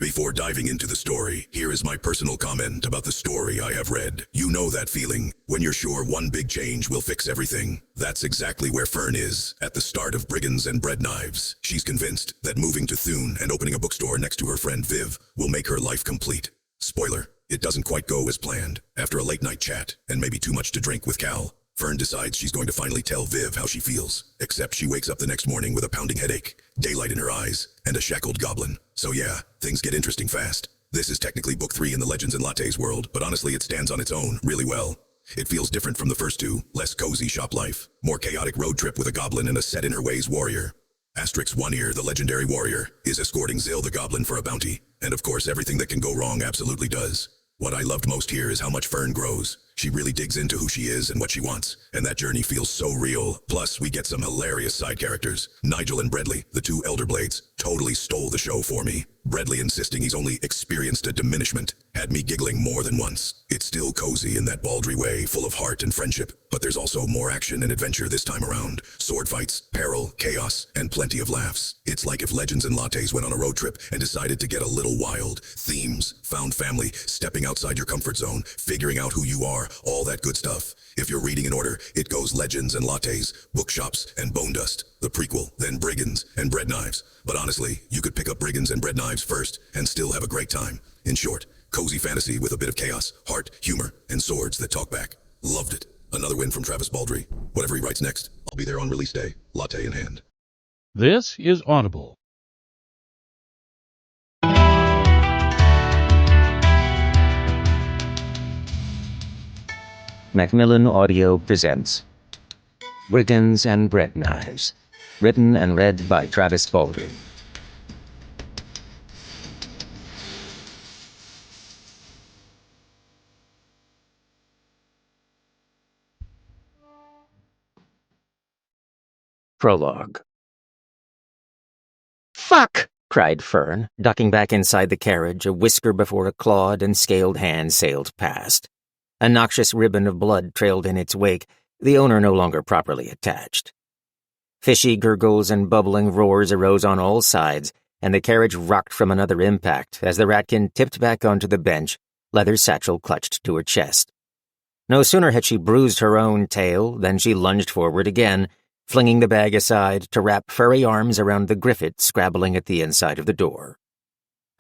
Before diving into the story, here is my personal comment about the story I have read. You know that feeling, when you're sure one big change will fix everything. That's exactly where Fern is, at the start of Brigands and Breadknives. She's convinced that moving to Thune and opening a bookstore next to her friend Viv will make her life complete. Spoiler, it doesn't quite go as planned. After a late-night chat, and maybe too much to drink with Cal, Fern decides she's going to finally tell Viv how she feels. Except she wakes up the next morning with a pounding headache, daylight in her eyes, and a shackled goblin. So yeah, things get interesting fast. This is technically book 3 in the Legends Lattes world, but honestly it stands on its own really well. It feels different from the first two, less cozy shop life, more chaotic road trip with a goblin and a set-in-her-ways warrior. Asterix One-Ear, the legendary warrior, is escorting Zill the goblin for a bounty, and of course everything that can go wrong absolutely does. What I loved most here is how much Fern grows. She really digs into who she is and what she wants, and that journey feels so real. Plus, we get some hilarious side characters. Nigel and Bradley, the two elder blades, totally stole the show for me. Bradley insisting he's only experienced a diminishment had me giggling more than once. It's still cozy in that Baldree way, full of heart and friendship, but there's also more action and adventure this time around. Sword fights, peril, chaos, and plenty of laughs. It's like if Legends and Lattes went on a road trip and decided to get a little wild. Themes, found family, stepping outside your comfort zone, figuring out who you are, all that good stuff. If you're reading in order, it goes Legends and Lattes, Bookshops, and Bone Dust, the prequel, then Brigands and Breadknives. But honestly, you could pick up Brigands and Breadknives first and still have a great time. In short, cozy fantasy with a bit of chaos, heart, humor, and swords that talk back. Loved it. Another win from Travis Baldree. Whatever he writes next, I'll be there on release day, latte in hand. This is Audible. Macmillan Audio presents Brigands and Breadknives, written and read by Travis Baldree. Prologue. "Fuck!" cried Fern, ducking back inside the carriage, a whisker before a clawed and scaled hand sailed past. A noxious ribbon of blood trailed in its wake, the owner no longer properly attached. Fishy gurgles and bubbling roars arose on all sides, and the carriage rocked from another impact as the rattkin tipped back onto the bench, leather satchel clutched to her chest. No sooner had she bruised her own tail than she lunged forward again, flinging the bag aside to wrap furry arms around the griffet scrabbling at the inside of the door.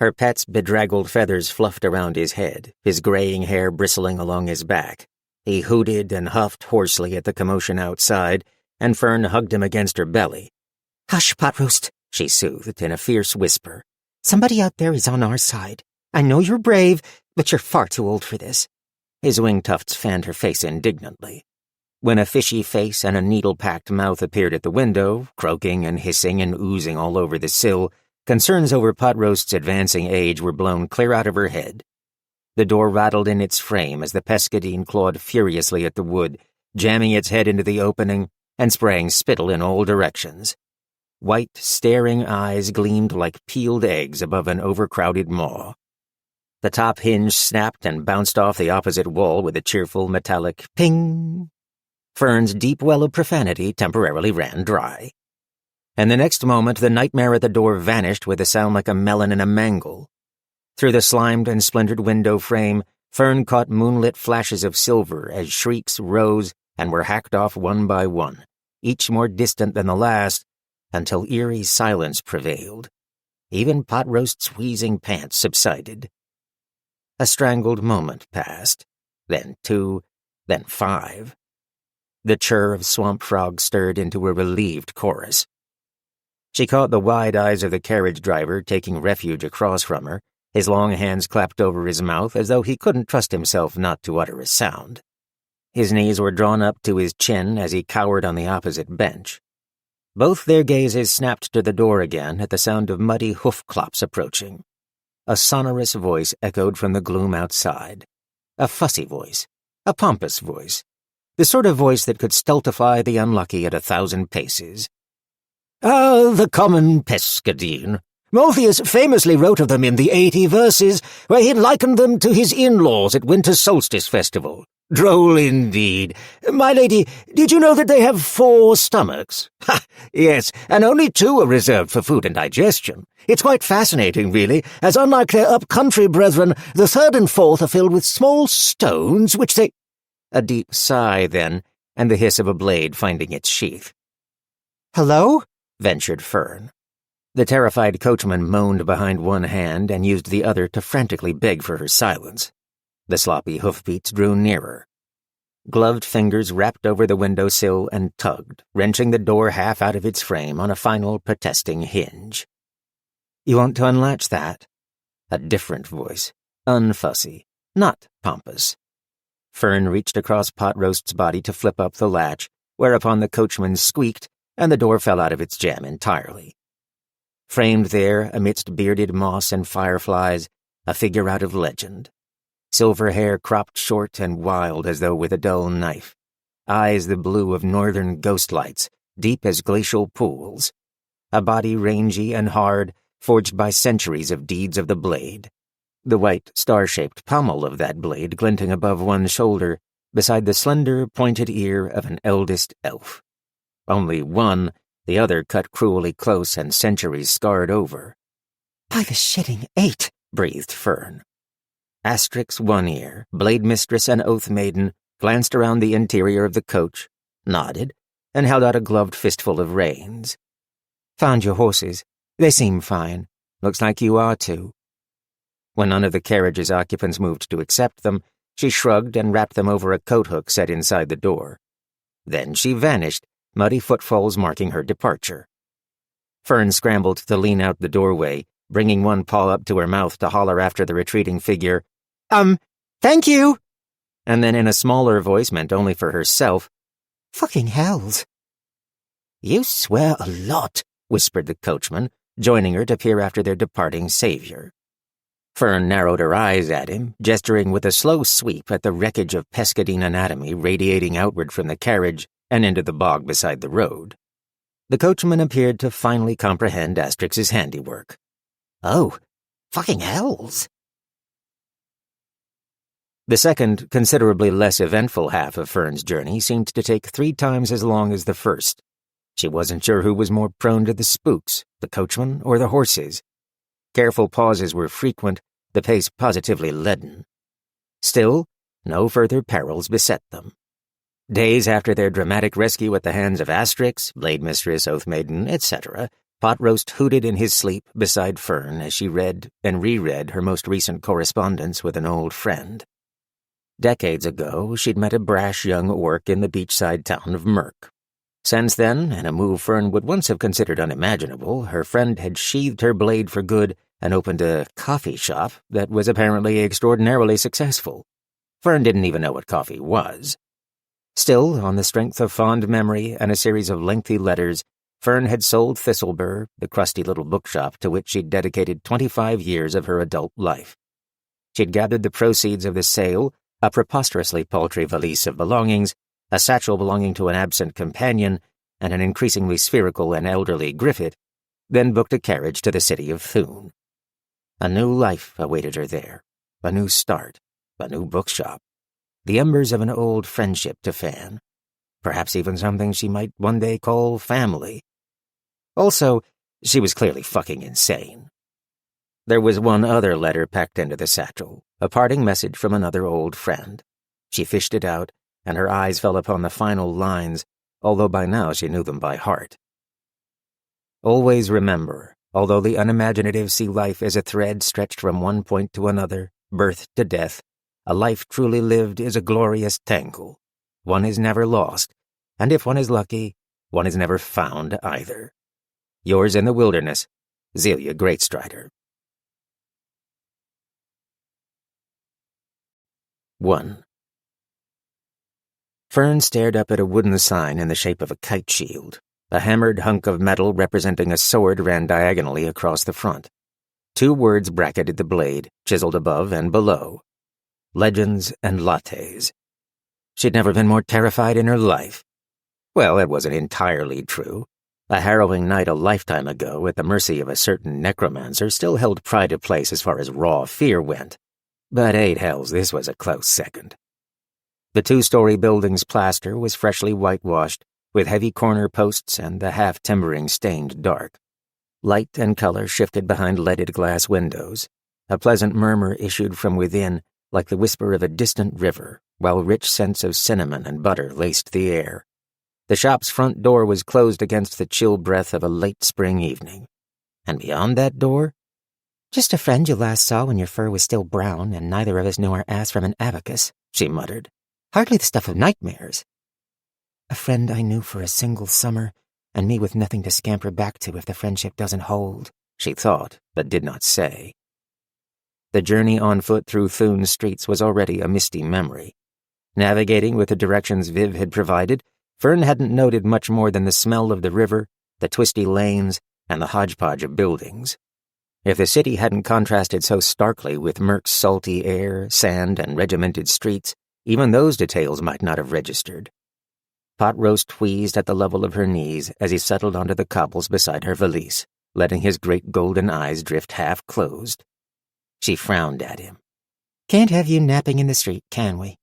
Her pet's bedraggled feathers fluffed around his head, his graying hair bristling along his back. He hooted and huffed hoarsely at the commotion outside, and Fern hugged him against her belly. "Hush, Potroast," she soothed in a fierce whisper. "Somebody out there is on our side. I know you're brave, but you're far too old for this." His wing tufts fanned her face indignantly. When a fishy face and a needle-packed mouth appeared at the window, croaking and hissing and oozing all over the sill, concerns over Potroast's advancing age were blown clear out of her head. The door rattled in its frame as the pescadine clawed furiously at the wood, jamming its head into the opening and spraying spittle in all directions. White, staring eyes gleamed like peeled eggs above an overcrowded maw. The top hinge snapped and bounced off the opposite wall with a cheerful metallic ping. Fern's deep well of profanity temporarily ran dry. And the next moment the nightmare at the door vanished with a sound like a melon in a mangle. Through the slimed and splintered window frame, Fern caught moonlit flashes of silver as shrieks rose and were hacked off one by one, each more distant than the last, until eerie silence prevailed. Even Potroast's wheezing pants subsided. A strangled moment passed, then 2, then 5. The chirr of swamp frogs stirred into a relieved chorus. She caught the wide eyes of the carriage driver taking refuge across from her, his long hands clapped over his mouth as though he couldn't trust himself not to utter a sound. His knees were drawn up to his chin as he cowered on the opposite bench. Both their gazes snapped to the door again at the sound of muddy hoof-clops approaching. A sonorous voice echoed from the gloom outside. A fussy voice. A pompous voice. The sort of voice that could stultify the unlucky at 1,000 paces. "Ah, the common pescadine. Morpheus famously wrote of them in the 80 verses, where he likened them to his in-laws at Winter Solstice Festival. Droll indeed. My lady, did you know that they have 4 stomachs? Ha! Yes, and only 2 are reserved for food and digestion. It's quite fascinating, really, as unlike their up-country brethren, the 3rd and 4th are filled with small stones which they— A deep sigh, then, and the hiss of a blade finding its sheath. "Hello?" ventured Fern. The terrified coachman moaned behind one hand and used the other to frantically beg for her silence. The sloppy hoofbeats drew nearer. Gloved fingers rapped over the windowsill and tugged, wrenching the door half out of its frame on a final protesting hinge. "You want to unlatch that?" A different voice, unfussy, not pompous. Fern reached across Pot Roast's body to flip up the latch, whereupon the coachman squeaked, and the door fell out of its jam entirely. Framed there, amidst bearded moss and fireflies, a figure out of legend. Silver hair cropped short and wild as though with a dull knife. Eyes the blue of northern ghost lights, deep as glacial pools. A body rangy and hard, forged by centuries of deeds of the blade. The white, star-shaped pommel of that blade glinting above one shoulder, beside the slender, pointed ear of an eldest elf. Only one, the other cut cruelly close and centuries scarred over. "By the shitting 8, breathed Fern. Asterix One Ear, Blade Mistress and Oath Maiden, glanced around the interior of the coach, nodded, and held out a gloved fistful of reins. "Found your horses. They seem fine. Looks like you are too." When none of the carriage's occupants moved to accept them, she shrugged and wrapped them over a coat hook set inside the door. Then she vanished, muddy footfalls marking her departure. Fern scrambled to lean out the doorway, bringing one paw up to her mouth to holler after the retreating figure, Thank you!" And then in a smaller voice meant only for herself, "Fucking hells." "You swear a lot," whispered the coachman, joining her to peer after their departing savior. Fern narrowed her eyes at him, gesturing with a slow sweep at the wreckage of pescadine anatomy radiating outward from the carriage and into the bog beside the road. The coachman appeared to finally comprehend Asterix's handiwork. "Oh, fucking hells." The second, considerably less eventful half of Fern's journey seemed to take 3 times as long as the first. She wasn't sure who was more prone to the spooks, the coachman or the horses. Careful pauses were frequent, the pace positively leaden. Still, no further perils beset them. Days after their dramatic rescue at the hands of Asterix, Blade Mistress, Oath Maiden, etc., Pot Roast hooted in his sleep beside Fern as she read and reread her most recent correspondence with an old friend. Decades ago, she'd met a brash young orc in the beachside town of Merk. Since then, in a move Fern would once have considered unimaginable, her friend had sheathed her blade for good and opened a coffee shop that was apparently extraordinarily successful. Fern didn't even know what coffee was. Still, on the strength of fond memory and a series of lengthy letters, Fern had sold Thistlebur, the crusty little bookshop to which she'd dedicated 25 years of her adult life. She'd gathered the proceeds of the sale, a preposterously paltry valise of belongings, a satchel belonging to an absent companion, and an increasingly spherical and elderly Griffith, then booked a carriage to the city of Thune. A new life awaited her there, a new start, a new bookshop, the embers of an old friendship to fan, perhaps even something she might one day call family. Also, she was clearly fucking insane. There was one other letter packed into the satchel, a parting message from another old friend. She fished it out, and her eyes fell upon the final lines, although by now she knew them by heart. "Always remember, although the unimaginative see life as a thread stretched from one point to another, birth to death, a life truly lived is a glorious tangle. One is never lost, and if one is lucky, one is never found either. Yours in the wilderness, Zelia Greatstrider." 1. Fern stared up at a wooden sign in the shape of a kite shield. A hammered hunk of metal representing a sword ran diagonally across the front. 2 words bracketed the blade, chiseled above and below. Legends and Lattes. She'd never been more terrified in her life. Well, it wasn't entirely true. A harrowing night a lifetime ago at the mercy of a certain necromancer still held pride of place as far as raw fear went. But 8 hells, this was a close second. The two-story building's plaster was freshly whitewashed, with heavy corner posts and the half-timbering stained dark. Light and color shifted behind leaded glass windows. A pleasant murmur issued from within, like the whisper of a distant river, while rich scents of cinnamon and butter laced the air. The shop's front door was closed against the chill breath of a late spring evening. And beyond that door, "Just a friend you last saw when your fur was still brown and neither of us knew our ass from an abacus," she muttered. "Hardly the stuff of nightmares." "A friend I knew for a single summer, and me with nothing to scamper back to if the friendship doesn't hold," she thought, but did not say. The journey on foot through Thune's streets was already a misty memory. Navigating with the directions Viv had provided, Fern hadn't noted much more than the smell of the river, the twisty lanes, and the hodgepodge of buildings. If the city hadn't contrasted so starkly with Merck's salty air, sand, and regimented streets, even those details might not have registered. Pot Roast wheezed at the level of her knees as he settled onto the cobbles beside her valise, letting his great golden eyes drift half-closed. She frowned at him. "Can't have you napping in the street, can we?"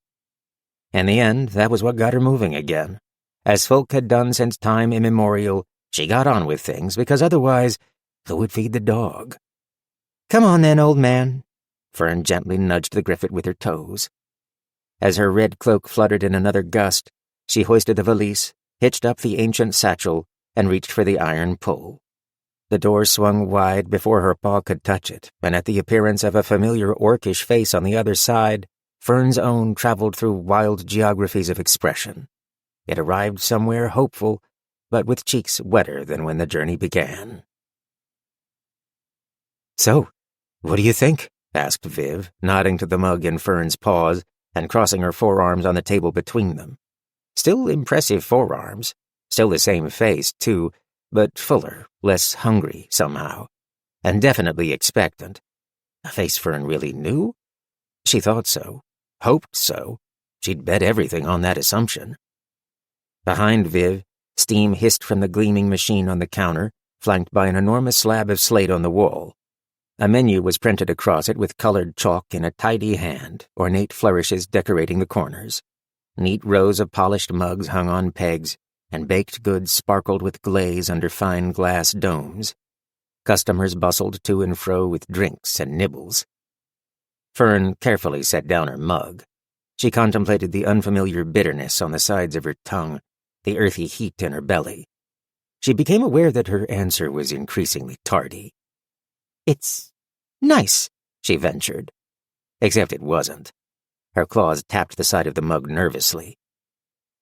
In the end, that was what got her moving again. As folk had done since time immemorial, she got on with things because otherwise, who would feed the dog? "Come on then, old man." Fern gently nudged the Griffith with her toes. As her red cloak fluttered in another gust, she hoisted the valise, hitched up the ancient satchel, and reached for the iron pull. The door swung wide before her paw could touch it, and at the appearance of a familiar orcish face on the other side, Fern's own traveled through wild geographies of expression. It arrived somewhere hopeful, but with cheeks wetter than when the journey began. "So, what do you think?" asked Viv, nodding to the mug in Fern's paws and crossing her forearms on the table between them. Still impressive forearms, still the same face, too, but fuller, less hungry somehow, and definitely expectant. A face Fern really knew? She thought so, hoped so. She'd bet everything on that assumption. Behind Viv, steam hissed from the gleaming machine on the counter, flanked by an enormous slab of slate on the wall. A menu was printed across it with colored chalk in a tidy hand, ornate flourishes decorating the corners. Neat rows of polished mugs hung on pegs, and baked goods sparkled with glaze under fine glass domes. Customers bustled to and fro with drinks and nibbles. Fern carefully set down her mug. She contemplated the unfamiliar bitterness on the sides of her tongue, the earthy heat in her belly. She became aware that her answer was increasingly tardy. "It's nice," she ventured. Except it wasn't. Her claws tapped the side of the mug nervously.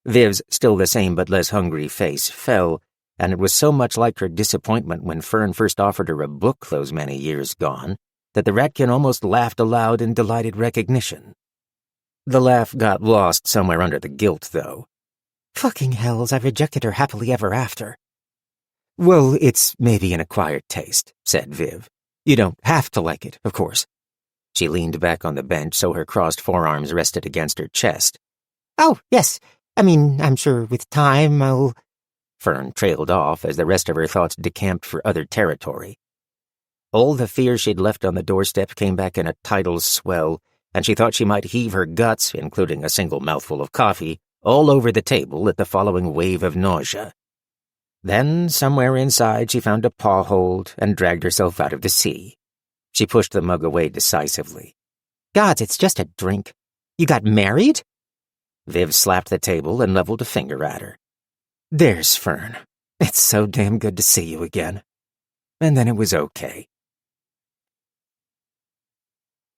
Viv's still the same but less hungry face fell, and it was so much like her disappointment when Fern first offered her a book those many years gone that the rattkin almost laughed aloud in delighted recognition. The laugh got lost somewhere under the guilt, though. "Fucking hells, I rejected her happily ever after." "Well, it's maybe an acquired taste," said Viv. "You don't have to like it, of course." She leaned back on the bench so her crossed forearms rested against her chest. "Oh, yes. I mean, I'm sure with time I'll—" Fern trailed off as the rest of her thoughts decamped for other territory. All the fear she'd left on the doorstep came back in a tidal swell, and she thought she might heave her guts, including a single mouthful of coffee, all over the table at the following wave of nausea. Then, somewhere inside, she found a paw hold and dragged herself out of the sea. She pushed the mug away decisively. "Gods, it's just a drink. You got married?" Viv slapped the table and leveled a finger at her. "There's Fern. It's so damn good to see you again." And then it was okay.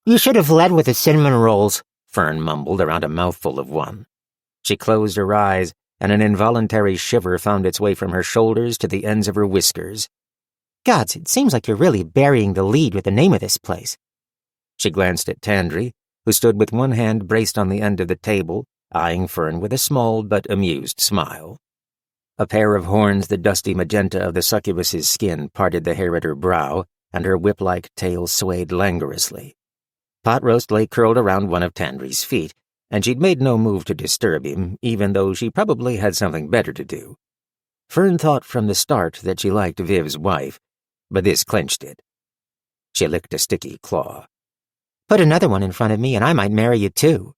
"You should have led with the cinnamon rolls," Fern mumbled around a mouthful of one. She closed her eyes, and an involuntary shiver found its way from her shoulders to the ends of her whiskers. "Gods, it seems like you're really burying the lead with the name of this place." She glanced at Tandry, who stood with one hand braced on the end of the table, eyeing Fern with a small but amused smile. A pair of horns the dusty magenta of the succubus's skin parted the hair at her brow, and her whip-like tail swayed languorously. Pot Roast lay curled around one of Tandry's feet, and she'd made no move to disturb him, even though she probably had something better to do. Fern thought from the start that she liked Viv's wife, but this clinched it. She licked a sticky claw. "Put another one in front of me and I might marry you too."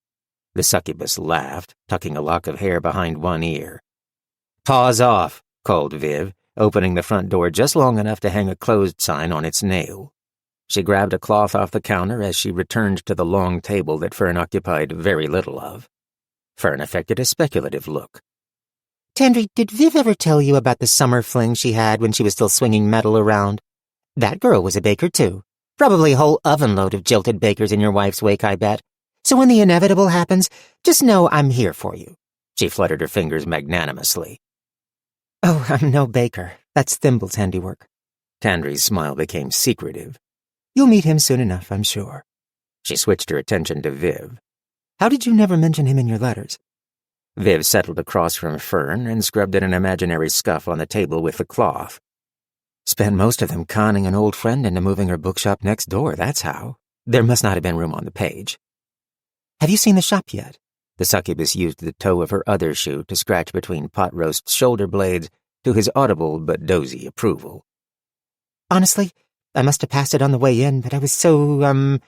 The succubus laughed, tucking a lock of hair behind one ear. "Paws off," called Viv, opening the front door just long enough to hang a closed sign on its nail. She grabbed a cloth off the counter as she returned to the long table that Fern occupied very little of. Fern affected a speculative look. "Tandry, did Viv ever tell you about the summer fling she had when she was still swinging metal around? That girl was a baker, too. Probably a whole oven-load of jilted bakers in your wife's wake, I bet. So when the inevitable happens, just know I'm here for you." She fluttered her fingers magnanimously. "Oh, I'm no baker. That's Thimble's handiwork." Tandry's smile became secretive. "You'll meet him soon enough, I'm sure." She switched her attention to Viv. "How did you never mention him in your letters?" Viv settled across from Fern and scrubbed at an imaginary scuff on the table with the cloth. "Spent most of them conning an old friend into moving her bookshop next door, that's how. There must not have been room on the page." "Have you seen the shop yet?" The succubus used the toe of her other shoe to scratch between pot roast's shoulder blades to his audible but dozy approval. "Honestly, I must have passed it on the way in, but I was so,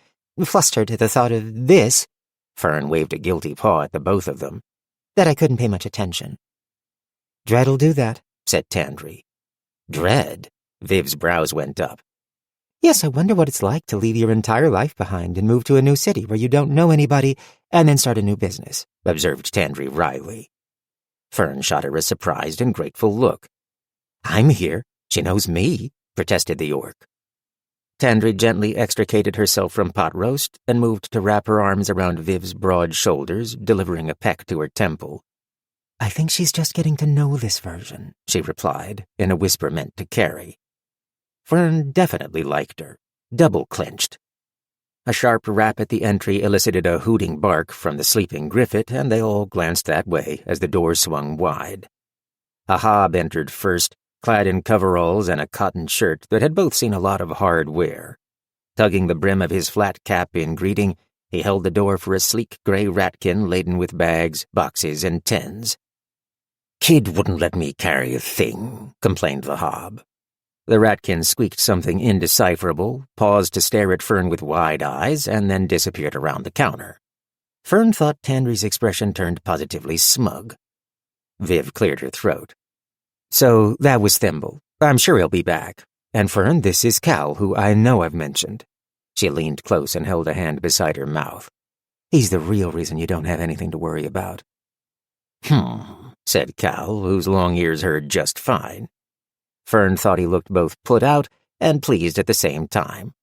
flustered at the thought of this," Fern waved a guilty paw at the both of them, "that I couldn't pay much attention." "Dread'll do that," said Tandry. "Dread?" Viv's brows went up. "Yes, I wonder what it's like to leave your entire life behind and move to a new city where you don't know anybody and then start a new business," observed Tandry wryly. Fern shot her a surprised and grateful look. "I'm here. She knows me," protested the orc. Tandry gently extricated herself from pot roast and moved to wrap her arms around Viv's broad shoulders, delivering a peck to her temple. "I think she's just getting to know this version," she replied, in a whisper meant to carry. Fern definitely liked her, double-clenched. A sharp rap at the entry elicited a hooting bark from the sleeping Griffith, and they all glanced that way as the door swung wide. A hob entered first, clad in coveralls and a cotton shirt that had both seen a lot of hard wear. Tugging the brim of his flat cap in greeting, he held the door for a sleek gray rattkin laden with bags, boxes, and tins. "Kid wouldn't let me carry a thing," complained the hob. The rattkin squeaked something indecipherable, paused to stare at Fern with wide eyes, and then disappeared around the counter. Fern thought Tandry's expression turned positively smug. Viv cleared her throat. "So that was Thimble. I'm sure he'll be back. And Fern, this is Cal, who I know I've mentioned." She leaned close and held a hand beside her mouth. "He's the real reason you don't have anything to worry about." Said Cal, whose long ears heard just fine. Fern thought he looked both put out and pleased at the same time.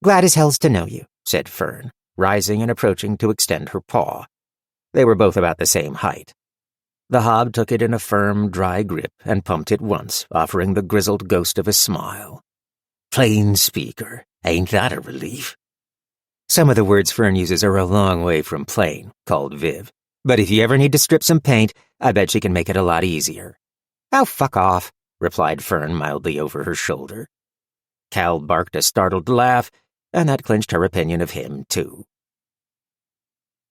"Glad as hell's to know you," said Fern, rising and approaching to extend her paw. They were both about the same height. The hob took it in a firm, dry grip and pumped it once, offering the grizzled ghost of a smile. "Plain speaker, ain't that a relief?" "Some of the words Fern uses are a long way from plain," called Viv. "But if you ever need to strip some paint, I bet she can make it a lot easier." "Oh, fuck off," replied Fern mildly over her shoulder. Cal barked a startled laugh, and that clinched her opinion of him, too.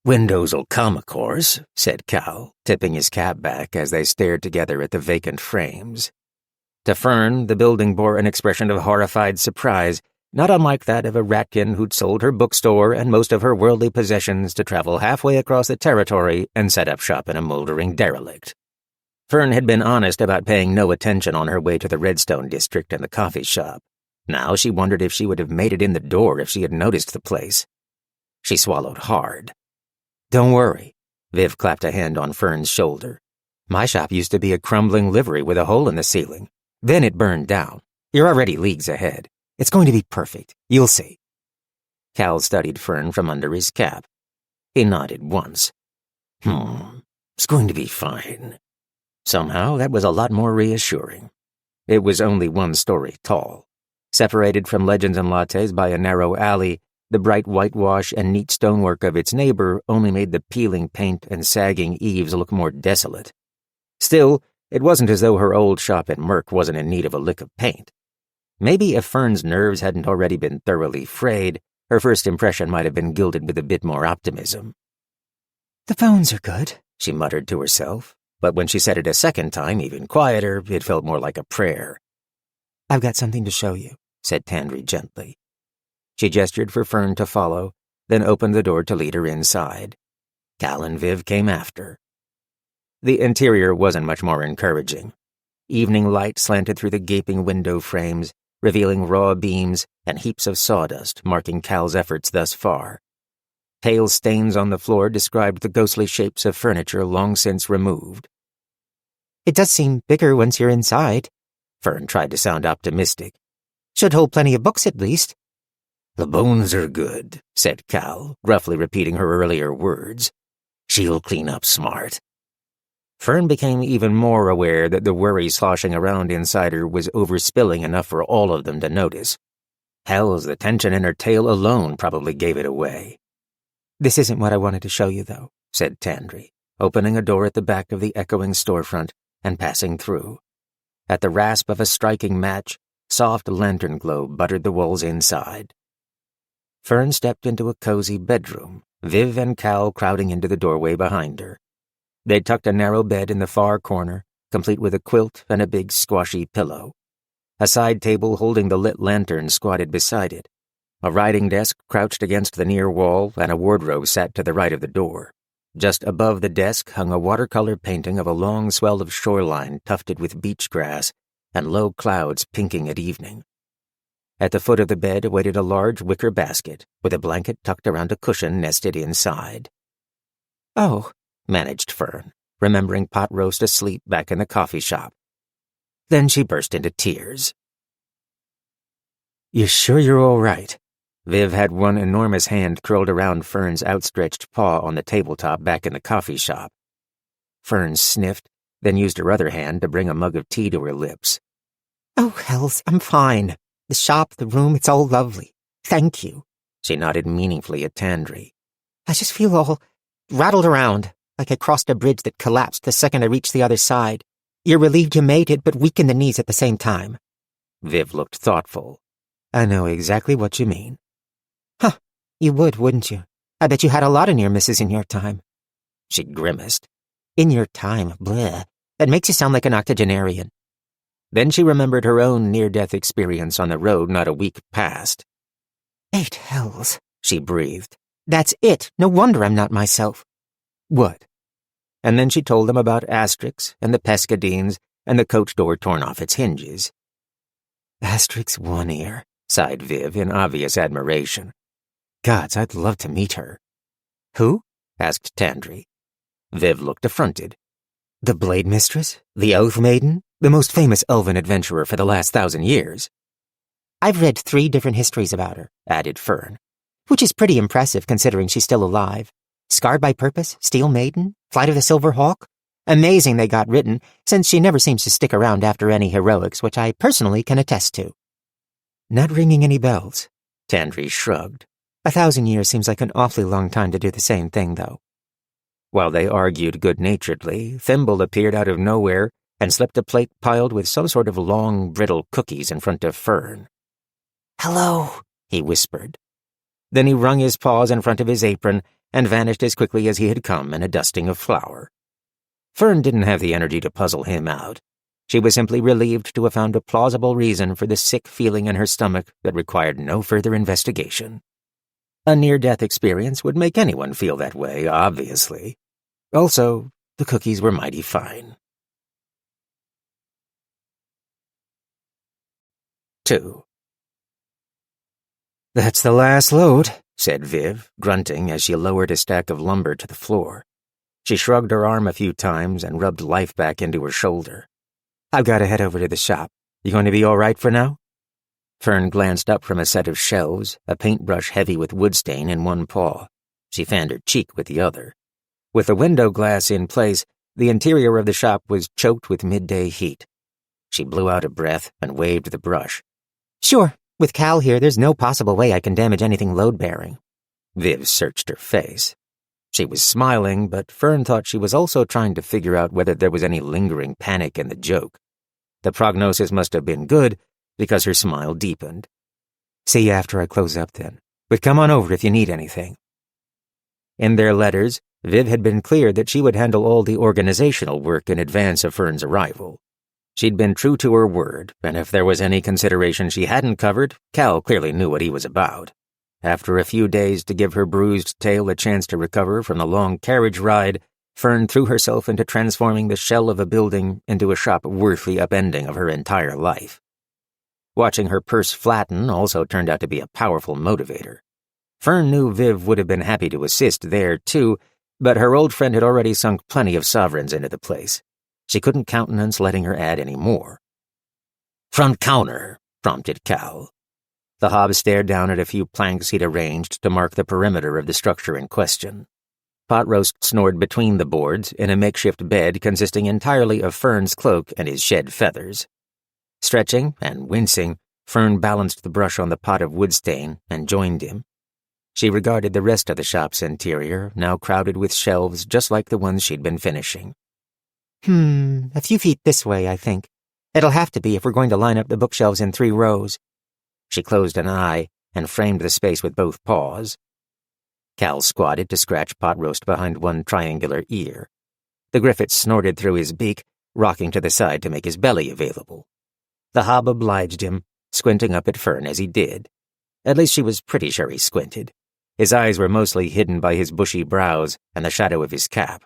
"Windows'll come, of course," said Cal, tipping his cap back as they stared together at the vacant frames. To Fern, the building bore an expression of horrified surprise, not unlike that of a ratkin who'd sold her bookstore and most of her worldly possessions to travel halfway across the territory and set up shop in a moldering derelict. Fern had been honest about paying no attention on her way to the Redstone district and the coffee shop. Now she wondered if she would have made it in the door if she had noticed the place. She swallowed hard. "Don't worry," Viv clapped a hand on Fern's shoulder. "My shop used to be a crumbling livery with a hole in the ceiling. Then it burned down. You're already leagues ahead. It's going to be perfect. You'll see." Cal studied Fern from under his cap. He nodded once. It's going to be fine." Somehow, that was a lot more reassuring. It was only 1 story tall. Separated from Legends Lattes by a narrow alley, the bright whitewash and neat stonework of its neighbor only made the peeling paint and sagging eaves look more desolate. Still, it wasn't as though her old shop at Merc wasn't in need of a lick of paint. Maybe if Fern's nerves hadn't already been thoroughly frayed, her first impression might have been gilded with a bit more optimism. "The bones are good," she muttered to herself. But when she said it a second time, even quieter, it felt more like a prayer. "I've got something to show you," said Tandry gently. She gestured for Fern to follow, then opened the door to lead her inside. Cal and Viv came after. The interior wasn't much more encouraging. Evening light slanted through the gaping window frames, revealing raw beams and heaps of sawdust marking Cal's efforts thus far. Pale stains on the floor described the ghostly shapes of furniture long since removed. It does seem bigger once you're inside, Fern tried to sound optimistic. Should hold plenty of books at least. The bones are good, said Cal, gruffly repeating her earlier words. She'll clean up smart. Fern became even more aware that the worry sloshing around inside her was overspilling enough for all of them to notice. Hell's, the tension in her tail alone probably gave it away. This isn't what I wanted to show you, though, said Tandri, opening a door at the back of the echoing storefront and passing through. At the rasp of a striking match, soft lantern glow buttered the walls inside. Fern stepped into a cozy bedroom, Viv and Cal crowding into the doorway behind her. They tucked a narrow bed in the far corner, complete with a quilt and a big squashy pillow. A side table holding the lit lantern squatted beside it. A writing desk crouched against the near wall, and a wardrobe sat to the right of the door. Just above the desk hung a watercolor painting of a long swell of shoreline tufted with beach grass and low clouds pinking at evening. At the foot of the bed waited a large wicker basket with a blanket tucked around a cushion nested inside. Oh, managed Fern, remembering pot roast asleep back in the coffee shop. Then she burst into tears. You sure you're all right? Viv had one enormous hand curled around Fern's outstretched paw on the tabletop back in the coffee shop. Fern sniffed, then used her other hand to bring a mug of tea to her lips. Oh, hells, I'm fine. The shop, the room, it's all lovely. Thank you. She nodded meaningfully at Tandri. I just feel all rattled around, like I crossed a bridge that collapsed the second I reached the other side. You're relieved you made it, but weak in the knees at the same time. Viv looked thoughtful. I know exactly what you mean. Huh, you would, wouldn't you? I bet you had a lot of near misses in your time. She grimaced. In your time, bleh. That makes you sound like an octogenarian. Then she remembered her own near-death experience on the road not a week past. 8 hells, she breathed. That's it. No wonder I'm not myself. What? And then she told them about Asterix and the Pescadines and the coach door torn off its hinges. Asterix one ear, sighed Viv in obvious admiration. Gods, I'd love to meet her. Who? Asked Tandri. Viv looked affronted. The Blade Mistress? The Oath Maiden? The most famous elven adventurer for the last 1,000 years. I've read 3 different histories about her, added Fern, which is pretty impressive considering she's still alive. Scarred by Purpose, Steel Maiden, Flight of the Silver Hawk. Amazing they got written, since she never seems to stick around after any heroics, which I personally can attest to. Not ringing any bells. Tandri shrugged. 1,000 years seems like an awfully long time to do the same thing, though. While they argued good-naturedly, Thimble appeared out of nowhere and slipped a plate piled with some sort of long, brittle cookies in front of Fern. Hello, he whispered. Then he wrung his paws in front of his apron and vanished as quickly as he had come in a dusting of flour. Fern didn't have the energy to puzzle him out. She was simply relieved to have found a plausible reason for the sick feeling in her stomach that required no further investigation. A near-death experience would make anyone feel that way, obviously. Also, the cookies were mighty fine. 2. That's the last load, said Viv, grunting as she lowered a stack of lumber to the floor. She shrugged her arm a few times and rubbed life back into her shoulder. I've got to head over to the shop. You going to be all right for now? Fern glanced up from a set of shelves, a paintbrush heavy with wood stain in one paw. She fanned her cheek with the other. With the window glass in place, the interior of the shop was choked with midday heat. She blew out a breath and waved the brush. Sure, with Cal here, there's no possible way I can damage anything load-bearing. Viv searched her face. She was smiling, but Fern thought she was also trying to figure out whether there was any lingering panic in the joke. The prognosis must have been good, because her smile deepened. See you after I close up then, but come on over if you need anything. In their letters, Viv had been clear that she would handle all the organizational work in advance of Fern's arrival. She'd been true to her word, and if there was any consideration she hadn't covered, Cal clearly knew what he was about. after a few days to give her bruised tail a chance to recover from the long carriage ride, Fern threw herself into transforming the shell of a building into a shop worth the upending of her entire life. Watching her purse flatten also turned out to be a powerful motivator. Fern knew Viv would have been happy to assist there, too, but her old friend had already sunk plenty of sovereigns into the place. She couldn't countenance letting her add any more. "Front counter," prompted Cal. The hob stared down at a few planks he'd arranged to mark the perimeter of the structure in question. Pot Roast snored between the boards in a makeshift bed consisting entirely of Fern's cloak and his shed feathers. Stretching and wincing, Fern balanced the brush on the pot of wood stain and joined him. She regarded the rest of the shop's interior, now crowded with shelves just like the ones she'd been finishing. A few feet this way, I think. It'll have to be if we're going to line up the bookshelves in 3 rows. She closed an eye and framed the space with both paws. Cal squatted to scratch Pot Roast behind one triangular ear. The Griffith snorted through his beak, rocking to the side to make his belly available. The hob obliged him, squinting up at Fern as he did. At least she was pretty sure he squinted. His eyes were mostly hidden by his bushy brows and the shadow of his cap.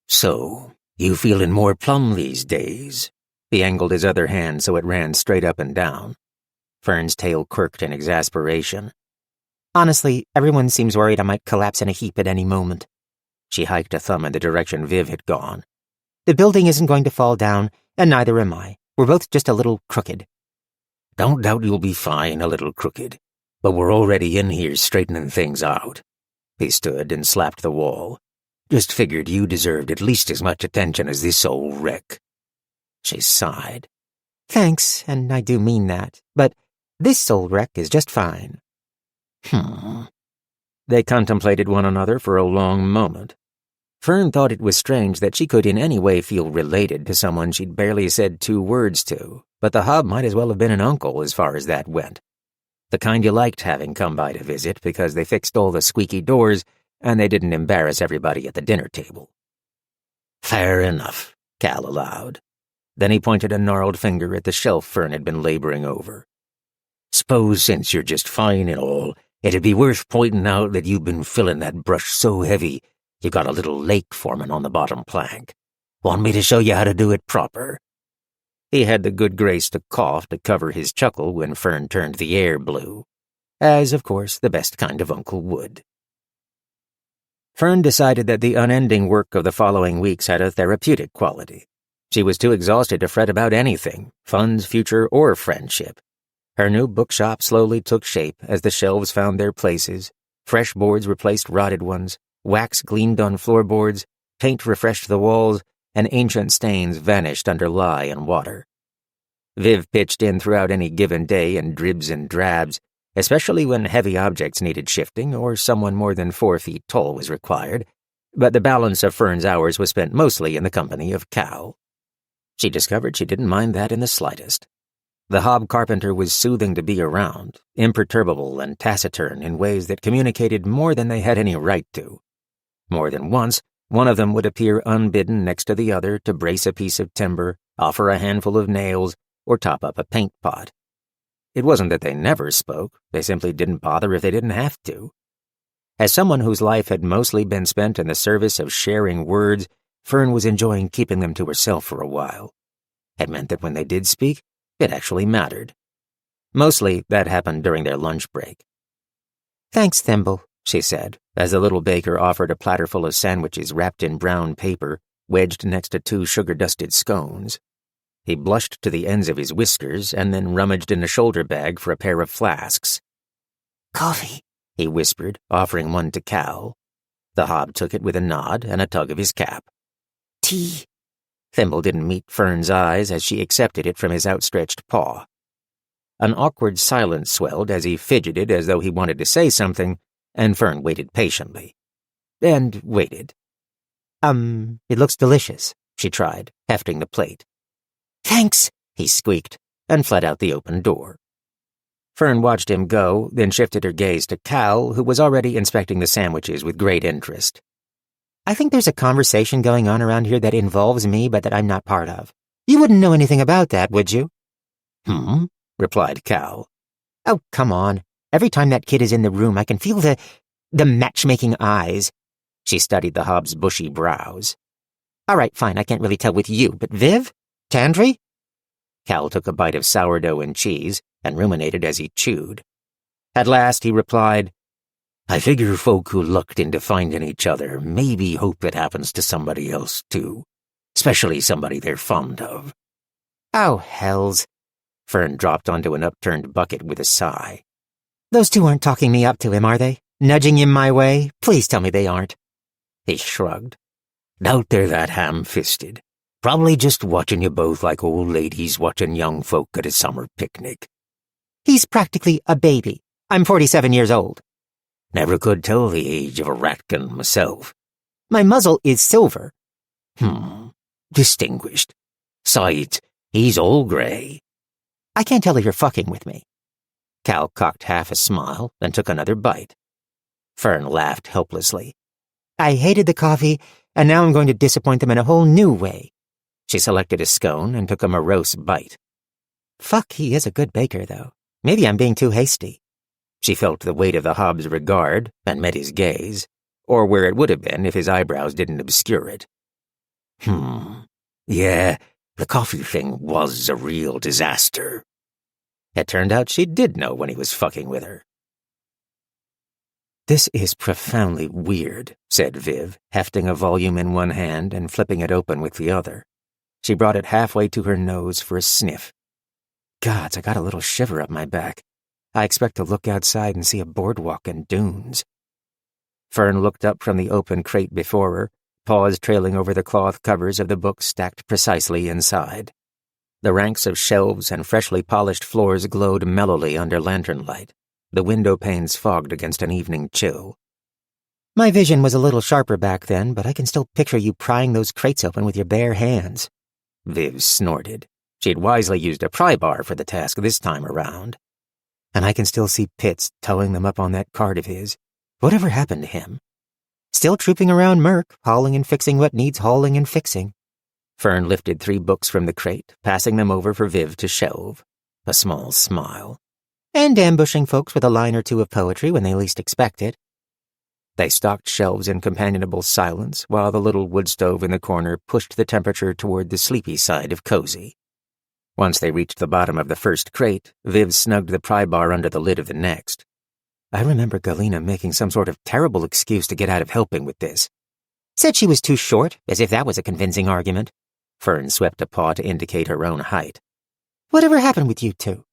"So, you feeling more plumb these days?" He angled his other hand so it ran straight up and down. Fern's tail quirked in exasperation. Honestly, everyone seems worried I might collapse in a heap at any moment. She hiked a thumb in the direction Viv had gone. The building isn't going to fall down, and neither am I. We're both just a little crooked. "Don't doubt you'll be fine, a little crooked. But we're already in here straightening things out." He stood and slapped the wall. "Just figured you deserved at least as much attention as this old wreck." She sighed. Thanks, and I do mean that, but this old wreck is just fine. They contemplated one another for a long moment. Fern thought it was strange that she could in any way feel related to someone she'd barely said 2 words to, but the hob might as well have been an uncle as far as that went. The kind you liked having come by to visit because they fixed all the squeaky doors and they didn't embarrass everybody at the dinner table. "Fair enough," Cal allowed. Then he pointed a gnarled finger at the shelf Fern had been laboring over. "Suppose since you're just fine and all, it'd be worth pointing out that you've been filling that brush so heavy you got a little lake forming on the bottom plank. Want me to show you how to do it proper?" He had the good grace to cough to cover his chuckle when Fern turned the air blue, as, of course, the best kind of uncle would. Fern decided that the unending work of the following weeks had a therapeutic quality. She was too exhausted to fret about anything, funds, future, or friendship. Her new bookshop slowly took shape as the shelves found their places, fresh boards replaced rotted ones, wax gleamed on floorboards, paint refreshed the walls, and ancient stains vanished under lye and water. Viv pitched in throughout any given day in dribs and drabs, especially when heavy objects needed shifting or someone more than 4 feet tall was required, but the balance of Fern's hours was spent mostly in the company of Cal. She discovered she didn't mind that in the slightest. The hob carpenter was soothing to be around, imperturbable and taciturn in ways that communicated more than they had any right to. More than once, one of them would appear unbidden next to the other to brace a piece of timber, offer a handful of nails, or top up a paint pot. It wasn't that they never spoke, they simply didn't bother if they didn't have to. As someone whose life had mostly been spent in the service of sharing words, Fern was enjoying keeping them to herself for a while. It meant that when they did speak, it actually mattered. Mostly, that happened during their lunch break. "Thanks, Thimble," she said, as the little baker offered a platter full of sandwiches wrapped in brown paper, wedged next to 2 sugar-dusted scones. He blushed to the ends of his whiskers and then rummaged in a shoulder bag for a pair of flasks. "Coffee," he whispered, offering one to Cal. The hob took it with a nod and a tug of his cap. "Tea." Thimble didn't meet Fern's eyes as she accepted it from his outstretched paw. An awkward silence swelled as he fidgeted as though he wanted to say something, and Fern waited patiently. And waited. It looks delicious," she tried, hefting the plate. "Thanks," he squeaked, and fled out the open door. Fern watched him go, then shifted her gaze to Cal, who was already inspecting the sandwiches with great interest. "I think there's a conversation going on around here that involves me but that I'm not part of. You wouldn't know anything about that, would you?" replied Cal. "Oh, come on. Every time that kid is in the room, I can feel the matchmaking eyes. She studied the hob's bushy brows. All right, fine, I can't really tell with you, but Viv? Tandri? Cal took a bite of sourdough and cheese and ruminated as he chewed. At last he replied, I figure folk who lucked into finding each other maybe hope it happens to somebody else too, especially somebody they're fond of. Oh, hells. Fern dropped onto an upturned bucket with a sigh. Those two aren't talking me up to him, are they? Nudging him my way? Please tell me they aren't. He shrugged. Doubt they're that ham-fisted. Probably just watching you both like old ladies watching young folk at a summer picnic. He's practically a baby. I'm 47 years old. Never could tell the age of a rattkin myself. My muzzle is silver. Distinguished. Sides, he's all grey. I can't tell if you're fucking with me. Cal cocked half a smile, then took another bite. Fern laughed helplessly. I hated the coffee, and now I'm going to disappoint them in a whole new way. She selected a scone and took a morose bite. Fuck, he is a good baker, though. Maybe I'm being too hasty. She felt the weight of the hob's regard and met his gaze, or where it would have been if his eyebrows didn't obscure it. Yeah, the coffee thing was a real disaster. It turned out she did know when he was fucking with her. This is profoundly weird, said Viv, hefting a volume in one hand and flipping it open with the other. She brought it halfway to her nose for a sniff. Gods, I got a little shiver up my back. I expect to look outside and see a boardwalk and dunes. Fern looked up from the open crate before her, paws trailing over the cloth covers of the books stacked precisely inside. The ranks of shelves and freshly polished floors glowed mellowly under lantern light, the window panes fogged against an evening chill. My vision was a little sharper back then, but I can still picture you prying those crates open with your bare hands. Viv snorted. She had wisely used a pry bar for the task this time around. And I can still see Pitts towing them up on that cart of his. Whatever happened to him? Still trooping around Merc, hauling and fixing what needs hauling and fixing. Fern lifted 3 books from the crate, passing them over for Viv to shelve. A small smile. And ambushing folks with a line or two of poetry when they least expect it. They stocked shelves in companionable silence while the little wood stove in the corner pushed the temperature toward the sleepy side of cozy. Once they reached the bottom of the first crate, Viv snugged the pry bar under the lid of the next. I remember Galena making some sort of terrible excuse to get out of helping with this. Said she was too short, as if that was a convincing argument. Fern swept a paw to indicate her own height. Whatever happened with you two?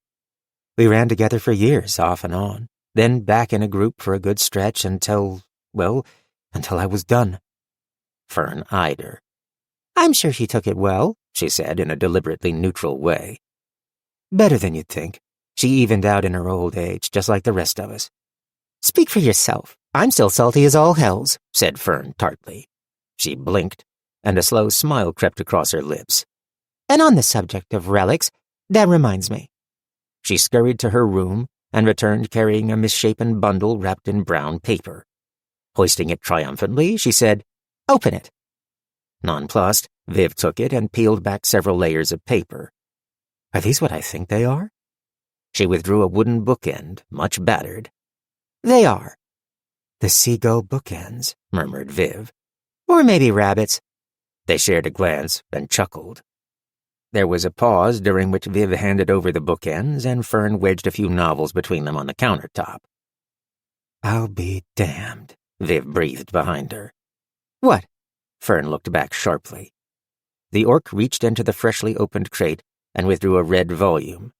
We ran together for years, off and on, then back in a group for a good stretch until I was done. Fern eyed her. I'm sure she took it well, she said in a deliberately neutral way. Better than you'd think. She evened out in her old age, just like the rest of us. Speak for yourself. I'm still salty as all hells, said Fern tartly. She blinked, and a slow smile crept across her lips. And on the subject of relics, that reminds me. She scurried to her room and returned carrying a misshapen bundle wrapped in brown paper. Hoisting it triumphantly, she said, Open it. Nonplussed, Viv took it and peeled back several layers of paper. Are these what I think they are? She withdrew a wooden bookend, much battered. They are. The seagull bookends, murmured Viv. Or maybe rabbits. They shared a glance and chuckled. There was a pause during which Viv handed over the bookends and Fern wedged a few novels between them on the countertop. I'll be damned, Viv breathed behind her. What? Fern looked back sharply. The orc reached into the freshly opened crate and withdrew a red volume.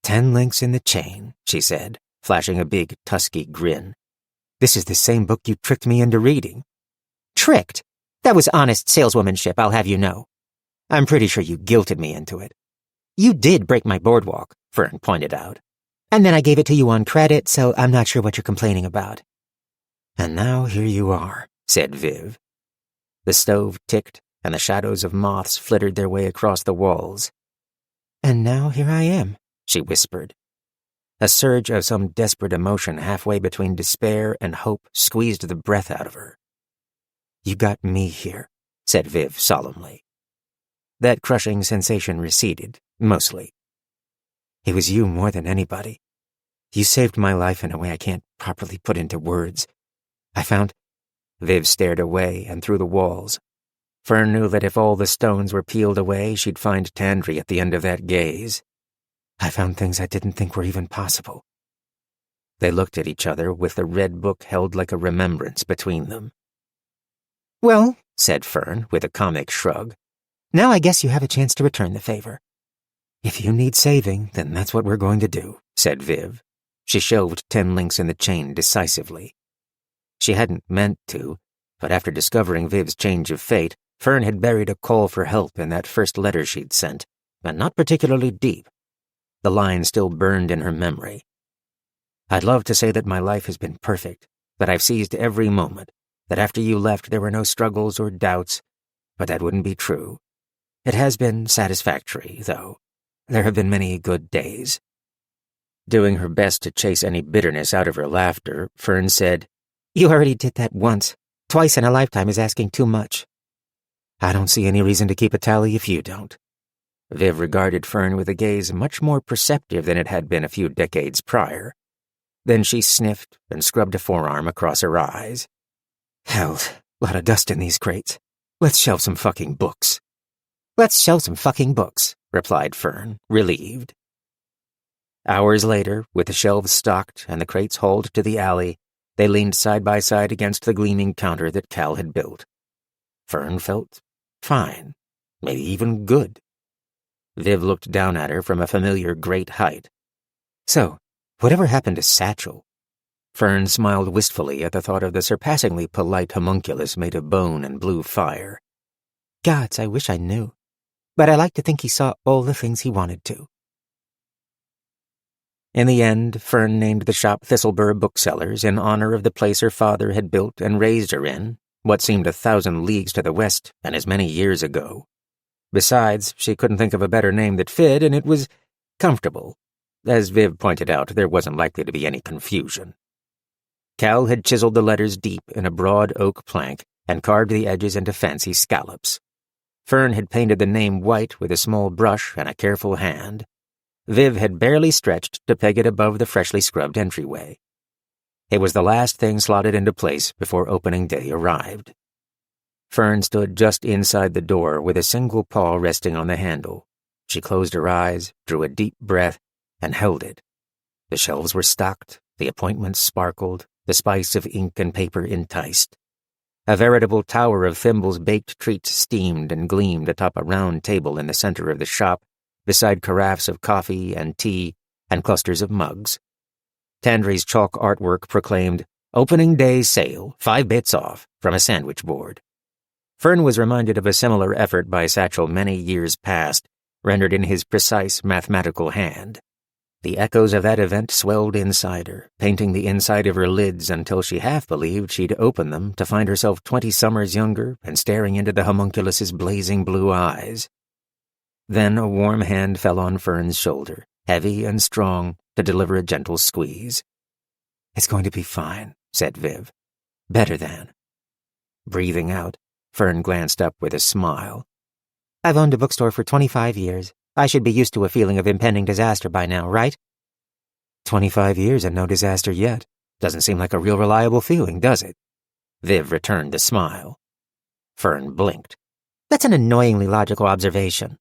10 links in the chain, she said, flashing a big, tusky grin. This is the same book you tricked me into reading. Tricked? That was honest saleswomanship, I'll have you know. I'm pretty sure you guilted me into it. You did break my boardwalk, Fern pointed out. And then I gave it to you on credit, so I'm not sure what you're complaining about. And now here you are, said Viv. The stove ticked, and the shadows of moths flittered their way across the walls. And now here I am, she whispered. A surge of some desperate emotion halfway between despair and hope squeezed the breath out of her. You got me here, said Viv solemnly. That crushing sensation receded, mostly. It was you more than anybody. You saved my life in a way I can't properly put into words. I found—" Viv stared away and through the walls. Fern knew that if all the stones were peeled away, she'd find Tandry at the end of that gaze. "I found things I didn't think were even possible." They looked at each other with the red book held like a remembrance between them. "Well," said Fern with a comic shrug, "now I guess you have a chance to return the favor." "If you need saving, then that's what we're going to do," said Viv. She shelved 10 links in the chain decisively. She hadn't meant to, but after discovering Viv's change of fate, Fern had buried a call for help in that first letter she'd sent, and not particularly deep. The line still burned in her memory. "I'd love to say that my life has been perfect, that I've seized every moment, that after you left there were no struggles or doubts, but that wouldn't be true. It has been satisfactory, though. There have been many good days." Doing her best to chase any bitterness out of her laughter, Fern said, "You already did that once. Twice in a lifetime is asking too much." "I don't see any reason to keep a tally if you don't." Viv regarded Fern with a gaze much more perceptive than it had been a few decades prior. Then she sniffed and scrubbed a forearm across her eyes. "Hell, lot of dust in these crates. Let's shelve some fucking books." "Let's shelve some fucking books," replied Fern, relieved. Hours later, with the shelves stocked and the crates hauled to the alley, they leaned side by side against the gleaming counter that Cal had built. Fern felt fine, maybe even good. Viv looked down at her from a familiar great height. "So, whatever happened to Satchel?" Fern smiled wistfully at the thought of the surpassingly polite homunculus made of bone and blue fire. "Gods, I wish I knew. But I like to think he saw all the things he wanted to." In the end, Fern named the shop Thistlebur Booksellers in honor of the place her father had built and raised her in, what seemed 1,000 leagues to the west and as many years ago. Besides, she couldn't think of a better name that fit, and it was comfortable. As Viv pointed out, there wasn't likely to be any confusion. Cal had chiseled the letters deep in a broad oak plank and carved the edges into fancy scallops. Fern had painted the name white with a small brush and a careful hand. Viv had barely stretched to peg it above the freshly scrubbed entryway. It was the last thing slotted into place before opening day arrived. Fern stood just inside the door with a single paw resting on the handle. She closed her eyes, drew a deep breath, and held it. The shelves were stocked, the appointments sparkled, the spice of ink and paper enticed. A veritable tower of Thimble's baked treats steamed and gleamed atop a round table in the center of the shop, beside carafes of coffee and tea and clusters of mugs. Tandry's chalk artwork proclaimed, "Opening day sale, 5 bits off," from a sandwich board. Fern was reminded of a similar effort by Satchel many years past, rendered in his precise mathematical hand. The echoes of that event swelled inside her, painting the inside of her lids until she half believed she'd open them to find herself 20 summers younger and staring into the homunculus's blazing blue eyes. Then a warm hand fell on Fern's shoulder, heavy and strong, to deliver a gentle squeeze. "It's going to be fine," said Viv. "Better than." Breathing out, Fern glanced up with a smile. "I've owned a bookstore for 25 years. I should be used to a feeling of impending disaster by now, right?" 25 years and no disaster yet. Doesn't seem like a real reliable feeling, does it? Viv returned the smile. Fern blinked. "That's an annoyingly logical observation."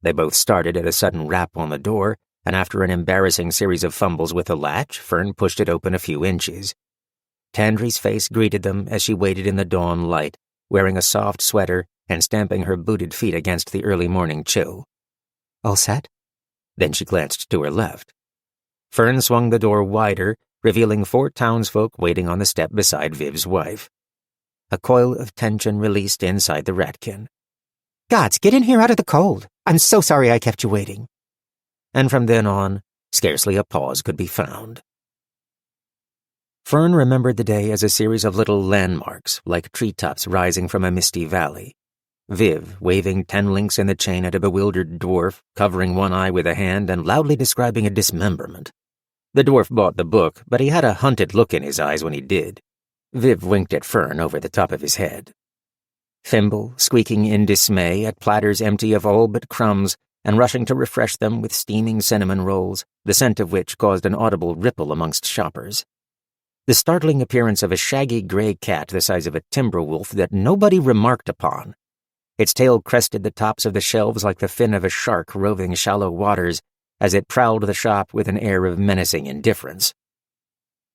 They both started at a sudden rap on the door, and after an embarrassing series of fumbles with the latch, Fern pushed it open a few inches. Tandry's face greeted them as she waited in the dawn light, wearing a soft sweater and stamping her booted feet against the early morning chill. "All set?" Then she glanced to her left. Fern swung the door wider, revealing 4 townsfolk waiting on the step beside Viv's wife. A coil of tension released inside the rattkin. "Gods, get in here out of the cold. I'm so sorry I kept you waiting." And from then on, scarcely a pause could be found. Fern remembered the day as a series of little landmarks, like treetops rising from a misty valley. Viv, waving 10 links in the chain at a bewildered dwarf, covering one eye with a hand and loudly describing a dismemberment. The dwarf bought the book, but he had a hunted look in his eyes when he did. Viv winked at Fern over the top of his head. Thimble, squeaking in dismay at platters empty of all but crumbs, and rushing to refresh them with steaming cinnamon rolls, the scent of which caused an audible ripple amongst shoppers. The startling appearance of a shaggy gray cat the size of a timber wolf that nobody remarked upon. Its tail crested the tops of the shelves like the fin of a shark roving shallow waters as it prowled the shop with an air of menacing indifference.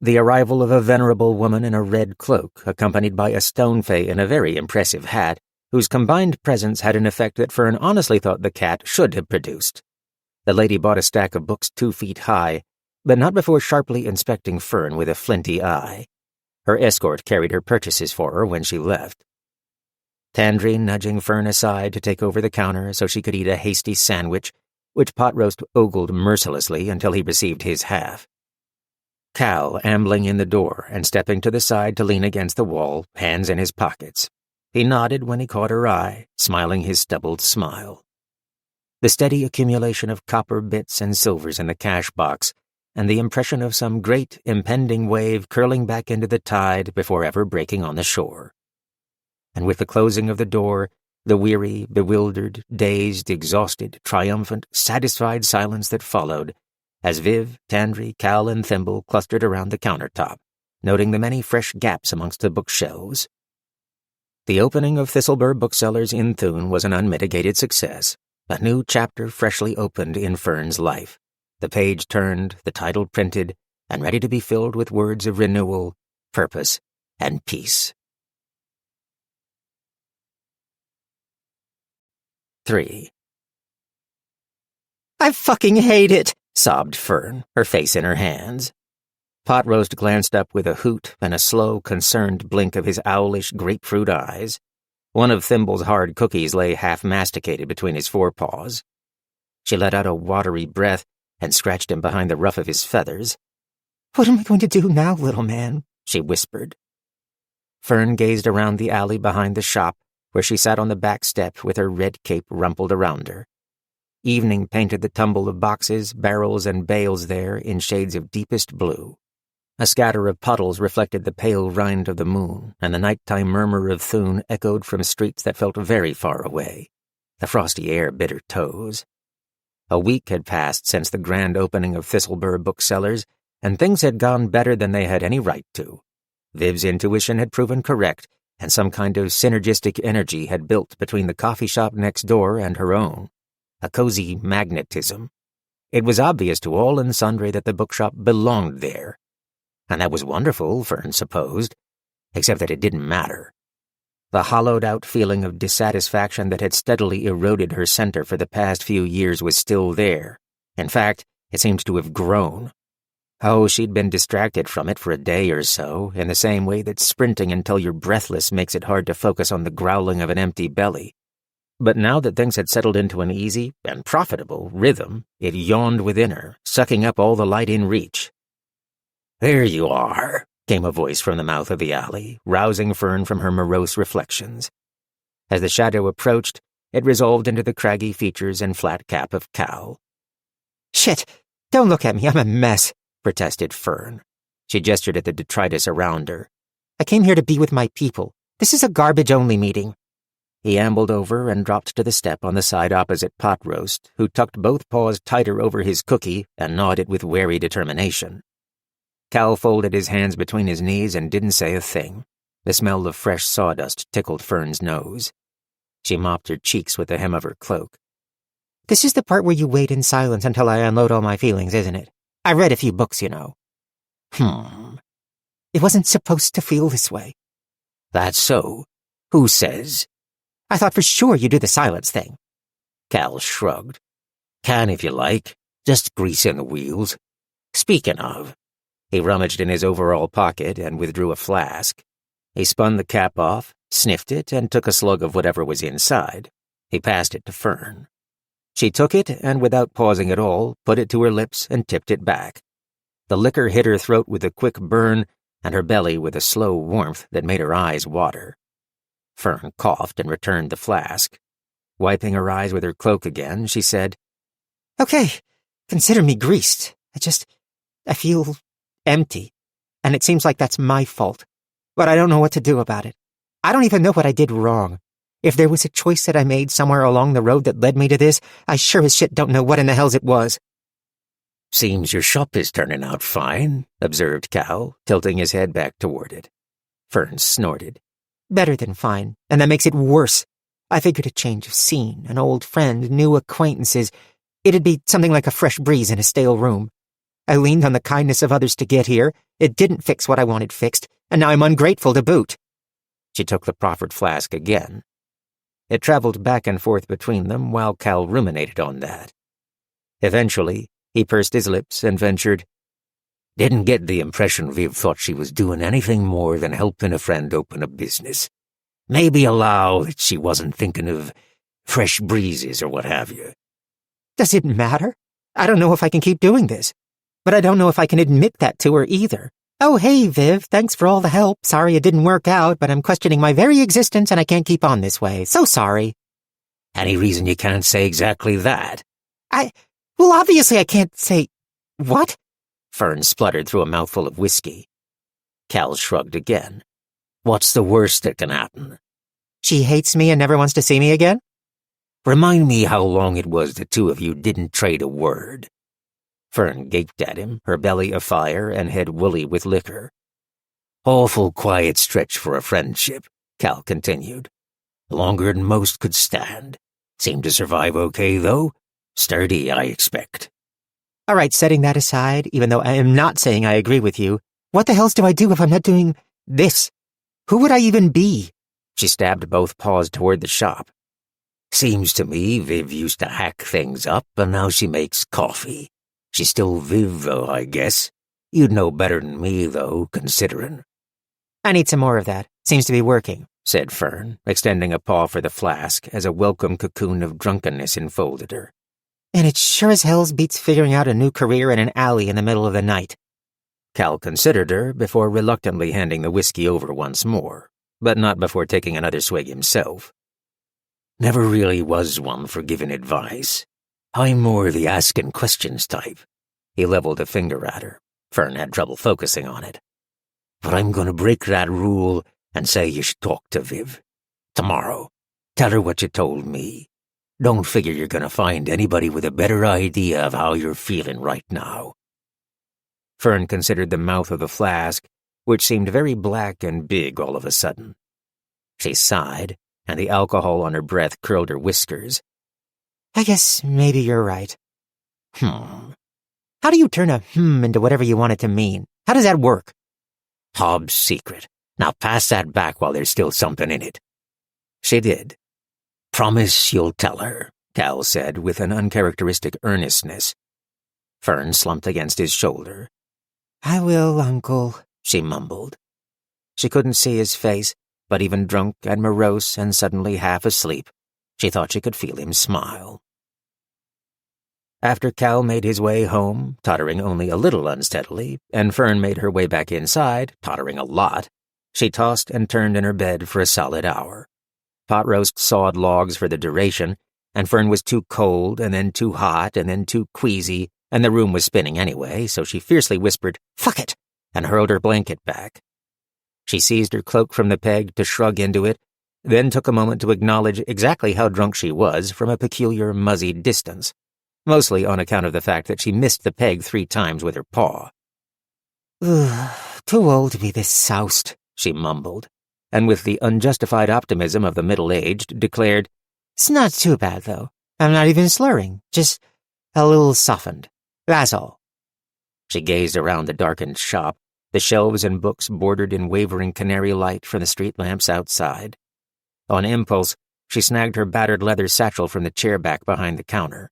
The arrival of a venerable woman in a red cloak, accompanied by a stone fay in a very impressive hat, whose combined presence had an effect that Fern honestly thought the cat should have produced. The lady bought a stack of books 2 feet high, but not before sharply inspecting Fern with a flinty eye. Her escort carried her purchases for her when she left. Tandry nudging Fern aside to take over the counter so she could eat a hasty sandwich, which Potroast ogled mercilessly until he received his half. Cal ambling in the door and stepping to the side to lean against the wall, hands in his pockets. He nodded when he caught her eye, smiling his stubbled smile. The steady accumulation of copper bits and silvers in the cash box, and the impression of some great, impending wave curling back into the tide before ever breaking on the shore. And with the closing of the door, the weary, bewildered, dazed, exhausted, triumphant, satisfied silence that followed, as Viv, Tandry, Cal, and Thimble clustered around the countertop, noting the many fresh gaps amongst the bookshelves. The opening of Thistlebur Booksellers in Thune was an unmitigated success, a new chapter freshly opened in Fern's life, the page turned, the title printed, and ready to be filled with words of renewal, purpose, and peace. 3. I fucking hate it, sobbed Fern, her face in her hands. Potroast glanced up with a hoot and a slow, concerned blink of his owlish grapefruit eyes. One of Thimble's hard cookies lay half-masticated between his forepaws. She let out a watery breath and scratched him behind the ruff of his feathers. What am I going to do now, little man? She whispered. Fern gazed around the alley behind the shop, where she sat on the back step with her red cape rumpled around her. Evening painted the tumble of boxes, barrels, and bales there in shades of deepest blue. A scatter of puddles reflected the pale rind of the moon, and the nighttime murmur of Thune echoed from streets that felt very far away. The frosty air bit her toes. A week had passed since the grand opening of Thistlebur Booksellers, and things had gone better than they had any right to. Viv's intuition had proven correct, and some kind of synergistic energy had built between the coffee shop next door and her own. A cozy magnetism. It was obvious to all and sundry that the bookshop belonged there. And that was wonderful, Fern supposed, except that it didn't matter. The hollowed-out feeling of dissatisfaction that had steadily eroded her center for the past few years was still there. In fact, it seemed to have grown. Oh, she'd been distracted from it for a day or so, in the same way that sprinting until you're breathless makes it hard to focus on the growling of an empty belly. But now that things had settled into an easy and profitable rhythm, it yawned within her, sucking up all the light in reach. "There you are," came a voice from the mouth of the alley, rousing Fern from her morose reflections. As the shadow approached, it resolved into the craggy features and flat cap of Cal. Shit! Don't look at me, I'm a mess, protested Fern. She gestured at the detritus around her. I came here to be with my people. This is a garbage-only meeting. He ambled over and dropped to the step on the side opposite Potroast, who tucked both paws tighter over his cookie and gnawed it with wary determination. Cal folded his hands between his knees and didn't say a thing. The smell of fresh sawdust tickled Fern's nose. She mopped her cheeks with the hem of her cloak. This is the part where you wait in silence until I unload all my feelings, isn't it? I read a few books, you know. It wasn't supposed to feel this way. That's so. Who says? I thought for sure you'd do the silence thing. Cal shrugged. Can if you like. Just greasing the wheels. Speaking of. He rummaged in his overall pocket and withdrew a flask. He spun the cap off, sniffed it, and took a slug of whatever was inside. He passed it to Fern. She took it and, without pausing at all, put it to her lips and tipped it back. The liquor hit her throat with a quick burn and her belly with a slow warmth that made her eyes water. Fern coughed and returned the flask. Wiping her eyes with her cloak again, she said, Okay, consider me greased. I feel empty, and it seems like that's my fault. But I don't know what to do about it. I don't even know what I did wrong. If there was a choice that I made somewhere along the road that led me to this, I sure as shit don't know what in the hells it was." "Seems your shop is turning out fine," observed Cal, tilting his head back toward it. Fern snorted. "Better than fine, and that makes it worse. I figured a change of scene, an old friend, new acquaintances. It'd be something like a fresh breeze in a stale room. I leaned on the kindness of others to get here. It didn't fix what I wanted fixed, and now I'm ungrateful to boot." She took the proffered flask again. It traveled back and forth between them while Cal ruminated on that. Eventually, he pursed his lips and ventured, "Didn't get the impression Viv thought she was doing anything more than helping a friend open a business. Maybe allow that she wasn't thinking of fresh breezes or what have you." "Does it matter? I don't know if I can keep doing this. But I don't know if I can admit that to her either. Oh, hey, Viv, thanks for all the help. Sorry it didn't work out, but I'm questioning my very existence and I can't keep on this way. So sorry." "Any reason you can't say exactly that?" Well, obviously I can't say— What? Fern spluttered through a mouthful of whiskey. Cal shrugged again. "What's the worst that can happen?" She hates me and never wants to see me again? "Remind me how long it was the two of you didn't trade a word." Fern gaped at him, her belly afire and head woolly with liquor. "Awful quiet stretch for a friendship," Cal continued. "Longer than most could stand. Seemed to survive okay, though. Sturdy, I expect." All right, setting that aside, even though I am not saying I agree with you, what the hells do I do if I'm not doing this? Who would I even be? She stabbed both paws toward the shop. "Seems to me Viv used to hack things up, and now she makes coffee. She's still Viv, though, I guess. You'd know better than me, though, considering." "I need some more of that. Seems to be working," said Fern, extending a paw for the flask as a welcome cocoon of drunkenness enfolded her. "And it sure as hells beats figuring out a new career in an alley in the middle of the night." Cal considered her before reluctantly handing the whiskey over once more, but not before taking another swig himself. "Never really was one for giving advice. I'm more the asking questions type." He leveled a finger at her. Fern had trouble focusing on it. "But I'm going to break that rule and say you should talk to Viv. Tomorrow. Tell her what you told me. Don't figure you're going to find anybody with a better idea of how you're feeling right now." Fern considered the mouth of the flask, which seemed very black and big all of a sudden. She sighed, and the alcohol on her breath curled her whiskers. "I guess maybe you're right." "Hmm. How do you turn a into whatever you want it to mean? How does that work?" Hobbs' secret. Now pass that back while there's still something in it." She did. "Promise you'll tell her," Cal said with an uncharacteristic earnestness. Fern slumped against his shoulder. "I will, Uncle," she mumbled. She couldn't see his face, but even drunk and morose and suddenly half asleep, she thought she could feel him smile. After Cal made his way home, tottering only a little unsteadily, and Fern made her way back inside, tottering a lot, she tossed and turned in her bed for a solid hour. Pot roast sawed logs for the duration, and Fern was too cold, and then too hot, and then too queasy, and the room was spinning anyway, so she fiercely whispered, "Fuck it!" and hurled her blanket back. She seized her cloak from the peg to shrug into it, then took a moment to acknowledge exactly how drunk she was from a peculiar muzzy distance, mostly on account of the fact that she missed the peg 3 times with her paw. "Ugh, too old to be this soused," she mumbled, and with the unjustified optimism of the middle-aged, declared, "It's not too bad, though. I'm not even slurring, just a little softened. That's all." She gazed around the darkened shop, the shelves and books bordered in wavering canary light from the street lamps outside. On impulse, she snagged her battered leather satchel from the chair back behind the counter,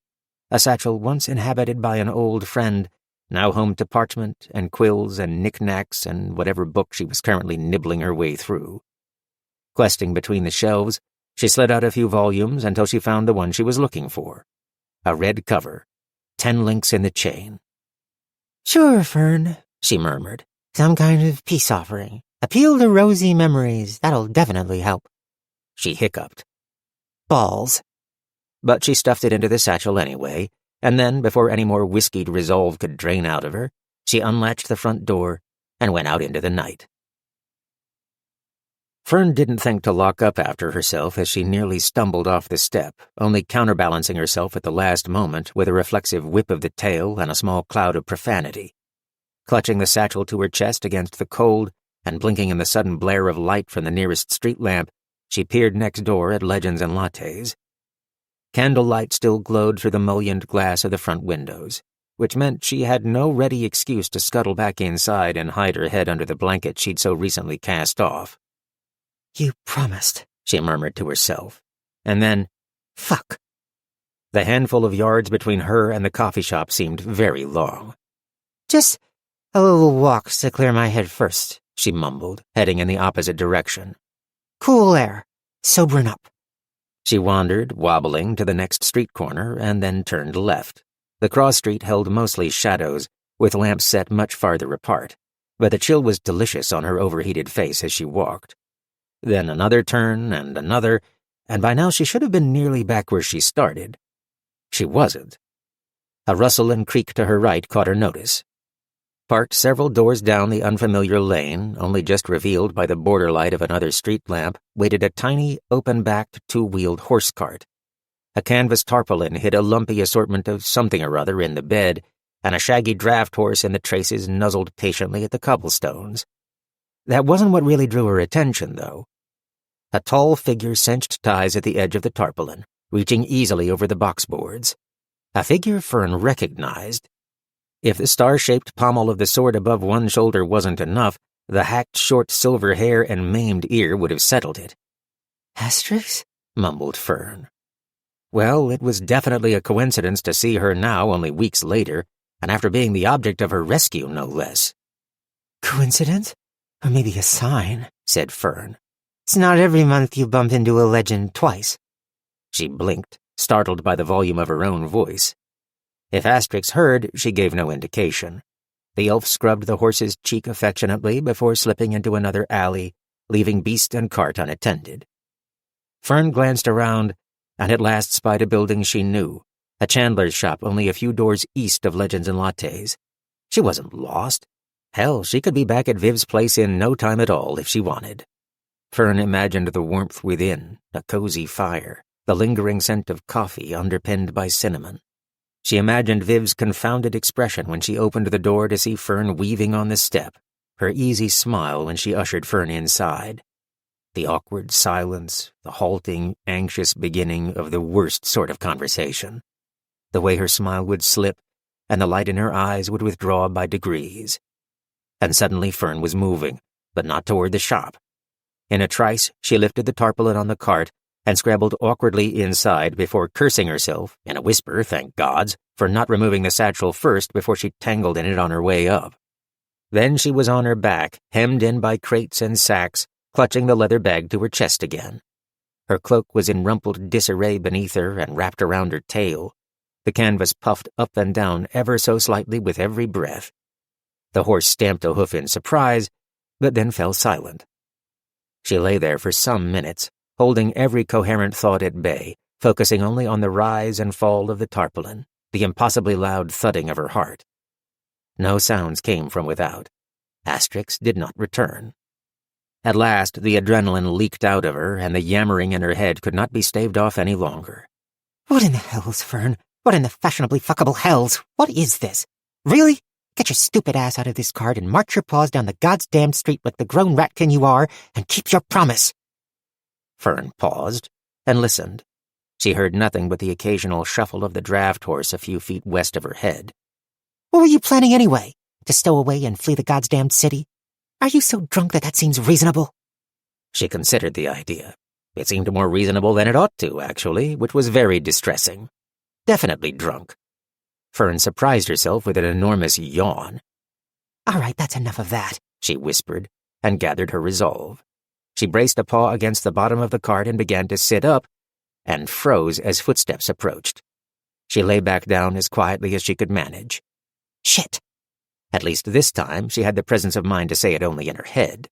a satchel once inhabited by an old friend, now home to parchment and quills and knickknacks and whatever book she was currently nibbling her way through. Questing between the shelves, she slid out a few volumes until she found the one she was looking for. A red cover, 10 links in the chain. "Sure, Fern," she murmured. "Some kind of peace offering. Appeal to rosy memories. That'll definitely help." She hiccuped. Balls. But she stuffed it into the satchel anyway, and then, before any more whiskied resolve could drain out of her, she unlatched the front door and went out into the night. Fern didn't think to lock up after herself as she nearly stumbled off the step, only counterbalancing herself at the last moment with a reflexive whip of the tail and a small cloud of profanity. Clutching the satchel to her chest against the cold and blinking in the sudden blare of light from the nearest street lamp, she peered next door at Legends Lattes. Candlelight still glowed through the mullioned glass of the front windows, which meant she had no ready excuse to scuttle back inside and hide her head under the blanket she'd so recently cast off. You promised, she murmured to herself, and then, fuck. The handful of yards between her and the coffee shop seemed very long. Just a little walk to clear my head first, she mumbled, heading in the opposite direction. Cool air, sobering up. She wandered, wobbling, to the next street corner and then turned left. The cross street held mostly shadows, with lamps set much farther apart, but the chill was delicious on her overheated face as she walked. Then another turn and another, and by now she should have been nearly back where she started. She wasn't. A rustle and creak to her right caught her notice. Parked several doors down the unfamiliar lane, only just revealed by the border light of another street lamp, waited a tiny, open-backed, two-wheeled horse cart. A canvas tarpaulin hid a lumpy assortment of something or other in the bed, and a shaggy draft horse in the traces nuzzled patiently at the cobblestones. That wasn't what really drew her attention, though. A tall figure cinched ties at the edge of the tarpaulin, reaching easily over the boxboards. A figure Fern recognized. If the star-shaped pommel of the sword above one shoulder wasn't enough, the hacked short silver hair and maimed ear would have settled it. Asterix? Mumbled Fern. Well, it was definitely a coincidence to see her now only weeks later, and after being the object of her rescue, no less. Coincidence? Or maybe a sign, said Fern. It's not every month you bump into a legend twice. She blinked, startled by the volume of her own voice. If Asterix heard, she gave no indication. The elf scrubbed the horse's cheek affectionately before slipping into another alley, leaving beast and cart unattended. Fern glanced around, and at last spied a building she knew, a chandler's shop only a few doors east of Legends Lattes. She wasn't lost. Hell, she could be back at Viv's place in no time at all if she wanted. Fern imagined the warmth within, a cozy fire, the lingering scent of coffee underpinned by cinnamon. She imagined Viv's confounded expression when she opened the door to see Fern weaving on the step, her easy smile when she ushered Fern inside. The awkward silence, the halting, anxious beginning of the worst sort of conversation. The way her smile would slip, and the light in her eyes would withdraw by degrees. And suddenly Fern was moving, but not toward the shop. In a trice, she lifted the tarpaulin on the cart and scrabbled awkwardly inside before cursing herself, in a whisper, thank gods, for not removing the satchel first before she tangled in it on her way up. Then she was on her back, hemmed in by crates and sacks, clutching the leather bag to her chest again. Her cloak was in rumpled disarray beneath her and wrapped around her tail. The canvas puffed up and down ever so slightly with every breath. The horse stamped a hoof in surprise, but then fell silent. She lay there for some minutes, holding every coherent thought at bay, focusing only on the rise and fall of the tarpaulin, the impossibly loud thudding of her heart. No sounds came from without. Asterix did not return. At last, the adrenaline leaked out of her, and the yammering in her head could not be staved off any longer. What in the hells, Fern? What in the fashionably fuckable hells? What is this? Really? Get your stupid ass out of this cart and march your paws down the goddamn street like the grown rattkin you are, and keep your promise. Fern paused and listened. She heard nothing but the occasional shuffle of the draft horse a few feet west of her head. What were you planning anyway? To stow away and flee the goddamn city? Are you so drunk that seems reasonable? She considered the idea. It seemed more reasonable than it ought to, actually, which was very distressing. Definitely drunk. Fern surprised herself with an enormous yawn. All right, that's enough of that, she whispered, and gathered her resolve. She braced a paw against the bottom of the cart and began to sit up, and froze as footsteps approached. She lay back down as quietly as she could manage. Shit. At least this time, she had the presence of mind to say it only in her head.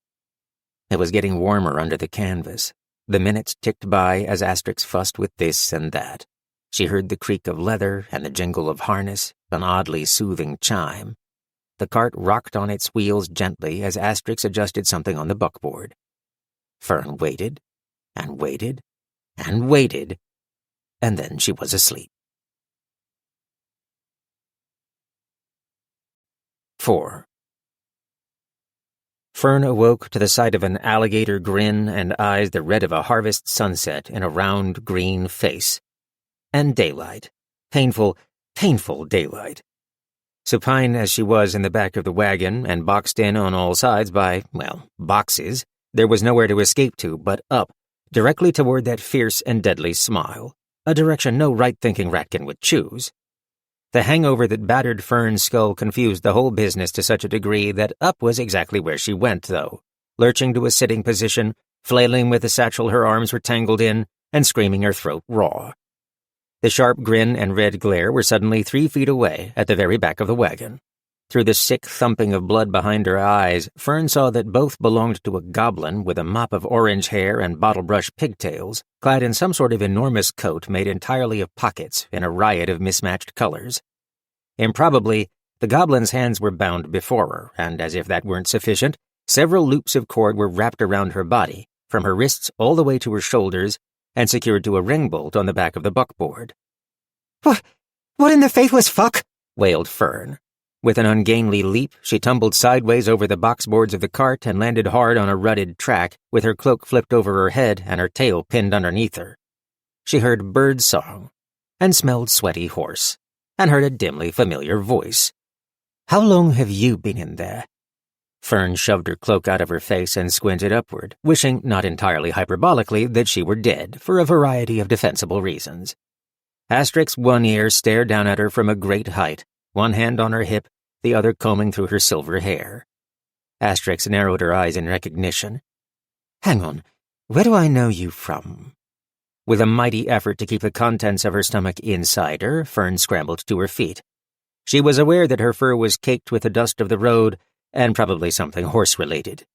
It was getting warmer under the canvas. The minutes ticked by as Asterix fussed with this and that. She heard the creak of leather and the jingle of harness, an oddly soothing chime. The cart rocked on its wheels gently as Asterix adjusted something on the buckboard. Fern waited, and waited, and waited, and then she was asleep. 4. Fern awoke to the sight of an alligator grin and eyes the red of a harvest sunset in a round green face. And daylight. Painful, painful daylight. Supine as she was in the back of the wagon and boxed in on all sides by, well, boxes, there was nowhere to escape to but up, directly toward that fierce and deadly smile, a direction no right-thinking rattkin would choose. The hangover that battered Fern's skull confused the whole business to such a degree that up was exactly where she went, though, lurching to a sitting position, flailing with the satchel her arms were tangled in, and screaming her throat raw. The sharp grin and red glare were suddenly 3 feet away at the very back of the wagon. Through the sick thumping of blood behind her eyes, Fern saw that both belonged to a goblin with a mop of orange hair and bottle-brush pigtails, clad in some sort of enormous coat made entirely of pockets in a riot of mismatched colors. Improbably, the goblin's hands were bound before her, and as if that weren't sufficient, several loops of cord were wrapped around her body, from her wrists all the way to her shoulders, and secured to a ring bolt on the back of the buckboard. What in the faithless fuck? Wailed Fern. With an ungainly leap, she tumbled sideways over the boxboards of the cart and landed hard on a rutted track, with her cloak flipped over her head and her tail pinned underneath her. She heard bird song, and smelled sweaty horse, and heard a dimly familiar voice. How long have you been in there? Fern shoved her cloak out of her face and squinted upward, wishing, not entirely hyperbolically, that she were dead, for a variety of defensible reasons. Asterix One Ear stared down at her from a great height, one hand on her hip, the other combing through her silver hair. Asterix narrowed her eyes in recognition. Hang on, where do I know you from? With a mighty effort to keep the contents of her stomach inside her, Fern scrambled to her feet. She was aware that her fur was caked with the dust of the road, and probably something horse-related.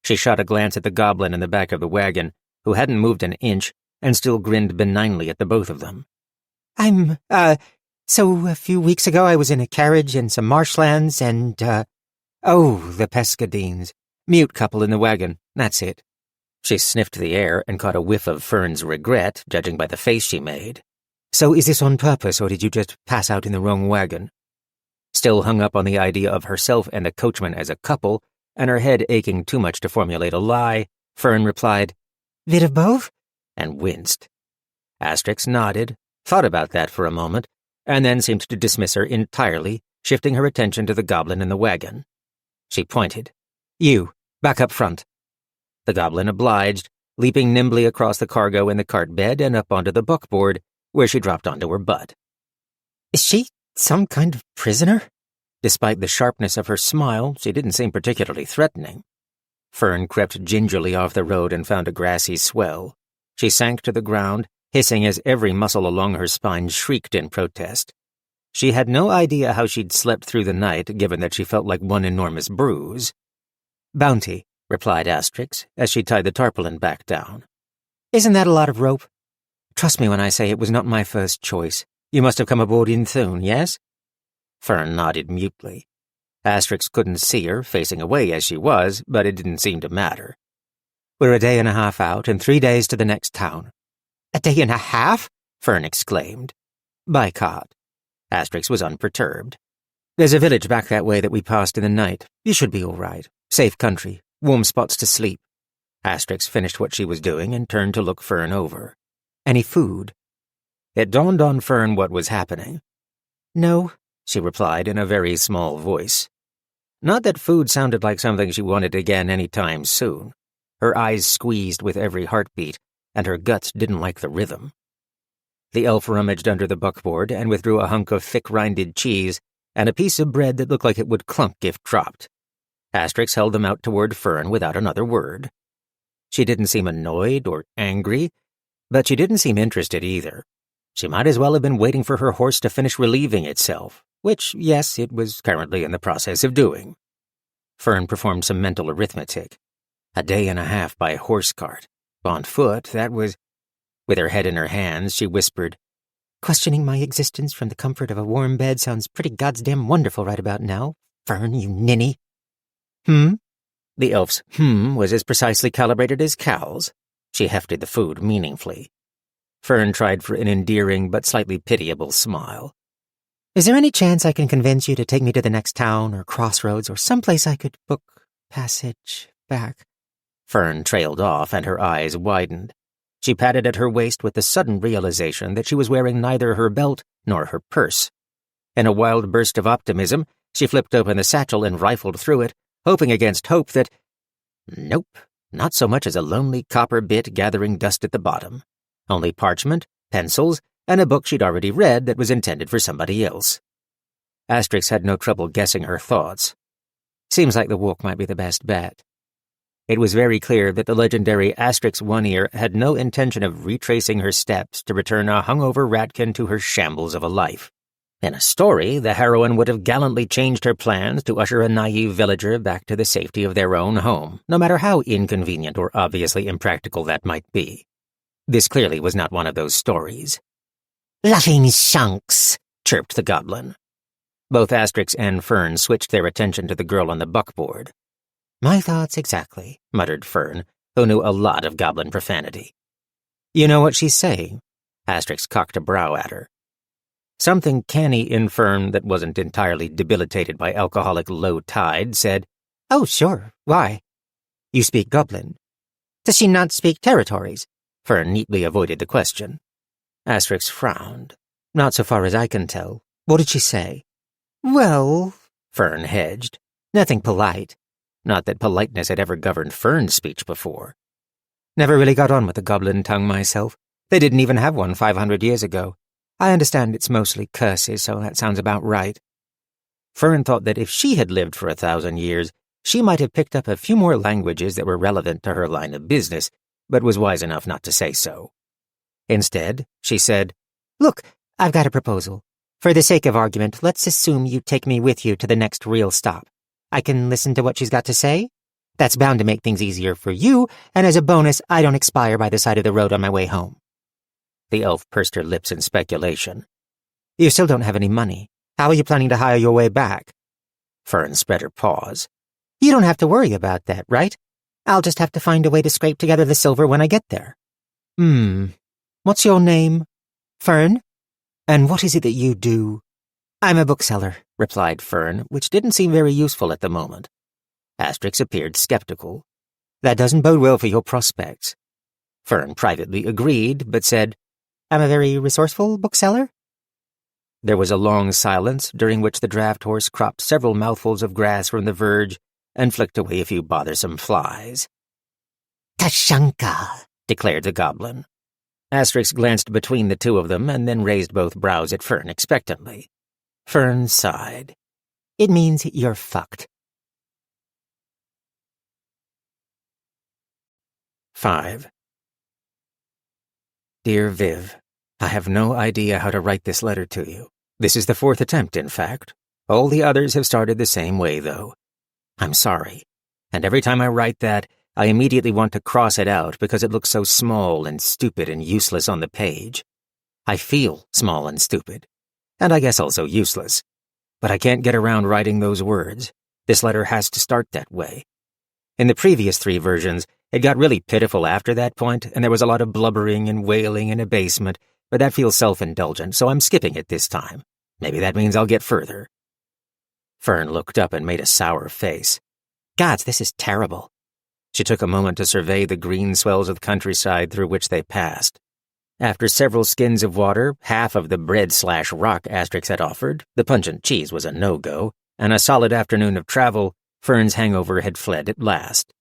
She shot a glance at the goblin in the back of the wagon, who hadn't moved an inch, and still grinned benignly at the both of them. So a few weeks ago I was in a carriage in some marshlands and, the pescadines. Mute couple in the wagon, that's it. She sniffed the air and caught a whiff of Fern's regret, judging by the face she made. So is this on purpose, or did you just pass out in the wrong wagon? Still hung up on the idea of herself and the coachman as a couple, and her head aching too much to formulate a lie, Fern replied, Bit of both? And winced. Asterix nodded, thought about that for a moment, and then seemed to dismiss her entirely, shifting her attention to the goblin in the wagon. She pointed. You, back up front. The goblin obliged, leaping nimbly across the cargo in the cart bed and up onto the buckboard, where she dropped onto her butt. Is she some kind of prisoner? Despite the sharpness of her smile, she didn't seem particularly threatening. Fern crept gingerly off the road and found a grassy swell. She sank to the ground, hissing as every muscle along her spine shrieked in protest. She had no idea how she'd slept through the night, given that she felt like one enormous bruise. Bounty, replied Asterix, as she tied the tarpaulin back down. Isn't that a lot of rope? Trust me when I say it was not my first choice. You must have come aboard in Thune, yes? Fern nodded mutely. Asterix couldn't see her, facing away as she was, but it didn't seem to matter. We're a day and a half out, and 3 days to the next town. A day and a half? Fern exclaimed. By cart. Asterix was unperturbed. There's a village back that way that we passed in the night. You should be all right. Safe country. Warm spots to sleep. Asterix finished what she was doing and turned to look Fern over. Any food? It dawned on Fern what was happening. No, she replied in a very small voice. Not that food sounded like something she wanted again any time soon. Her eyes squeezed with every heartbeat, and her guts didn't like the rhythm. The elf rummaged under the buckboard and withdrew a hunk of thick-rinded cheese and a piece of bread that looked like it would clunk if dropped. Asterix held them out toward Fern without another word. She didn't seem annoyed or angry, but she didn't seem interested either. She might as well have been waiting for her horse to finish relieving itself, which, yes, it was currently in the process of doing. Fern performed some mental arithmetic. A day and a half by horse cart. On foot, that was... With her head in her hands, she whispered, Questioning my existence from the comfort of a warm bed sounds pretty goddamn wonderful right about now, Fern, you ninny. The elf's was as precisely calibrated as Cal's. She hefted the food meaningfully. Fern tried for an endearing but slightly pitiable smile. Is there any chance I can convince you to take me to the next town or crossroads or someplace I could book passage back? Fern trailed off and her eyes widened. She patted at her waist with the sudden realization that she was wearing neither her belt nor her purse. In a wild burst of optimism, she flipped open the satchel and rifled through it, hoping against hope that— Nope, not so much as a lonely copper bit gathering dust at the bottom. Only parchment, pencils, and a book she'd already read that was intended for somebody else. Asterix had no trouble guessing her thoughts. Seems like the walk might be the best bet. It was very clear that the legendary Asterix One-Ear had no intention of retracing her steps to return a hungover ratkin to her shambles of a life. In a story, the heroine would have gallantly changed her plans to usher a naive villager back to the safety of their own home, no matter how inconvenient or obviously impractical that might be. This clearly was not one of those stories. Laughing shanks, chirped the goblin. Both Asterix and Fern switched their attention to the girl on the buckboard. My thoughts exactly, muttered Fern, who knew a lot of goblin profanity. You know what she's saying? Asterix cocked a brow at her. Something canny in Fern that wasn't entirely debilitated by alcoholic low tide said, Oh, sure. Why? You speak goblin. Does she not speak territories? Fern neatly avoided the question. Asterix frowned. Not so far as I can tell. What did she say? Well, Fern hedged. Nothing polite. Not that politeness had ever governed Fern's speech before. Never really got on with the goblin tongue myself. They didn't even have one 500 years ago. I understand it's mostly curses, so that sounds about right. Fern thought that if she had lived for 1,000 years, she might have picked up a few more languages that were relevant to her line of business, but was wise enough not to say so. Instead, she said, Look, I've got a proposal. For the sake of argument, let's assume you take me with you to the next real stop. I can listen to what she's got to say. That's bound to make things easier for you, and as a bonus, I don't expire by the side of the road on my way home. The elf pursed her lips in speculation. You still don't have any money. How are you planning to hire your way back? Fern spread her paws. You don't have to worry about that, right? I'll just have to find a way to scrape together the silver when I get there. What's your name? Fern? And what is it that you do? I'm a bookseller, replied Fern, which didn't seem very useful at the moment. Asterix appeared skeptical. That doesn't bode well for your prospects. Fern privately agreed, but said, I'm a very resourceful bookseller. There was a long silence, during which the draft horse cropped several mouthfuls of grass from the verge and flicked away a few bothersome flies. Tashanka, declared the goblin. Asterix glanced between the two of them and then raised both brows at Fern expectantly. Fern sighed. It means you're fucked. 5. Dear Viv, I have no idea how to write this letter to you. This is the 4th attempt, in fact. All the others have started the same way, though. I'm sorry, and every time I write that, I immediately want to cross it out because it looks so small and stupid and useless on the page. I feel small and stupid, and I guess also useless. But I can't get around writing those words. This letter has to start that way. In the previous 3 versions, it got really pitiful after that point, and there was a lot of blubbering and wailing and abasement, but that feels self-indulgent, so I'm skipping it this time. Maybe that means I'll get further. Fern looked up and made a sour face. Gods, this is terrible. She took a moment to survey the green swells of the countryside through which they passed. After several skins of water, half of the bread/rock Asterix had offered, the pungent cheese was a no-go, and a solid afternoon of travel, Fern's hangover had fled at last.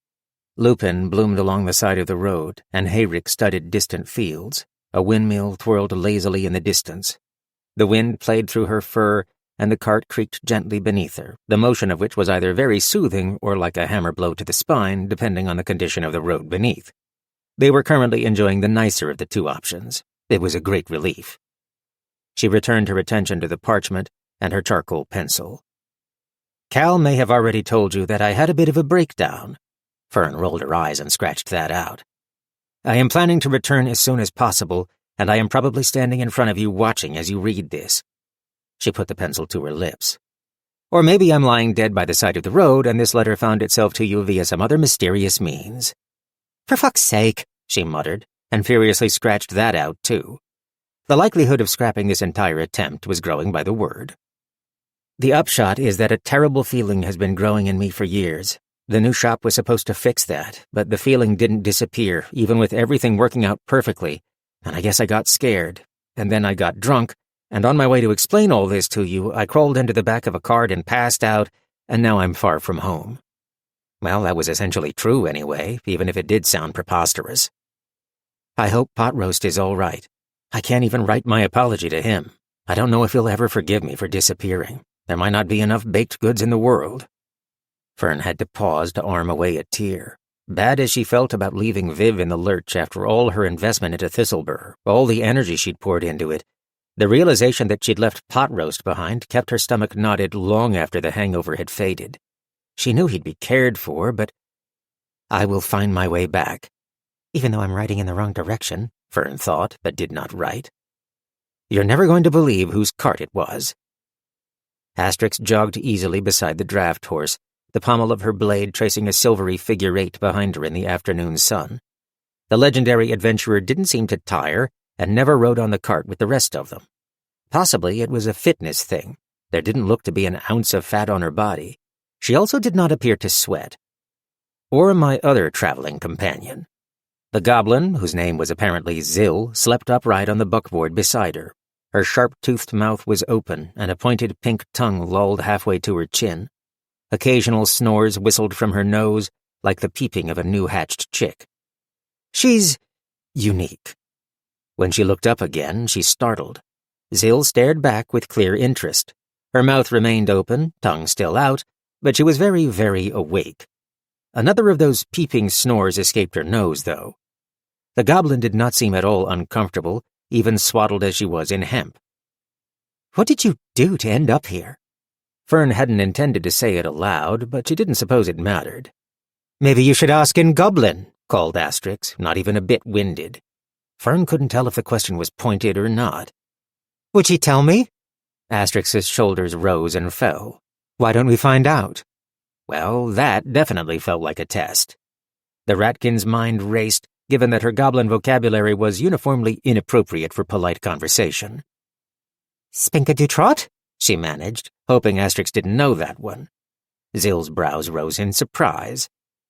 Lupin bloomed along the side of the road, and hayrick studded distant fields. A windmill twirled lazily in the distance. The wind played through her fur, and the cart creaked gently beneath her, the motion of which was either very soothing or like a hammer blow to the spine, depending on the condition of the road beneath. They were currently enjoying the nicer of the 2 options. It was a great relief. She returned her attention to the parchment and her charcoal pencil. Cal may have already told you that I had a bit of a breakdown. Fern rolled her eyes and scratched that out. I am planning to return as soon as possible, and I am probably standing in front of you watching as you read this. She put the pencil to her lips. Or maybe I'm lying dead by the side of the road and this letter found itself to you via some other mysterious means. For fuck's sake, she muttered, and furiously scratched that out too. The likelihood of scrapping this entire attempt was growing by the word. The upshot is that a terrible feeling has been growing in me for years. The new shop was supposed to fix that, but the feeling didn't disappear, even with everything working out perfectly, and I guess I got scared. And then I got drunk, and on my way to explain all this to you, I crawled into the back of a cart and passed out, and now I'm far from home. Well, that was essentially true anyway, even if it did sound preposterous. I hope Pot Roast is all right. I can't even write my apology to him. I don't know if he'll ever forgive me for disappearing. There might not be enough baked goods in the world. Fern had to pause to arm away a tear. Bad as she felt about leaving Viv in the lurch after all her investment into Thistlebur, all the energy she'd poured into it, the realization that she'd left Pot Roast behind kept her stomach knotted long after the hangover had faded. She knew he'd be cared for, but I will find my way back. Even though I'm riding in the wrong direction, Fern thought, but did not write. You're never going to believe whose cart it was. Asterix jogged easily beside the draft horse, the pommel of her blade tracing a silvery figure eight behind her in the afternoon sun. The legendary adventurer didn't seem to tire, and never rode on the cart with the rest of them. Possibly it was a fitness thing. There didn't look to be an ounce of fat on her body. She also did not appear to sweat. Or my other traveling companion. The goblin, whose name was apparently Zill, slept upright on the buckboard beside her. Her sharp-toothed mouth was open, and a pointed pink tongue lolled halfway to her chin. Occasional snores whistled from her nose, like the peeping of a new-hatched chick. She's unique. When she looked up again, she startled. Zill stared back with clear interest. Her mouth remained open, tongue still out, but she was very, very awake. Another of those peeping snores escaped her nose, though. The goblin did not seem at all uncomfortable, even swaddled as she was in hemp. What did you do to end up here? Fern hadn't intended to say it aloud, but she didn't suppose it mattered. Maybe you should ask in Goblin, called Asterix, not even a bit winded. Fern couldn't tell if the question was pointed or not. Would she tell me? Asterix's shoulders rose and fell. Why don't we find out? Well, that definitely felt like a test. The ratkin's mind raced, given that her goblin vocabulary was uniformly inappropriate for polite conversation. Spinka-do-trot? She managed, hoping Asterix didn't know that one. Zill's brows rose in surprise,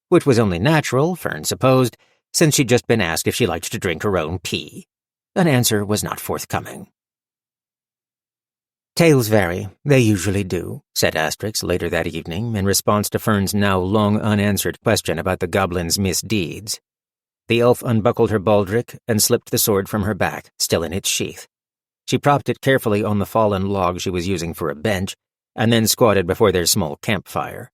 which was only natural, Fern supposed, since she'd just been asked if she liked to drink her own pee. An answer was not forthcoming. Tales vary. They usually do, said Asterix later that evening in response to Fern's now long unanswered question about the goblin's misdeeds. The elf unbuckled her baldric and slipped the sword from her back, still in its sheath. She propped it carefully on the fallen log she was using for a bench, and then squatted before their small campfire.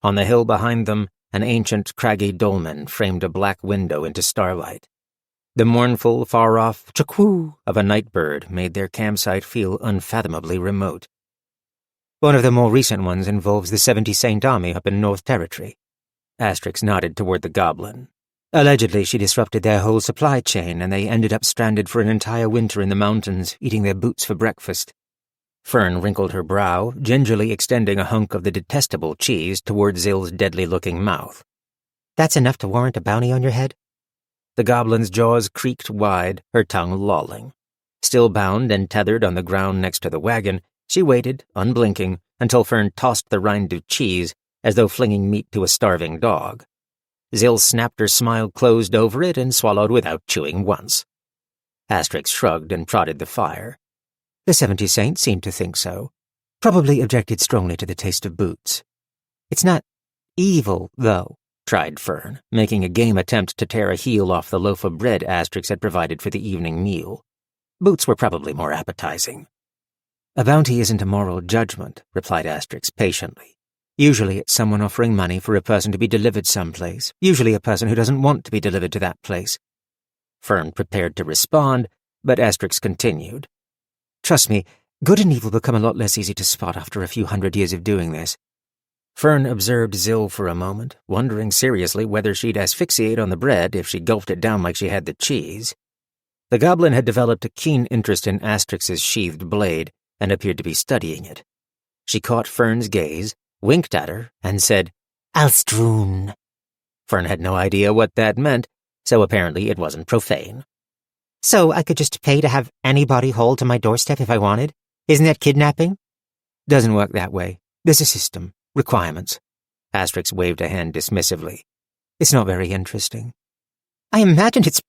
On the hill behind them, an ancient, craggy dolmen framed a black window into starlight. The mournful, far-off chuckwoo of a night bird made their campsite feel unfathomably remote. One of the more recent ones involves the 70 Saint Army up in North Territory. Asterix nodded toward the goblin. Allegedly, she disrupted their whole supply chain, and they ended up stranded for an entire winter in the mountains, eating their boots for breakfast. Fern wrinkled her brow, gingerly extending a hunk of the detestable cheese toward Zill's deadly-looking mouth. That's enough to warrant a bounty on your head? The goblin's jaws creaked wide, her tongue lolling. Still bound and tethered on the ground next to the wagon, she waited, unblinking, until Fern tossed the rind of cheese, as though flinging meat to a starving dog. Zill snapped her smile closed over it and swallowed without chewing once. Asterix shrugged and prodded the fire. The 70 Saints seemed to think so. Probably objected strongly to the taste of boots. It's not evil, though, tried Fern, making a game attempt to tear a heel off the loaf of bread Asterix had provided for the evening meal. Boots were probably more appetizing. A bounty isn't a moral judgment, replied Asterix patiently. Usually it's someone offering money for a person to be delivered someplace, usually a person who doesn't want to be delivered to that place. Fern prepared to respond, but Asterix continued. Trust me, good and evil become a lot less easy to spot after a few hundred years of doing this. Fern observed Zill for a moment, wondering seriously whether she'd asphyxiate on the bread if she gulped it down like she had the cheese. The goblin had developed a keen interest in Asterix's sheathed blade and appeared to be studying it. She caught Fern's gaze, winked at her, and said, Alstroon. Fern had no idea what that meant, so apparently it wasn't profane. So I could just pay to have anybody hauled to my doorstep if I wanted? Isn't that kidnapping? Doesn't work that way. There's a system. Requirements. Asterix waved a hand dismissively. It's not very interesting. I imagine it's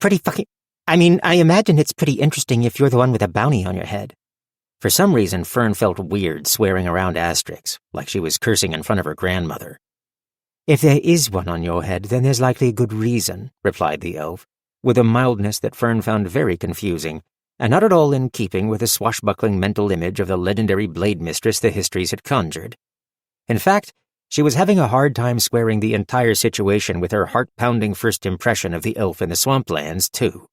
pretty interesting if you're the one with a bounty on your head. For some reason, Fern felt weird swearing around Asterix, like she was cursing in front of her grandmother. If there is one on your head, then there's likely a good reason, replied the elf, with a mildness that Fern found very confusing, and not at all in keeping with the swashbuckling mental image of the legendary blade mistress the histories had conjured. In fact, she was having a hard time squaring the entire situation with her heart-pounding first impression of the elf in the swamplands, too.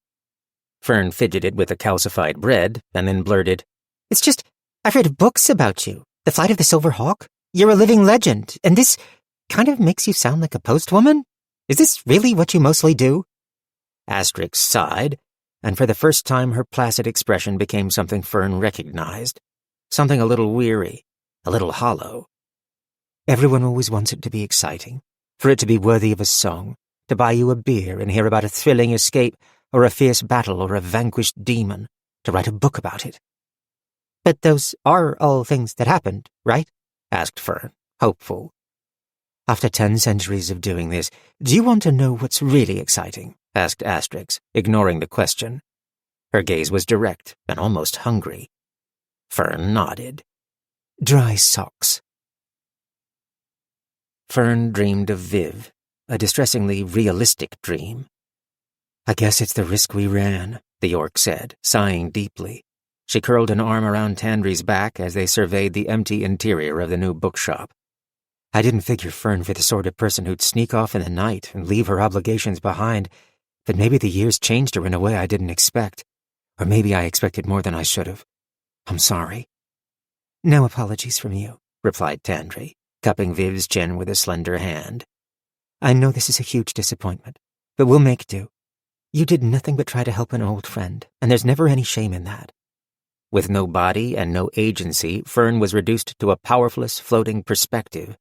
Fern fidgeted with the calcified bread, and then blurted, It's just, I've read books about you. The Flight of the Silver Hawk. You're a living legend, and this kind of makes you sound like a postwoman? Is this really what you mostly do? Asterix sighed, and for the first time her placid expression became something Fern recognized. Something a little weary, a little hollow. Everyone always wants it to be exciting, for it to be worthy of a song, to buy you a beer and hear about a thrilling escape, or a fierce battle, or a vanquished demon, to write a book about it. But those are all things that happened, right? Asked Fern, hopeful. After 10 centuries of doing this, do you want to know what's really exciting? Asked Asterix, ignoring the question. Her gaze was direct and almost hungry. Fern nodded. Dry socks. Fern dreamed of Viv, a distressingly realistic dream. I guess it's the risk we ran, the orc said, sighing deeply. She curled an arm around Tandre's back as they surveyed the empty interior of the new bookshop. I didn't figure Fern for the sort of person who'd sneak off in the night and leave her obligations behind, but maybe the years changed her in a way I didn't expect. Or maybe I expected more than I should have. I'm sorry. No apologies from you, replied Tandre, cupping Viv's chin with a slender hand. I know this is a huge disappointment, but we'll make do. You did nothing but try to help an old friend, and there's never any shame in that. With no body and no agency, Fern was reduced to a powerless, floating perspective.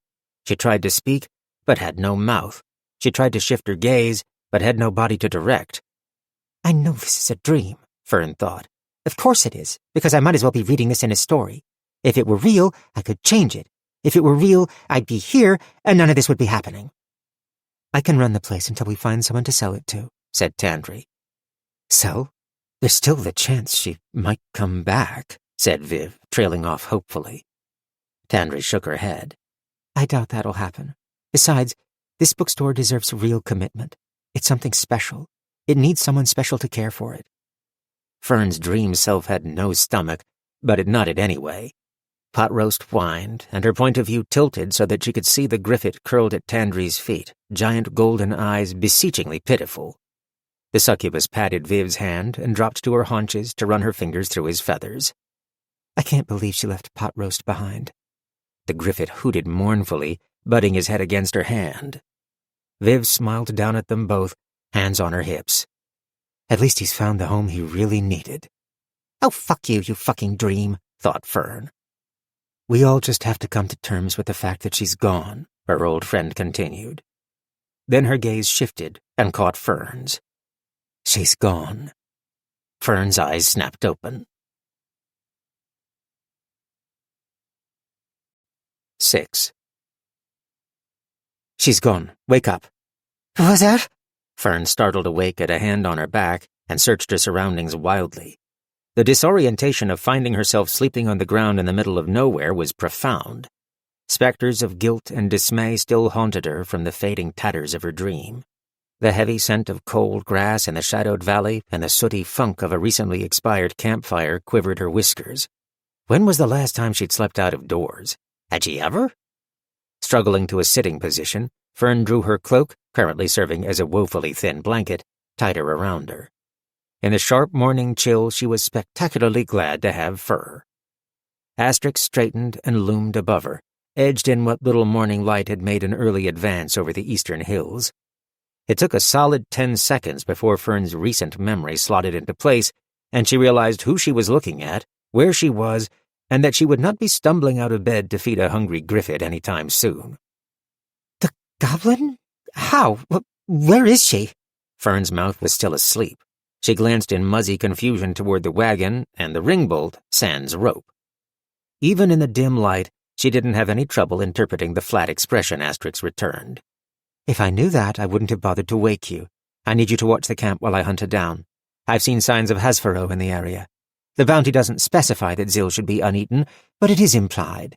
She tried to speak, but had no mouth. She tried to shift her gaze, but had no body to direct. I know this is a dream, Fern thought. Of course it is, because I might as well be reading this in a story. If it were real, I could change it. If it were real, I'd be here, and none of this would be happening. I can run the place until we find someone to sell it to, said Tandre. Sell? There's still the chance she might come back, said Viv, trailing off hopefully. Tandre shook her head. I doubt that'll happen. Besides, this bookstore deserves real commitment. It's something special. It needs someone special to care for it. Fern's dream self had no stomach, but it nodded anyway. Pot roast whined, and her point of view tilted so that she could see the griffin curled at Tandre's feet, giant golden eyes beseechingly pitiful. The succubus patted Viv's hand and dropped to her haunches to run her fingers through his feathers. I can't believe she left pot roast behind. The griffin hooted mournfully, butting his head against her hand. Viv smiled down at them both, hands on her hips. At least he's found the home he really needed. Oh, fuck you, you fucking dream, thought Fern. We all just have to come to terms with the fact that she's gone, her old friend continued. Then her gaze shifted and caught Fern's. She's gone. Fern's eyes snapped open. 6. She's gone. Wake up. What was that? Fern startled awake at a hand on her back and searched her surroundings wildly. The disorientation of finding herself sleeping on the ground in the middle of nowhere was profound. Specters of guilt and dismay still haunted her from the fading tatters of her dream. The heavy scent of cold grass in the shadowed valley and the sooty funk of a recently expired campfire quivered her whiskers. When was the last time she'd slept out of doors? Had she ever? Struggling to a sitting position, Fern drew her cloak, currently serving as a woefully thin blanket, tighter around her. In the sharp morning chill, she was spectacularly glad to have fur. Asterix straightened and loomed above her, edged in what little morning light had made an early advance over the eastern hills. It took a solid 10 seconds before Fern's recent memory slotted into place, and she realized who she was looking at, where she was, and that she would not be stumbling out of bed to feed a hungry griffin any time soon. The goblin? How? Where is she? Fern's mouth was still asleep. She glanced in muzzy confusion toward the wagon and the ringbolt, sans rope. Even in the dim light, she didn't have any trouble interpreting the flat expression Asterix returned. If I knew that, I wouldn't have bothered to wake you. I need you to watch the camp while I hunt her down. I've seen signs of Hasfaro in the area. The bounty doesn't specify that Zil should be uneaten, but it is implied.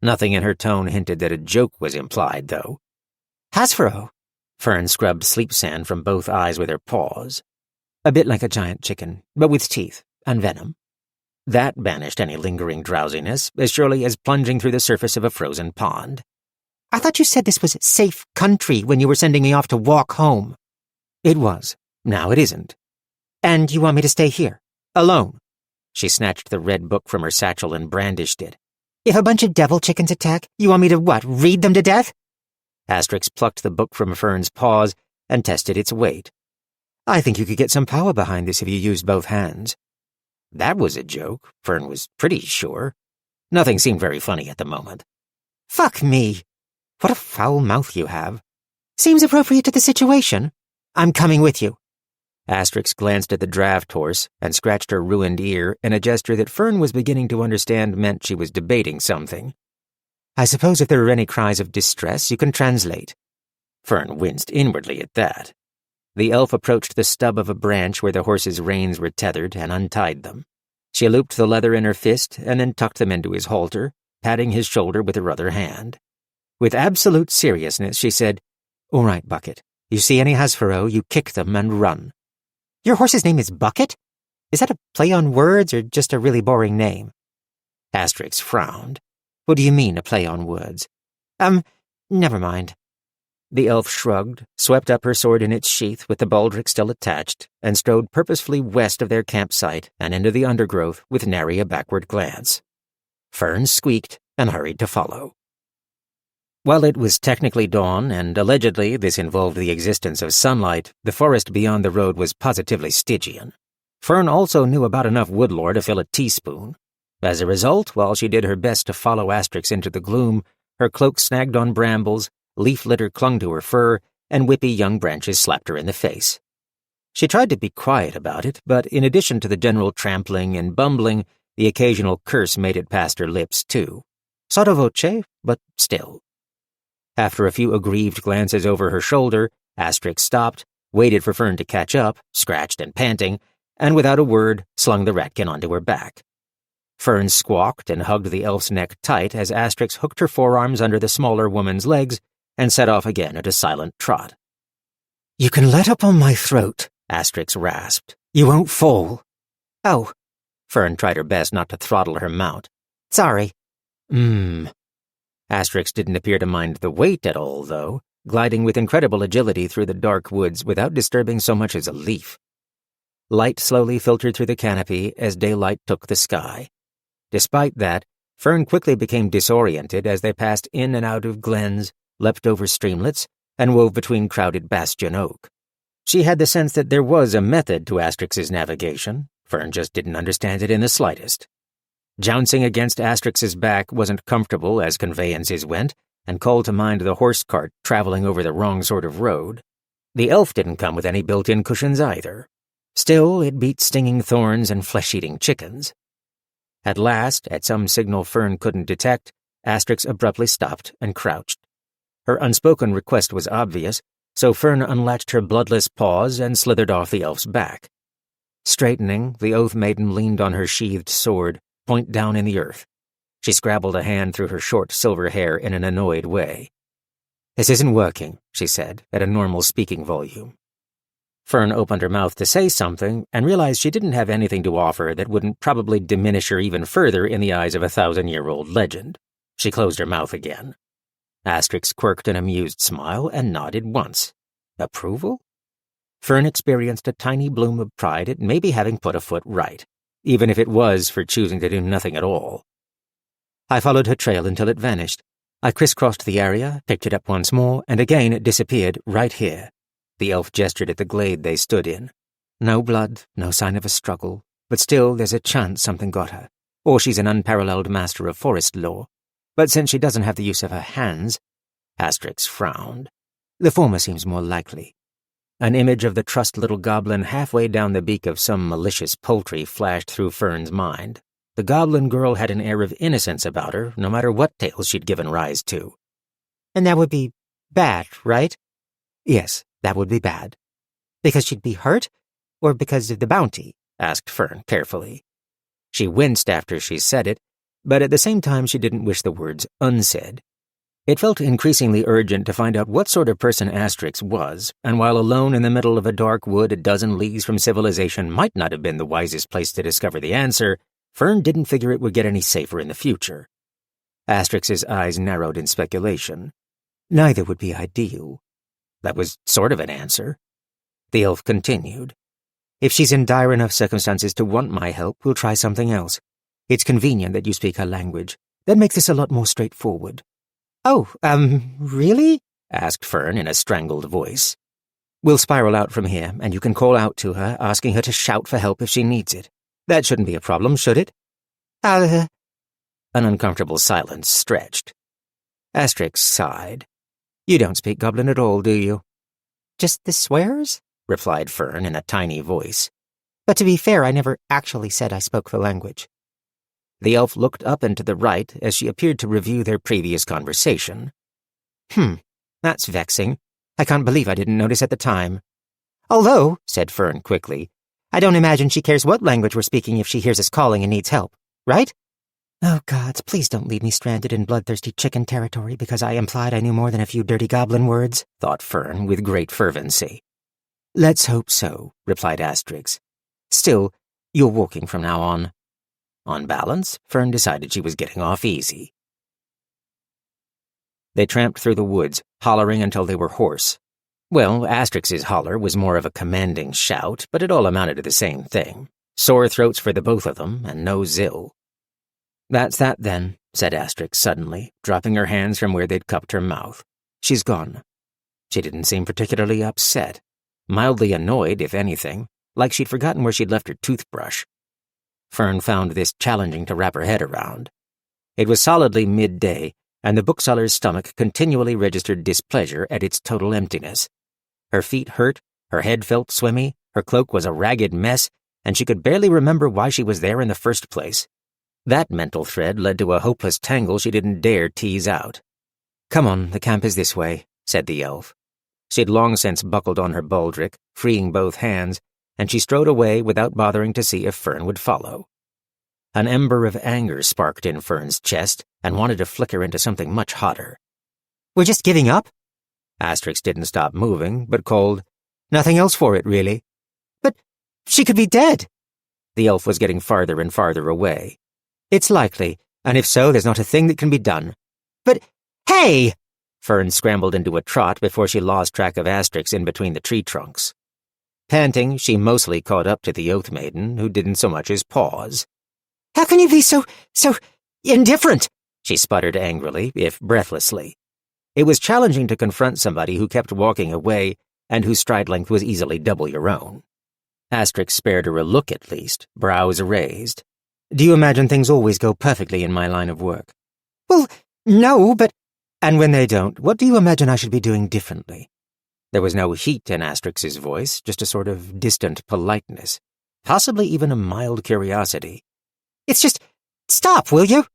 Nothing in her tone hinted that a joke was implied, though. Hasfaro? Fern scrubbed sleep sand from both eyes with her paws. A bit like a giant chicken, but with teeth and venom. That banished any lingering drowsiness, as surely as plunging through the surface of a frozen pond. I thought you said this was safe country when you were sending me off to walk home. It was. Now it isn't. And you want me to stay here? Alone? She snatched the red book from her satchel and brandished it. If a bunch of devil chickens attack, you want me to what, read them to death? Asterix plucked the book from Fern's paws and tested its weight. I think you could get some power behind this if you used both hands. That was a joke, Fern was pretty sure. Nothing seemed very funny at the moment. Fuck me. What a foul mouth you have. Seems appropriate to the situation. I'm coming with you. Asterix glanced at the draft horse and scratched her ruined ear in a gesture that Fern was beginning to understand meant she was debating something. I suppose if there are any cries of distress, you can translate. Fern winced inwardly at that. The elf approached the stub of a branch where the horse's reins were tethered and untied them. She looped the leather in her fist and then tucked them into his halter, patting his shoulder with her other hand. With absolute seriousness, she said, "All right, Bucket. You see any Hasfaro, you kick them and run." Your horse's name is Bucket? Is that a play on words or just a really boring name? Asterix frowned. What do you mean, a play on words? Never mind. The elf shrugged, swept up her sword in its sheath with the baldric still attached, and strode purposefully west of their campsite and into the undergrowth with nary a backward glance. Fern squeaked and hurried to follow. While it was technically dawn, and allegedly this involved the existence of sunlight, the forest beyond the road was positively Stygian. Fern also knew about enough woodlore to fill a teaspoon. As a result, while she did her best to follow Asterix into the gloom, her cloak snagged on brambles, leaf litter clung to her fur, and whippy young branches slapped her in the face. She tried to be quiet about it, but in addition to the general trampling and bumbling, the occasional curse made it past her lips, too. Sotto voce, but still. After a few aggrieved glances over her shoulder, Asterix stopped, waited for Fern to catch up, scratched and panting, and without a word, slung the rattkin onto her back. Fern squawked and hugged the elf's neck tight as Asterix hooked her forearms under the smaller woman's legs and set off again at a silent trot. You can let up on my throat, Asterix rasped. You won't fall. Oh. Fern tried her best not to throttle her mount. Sorry. Asterix didn't appear to mind the weight at all, though, gliding with incredible agility through the dark woods without disturbing so much as a leaf. Light slowly filtered through the canopy as daylight took the sky. Despite that, Fern quickly became disoriented as they passed in and out of glens, leapt over streamlets, and wove between crowded bastion oak. She had the sense that there was a method to Asterix's navigation. Fern just didn't understand it in the slightest. Jouncing against Asterix's back wasn't comfortable as conveyances went, and called to mind the horse cart traveling over the wrong sort of road. The elf didn't come with any built-in cushions either. Still, it beat stinging thorns and flesh-eating chickens. At last, at some signal Fern couldn't detect, Asterix abruptly stopped and crouched. Her unspoken request was obvious, so Fern unlatched her bloodless paws and slithered off the elf's back. Straightening, the Oath Maiden leaned on her sheathed sword, point down in the earth. She scrabbled a hand through her short silver hair in an annoyed way. "This isn't working," she said, at a normal speaking volume. Fern opened her mouth to say something and realized she didn't have anything to offer that wouldn't probably diminish her even further in the eyes of a 1,000-year-old legend. She closed her mouth again. Asterix quirked an amused smile and nodded once. Approval? Fern experienced a tiny bloom of pride at maybe having put a foot right, even if it was for choosing to do nothing at all. I followed her trail until it vanished. I crisscrossed the area, picked it up once more, and again it disappeared right here. The elf gestured at the glade they stood in. No blood, no sign of a struggle, but still there's a chance something got her. or she's an unparalleled master of forest lore. But since she doesn't have the use of her hands— Asterix frowned. The former seems more likely. An image of the trussed little goblin halfway down the beak of some malicious poultry flashed through Fern's mind. The goblin girl had an air of innocence about her, no matter what tales she'd given rise to. And that would be bad, right? Yes, that would be bad. Because she'd be hurt? Or because of the bounty? Asked Fern carefully. She winced after she said it, but at the same time she didn't wish the words unsaid. It felt increasingly urgent to find out what sort of person Asterix was, and while alone in the middle of a dark wood a dozen leagues from civilization might not have been the wisest place to discover the answer, Fern didn't figure it would get any safer in the future. Asterix's eyes narrowed in speculation. Neither would be ideal. That was sort of an answer. The elf continued. If she's in dire enough circumstances to want my help, we'll try something else. It's convenient that you speak her language. That makes this a lot more straightforward. Oh, really? Asked Fern in a strangled voice. We'll spiral out from here, and you can call out to her, asking her to shout for help if she needs it. That shouldn't be a problem, should it? An uncomfortable silence stretched. Asterix sighed. You don't speak Goblin at all, do you? Just the swears? Replied Fern in a tiny voice. But to be fair, I never actually said I spoke the language. The elf looked up and to the right as she appeared to review their previous conversation. That's vexing. I can't believe I didn't notice at the time. Although, said Fern quickly, I don't imagine she cares what language we're speaking if she hears us calling and needs help, right? Oh, gods, please don't leave me stranded in bloodthirsty chicken territory because I implied I knew more than a few dirty goblin words, thought Fern with great fervency. Let's hope so, replied Asterix. Still, you're walking from now on. On balance, Fern decided she was getting off easy. They tramped through the woods, hollering until they were hoarse. Well, Asterix's holler was more of a commanding shout, but it all amounted to the same thing. Sore throats for the both of them, and no Zill. That's that, then, said Asterix suddenly, dropping her hands from where they'd cupped her mouth. She's gone. She didn't seem particularly upset. Mildly annoyed, if anything, like she'd forgotten where she'd left her toothbrush. Fern found this challenging to wrap her head around. It was solidly midday, and the bookseller's stomach continually registered displeasure at its total emptiness. Her feet hurt, her head felt swimmy, her cloak was a ragged mess, and she could barely remember why she was there in the first place. That mental thread led to a hopeless tangle she didn't dare tease out. Come on, the camp is this way, said the elf. She'd long since buckled on her baldric, freeing both hands, and she strode away without bothering to see if Fern would follow. An ember of anger sparked in Fern's chest and wanted to flicker into something much hotter. We're just giving up? Asterix didn't stop moving, but called, Nothing else for it, really. But she could be dead. The elf was getting farther and farther away. It's likely, and if so, there's not a thing that can be done. But, hey! Fern scrambled into a trot before she lost track of Asterix in between the tree trunks. Panting, she mostly caught up to the Oath Maiden, who didn't so much as pause. How can you be so indifferent? She sputtered angrily, if breathlessly. It was challenging to confront somebody who kept walking away and whose stride length was easily double your own. Asterix spared her a look at least, brows raised. Do you imagine things always go perfectly in my line of work? Well, no, but— And when they don't, what do you imagine I should be doing differently? There was no heat in Asterix's voice, just a sort of distant politeness, possibly even a mild curiosity. It's just— Stop, will you?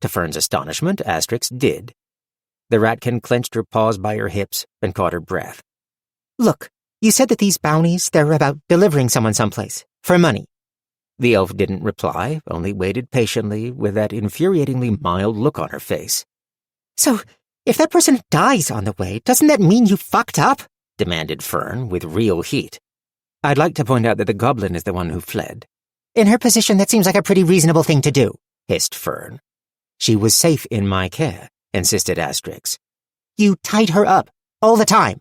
To Fern's astonishment, Asterix did. The rattkin clenched her paws by her hips and caught her breath. Look, you said that these bounties, they're about delivering someone someplace, for money. The elf didn't reply, only waited patiently with that infuriatingly mild look on her face. So, if that person dies on the way, doesn't that mean you fucked up? Demanded Fern with real heat. I'd like to point out that the goblin is the one who fled. In her position, that seems like a pretty reasonable thing to do, hissed Fern. She was safe in my care, insisted Asterix. You tied her up, all the time.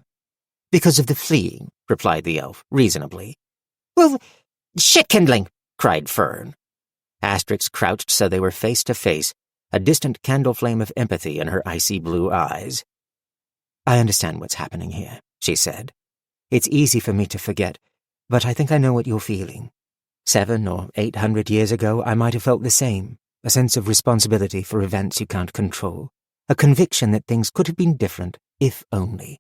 Because of the fleeing, replied the elf, reasonably. Well, shit-kindling, cried Fern. Asterix crouched so they were face to face, a distant candle flame of empathy in her icy blue eyes. I understand what's happening here, she said. It's easy for me to forget, but I think I know what you're feeling. 700 or 800 years ago, I might have felt the same, a sense of responsibility for events you can't control, a conviction that things could have been different, if only.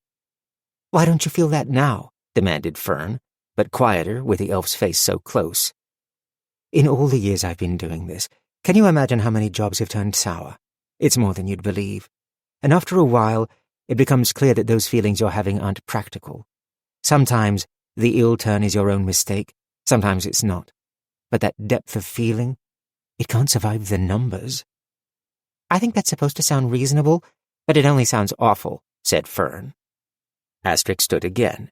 Why don't you feel that now? Demanded Fern, but quieter with the elf's face so close. In all the years I've been doing this, can you imagine how many jobs have turned sour? It's more than you'd believe. And after a while, it becomes clear that those feelings you're having aren't practical. Sometimes the ill turn is your own mistake, sometimes it's not. But that depth of feeling, it can't survive the numbers. I think that's supposed to sound reasonable, but it only sounds awful, said Fern. Asterix stood again.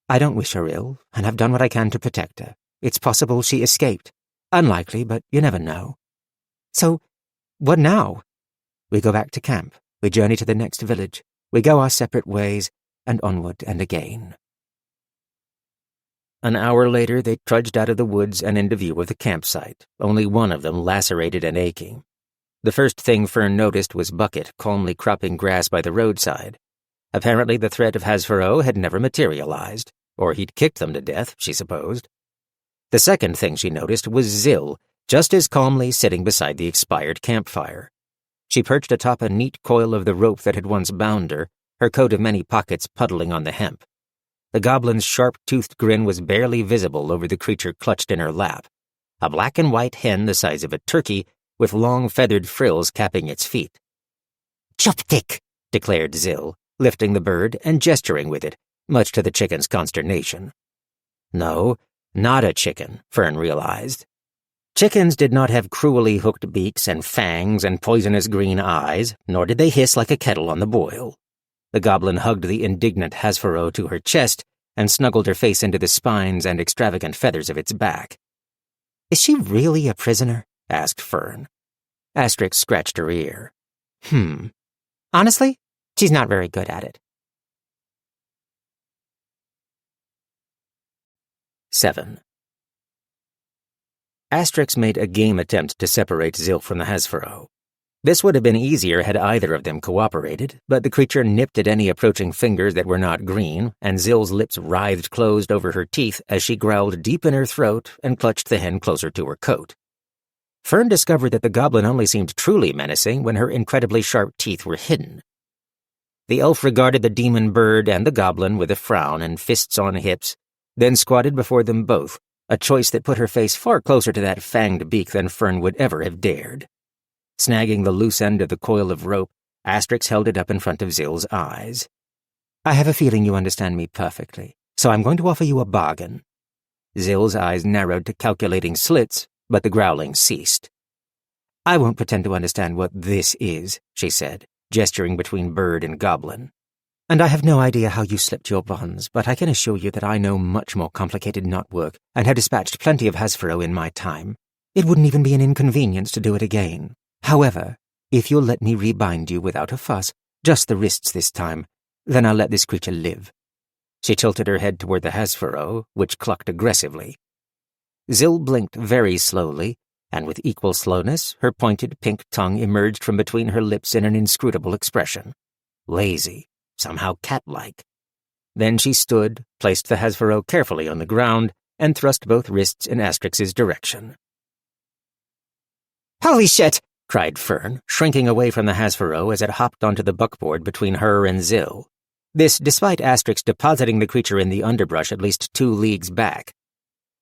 I don't wish her ill, and I've done what I can to protect her. It's possible she escaped. Unlikely, but you never know. So, what now? We go back to camp. We journey to the next village. We go our separate ways, and onward and again. An hour later, they trudged out of the woods and into view of the campsite, only one of them lacerated and aching. The first thing Fern noticed was Bucket calmly cropping grass by the roadside. Apparently the threat of Hasfarow had never materialized, or he'd kicked them to death, she supposed. The second thing she noticed was Zill, just as calmly sitting beside the expired campfire. She perched atop a neat coil of the rope that had once bound her, her coat of many pockets puddling on the hemp. The goblin's sharp-toothed grin was barely visible over the creature clutched in her lap, a black and white hen the size of a turkey with long feathered frills capping its feet. "Chopstick," declared Zill, lifting the bird and gesturing with it, much to the chicken's consternation. No, not a chicken, Fern realized. Chickens did not have cruelly hooked beaks and fangs and poisonous green eyes, nor did they hiss like a kettle on the boil. The goblin hugged the indignant Hasfarow to her chest and snuggled her face into the spines and extravagant feathers of its back. "Is she really a prisoner?" asked Fern. Asterix scratched her ear. Honestly, she's not very good at it. 7. Asterix made a game attempt to separate Zill from the Hasfarow. This would have been easier had either of them cooperated, but the creature nipped at any approaching fingers that were not green, and Zill's lips writhed closed over her teeth as she growled deep in her throat and clutched the hen closer to her coat. Fern discovered that the goblin only seemed truly menacing when her incredibly sharp teeth were hidden. The elf regarded the demon bird and the goblin with a frown and fists on hips, then squatted before them both, a choice that put her face far closer to that fanged beak than Fern would ever have dared. Snagging the loose end of the coil of rope, Asterix held it up in front of Zill's eyes. "I have a feeling you understand me perfectly, so I'm going to offer you a bargain." Zill's eyes narrowed to calculating slits, but the growling ceased. "I won't pretend to understand what this is," she said, gesturing between bird and goblin. "And I have no idea how you slipped your bonds, but I can assure you that I know much more complicated knotwork and have dispatched plenty of Hasfarow in my time. It wouldn't even be an inconvenience to do it again. However, if you'll let me rebind you without a fuss, just the wrists this time, then I'll let this creature live." She tilted her head toward the Hasfarow, which clucked aggressively. Zill blinked very slowly, and with equal slowness, her pointed pink tongue emerged from between her lips in an inscrutable expression. Lazy, somehow cat-like. Then she stood, placed the Hasfarow carefully on the ground, and thrust both wrists in Asterix's direction. "Holy shit!" cried Fern, shrinking away from the Hasfarow as it hopped onto the buckboard between her and Zill. This despite Asterix depositing the creature in the underbrush at least 2 leagues back.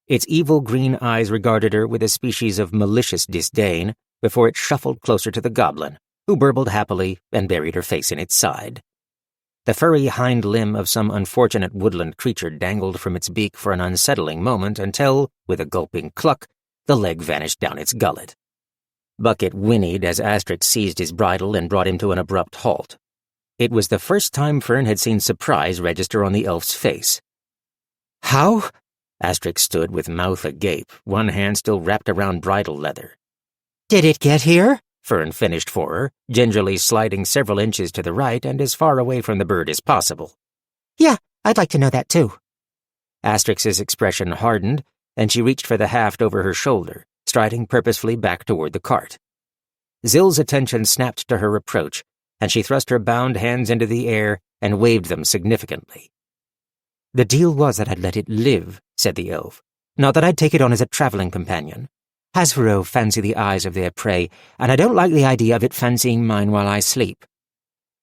Its evil green eyes regarded her with a species of malicious disdain before it shuffled closer to the goblin, who burbled happily and buried her face in its side. The furry hind limb of some unfortunate woodland creature dangled from its beak for an unsettling moment until, with a gulping cluck, the leg vanished down its gullet. Bucket whinnied as Asterix seized his bridle and brought him to an abrupt halt. It was the first time Fern had seen surprise register on the elf's face. "How?" Asterix stood with mouth agape, one hand still wrapped around bridle leather. "Did it get here?" Fern finished for her, gingerly sliding several inches to the right and as far away from the bird as possible. "Yeah, I'd like to know that too." Asterix's expression hardened, and she reached for the haft over her shoulder, striding purposefully back toward the cart. Zill's attention snapped to her approach, and she thrust her bound hands into the air and waved them significantly. "The deal was that I'd let it live," said the elf, Not that I'd take it on as a traveling companion. Hasbro fancy the eyes of their prey, and I don't like the idea of it fancying mine while I sleep."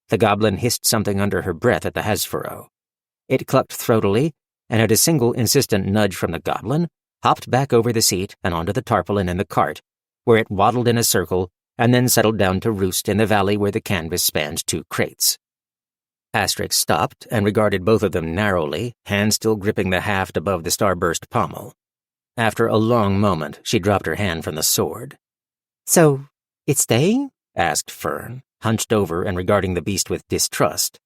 The goblin hissed something under her breath at the Hasbro. It clucked throatily, and at a single insistent nudge from the goblin, hopped back over the seat and onto the tarpaulin in the cart, where it waddled in a circle and then settled down to roost in the valley where the canvas spanned 2 crates. Asterix stopped and regarded both of them narrowly, hand still gripping the haft above the starburst pommel. After a long moment, she dropped her hand from the sword. "So, it's staying?" asked Fern, hunched over and regarding the beast with distrust.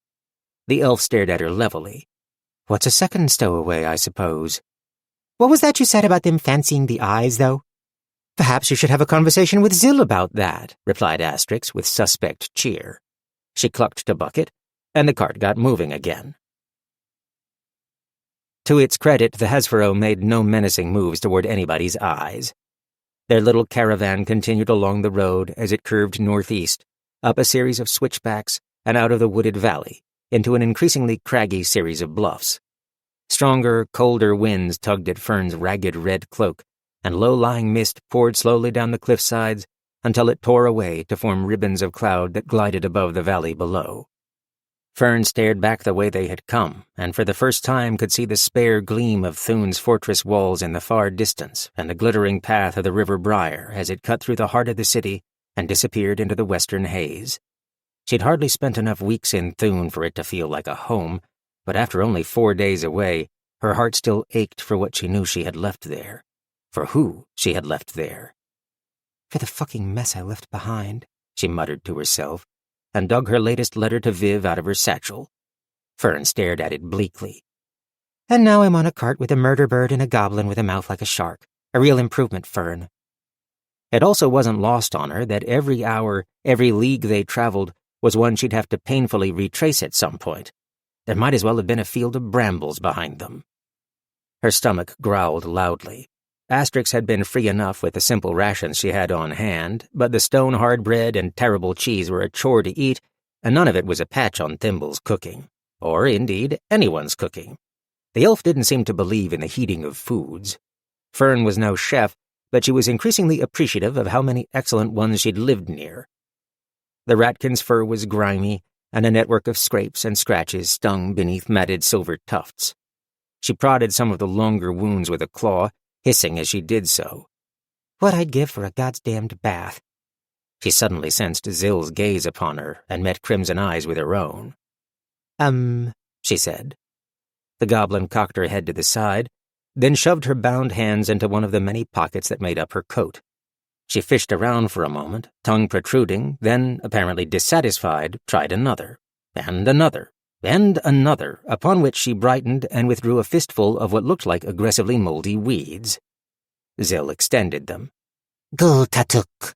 The elf stared at her levelly. "What's a second stowaway, I suppose?" "What was that you said about them fancying the eyes, though?" "Perhaps you should have a conversation with Zill about that," replied Asterix with suspect cheer. She clucked to Bucket, and the cart got moving again. To its credit, the Hasbro made no menacing moves toward anybody's eyes. Their little caravan continued along the road as it curved northeast, up a series of switchbacks and out of the wooded valley, into an increasingly craggy series of bluffs. Stronger, colder winds tugged at Fern's ragged red cloak, and low-lying mist poured slowly down the cliff sides until it tore away to form ribbons of cloud that glided above the valley below. Fern stared back the way they had come, and for the first time could see the spare gleam of Thune's fortress walls in the far distance and the glittering path of the River Briar as it cut through the heart of the city and disappeared into the western haze. She'd hardly spent enough weeks in Thune for it to feel like a home, but after only 4 days away, her heart still ached for what she knew she had left there, for who she had left there. "For the fucking mess I left behind," she muttered to herself, and dug her latest letter to Viv out of her satchel. Fern stared at it bleakly. "And now I'm on a cart with a murder bird and a goblin with a mouth like a shark. A real improvement, Fern." It also wasn't lost on her that every hour, every league they traveled, was one she'd have to painfully retrace at some point. There might as well have been a field of brambles behind them. Her stomach growled loudly. Asterix had been free enough with the simple rations she had on hand, but the stone-hard bread and terrible cheese were a chore to eat, and none of it was a patch on Thimble's cooking, or, indeed, anyone's cooking. The elf didn't seem to believe in the heating of foods. Fern was no chef, but she was increasingly appreciative of how many excellent ones she'd lived near. The ratkin's fur was grimy, and a network of scrapes and scratches stung beneath matted silver tufts. She prodded some of the longer wounds with a claw, hissing as she did so. "What I'd give for a goddamned bath." She suddenly sensed Zill's gaze upon her and met crimson eyes with her own. She said. The goblin cocked her head to the side, then shoved her bound hands into one of the many pockets that made up her coat. She fished around for a moment, tongue protruding, then, apparently dissatisfied, tried another, and another, and another, upon which she brightened and withdrew a fistful of what looked like aggressively moldy weeds. Zill extended them. "Gul tatuk."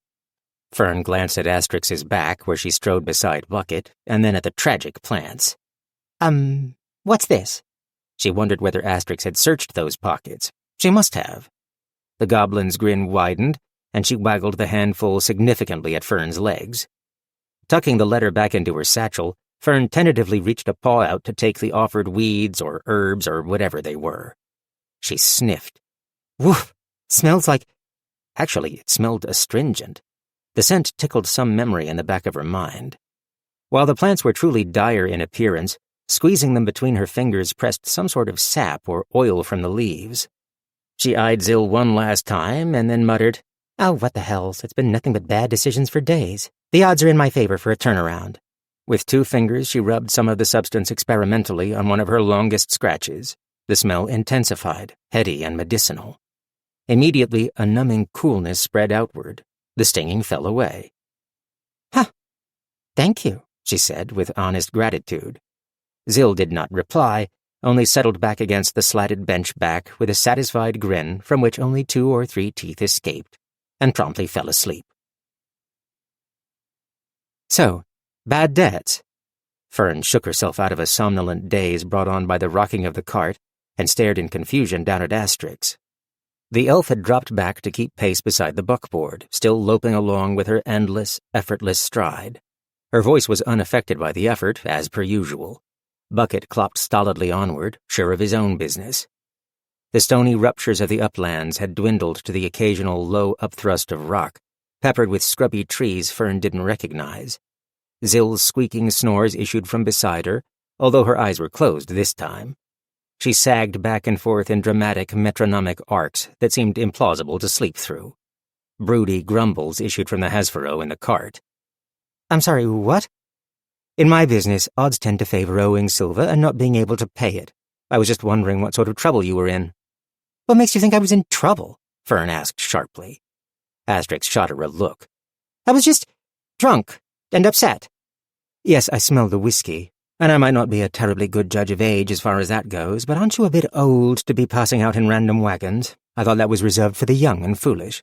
Fern glanced at Asterix's back where she strode beside Bucket, and then at the tragic plants. What's this?" She wondered whether Asterix had searched those pockets. She must have. The goblin's grin widened, and she waggled the handful significantly at Fern's legs. Tucking the letter back into her satchel, Fern tentatively reached a paw out to take the offered weeds or herbs or whatever they were. She sniffed. Woof! Smells like... Actually, it smelled astringent. The scent tickled some memory in the back of her mind. While the plants were truly dire in appearance, squeezing them between her fingers pressed some sort of sap or oil from the leaves. She eyed Zill one last time and then muttered, "Oh, what the hells, it's been nothing but bad decisions for days. The odds are in my favor for a turnaround." With 2 fingers, she rubbed some of the substance experimentally on one of her longest scratches. The smell intensified, heady and medicinal. Immediately, a numbing coolness spread outward. The stinging fell away. "Huh. Thank you," she said with honest gratitude. Zill did not reply, only settled back against the slatted bench back with a satisfied grin from which only 2 or 3 teeth escaped, and promptly fell asleep. So, bad debts. Fern shook herself out of a somnolent daze brought on by the rocking of the cart and stared in confusion down at Asterix. The elf had dropped back to keep pace beside the buckboard, still loping along with her endless, effortless stride. Her voice was unaffected by the effort, as per usual. Bucket clopped stolidly onward, sure of his own business. The stony ruptures of the uplands had dwindled to the occasional low upthrust of rock, peppered with scrubby trees Fern didn't recognize. Zill's squeaking snores issued from beside her, although her eyes were closed this time. She sagged back and forth in dramatic metronomic arcs that seemed implausible to sleep through. Broody grumbles issued from the Hasbro in the cart. "I'm sorry, what?" "In my business, odds tend to favor owing silver and not being able to pay it. I was just wondering what sort of trouble you were in." "What makes you think I was in trouble?" Fern asked sharply. Asterix shot her a look. "I was just drunk and upset." "Yes, I smell the whiskey, and I might not be a terribly good judge of age as far as that goes, but aren't you a bit old to be passing out in random wagons? I thought that was reserved for the young and foolish."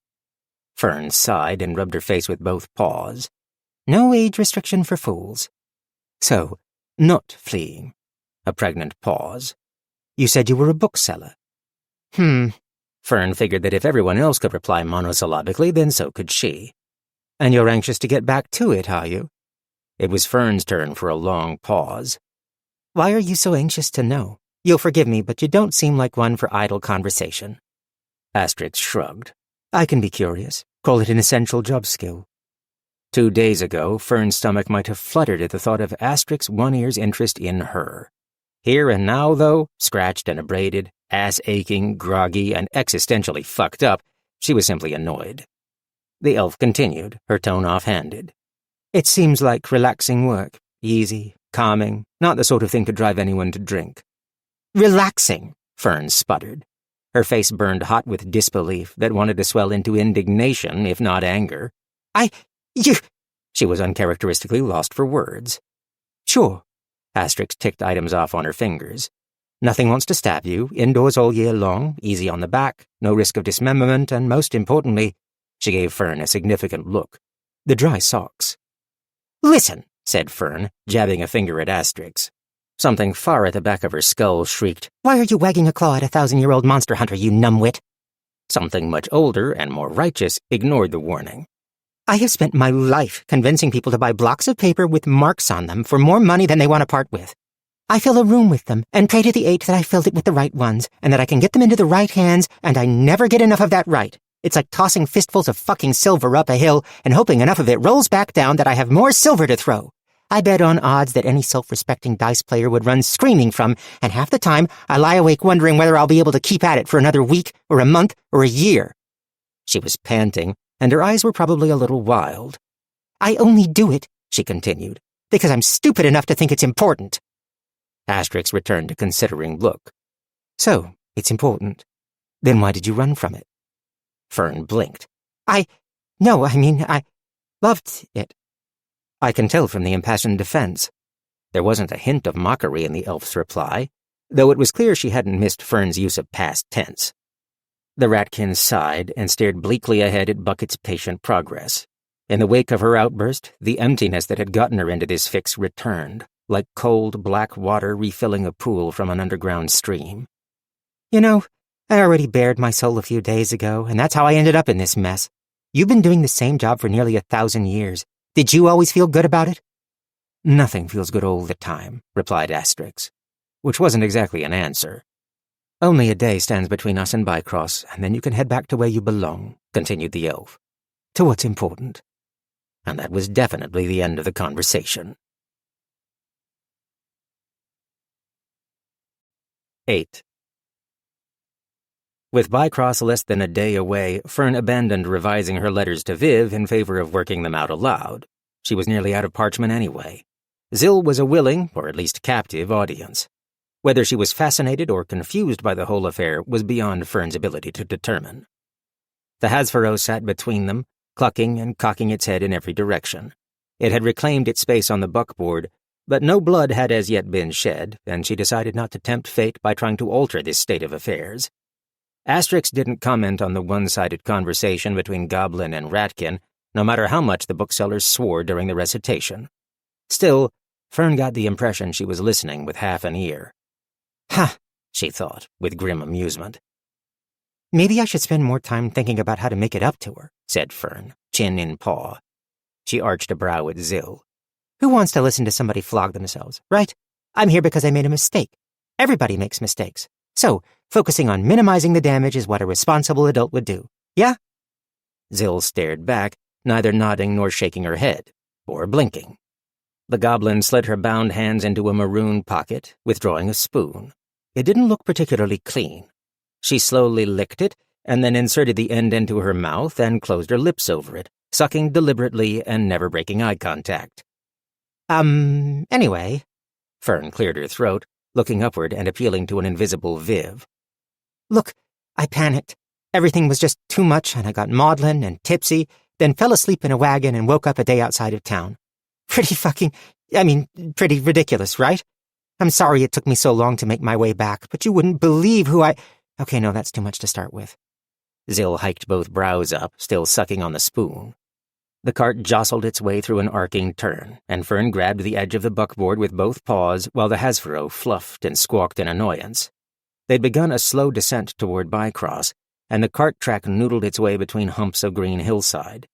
Fern sighed and rubbed her face with both paws. "No age restriction for fools." "So, not fleeing." A pregnant pause. "You said you were a bookseller." Fern figured that if everyone else could reply monosyllabically, then so could she. "And you're anxious to get back to it, are you?" It was Fern's turn for a long pause. "Why are you so anxious to know? You'll forgive me, but you don't seem like one for idle conversation." Asterix shrugged. "I can be curious. Call it an essential job skill." 2 days ago, Fern's stomach might have fluttered at the thought of Asterix One-Ear's interest in her. Here and now, though, scratched and abraded, ass-aching, groggy, and existentially fucked up, she was simply annoyed. The elf continued, her tone off-handed. "It seems like relaxing work. Easy, calming, not the sort of thing to drive anyone to drink." "Relaxing," Fern sputtered. Her face burned hot with disbelief that wanted to swell into indignation, if not anger. You... She was uncharacteristically lost for words. "Sure." Asterix ticked items off on her fingers. "Nothing wants to stab you, indoors all year long, easy on the back, no risk of dismemberment, and most importantly," she gave Fern a significant look, "the dry socks." "Listen," said Fern, jabbing a finger at Asterix. Something far at the back of her skull shrieked, "Why are you wagging a claw at a 1,000-year-old monster hunter, you numbwit?" Something much older and more righteous ignored the warning. "I have spent my life convincing people to buy blocks of paper with marks on them for more money than they want to part with. I fill a room with them and pray to the 8 that I filled it with the right ones and that I can get them into the right hands, and I never get enough of that right. It's like tossing fistfuls of fucking silver up a hill and hoping enough of it rolls back down that I have more silver to throw. I bet on odds that any self-respecting dice player would run screaming from, and half the time I lie awake wondering whether I'll be able to keep at it for another week or a month or a year." She was panting, and her eyes were probably a little wild. "I only do it," she continued, "because I'm stupid enough to think it's important." Asterix returned a considering look. "So, it's important. Then why did you run from it?" Fern blinked. I loved it." "I can tell from the impassioned defense." There wasn't a hint of mockery in the elf's reply, though it was clear she hadn't missed Fern's use of past tense. The rattkin sighed and stared bleakly ahead at Bucket's patient progress. In the wake of her outburst, the emptiness that had gotten her into this fix returned, like cold, black water refilling a pool from an underground stream. "You know, I already bared my soul a few days ago, and that's how I ended up in this mess. You've been doing the same job for nearly 1,000 years. Did you always feel good about it?" "Nothing feels good all the time," replied Asterix, which wasn't exactly an answer. "Only a day stands between us and Bcross, and then you can head back to where you belong," continued the elf. "To what's important." And that was definitely the end of the conversation. 8. With Bcross less than a day away, Fern abandoned revising her letters to Viv in favor of working them out aloud. She was nearly out of parchment anyway. Zill was a willing, or at least captive, audience. Whether she was fascinated or confused by the whole affair was beyond Fern's ability to determine. The Hasbro sat between them, clucking and cocking its head in every direction. It had reclaimed its space on the buckboard, but no blood had as yet been shed, and she decided not to tempt fate by trying to alter this state of affairs. Asterix didn't comment on the one-sided conversation between Goblin and Rattkin, no matter how much the booksellers swore during the recitation. Still, Fern got the impression she was listening with half an ear. "Ha!" she thought, with grim amusement. "Maybe I should spend more time thinking about how to make it up to her," said Fern, chin in paw. She arched a brow at Zill. "Who wants to listen to somebody flog themselves, right? I'm here because I made a mistake. Everybody makes mistakes. So, focusing on minimizing the damage is what a responsible adult would do. Yeah? Zill stared back, neither nodding nor shaking her head, or blinking. The goblin slid her bound hands into a maroon pocket, withdrawing a spoon. It didn't look particularly clean. She slowly licked it, and then inserted the end into her mouth and closed her lips over it, sucking deliberately and never breaking eye contact. Anyway. Fern cleared her throat, looking upward and appealing to an invisible Viv. Look, I panicked. Everything was just too much, and I got maudlin and tipsy, then fell asleep in a wagon and woke up a day outside of town. Pretty ridiculous, right? I'm sorry it took me so long to make my way back, but you wouldn't believe who I— Okay, no, that's too much to start with. Zill hiked both brows up, still sucking on the spoon. The cart jostled its way through an arcing turn, and Fern grabbed the edge of the buckboard with both paws while the Hasbro fluffed and squawked in annoyance. They'd begun a slow descent toward Bcross, and the cart track noodled its way between humps of green hillside.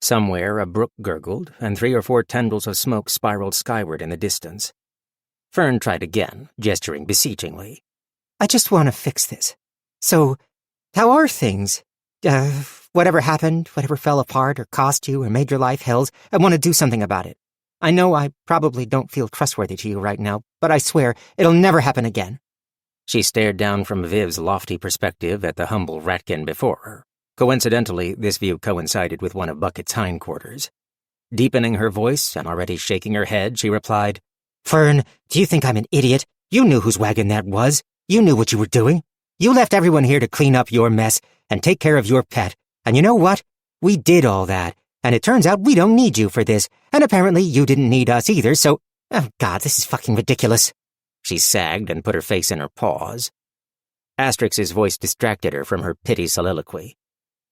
Somewhere a brook gurgled, and 3 or 4 tendrils of smoke spiraled skyward in the distance. Fern tried again, gesturing beseechingly. I just want to fix this. So, how are things? Whatever happened, whatever fell apart or cost you or made your life hells, I want to do something about it. I know I probably don't feel trustworthy to you right now, but I swear it'll never happen again. She stared down from Viv's lofty perspective at the humble rattkin before her. Coincidentally, this view coincided with one of Bucket's hindquarters. Deepening her voice and already shaking her head, she replied, Fern, do you think I'm an idiot? You knew whose wagon that was. You knew what you were doing. You left everyone here to clean up your mess and take care of your pet. And you know what? We did all that, and it turns out we don't need you for this, and apparently you didn't need us either, so— Oh God, this is fucking ridiculous. She sagged and put her face in her paws. Asterix's voice distracted her from her pity soliloquy.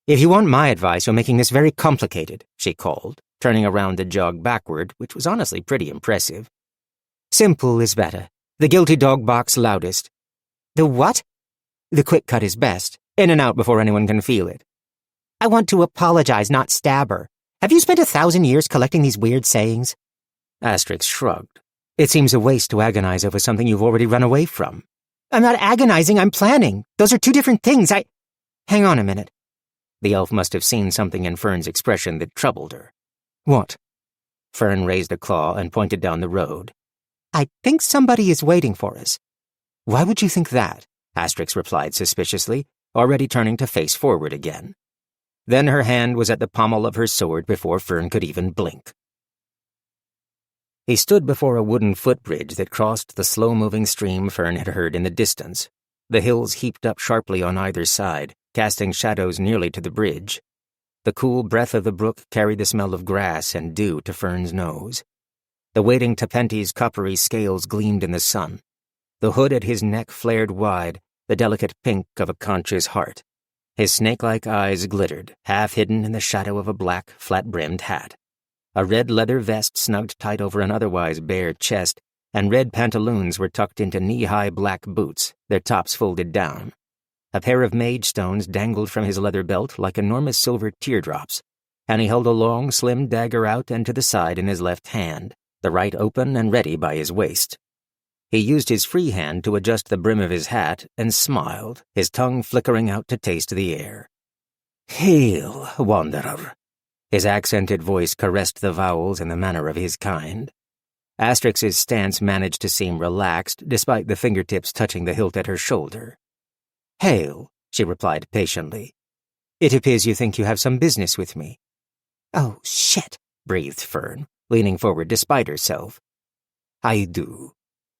If you want my advice, you're making this very complicated, she called, turning around to jog backward, which was honestly pretty impressive. Simple is better. The guilty dog barks loudest. The what? The quick cut is best, in and out before anyone can feel it. I want to apologize, not stab her. Have you spent 1,000 years collecting these weird sayings? Asterix shrugged. It seems a waste to agonize over something you've already run away from. I'm not agonizing, I'm planning. Those are 2 different things. Hang on a minute. The elf must have seen something in Fern's expression that troubled her. What? Fern raised a claw and pointed down the road. I think somebody is waiting for us. Why would you think that? Asterix replied suspiciously, already turning to face forward again. Then her hand was at the pommel of her sword before Fern could even blink. He stood before a wooden footbridge that crossed the slow-moving stream Fern had heard in the distance. The hills heaped up sharply on either side, casting shadows nearly to the bridge. The cool breath of the brook carried the smell of grass and dew to Fern's nose. The waiting Tapenti's coppery scales gleamed in the sun. The hood at his neck flared wide, the delicate pink of a conscious heart. His snake-like eyes glittered, half hidden in the shadow of a black, flat-brimmed hat. A red leather vest snugged tight over an otherwise bare chest, and red pantaloons were tucked into knee-high black boots, their tops folded down. A pair of mage stones dangled from his leather belt like enormous silver teardrops, and he held a long, slim dagger out and to the side in his left hand, the right open and ready by his waist. He used his free hand to adjust the brim of his hat and smiled, his tongue flickering out to taste the air. "Hail, wanderer." His accented voice caressed the vowels in the manner of his kind. Asterix's stance managed to seem relaxed, despite the fingertips touching the hilt at her shoulder. "Hail," she replied patiently. "It appears you think you have some business with me." "Oh, shit," breathed Fern, leaning forward despite herself. "I do."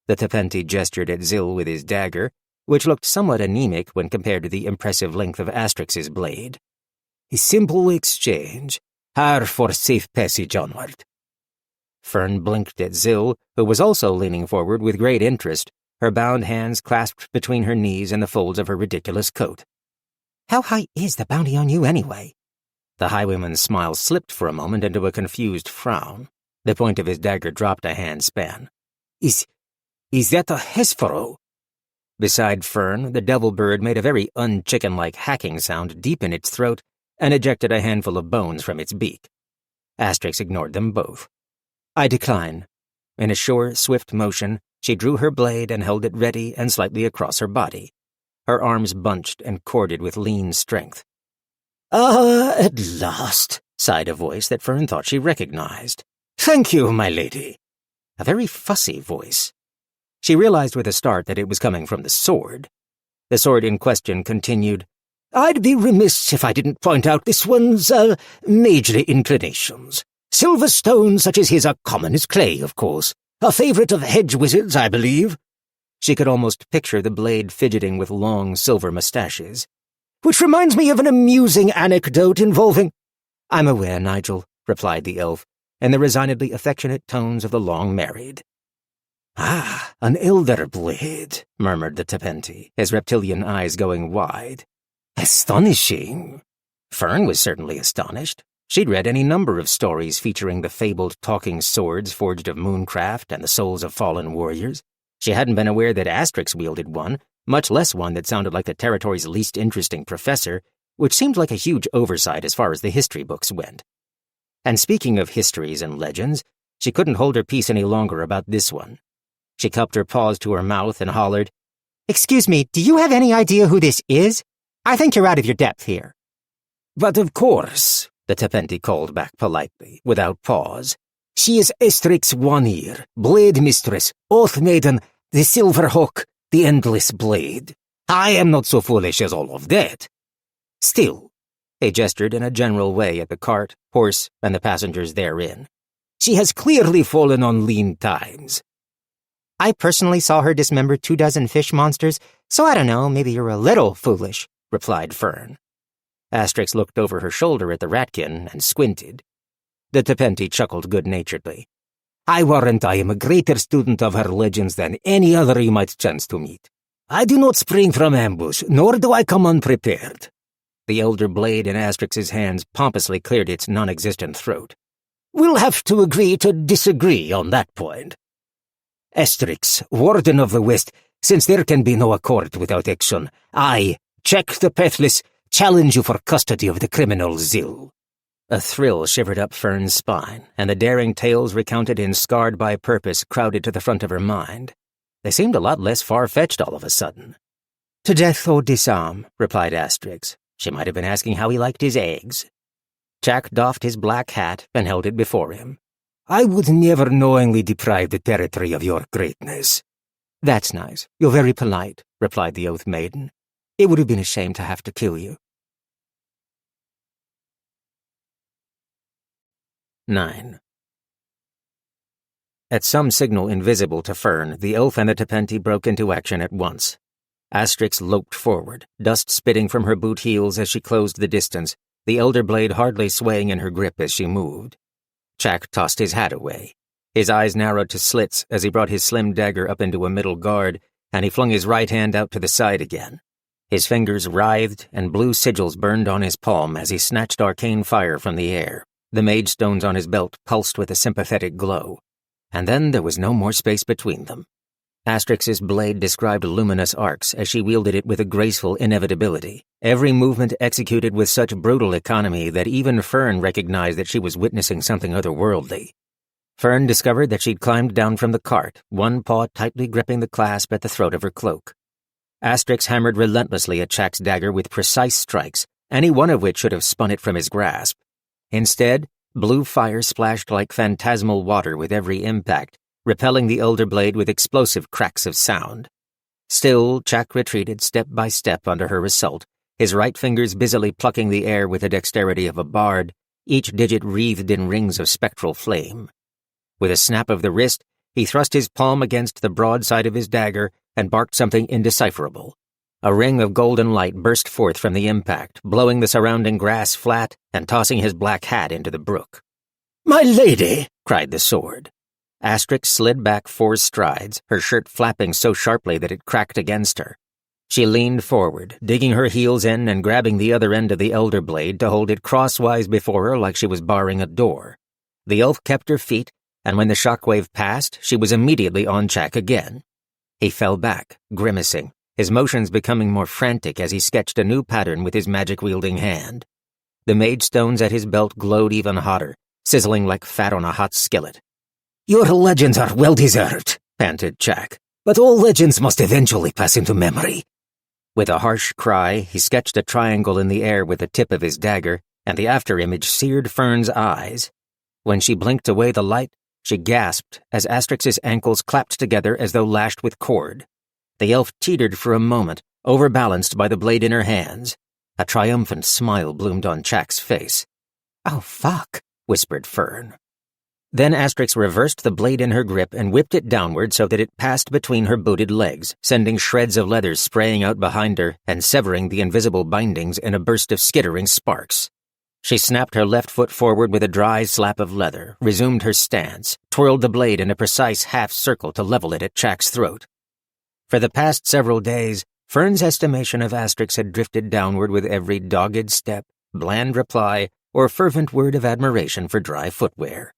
The Tapenti gestured at Zill with his dagger, which looked somewhat anemic when compared to the impressive length of Asterix's blade. "A simple exchange, her for safe passage onward." Fern blinked at Zill, who was also leaning forward with great interest, her bound hands clasped between her knees in the folds of her ridiculous coat. "How high is the bounty on you anyway?" The highwayman's smile slipped for a moment into a confused frown. The point of his dagger dropped a handspan. Is that a hesfaro?" Beside Fern, the devil bird made a very unchicken-like hacking sound deep in its throat and ejected a handful of bones from its beak. Asterix ignored them both. "I decline." In a sure, swift motion, she drew her blade and held it ready and slightly across her body, her arms bunched and corded with lean strength. "Ah, at last," sighed a voice that Fern thought she recognized. "Thank you, my lady." A very fussy voice. She realized with a start that it was coming from the sword. The sword in question continued, "I'd be remiss if I didn't point out this one's, majorly inclinations. Silver stones such as his are common as clay, of course. A favorite of hedge wizards, I believe." She could almost picture the blade fidgeting with long silver mustaches. "Which reminds me of an amusing anecdote involving—" "I'm aware, Nigel," replied the elf, in the resignedly affectionate tones of the long-married. "Ah, an elder blade," murmured the Tapenti, his reptilian eyes going wide. "Astonishing." Fern was certainly astonished. She'd read any number of stories featuring the fabled talking swords forged of mooncraft and the souls of fallen warriors. She hadn't been aware that Asterix wielded one, much less one that sounded like the territory's least interesting professor, which seemed like a huge oversight as far as the history books went. And speaking of histories and legends, she couldn't hold her peace any longer about this one. She cupped her paws to her mouth and hollered, "Excuse me, do you have any idea who this is? I think you're out of your depth here." "But of course," the Tapenti called back politely, without pause. "She is Asterix One-Ear, Blade Mistress, Oath Maiden, the Silver Hawk, the Endless Blade. I am not so foolish as all of that. Still," he gestured in a general way at the cart, horse, and the passengers therein, "she has clearly fallen on lean times." "I personally saw her dismember 24 fish monsters, so I don't know, maybe you're a little foolish," replied Fern. Asterix looked over her shoulder at the rattkin and squinted. The Tapenti chuckled good-naturedly. "I warrant I am a greater student of her legends than any other you might chance to meet. I do not spring from ambush, nor do I come unprepared." The elder blade in Asterix's hands pompously cleared its non-existent throat. "We'll have to agree to disagree on that point. Asterix, Warden of the West, since there can be no accord without action, I, Check the Pathless, challenge you for custody of the criminal Zill." A thrill shivered up Fern's spine, and the daring tales recounted in Scarred by Purpose crowded to the front of her mind. They seemed a lot less far-fetched all of a sudden. "To death or disarm," replied Asterix. She might have been asking how he liked his eggs. Jack doffed his black hat and held it before him. "I would never knowingly deprive the territory of your greatness." "That's nice. You're very polite," replied the Oath Maiden. "It would have been a shame to have to kill you." 9. At some signal invisible to Fern, the elf and the Tapenti broke into action at once. Asterix loped forward, dust spitting from her boot heels as she closed the distance, the elder blade hardly swaying in her grip as she moved. Jack tossed his hat away. His eyes narrowed to slits as he brought his slim dagger up into a middle guard, and he flung his right hand out to the side again. His fingers writhed, and blue sigils burned on his palm as he snatched arcane fire from the air. The mage stones on his belt pulsed with a sympathetic glow. And then there was no more space between them. Asterix's blade described luminous arcs as she wielded it with a graceful inevitability, every movement executed with such brutal economy that even Fern recognized that she was witnessing something otherworldly. Fern discovered that she'd climbed down from the cart, one paw tightly gripping the clasp at the throat of her cloak. Asterix hammered relentlessly at Jack's dagger with precise strikes, any one of which should have spun it from his grasp. Instead, blue fire splashed like phantasmal water with every impact, repelling the elder blade with explosive cracks of sound. Still, Jack retreated step by step under her assault, his right fingers busily plucking the air with the dexterity of a bard, each digit wreathed in rings of spectral flame. With a snap of the wrist, he thrust his palm against the broad side of his dagger and barked something indecipherable. A ring of golden light burst forth from the impact, blowing the surrounding grass flat and tossing his black hat into the brook. "My lady!" cried the sword. Asterix slid back 4 strides, her shirt flapping so sharply that it cracked against her. She leaned forward, digging her heels in and grabbing the other end of the elder blade to hold it crosswise before her like she was barring a door. The elf kept her feet, and when the shockwave passed, she was immediately on Jack again. He fell back, grimacing, his motions becoming more frantic as he sketched a new pattern with his magic-wielding hand. The mage stones at his belt glowed even hotter, sizzling like fat on a hot skillet. "Your legends are well-deserved," panted Jack, "but all legends must eventually pass into memory." With a harsh cry, he sketched a triangle in the air with the tip of his dagger, and the afterimage seared Fern's eyes. When she blinked away the light, she gasped as Asterix's ankles clapped together as though lashed with cord. The elf teetered for a moment, overbalanced by the blade in her hands. A triumphant smile bloomed on Chack's face. Oh, fuck, whispered Fern. Then Asterix reversed the blade in her grip and whipped it downward so that it passed between her booted legs, sending shreds of leather spraying out behind her and severing the invisible bindings in a burst of skittering sparks. She snapped her left foot forward with a dry slap of leather, resumed her stance, twirled the blade in a precise half-circle to level it at Chack's throat. For the past several days, Fern's estimation of Asterix had drifted downward with every dogged step, bland reply, or fervent word of admiration for dry footwear.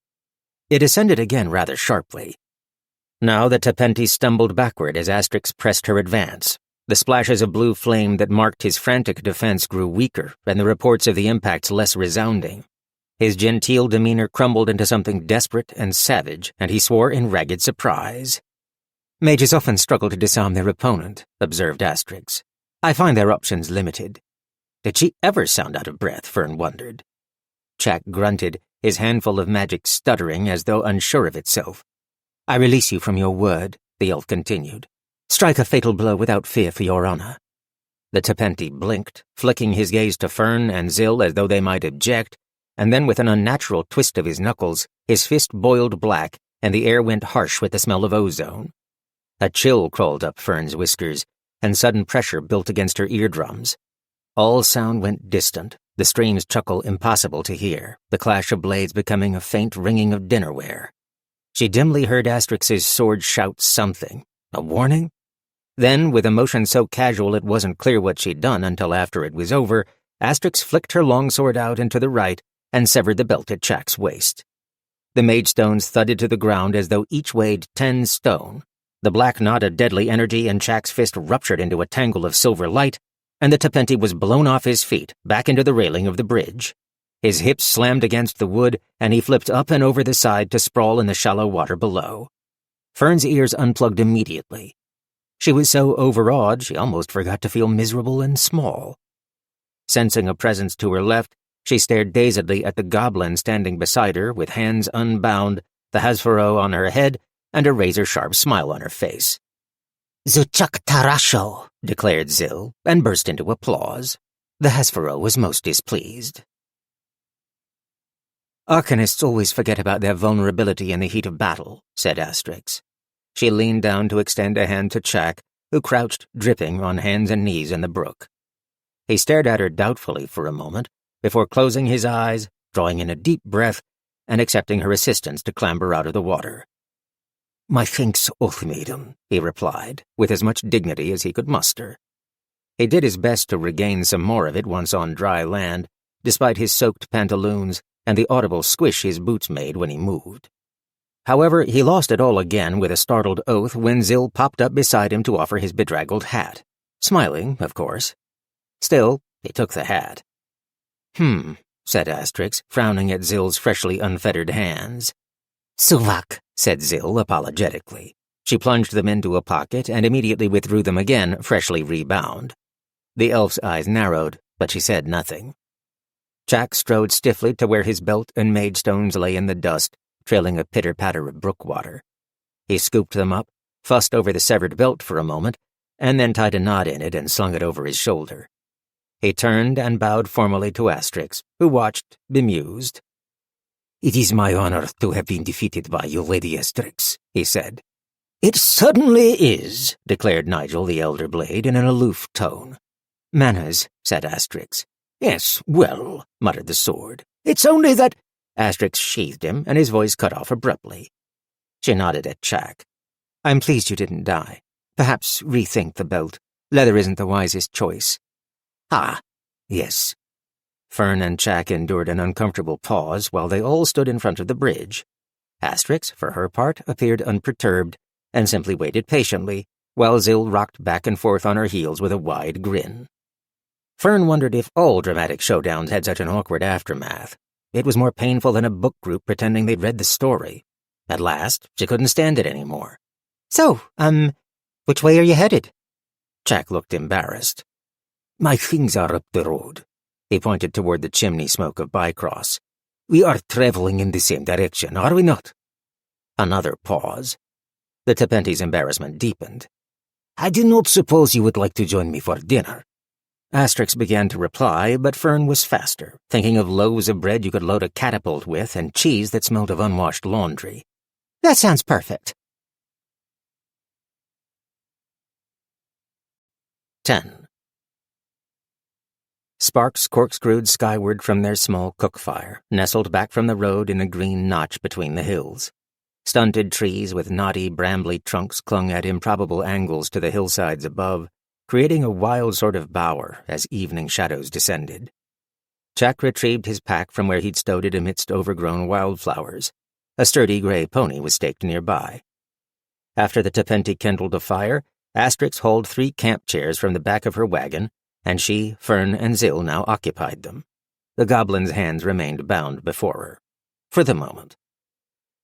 It ascended again rather sharply. Now the Tapenti stumbled backward as Asterix pressed her advance. The splashes of blue flame that marked his frantic defense grew weaker, and the reports of the impacts less resounding. His genteel demeanor crumbled into something desperate and savage, and he swore in ragged surprise. Mages often struggle to disarm their opponent, observed Asterix. I find their options limited. Did she ever sound out of breath, Fern wondered. Chack grunted, his handful of magic stuttering as though unsure of itself. I release you from your word, the elf continued. Strike a fatal blow without fear for your honor. The Tapenti blinked, flicking his gaze to Fern and Zill as though they might object, and then with an unnatural twist of his knuckles, his fist boiled black, and the air went harsh with the smell of ozone. A chill crawled up Fern's whiskers, and sudden pressure built against her eardrums. All sound went distant, the stream's chuckle impossible to hear, the clash of blades becoming a faint ringing of dinnerware. She dimly heard Asterix's sword shout something. A warning? Then, with a motion so casual it wasn't clear what she'd done until after it was over, Asterix flicked her longsword out and to the right and severed the belt at Chack's waist. The mage-stones thudded to the ground as though each weighed 10 stone. The black knot of deadly energy in Chack's fist ruptured into a tangle of silver light, and the Tapenti was blown off his feet, back into the railing of the bridge. His hips slammed against the wood, and he flipped up and over the side to sprawl in the shallow water below. Fern's ears unplugged immediately. She was so overawed she almost forgot to feel miserable and small. Sensing a presence to her left, she stared dazedly at the goblin standing beside her with hands unbound, the hasfaro on her head, and a razor-sharp smile on her face. Zuchak Tarasho, declared Zill, and burst into applause. The hasfaro was most displeased. Arcanists always forget about their vulnerability in the heat of battle, said Asterix. She leaned down to extend a hand to Chack, who crouched, dripping, on hands and knees in the brook. He stared at her doubtfully for a moment, before closing his eyes, drawing in a deep breath, and accepting her assistance to clamber out of the water. My thanks, oath maiden, he replied, with as much dignity as he could muster. He did his best to regain some more of it once on dry land, despite his soaked pantaloons and the audible squish his boots made when he moved. However, he lost it all again with a startled oath when Zill popped up beside him to offer his bedraggled hat. Smiling, of course. Still, he took the hat. Said Asterix, frowning at Zill's freshly unfettered hands. Suvak, said Zill apologetically. She plunged them into a pocket and immediately withdrew them again, freshly rebound. The elf's eyes narrowed, but she said nothing. Chack strode stiffly to where his belt and maidstones lay in the dust, trailing a pitter-patter of brook water. He scooped them up, fussed over the severed belt for a moment, and then tied a knot in it and slung it over his shoulder. He turned and bowed formally to Asterix, who watched, bemused. It is my honor to have been defeated by you, Lady Asterix, he said. It certainly is, declared Nigel the Elder Blade in an aloof tone. Manners, said Asterix. Yes, well, muttered the sword. It's only that— Asterix sheathed him, and his voice cut off abruptly. She nodded at Chack. I'm pleased you didn't die. Perhaps rethink the belt. Leather isn't the wisest choice. Ah, yes. Fern and Chack endured an uncomfortable pause while they all stood in front of the bridge. Asterix, for her part, appeared unperturbed, and simply waited patiently, while Zill rocked back and forth on her heels with a wide grin. Fern wondered if all dramatic showdowns had such an awkward aftermath. It was more painful than a book group pretending they'd read the story. At last, she couldn't stand it anymore. So, which way are you headed? Chack looked embarrassed. My things are up the road. He pointed toward the chimney smoke of Bcross. We are traveling in the same direction, are we not? Another pause. The Tepente's embarrassment deepened. I did not suppose you would like to join me for dinner. Asterix began to reply, but Fern was faster, thinking of loaves of bread you could load a catapult with and cheese that smelled of unwashed laundry. That sounds perfect. 10. Sparks corkscrewed skyward from their small cook fire, nestled back from the road in a green notch between the hills. Stunted trees with knotty, brambly trunks clung at improbable angles to the hillsides above, creating a wild sort of bower as evening shadows descended. Jack retrieved his pack from where he'd stowed it amidst overgrown wildflowers. A sturdy gray pony was staked nearby. After the Tepente kindled a fire, Asterix hauled 3 camp chairs from the back of her wagon, and she, Fern, and Zill now occupied them. The goblin's hands remained bound before her. For the moment.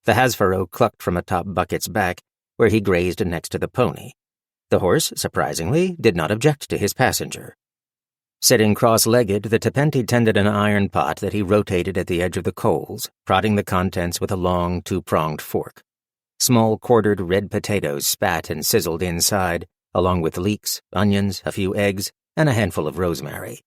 The Hasfaro clucked from atop Bucket's back, where he grazed next to the pony. The horse, surprisingly, did not object to his passenger. Sitting cross-legged, the Tepente tended an iron pot that he rotated at the edge of the coals, prodding the contents with a long, 2-pronged fork. Small quartered red potatoes spat and sizzled inside, along with leeks, onions, a few eggs, and a handful of rosemary.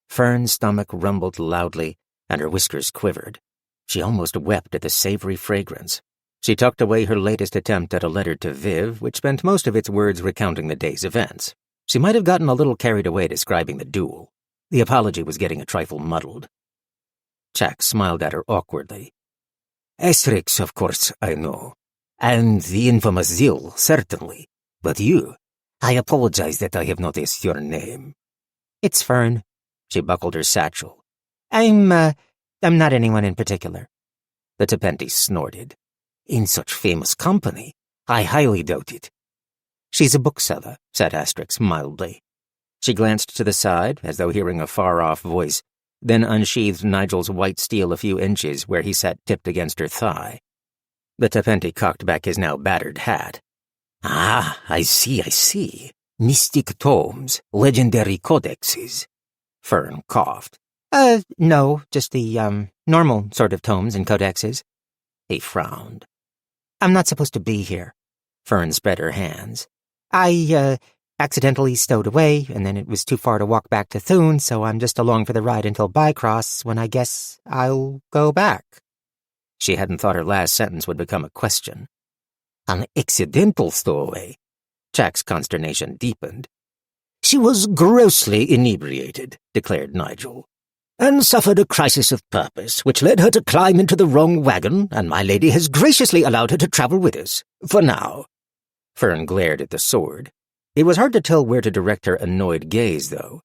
Fern's stomach rumbled loudly, and her whiskers quivered. She almost wept at the savory fragrance. She tucked away her latest attempt at a letter to Viv, which spent most of its words recounting the day's events. She might have gotten a little carried away describing the duel. The apology was getting a trifle muddled. Jack smiled at her awkwardly. Asterix, of course, I know. And the infamous Zill, certainly. But you, I apologize that I have noticed your name. It's Fern. She buckled her satchel. I'm not anyone in particular. The Tepente snorted. In such famous company, I highly doubt it. She's a bookseller, said Asterix mildly. She glanced to the side, as though hearing a far-off voice, then unsheathed Nigel's white steel a few inches where he sat tipped against her thigh. The Tepente cocked back his now battered hat. Ah, I see. Mystic tomes, legendary codexes. Fern coughed. No, just the, normal sort of tomes and codexes. He frowned. I'm not supposed to be here. Fern spread her hands. I, accidentally stowed away, and then it was too far to walk back to Thune, so I'm just along for the ride until Bcross, when I guess I'll go back. She hadn't thought her last sentence would become a question. An accidental stowaway. Jack's consternation deepened. She was grossly inebriated, declared Nigel, and suffered a crisis of purpose, which led her to climb into the wrong wagon, and my lady has graciously allowed her to travel with us, for now. Fern glared at the sword. It was hard to tell where to direct her annoyed gaze, though.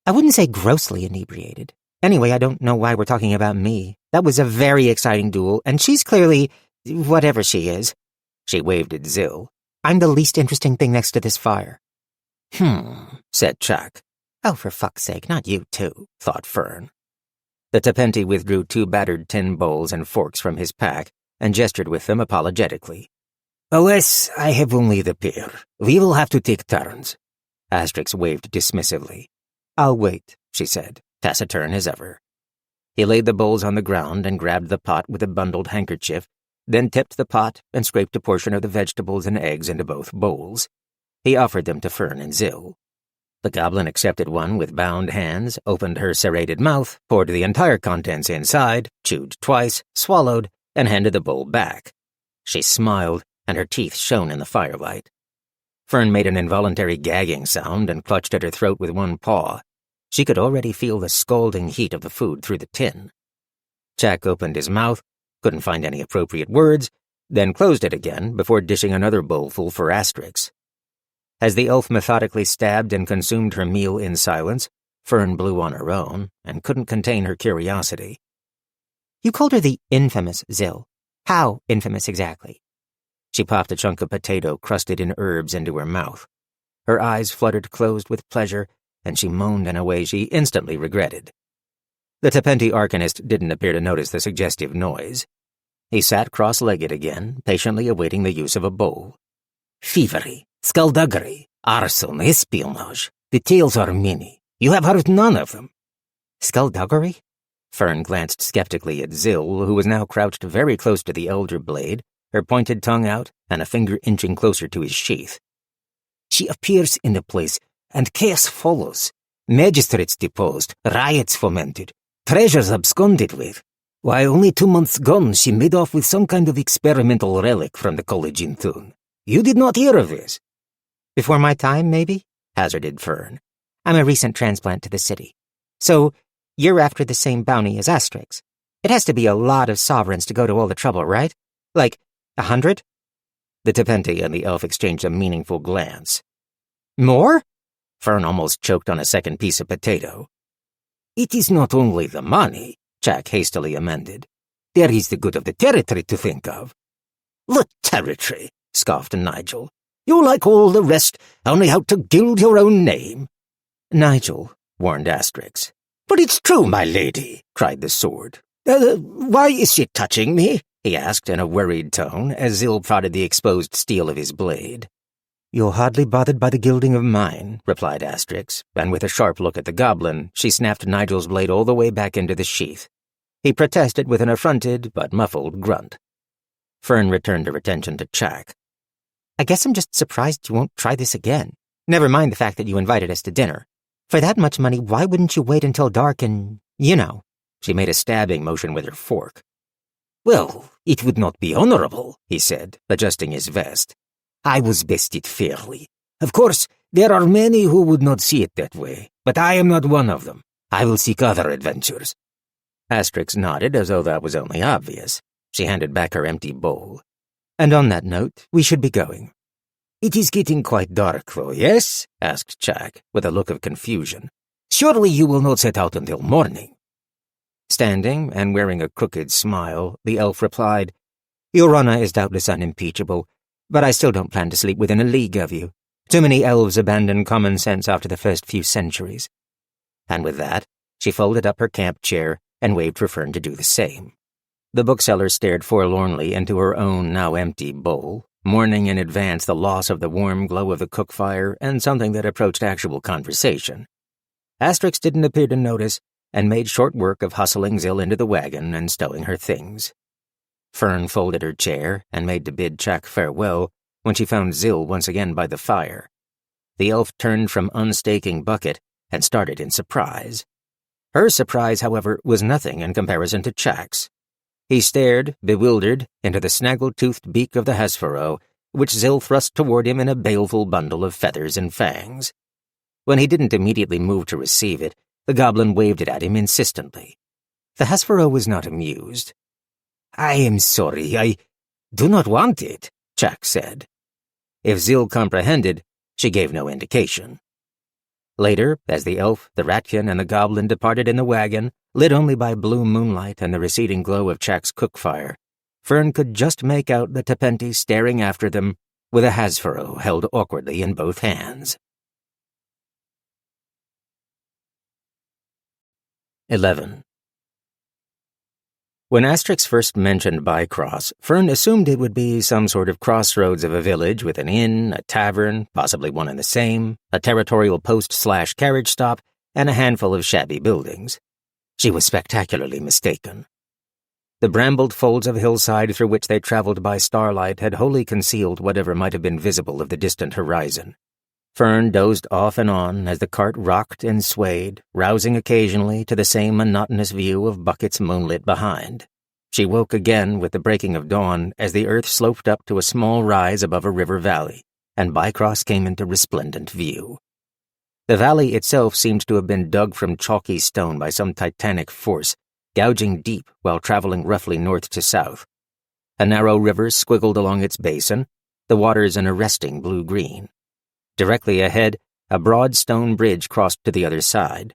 I wouldn't say grossly inebriated. Anyway, I don't know why we're talking about me. That was a very exciting duel, and she's clearly whatever she is. She waved at Zill. I'm the least interesting thing next to this fire. Said Chuck. Oh, for fuck's sake, not you too, thought Fern. The Tepente withdrew 2 battered tin bowls and forks from his pack and gestured with them apologetically. Alas, I have only the pair. We will have to take turns. Asterix waved dismissively. I'll wait, she said, taciturn as ever. He laid the bowls on the ground and grabbed the pot with a bundled handkerchief, then tipped the pot and scraped a portion of the vegetables and eggs into both bowls. He offered them to Fern and Zill. The goblin accepted one with bound hands, opened her serrated mouth, poured the entire contents inside, chewed twice, swallowed, and handed the bowl back. She smiled, and her teeth shone in the firelight. Fern made an involuntary gagging sound and clutched at her throat with one paw. She could already feel the scalding heat of the food through the tin. Jack opened his mouth, couldn't find any appropriate words, then closed it again before dishing another bowlful for Asterix. As the elf methodically stabbed and consumed her meal in silence, Fern blew on her own and couldn't contain her curiosity. You called her the infamous Zill. How infamous exactly? She popped a chunk of potato crusted in herbs into her mouth. Her eyes fluttered closed with pleasure, and she moaned in a way she instantly regretted. The Tepente arcanist didn't appear to notice the suggestive noise. He sat cross-legged again, patiently awaiting the use of a bowl. Thievery, skullduggery, arson, espionage. The tales are many. You have heard none of them. Skullduggery? Fern glanced skeptically at Zill, who was now crouched very close to the elder blade, her pointed tongue out and a finger inching closer to his sheath. She appears in the place, and chaos follows. Magistrates deposed, riots fomented, treasures absconded with. Why, only 2 months gone, she made off with some kind of experimental relic from the college in Thune. You did not hear of this. Before my time, maybe? Hazarded Fern. I'm a recent transplant to the city. So, you're after the same bounty as Asterix. It has to be a lot of sovereigns to go to all the trouble, right? Like, 100? The Tapenti and the elf exchanged a meaningful glance. More? Fern almost choked on a second piece of potato. It is not only the money, Jack hastily amended. There is the good of the territory to think of. The territory, scoffed Nigel. You, like all the rest, only out to gild your own name. Nigel, warned Asterix. But it's true, my lady, cried the sword. Why is she touching me? He asked in a worried tone as Zill prodded the exposed steel of his blade. You're hardly bothered by the gilding of mine, replied Asterix, and with a sharp look at the goblin, she snapped Nigel's blade all the way back into the sheath. He protested with an affronted but muffled grunt. Fern returned her attention to Chack. I guess I'm just surprised you won't try this again. Never mind the fact that you invited us to dinner. For that much money, why wouldn't you wait until dark and, you know? She made a stabbing motion with her fork. Well, it would not be honorable, he said, adjusting his vest. I was bested fairly. Of course, there are many who would not see it that way, but I am not one of them. I will seek other adventures. Asterix nodded as though that was only obvious. She handed back her empty bowl. And on that note, we should be going. It is getting quite dark, though, yes? Asked Jack, with a look of confusion. Surely you will not set out until morning. Standing and wearing a crooked smile, the elf replied, Your honor is doubtless unimpeachable, but I still don't plan to sleep within a league of you. Too many elves abandon common sense after the first few centuries. And with that, she folded up her camp chair and waved for Fern to do the same. The bookseller stared forlornly into her own now empty bowl, mourning in advance the loss of the warm glow of the cook fire and something that approached actual conversation. Asterix didn't appear to notice, and made short work of hustling Zill into the wagon and stowing her things. Fern folded her chair and made to bid Chack farewell when she found Zill once again by the fire. The elf turned from unstaking bucket and started in surprise. Her surprise, however, was nothing in comparison to Chack's. He stared, bewildered, into the snaggle-toothed beak of the Hesperow, which Zill thrust toward him in a baleful bundle of feathers and fangs. When he didn't immediately move to receive it, the goblin waved it at him insistently. The Hesperow was not amused. I am sorry, I do not want it, Chack said. If Zill comprehended, she gave no indication. Later, as the elf, the rattkin, and the goblin departed in the wagon, lit only by blue moonlight and the receding glow of Chack's cook fire, Fern could just make out the Tapenti staring after them, with a Hesperow held awkwardly in both hands. 11. When Asterix first mentioned Bcross, Fern assumed it would be some sort of crossroads of a village with an inn, a tavern, possibly one and the same, a territorial post/carriage stop, and a handful of shabby buildings. She was spectacularly mistaken. The brambled folds of hillside through which they traveled by starlight had wholly concealed whatever might have been visible of the distant horizon. Fern dozed off and on as the cart rocked and swayed, rousing occasionally to the same monotonous view of buckets moonlit behind. She woke again with the breaking of dawn as the earth sloped up to a small rise above a river valley, and Bcross came into resplendent view. The valley itself seemed to have been dug from chalky stone by some titanic force, gouging deep while traveling roughly north to south. A narrow river squiggled along its basin, the waters an arresting blue-green. Directly ahead, a broad stone bridge crossed to the other side.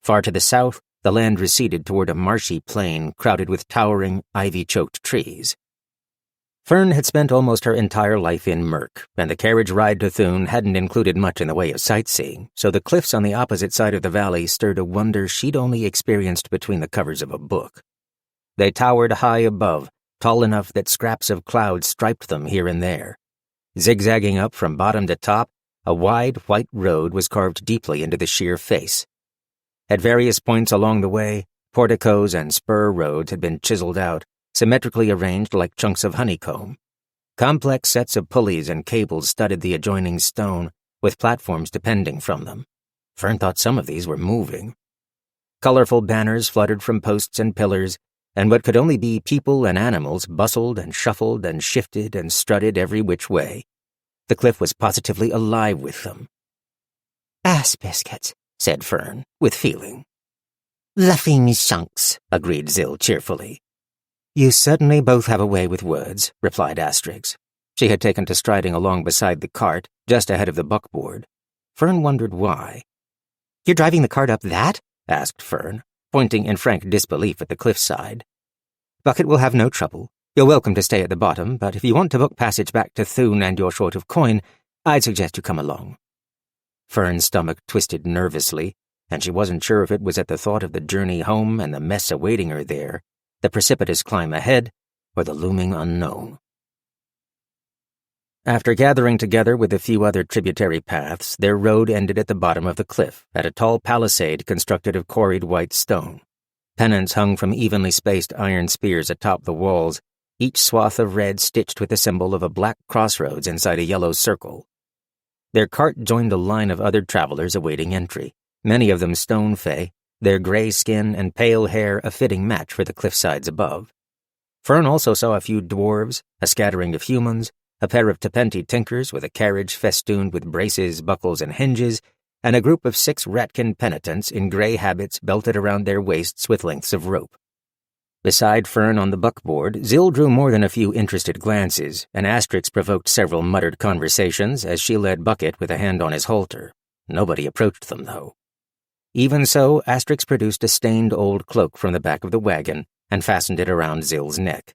Far to the south, the land receded toward a marshy plain crowded with towering, ivy-choked trees. Fern had spent almost her entire life in Merc, and the carriage ride to Thune hadn't included much in the way of sightseeing, so the cliffs on the opposite side of the valley stirred a wonder she'd only experienced between the covers of a book. They towered high above, tall enough that scraps of cloud striped them here and there. Zigzagging up from bottom to top, a wide, white road was carved deeply into the sheer face, At various points along the way, porticos and spur roads had been chiseled out, symmetrically arranged like chunks of honeycomb. Complex sets of pulleys and cables studded the adjoining stone, with platforms depending from them. Fern thought some of these were moving. Colorful banners fluttered from posts and pillars, and what could only be people and animals bustled and shuffled and shifted and strutted every which way. The cliff was positively alive with them. "Ass biscuits," said Fern, with feeling. "Laughing chunks," agreed Zill cheerfully. "You certainly both have a way with words," replied Asterix. She had taken to striding along beside the cart, just ahead of the buckboard. Fern wondered why. "You're driving the cart up that?" asked Fern, pointing in frank disbelief at the cliffside. "Bucket will have no trouble. You're welcome to stay at the bottom, but if you want to book passage back to Thune and you're short of coin, I'd suggest you come along." Fern's stomach twisted nervously, and she wasn't sure if it was at the thought of the journey home and the mess awaiting her there, the precipitous climb ahead, or the looming unknown. After gathering together with a few other tributary paths, their road ended at the bottom of the cliff, at a tall palisade constructed of quarried white stone. Pennants hung from evenly spaced iron spears atop the walls, each swath of red stitched with the symbol of a black crossroads inside a yellow circle. Their cart joined a line of other travelers awaiting entry, many of them stone fae, their gray skin and pale hair a fitting match for the cliffsides above. Fern also saw a few dwarves, a scattering of humans, a pair of Tepenti tinkers with a carriage festooned with braces, buckles, and hinges, and a group of 6 rattkin penitents in gray habits belted around their waists with lengths of rope. Beside Fern on the buckboard, Zill drew more than a few interested glances, and Asterix provoked several muttered conversations as she led Bucket with a hand on his halter. Nobody approached them, though. Even so, Asterix produced a stained old cloak from the back of the wagon and fastened it around Zill's neck.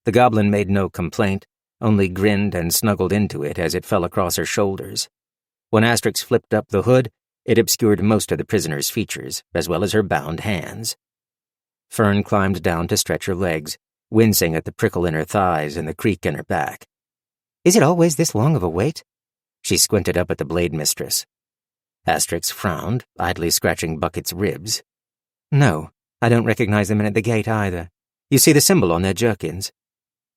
The goblin made no complaint, only grinned and snuggled into it as it fell across her shoulders. When Asterix flipped up the hood, it obscured most of the prisoner's features, as well as her bound hands. Fern climbed down to stretch her legs, wincing at the prickle in her thighs and the creak in her back. "Is it always this long of a wait?" She squinted up at the blade mistress. Asterix frowned, idly scratching Bucket's ribs. "No, I don't recognize the men at the gate either. You see the symbol on their jerkins?"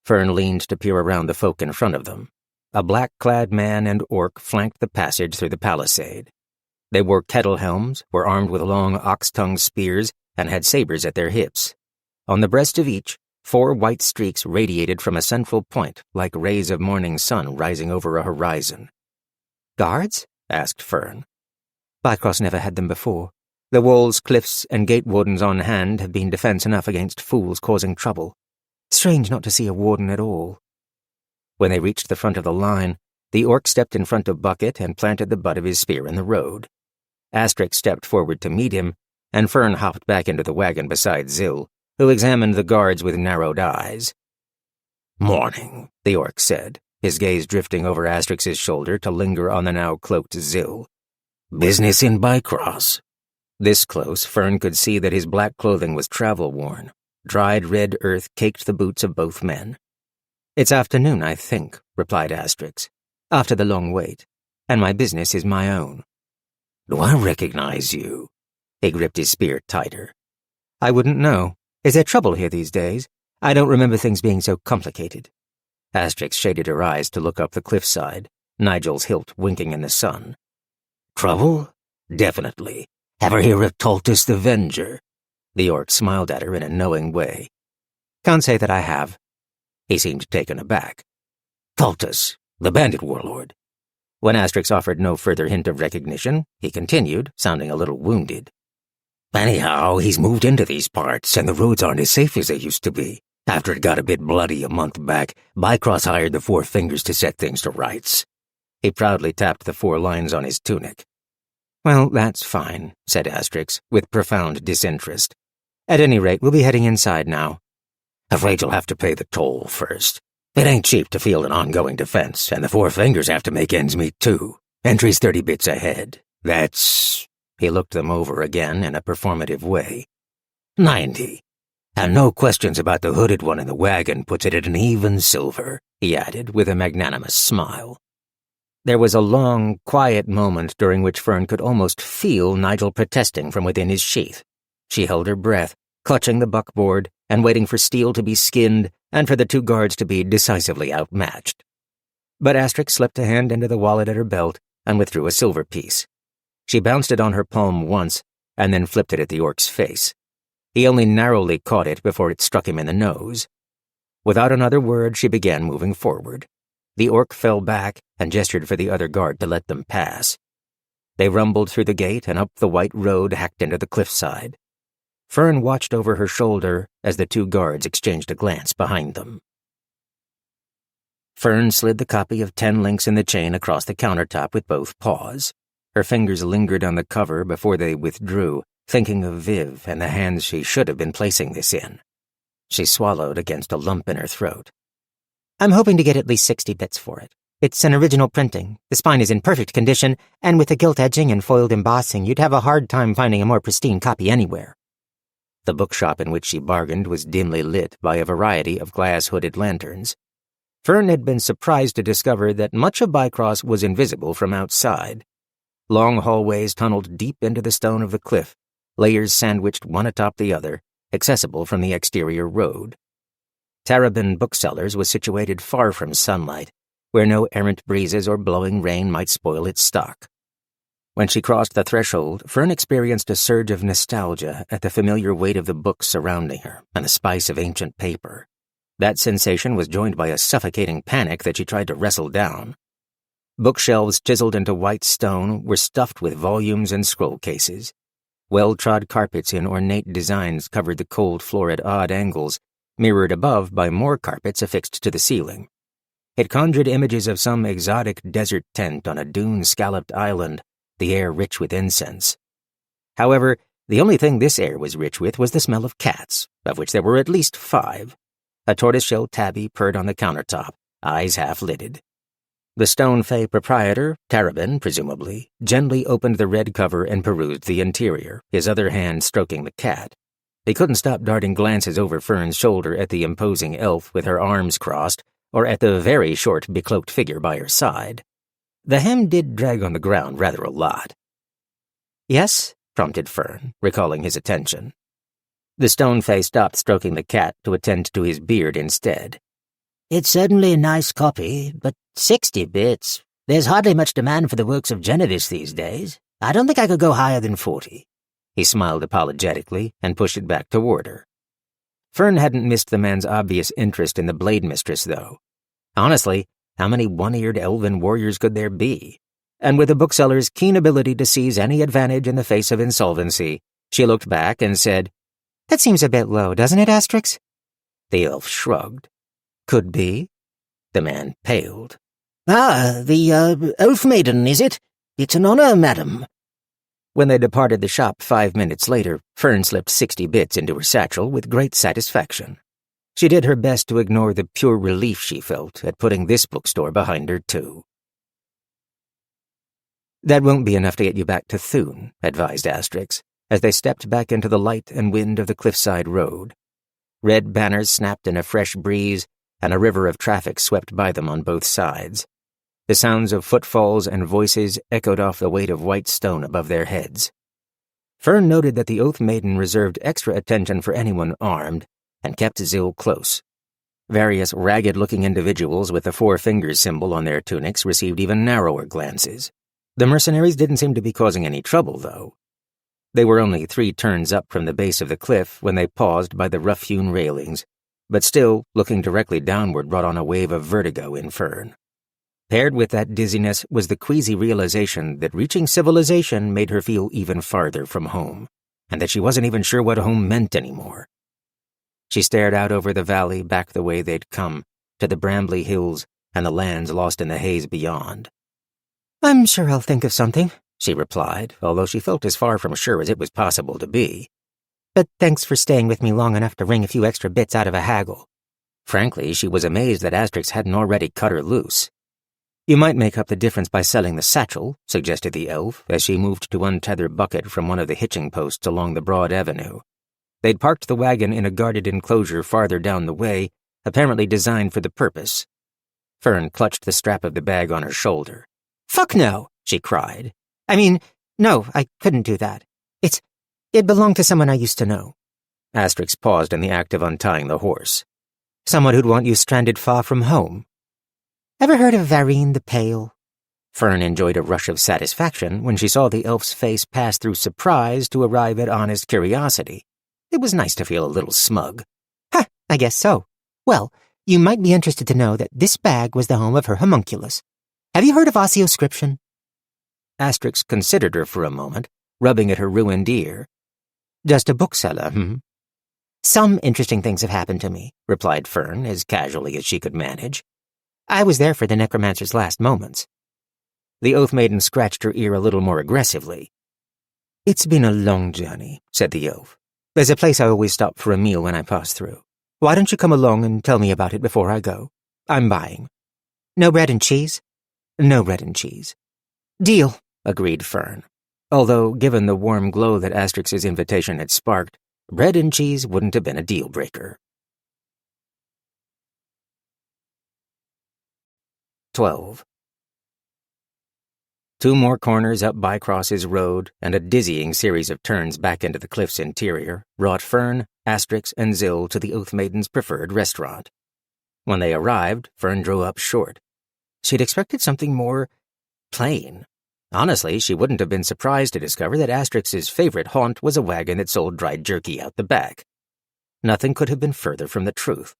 Fern leaned to peer around the folk in front of them. A black-clad man and orc flanked the passage through the palisade. They wore kettle helms, were armed with long ox-tongue spears, and had sabers at their hips. On the breast of each, 4 white streaks radiated from a central point, like rays of morning sun rising over a horizon. "Guards?" asked Fern. "Bcross never had them before. The walls, cliffs, and gate wardens on hand have been defense enough against fools causing trouble. Strange not to see a warden at all." When they reached the front of the line, the orc stepped in front of Bucket and planted the butt of his spear in the road. Asterix stepped forward to meet him, and Fern hopped back into the wagon beside Zill, who examined the guards with narrowed eyes. "Morning," the orc said, his gaze drifting over Asterix's shoulder to linger on the now cloaked Zill. "Business in Bcross." This close, Fern could see that his black clothing was travel-worn. Dried red earth caked the boots of both men. "It's afternoon, I think," replied Asterix, "after the long wait, and my business is my own." "Do I recognize you?" He gripped his spear tighter. "I wouldn't know. Is there trouble here these days? I don't remember things being so complicated." Asterix shaded her eyes to look up the cliffside, Nigel's hilt winking in the sun. "Trouble? Definitely. Ever hear of Tultus the Venger?" The orc smiled at her in a knowing way. "Can't say that I have." He seemed taken aback. "Tultus, the bandit warlord." When Asterix offered no further hint of recognition, he continued, sounding a little wounded. "Anyhow, he's moved into these parts, and the roads aren't as safe as they used to be. After it got a bit bloody a month back, Bcross hired the Four Fingers to set things to rights." He proudly tapped the 4 lines on his tunic. "Well, that's fine," said Asterix, with profound disinterest. "At any rate, we'll be heading inside now." "Afraid you'll have to pay the toll first. It ain't cheap to field an ongoing defense, and the Four Fingers have to make ends meet too. Entry's 30 bits ahead. That's..." He looked them over again in a performative way. 90. And no questions about the hooded one in the wagon puts it at an even silver, he added with a magnanimous smile. There was a long, quiet moment during which Fern could almost feel Nigel protesting from within his sheath. She held her breath, clutching the buckboard and waiting for steel to be skinned and for the two guards to be decisively outmatched. But Asterix slipped a hand into the wallet at her belt and withdrew a silver piece. She bounced it on her palm once and then flipped it at the orc's face. He only narrowly caught it before it struck him in the nose. Without another word, she began moving forward. The orc fell back and gestured for the other guard to let them pass. They rumbled through the gate and up the white road hacked into the cliffside. Fern watched over her shoulder as the two guards exchanged a glance behind them. Fern slid the copy of 10 Links in the Chain across the countertop with both paws. Her fingers lingered on the cover before they withdrew, thinking of Viv and the hands she should have been placing this in. She swallowed against a lump in her throat. I'm hoping to get at least 60 bits for it. It's an original printing. The spine is in perfect condition, and with the gilt edging and foiled embossing, you'd have a hard time finding a more pristine copy anywhere. The bookshop in which she bargained was dimly lit by a variety of glass-hooded lanterns. Fern had been surprised to discover that much of Bcross was invisible from outside. Long hallways tunneled deep into the stone of the cliff, layers sandwiched one atop the other, accessible from the exterior road. Tarabin Booksellers was situated far from sunlight, where no errant breezes or blowing rain might spoil its stock. When she crossed the threshold, Fern experienced a surge of nostalgia at the familiar weight of the books surrounding her and the spice of ancient paper. That sensation was joined by a suffocating panic that she tried to wrestle down. Bookshelves chiseled into white stone were stuffed with volumes and scroll cases. Well-trod carpets in ornate designs covered the cold floor at odd angles, mirrored above by more carpets affixed to the ceiling. It conjured images of some exotic desert tent on a dune-scalloped island, the air rich with incense. However, the only thing this air was rich with was the smell of cats, of which there were at least 5. A tortoiseshell tabby purred on the countertop, eyes half-lidded. The Stone Fay proprietor, Tarabin, presumably, gently opened the red cover and perused the interior, his other hand stroking the cat. He couldn't stop darting glances over Fern's shoulder at the imposing elf with her arms crossed, or at the very short, becloaked figure by her side. The hem did drag on the ground rather a lot. Yes? Prompted Fern, recalling his attention. The Stone Fay stopped stroking the cat to attend to his beard instead. It's certainly a nice copy, but 60 bits. There's hardly much demand for the works of Genevis these days. I don't think I could go higher than 40. He smiled apologetically and pushed it back toward her. Fern hadn't missed the man's obvious interest in the Blade Mistress, though. Honestly, how many one-eared elven warriors could there be? And with the bookseller's keen ability to seize any advantage in the face of insolvency, she looked back and said, That seems a bit low, doesn't it, Asterix? The elf shrugged. Could be. The man paled. The elf maiden, is it? It's an honor, madam. When they departed the shop 5 minutes later, Fern slipped 60 bits into her satchel with great satisfaction. She did her best to ignore the pure relief she felt at putting this bookstore behind her, too. That won't be enough to get you back to Thune, advised Asterix, as they stepped back into the light and wind of the cliffside road. Red banners snapped in a fresh breeze, and a river of traffic swept by them on both sides. The sounds of footfalls and voices echoed off the weight of white stone above their heads. Fern noted that the Oath Maiden reserved extra attention for anyone armed, and kept Zill close. Various ragged-looking individuals with the 4 fingers symbol on their tunics received even narrower glances. The mercenaries didn't seem to be causing any trouble, though. They were only 3 turns up from the base of the cliff when they paused by the rough-hewn railings, but still, looking directly downward brought on a wave of vertigo in Fern. Paired with that dizziness was the queasy realization that reaching civilization made her feel even farther from home, and that she wasn't even sure what home meant anymore. She stared out over the valley back the way they'd come, to the brambly hills and the lands lost in the haze beyond. I'm sure I'll think of something, she replied, although she felt as far from sure as it was possible to be. But thanks for staying with me long enough to wring a few extra bits out of a haggle. Frankly, she was amazed that Asterix hadn't already cut her loose. You might make up the difference by selling the satchel, suggested the elf, as she moved to untether Bucket from one of the hitching posts along the broad avenue. They'd parked the wagon in a guarded enclosure farther down the way, apparently designed for the purpose. Fern clutched the strap of the bag on her shoulder. Fuck no, she cried. I mean, no, I couldn't do that. It belonged to someone I used to know. Asterix paused in the act of untying the horse. Someone who'd want you stranded far from home. Ever heard of Varine the Pale? Fern enjoyed a rush of satisfaction when she saw the elf's face pass through surprise to arrive at honest curiosity. It was nice to feel a little smug. Ha, I guess so. Well, you might be interested to know that this bag was the home of her homunculus. Have you heard of ossioscription? Asterix considered her for a moment, rubbing at her ruined ear. Just a bookseller, Some interesting things have happened to me, replied Fern, as casually as she could manage. I was there for the necromancer's last moments. The Oath Maiden scratched her ear a little more aggressively. It's been a long journey, said the elf. There's a place I always stop for a meal when I pass through. Why don't you come along and tell me about it before I go? I'm buying. No bread and cheese? No bread and cheese. Deal, agreed Fern. Although, given the warm glow that Asterix's invitation had sparked, bread and cheese wouldn't have been a deal-breaker. 12. 2 more corners up Bcross's road and a dizzying series of turns back into the cliff's interior brought Fern, Asterix, and Zill to the Oath Maiden's preferred restaurant. When they arrived, Fern drew up short. She'd expected something more plain. Honestly, she wouldn't have been surprised to discover that Asterix's favorite haunt was a wagon that sold dried jerky out the back. Nothing could have been further from the truth.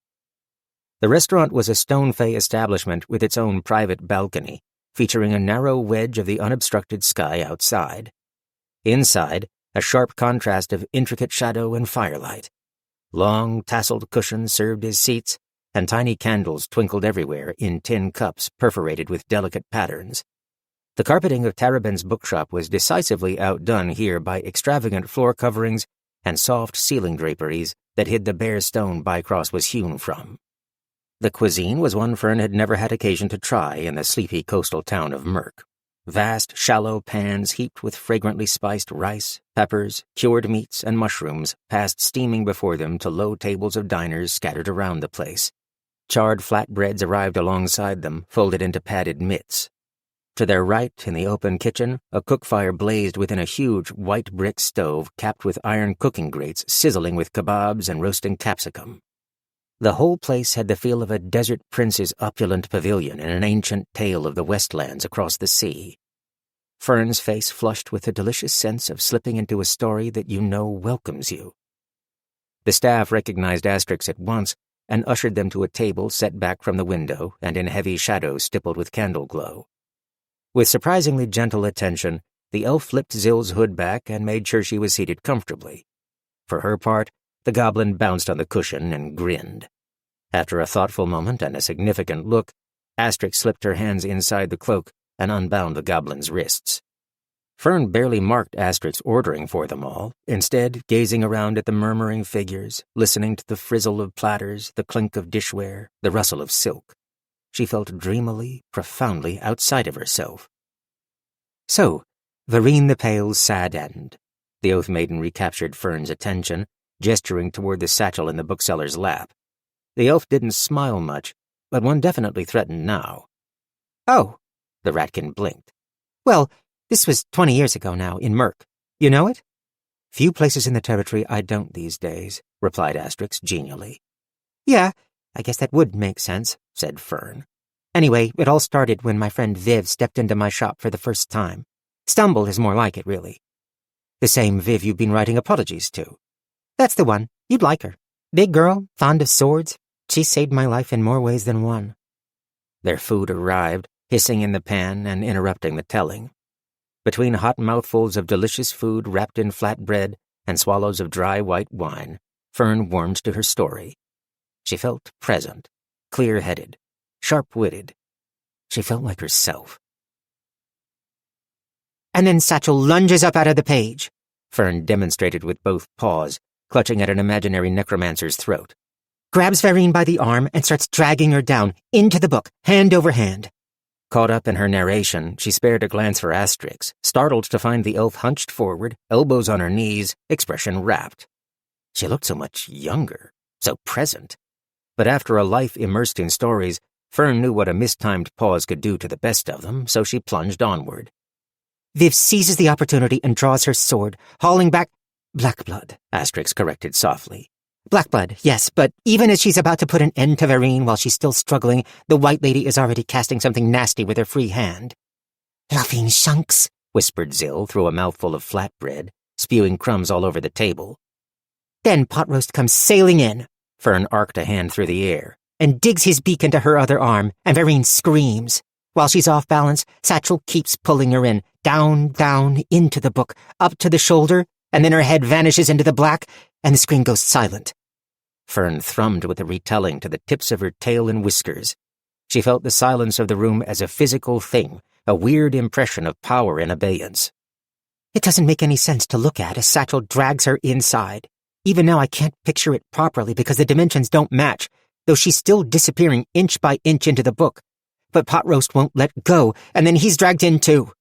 The restaurant was a stone-fay establishment with its own private balcony, featuring a narrow wedge of the unobstructed sky outside. Inside, a sharp contrast of intricate shadow and firelight. Long, tasseled cushions served as seats, and tiny candles twinkled everywhere in tin cups perforated with delicate patterns. The carpeting of Tarabin's bookshop was decisively outdone here by extravagant floor coverings and soft ceiling draperies that hid the bare stone Bcross was hewn from. The cuisine was one Fern had never had occasion to try in the sleepy coastal town of Merk. Vast, shallow pans heaped with fragrantly spiced rice, peppers, cured meats, and mushrooms passed steaming before them to low tables of diners scattered around the place. Charred flatbreads arrived alongside them, folded into padded mitts. To their right, in the open kitchen, a cook fire blazed within a huge white brick stove capped with iron cooking grates sizzling with kebabs and roasting capsicum. The whole place had the feel of a desert prince's opulent pavilion in an ancient tale of the Westlands across the sea. Fern's face flushed with a delicious sense of slipping into a story that you know welcomes you. The staff recognized Asterix at once and ushered them to a table set back from the window and in heavy shadow stippled with candle glow. With surprisingly gentle attention, the elf flipped Zill's hood back and made sure she was seated comfortably. For her part, the goblin bounced on the cushion and grinned. After a thoughtful moment and a significant look, Asterix slipped her hands inside the cloak and unbound the goblin's wrists. Fern barely marked Asterix ordering for them all, instead gazing around at the murmuring figures, listening to the frizzle of platters, the clink of dishware, the rustle of silk. She felt dreamily, profoundly outside of herself. So, Varine the Pale's sad end. The Oath Maiden recaptured Fern's attention, gesturing toward the satchel in the bookseller's lap. The elf didn't smile much, but one definitely threatened now. Oh, the rattkin blinked. Well, this was 20 years ago now, in Merk. You know it? Few places in the territory I don't these days, replied Asterix genially. Yeah, I guess that would make sense, said Fern. Anyway, it all started when my friend Viv stepped into my shop for the first time. Stumbled is more like it, really. The same Viv you've been writing apologies to. That's the one. You'd like her. Big girl, fond of swords. She saved my life in more ways than one. Their food arrived, hissing in the pan and interrupting the telling. Between hot mouthfuls of delicious food wrapped in flat bread and swallows of dry white wine, Fern warmed to her story. She felt present, clear-headed, sharp-witted. She felt like herself. And then Satchel lunges up out of the page, Fern demonstrated with both paws, clutching at an imaginary necromancer's throat. Grabs Varine by the arm and starts dragging her down, into the book, hand over hand. Caught up in her narration, she spared a glance for Asterix, startled to find the elf hunched forward, elbows on her knees, expression rapt. She looked so much younger, so present. But after a life immersed in stories, Fern knew what a mistimed pause could do to the best of them, so she plunged onward. Viv seizes the opportunity and draws her sword, hauling back— Blackblood, Asterix corrected softly. Blackblood, yes, but even as she's about to put an end to Vereen while she's still struggling, the White Lady is already casting something nasty with her free hand. Laughing shunks, whispered Zill through a mouthful of flatbread, spewing crumbs all over the table. Then Potroast comes sailing in. Fern arced a hand through the air. And digs his beak into her other arm, and Vereen screams. While she's off balance, Satchel keeps pulling her in, down, into the book, up to the shoulder, and then her head vanishes into the black, and the screen goes silent. Fern thrummed with the retelling to the tips of her tail and whiskers. She felt the silence of the room as a physical thing, a weird impression of power and abeyance. It doesn't make any sense to look at as Satchel drags her inside. Even now I can't picture it properly because the dimensions don't match, though she's still disappearing inch by inch into the book. But Potroast won't let go, and then he's dragged in too.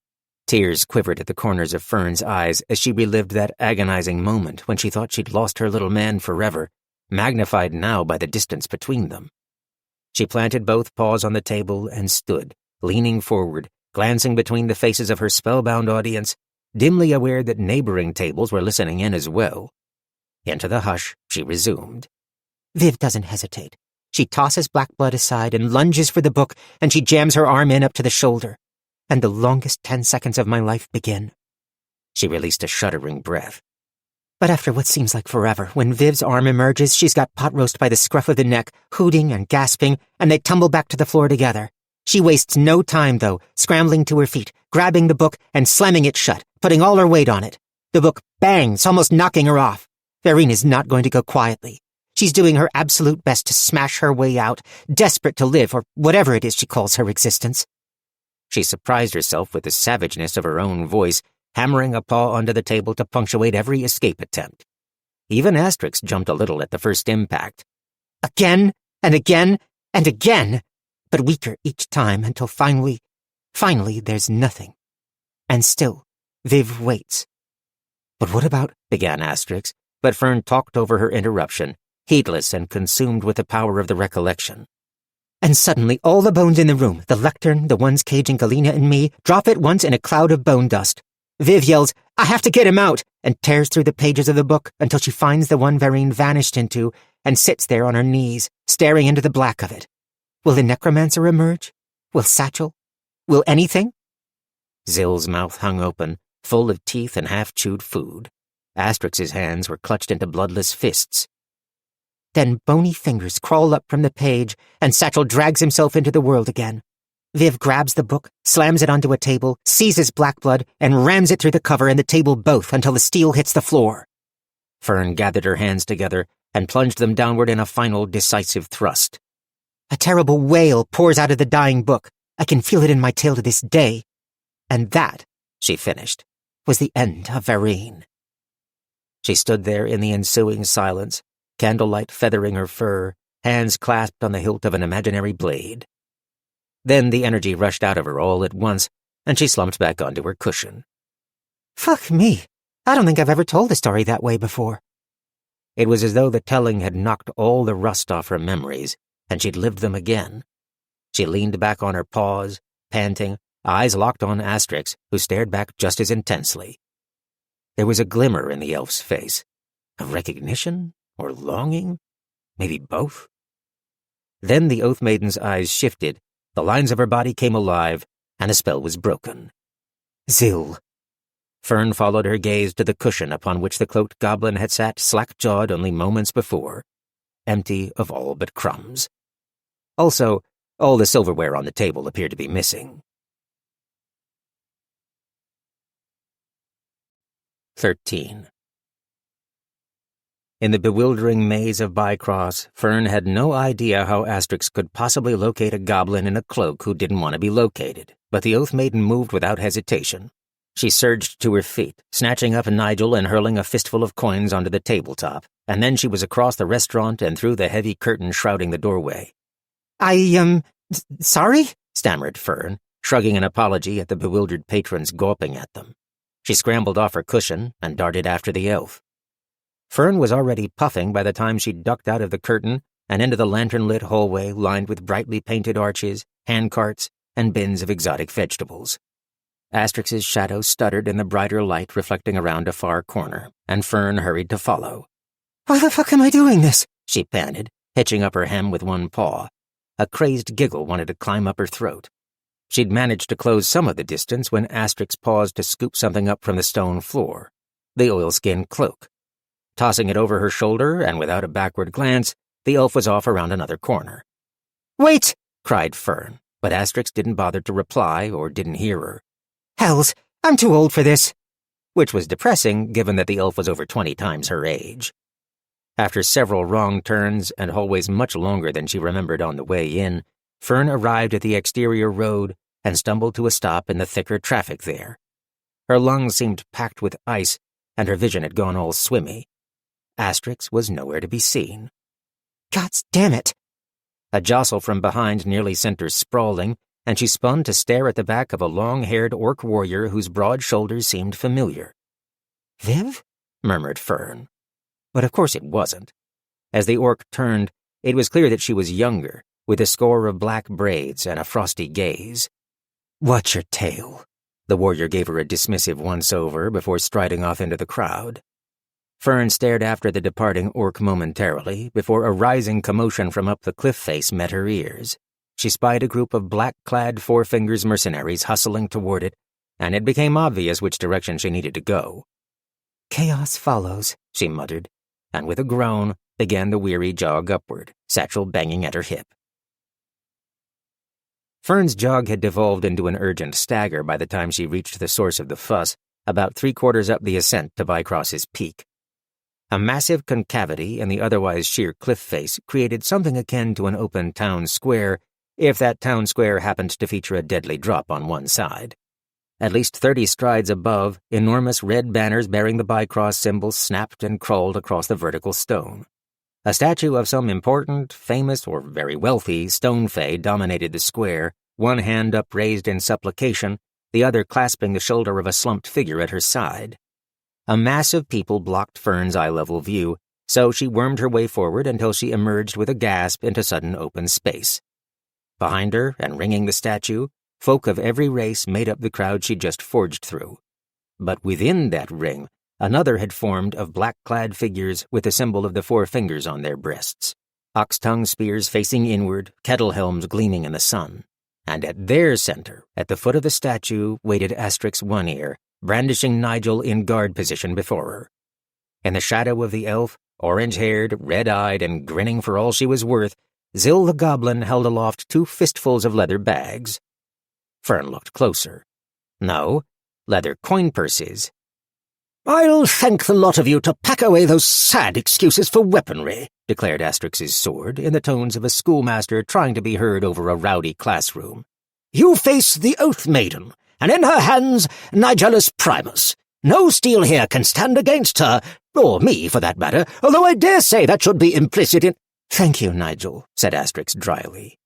Tears quivered at the corners of Fern's eyes as she relived that agonizing moment when she thought she'd lost her little man forever, magnified now by the distance between them. She planted both paws on the table and stood, leaning forward, glancing between the faces of her spellbound audience, dimly aware that neighboring tables were listening in as well. Into the hush, she resumed. Viv doesn't hesitate. She tosses Blackblood aside and lunges for the book, and she jams her arm in up to the shoulder. And the longest 10 seconds of my life begin. She released a shuddering breath. But after what seems like forever, when Viv's arm emerges, she's got Potroast by the scruff of the neck, hooting and gasping, and they tumble back to the floor together. She wastes no time, though, scrambling to her feet, grabbing the book and slamming it shut, putting all her weight on it. The book bangs, almost knocking her off. Vereen is not going to go quietly. She's doing her absolute best to smash her way out, desperate to live, or whatever it is she calls her existence. She surprised herself with the savageness of her own voice, hammering a paw onto the table to punctuate every escape attempt. Even Asterix jumped a little at the first impact. Again, and again, and again, but weaker each time until finally there's nothing. And still, Viv waits. But what about, began Asterix, but Fern talked over her interruption, heedless and consumed with the power of the recollection. And suddenly all the bones in the room, the lectern, the ones caging Galena and me, drop at once in a cloud of bone dust. Viv yells, "I have to get him out!" and tears through the pages of the book until she finds the one Vereen vanished into and sits there on her knees, staring into the black of it. Will the necromancer emerge? Will Satchel? Will anything? Zill's mouth hung open, full of teeth and half-chewed food. Asterix's hands were clutched into bloodless fists. Then bony fingers crawl up from the page, and Satchel drags himself into the world again. Viv grabs the book, slams it onto a table, seizes Blackblood, and rams it through the cover and the table both until the steel hits the floor. Fern gathered her hands together and plunged them downward in a final, decisive thrust. A terrible wail pours out of the dying book. I can feel it in my tail to this day. And that, she finished, was the end of Vereen. She stood there in the ensuing silence, candlelight feathering her fur, hands clasped on the hilt of an imaginary blade. Then the energy rushed out of her all at once, and she slumped back onto her cushion. Fuck me. I don't think I've ever told a story that way before. It was as though the telling had knocked all the rust off her memories, and she'd lived them again. She leaned back on her paws, panting, eyes locked on Asterix, who stared back just as intensely. There was a glimmer in the elf's face. A recognition? Or longing? Maybe both? Then the Oath Maiden's eyes shifted, the lines of her body came alive, and the spell was broken. Zill. Fern followed her gaze to the cushion upon which the cloaked goblin had sat slack-jawed only moments before, empty of all but crumbs. Also, all the silverware on the table appeared to be missing. 13. In the bewildering maze of Bcross, Fern had no idea how Asterix could possibly locate a goblin in a cloak who didn't want to be located, but the Oath Maiden moved without hesitation. She surged to her feet, snatching up Nigel and hurling a fistful of coins onto the tabletop, and then she was across the restaurant and through the heavy curtain shrouding the doorway. Sorry? Stammered Fern, shrugging an apology at the bewildered patrons gawping at them. She scrambled off her cushion and darted after the elf. Fern was already puffing by the time she ducked out of the curtain and into the lantern-lit hallway lined with brightly painted arches, handcarts, and bins of exotic vegetables. Asterix's shadow stuttered in the brighter light reflecting around a far corner, and Fern hurried to follow. Why the fuck am I doing this? She panted, hitching up her hem with one paw. A crazed giggle wanted to climb up her throat. She'd managed to close some of the distance when Asterix paused to scoop something up from the stone floor, the oilskin cloak. Tossing it over her shoulder, and without a backward glance, the elf was off around another corner. Wait! Cried Fern, but Asterix didn't bother to reply or didn't hear her. Hells, I'm too old for this. Which was depressing, given that the elf was over 20 times her age. After several wrong turns and hallways much longer than she remembered on the way in, Fern arrived at the exterior road and stumbled to a stop in the thicker traffic there. Her lungs seemed packed with ice, and her vision had gone all swimmy. Asterix was nowhere to be seen. God damn it! A jostle from behind nearly sent her sprawling, and she spun to stare at the back of a long-haired orc warrior whose broad shoulders seemed familiar. Viv? Murmured Fern. But of course it wasn't. As the orc turned, it was clear that she was younger, with a score of black braids and a frosty gaze. Watch your tail. The warrior gave her a dismissive once-over before striding off into the crowd. Fern stared after the departing orc momentarily before a rising commotion from up the cliff face met her ears. She spied a group of black-clad Four Fingers mercenaries hustling toward it, and it became obvious which direction she needed to go. Chaos follows, she muttered, and with a groan began the weary jog upward, satchel banging at her hip. Fern's jog had devolved into an urgent stagger by the time she reached the source of the fuss, about 3/4 up the ascent to Bcross's peak. A massive concavity in the otherwise sheer cliff face created something akin to an open town square, if that town square happened to feature a deadly drop on one side. At least 30 strides above, enormous red banners bearing the Bcross symbol snapped and crawled across the vertical stone. A statue of some important, famous, or very wealthy stone fae dominated the square, one hand upraised in supplication, the other clasping the shoulder of a slumped figure at her side. A mass of people blocked Fern's eye-level view, so she wormed her way forward until she emerged with a gasp into sudden open space. Behind her, and ringing the statue, folk of every race made up the crowd she'd just forged through. But within that ring, another had formed of black-clad figures with the symbol of the Four Fingers on their breasts, ox-tongue spears facing inward, kettle helms gleaming in the sun. And at their center, at the foot of the statue, waited Asterix One Ear, brandishing Nigel in guard position before her. In the shadow of the elf, orange-haired, red-eyed, and grinning for all she was worth, Zill the Goblin held aloft 2 fistfuls of leather bags. Fern looked closer. No, leather coin purses. "I'll thank the lot of you to pack away those sad excuses for weaponry," declared Asterix's sword in the tones of a schoolmaster trying to be heard over a rowdy classroom. "You face the Oath Maiden, and in her hands, Nigellus Primus. No steel here can stand against her, or me for that matter, although I dare say that should be implicit in—" "Thank you, Nigel," said Asterix dryly.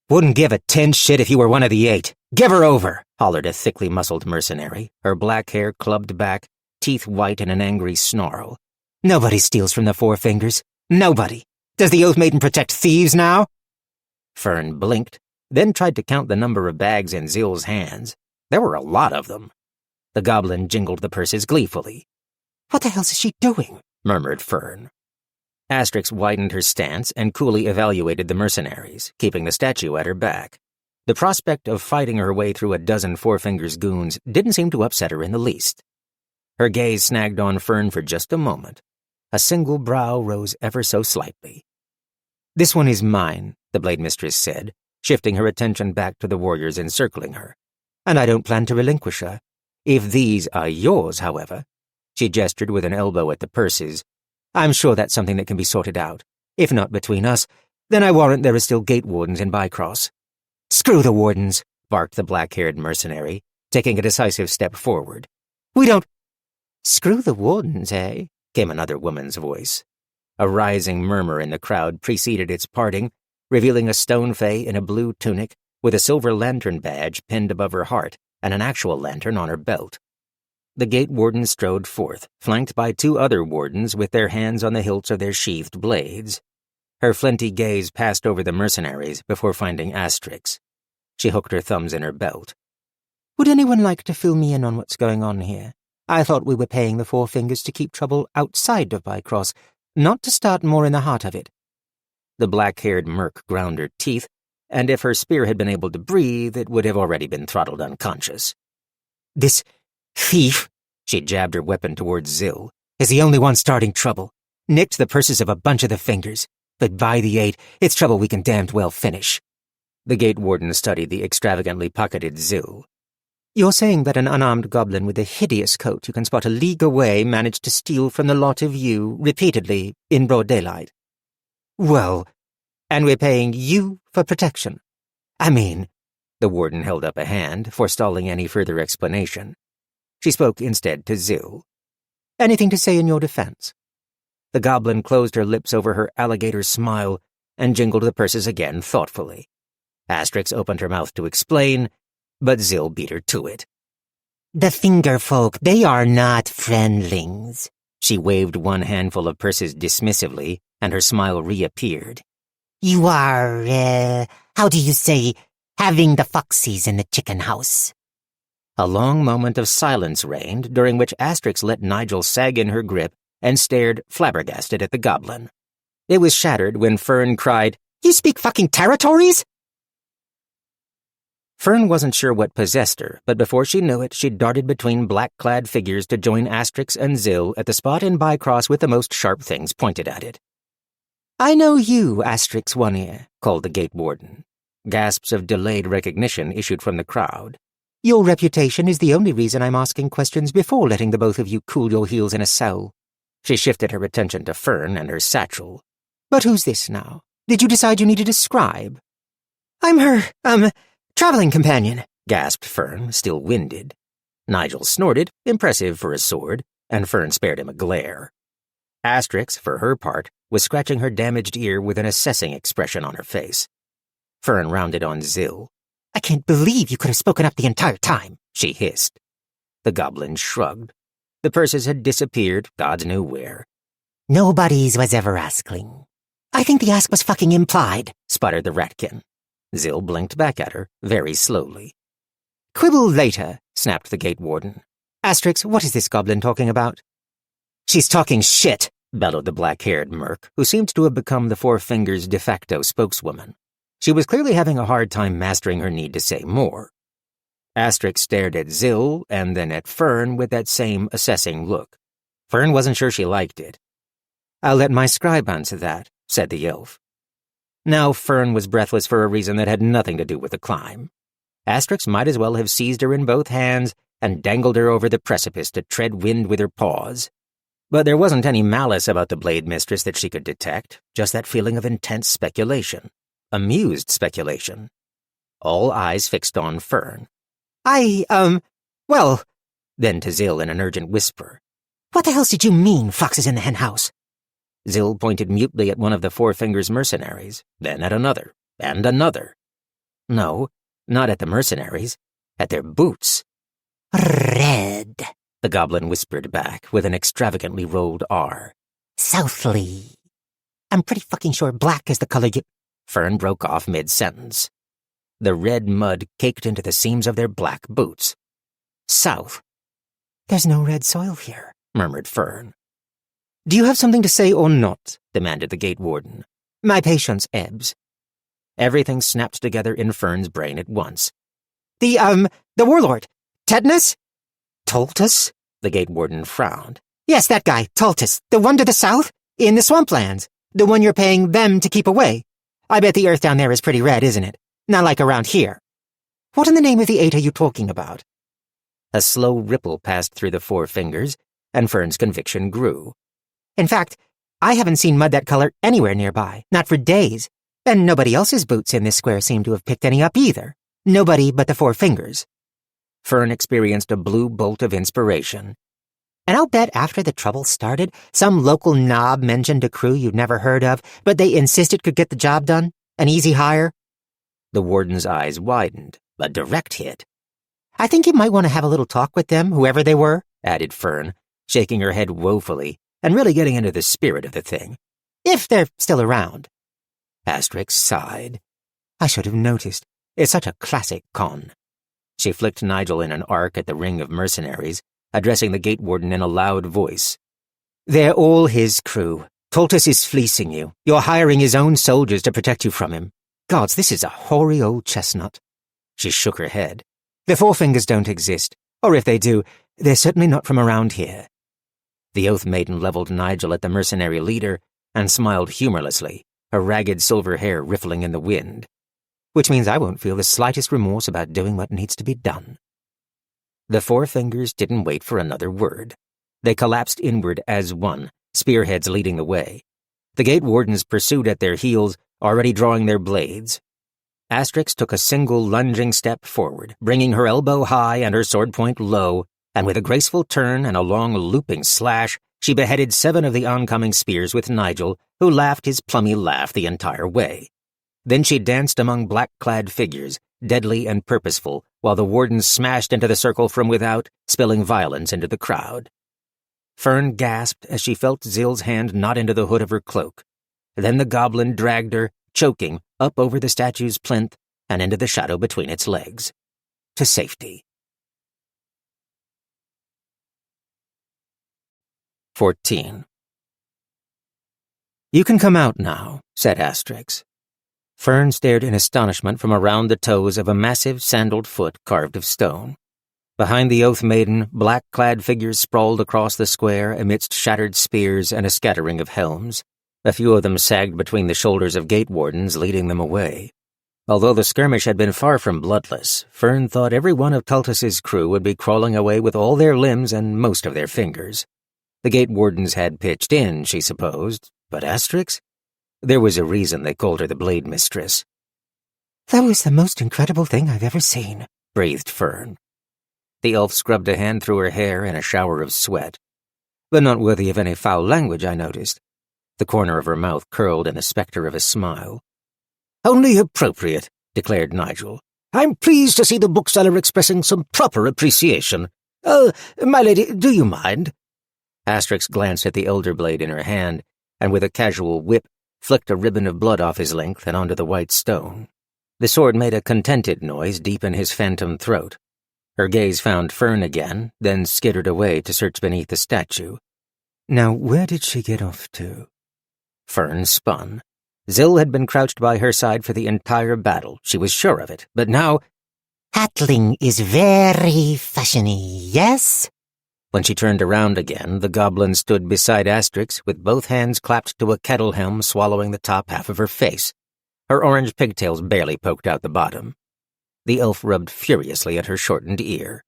Wouldn't give a tin shit if you were one of the 8. Give her over, hollered a thickly muscled mercenary, her black hair clubbed back, teeth white in an angry snarl. Nobody steals from the Four Fingers. Nobody. Does the Oath Maiden protect thieves now? Fern blinked, then tried to count the number of bags in Zill's hands. There were a lot of them. The goblin jingled the purses gleefully. What the hell's she doing? Murmured Fern. Asterix widened her stance and coolly evaluated the mercenaries, keeping the statue at her back. The prospect of fighting her way through a dozen Four Fingers goons didn't seem to upset her in the least. Her gaze snagged on Fern for just a moment. A single brow rose ever so slightly. "This one is mine," the Blade Mistress said, shifting her attention back to the warriors encircling her. "And I don't plan to relinquish her. If these are yours, however," she gestured with an elbow at the purses, "I'm sure that's something that can be sorted out. If not between us, then I warrant there are still gate wardens in Bcross." "Screw the wardens," barked the black-haired mercenary, taking a decisive step forward. "We don't—" "Screw the wardens, eh?" came another woman's voice. A rising murmur in the crowd preceded its parting, revealing a stone fae in a blue tunic with a silver lantern badge pinned above her heart and an actual lantern on her belt. The gate warden strode forth, flanked by 2 other wardens with their hands on the hilts of their sheathed blades. Her flinty gaze passed over the mercenaries before finding Asterix. She hooked her thumbs in her belt. Would anyone like to fill me in on what's going on here? I thought we were paying the Four Fingers to keep trouble outside of Bcross, not to start more in the heart of it. The black-haired merc ground her teeth, and if her spear had been able to breathe, it would have already been throttled unconscious. This thief, she jabbed her weapon towards Zill, is the only one starting trouble. Nicked the purses of a bunch of the fingers. But by the 8, it's trouble we can damned well finish. The gate warden studied the extravagantly pocketed Zill. You're saying that an unarmed goblin with a hideous coat you can spot a league away managed to steal from the lot of you repeatedly in broad daylight? Well, and we're paying you for protection. I mean, the warden held up a hand, forestalling any further explanation. She spoke instead to Zill. Anything to say in your defense? The goblin closed her lips over her alligator smile and jingled the purses again thoughtfully. Asterix opened her mouth to explain, but Zill beat her to it. The finger folk, they are not friendlings. She waved one handful of purses dismissively, and her smile reappeared. You are, how do you say, having the foxies in the chicken house. A long moment of silence reigned, during which Asterix let Nigel sag in her grip and stared flabbergasted at the goblin. It was shattered when Fern cried, You speak fucking territories? Fern wasn't sure what possessed her, but before she knew it, she darted between black-clad figures to join Asterix and Zill at the spot in Bcross with the most sharp things pointed at it. I know you, Asterix One Ear, called the gate warden. Gasps of delayed recognition issued from the crowd. Your reputation is the only reason I'm asking questions before letting the both of you cool your heels in a cell. She shifted her attention to Fern and her satchel. But who's this now? Did you decide you needed a scribe? I'm her, traveling companion, gasped Fern, still winded. Nigel snorted, impressive for a sword, and Fern spared him a glare. Asterix, for her part, was scratching her damaged ear with an assessing expression on her face. Fern rounded on Zill. I can't believe you could have spoken up the entire time, she hissed. The goblin shrugged. The purses had disappeared, gods knew where. Nobody's was ever asking. I think the ask was fucking implied, sputtered the rattkin. Zill blinked back at her, very slowly. Quibble later, snapped the gate warden. Asterix, what is this goblin talking about? She's talking shit, bellowed the black-haired merc, who seemed to have become the Four Fingers' de facto spokeswoman. She was clearly having a hard time mastering her need to say more. Asterix stared at Zill and then at Fern with that same assessing look. Fern wasn't sure she liked it. I'll let my scribe answer that, said the elf. Now Fern was breathless for a reason that had nothing to do with the climb. Asterix might as well have seized her in both hands and dangled her over the precipice to tread wind with her paws. But there wasn't any malice about the blade mistress that she could detect, just that feeling of intense speculation. Amused speculation. All eyes fixed on Fern. Well, then to Zill in an urgent whisper. What the hell did you mean, foxes in the hen house? Zill pointed mutely at one of the Four Fingers mercenaries, then at another, and another. No, not at the mercenaries, at their boots. Red, the goblin whispered back with an extravagantly rolled R. Southly. I'm pretty fucking sure black is the color you... Fern broke off mid-sentence. The red mud caked into the seams of their black boots. South. There's no red soil here, murmured Fern. Do you have something to say or not? Demanded the gate warden. My patience ebbs. Everything snapped together in Fern's brain at once. The warlord. Tetanus? Toltus? The gate warden frowned. Yes, that guy, Toltus. The one to the south? In the swamplands. The one you're paying them to keep away. I bet the earth down there is pretty red, isn't it? Not like around here. What in the name of the 8 are you talking about? A slow ripple passed through the Four Fingers, and Fern's conviction grew. In fact, I haven't seen mud that color anywhere nearby, not for days. And nobody else's boots in this square seem to have picked any up either. Nobody but the Four Fingers. Fern experienced a blue bolt of inspiration. And I'll bet after the trouble started, some local knob mentioned a crew you'd never heard of, but they insisted could get the job done. An easy hire. The warden's eyes widened. A direct hit. I think you might want to have a little talk with them, whoever they were, added Fern, shaking her head woefully and really getting into the spirit of the thing. If they're still around. Asterix sighed. I should have noticed. It's such a classic con. She flicked Nigel in an arc at the ring of mercenaries, addressing the gate warden in a loud voice. They're all his crew. Tortoise is fleecing you. You're hiring his own soldiers to protect you from him. Gods, this is a hoary old chestnut. She shook her head. The Four Fingers don't exist, or if they do, they're certainly not from around here. The Oath Maiden leveled Nigel at the mercenary leader and smiled humorlessly, her ragged silver hair riffling in the wind. Which means I won't feel the slightest remorse about doing what needs to be done. The Four Fingers didn't wait for another word. They collapsed inward as one, spearheads leading the way. The gate wardens pursued at their heels, already drawing their blades. Asterix took a single lunging step forward, bringing her elbow high and her sword point low, and with a graceful turn and a long looping slash, she beheaded 7 of the oncoming spears with Nigel, who laughed his plummy laugh the entire way. Then she danced among black-clad figures, deadly and purposeful, while the wardens smashed into the circle from without, spilling violence into the crowd. Fern gasped as she felt Zill's hand knot into the hood of her cloak. Then the goblin dragged her, choking, up over the statue's plinth and into the shadow between its legs. To safety. 14. You can come out now, said Asterix. Fern stared in astonishment from around the toes of a massive sandaled foot carved of stone. Behind the Oath Maiden, black-clad figures sprawled across the square amidst shattered spears and a scattering of helms. A few of them sagged between the shoulders of gate wardens, leading them away. Although the skirmish had been far from bloodless, Fern thought every one of Tultus's crew would be crawling away with all their limbs and most of their fingers. The gate wardens had pitched in, she supposed, but Asterix? There was a reason they called her the Blade Mistress. That was the most incredible thing I've ever seen, breathed Fern. The elf scrubbed a hand through her hair in a shower of sweat. But not worthy of any foul language, I noticed. The corner of her mouth curled in the spectre of a smile. Only appropriate, declared Nigel. I'm pleased to see the bookseller expressing some proper appreciation. My lady, do you mind? Asterix glanced at the elder blade in her hand, and with a casual whip, flicked a ribbon of blood off his length and onto the white stone. The sword made a contented noise deep in his phantom throat. Her gaze found Fern again, then skittered away to search beneath the statue. Now, where did she get off to? Fern spun. Zill had been crouched by her side for the entire battle, she was sure of it, but now— Hatling is very fashiony, yes? When she turned around again, the goblin stood beside Asterix with both hands clapped to a kettle helm swallowing the top half of her face. Her orange pigtails barely poked out the bottom. The elf rubbed furiously at her shortened ear.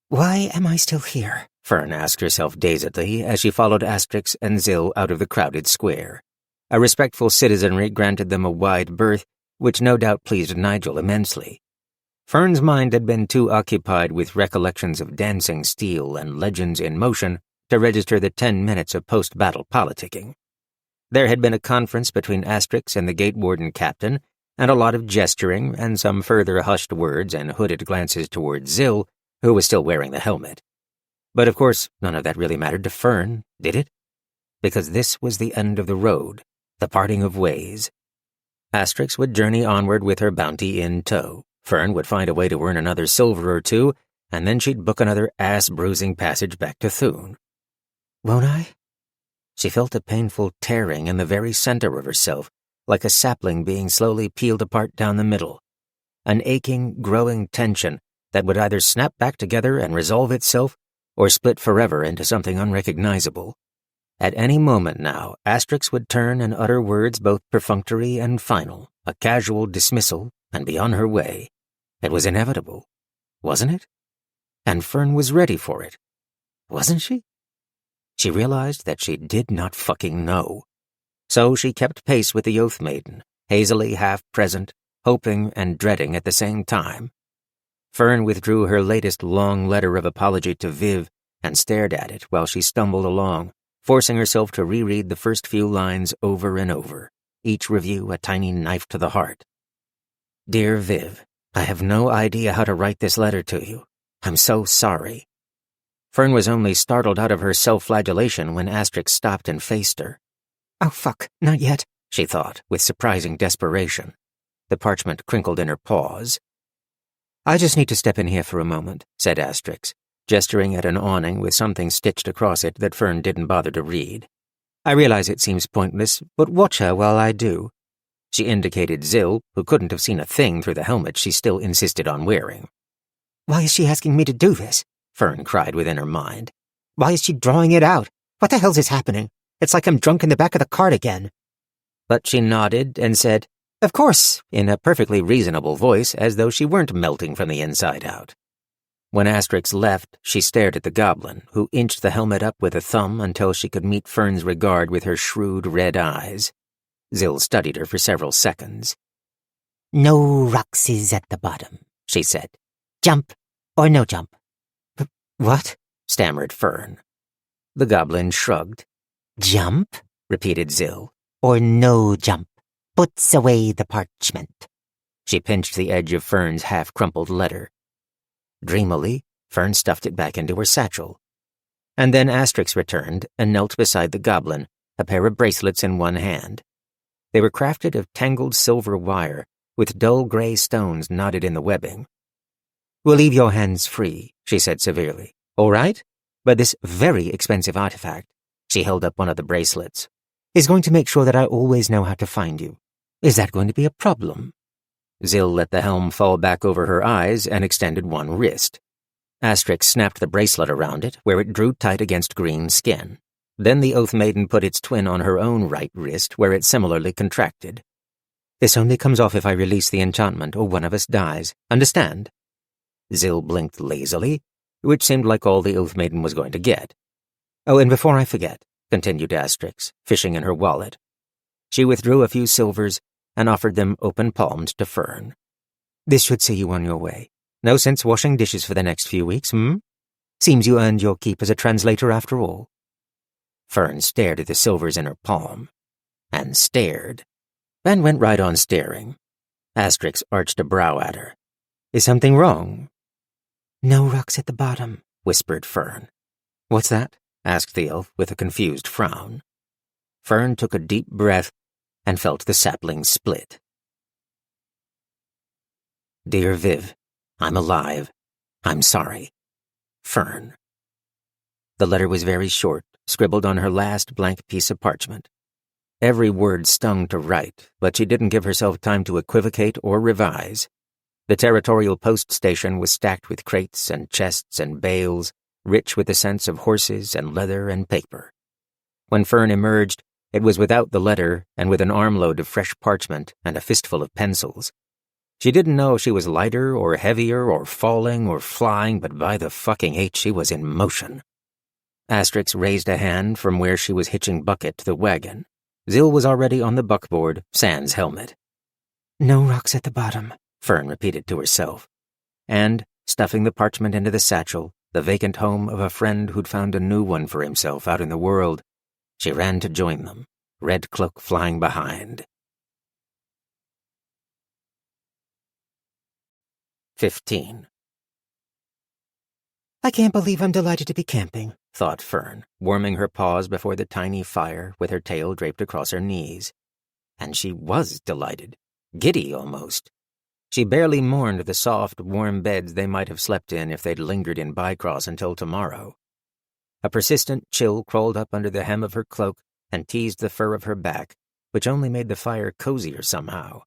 Why am I still here? Fern asked herself dazedly as she followed Asterix and Zill out of the crowded square. A respectful citizenry granted them a wide berth, which no doubt pleased Nigel immensely. Fern's mind had been too occupied with recollections of dancing steel and legends in motion to register the 10 minutes of post-battle politicking. There had been a conference between Asterix and the gate warden captain, and a lot of gesturing and some further hushed words and hooded glances toward Zill, who was still wearing the helmet. But of course, none of that really mattered to Fern, did it? Because this was the end of the road, the parting of ways. Asterix would journey onward with her bounty in tow. Fern would find a way to earn another silver or two, and then she'd book another ass-bruising passage back to Thune. Won't I? She felt a painful tearing in the very center of herself, like a sapling being slowly peeled apart down the middle. An aching, growing tension that would either snap back together and resolve itself, or split forever into something unrecognizable. At any moment now, Asterix would turn and utter words both perfunctory and final, a casual dismissal, and be on her way. It was inevitable, wasn't it? And Fern was ready for it, wasn't she? She realized that she did not fucking know. So she kept pace with the Oath Maiden, hazily half-present, hoping and dreading at the same time. Fern withdrew her latest long letter of apology to Viv and stared at it while she stumbled along, forcing herself to reread the first few lines over and over, each review a tiny knife to the heart. Dear Viv, I have no idea how to write this letter to you. I'm so sorry. Fern was only startled out of her self-flagellation when Asterix stopped and faced her. Oh, fuck, not yet. she thought, with surprising desperation. The parchment crinkled in her paws. "I just need to step in here for a moment," said Asterix, gesturing at an awning with something stitched across it that Fern didn't bother to read. "I realize it seems pointless, but watch her while I do." She indicated Zill, who couldn't have seen a thing through the helmet she still insisted on wearing. "Why is she asking me to do this?" Fern cried within her mind. "Why is she drawing it out? What the hell's happening? It's like I'm drunk in the back of the cart again." But she nodded and said, "Of course," in a perfectly reasonable voice, as though she weren't melting from the inside out. When Asterix left, she stared at the goblin, who inched the helmet up with a thumb until she could meet Fern's regard with her shrewd red eyes. Zill studied her for several seconds. "No Roxes at the bottom," she said. "Jump or no jump." "What?" stammered Fern. The goblin shrugged. "Jump," repeated Zill. "or no jump. Puts away the parchment." She pinched the edge of Fern's half-crumpled letter. Dreamily, Fern stuffed it back into her satchel. And then Asterix returned and knelt beside the goblin, a pair of bracelets in one hand. They were crafted of tangled silver wire, with dull gray stones knotted in the webbing. "We'll leave your hands free," she said severely. "All right? But this very expensive artifact," she held up one of the bracelets, "is going to make sure that I always know how to find you. Is that going to be a problem?" Zill let the helm fall back over her eyes and extended one wrist. Asterix snapped the bracelet around it, where it drew tight against green skin. Then the Oath Maiden put its twin on her own right wrist, where it similarly contracted. "This only comes off if I release the enchantment or one of us dies. Understand?" Zill blinked lazily, which seemed like all the Oath Maiden was going to get. "Oh, and before I forget," continued Asterix, fishing in her wallet. She withdrew a few silvers and offered them open-palmed to Fern. "This should see you on your way. No sense washing dishes for the next few weeks, Seems you earned your keep as a translator after all." Fern stared at the silvers in her palm. And stared. And went right on staring. Asterix arched a brow at her. "Is something wrong?" "No rocks at the bottom," whispered Fern. "What's that?" asked the elf with a confused frown. Fern took a deep breath and felt the sapling split. "Dear Viv, I'm alive. I'm sorry. Fern." The letter was very short, scribbled on her last blank piece of parchment. Every word stung to write, but she didn't give herself time to equivocate or revise. The territorial post station was stacked with crates and chests and bales, rich with the scents of horses and leather and paper. When Fern emerged, it was without the letter and with an armload of fresh parchment and a fistful of pencils. She didn't know if she was lighter or heavier or falling or flying, but by the fucking H, she was in motion. Asterix raised a hand from where she was hitching Bucket to the wagon. Zill was already on the buckboard, sans helmet. "No rocks at the bottom," Fern repeated to herself. And, stuffing the parchment into the satchel, the vacant home of a friend who'd found a new one for himself out in the world, she ran to join them, Red Cloak flying behind. 15. "I can't believe I'm delighted to be camping," thought Fern, warming her paws before the tiny fire with her tail draped across her knees. And she was delighted, giddy almost. She barely mourned the soft, warm beds they might have slept in if they'd lingered in Bcross until tomorrow. A persistent chill crawled up under the hem of her cloak and teased the fur of her back, which only made the fire cozier somehow.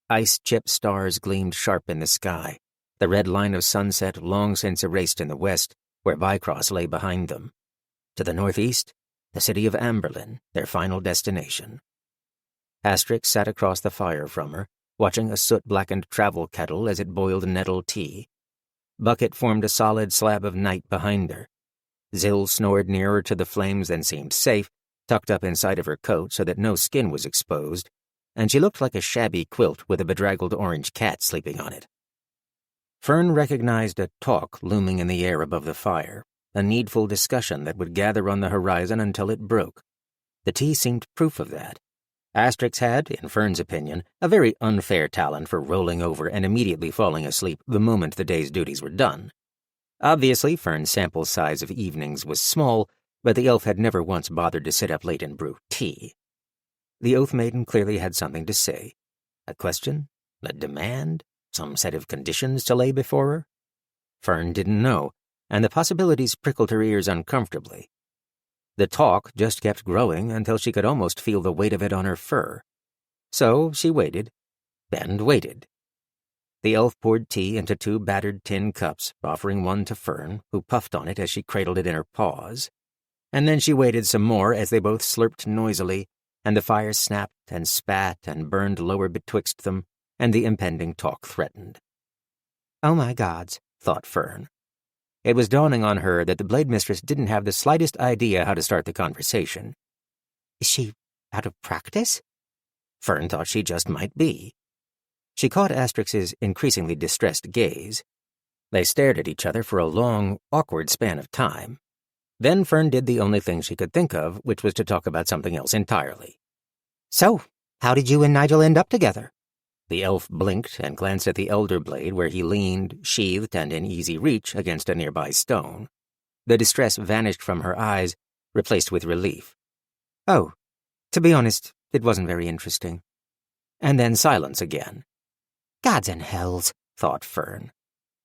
Ice-chipped stars gleamed sharp in the sky, the red line of sunset long since erased in the west, where Bcross lay behind them. To the northeast, the city of Amberlin, their final destination. Asterix sat across the fire from her, watching a soot-blackened travel kettle as it boiled nettle tea. Bucket formed a solid slab of night behind her. Zill snored nearer to the flames than seemed safe, tucked up inside of her coat so that no skin was exposed, and she looked like a shabby quilt with a bedraggled orange cat sleeping on it. Fern recognized a talk looming in the air above the fire, a needful discussion that would gather on the horizon until it broke. The tea seemed proof of that. Asterix had, in Fern's opinion, a very unfair talent for rolling over and immediately falling asleep the moment the day's duties were done. Obviously, Fern's sample size of evenings was small, but the elf had never once bothered to sit up late and brew tea. The Oath Maiden clearly had something to say. A question? A demand? Some set of conditions to lay before her? Fern didn't know, and the possibilities prickled her ears uncomfortably. The talk just kept growing until she could almost feel the weight of it on her fur. So she waited, and waited. The elf poured tea into 2 battered tin cups, offering one to Fern, who puffed on it as she cradled it in her paws. And then she waited some more as they both slurped noisily, and the fire snapped and spat and burned lower betwixt them, and the impending talk threatened. Oh my gods, thought Fern. It was dawning on her that the Blade Mistress didn't have the slightest idea how to start the conversation. Is she out of practice? Fern thought she just might be. She caught Asterix's increasingly distressed gaze. They stared at each other for a long, awkward span of time. Then Fern did the only thing she could think of, which was to talk about something else entirely. So, how did you and Nigel end up together? The elf blinked and glanced at the elder blade where he leaned, sheathed and in easy reach, against a nearby stone. The distress vanished from her eyes, replaced with relief. Oh, to be honest, it wasn't very interesting. And then silence again. Gods and hells, thought Fern.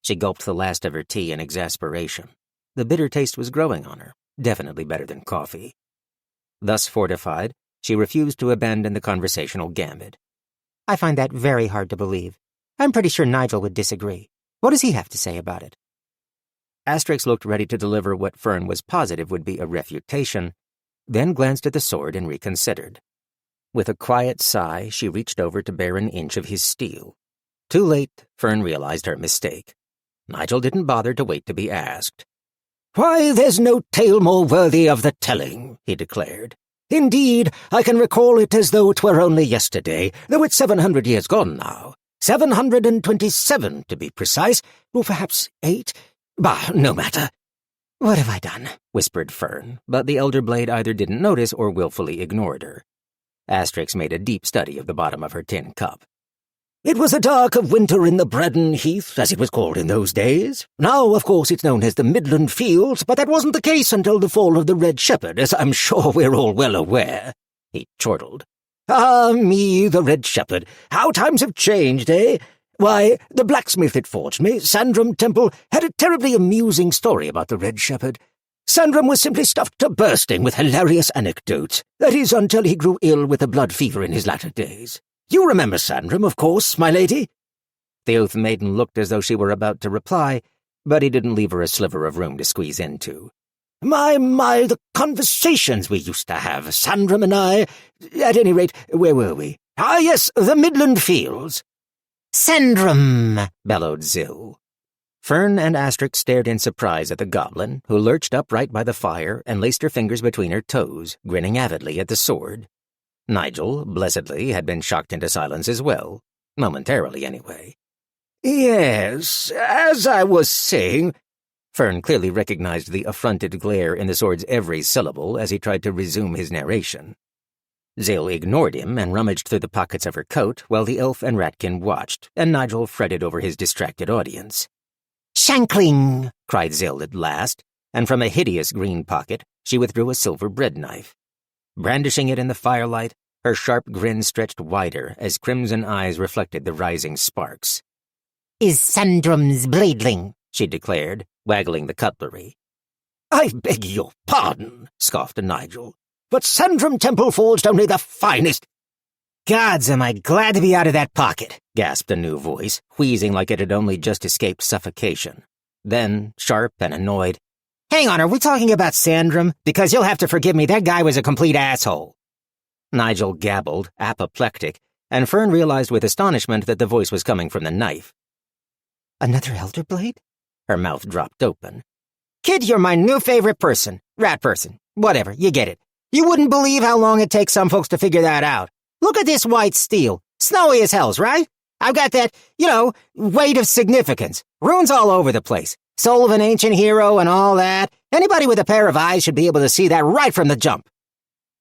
She gulped the last of her tea in exasperation. The bitter taste was growing on her, definitely better than coffee. Thus fortified, she refused to abandon the conversational gambit. I find that very hard to believe. I'm pretty sure Nigel would disagree. What does he have to say about it? Asterix looked ready to deliver what Fern was positive would be a refutation, then glanced at the sword and reconsidered. With a quiet sigh, she reached over to bear an inch of his steel. Too late, Fern realized her mistake. Nigel didn't bother to wait to be asked. "Why, there's no tale more worthy of the telling," he declared. "Indeed, I can recall it as though 'twere only yesterday, though it's 700 years gone now. 727, to be precise, or perhaps 8. Bah, no matter." "What have I done?" whispered Fern, but the elder blade either didn't notice or willfully ignored her. Asterix made a deep study of the bottom of her tin cup. "It was the dark of winter in the Braddon Heath, as it was called in those days. Now, of course, it's known as the Midland Fields, but that wasn't the case until the fall of the Red Shepherd, as I'm sure we're all well aware." He chortled. "Ah, me, the Red Shepherd. How times have changed, eh? Why, the blacksmith that forged me, Sandram Temple, had a terribly amusing story about the Red Shepherd. Sandram was simply stuffed to bursting with hilarious anecdotes. That is, until he grew ill with a blood fever in his latter days. You remember Sandram, of course, my lady?" The Oath Maiden looked as though she were about to reply, but he didn't leave her a sliver of room to squeeze into. My, the conversations we used to have, Sandram and I. At any rate, where were we? Ah, yes, the Midland Fields." "Sandram!" bellowed Zill. Fern and Asterix stared in surprise at the goblin, who lurched upright by the fire and laced her fingers between her toes, grinning avidly at the sword. Nigel, blessedly, had been shocked into silence as well, momentarily anyway. "Yes, as I was saying—" Fern clearly recognized the affronted glare in the sword's every syllable as he tried to resume his narration. Zill ignored him and rummaged through the pockets of her coat while the elf and Rattkin watched, and Nigel fretted over his distracted audience. "Shankling!" cried Zill at last, and from a hideous green pocket she withdrew a silver breadknife. Brandishing it in the firelight, her sharp grin stretched wider as crimson eyes reflected the rising sparks. "Is Sandram's bladeling," she declared, waggling the cutlery. "I beg your pardon," scoffed Nigel, "but Sandram Temple forged only the finest—" "Gods, am I glad to be out of that pocket," gasped a new voice, wheezing like it had only just escaped suffocation. Then, sharp and annoyed, "Hang on, are we talking about Sandram? Because you'll have to forgive me, that guy was a complete asshole." Nigel gabbled, apoplectic, and Fern realized with astonishment that the voice was coming from the knife. "Another elder blade?" Her mouth dropped open. "Kid, you're my new favorite person. Rat person. Whatever, you get it. You wouldn't believe how long it takes some folks to figure that out. Look at this white steel. Snowy as hells, right? I've got that, weight of significance. Runes all over the place. Soul of an ancient hero and all that. Anybody with a pair of eyes should be able to see that right from the jump."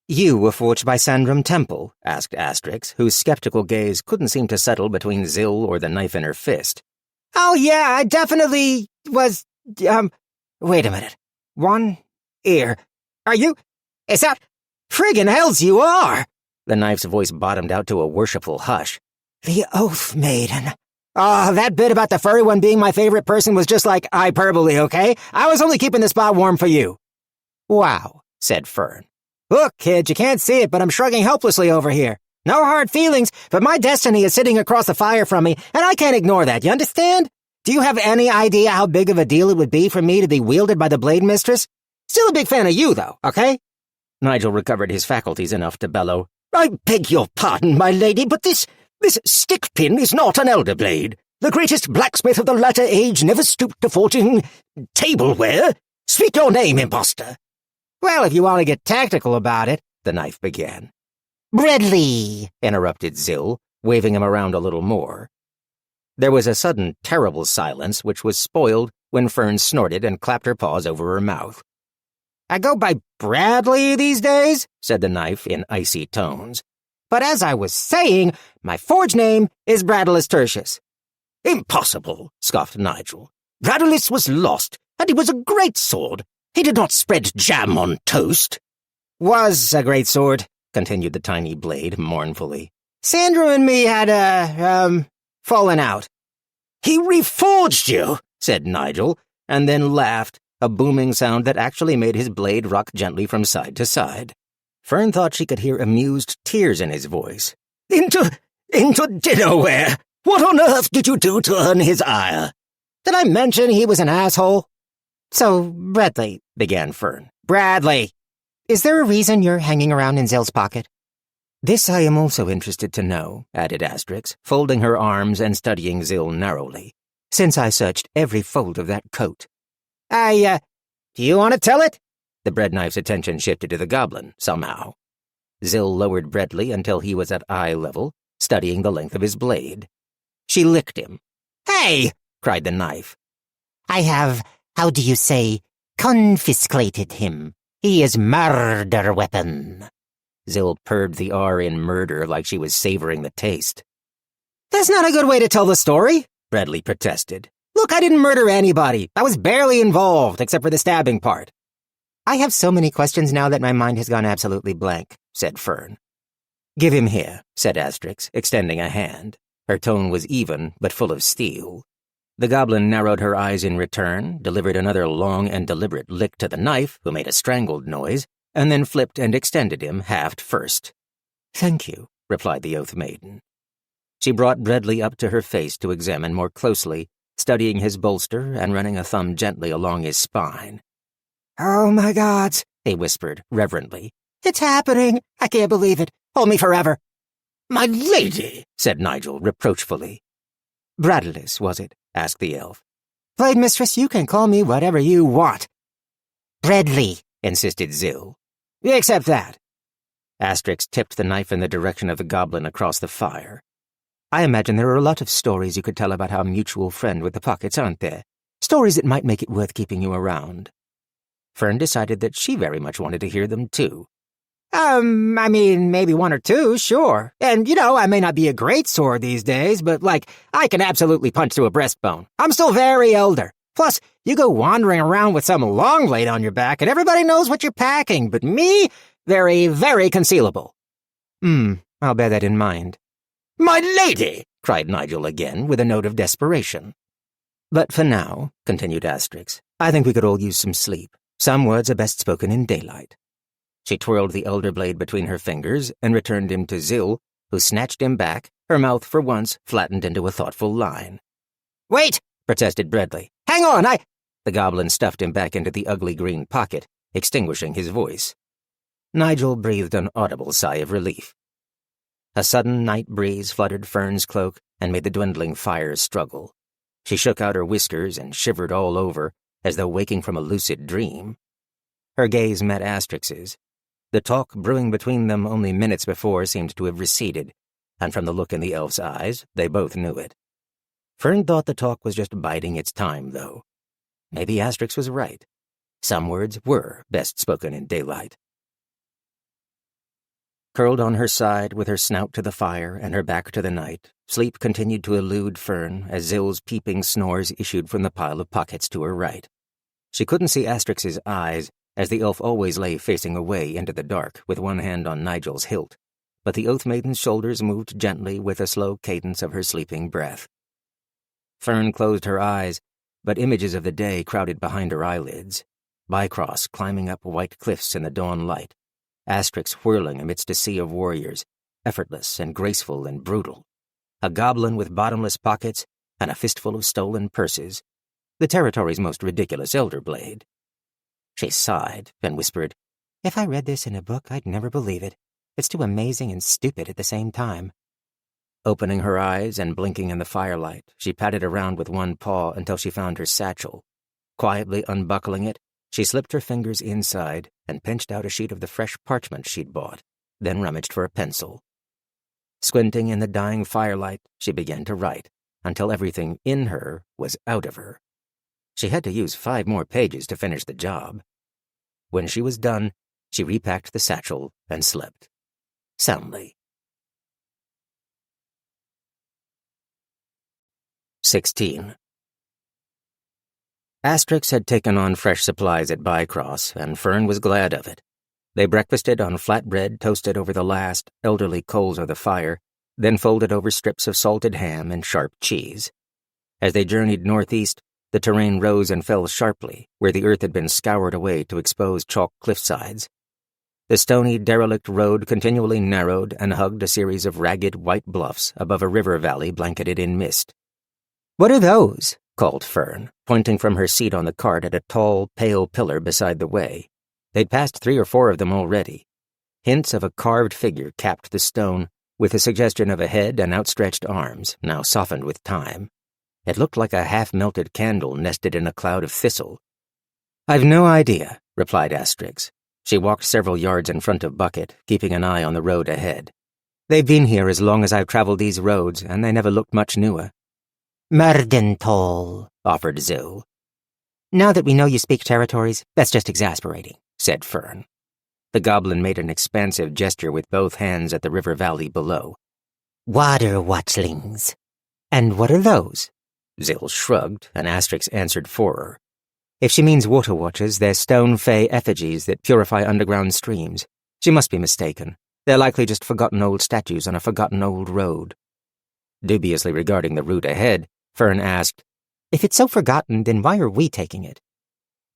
"You were forged by Sandram Temple?" asked Asterix, whose skeptical gaze couldn't seem to settle between Zill or the knife in her fist. "Oh, yeah, I definitely was, wait a minute. One ear. Are you? Is that? Friggin' hells you are!" The knife's voice bottomed out to a worshipful hush. The Oath Maiden. Oh, that bit about the furry one being my favorite person was just like hyperbole, okay? I was only keeping the spot warm for you. Wow, said Fern. Look, kid, you can't see it, but I'm shrugging helplessly over here. No hard feelings, but my destiny is sitting across the fire from me, and I can't ignore that, you understand? Do you have any idea how big of a deal it would be for me to be wielded by the Blade Mistress? Still a big fan of you, though, okay? Nigel recovered his faculties enough to bellow. I beg your pardon, my lady, but this stick pin is not an elder blade. The greatest blacksmith of the latter age never stooped to forging tableware. Speak your name, impostor. Well, if you want to get tactical about it, the knife began. Bradley, interrupted Zill, waving him around a little more. There was a sudden, terrible silence which was spoiled when Fern snorted and clapped her paws over her mouth. I go by Bradley these days, said the knife in icy tones. But as I was saying, my forge name is Bradley Tertius. Impossible, scoffed Nigel. Bradley was lost, and he was a great sword. He did not spread jam on toast. Was a great sword, continued the tiny blade mournfully. Sandra and me had fallen out. He reforged you, said Nigel, and then laughed, a booming sound that actually made his blade rock gently from side to side. Fern thought she could hear amused tears in his voice. Into dinnerware. What on earth did you do to earn his ire? Did I mention he was an asshole? So, Bradley, began Fern. Bradley, is there a reason you're hanging around in Zill's pocket? This I am also interested to know, added Asterix, folding her arms and studying Zill narrowly, since I searched every fold of that coat. Do you want to tell it? The breadknife's attention shifted to the goblin, somehow. Zill lowered Bradley until he was at eye level, studying the length of his blade. She licked him. Hey! cried the knife. I have, how do you say, confiscated him. He is murder weapon. Zill purred the R in murder like she was savoring the taste. That's not a good way to tell the story, Bradley protested. Look, I didn't murder anybody. I was barely involved, except for the stabbing part. I have so many questions now that my mind has gone absolutely blank, said Fern. Give him here, said Asterix, extending a hand. Her tone was even, but full of steel. The goblin narrowed her eyes in return, delivered another long and deliberate lick to the knife, who made a strangled noise, and then flipped and extended him haft first. Thank you, replied the Oath Maiden. She brought Bradley up to her face to examine more closely, studying his bolster and running a thumb gently along his spine. Oh my gods, he whispered reverently. It's happening. I can't believe it. Hold me forever. My lady, said Nigel reproachfully. Bradley's, was it? Asked the elf. Blade Mistress, you can call me whatever you want. Bradley, insisted Zill. Except that. Asterix tipped the knife in the direction of the goblin across the fire. I imagine there are a lot of stories you could tell about our mutual friend with the pockets, aren't there? Stories that might make it worth keeping you around. Fern decided that she very much wanted to hear them, too. I mean, maybe one or two, sure. And, I may not be a great sword these days, but, I can absolutely punch through a breastbone. I'm still very elder. Plus, you go wandering around with some long blade on your back, and everybody knows what you're packing, but me, very, very concealable. I'll bear that in mind. My lady, cried Nigel again, with a note of desperation. But for now, continued Asterix, I think we could all use some sleep. Some words are best spoken in daylight. She twirled the elder blade between her fingers and returned him to Zill, who snatched him back, her mouth for once flattened into a thoughtful line. Wait, protested Bradley. Hang on, The goblin stuffed him back into the ugly green pocket, extinguishing his voice. Nigel breathed an audible sigh of relief. A sudden night breeze fluttered Fern's cloak and made the dwindling fire struggle. She shook out her whiskers and shivered all over, as though waking from a lucid dream. Her gaze met Asterix's. The talk brewing between them only minutes before seemed to have receded, and from the look in the elf's eyes, they both knew it. Fern thought the talk was just biding its time, though. Maybe Asterix was right. Some words were best spoken in daylight. Curled on her side, with her snout to the fire and her back to the night, sleep continued to elude Fern as Zill's peeping snores issued from the pile of pockets to her right. She couldn't see Asterix's eyes, as the elf always lay facing away into the dark with one hand on Nigel's hilt, but the Oath Maiden's shoulders moved gently with a slow cadence of her sleeping breath. Fern closed her eyes, but images of the day crowded behind her eyelids. Bcross climbing up white cliffs in the dawn light, Asterix whirling amidst a sea of warriors, effortless and graceful and brutal, a goblin with bottomless pockets and a fistful of stolen purses, the territory's most ridiculous elder blade. She sighed and whispered, If I read this in a book, I'd never believe it. It's too amazing and stupid at the same time. Opening her eyes and blinking in the firelight, she patted around with one paw until she found her satchel. Quietly unbuckling it, she slipped her fingers inside and pinched out a sheet of the fresh parchment she'd bought, then rummaged for a pencil. Squinting in the dying firelight, she began to write, until everything in her was out of her. She had to use 5 more pages to finish the job. When she was done, she repacked the satchel and slept. Soundly. 16. Asterix had taken on fresh supplies at Bcross, and Fern was glad of it. They breakfasted on flatbread toasted over the last elderly coals of the fire, then folded over strips of salted ham and sharp cheese. As they journeyed northeast, the terrain rose and fell sharply, where the earth had been scoured away to expose chalk cliffsides. The stony, derelict road continually narrowed and hugged a series of ragged white bluffs above a river valley blanketed in mist. What are those? Called Fern, pointing from her seat on the cart at a tall, pale pillar beside the way. They'd passed 3 or 4 of them already. Hints of a carved figure capped the stone, with a suggestion of a head and outstretched arms, now softened with time. It looked like a half-melted candle nested in a cloud of thistle. "I've no idea," replied Asterix. She walked several yards in front of Bucket, keeping an eye on the road ahead. "They've been here as long as I've traveled these roads, and they never looked much newer." Merdenthal, offered Zil. Now that we know you speak territories, that's just exasperating, said Fern. The goblin made an expansive gesture with both hands at the river valley below. Water watchlings. And what are those? Zil shrugged, and Asterix answered for her. If she means water watchers, they're stone fey effigies that purify underground streams. She must be mistaken. They're likely just forgotten old statues on a forgotten old road. Dubiously regarding the route ahead, Fern asked, If it's so forgotten, then why are we taking it?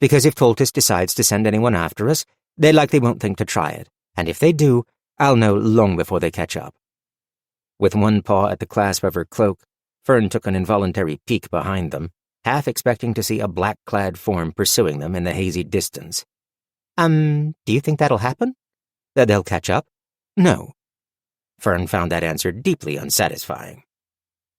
Because if Toltus decides to send anyone after us, they likely won't think to try it, and if they do, I'll know long before they catch up. With one paw at the clasp of her cloak, Fern took an involuntary peek behind them, half expecting to see a black-clad form pursuing them in the hazy distance. Do you think that'll happen? That they'll catch up? No. Fern found that answer deeply unsatisfying.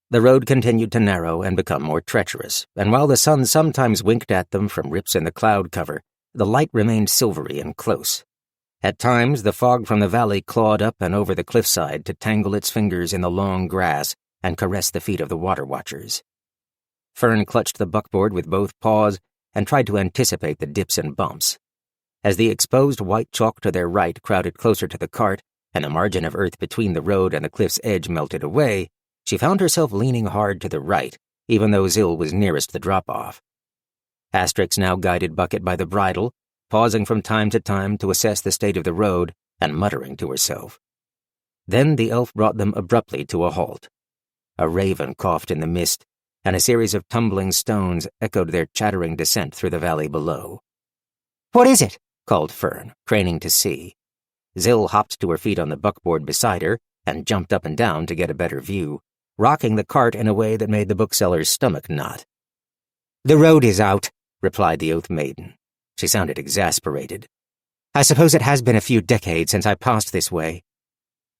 The road continued to narrow and become more treacherous, and while the sun sometimes winked at them from rips in the cloud cover, the light remained silvery and close. At times, the fog from the valley clawed up and over the cliffside to tangle its fingers in the long grass and caress the feet of the water watchers. Fern clutched the buckboard with both paws and tried to anticipate the dips and bumps. As the exposed white chalk to their right crowded closer to the cart, and the margin of earth between the road and the cliff's edge melted away, she found herself leaning hard to the right, even though Zil was nearest the drop-off. Asterix now guided Bucket by the bridle, pausing from time to time to assess the state of the road and muttering to herself. Then the elf brought them abruptly to a halt. A raven coughed in the mist, and a series of tumbling stones echoed their chattering descent through the valley below. "What is it?" called Fern, craning to see. Zil hopped to her feet on the buckboard beside her and jumped up and down to get a better view, rocking the cart in a way that made the bookseller's stomach knot. "The road is out," replied the Oath Maiden. She sounded exasperated. "I suppose it has been a few decades since I passed this way."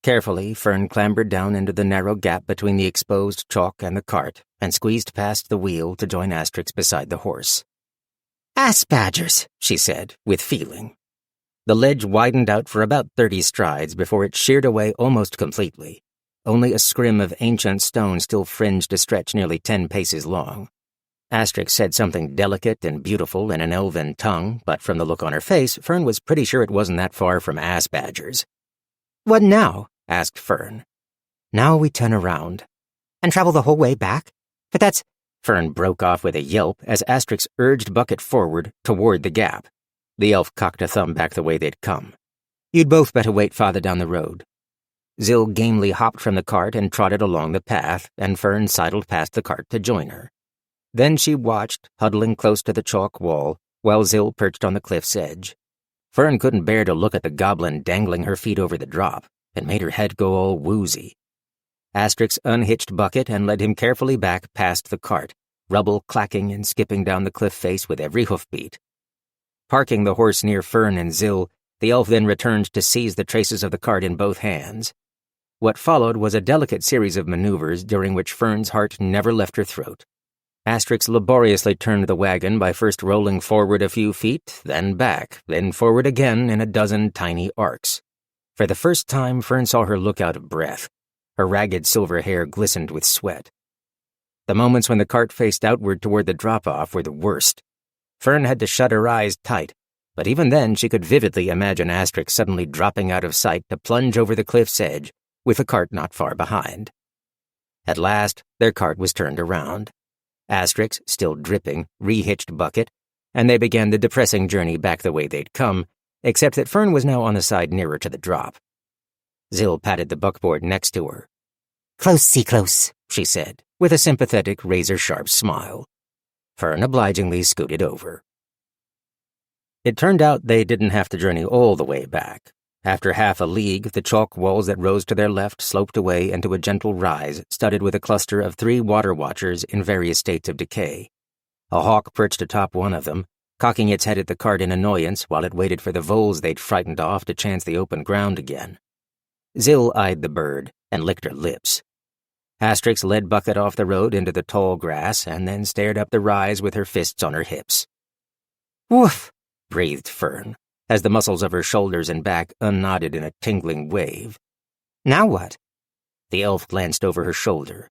Carefully, Fern clambered down into the narrow gap between the exposed chalk and the cart and squeezed past the wheel to join Asterix beside the horse. "Ass badgers," she said, with feeling. The ledge widened out for about 30 strides before it sheared away almost completely. Only a scrim of ancient stone still fringed a stretch nearly 10 paces long. Asterix said something delicate and beautiful in an elven tongue, but from the look on her face, Fern was pretty sure it wasn't that far from ass badgers. "What now?" asked Fern. "Now we turn around. And travel the whole way back? But that's—" Fern broke off with a yelp as Asterix urged Bucket forward toward the gap. The elf cocked a thumb back the way they'd come. "You'd both better wait farther down the road." Zill gamely hopped from the cart and trotted along the path, and Fern sidled past the cart to join her. Then she watched, huddling close to the chalk wall, while Zill perched on the cliff's edge. Fern couldn't bear to look at the goblin dangling her feet over the drop. It made her head go all woozy. Asterix unhitched Bucket and led him carefully back past the cart, rubble clacking and skipping down the cliff face with every hoofbeat. Parking the horse near Fern and Zill, the elf then returned to seize the traces of the cart in both hands. What followed was a delicate series of maneuvers during which Fern's heart never left her throat. Asterix laboriously turned the wagon by first rolling forward a few feet, then back, then forward again in a dozen tiny arcs. For the first time, Fern saw her look out of breath. Her ragged silver hair glistened with sweat. The moments when the cart faced outward toward the drop-off were the worst. Fern had to shut her eyes tight, but even then she could vividly imagine Asterix suddenly dropping out of sight to plunge over the cliff's edge, with the cart not far behind. At last, their cart was turned around. Asterix, still dripping, rehitched Bucket, and they began the depressing journey back the way they'd come, except that Fern was now on the side nearer to the drop. Zill patted the buckboard next to her. Close-see close, she said, with a sympathetic, razor-sharp smile. Fern obligingly scooted over. It turned out they didn't have to journey all the way back. After half a league, the chalk walls that rose to their left sloped away into a gentle rise, studded with a cluster of 3 water watchers in various states of decay. A hawk perched atop one of them, cocking its head at the cart in annoyance while it waited for the voles they'd frightened off to chance the open ground again. Zill eyed the bird and licked her lips. Asterix led Bucket off the road into the tall grass and then stared up the rise with her fists on her hips. Woof, breathed Fern, as the muscles of her shoulders and back unknotted in a tingling wave. Now what? The elf glanced over her shoulder.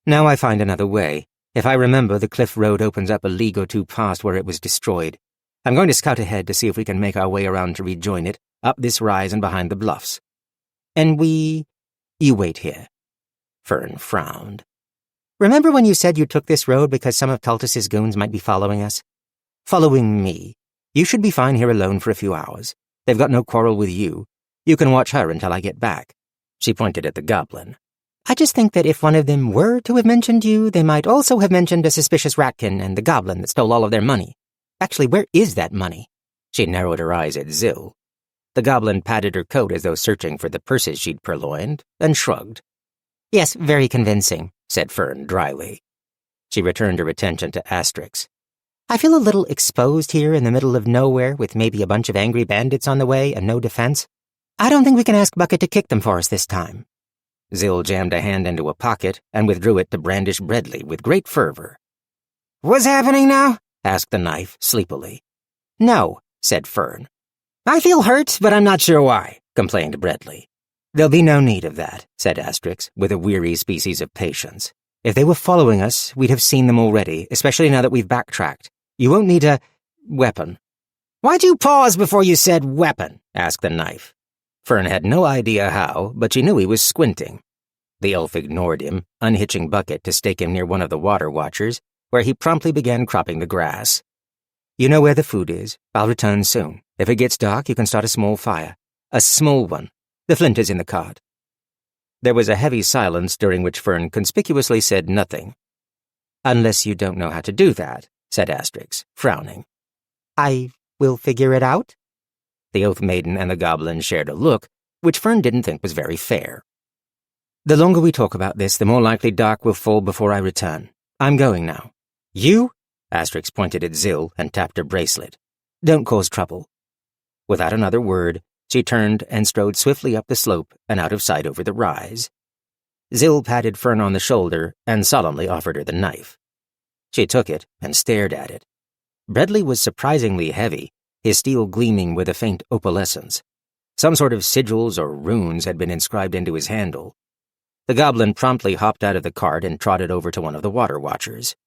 Now I find another way. If I remember, the cliff road opens up a league or two past where it was destroyed. I'm going to scout ahead to see if we can make our way around to rejoin it, up this rise and behind the bluffs. And you wait here. Fern frowned. Remember when you said you took this road because some of Tultus's goons might be following us? Following me. You should be fine here alone for a few hours. They've got no quarrel with you. You can watch her until I get back. She pointed at the goblin. I just think that if one of them were to have mentioned you, they might also have mentioned a suspicious rattkin and the goblin that stole all of their money. Actually, where is that money? She narrowed her eyes at Zill. The goblin patted her coat as though searching for the purses she'd purloined, and shrugged. Yes, very convincing, said Fern dryly. She returned her attention to Asterix. I feel a little exposed here in the middle of nowhere with maybe a bunch of angry bandits on the way and no defense. I don't think we can ask Bucket to kick them for us this time. Zill jammed a hand into a pocket and withdrew it to brandish Breadley with great fervor. What's happening now? asked the knife sleepily. No, said Fern. I feel hurt, but I'm not sure why, complained Breadley. There'll be no need of that, said Asterix, with a weary species of patience. If they were following us, we'd have seen them already, especially now that we've backtracked. You won't need a weapon. Why'd you pause before you said weapon? asked the knife. Fern had no idea how, but she knew he was squinting. The elf ignored him, unhitching Bucket to stake him near one of the water watchers, where he promptly began cropping the grass. You know where the food is. I'll return soon. If it gets dark, you can start a small fire. A small one. The flint is in the cart. There was a heavy silence during which Fern conspicuously said nothing. Unless you don't know how to do that, said Asterix, frowning. I will figure it out. The Oath Maiden and the goblin shared a look, which Fern didn't think was very fair. The longer we talk about this, the more likely dark will fall before I return. I'm going now. You? Asterix pointed at Zill and tapped her bracelet. Don't cause trouble. Without another word, she turned and strode swiftly up the slope and out of sight over the rise. Zill patted Fern on the shoulder and solemnly offered her the knife. She took it and stared at it. Breadley was surprisingly heavy, his steel gleaming with a faint opalescence. Some sort of sigils or runes had been inscribed into his handle. The goblin promptly hopped out of the cart and trotted over to one of the water watchers.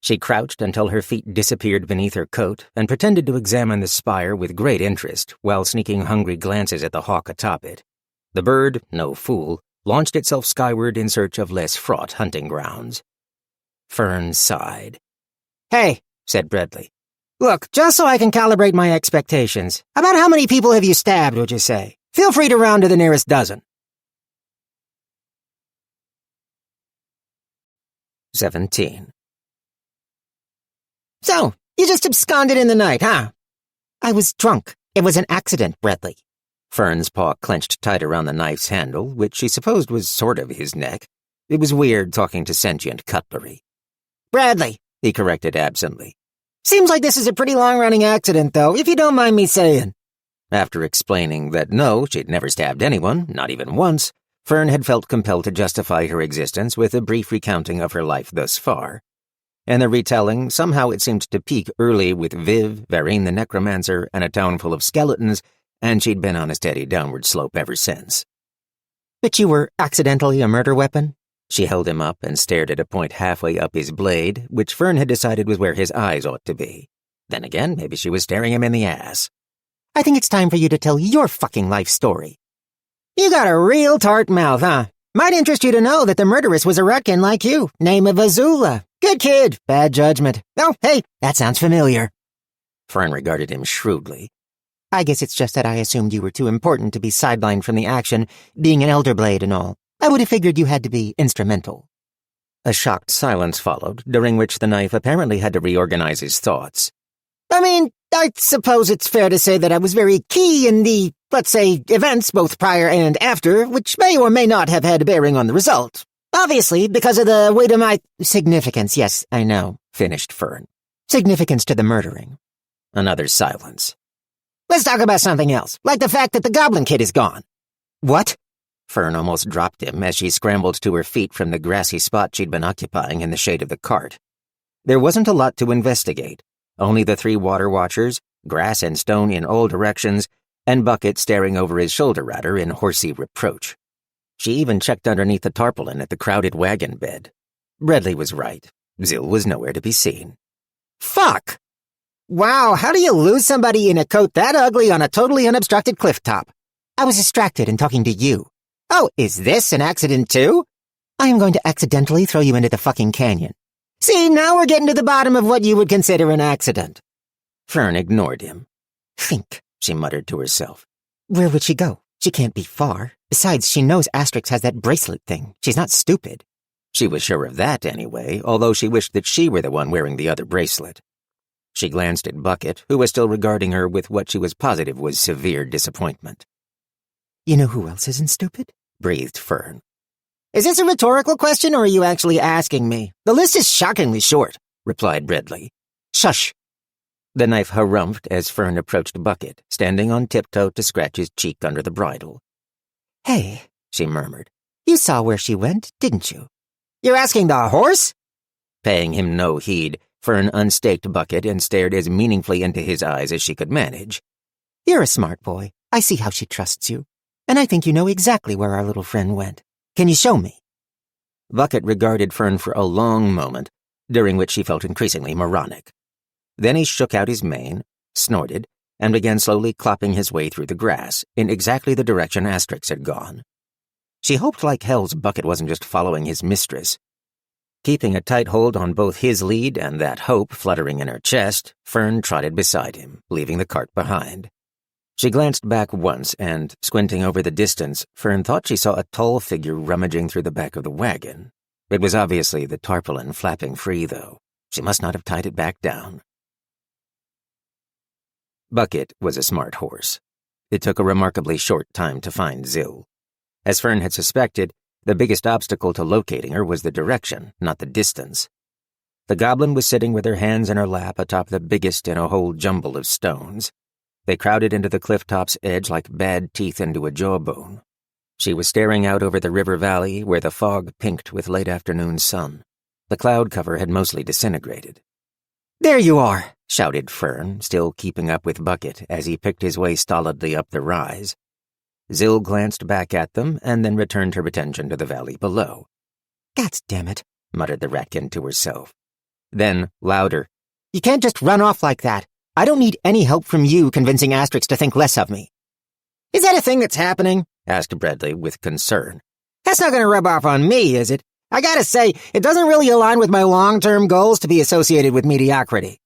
She crouched until her feet disappeared beneath her coat and pretended to examine the spire with great interest while sneaking hungry glances at the hawk atop it. The bird, no fool, launched itself skyward in search of less fraught hunting grounds. Fern sighed. Hey, said Breadley. Look, just so I can calibrate my expectations, about how many people have you stabbed, would you say? Feel free to round to the nearest dozen. 17. So, you just absconded in the night, huh? I was drunk. It was an accident, Bradley. Fern's paw clenched tight around the knife's handle, which she supposed was sort of his neck. It was weird talking to sentient cutlery. Bradley, he corrected absently. Seems like this is a pretty long-running accident, though, if you don't mind me saying. After explaining that no, she'd never stabbed anyone, not even once, Fern had felt compelled to justify her existence with a brief recounting of her life thus far. And the retelling, somehow it seemed to peak early with Viv, Varine the necromancer, and a town full of skeletons, and she'd been on a steady downward slope ever since. But you were accidentally a murder weapon? She held him up and stared at a point halfway up his blade, which Fern had decided was where his eyes ought to be. Then again, maybe she was staring him in the ass. I think it's time for you to tell your fucking life story. You got a real tart mouth, huh? Might interest you to know that the murderess was a rattkin like you, name of Azula. Good kid, bad judgment. Oh, hey, that sounds familiar. Fern regarded him shrewdly. I guess it's just that I assumed you were too important to be sidelined from the action, being an elder blade and all. I would have figured you had to be instrumental. A shocked silence followed, during which the knife apparently had to reorganize his thoughts. I mean, I suppose it's fair to say that I was very key in the, let's say, events both prior and after, which may or may not have had a bearing on the result. Obviously, because of the weight of my significance, yes, I know, finished Fern. Significance to the murdering. Another silence. Let's talk about something else, like the fact that the goblin kid is gone. What? Fern almost dropped him as she scrambled to her feet from the grassy spot she'd been occupying in the shade of the cart. There wasn't a lot to investigate. Only the 3 water watchers, grass and stone in all directions, and Bucket staring over his shoulder at her in horsey reproach. She even checked underneath the tarpaulin at the crowded wagon bed. Bradley was right. Zill was nowhere to be seen. Fuck! Wow, how do you lose somebody in a coat that ugly on a totally unobstructed cliff top? I was distracted in talking to you. Oh, is this an accident too? I am going to accidentally throw you into the fucking canyon. See, now we're getting to the bottom of what you would consider an accident. Fern ignored him. Think, she muttered to herself. Where would she go? She can't be far. Besides, she knows Asterix has that bracelet thing. She's not stupid. She was sure of that anyway, although she wished that she were the one wearing the other bracelet. She glanced at Bucket, who was still regarding her with what she was positive was severe disappointment. You know who else isn't stupid? Breathed Fern. Is this a rhetorical question, or are you actually asking me? The list is shockingly short, replied Bradley. Shush. The knife harumphed as Fern approached Bucket, standing on tiptoe to scratch his cheek under the bridle. Hey, she murmured. You saw where she went, didn't you? You're asking the horse? Paying him no heed, Fern unstaked Bucket and stared as meaningfully into his eyes as she could manage. You're a smart boy. I see how she trusts you. And I think you know exactly where our little friend went. Can you show me? Bucket regarded Fern for a long moment, during which he felt increasingly moronic. Then he shook out his mane, snorted, and began slowly clopping his way through the grass, in exactly the direction Asterix had gone. She hoped like hell's Bucket wasn't just following his mistress. Keeping a tight hold on both his lead and that hope fluttering in her chest, Fern trotted beside him, leaving the cart behind. She glanced back once and, squinting over the distance, Fern thought she saw a tall figure rummaging through the back of the wagon. It was obviously the tarpaulin flapping free, though. She must not have tied it back down. Bucket was a smart horse. It took a remarkably short time to find Zill. As Fern had suspected, the biggest obstacle to locating her was the direction, not the distance. The goblin was sitting with her hands in her lap atop the biggest in a whole jumble of stones. They crowded into the cliff top's edge like bad teeth into a jawbone. She was staring out over the river valley where the fog pinked with late afternoon sun. The cloud cover had mostly disintegrated. There you are, shouted Fern, still keeping up with Bucket as he picked his way stolidly up the rise. Zill glanced back at them and then returned her attention to the valley below. God damn it, muttered the rattkin to herself. Then, louder, You can't just run off like that. I don't need any help from you convincing Asterix to think less of me. Is that a thing that's happening? asked Bradley with concern. That's not going to rub off on me, is it? I gotta say, it doesn't really align with my long-term goals to be associated with mediocrity.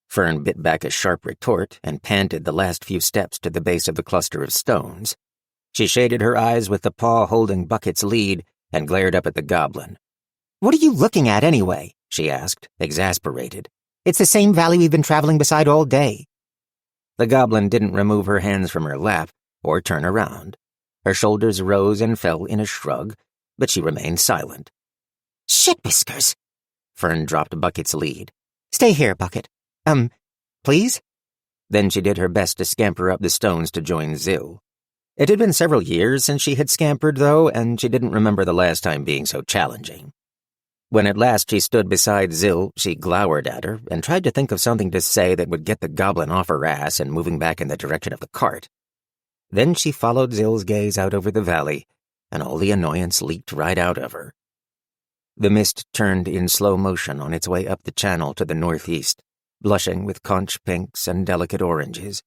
Fern bit back a sharp retort and panted the last few steps to the base of the cluster of stones. She shaded her eyes with the paw holding Bucket's lead and glared up at the goblin. What are you looking at anyway? She asked, exasperated. It's the same valley we've been traveling beside all day. The goblin didn't remove her hands from her lap or turn around. Her shoulders rose and fell in a shrug, but she remained silent. Shit whiskers! Fern dropped Bucket's lead. Stay here, Bucket. Please? Then she did her best to scamper up the stones to join Zill. It had been several years since she had scampered, though, and she didn't remember the last time being so challenging. When at last she stood beside Zill, she glowered at her and tried to think of something to say that would get the goblin off her ass and moving back in the direction of the cart. Then she followed Zill's gaze out over the valley, and all the annoyance leaked right out of her. The mist turned in slow motion on its way up the channel to the northeast, blushing with conch pinks and delicate oranges.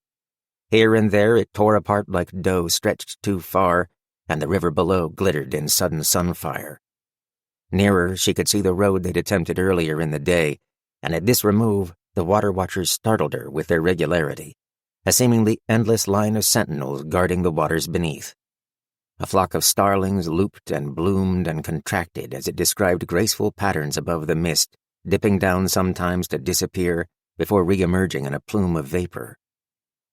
Here and there it tore apart like dough stretched too far, and the river below glittered in sudden sunfire. Nearer, she could see the road they'd attempted earlier in the day, and at this remove, the water watchers startled her with their regularity, a seemingly endless line of sentinels guarding the waters beneath. A flock of starlings looped and bloomed and contracted as it described graceful patterns above the mist, dipping down sometimes to disappear before re-emerging in a plume of vapor.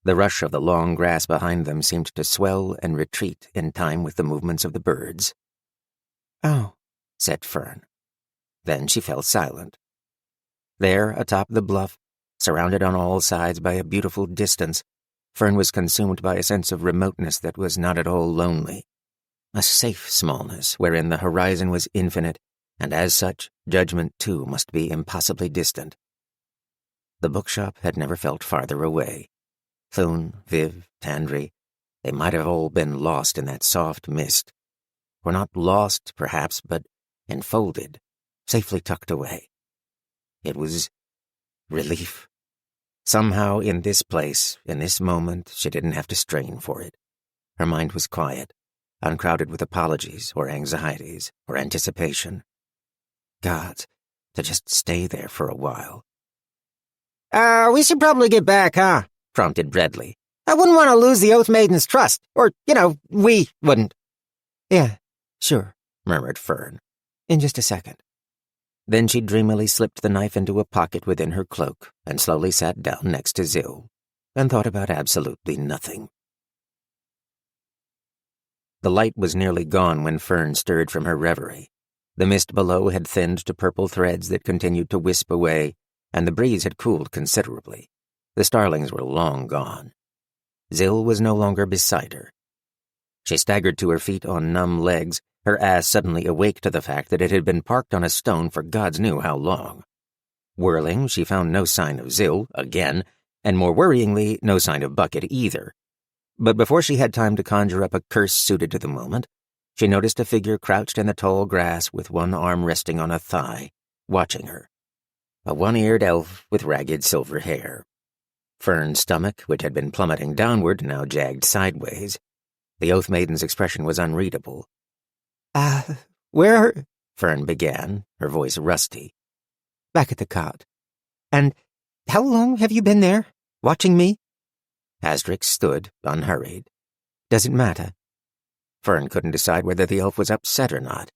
The rush of the long grass behind them seemed to swell and retreat in time with the movements of the birds. Oh, said Fern. Then she fell silent. There, atop the bluff, surrounded on all sides by a beautiful distance, Fern was consumed by a sense of remoteness that was not at all lonely. A safe smallness wherein the horizon was infinite, and as such, judgment too must be impossibly distant. The bookshop had never felt farther away. Thune, Viv, Tandri, they might have all been lost in that soft mist. Or not lost, perhaps, but enfolded, safely tucked away. It was relief. Somehow in this place, in this moment, she didn't have to strain for it. Her mind was quiet, uncrowded with apologies or anxieties or anticipation. Gods, to just stay there for a while. We should probably get back, huh? Prompted Bradley. I wouldn't want to lose the Oath Maiden's trust. Or, we wouldn't. Yeah, sure, murmured Fern. In just a second. Then she dreamily slipped the knife into a pocket within her cloak and slowly sat down next to Zill and thought about absolutely nothing. The light was nearly gone when Fern stirred from her reverie. The mist below had thinned to purple threads that continued to wisp away, and the breeze had cooled considerably. The starlings were long gone. Zill was no longer beside her. She staggered to her feet on numb legs, her ass suddenly awake to the fact that it had been parked on a stone for gods knew how long. Whirling, she found no sign of Zill, again, and more worryingly, no sign of Bucket either. But before she had time to conjure up a curse suited to the moment, she noticed a figure crouched in the tall grass with one arm resting on a thigh, watching her. A one-eared elf with ragged silver hair. Fern's stomach, which had been plummeting downward, now jagged sideways. The Oath Maiden's expression was unreadable. Where? Fern began, her voice rusty. Back at the cot. And how long have you been there? Watching me? Asterix stood, unhurried. Does it matter? Fern couldn't decide whether the elf was upset or not.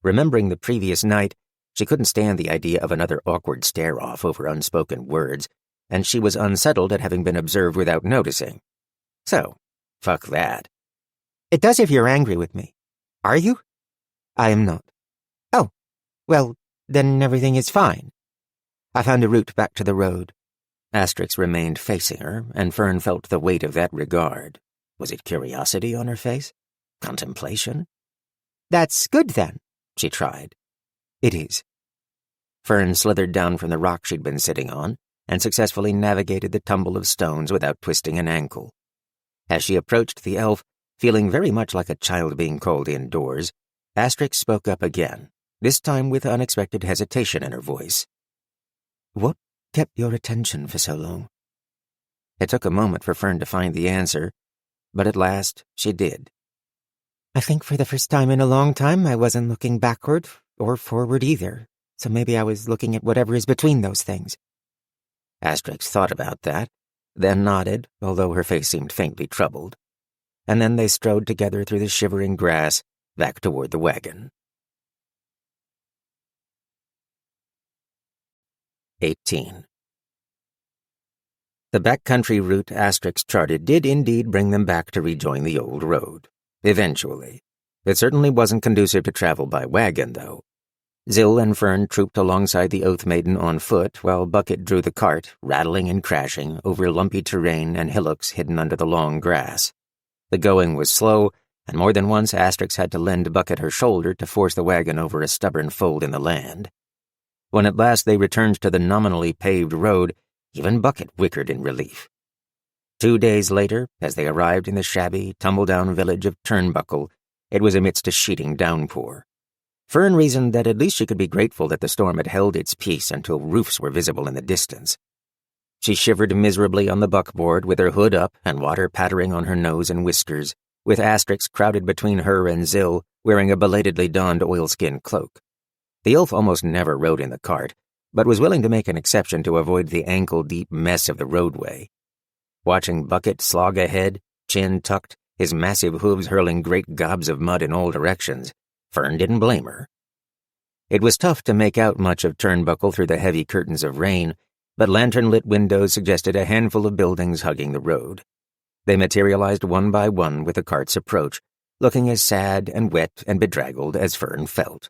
Remembering the previous night, she couldn't stand the idea of another awkward stare-off over unspoken words, and she was unsettled at having been observed without noticing. So, fuck that. It does if you're angry with me. Are you? I am not. Oh, well, then everything is fine. I found a route back to the road. Asterix remained facing her, and Fern felt the weight of that regard. Was it curiosity on her face? Contemplation? That's good, then, she tried. It is. Fern slithered down from the rock she'd been sitting on, and successfully navigated the tumble of stones without twisting an ankle. As she approached the elf, feeling very much like a child being called indoors, Asterix spoke up again, this time with unexpected hesitation in her voice. What kept your attention for so long? It took a moment for Fern to find the answer, but at last she did. I think for the first time in a long time I wasn't looking backward or forward either, so maybe I was looking at whatever is between those things. Asterix thought about that, then nodded, although her face seemed faintly troubled. And then they strode together through the shivering grass, back toward the wagon. 18. The backcountry route Asterix charted did indeed bring them back to rejoin the old road. Eventually. It certainly wasn't conducive to travel by wagon, though. Zill and Fern trooped alongside the Oath Maiden on foot, while Bucket drew the cart, rattling and crashing, over lumpy terrain and hillocks hidden under the long grass. The going was slow, and more than once Asterix had to lend Bucket her shoulder to force the wagon over a stubborn fold in the land. When at last they returned to the nominally paved road, even Bucket whickered in relief. 2 days later, as they arrived in the shabby, tumble-down village of Turnbuckle, it was amidst a sheeting downpour. Fern reasoned that at least she could be grateful that the storm had held its peace until roofs were visible in the distance. She shivered miserably on the buckboard with her hood up and water pattering on her nose and whiskers, with Asterix crowded between her and Zill, wearing a belatedly donned oilskin cloak. The elf almost never rode in the cart, but was willing to make an exception to avoid the ankle-deep mess of the roadway. Watching Bucket slog ahead, chin tucked, his massive hooves hurling great gobs of mud in all directions, Fern didn't blame her. It was tough to make out much of Turnbuckle through the heavy curtains of rain, but lantern-lit windows suggested a handful of buildings hugging the road. They materialized one by one with the cart's approach, looking as sad and wet and bedraggled as Fern felt.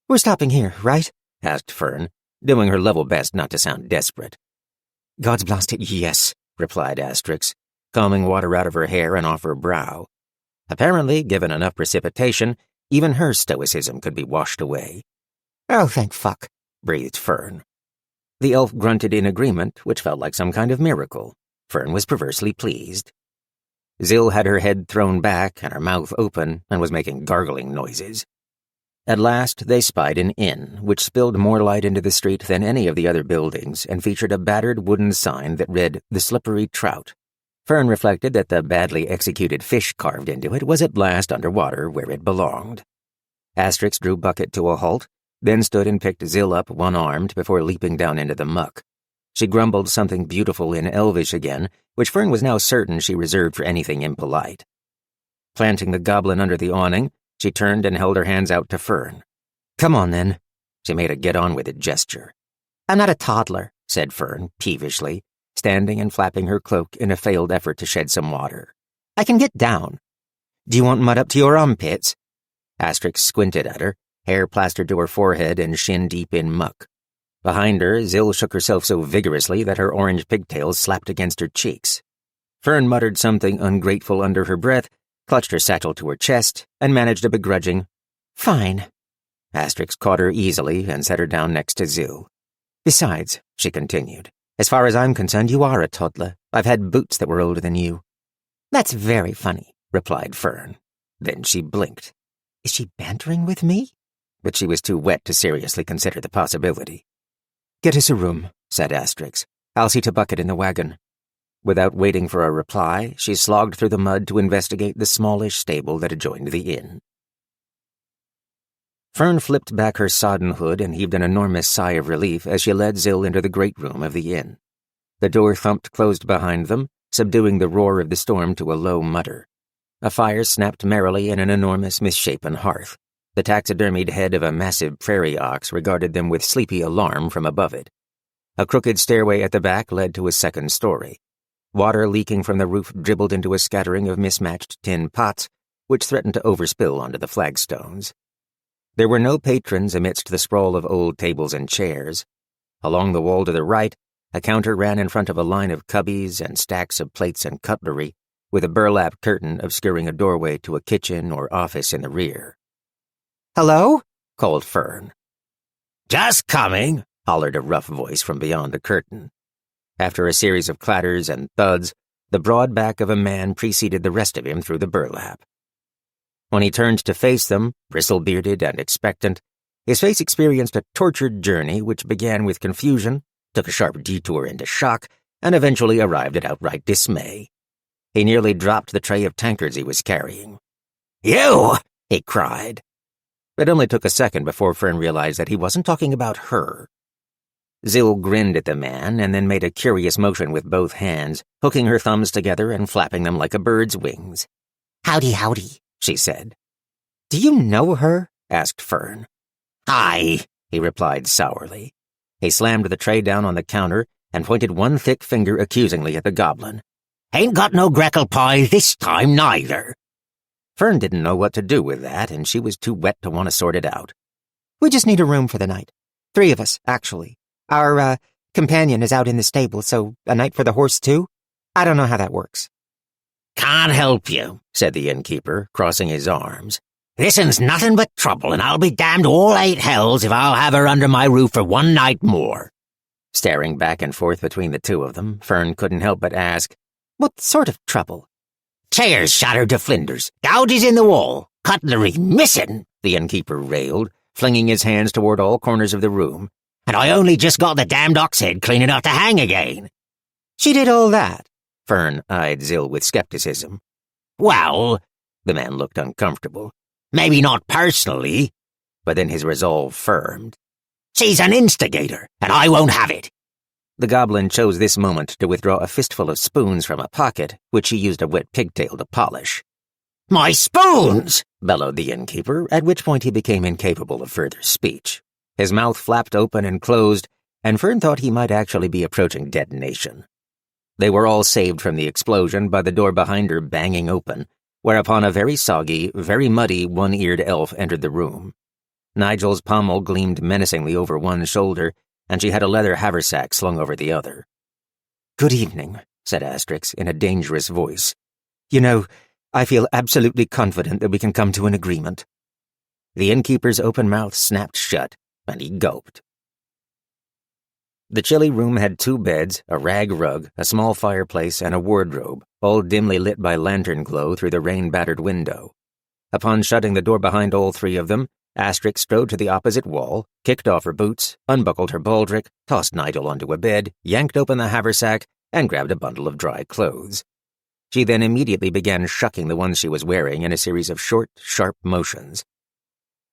"We're stopping here, right?" asked Fern, doing her level best not to sound desperate. "God's blast it, yes," replied Asterix, combing water out of her hair and off her brow. Apparently, given enough precipitation, even her stoicism could be washed away. "Oh, thank fuck," breathed Fern. The elf grunted in agreement, which felt like some kind of miracle. Fern was perversely pleased. Zill had her head thrown back and her mouth open and was making gargling noises. At last, they spied an inn, which spilled more light into the street than any of the other buildings and featured a battered wooden sign that read, "The Slippery Trout." Fern reflected that the badly executed fish carved into it was at last under water where it belonged. Asterix drew Bucket to a halt, then stood and picked Zill up one-armed before leaping down into the muck. She grumbled something beautiful in Elvish again, which Fern was now certain she reserved for anything impolite. Planting the goblin under the awning, she turned and held her hands out to Fern. "Come on, then." She made a get-on-with-it gesture. "I'm not a toddler," said Fern, peevishly, standing and flapping her cloak in a failed effort to shed some water. "I can get down. Do you want mud up to your armpits?" Asterix squinted at her, hair plastered to her forehead and shin-deep in muck. Behind her, Zill shook herself so vigorously that her orange pigtails slapped against her cheeks. Fern muttered something ungrateful under her breath, clutched her satchel to her chest, and managed a begrudging, "Fine." Asterix caught her easily and set her down next to Zill. "Besides," she continued, "as far as I'm concerned, you are a toddler. I've had boots that were older than you." "That's very funny," replied Fern. Then she blinked. "Is she bantering with me?" But she was too wet to seriously consider the possibility. "Get us a room," said Asterix. "I'll see to Bucket in the wagon." Without waiting for a reply, she slogged through the mud to investigate the smallish stable that adjoined the inn. Fern flipped back her sodden hood and heaved an enormous sigh of relief as she led Zill into the great room of the inn. The door thumped closed behind them, subduing the roar of the storm to a low mutter. A fire snapped merrily in an enormous, misshapen hearth. The taxidermied head of a massive prairie ox regarded them with sleepy alarm from above it. A crooked stairway at the back led to a second story. Water leaking from the roof dribbled into a scattering of mismatched tin pots, which threatened to overspill onto the flagstones. There were no patrons amidst the sprawl of old tables and chairs. Along the wall to the right, a counter ran in front of a line of cubbies and stacks of plates and cutlery, with a burlap curtain obscuring a doorway to a kitchen or office in the rear. "Hello?" called Fern. "Just coming," hollered a rough voice from beyond the curtain. After a series of clatters and thuds, the broad back of a man preceded the rest of him through the burlap. When he turned to face them, bristle-bearded and expectant, his face experienced a tortured journey which began with confusion, took a sharp detour into shock, and eventually arrived at outright dismay. He nearly dropped the tray of tankards he was carrying. "You!" he cried. It only took a second before Fern realized that he wasn't talking about her. Zill grinned at the man and then made a curious motion with both hands, hooking her thumbs together and flapping them like a bird's wings. "Howdy, howdy," she said. "Do you know her?" asked Fern. "Aye," he replied sourly. He slammed the tray down on the counter and pointed one thick finger accusingly at the goblin. Ain't got no greckle pie this time, neither. Fern didn't know what to do with that, and she was too wet to want to sort it out. We just need a room for the night. 3 of us, actually. Our, companion is out in the stable, so a night for the horse, too? I don't know how that works. Can't help you, said the innkeeper, crossing his arms. This'n's nothing but trouble, and I'll be damned all 8 hells if I'll have her under my roof for one night more. Staring back and forth between the two of them, Fern couldn't help but ask, What sort of trouble? Chairs shattered to flinders, gouges in the wall, cutlery missing, the innkeeper railed, flinging his hands toward all corners of the room. And I only just got the damned ox head clean enough to hang again. She did all that? Fern eyed Zill with skepticism. Well, the man looked uncomfortable. Maybe not personally, but then his resolve firmed. She's an instigator, and I won't have it. The goblin chose this moment to withdraw a fistful of spoons from a pocket, which he used a wet pigtail to polish. My spoons! Bellowed the innkeeper, at which point he became incapable of further speech. His mouth flapped open and closed, and Fern thought he might actually be approaching detonation. They were all saved from the explosion by the door behind her banging open, whereupon a very soggy, very muddy, one-eared elf entered the room. Nigel's pommel gleamed menacingly over one shoulder, and she had a leather haversack slung over the other. Good evening, said Asterix in a dangerous voice. You know, I feel absolutely confident that we can come to an agreement. The innkeeper's open mouth snapped shut, and he gulped. The chilly room had 2 beds, a rag rug, a small fireplace, and a wardrobe, all dimly lit by lantern glow through the rain-battered window. Upon shutting the door behind all 3 of them, Asterix strode to the opposite wall, kicked off her boots, unbuckled her baldric, tossed Nigel onto a bed, yanked open the haversack, and grabbed a bundle of dry clothes. She then immediately began shucking the ones she was wearing in a series of short, sharp motions.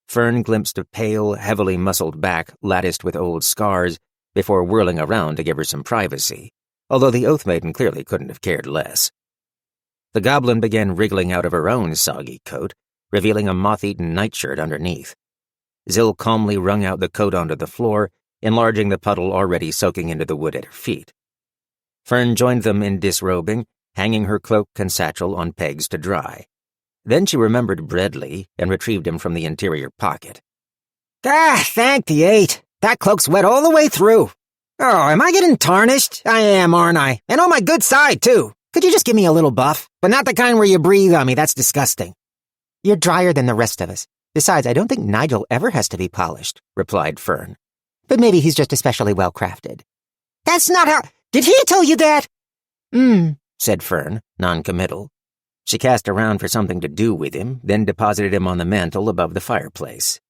Fern glimpsed a pale, heavily muscled back latticed with old scars before whirling around to give her some privacy, although the Oath Maiden clearly couldn't have cared less. The goblin began wriggling out of her own soggy coat, revealing a moth-eaten nightshirt underneath. Zill calmly wrung out the coat onto the floor, enlarging the puddle already soaking into the wood at her feet. Fern joined them in disrobing, hanging her cloak and satchel on pegs to dry. Then she remembered Bradley and retrieved him from the interior pocket. Thank the 8. That cloak's wet all the way through. Oh, am I getting tarnished? I am, aren't I? And on my good side, too. Could you just give me a little buff? But not the kind where you breathe on me, that's disgusting. You're drier than the rest of us. Besides, I don't think Nigel ever has to be polished, replied Fern. But maybe he's just especially well-crafted. That's not how— Did he tell you that? Said Fern, non-committal. She cast around for something to do with him, then deposited him on the mantel above the fireplace.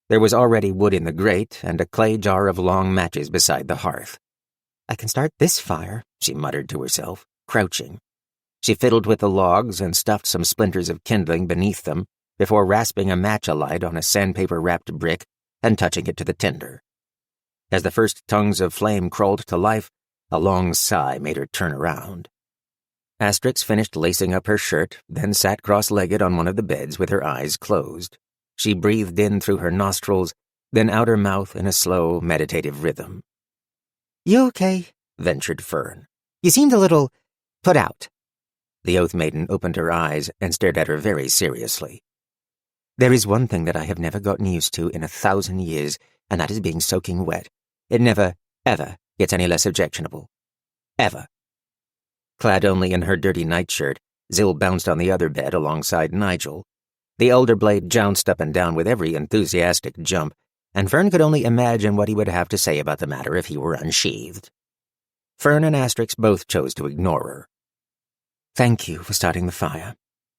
There was already wood in the grate and a clay jar of long matches beside the hearth. I can start this fire, she muttered to herself, crouching. She fiddled with the logs and stuffed some splinters of kindling beneath them before rasping a match alight on a sandpaper-wrapped brick and touching it to the tinder. As the first tongues of flame crawled to life, a long sigh made her turn around. Asterix finished lacing up her shirt, then sat cross-legged on one of the beds with her eyes closed. She breathed in through her nostrils, then out her mouth in a slow, meditative rhythm. You okay? Ventured Fern. You seemed a little put out. The Oath Maiden opened her eyes and stared at her very seriously. There is one thing that I have never gotten used to in 1,000 years, and that is being soaking wet. It never, ever gets any less objectionable. Ever. Clad only in her dirty nightshirt, Zill bounced on the other bed alongside Nigel. The elder blade jounced up and down with every enthusiastic jump, and Fern could only imagine what he would have to say about the matter if he were unsheathed. Fern and Asterix both chose to ignore her. Thank you for starting the fire.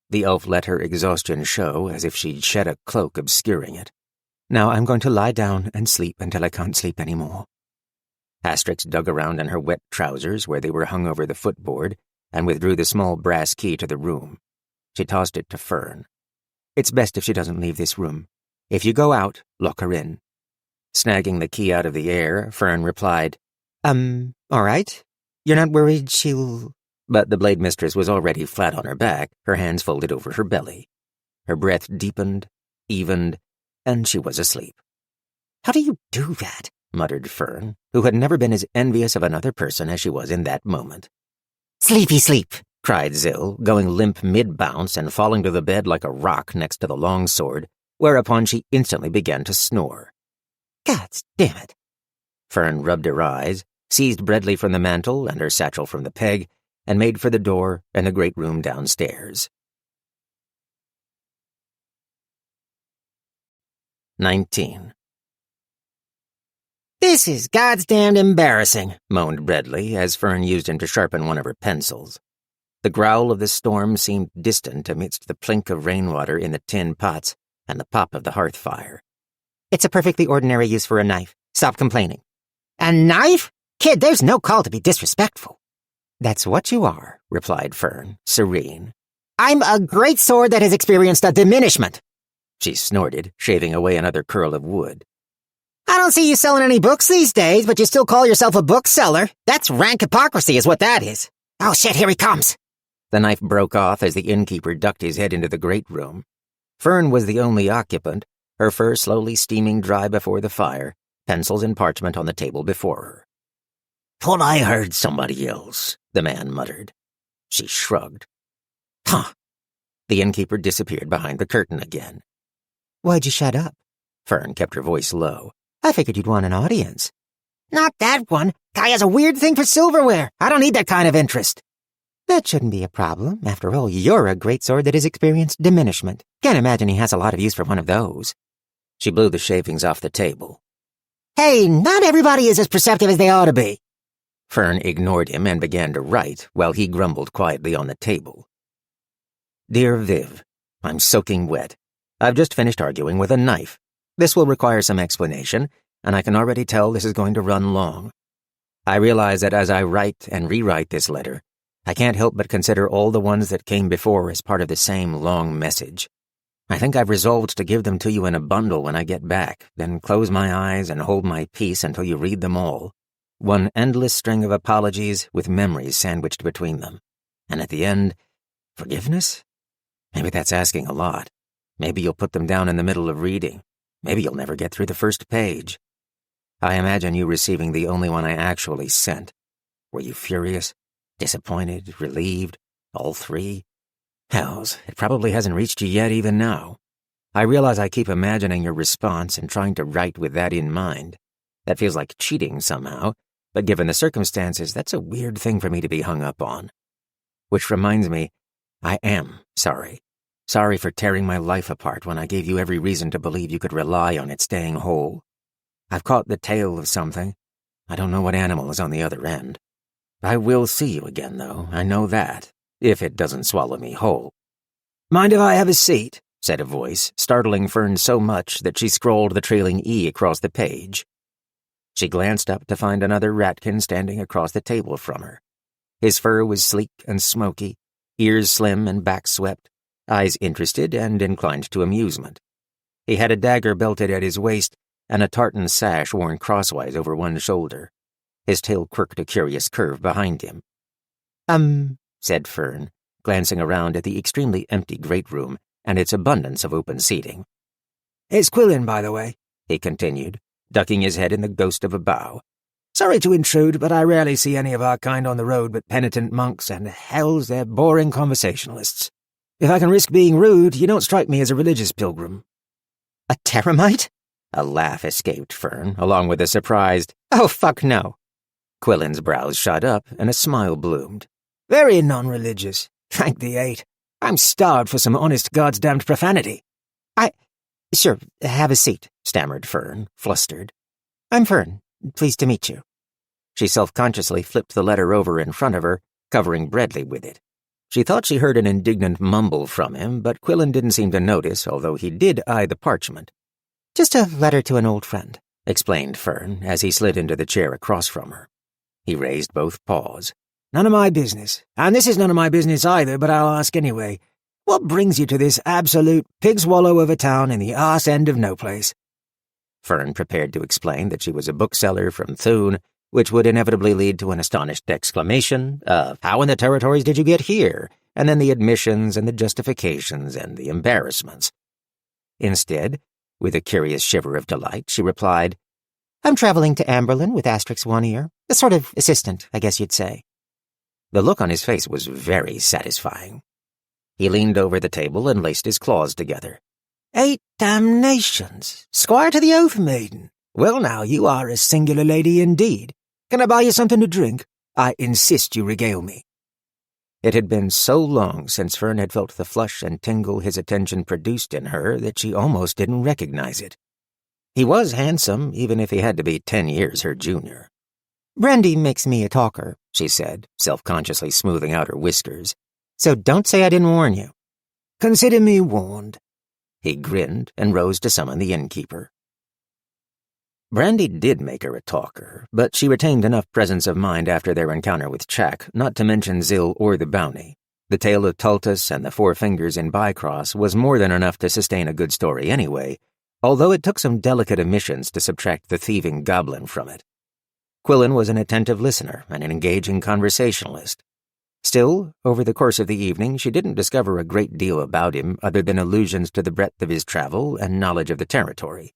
The elf let her exhaustion show as if she'd shed a cloak obscuring it. Now I'm going to lie down and sleep until I can't sleep any more. Asterix dug around in her wet trousers where they were hung over the footboard and withdrew the small brass key to the room. She tossed it to Fern. It's best if she doesn't leave this room. If you go out, lock her in. Snagging the key out of the air, Fern replied, all right. You're not worried she'll— But the Blade Mistress was already flat on her back, her hands folded over her belly. Her breath deepened, evened, and she was asleep. How do you do that? muttered Fern, who had never been as envious of another person as she was in that moment. Sleepy sleep, cried Zill, going limp mid-bounce and falling to the bed like a rock next to the longsword, whereupon she instantly began to snore. God damn it. Fern rubbed her eyes, seized Breadley from the mantel and her satchel from the peg, and made for the door and the great room downstairs. 19. This is goddamned embarrassing, moaned Breadley as Fern used him to sharpen one of her pencils. The growl of the storm seemed distant amidst the plink of rainwater in the tin pots and the pop of the hearth fire. It's a perfectly ordinary use for a knife. Stop complaining. A knife? Kid, there's no call to be disrespectful. That's what you are, replied Fern, serene. I'm a great sword that has experienced a diminishment. She snorted, shaving away another curl of wood. I don't see you selling any books these days, but you still call yourself a bookseller. That's rank hypocrisy is what that is. Oh shit, here he comes. The knife broke off as the innkeeper ducked his head into the great room. Fern was the only occupant, her fur slowly steaming dry before the fire, pencils and parchment on the table before her. Thought I heard somebody else, the man muttered. She shrugged. Huh. The innkeeper disappeared behind the curtain again. Why'd you shut up? Fern kept her voice low. I figured you'd want an audience. Not that one. Guy has a weird thing for silverware. I don't need that kind of interest. That shouldn't be a problem. After all, you're a great sword that has experienced diminishment. Can't imagine he has a lot of use for one of those. She blew the shavings off the table. Hey, not everybody is as perceptive as they ought to be. Fern ignored him and began to write while he grumbled quietly on the table. Dear Viv, I'm soaking wet. I've just finished arguing with a knife. This will require some explanation, and I can already tell this is going to run long. I realize that as I write and rewrite this letter, I can't help but consider all the ones that came before as part of the same long message. I think I've resolved to give them to you in a bundle when I get back, then close my eyes and hold my peace until you read them all. One endless string of apologies with memories sandwiched between them. And at the end, forgiveness? Maybe that's asking a lot. Maybe you'll put them down in the middle of reading. Maybe you'll never get through the first page. I imagine you receiving the only one I actually sent. Were you furious? Disappointed? Relieved? All three? Hells, it probably hasn't reached you yet even now. I realize I keep imagining your response and trying to write with that in mind. That feels like cheating somehow, but given the circumstances, that's a weird thing for me to be hung up on. Which reminds me, I am sorry. Sorry for tearing my life apart when I gave you every reason to believe you could rely on it staying whole. I've caught the tail of something. I don't know what animal is on the other end. I will see you again, though, I know that, if it doesn't swallow me whole. Mind if I have a seat? Said a voice, startling Fern so much that she scrolled the trailing E across the page. She glanced up to find another rattkin standing across the table from her. His fur was sleek and smoky, ears slim and back swept, eyes interested and inclined to amusement. He had a dagger belted at his waist and a tartan sash worn crosswise over one shoulder. His tail quirked a curious curve behind him. Said Fern, glancing around at the extremely empty great room and its abundance of open seating. It's Quillen, by the way, he continued, ducking his head in the ghost of a bow. Sorry to intrude, but I rarely see any of our kind on the road but penitent monks, and hells, they're boring conversationalists. If I can risk being rude, you don't strike me as a religious pilgrim. A terramite? A laugh escaped Fern, along with a surprised, "Oh, fuck no." Quillen's brows shot up, and a smile bloomed. Very non-religious. Thank the eight. I'm starved for some honest goddamned profanity. Sure, have a seat, stammered Fern, flustered. I'm Fern. Pleased to meet you. She self-consciously flipped the letter over in front of her, covering Breadley with it. She thought she heard an indignant mumble from him, but Quillen didn't seem to notice, although he did eye the parchment. Just a letter to an old friend, explained Fern, as he slid into the chair across from her. He raised both paws. None of my business. And this is none of my business either, but I'll ask anyway. What brings you to this absolute pig's wallow of a town in the arse end of no place? Fern prepared to explain that she was a bookseller from Thune, which would inevitably lead to an astonished exclamation of, "How in the territories did you get here?" and then the admissions and the justifications and the embarrassments. Instead, with a curious shiver of delight, she replied, I'm traveling to Amberlin with Asterix One Ear. A sort of assistant, I guess you'd say. The look on his face was very satisfying. He leaned over the table and laced his claws together. 8 damnations! Squire to the Oath Maiden. Well now, you are a singular lady indeed. Can I buy you something to drink? I insist you regale me. It had been so long since Fern had felt the flush and tingle his attention produced in her that she almost didn't recognize it. He was handsome, even if he had to be 10 years her junior. Brandy makes me a talker, she said, self-consciously smoothing out her whiskers. So don't say I didn't warn you. Consider me warned. He grinned and rose to summon the innkeeper. Brandy did make her a talker, but she retained enough presence of mind after their encounter with Chack not to mention Zill or the bounty. The tale of Tultus and the Four Fingers in Bcross was more than enough to sustain a good story anyway, although it took some delicate omissions to subtract the thieving goblin from it. Quillen was an attentive listener and an engaging conversationalist. Still, over the course of the evening, she didn't discover a great deal about him other than allusions to the breadth of his travel and knowledge of the territory.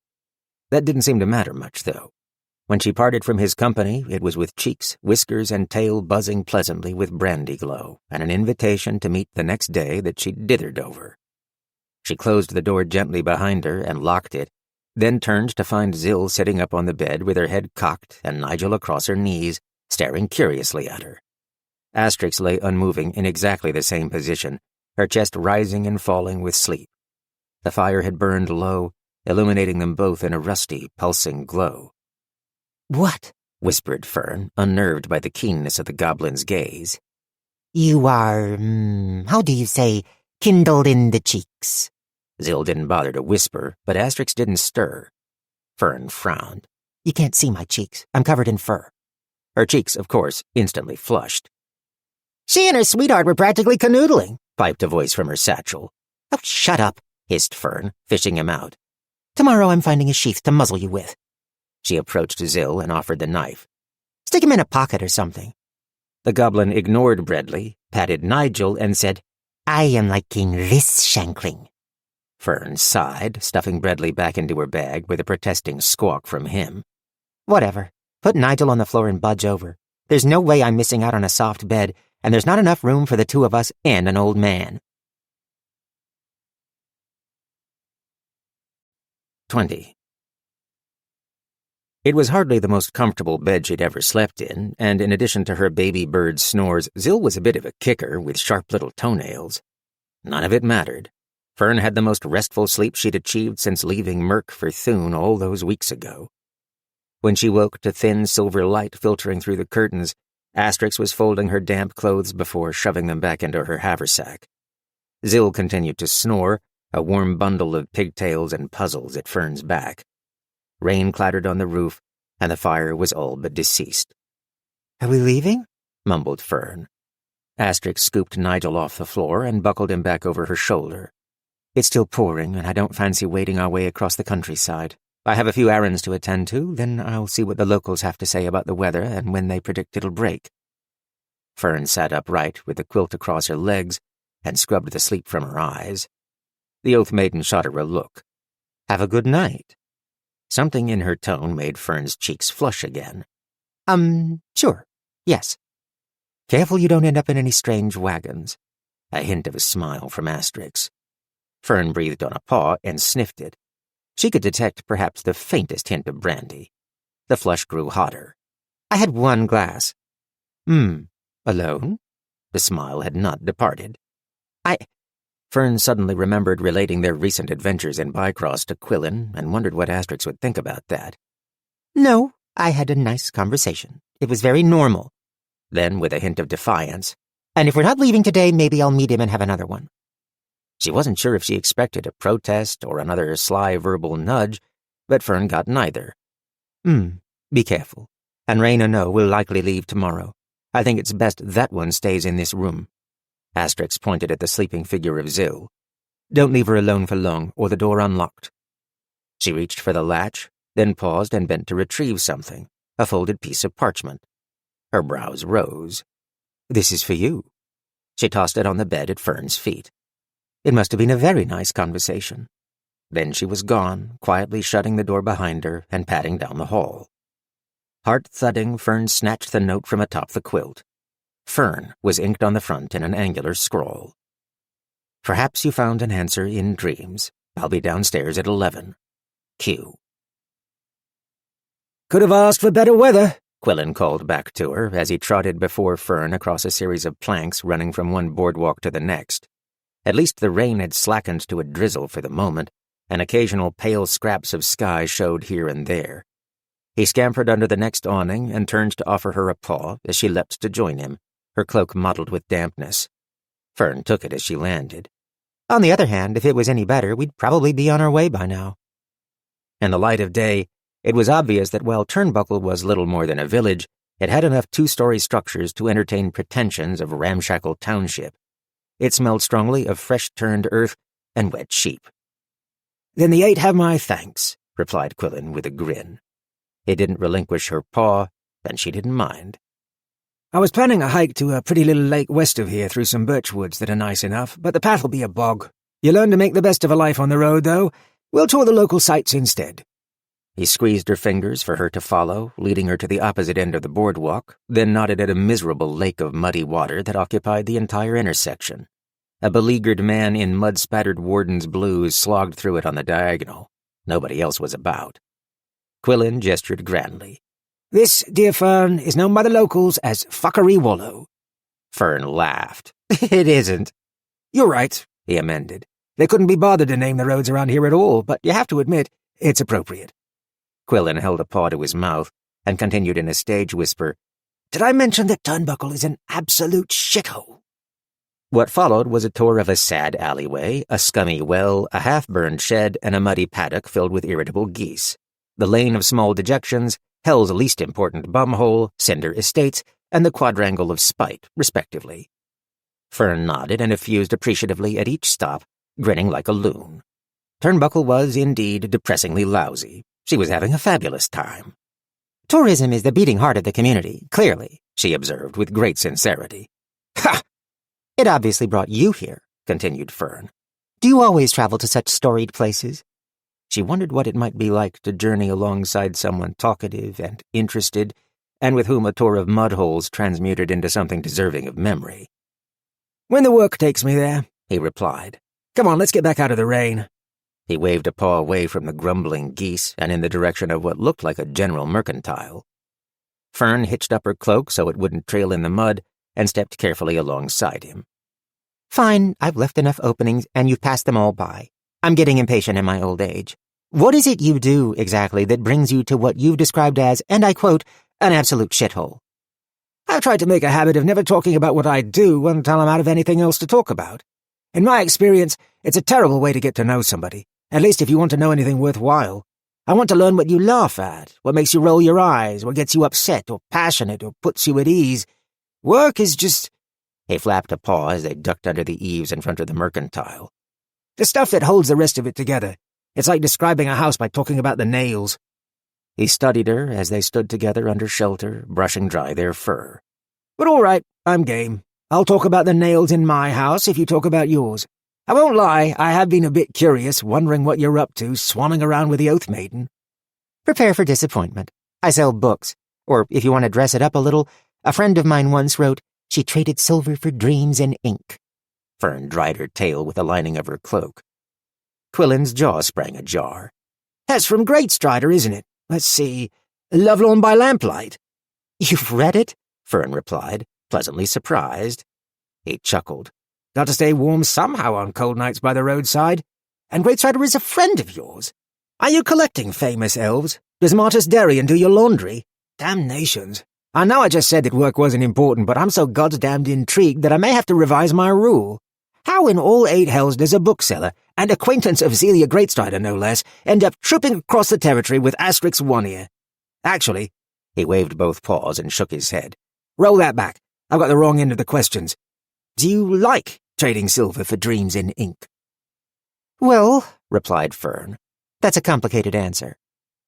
That didn't seem to matter much, though. When she parted from his company, it was with cheeks, whiskers, and tail buzzing pleasantly with brandy glow, and an invitation to meet the next day that she'd dithered over. She closed the door gently behind her and locked it, then turned to find Zill sitting up on the bed with her head cocked and Nigel across her knees, staring curiously at her. Asterix lay unmoving in exactly the same position, her chest rising and falling with sleep. The fire had burned low, illuminating them both in a rusty, pulsing glow. What? Whispered Fern, unnerved by the keenness of the goblin's gaze. You are, how do you say, kindled in the cheeks? Zill didn't bother to whisper, but Asterix didn't stir. Fern frowned. You can't see my cheeks. I'm covered in fur. Her cheeks, of course, instantly flushed. She and her sweetheart were practically canoodling, piped a voice from her satchel. Oh, shut up, hissed Fern, fishing him out. Tomorrow I'm finding a sheath to muzzle you with. She approached Zill and offered the knife. Stick him in a pocket or something. The goblin ignored Breadley, patted Nigel, and said, I am liking this shankling. Fern sighed, stuffing Breadley back into her bag with a protesting squawk from him. Whatever. Put Nigel on the floor and budge over. There's no way I'm missing out on a soft bed, and there's not enough room for the two of us and an old man. 20. It was hardly the most comfortable bed she'd ever slept in, and in addition to her baby bird snores, Zill was a bit of a kicker with sharp little toenails. None of it mattered. Fern had the most restful sleep she'd achieved since leaving Merc for Thune all those weeks ago. When she woke to thin silver light filtering through the curtains, Asterix was folding her damp clothes before shoving them back into her haversack. Zill continued to snore, a warm bundle of pigtails and puzzles at Fern's back. Rain clattered on the roof, and the fire was all but deceased. Are we leaving? Mumbled Fern. Asterix scooped Nigel off the floor and buckled him back over her shoulder. It's still pouring, and I don't fancy wading our way across the countryside. I have a few errands to attend to, then I'll see what the locals have to say about the weather and when they predict it'll break. Fern sat upright with the quilt across her legs and scrubbed the sleep from her eyes. The Oath Maiden shot her a look. Have a good night. Something in her tone made Fern's cheeks flush again. Sure. Yes. Careful you don't end up in any strange wagons. A hint of a smile from Asterix. Fern breathed on a paw and sniffed it. She could detect perhaps the faintest hint of brandy. The flush grew hotter. I had one glass. Alone? The smile had not departed. Fern suddenly remembered relating their recent adventures in Bcross to Quillen and wondered what Asterix would think about that. No, I had a nice conversation. It was very normal. Then, with a hint of defiance, and if we're not leaving today, maybe I'll meet him and have another one. She wasn't sure if she expected a protest or another sly verbal nudge, but Fern got neither. Be careful. And Rain or no will likely leave tomorrow. I think it's best that one stays in this room. Asterix pointed at the sleeping figure of Zill. Don't leave her alone for long, or the door unlocked. She reached for the latch, then paused and bent to retrieve something, a folded piece of parchment. Her brows rose. This is for you. She tossed it on the bed at Fern's feet. It must have been a very nice conversation. Then she was gone, quietly shutting the door behind her and padding down the hall. Heart-thudding, Fern snatched the note from atop the quilt. Fern was inked on the front in an angular scroll. Perhaps you found an answer in dreams. I'll be downstairs at 11. Q. Could have asked for better weather, Quillen called back to her as he trotted before Fern across a series of planks running from one boardwalk to the next. At least the rain had slackened to a drizzle for the moment, and occasional pale scraps of sky showed here and there. He scampered under the next awning and turned to offer her a paw as she leapt to join him, her cloak mottled with dampness. Fern took it as she landed. On the other hand, if it was any better, we'd probably be on our way by now. In the light of day, it was obvious that while Turnbuckle was little more than a village, it had enough two-story structures to entertain pretensions of ramshackle township. It smelled strongly of fresh-turned earth and wet sheep. Then the 8 have my thanks, replied Quillen with a grin. He didn't relinquish her paw, and she didn't mind. I was planning a hike to a pretty little lake west of here through some birch woods that are nice enough, but the path'll be a bog. You learn to make the best of a life on the road, though. We'll tour the local sites instead. He squeezed her fingers for her to follow, leading her to the opposite end of the boardwalk, then nodded at a miserable lake of muddy water that occupied the entire intersection. A beleaguered man in mud-spattered warden's blues slogged through it on the diagonal. Nobody else was about. Quillen gestured grandly. This, dear Fern, is known by the locals as Fuckery Wallow. Fern laughed. It isn't. You're right, he amended. They couldn't be bothered to name the roads around here at all, but you have to admit, it's appropriate. Quillen held a paw to his mouth and continued in a stage whisper, Did I mention that Turnbuckle is an absolute shithole? What followed was a tour of a sad alleyway, a scummy well, a half-burned shed, and a muddy paddock filled with irritable geese. The lane of small dejections, Hell's least important bumhole, Cinder Estates, and the quadrangle of spite, respectively. Fern nodded and effused appreciatively at each stop, grinning like a loon. Turnbuckle was, indeed, depressingly lousy. She was having a fabulous time. Tourism is the beating heart of the community, clearly, she observed with great sincerity. Ha! It obviously brought you here, continued Fern. Do you always travel to such storied places? She wondered what it might be like to journey alongside someone talkative and interested, and with whom a tour of mudholes transmuted into something deserving of memory. When the work takes me there, he replied. Come on, let's get back out of the rain. He waved a paw away from the grumbling geese and in the direction of what looked like a general mercantile. Fern hitched up her cloak so it wouldn't trail in the mud and stepped carefully alongside him. Fine, I've left enough openings and you've passed them all by. I'm getting impatient in my old age. What is it you do, exactly, that brings you to what you've described as, and I quote, an absolute shithole? I've tried to make a habit of never talking about what I do until I'm out of anything else to talk about. In my experience, it's a terrible way to get to know somebody, at least if you want to know anything worthwhile. I want to learn what you laugh at, what makes you roll your eyes, what gets you upset or passionate or puts you at ease. Work is just... He flapped a paw as they ducked under the eaves in front of the mercantile. The stuff that holds the rest of it together. It's like describing a house by talking about the nails. He studied her as they stood together under shelter, brushing dry their fur. But all right, I'm game. I'll talk about the nails in my house if you talk about yours. I won't lie, I have been a bit curious, wondering what you're up to, swanning around with the Oath Maiden. Prepare for disappointment. I sell books. Or, if you want to dress it up a little, a friend of mine once wrote, she traded silver for dreams and ink. Fern dried her tail with the lining of her cloak. Quillen's jaw sprang ajar. That's from Great Strider, isn't it? Let's see. Lovelorn by Lamplight. You've read it? Fern replied, pleasantly surprised. He chuckled. Got to stay warm somehow on cold nights by the roadside. And Great Strider is a friend of yours. Are you collecting famous elves? Does Martus Darien do your laundry? Damnations. I know I just said that work wasn't important, but I'm so goddamned intrigued that I may have to revise my rule. How in all 8 hells does a bookseller, and acquaintance of Zelia Greatstrider no less, end up tripping across the territory with Asterix One Ear? Actually, he waved both paws and shook his head. Roll that back. I've got the wrong end of the questions. Do you like trading silver for dreams in ink? Well, replied Fern, that's a complicated answer.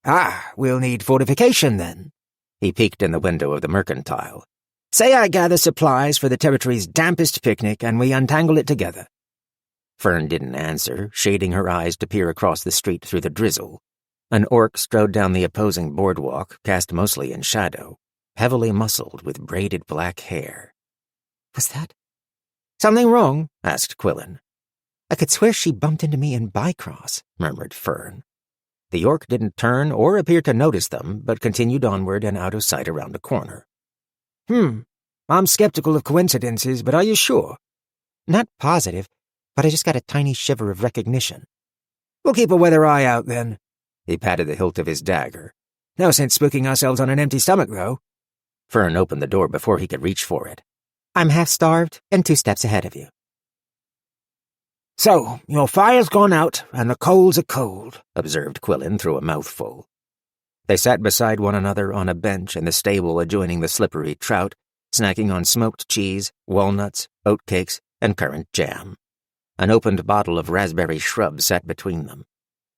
Ah, we'll need fortification then. He peeked in the window of the mercantile. Say I gather supplies for the territory's dampest picnic and we untangle it together. Fern didn't answer, shading her eyes to peer across the street through the drizzle. An orc strode down the opposing boardwalk, cast mostly in shadow, heavily muscled with braided black hair. Was that? "Something wrong?" asked Quillen. I could swear she bumped into me in Bcross, murmured Fern. The orc didn't turn or appear to notice them, but continued onward and out of sight around a corner. I'm skeptical of coincidences, but are you sure? Not positive, but I just got a tiny shiver of recognition. We'll keep a weather eye out, then. He patted the hilt of his dagger. No sense spooking ourselves on an empty stomach, though. Fern opened the door before he could reach for it. I'm half-starved and 2 steps ahead of you. So, your fire's gone out, and the coals are cold, observed Quillen through a mouthful. They sat beside one another on a bench in the stable adjoining the slippery trout, snacking on smoked cheese, walnuts, oatcakes, and currant jam. An opened bottle of raspberry shrub sat between them.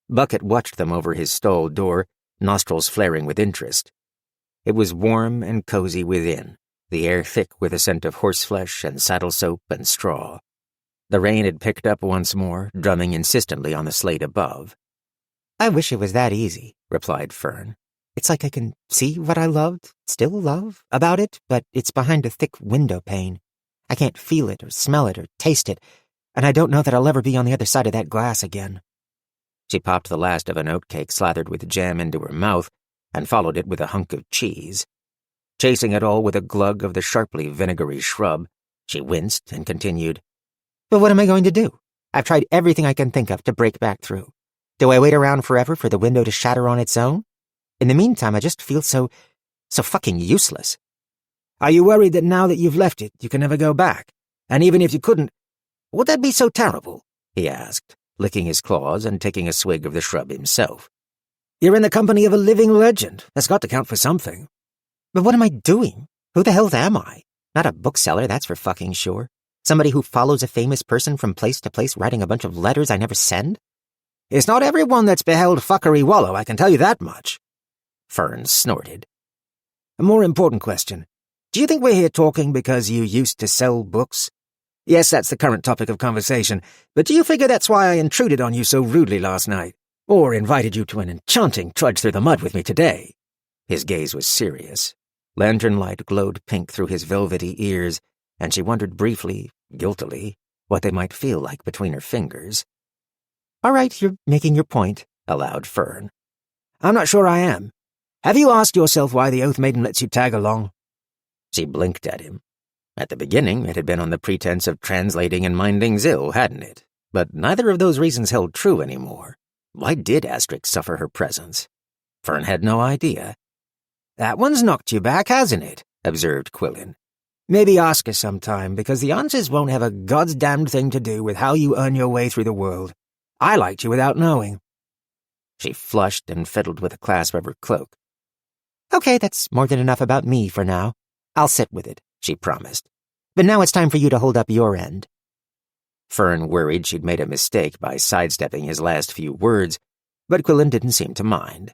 Bucket watched them over his stall door, nostrils flaring with interest. It was warm and cozy within, the air thick with a scent of horseflesh and saddle soap and straw. The rain had picked up once more, drumming insistently on the slate above. I wish it was that easy, replied Fern. It's like I can see what I loved, still love, about it, but it's behind a thick window pane. I can't feel it or smell it or taste it, and I don't know that I'll ever be on the other side of that glass again. She popped the last of an oatcake slathered with jam into her mouth and followed it with a hunk of cheese. Chasing it all with a glug of the sharply vinegary shrub, she winced and continued, But what am I going to do? I've tried everything I can think of to break back through. Do I wait around forever for the window to shatter on its own? In the meantime, I just feel so fucking useless. Are you worried that now that you've left it, you can never go back? And even if you couldn't, would that be so terrible? He asked, licking his claws and taking a swig of the shrub himself. You're in the company of a living legend. That's got to count for something. But what am I doing? Who the hell am I? Not a bookseller, that's for fucking sure. Somebody who follows a famous person from place to place writing a bunch of letters I never send? It's not everyone that's beheld fuckery wallow, I can tell you that much. Fern snorted. A more important question. Do you think we're here talking because you used to sell books? Yes, that's the current topic of conversation, but do you figure that's why I intruded on you so rudely last night? Or invited you to an enchanting trudge through the mud with me today? His gaze was serious. Lantern light glowed pink through his velvety ears, and she wondered briefly, guiltily, what they might feel like between her fingers. All right, you're making your point, allowed Fern. I'm not sure I am. Have you asked yourself why the Oath Maiden lets you tag along? She blinked at him. At the beginning, it had been on the pretense of translating and minding Zill, hadn't it? But neither of those reasons held true anymore. Why did Asterix suffer her presence? Fern had no idea. That one's knocked you back, hasn't it? Observed Quillen. Maybe ask her sometime, because the answers won't have a God's damned thing to do with how you earn your way through the world. I liked you without knowing. She flushed and fiddled with the clasp of her cloak. Okay, that's more than enough about me for now. I'll sit with it, she promised. But now it's time for you to hold up your end. Fern worried she'd made a mistake by sidestepping his last few words, but Quillen didn't seem to mind.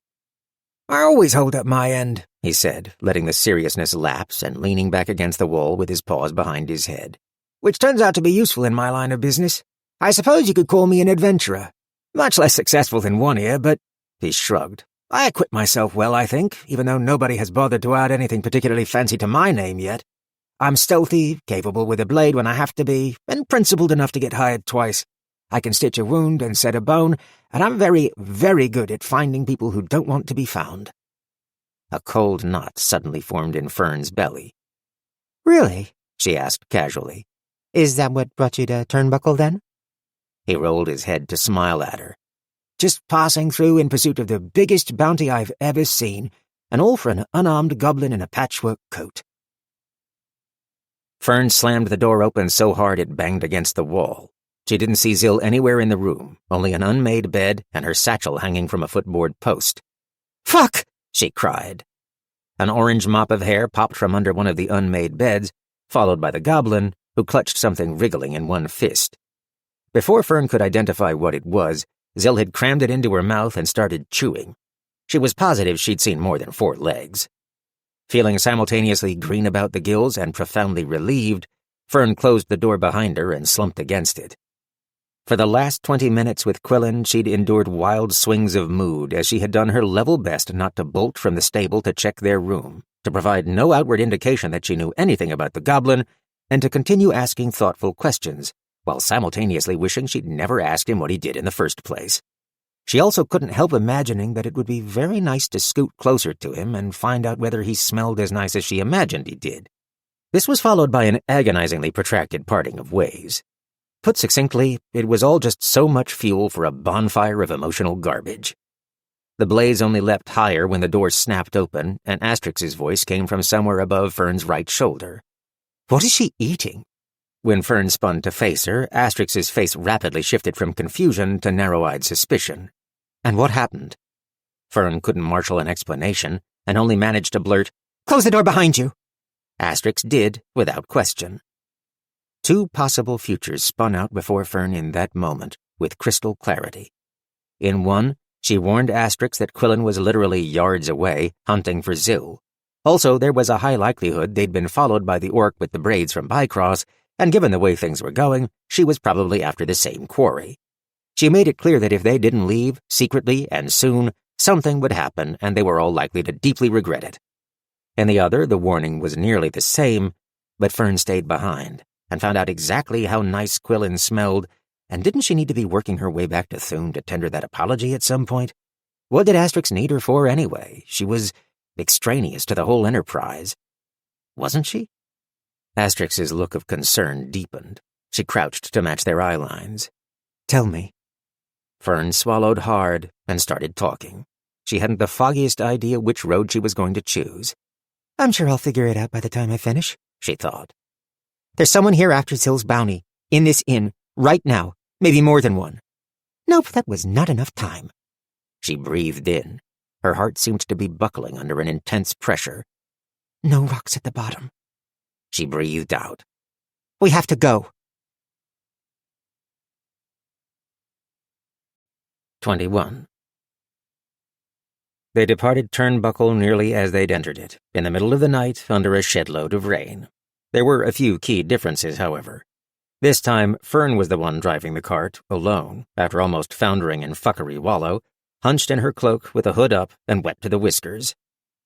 I always hold up my end, he said, letting the seriousness lapse and leaning back against the wall with his paws behind his head. Which turns out to be useful in my line of business. I suppose you could call me an adventurer. Much less successful than One Ear, but... He shrugged. I acquit myself well, I think, even though nobody has bothered to add anything particularly fancy to my name yet. I'm stealthy, capable with a blade when I have to be, and principled enough to get hired twice. I can stitch a wound and set a bone, and I'm very, very good at finding people who don't want to be found. A cold knot suddenly formed in Fern's belly. Really? She asked casually. Is that what brought you to Turnbuckle, then? He rolled his head to smile at her. Just passing through in pursuit of the biggest bounty I've ever seen, and all for an unarmed goblin in a patchwork coat. Fern slammed the door open so hard it banged against the wall. She didn't see Zill anywhere in the room, only an unmade bed and her satchel hanging from a footboard post. "Fuck!" she cried. An orange mop of hair popped from under one of the unmade beds, followed by the goblin, who clutched something wriggling in one fist. Before Fern could identify what it was, Zill had crammed it into her mouth and started chewing. She was positive she'd seen more than 4 legs. Feeling simultaneously green about the gills and profoundly relieved, Fern closed the door behind her and slumped against it. For the last 20 minutes with Quillen, she'd endured wild swings of mood as she had done her level best not to bolt from the stable to check their room, to provide no outward indication that she knew anything about the goblin, and to continue asking thoughtful questions, while simultaneously wishing she'd never asked him what he did in the first place. She also couldn't help imagining that it would be very nice to scoot closer to him and find out whether he smelled as nice as she imagined he did. This was followed by an agonizingly protracted parting of ways. Put succinctly, it was all just so much fuel for a bonfire of emotional garbage. The blaze only leapt higher when the door snapped open, and Asterix's voice came from somewhere above Fern's right shoulder. "What is she eating?" When Fern spun to face her, Asterix's face rapidly shifted from confusion to narrow-eyed suspicion. And what happened? Fern couldn't marshal an explanation, and only managed to blurt, "Close the door behind you!" Asterix did, without question. 2 possible futures spun out before Fern in that moment, with crystal clarity. In one, she warned Asterix that Quillen was literally yards away, hunting for Zill. Also, there was a high likelihood they'd been followed by the orc with the braids from Bcross, and given the way things were going, she was probably after the same quarry. She made it clear that if they didn't leave, secretly and soon, something would happen, and they were all likely to deeply regret it. In the other, the warning was nearly the same, but Fern stayed behind, and found out exactly how nice Quillen smelled, and didn't she need to be working her way back to Thune to tender that apology at some point? What did Asterix need her for anyway? She was extraneous to the whole enterprise. Wasn't she? Asterix's look of concern deepened. She crouched to match their eye lines. "Tell me." Fern swallowed hard and started talking. She hadn't the foggiest idea which road she was going to choose. "I'm sure I'll figure it out by the time I finish," she thought. "There's someone here after Zill's bounty, in this inn, right now, maybe more than one." "Nope, that was not enough time." She breathed in. Her heart seemed to be buckling under an intense pressure. "No rocks at the bottom." She breathed out. "We have to go." 21. They departed Turnbuckle nearly as they'd entered it, in the middle of the night under a shedload of rain. There were a few key differences, however. This time, Fern was the one driving the cart, alone, after almost foundering in Fuckery Wallow, hunched in her cloak with a hood up and wet to the whiskers.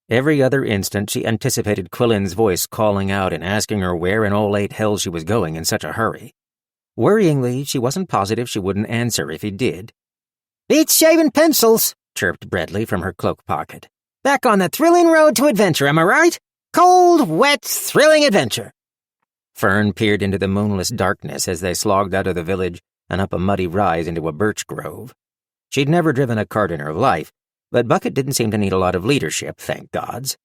Every other instant she anticipated Quillen's voice calling out and asking her where in all 8 hell she was going in such a hurry. Worryingly, she wasn't positive she wouldn't answer if he did. "Beats shaving pencils," chirped Breadley from her cloak pocket. "Back on the thrilling road to adventure, am I right? Cold, wet, thrilling adventure." Fern peered into the moonless darkness as they slogged out of the village and up a muddy rise into a birch grove. She'd never driven a cart in her life, but Bucket didn't seem to need a lot of leadership, thank gods.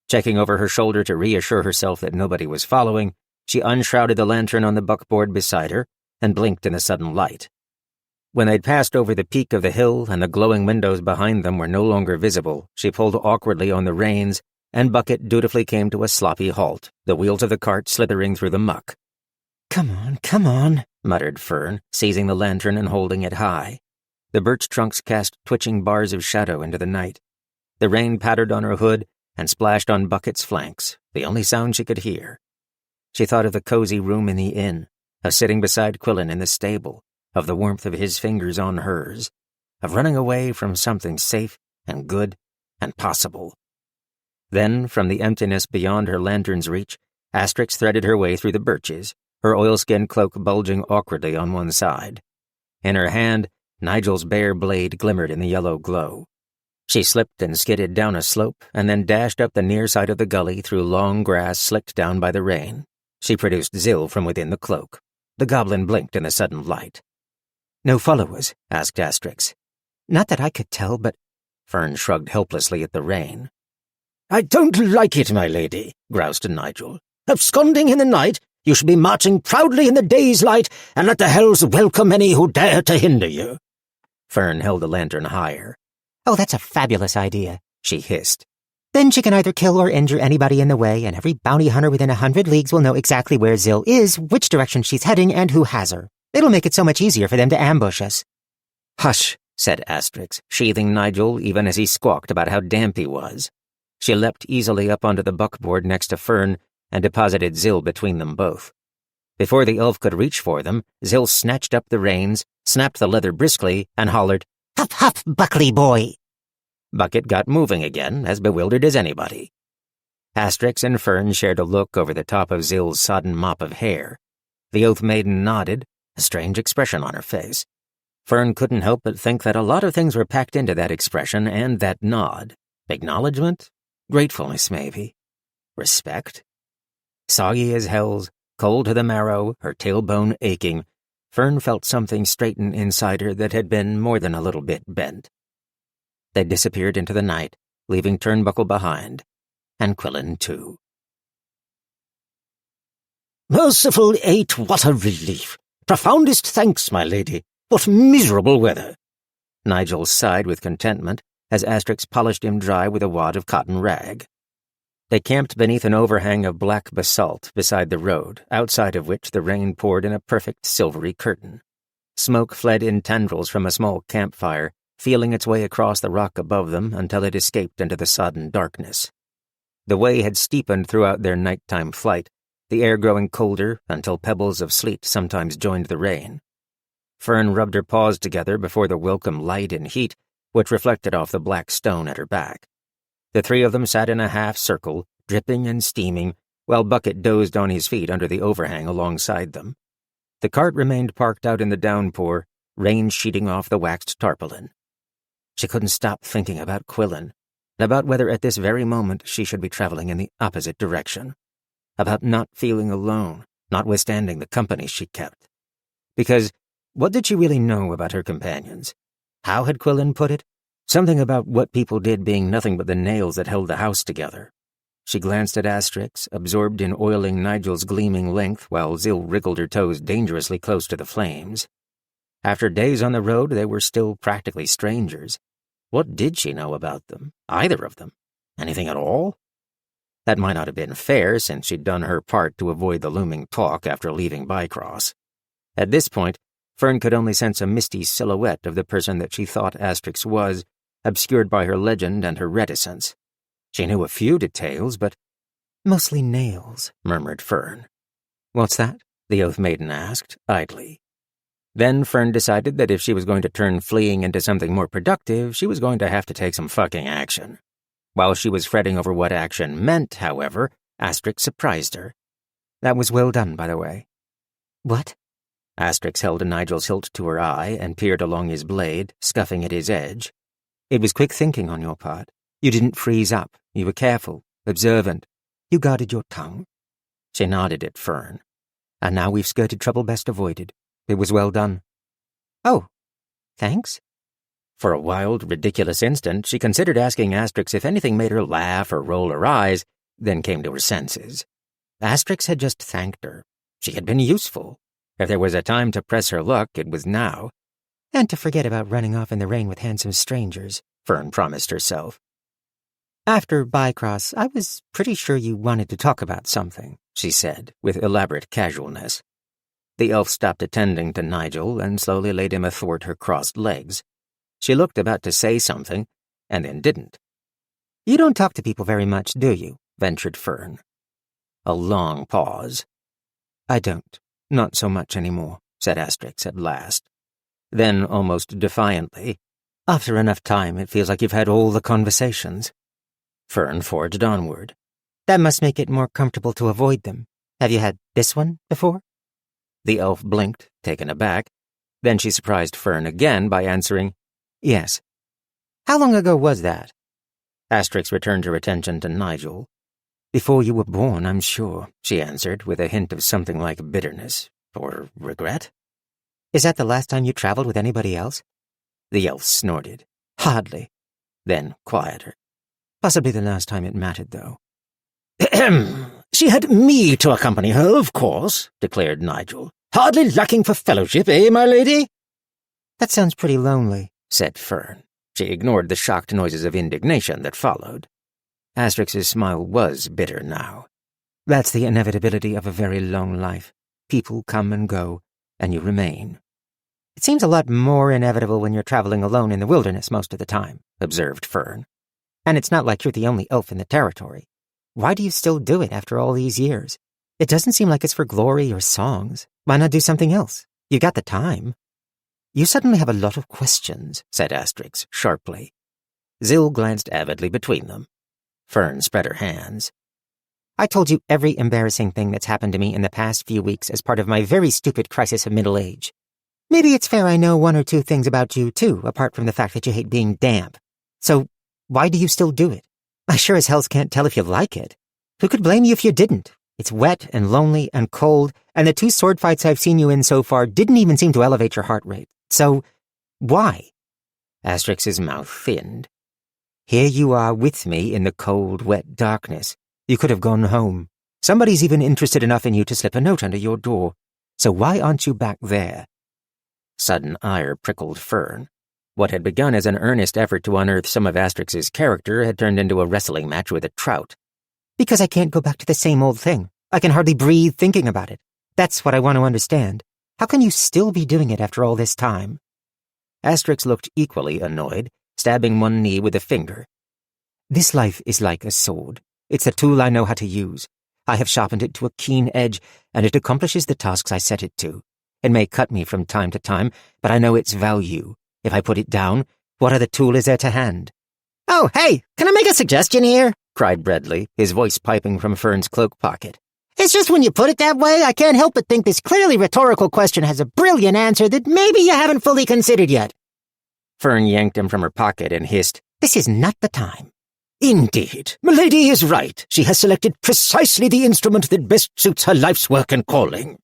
Checking over her shoulder to reassure herself that nobody was following, she unshrouded the lantern on the buckboard beside her and blinked in the sudden light. When they'd passed over the peak of the hill and the glowing windows behind them were no longer visible, she pulled awkwardly on the reins, and Bucket dutifully came to a sloppy halt, the wheels of the cart slithering through the muck. Come on," muttered Fern, seizing the lantern and holding it high. The birch trunks cast twitching bars of shadow into the night. The rain pattered on her hood and splashed on Bucket's flanks, the only sound she could hear. She thought of the cozy room in the inn, of sitting beside Quillen in the stable, of the warmth of his fingers on hers, of running away from something safe and good and possible. Then, from the emptiness beyond her lantern's reach, Asterix threaded her way through the birches, her oilskin cloak bulging awkwardly on one side. In her hand, Nigel's bare blade glimmered in the yellow glow. She slipped and skidded down a slope and then dashed up the near side of the gully through long grass slicked down by the rain. She produced Zill from within the cloak. The goblin blinked in the sudden light. "No followers?" asked Asterix. "Not that I could tell, but—" Fern shrugged helplessly at the rain. "I don't like it, my lady," groused Nigel. "Absconding in the night, you should be marching proudly in the day's light, and let the hells welcome any who dare to hinder you." Fern held the lantern higher. "Oh, that's a fabulous idea," she hissed. "Then she can either kill or injure anybody in the way, and every bounty hunter within 100 leagues will know exactly where Zill is, which direction she's heading, and who has her. It'll make it so much easier for them to ambush us." "Hush," said Asterix, sheathing Nigel even as he squawked about how damp he was. She leapt easily up onto the buckboard next to Fern and deposited Zill between them both. Before the elf could reach for them, Zill snatched up the reins, snapped the leather briskly, and hollered, "Huff, huff, Buckley boy!" Bucket got moving again, as bewildered as anybody. Asterix and Fern shared a look over the top of Zill's sodden mop of hair. The Oath Maiden nodded, a strange expression on her face. Fern couldn't help but think that a lot of things were packed into that expression and that nod. Acknowledgement? Gratefulness, maybe. Respect? Soggy as hells, cold to the marrow, her tailbone aching, Fern felt something straighten inside her that had been more than a little bit bent. They disappeared into the night, leaving Turnbuckle behind, and Quillen too. Merciful eight, what a relief! Profoundest thanks, my lady. What miserable weather! Nigel sighed with contentment as Asterix polished him dry with a wad of cotton rag. They camped beneath an overhang of black basalt beside the road, outside of which the rain poured in a perfect silvery curtain. Smoke fled in tendrils from a small campfire, feeling its way across the rock above them until it escaped into the sodden darkness. The way had steepened throughout their nighttime flight, the air growing colder until pebbles of sleet sometimes joined the rain. Fern rubbed her paws together before the welcome light and heat, which reflected off the black stone at her back. The three of them sat in a half-circle, dripping and steaming, while Bucket dozed on his feet under the overhang alongside them. The cart remained parked out in the downpour, rain sheeting off the waxed tarpaulin. She couldn't stop thinking about Quillen, and about whether at this very moment she should be traveling in the opposite direction. About not feeling alone, notwithstanding the company she kept. Because what did she really know about her companions? How had Quillen put it? Something about what people did being nothing but the nails that held the house together. She glanced at Asterix, absorbed in oiling Nigel's gleaming length while Zill wriggled her toes dangerously close to the flames. After days on the road, they were still practically strangers. What did she know about them? Either of them? Anything at all? That might not have been fair, since she'd done her part to avoid the looming talk after leaving Bcross. At this point, Fern could only sense a misty silhouette of the person that she thought Asterix was, obscured by her legend and her reticence. She knew a few details, but— "Mostly nails," murmured Fern. "What's that?" the Oath Maiden asked, idly. Then Fern decided that if she was going to turn fleeing into something more productive, she was going to have to take some fucking action. While she was fretting over what action meant, however, Asterix surprised her. "That was well done, by the way." "What?" Asterix held Nigel's hilt to her eye and peered along his blade, scuffing at his edge. "It was quick thinking on your part. You didn't freeze up. You were careful, observant. You guarded your tongue." She nodded at Fern. "And now we've skirted trouble best avoided. It was well done." "Oh, thanks." For a wild, ridiculous instant, she considered asking Asterix if anything made her laugh or roll her eyes, then came to her senses. Asterix had just thanked her. She had been useful. If there was a time to press her luck, it was now. "And to forget about running off in the rain with handsome strangers," Fern promised herself. "After Bcross, I was pretty sure you wanted to talk about something," she said, with elaborate casualness. The elf stopped attending to Nigel and slowly laid him athwart her crossed legs. She looked about to say something, and then didn't. "You don't talk to people very much, do you?" ventured Fern. A long pause. "I don't. Not so much anymore," said Asterix at last. Then, almost defiantly, "After enough time, it feels like you've had all the conversations." Fern forged onward. "That must make it more comfortable to avoid them. Have you had this one before?" The elf blinked, taken aback. Then she surprised Fern again by answering, "Yes." "How long ago was that?" Asterix returned her attention to Nigel. "Before you were born, I'm sure," she answered, with a hint of something like bitterness. Or regret? "Is that the last time you traveled with anybody else?" The elf snorted. "Hardly." Then quieter. "Possibly the last time it mattered, though." "She had me to accompany her, of course," declared Nigel. "Hardly lacking for fellowship, eh, my lady?" "That sounds pretty lonely," said Fern. She ignored the shocked noises of indignation that followed. Asterix's smile was bitter now. "That's the inevitability of a very long life. People come and go, and you remain." "It seems a lot more inevitable when you're traveling alone in the wilderness most of the time," observed Fern. "And it's not like you're the only elf in the territory. Why do you still do it after all these years? It doesn't seem like it's for glory or songs. Why not do something else? You've got the time." You suddenly have a lot of questions, said Asterix sharply. Zill glanced avidly between them. Fern spread her hands. I told you every embarrassing thing that's happened to me in the past few weeks as part of my very stupid crisis of middle age. Maybe it's fair I know one or two things about you, too, apart from the fact that you hate being damp. So, why do you still do it? I sure as hell can't tell if you like it. Who could blame you if you didn't? It's wet and lonely and cold, and the 2 sword fights I've seen you in so far didn't even seem to elevate your heart rate. So, why? Asterix's mouth thinned. Here you are with me in the cold, wet darkness. You could have gone home. Somebody's even interested enough in you to slip a note under your door. So why aren't you back there? Sudden ire prickled Fern. What had begun as an earnest effort to unearth some of Asterix's character had turned into a wrestling match with a trout. Because I can't go back to the same old thing. I can hardly breathe thinking about it. That's what I want to understand. How can you still be doing it after all this time? Asterix looked equally annoyed, stabbing one knee with a finger. This life is like a sword. It's a tool I know how to use. I have sharpened it to a keen edge, and it accomplishes the tasks I set it to. It may cut me from time to time, but I know its value. If I put it down, what other tool is there to hand? Oh, hey, can I make a suggestion here? Cried Bradley, his voice piping from Fern's cloak pocket. It's just when you put it that way, I can't help but think this clearly rhetorical question has a brilliant answer that maybe you haven't fully considered yet. Fern yanked him from her pocket and hissed, This is not the time. Indeed, Milady is right. She has selected precisely the instrument that best suits her life's work and calling.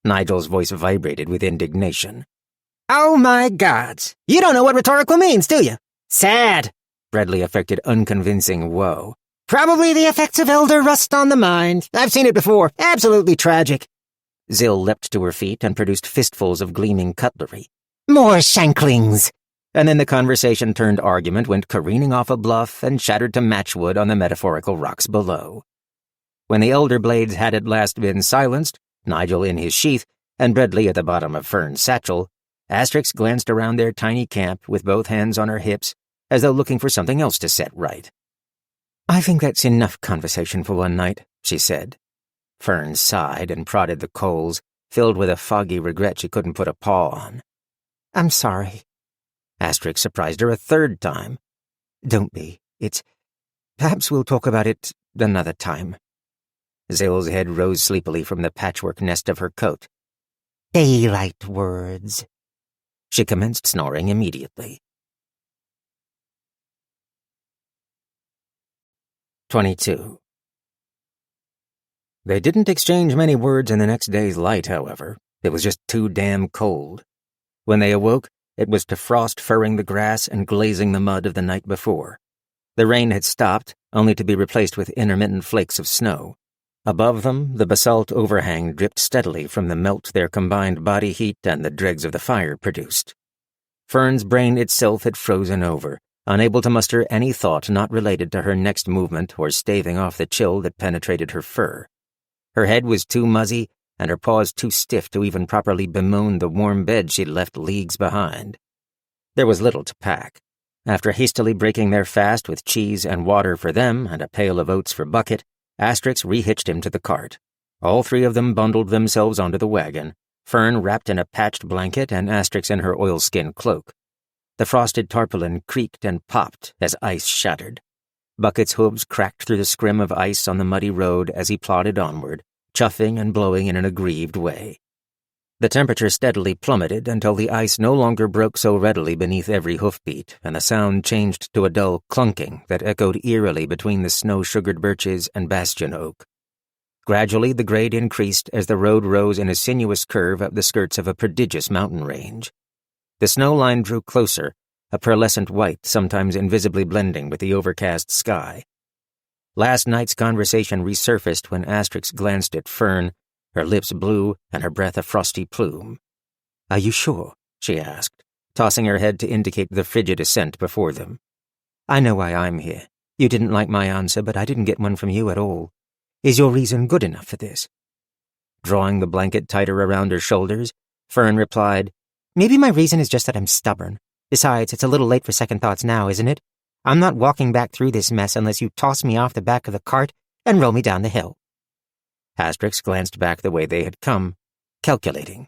Nigel's voice vibrated with indignation. Oh my gods, you don't know what rhetorical means, do you? Sad. Bradley affected unconvincing woe. Probably the effects of elder rust on the mind. I've seen it before. Absolutely tragic. Zill leapt to her feet and produced fistfuls of gleaming cutlery. More shanklings. And then the conversation turned argument went careening off a bluff and shattered to matchwood on the metaphorical rocks below. When the elder blades had at last been silenced, Nigel in his sheath, and Bradley at the bottom of Fern's satchel, Asterix glanced around their tiny camp with both hands on her hips, as though looking for something else to set right. I think that's enough conversation for one night, she said. Fern sighed and prodded the coals, filled with a foggy regret she couldn't put a paw on. I'm sorry. Asterix surprised her a third time. Don't be. Perhaps we'll talk about it another time. Zill's head rose sleepily from the patchwork nest of her coat. Daylight words. She commenced snoring immediately. 22. They didn't exchange many words in the next day's light, however. It was just too damn cold. When they awoke, it was to frost furring the grass and glazing the mud of the night before. The rain had stopped, only to be replaced with intermittent flakes of snow. Above them, the basalt overhang dripped steadily from the melt their combined body heat and the dregs of the fire produced. Fern's brain itself had frozen over, unable to muster any thought not related to her next movement or staving off the chill that penetrated her fur. Her head was too muzzy, and her paws too stiff to even properly bemoan the warm bed she'd left leagues behind. There was little to pack. After hastily breaking their fast with cheese and water for them and a pail of oats for Bucket, Asterix rehitched him to the cart. All three of them bundled themselves onto the wagon, Fern wrapped in a patched blanket and Asterix in her oilskin cloak. The frosted tarpaulin creaked and popped as ice shattered. Bucket's hooves cracked through the scrim of ice on the muddy road as he plodded onward, chuffing and blowing in an aggrieved way. The temperature steadily plummeted until the ice no longer broke so readily beneath every hoofbeat, and the sound changed to a dull clunking that echoed eerily between the snow-sugared birches and bastion oak. Gradually the grade increased as the road rose in a sinuous curve up the skirts of a prodigious mountain range. The snow line drew closer, a pearlescent white sometimes invisibly blending with the overcast sky. Last night's conversation resurfaced when Asterix glanced at Fern, her lips blue and her breath a frosty plume. "Are you sure?" she asked, tossing her head to indicate the frigid assent before them. "I know why I'm here. You didn't like my answer, but I didn't get one from you at all. Is your reason good enough for this?" Drawing the blanket tighter around her shoulders, Fern replied, "Maybe my reason is just that I'm stubborn. Besides, it's a little late for second thoughts now, isn't it? I'm not walking back through this mess unless you toss me off the back of the cart and roll me down the hill." Asterix glanced back the way they had come, calculating.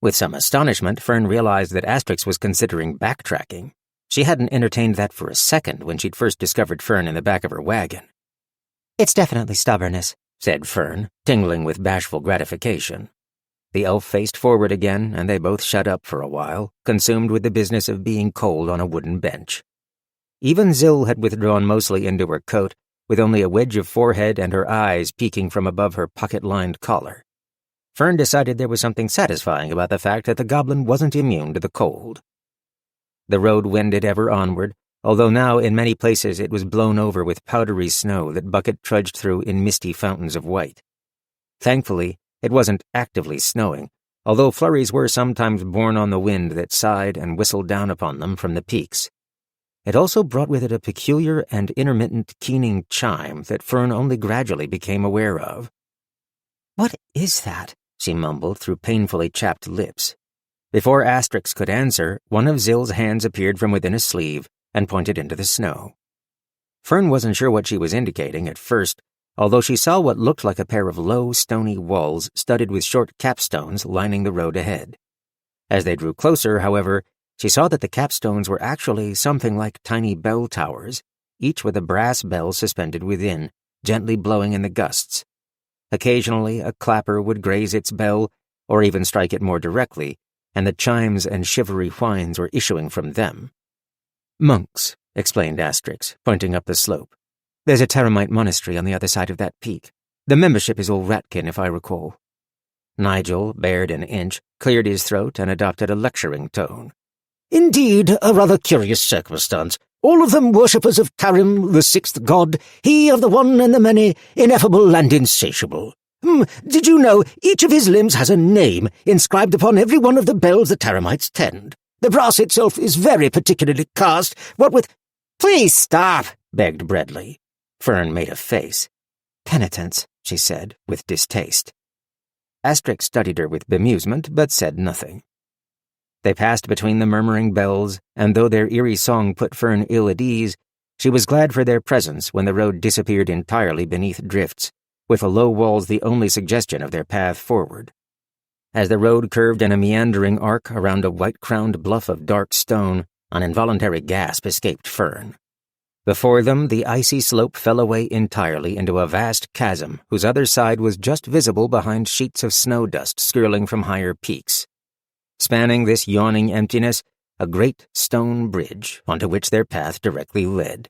With some astonishment, Fern realized that Asterix was considering backtracking. She hadn't entertained that for a second when she'd first discovered Fern in the back of her wagon. It's definitely stubbornness, said Fern, tingling with bashful gratification. The elf faced forward again, and they both shut up for a while, consumed with the business of being cold on a wooden bench. Even Zill had withdrawn mostly into her coat, with only a wedge of forehead and her eyes peeking from above her pocket-lined collar. Fern decided there was something satisfying about the fact that the goblin wasn't immune to the cold. The road wended ever onward, although now in many places it was blown over with powdery snow that Bucket trudged through in misty fountains of white. Thankfully, it wasn't actively snowing, although flurries were sometimes borne on the wind that sighed and whistled down upon them from the peaks. It also brought with it a peculiar and intermittent keening chime that Fern only gradually became aware of. "What is that?" she mumbled through painfully chapped lips. Before Asterix could answer, one of Zill's hands appeared from within a sleeve and pointed into the snow. Fern wasn't sure what she was indicating at first, although she saw what looked like a pair of low, stony walls studded with short capstones lining the road ahead. As they drew closer, however, she saw that the capstones were actually something like tiny bell towers, each with a brass bell suspended within, gently blowing in the gusts. Occasionally, a clapper would graze its bell, or even strike it more directly, and the chimes and shivery whines were issuing from them. "Monks," explained Asterix, pointing up the slope. "There's a Terramite monastery on the other side of that peak. The membership is all rattkin, if I recall." Nigel, bared an inch, cleared his throat and adopted a lecturing tone. "Indeed, a rather curious circumstance. All of them worshippers of Tarim, the sixth god, he of the one and the many, ineffable and insatiable. Did you know each of his limbs has a name inscribed upon every one of the bells the Taramites tend? The brass itself is very particularly cast, what with—" "Please stop," begged Breadley. Fern made a face. "Penitence," she said, with distaste. Asterix studied her with bemusement, but said nothing. They passed between the murmuring bells, and though their eerie song put Fern ill at ease, she was glad for their presence when the road disappeared entirely beneath drifts, with the low walls the only suggestion of their path forward. As the road curved in a meandering arc around a white-crowned bluff of dark stone, an involuntary gasp escaped Fern. Before them, the icy slope fell away entirely into a vast chasm whose other side was just visible behind sheets of snow dust skirling from higher peaks. Spanning this yawning emptiness, a great stone bridge onto which their path directly led.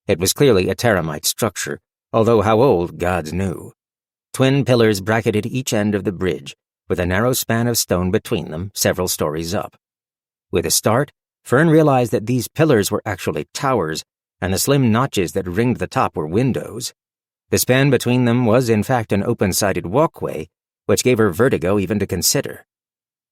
It was clearly a Terramite structure, although how old, gods knew. Twin pillars bracketed each end of the bridge, with a narrow span of stone between them, several stories up. With a start, Fern realized that these pillars were actually towers, and the slim notches that ringed the top were windows. The span between them was in fact an open-sided walkway, which gave her vertigo even to consider.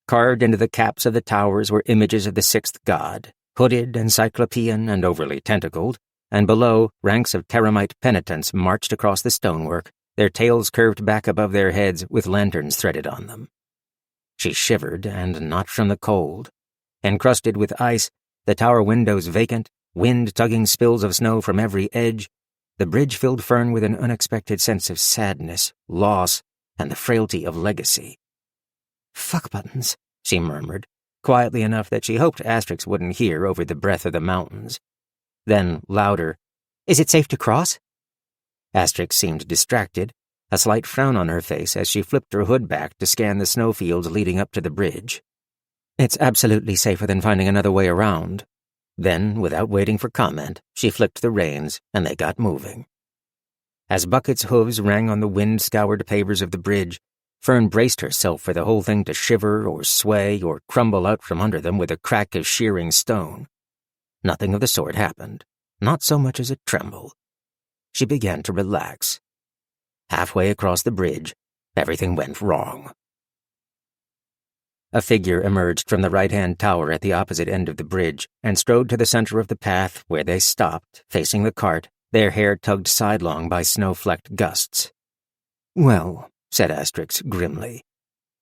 Carved into the caps of the towers were images of the sixth god, hooded and cyclopean and overly tentacled, and below, ranks of Terramite penitents marched across the stonework, their tails curved back above their heads with lanterns threaded on them. She shivered, and not from the cold. Encrusted with ice, the tower windows vacant, wind tugging spills of snow from every edge, the bridge filled Fern with an unexpected sense of sadness, loss, and the frailty of legacy. "Fuck buttons," she murmured, quietly enough that she hoped Asterix wouldn't hear over the breath of the mountains. Then, louder, "Is it safe to cross?" Asterix seemed distracted, a slight frown on her face as she flipped her hood back to scan the snowfields leading up to the bridge. "It's absolutely safer than finding another way around." Then, without waiting for comment, she flicked the reins, and they got moving. As Bucket's hooves rang on the wind-scoured pavers of the bridge, Fern braced herself for the whole thing to shiver or sway or crumble out from under them with a crack of shearing stone. Nothing of the sort happened, not so much as a tremble. She began to relax. Halfway across the bridge, everything went wrong. A figure emerged from the right-hand tower at the opposite end of the bridge and strode to the center of the path where they stopped, facing the cart, their hair tugged sidelong by snow-flecked gusts. "Well," said Asterix grimly.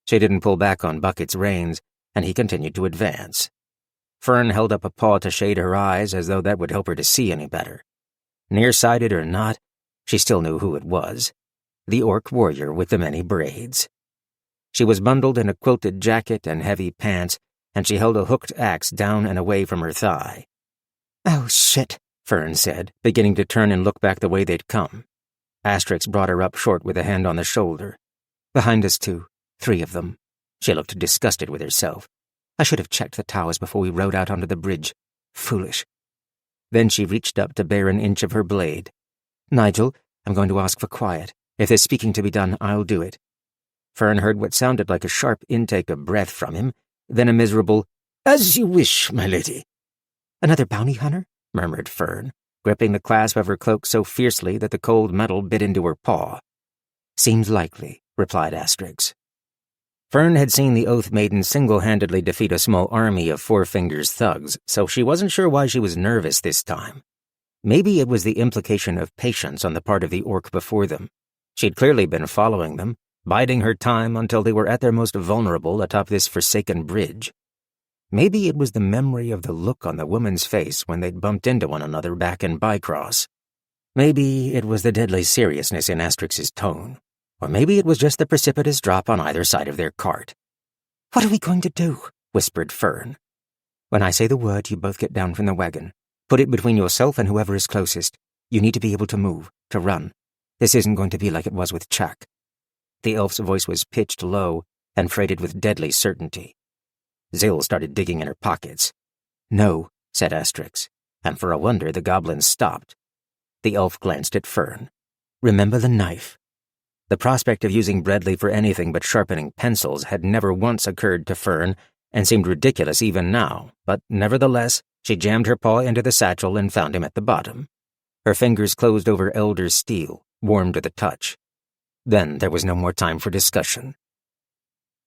She didn't pull back on Bucket's reins, and he continued to advance. Fern held up a paw to shade her eyes as though that would help her to see any better. Nearsighted or not, she still knew who it was. The orc warrior with the many braids. She was bundled in a quilted jacket and heavy pants, and she held a hooked axe down and away from her thigh. "Oh, shit," Fern said, beginning to turn and look back the way they'd come. Asterix brought her up short with a hand on the shoulder. "Behind us too. 3 of them." She looked disgusted with herself. "I should have checked the towers before we rode out onto the bridge. Foolish." Then she reached up to bare an inch of her blade. "Nigel, I'm going to ask for quiet. If there's speaking to be done, I'll do it." Fern heard what sounded like a sharp intake of breath from him, then a miserable, "As you wish, my lady." "Another bounty hunter?" murmured Fern, gripping the clasp of her cloak so fiercely that the cold metal bit into her paw. "Seems likely," replied Asterix. Fern had seen the Oath Maiden single-handedly defeat a small army of Four Fingers thugs, so she wasn't sure why she was nervous this time. Maybe it was the implication of patience on the part of the orc before them. She'd clearly been following them, biding her time until they were at their most vulnerable atop this forsaken bridge. Maybe it was the memory of the look on the woman's face when they'd bumped into one another back in Bcross. Maybe it was the deadly seriousness in Asterix's tone. Or maybe it was just the precipitous drop on either side of their cart. "What are we going to do?" whispered Fern. "When I say the word, you both get down from the wagon. Put it between yourself and whoever is closest. You need to be able to move, to run. This isn't going to be like it was with Chuck." The elf's voice was pitched low and freighted with deadly certainty. Zill started digging in her pockets. "No," said Asterix, and for a wonder the goblin stopped. The elf glanced at Fern. "Remember the knife." The prospect of using Bradley for anything but sharpening pencils had never once occurred to Fern, and seemed ridiculous even now, but nevertheless, she jammed her paw into the satchel and found him at the bottom. Her fingers closed over elder steel, warm to the touch. Then there was no more time for discussion.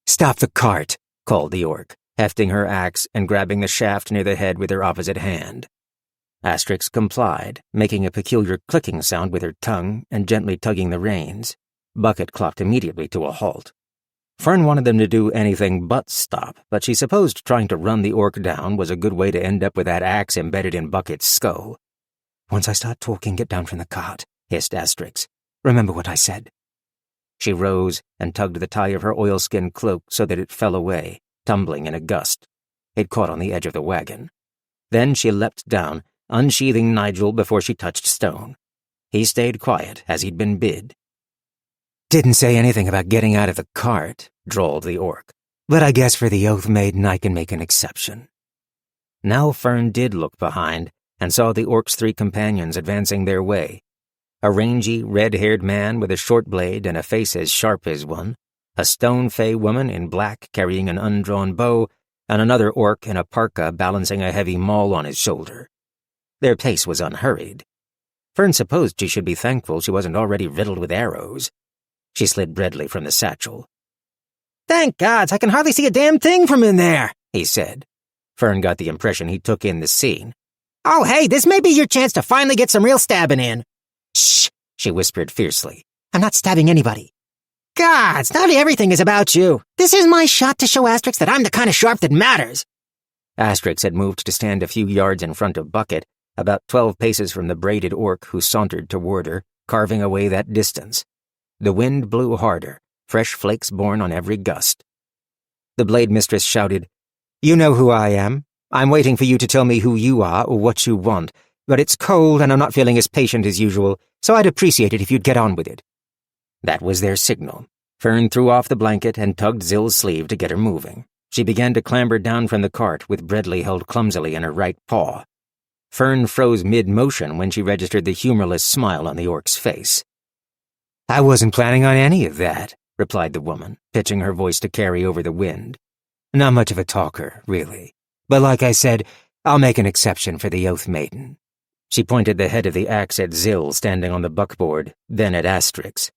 "Stop the cart," called the orc, hefting her axe and grabbing the shaft near the head with her opposite hand. Asterix complied, making a peculiar clicking sound with her tongue and gently tugging the reins. Bucket clocked immediately to a halt. Fern wanted them to do anything but stop, but she supposed trying to run the orc down was a good way to end up with that axe embedded in Bucket's skull. "Once I start talking, get down from the cart," hissed Asterix. "Remember what I said." She rose and tugged the tie of her oilskin cloak so that it fell away, tumbling in a gust. It caught on the edge of the wagon. Then she leapt down, unsheathing Nigel before she touched stone. He stayed quiet, as he'd been bid. "Didn't say anything about getting out of the cart," drawled the orc. "But I guess for the Oath Maiden I can make an exception." Now Fern did look behind, and saw the orc's 3 companions advancing their way. A rangy, red-haired man with a short blade and a face as sharp as one, a stone fey woman in black carrying an undrawn bow, and another orc in a parka balancing a heavy maul on his shoulder. Their pace was unhurried. Fern supposed she should be thankful she wasn't already riddled with arrows. She slid Bradley from the satchel. "Thank gods, I can hardly see a damn thing from in there," he said. Fern got the impression he took in the scene. "Oh, hey, this may be your chance to finally get some real stabbing in." "Shh," she whispered fiercely. "I'm not stabbing anybody." "Gods, not everything is about you. This is my shot to show Asterix that I'm the kind of sharp that matters." Asterix had moved to stand a few yards in front of Bucket, about 12 paces from the braided orc who sauntered toward her, carving away that distance. The wind blew harder, fresh flakes borne on every gust. The blade mistress shouted, "You know who I am. I'm waiting for you to tell me who you are or what you want, but it's cold and I'm not feeling as patient as usual, so I'd appreciate it if you'd get on with it." That was their signal. Fern threw off the blanket and tugged Zill's sleeve to get her moving. She began to clamber down from the cart with Bradley held clumsily in her right paw. Fern froze mid-motion when she registered the humorless smile on the orc's face. "I wasn't planning on any of that," replied the woman, pitching her voice to carry over the wind. "Not much of a talker, really. But like I said, I'll make an exception for the Oath Maiden." She pointed the head of the axe at Zill standing on the buckboard, then at Asterix.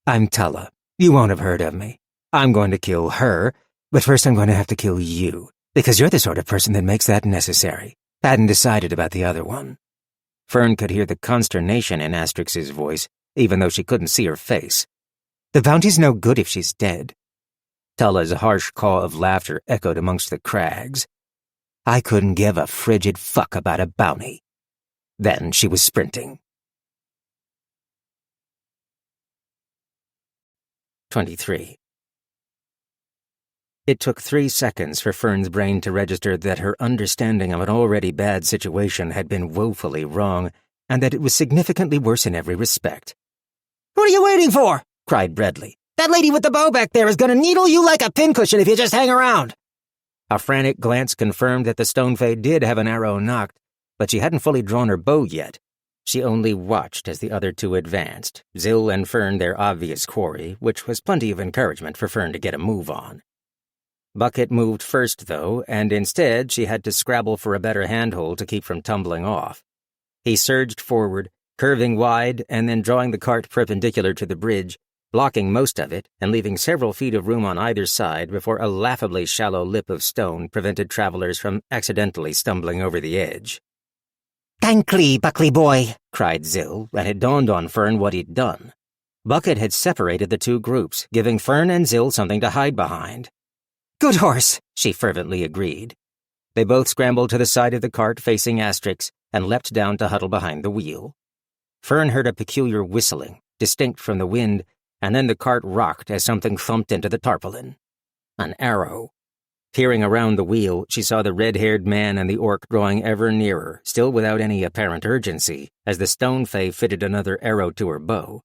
"I'm Tulla. You won't have heard of me. I'm going to kill her, but first I'm going to have to kill you, because you're the sort of person that makes that necessary. Hadn't decided about the other one." Fern could hear the consternation in Asterix's voice, even though she couldn't see her face. "The bounty's no good if she's dead." Tulla's harsh caw of laughter echoed amongst the crags. "I couldn't give a frigid fuck about a bounty." Then she was sprinting. 23. It took 3 seconds for Fern's brain to register that her understanding of an already bad situation had been woefully wrong, and that it was significantly worse in every respect. "What are you waiting for?" cried Bradley. "That lady with the bow back there is going to needle you like a pincushion if you just hang around." A frantic glance confirmed that the stone fae did have an arrow nocked, but she hadn't fully drawn her bow yet. She only watched as the other two advanced, Zill and Fern their obvious quarry, which was plenty of encouragement for Fern to get a move on. Bucket moved first, though, and instead she had to scrabble for a better handhold to keep from tumbling off. He surged forward, curving wide and then drawing the cart perpendicular to the bridge, blocking most of it and leaving several feet of room on either side before a laughably shallow lip of stone prevented travelers from accidentally stumbling over the edge. "Thankly, Buckley boy," cried Zill, and it dawned on Fern what he'd done. Bucket had separated the two groups, giving Fern and Zill something to hide behind. "Good horse," she fervently agreed. They both scrambled to the side of the cart facing Asterix and leapt down to huddle behind the wheel. Fern heard a peculiar whistling, distinct from the wind, and then the cart rocked as something thumped into the tarpaulin. An arrow. Peering around the wheel, she saw the red-haired man and the orc drawing ever nearer, still without any apparent urgency, as the stone fae fitted another arrow to her bow.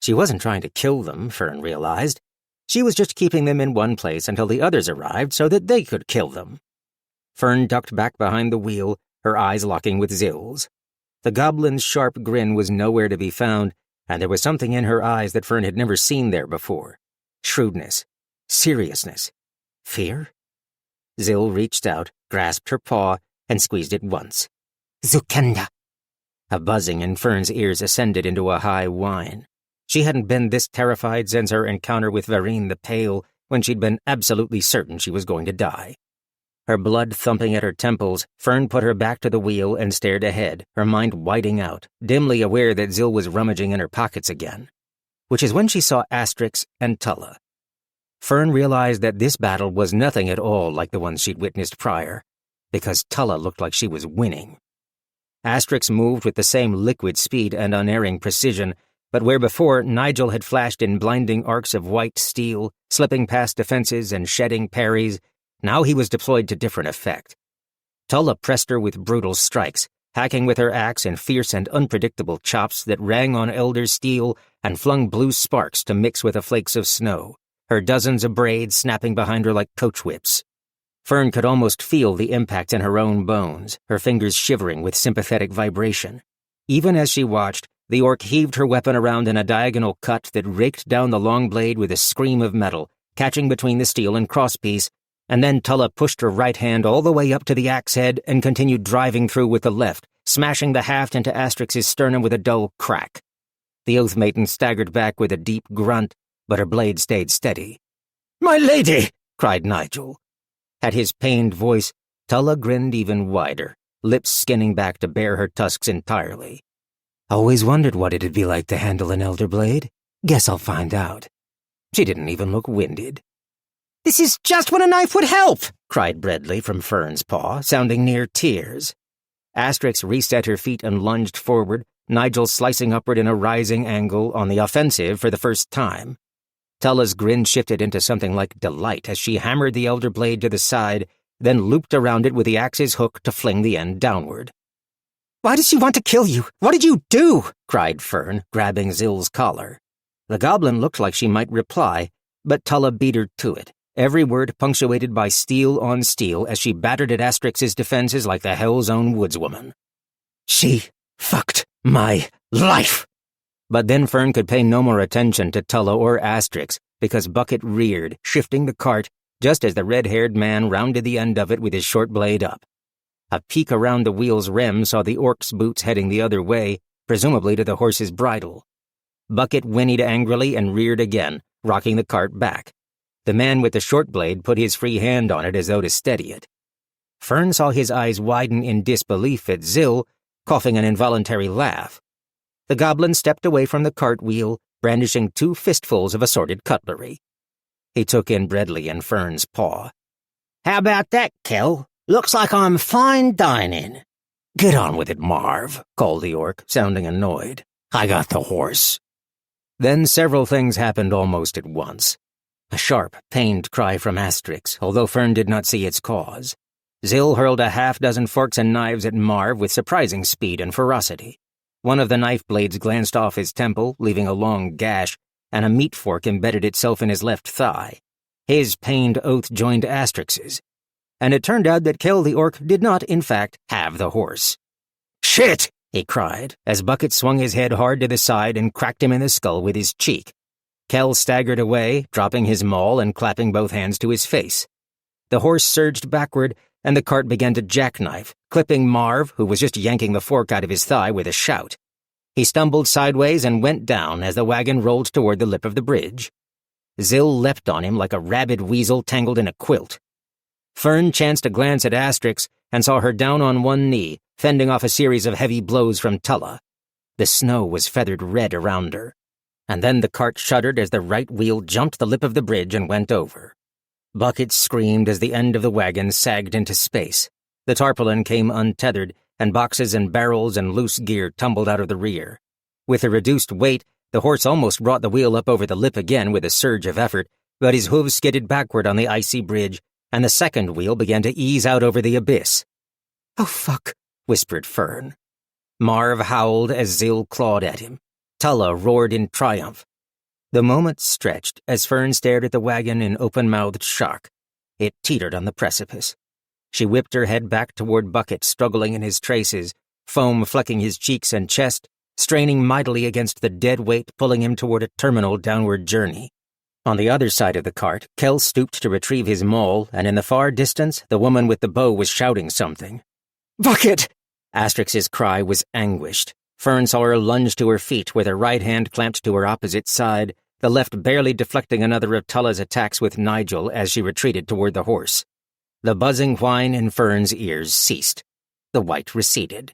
She wasn't trying to kill them, Fern realized. She was just keeping them in one place until the others arrived so that they could kill them. Fern ducked back behind the wheel, her eyes locking with Zill's. The goblin's sharp grin was nowhere to be found, and there was something in her eyes that Fern had never seen there before. Shrewdness. Seriousness. Fear? Zill reached out, grasped her paw, and squeezed it once. "Zukenda." A buzzing in Fern's ears ascended into a high whine. She hadn't been this terrified since her encounter with Varine the Pale, when she'd been absolutely certain she was going to die. Her blood thumping at her temples, Fern put her back to the wheel and stared ahead, her mind whiting out, dimly aware that Zill was rummaging in her pockets again. Which is when she saw Asterix and Tulla. Fern realized that this battle was nothing at all like the ones she'd witnessed prior, because Tulla looked like she was winning. Asterix moved with the same liquid speed and unerring precision, but where before Nigel had flashed in blinding arcs of white steel, slipping past defenses and shedding parries, now he was deployed to different effect. Tulla pressed her with brutal strikes, hacking with her axe in fierce and unpredictable chops that rang on elder steel and flung blue sparks to mix with the flakes of snow, her dozens of braids snapping behind her like coach whips. Fern could almost feel the impact in her own bones, her fingers shivering with sympathetic vibration. Even as she watched, the orc heaved her weapon around in a diagonal cut that raked down the long blade with a scream of metal, catching between the steel and crosspiece, and then Tulla pushed her right hand all the way up to the axe head and continued driving through with the left, smashing the haft into Asterix's sternum with a dull crack. The Oath Maiden staggered back with a deep grunt, but her blade stayed steady. "My lady!" cried Nigel. At his pained voice, Tulla grinned even wider, lips skinning back to bare her tusks entirely. Always wondered what it'd be like to handle an elder blade. Guess I'll find out. She didn't even look winded. "This is just when a knife would help!" cried Bradley from Fern's paw, sounding near tears. Asterix reset her feet and lunged forward, Nigel slicing upward in a rising angle on the offensive for the first time. Tulla's grin shifted into something like delight as she hammered the elder blade to the side, then looped around it with the axe's hook to fling the end downward. "Why does she want to kill you? What did you do?" cried Fern, grabbing Zill's collar. The goblin looked like she might reply, but Tulla beat her to it, every word punctuated by steel on steel as she battered at Asterix's defenses like the Hell's Own woodswoman. "She fucked my life." But then Fern could pay no more attention to Tulla or Asterix because Bucket reared, shifting the cart, just as the red-haired man rounded the end of it with his short blade up. A peek around the wheel's rim saw the orc's boots heading the other way, presumably to the horse's bridle. Bucket whinnied angrily and reared again, rocking the cart back. The man with the short blade put his free hand on it as though to steady it. Fern saw his eyes widen in disbelief at Zill, coughing an involuntary laugh. The goblin stepped away from the cartwheel, brandishing 2 fistfuls of assorted cutlery. He took in Bradley and Fern's paw. "How about that, Kel? Looks like I'm fine dining." "Get on with it, Marv," called the orc, sounding annoyed. "I got the horse." Then several things happened almost at once. A sharp, pained cry from Asterix, although Fern did not see its cause. Zill hurled a half-dozen forks and knives at Marv with surprising speed and ferocity. One of the knife blades glanced off his temple, leaving a long gash, and a meat fork embedded itself in his left thigh. His pained oath joined Asterix's, and it turned out that Kel the orc did not, in fact, have the horse. "Shit!" he cried, as Bucket swung his head hard to the side and cracked him in the skull with his cheek. Kel staggered away, dropping his maul and clapping both hands to his face. The horse surged backward, and the cart began to jackknife, clipping Marv, who was just yanking the fork out of his thigh, with a shout. He stumbled sideways and went down as the wagon rolled toward the lip of the bridge. Zill leapt on him like a rabid weasel tangled in a quilt. Fern chanced a glance at Asterix and saw her down on one knee, fending off a series of heavy blows from Tulla. The snow was feathered red around her. And then the cart shuddered as the right wheel jumped the lip of the bridge and went over. Bucket screamed as the end of the wagon sagged into space. The tarpaulin came untethered, and boxes and barrels and loose gear tumbled out of the rear. With a reduced weight, the horse almost brought the wheel up over the lip again with a surge of effort, but his hooves skidded backward on the icy bridge, and the second wheel began to ease out over the abyss. "Oh, fuck," whispered Fern. Marv howled as Zill clawed at him. Tulla roared in triumph. The moments stretched as Fern stared at the wagon in open-mouthed shock. It teetered on the precipice. She whipped her head back toward Bucket, struggling in his traces, foam flecking his cheeks and chest, straining mightily against the dead weight pulling him toward a terminal downward journey. On the other side of the cart, Kel stooped to retrieve his maul, and in the far distance, the woman with the bow was shouting something. "Bucket!" Asterix's cry was anguished. Fern saw her lunge to her feet with her right hand clamped to her opposite side, the left barely deflecting another of Tulla's attacks with Nigel as she retreated toward the horse. The buzzing whine in Fern's ears ceased. The white receded.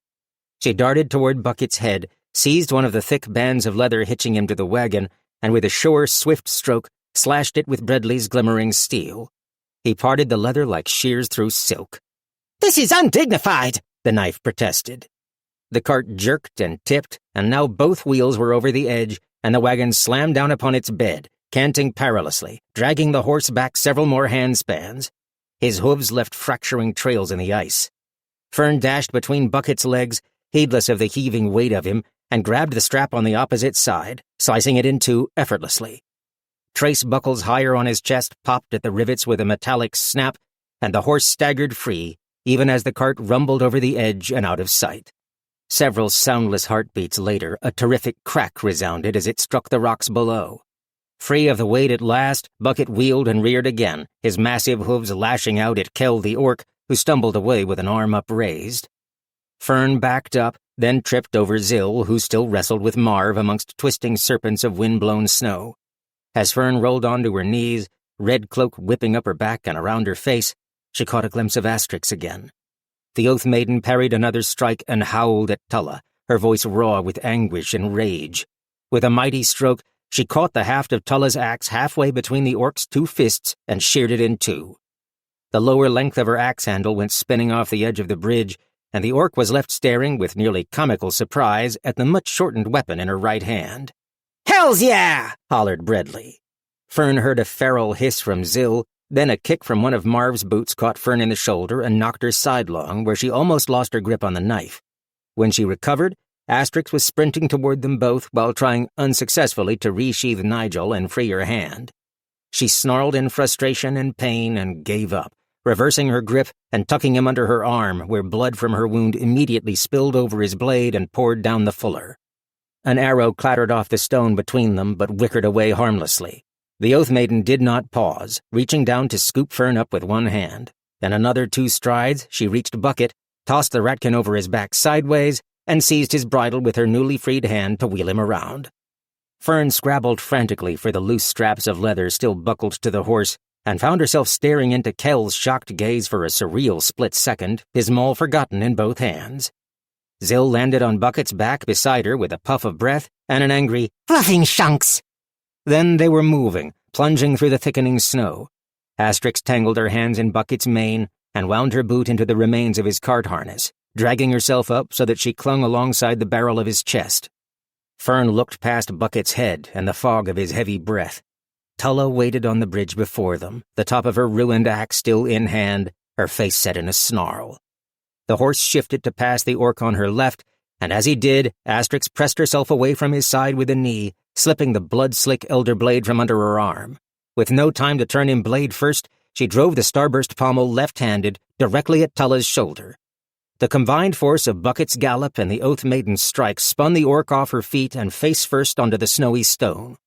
She darted toward Bucket's head, seized one of the thick bands of leather hitching him to the wagon, and with a sure, swift stroke, slashed it with Bredley's glimmering steel. He parted the leather like shears through silk. "This is undignified," the knife protested. The cart jerked and tipped, and now both wheels were over the edge, and the wagon slammed down upon its bed, canting perilously, dragging the horse back several more handspans. His hooves left fracturing trails in the ice. Fern dashed between Bucket's legs, heedless of the heaving weight of him, and grabbed the strap on the opposite side, slicing it in two effortlessly. Trace buckles higher on his chest popped at the rivets with a metallic snap, and the horse staggered free, even as the cart rumbled over the edge and out of sight. Several soundless heartbeats later, a terrific crack resounded as it struck the rocks below. Free of the weight at last, Bucket wheeled and reared again, his massive hooves lashing out at Kel the orc, who stumbled away with an arm upraised. Fern backed up, then tripped over Zill, who still wrestled with Marv amongst twisting serpents of wind-blown snow. As Fern rolled onto her knees, red cloak whipping up her back and around her face, she caught a glimpse of Asterix again. The Oath Maiden parried another strike and howled at Tulla, her voice raw with anguish and rage. With a mighty stroke, she caught the haft of Tulla's axe halfway between the orc's two fists and sheared it in two. The lower length of her axe handle went spinning off the edge of the bridge, and the orc was left staring with nearly comical surprise at the much-shortened weapon in her right hand. "Hells yeah!" hollered Bredley. Fern heard a feral hiss from Zill, then a kick from one of Marv's boots caught Fern in the shoulder and knocked her sidelong, where she almost lost her grip on the knife. When she recovered, Asterix was sprinting toward them both while trying unsuccessfully to resheath Nigel and free her hand. She snarled in frustration and pain and gave up, reversing her grip and tucking him under her arm, where blood from her wound immediately spilled over his blade and poured down the fuller. An arrow clattered off the stone between them, but whickered away harmlessly. The Oath Maiden did not pause, reaching down to scoop Fern up with one hand. In another 2 strides, she reached Bucket, tossed the rattkin over his back sideways, and seized his bridle with her newly freed hand to wheel him around. Fern scrabbled frantically for the loose straps of leather still buckled to the horse, and found herself staring into Kel's shocked gaze for a surreal split second, his maul forgotten in both hands. Zill landed on Bucket's back beside her with a puff of breath and an angry, "Fluffing shunks!" Then they were moving, plunging through the thickening snow. Asterix tangled her hands in Bucket's mane and wound her boot into the remains of his cart harness, dragging herself up so that she clung alongside the barrel of his chest. Fern looked past Bucket's head and the fog of his heavy breath. Tulla waited on the bridge before them, the top of her ruined axe still in hand, her face set in a snarl. The horse shifted to pass the orc on her left, and as he did, Asterix pressed herself away from his side with a knee, slipping the blood-slick elder blade from under her arm. With no time to turn him blade first, she drove the starburst pommel left-handed directly at Tulla's shoulder. The combined force of Bucket's gallop and the Oath Maiden's strike spun the orc off her feet and face-first onto the snowy stone.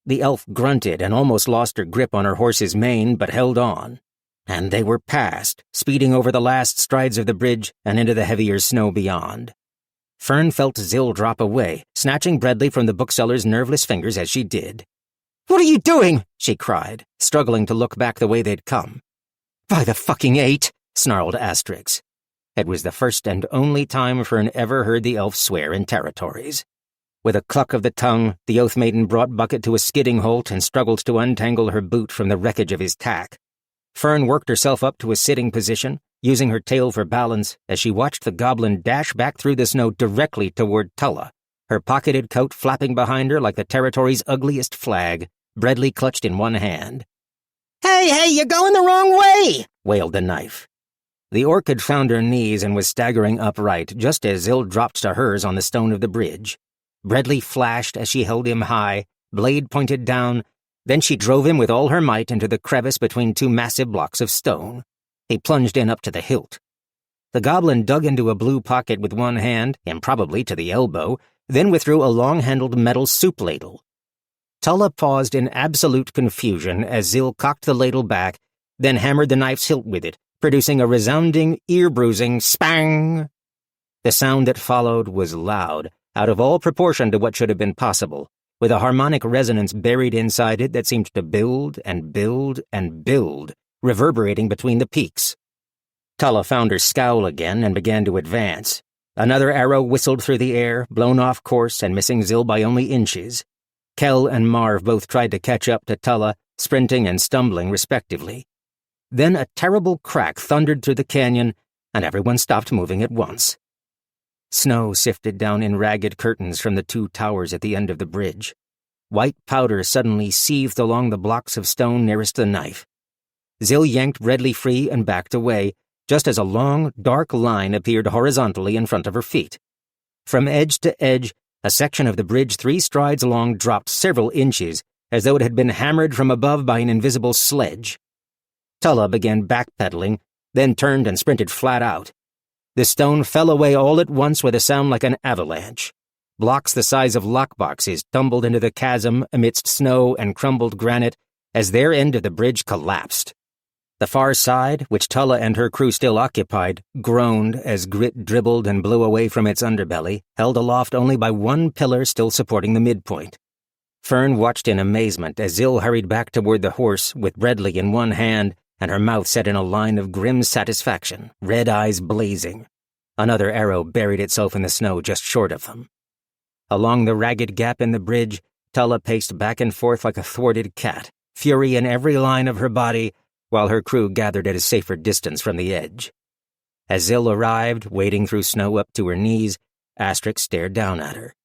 The elf grunted and almost lost her grip on her horse's mane, but held on. And they were past, speeding over the last strides of the bridge and into the heavier snow beyond. Fern felt Zill drop away, snatching Breadley from the bookseller's nerveless fingers as she did. What are you doing? She cried, struggling to look back the way they'd come. By the fucking 8, snarled Asterix. It was the first and only time Fern ever heard the elf swear in territories. With a cluck of the tongue, the Oath Maiden brought Bucket to a skidding halt and struggled to untangle her boot from the wreckage of his tack. Fern worked herself up to a sitting position, using her tail for balance as she watched the goblin dash back through the snow directly toward Tulla, her pocketed coat flapping behind her like the territory's ugliest flag, Breadley clutched in one hand. Hey, you're going the wrong way, wailed the knife. The orc had found her knees and was staggering upright just as Zill dropped to hers on the stone of the bridge. Breadley flashed as she held him high, blade pointed down, then she drove him with all her might into the crevice between two massive blocks of stone. He plunged in up to the hilt. The goblin dug into a blue pocket with one hand, improbably to the elbow, then withdrew a long-handled metal soup ladle. Tulla paused in absolute confusion as Zill cocked the ladle back, then hammered the knife's hilt with it, producing a resounding, ear-bruising spang. The sound that followed was loud, out of all proportion to what should have been possible, with a harmonic resonance buried inside it that seemed to build and build and build, reverberating between the peaks. Tulla found her scowl again and began to advance. Another arrow whistled through the air, blown off course and missing Zill by only inches. Kell and Marv both tried to catch up to Tulla, sprinting and stumbling respectively. Then a terrible crack thundered through the canyon, and everyone stopped moving at once. Snow sifted down in ragged curtains from the two towers at the end of the bridge. White powder suddenly seethed along the blocks of stone nearest the knife. Zill yanked Breadley free and backed away, just as a long, dark line appeared horizontally in front of her feet. From edge to edge, a section of the bridge 3 strides long dropped several inches, as though it had been hammered from above by an invisible sledge. Tulla began backpedaling, then turned and sprinted flat out. The stone fell away all at once with a sound like an avalanche. Blocks the size of lockboxes tumbled into the chasm amidst snow and crumbled granite as their end of the bridge collapsed. The far side, which Tulla and her crew still occupied, groaned as grit dribbled and blew away from its underbelly, held aloft only by one pillar still supporting the midpoint. Fern watched in amazement as Zill hurried back toward the horse with Breadley in one hand and her mouth set in a line of grim satisfaction, red eyes blazing. Another arrow buried itself in the snow just short of them. Along the ragged gap in the bridge, Tulla paced back and forth like a thwarted cat, fury in every line of her body, while her crew gathered at a safer distance from the edge. As Zill arrived, wading through snow up to her knees, Asterix stared down at her.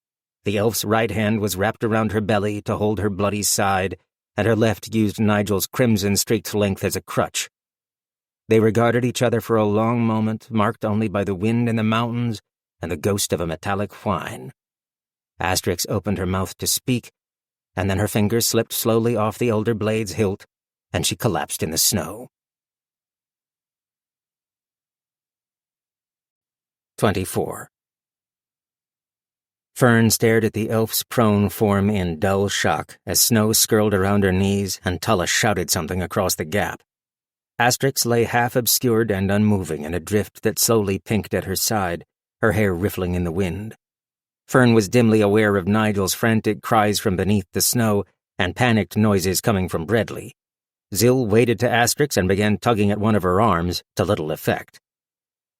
The elf's right hand was wrapped around her belly to hold her bloody side, and her left used Nigel's crimson-streaked length as a crutch. They regarded each other for a long moment, marked only by the wind in the mountains and the ghost of a metallic whine. Asterix opened her mouth to speak, and then her fingers slipped slowly off the elder blade's hilt, and she collapsed in the snow. 24. Fern stared at the elf's prone form in dull shock as snow skirled around her knees and Tulla shouted something across the gap. Asterix lay half-obscured and unmoving in a drift that slowly pinked at her side, her hair riffling in the wind. Fern was dimly aware of Nigel's frantic cries from beneath the snow and panicked noises coming from Breadley. Zill waded to Asterix and began tugging at one of her arms, to little effect.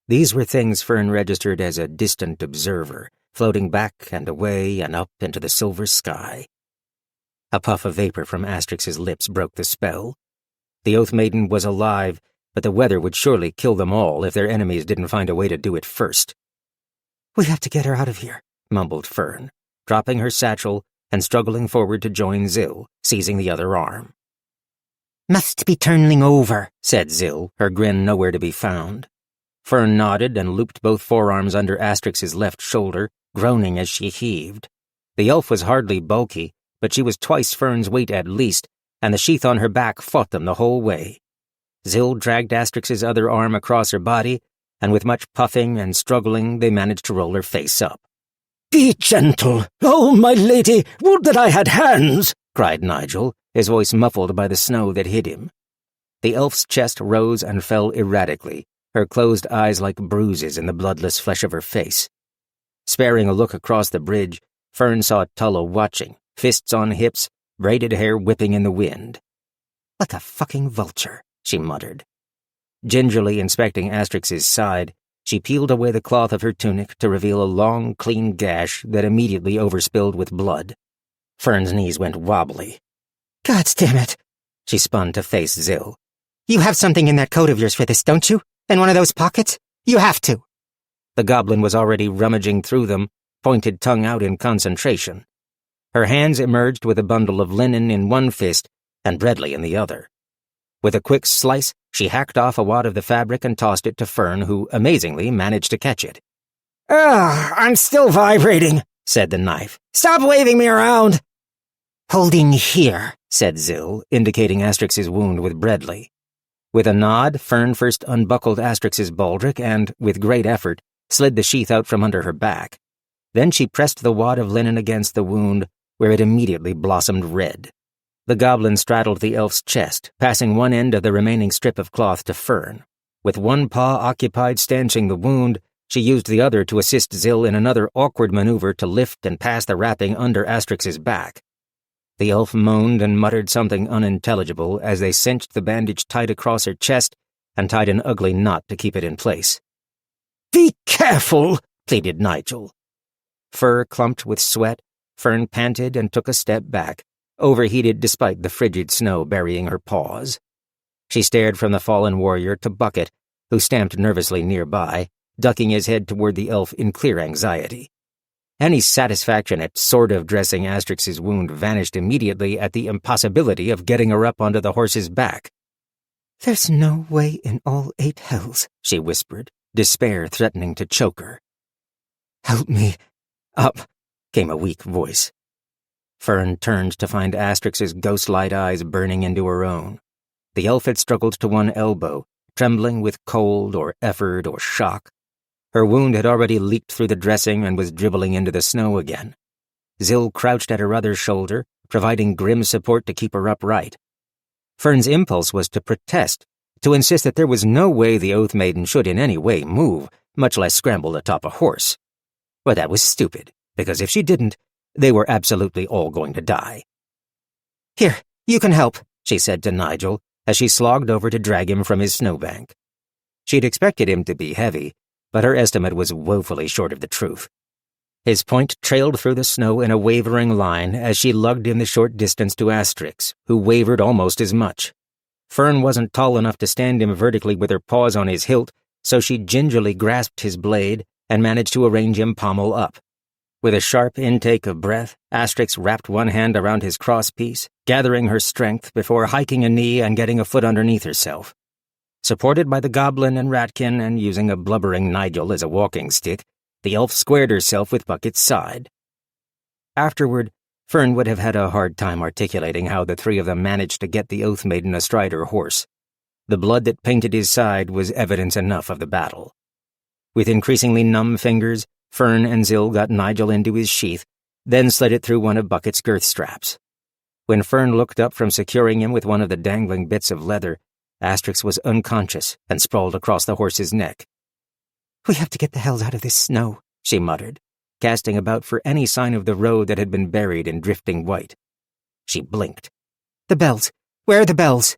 These were things Fern registered as a distant observer, floating back and away and up into the silver sky. A puff of vapor from Asterix's lips broke the spell. The Oath Maiden was alive, but the weather would surely kill them all if their enemies didn't find a way to do it first. "We have to get her out of here," mumbled Fern, dropping her satchel and struggling forward to join Zill, seizing the other arm. Must be turning over, said Zill, her grin nowhere to be found. Fern nodded and looped both forearms under Asterix's left shoulder, groaning as she heaved. The elf was hardly bulky, but she was twice Fern's weight at least, and the sheath on her back fought them the whole way. Zill dragged Asterix's other arm across her body, and with much puffing and struggling they managed to roll her face up. "Be gentle! Oh, my lady, would that I had hands!" cried Nigel, his voice muffled by the snow that hid him. The elf's chest rose and fell erratically, her closed eyes like bruises in the bloodless flesh of her face. Sparing a look across the bridge, Fern saw Tulla watching, fists on hips, braided hair whipping in the wind. Like a fucking vulture, she muttered. Gingerly inspecting Asterix's side, she peeled away the cloth of her tunic to reveal a long, clean gash that immediately overspilled with blood. Fern's knees went wobbly. God damn it! She spun to face Zill. You have something in that coat of yours for this, don't you? In one of those pockets? You have to. The goblin was already rummaging through them, pointed tongue out in concentration. Her hands emerged with a bundle of linen in one fist and Breadley in the other. With a quick slice, she hacked off a wad of the fabric and tossed it to Fern, who, amazingly, managed to catch it. I'm still vibrating," said the knife. "Stop waving me around." Holding here, said Zill, indicating Asterix's wound with Breadley. With a nod, Fern first unbuckled Asterix's baldric and, with great effort, slid the sheath out from under her back. Then she pressed the wad of linen against the wound, where it immediately blossomed red. The goblin straddled the elf's chest, passing one end of the remaining strip of cloth to Fern. With one paw occupied stanching the wound, she used the other to assist Zill in another awkward maneuver to lift and pass the wrapping under Asterix's back. The elf moaned and muttered something unintelligible as they cinched the bandage tight across her chest and tied an ugly knot to keep it in place. "Be careful," pleaded Nigel. Fur clumped with sweat, Fern panted and took a step back, overheated despite the frigid snow burying her paws. She stared from the fallen warrior to Bucket, who stamped nervously nearby, ducking his head toward the elf in clear anxiety. Any satisfaction at sort of dressing Asterix's wound vanished immediately at the impossibility of getting her up onto the horse's back. "There's no way in all 8 hells," she whispered, despair threatening to choke her. "Help me up," came a weak voice. Fern turned to find Asterix's ghost-light eyes burning into her own. The elf had struggled to one elbow, trembling with cold or effort or shock. Her wound had already leaked through the dressing and was dribbling into the snow again. Zill crouched at her other shoulder, providing grim support to keep her upright. Fern's impulse was to protest, to insist that there was no way the Oath Maiden should in any way move, much less scramble atop a horse. But that was stupid, because if she didn't, they were absolutely all going to die. "Here, you can help," she said to Nigel, as she slogged over to drag him from his snowbank. She'd expected him to be heavy, but her estimate was woefully short of the truth. His point trailed through the snow in a wavering line as she lugged him the short distance to Asterix, who wavered almost as much. Fern wasn't tall enough to stand him vertically with her paws on his hilt, so she gingerly grasped his blade and managed to arrange him pommel up. With a sharp intake of breath, Asterix wrapped one hand around his crosspiece, gathering her strength before hiking a knee and getting a foot underneath herself. Supported by the goblin and Rattkin and using a blubbering Nigel as a walking stick, the elf squared herself with Bucket's side. Afterward, Fern would have had a hard time articulating how the three of them managed to get the Oath Maiden astride her horse. The blood that painted his side was evidence enough of the battle. With increasingly numb fingers, Fern and Zill got Nigel into his sheath, then slid it through one of Bucket's girth straps. When Fern looked up from securing him with one of the dangling bits of leather, Asterix was unconscious and sprawled across the horse's neck. "We have to get the hell out of this snow," she muttered, casting about for any sign of the road that had been buried in drifting white. She blinked. "The bells. Where are the bells?"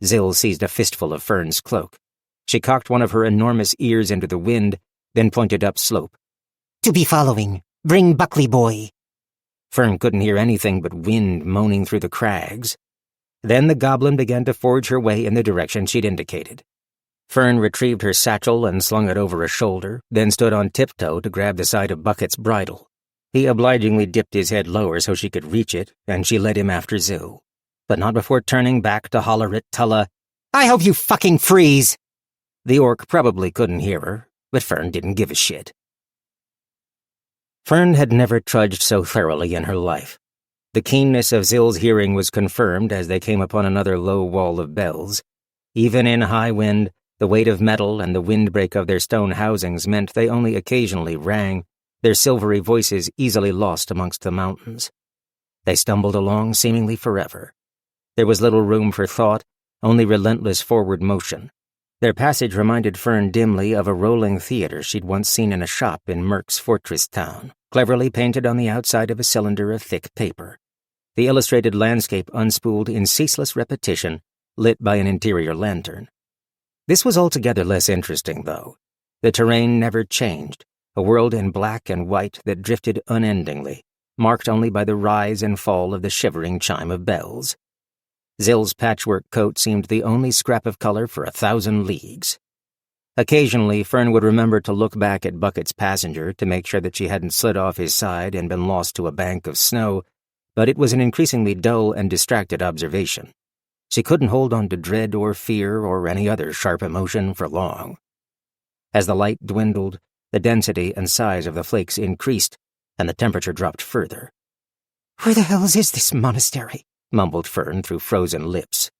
Zill seized a fistful of Fern's cloak. She cocked one of her enormous ears into the wind, then pointed upslope. "To be following. Bring Buckley boy." Fern couldn't hear anything but wind moaning through the crags. Then the goblin began to forge her way in the direction she'd indicated. Fern retrieved her satchel and slung it over a shoulder, then stood on tiptoe to grab the side of Bucket's bridle. He obligingly dipped his head lower so she could reach it, and she led him after Zill. but not before turning back to holler at Tulla, I hope you fucking freeze! The orc probably couldn't hear her, but Fern didn't give a shit. Fern had never trudged so thoroughly in her life. The keenness of Zill's hearing was confirmed as they came upon another low wall of bells. Even in high wind, the weight of metal and the windbreak of their stone housings meant they only occasionally rang, their silvery voices easily lost amongst the mountains. They stumbled along seemingly forever. There was little room for thought, only relentless forward motion. Their passage reminded Fern dimly of a rolling theater she'd once seen in a shop in Merck's fortress town, cleverly painted on the outside of a cylinder of thick paper. The illustrated landscape unspooled in ceaseless repetition, lit by an interior lantern. This was altogether less interesting, though. The terrain never changed, a world in black and white that drifted unendingly, marked only by the rise and fall of the shivering chime of bells. Zill's patchwork coat seemed the only scrap of color for 1,000 leagues. Occasionally, Fern would remember to look back at Bucket's passenger to make sure that she hadn't slid off his side and been lost to a bank of snow, but it was an increasingly dull and distracted observation. She couldn't hold on to dread or fear or any other sharp emotion for long. As the light dwindled, the density and size of the flakes increased, and the temperature dropped further. Where the hells is this monastery? Mumbled Fern through frozen lips.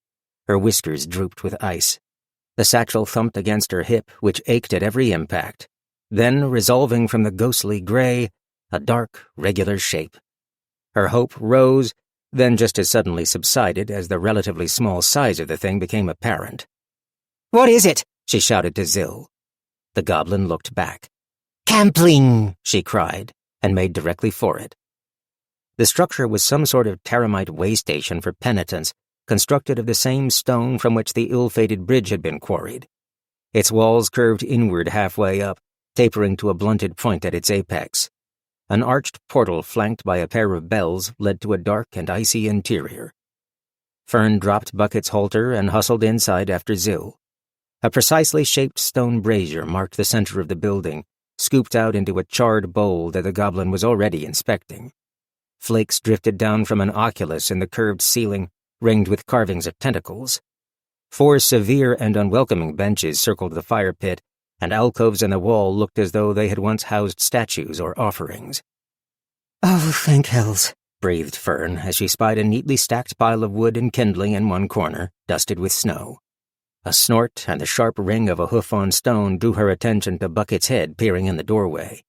Her whiskers drooped with ice. The satchel thumped against her hip, which ached at every impact. Then, resolving from the ghostly gray, a dark, regular shape. Her hope rose, then just as suddenly subsided as the relatively small size of the thing became apparent. What is it? She shouted to Zill. The goblin looked back. Campling! She cried, and made directly for it. The structure was some sort of terramite way station for penitents, constructed of the same stone from which the ill-fated bridge had been quarried. Its walls curved inward halfway up, tapering to a blunted point at its apex. An arched portal flanked by a pair of bells led to a dark and icy interior. Fern dropped Bucket's halter and hustled inside after Zill. A precisely shaped stone brazier marked the center of the building, scooped out into a charred bowl that the goblin was already inspecting. Flakes drifted down from an oculus in the curved ceiling, ringed with carvings of tentacles. 4 severe and unwelcoming benches circled the fire pit, and alcoves in the wall looked as though they had once housed statues or offerings. Oh, thank hells, breathed Fern as she spied a neatly stacked pile of wood and kindling in one corner, dusted with snow. A snort and the sharp ring of a hoof on stone drew her attention to Bucket's head peering in the doorway.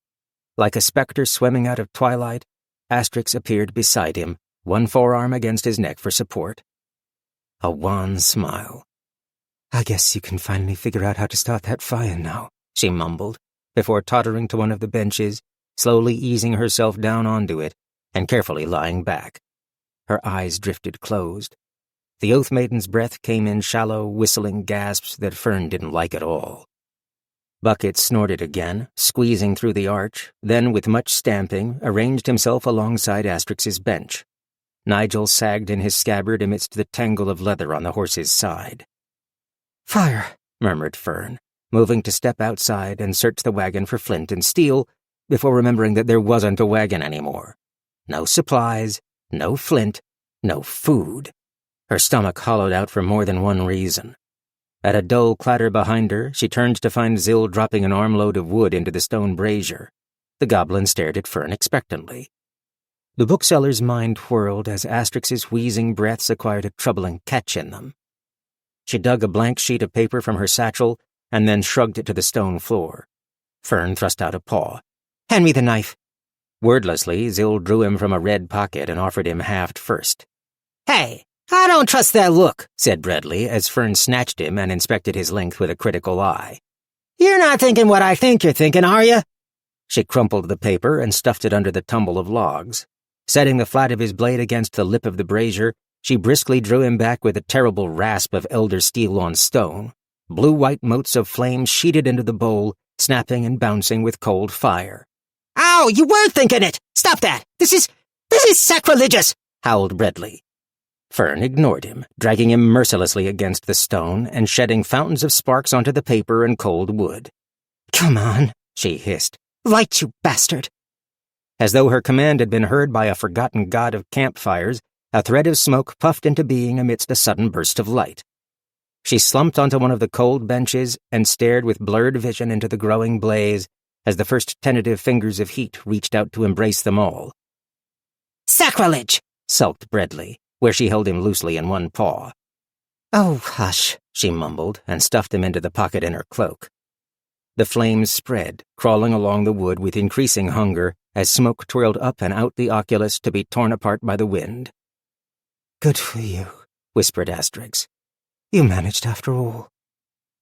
Like a specter swimming out of twilight, Asterix appeared beside him, one forearm against his neck for support. A wan smile. I guess you can finally figure out how to start that fire now, she mumbled, before tottering to one of the benches, slowly easing herself down onto it, and carefully lying back. Her eyes drifted closed. The Oath Maiden's breath came in shallow, whistling gasps that Fern didn't like at all. Bucket snorted again, squeezing through the arch, then with much stamping, arranged himself alongside Asterix's bench. Nigel sagged in his scabbard amidst the tangle of leather on the horse's side. Fire, murmured Fern, moving to step outside and search the wagon for flint and steel, before remembering that there wasn't a wagon anymore. No supplies, no flint, no food. Her stomach hollowed out for more than one reason. At a dull clatter behind her, she turned to find Zill dropping an armload of wood into the stone brazier. The goblin stared at Fern expectantly. The bookseller's mind whirled as Asterix's wheezing breaths acquired a troubling catch in them. She dug a blank sheet of paper from her satchel and then shrugged it to the stone floor. Fern thrust out a paw. Hand me the knife. Wordlessly, Zill drew him from a red pocket and offered him haft first. Hey, I don't trust that look, said Bradley as Fern snatched him and inspected his length with a critical eye. You're not thinking what I think you're thinking, are you? She crumpled the paper and stuffed it under the tumble of logs. Setting the flat of his blade against the lip of the brazier, she briskly drew him back with a terrible rasp of elder steel on stone. Blue-white motes of flame sheeted into the bowl, snapping and bouncing with cold fire. Ow, you were thinking it! Stop that! This is sacrilegious! Howled Bradley. Fern ignored him, dragging him mercilessly against the stone and shedding fountains of sparks onto the paper and cold wood. Come on, she hissed. Light, you bastard! As though her command had been heard by a forgotten god of campfires, A thread of smoke puffed into being amidst a sudden burst of light. She slumped onto one of the cold benches and stared with blurred vision into the growing blaze as the first tentative fingers of heat reached out to embrace them all. Sacrilege! Sulked Breadley, where she held him loosely in one paw. Oh, hush, she mumbled and stuffed him into the pocket in her cloak. The flames spread, crawling along the wood with increasing hunger as smoke twirled up and out the oculus to be torn apart by the wind. Good for you, whispered Asterix. You managed after all.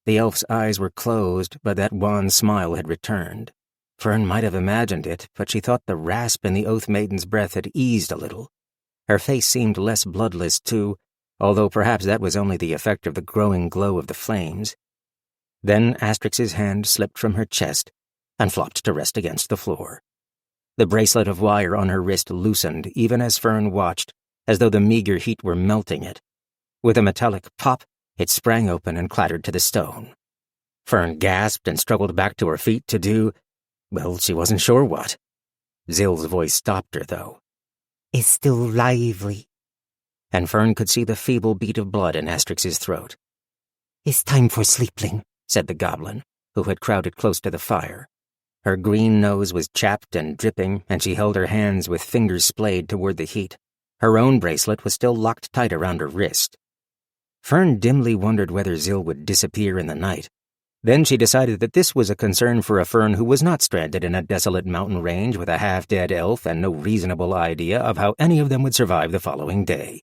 The elf's eyes were closed, but that wan smile had returned. Fern might have imagined it, but she thought the rasp in the Oath Maiden's breath had eased a little. Her face seemed less bloodless, too, although perhaps that was only the effect of the growing glow of the flames. Then Asterix's hand slipped from her chest and flopped to rest against the floor. The bracelet of wire on her wrist loosened even as Fern watched, as though the meager heat were melting it. With a metallic pop, it sprang open and clattered to the stone. Fern gasped and struggled back to her feet to do, well, she wasn't sure what. Zill's voice stopped her, though. It's still lively. And Fern could see the feeble beat of blood in Asterix's throat. It's time for sleepling, said the goblin, who had crowded close to the fire. Her green nose was chapped and dripping, and she held her hands with fingers splayed toward the heat. Her own bracelet was still locked tight around her wrist. Fern dimly wondered whether Zill would disappear in the night. Then she decided that this was a concern for a Fern who was not stranded in a desolate mountain range with a half-dead elf and no reasonable idea of how any of them would survive the following day.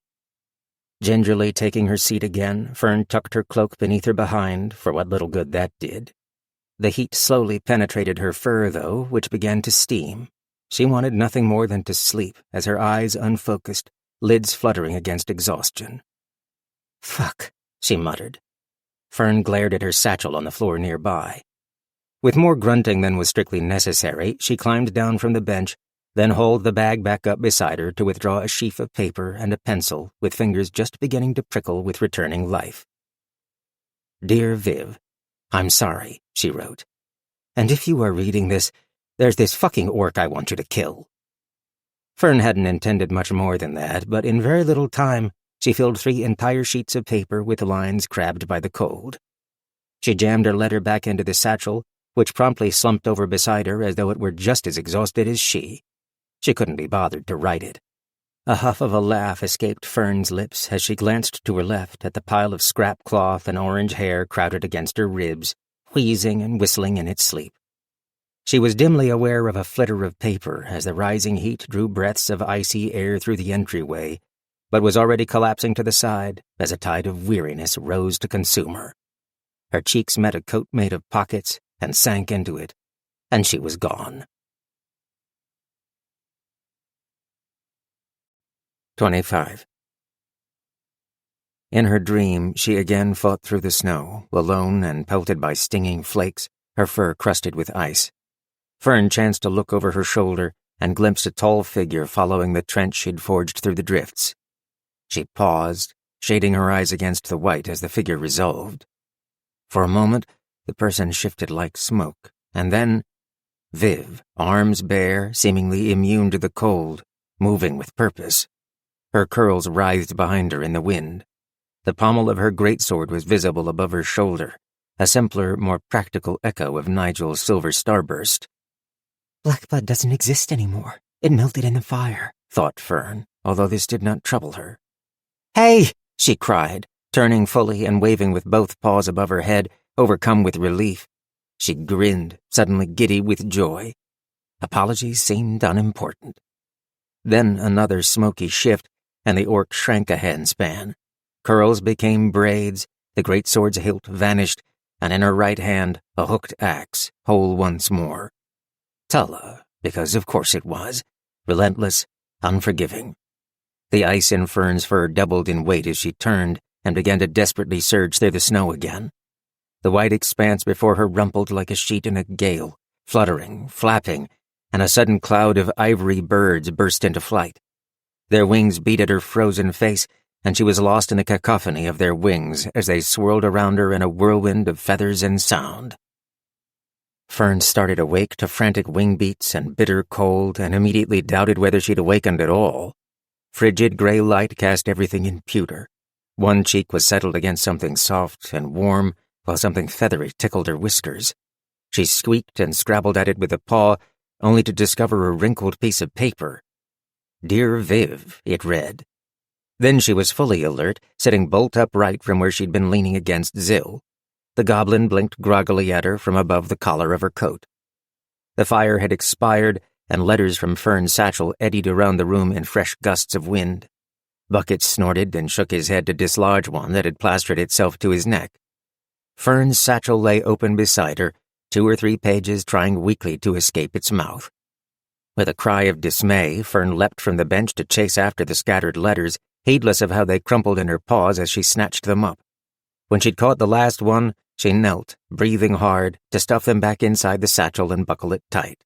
Gingerly taking her seat again, Fern tucked her cloak beneath her behind, for what little good that did. The heat slowly penetrated her fur, though, which began to steam. She wanted nothing more than to sleep, as her eyes unfocused, lids fluttering against exhaustion. Fuck, she muttered. Fern glared at her satchel on the floor nearby. With more grunting than was strictly necessary, she climbed down from the bench, then hauled the bag back up beside her to withdraw a sheaf of paper and a pencil with fingers just beginning to prickle with returning life. Dear Viv, I'm sorry, she wrote. And if you are reading this, there's this fucking orc I want you to kill. Fern hadn't intended much more than that, but in very little time, she filled 3 entire sheets of paper with lines crabbed by the cold. She jammed her letter back into the satchel, which promptly slumped over beside her as though it were just as exhausted as she. She couldn't be bothered to write it. A huff of a laugh escaped Fern's lips as she glanced to her left at the pile of scrap cloth and orange hair crowded against her ribs, wheezing and whistling in its sleep. She was dimly aware of a flitter of paper as the rising heat drew breaths of icy air through the entryway, but was already collapsing to the side as a tide of weariness rose to consume her. Her cheeks met a coat made of pockets and sank into it, and she was gone. 25. In her dream, she again fought through the snow, alone and pelted by stinging flakes, her fur crusted with ice. Fern chanced to look over her shoulder and glimpsed a tall figure following the trench she'd forged through the drifts. She paused, shading her eyes against the white as the figure resolved. For a moment, the person shifted like smoke, and then Viv, arms bare, seemingly immune to the cold, moving with purpose. Her curls writhed behind her in the wind. The pommel of her greatsword was visible above her shoulder, a simpler, more practical echo of Nigel's silver starburst. Blackblood doesn't exist anymore. It melted in the fire, thought Fern, although this did not trouble her. Hey! She cried, turning fully and waving with both paws above her head, overcome with relief. She grinned, suddenly giddy with joy. Apologies seemed unimportant. Then another smoky shift, and the orc shrank a handspan. Curls became braids, the greatsword's hilt vanished, and in her right hand, a hooked axe, whole once more. Tulla, because of course it was, relentless, unforgiving. The ice in Fern's fur doubled in weight as she turned and began to desperately surge through the snow again. The white expanse before her rumpled like a sheet in a gale, fluttering, flapping, and a sudden cloud of ivory birds burst into flight. Their wings beat at her frozen face, and she was lost in the cacophony of their wings as they swirled around her in a whirlwind of feathers and sound. Fern started awake to frantic wing beats and bitter cold and immediately doubted whether she'd awakened at all. Frigid gray light cast everything in pewter. One cheek was settled against something soft and warm, while something feathery tickled her whiskers. She squeaked and scrabbled at it with a paw, only to discover a wrinkled piece of paper. Dear Viv, it read. Then she was fully alert, sitting bolt upright from where she'd been leaning against Zill. The goblin blinked groggily at her from above the collar of her coat. The fire had expired, and letters from Fern's satchel eddied around the room in fresh gusts of wind. Bucket snorted and shook his head to dislodge one that had plastered itself to his neck. Fern's satchel lay open beside her, 2 or 3 pages trying weakly to escape its mouth. With a cry of dismay, Fern leapt from the bench to chase after the scattered letters, heedless of how they crumpled in her paws as she snatched them up. When she'd caught the last one, she knelt, breathing hard, to stuff them back inside the satchel and buckle it tight.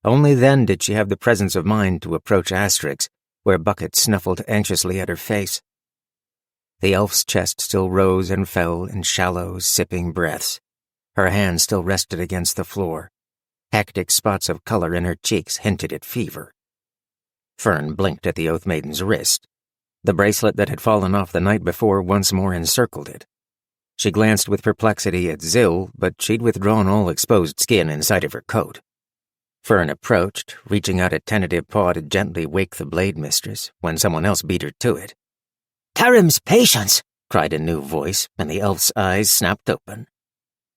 Only then did she have the presence of mind to approach Asterix, where Bucket snuffled anxiously at her face. The elf's chest still rose and fell in shallow, sipping breaths. Her hand still rested against the floor. Hectic spots of color in her cheeks hinted at fever. Fern blinked at the Oath Maiden's wrist. The bracelet that had fallen off the night before once more encircled it. She glanced with perplexity at Zill, but she'd withdrawn all exposed skin inside of her coat. Fern approached, reaching out a tentative paw to gently wake the blade mistress, when someone else beat her to it. Tarim's patience! Cried a new voice, and the elf's eyes snapped open.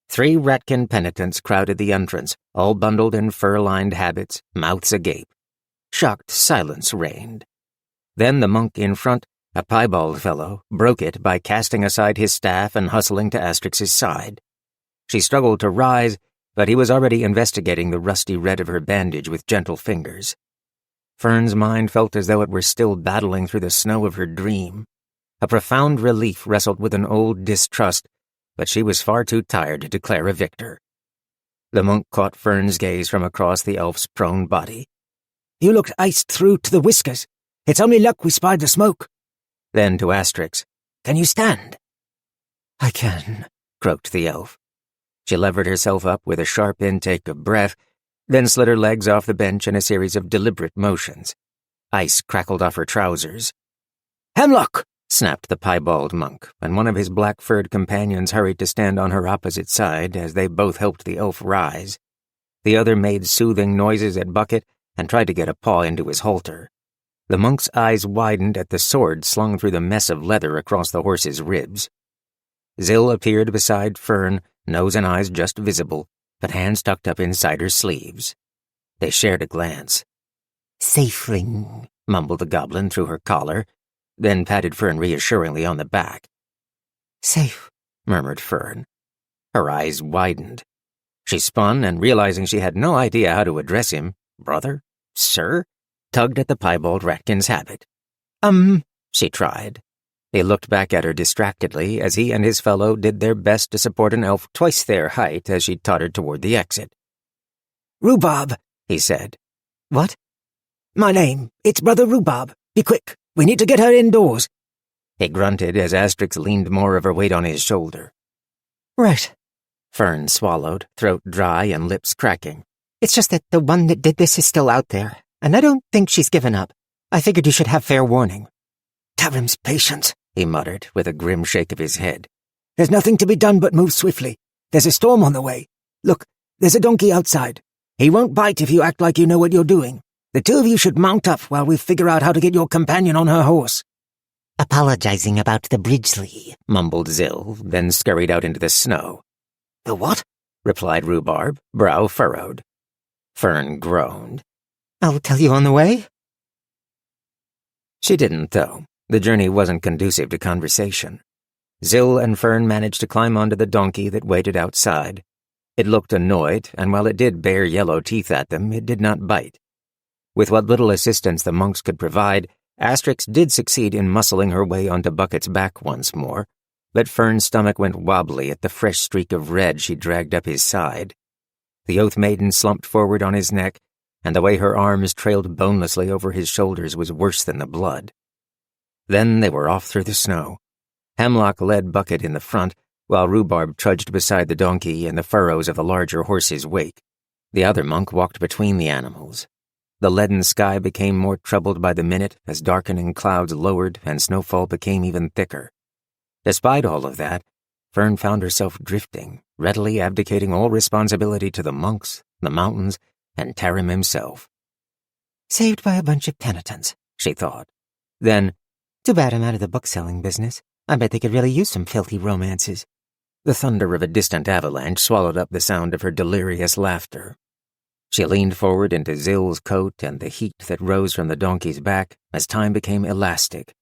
3 rattkin penitents crowded the entrance, all bundled in fur-lined habits, mouths agape. Shocked silence reigned. Then the monk in front, a piebald fellow, broke it by casting aside his staff and hustling to Asterix's side. She struggled to rise, but he was already investigating the rusty red of her bandage with gentle fingers. Fern's mind felt as though it were still battling through the snow of her dream. A profound relief wrestled with an old distrust, but she was far too tired to declare a victor. The monk caught Fern's gaze from across the elf's prone body. You looked iced through to the whiskers. It's only luck we spied the smoke. Then to Asterix. Can you stand? I can, croaked the elf. She levered herself up with a sharp intake of breath, then slid her legs off the bench in a series of deliberate motions. Ice crackled off her trousers. Hemlock! Snapped the piebald monk, and one of his black-furred companions hurried to stand on her opposite side as they both helped the elf rise. The other made soothing noises at Bucket and tried to get a paw into his halter. The monk's eyes widened at the sword slung through the mess of leather across the horse's ribs. Zill appeared beside Fern, nose and eyes just visible, but hands tucked up inside her sleeves. They shared a glance. Safeling, mumbled the goblin through her collar, then patted Fern reassuringly on the back. Safe, murmured Fern. Her eyes widened. She spun and, realizing she had no idea how to address him, brother, sir, tugged at the piebald ratkin's habit. She tried. He looked back at her distractedly as he and his fellow did their best to support an elf twice their height as she tottered toward the exit. Rhubarb, he said. What? My name. It's Brother Rhubarb. Be quick. We need to get her indoors. He grunted as Asterix leaned more of her weight on his shoulder. Right. Fern swallowed, throat dry and lips cracking. It's just that the one that did this is still out there, and I don't think she's given up. I figured you should have fair warning. Tarim's patience, he muttered with a grim shake of his head. There's nothing to be done but move swiftly. There's a storm on the way. Look, there's a donkey outside. He won't bite if you act like you know what you're doing. The 2 of you should mount up while we figure out how to get your companion on her horse. Apologizing about the Bridgeley, mumbled Zill, then scurried out into the snow. The what? Replied Rhubarb, brow furrowed. Fern groaned. I'll tell you on the way. She didn't, though. The journey wasn't conducive to conversation. Zill and Fern managed to climb onto the donkey that waited outside. It looked annoyed, and while it did bare yellow teeth at them, it did not bite. With what little assistance the monks could provide, Asterix did succeed in muscling her way onto Bucket's back once more, but Fern's stomach went wobbly at the fresh streak of red she dragged up his side. The Oath Maiden slumped forward on his neck, and the way her arms trailed bonelessly over his shoulders was worse than the blood. Then they were off through the snow. Hemlock led Bucket in the front, while Rhubarb trudged beside the donkey in the furrows of the larger horse's wake. The other monk walked between the animals. The leaden sky became more troubled by the minute as darkening clouds lowered and snowfall became even thicker. Despite all of that, Fern found herself drifting, readily abdicating all responsibility to the monks, the mountains, and Tarim himself. Saved by a bunch of penitents, she thought. Then, too bad I'm out of the bookselling business. I bet they could really use some filthy romances. the thunder of a distant avalanche swallowed up the sound of her delirious laughter. She leaned forward into Zill's coat and the heat that rose from the donkey's back as time became elastic.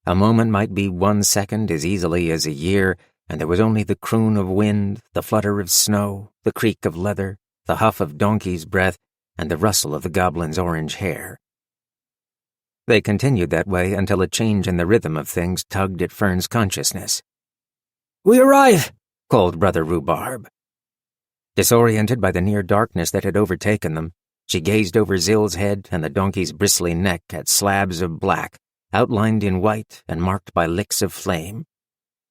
A moment might be 1 second as easily as a year, and there was only the croon of wind, the flutter of snow, the creak of leather, the huff of donkey's breath, and the rustle of the goblin's orange hair. They continued that way until a change in the rhythm of things tugged at Fern's consciousness. "We arrive!" called Brother Rhubarb. Disoriented by the near darkness that had overtaken them, she gazed over Zill's head and the donkey's bristly neck at slabs of black, outlined in white and marked by licks of flame.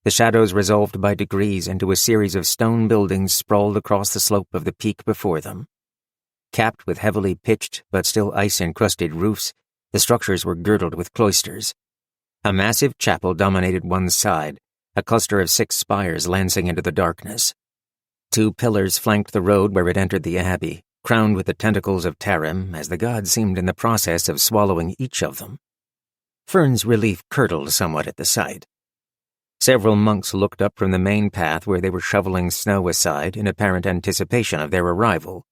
The shadows resolved by degrees into a series of stone buildings sprawled across the slope of the peak before them. Capped with heavily pitched but still ice-encrusted roofs, the structures were girdled with cloisters. A massive chapel dominated one side, a cluster of 6 spires lancing into the darkness. 2 pillars flanked the road where it entered the abbey, crowned with the tentacles of Tarim, as the gods seemed in the process of swallowing each of them. Fern's relief curdled somewhat at the sight. Several monks looked up from the main path where they were shoveling snow aside in apparent anticipation of their arrival.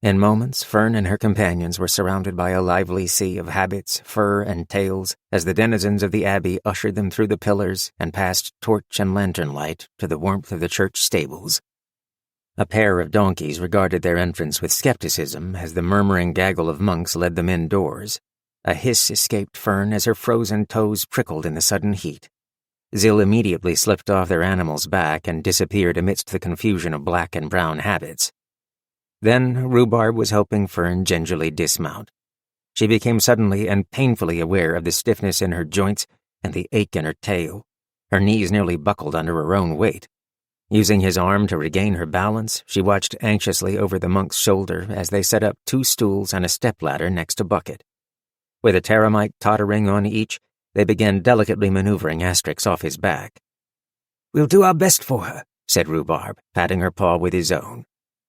In moments, Fern and her companions were surrounded by a lively sea of habits, fur, and tails as the denizens of the abbey ushered them through the pillars and past torch and lantern light to the warmth of the church stables. A pair of donkeys regarded their entrance with skepticism as the murmuring gaggle of monks led them indoors. A hiss escaped Fern as her frozen toes prickled in the sudden heat. Zill immediately slipped off their animal's back and disappeared amidst the confusion of black and brown habits. Then Rhubarb was helping Fern gingerly dismount. She became suddenly and painfully aware of the stiffness in her joints and the ache in her tail. Her knees nearly buckled under her own weight. Using his arm to regain her balance, she watched anxiously over the monk's shoulder as they set up 2 stools and a stepladder next to Bucket. With a Taramite tottering on each, they began delicately maneuvering Asterix off his back. "We'll do our best for her," said Rhubarb, patting her paw with his own.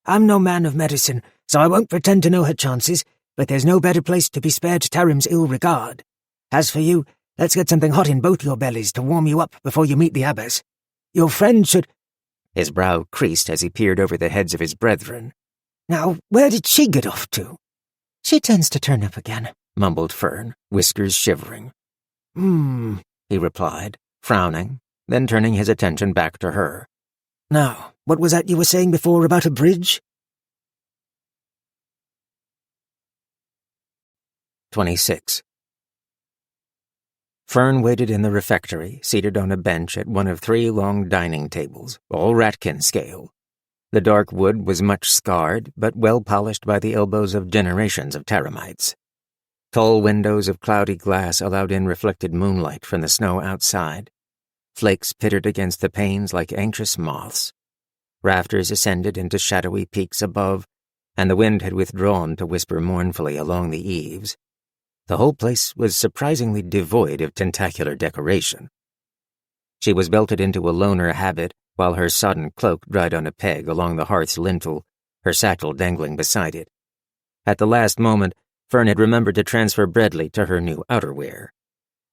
"I'm no man of medicine, so I won't pretend to know her chances, but there's no better place to be spared Tarim's ill regard. As for you, let's get something hot in both your bellies to warm you up before you meet the abbess. Your friend should—" His brow creased as he peered over the heads of his brethren. "Now, where did she get off to?" "She tends to turn up again," mumbled Fern, whiskers shivering. He replied, frowning, then turning his attention back to her. "Now, what was that you were saying before about a bridge?" 26. Fern waited in the refectory, seated on a bench at one of 3 long dining tables, all rattkin scale. The dark wood was much scarred, but well polished by the elbows of generations of Taramites. Tall windows of cloudy glass allowed in reflected moonlight from the snow outside. Flakes pittered against the panes like anxious moths. Rafters ascended into shadowy peaks above, and the wind had withdrawn to whisper mournfully along the eaves. The whole place was surprisingly devoid of tentacular decoration. She was belted into a loner habit, while her sodden cloak dried on a peg along the hearth's lintel, her satchel dangling beside it. At the last moment, Fern had remembered to transfer Breadley to her new outerwear.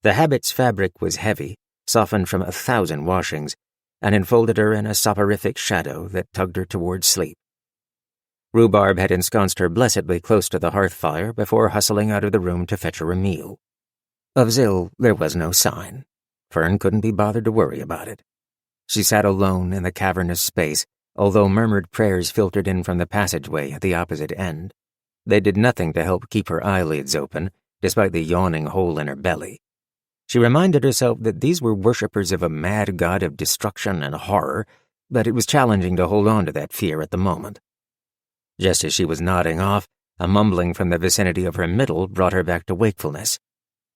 The habit's fabric was heavy, softened from 1,000 washings, and enfolded her in a soporific shadow that tugged her toward sleep. Rhubarb had ensconced her blessedly close to the hearth fire before hustling out of the room to fetch her a meal. Of Zill there was no sign. Fern couldn't be bothered to worry about it. She sat alone in the cavernous space, although murmured prayers filtered in from the passageway at the opposite end. They did nothing to help keep her eyelids open, despite the yawning hole in her belly. She reminded herself that these were worshippers of a mad god of destruction and horror, but it was challenging to hold on to that fear at the moment. Just as she was nodding off, a mumbling from the vicinity of her middle brought her back to wakefulness.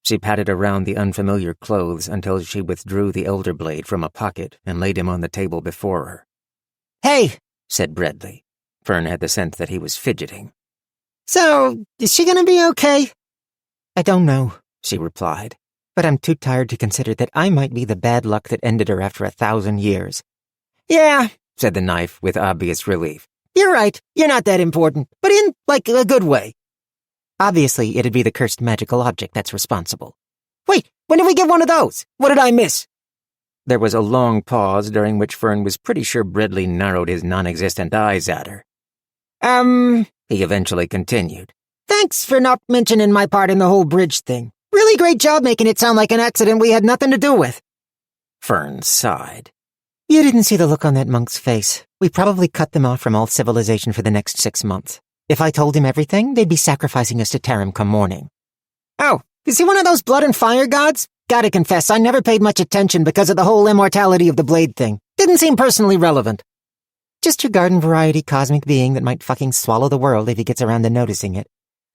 She patted around the unfamiliar clothes until she withdrew the elder blade from a pocket and laid him on the table before her. "Hey!" said Breadley. Fern had the sense that he was fidgeting. So, is she gonna be okay? I don't know, she replied, but I'm too tired to consider that I might be the bad luck that ended her after 1,000 years. Yeah, said the knife with obvious relief. You're right, you're not that important, but in, like, a good way. Obviously, it'd be the cursed magical object that's responsible. Wait, when did we get one of those? What did I miss? There was a long pause during which Fern was pretty sure Breadley narrowed his non-existent eyes at her. He eventually continued. Thanks for not mentioning my part in the whole bridge thing. Really great job making it sound like an accident we had nothing to do with. Fern sighed. You didn't see the look on that monk's face. We probably cut them off from all civilization for the next 6 months. If I told him everything, they'd be sacrificing us to Tarim come morning. Oh, is he one of those blood and fire gods? Gotta confess, I never paid much attention because of the whole immortality of the blade thing. Didn't seem personally relevant. Just your garden variety cosmic being that might fucking swallow the world if he gets around to noticing it.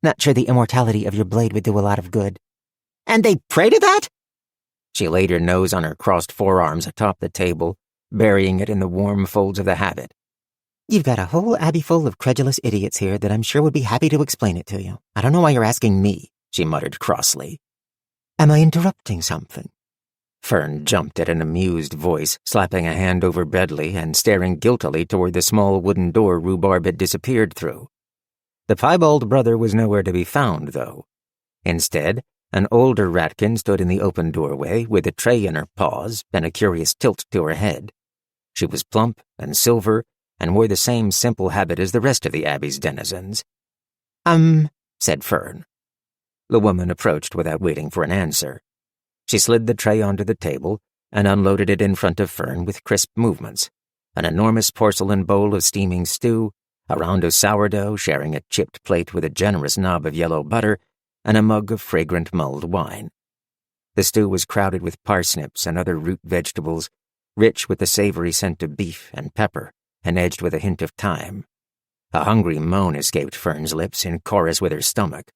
Not sure the immortality of your blade would do a lot of good. And they pray to that? She laid her nose on her crossed forearms atop the table, burying it in the warm folds of the habit. You've got a whole abbey full of credulous idiots here that I'm sure would be happy to explain it to you. I don't know why you're asking me, she muttered crossly. Am I interrupting something? Fern jumped at an amused voice, slapping a hand over Breadley and staring guiltily toward the small wooden door Rhubarb had disappeared through. The piebald brother was nowhere to be found, though. Instead, an older rattkin stood in the open doorway with a tray in her paws and a curious tilt to her head. She was plump and silver and wore the same simple habit as the rest of the abbey's denizens. Said Fern. The woman approached without waiting for an answer. She slid the tray onto the table and unloaded it in front of Fern with crisp movements. An enormous porcelain bowl of steaming stew, a round of sourdough sharing a chipped plate with a generous knob of yellow butter, and a mug of fragrant mulled wine. The stew was crowded with parsnips and other root vegetables, rich with the savory scent of beef and pepper, and edged with a hint of thyme. A hungry moan escaped Fern's lips in chorus with her stomach.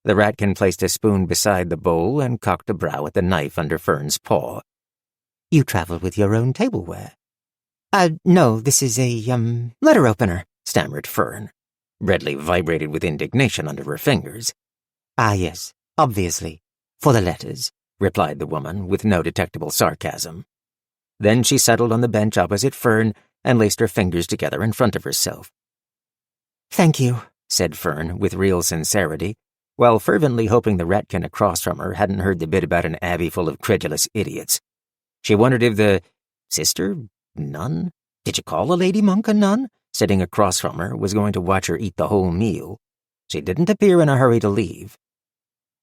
The ratkin placed a spoon beside the bowl and cocked a brow at the knife under Fern's paw. You traveled with your own tableware. No, this is a, letter opener, stammered Fern. Breadley vibrated with indignation under her fingers. Ah, yes, obviously. For the letters, replied the woman with no detectable sarcasm. Then she settled on the bench opposite Fern and laced her fingers together in front of herself. Thank you, said Fern with real sincerity, while fervently hoping the ratkin across from her hadn't heard the bit about an abbey full of credulous idiots. She wondered if the sister, nun? Did you call a lady monk a nun? Sitting across from her was going to watch her eat the whole meal. She didn't appear in a hurry to leave.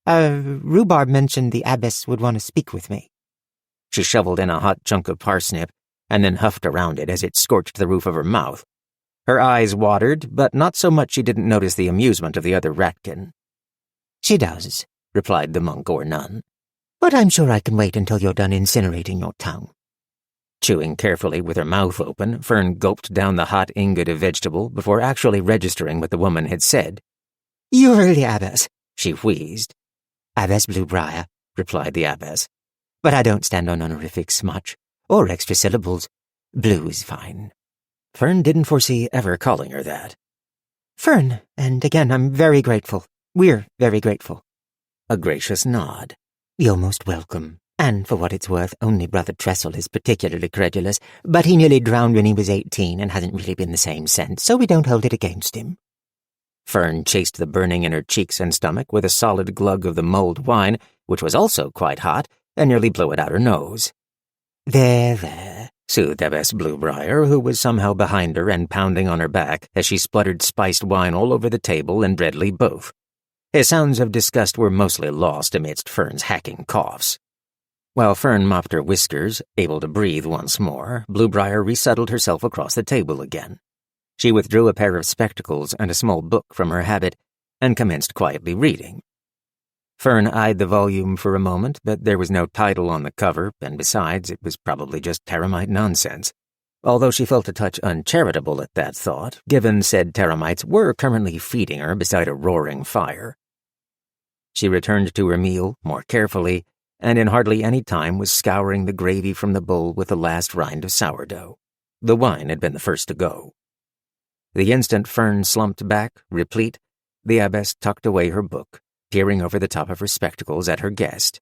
Rhubarb mentioned the abbess would want to speak with me. She shoveled in a hot chunk of parsnip and then huffed around it as it scorched the roof of her mouth. Her eyes watered, but not so much she didn't notice the amusement of the other ratkin. She does, replied the monk or nun. But I'm sure I can wait until you're done incinerating your tongue. Chewing carefully with her mouth open, Fern gulped down the hot ingot of vegetable before actually registering what the woman had said. You are the abbess, she wheezed. Abbess Bluebriar, replied the abbess. But I don't stand on honorifics much, or extra syllables. Blue is fine. Fern didn't foresee ever calling her that. Fern, and again I'm very grateful. We're very grateful. A gracious nod. You're most welcome. And for what it's worth, only Brother Trestle is particularly credulous, but he nearly drowned when he was 18 and hasn't really been the same since, so we don't hold it against him. Fern chased the burning in her cheeks and stomach with a solid glug of the mulled wine, which was also quite hot, and nearly blew it out her nose. There, soothed Abbess Bluebriar, who was somehow behind her and pounding on her back as she spluttered spiced wine all over the table and Breadley both. His sounds of disgust were mostly lost amidst Fern's hacking coughs. While Fern mopped her whiskers, able to breathe once more, Bluebriar resettled herself across the table again. She withdrew a pair of spectacles and a small book from her habit and commenced quietly reading. Fern eyed the volume for a moment, but there was no title on the cover, and besides, it was probably just Tarimite nonsense. Although she felt a touch uncharitable at that thought, given said Taramites were currently feeding her beside a roaring fire. She returned to her meal more carefully, and in hardly any time was scouring the gravy from the bowl with the last rind of sourdough. The wine had been the first to go. The instant Fern slumped back, replete, the abbess tucked away her book, peering over the top of her spectacles at her guest.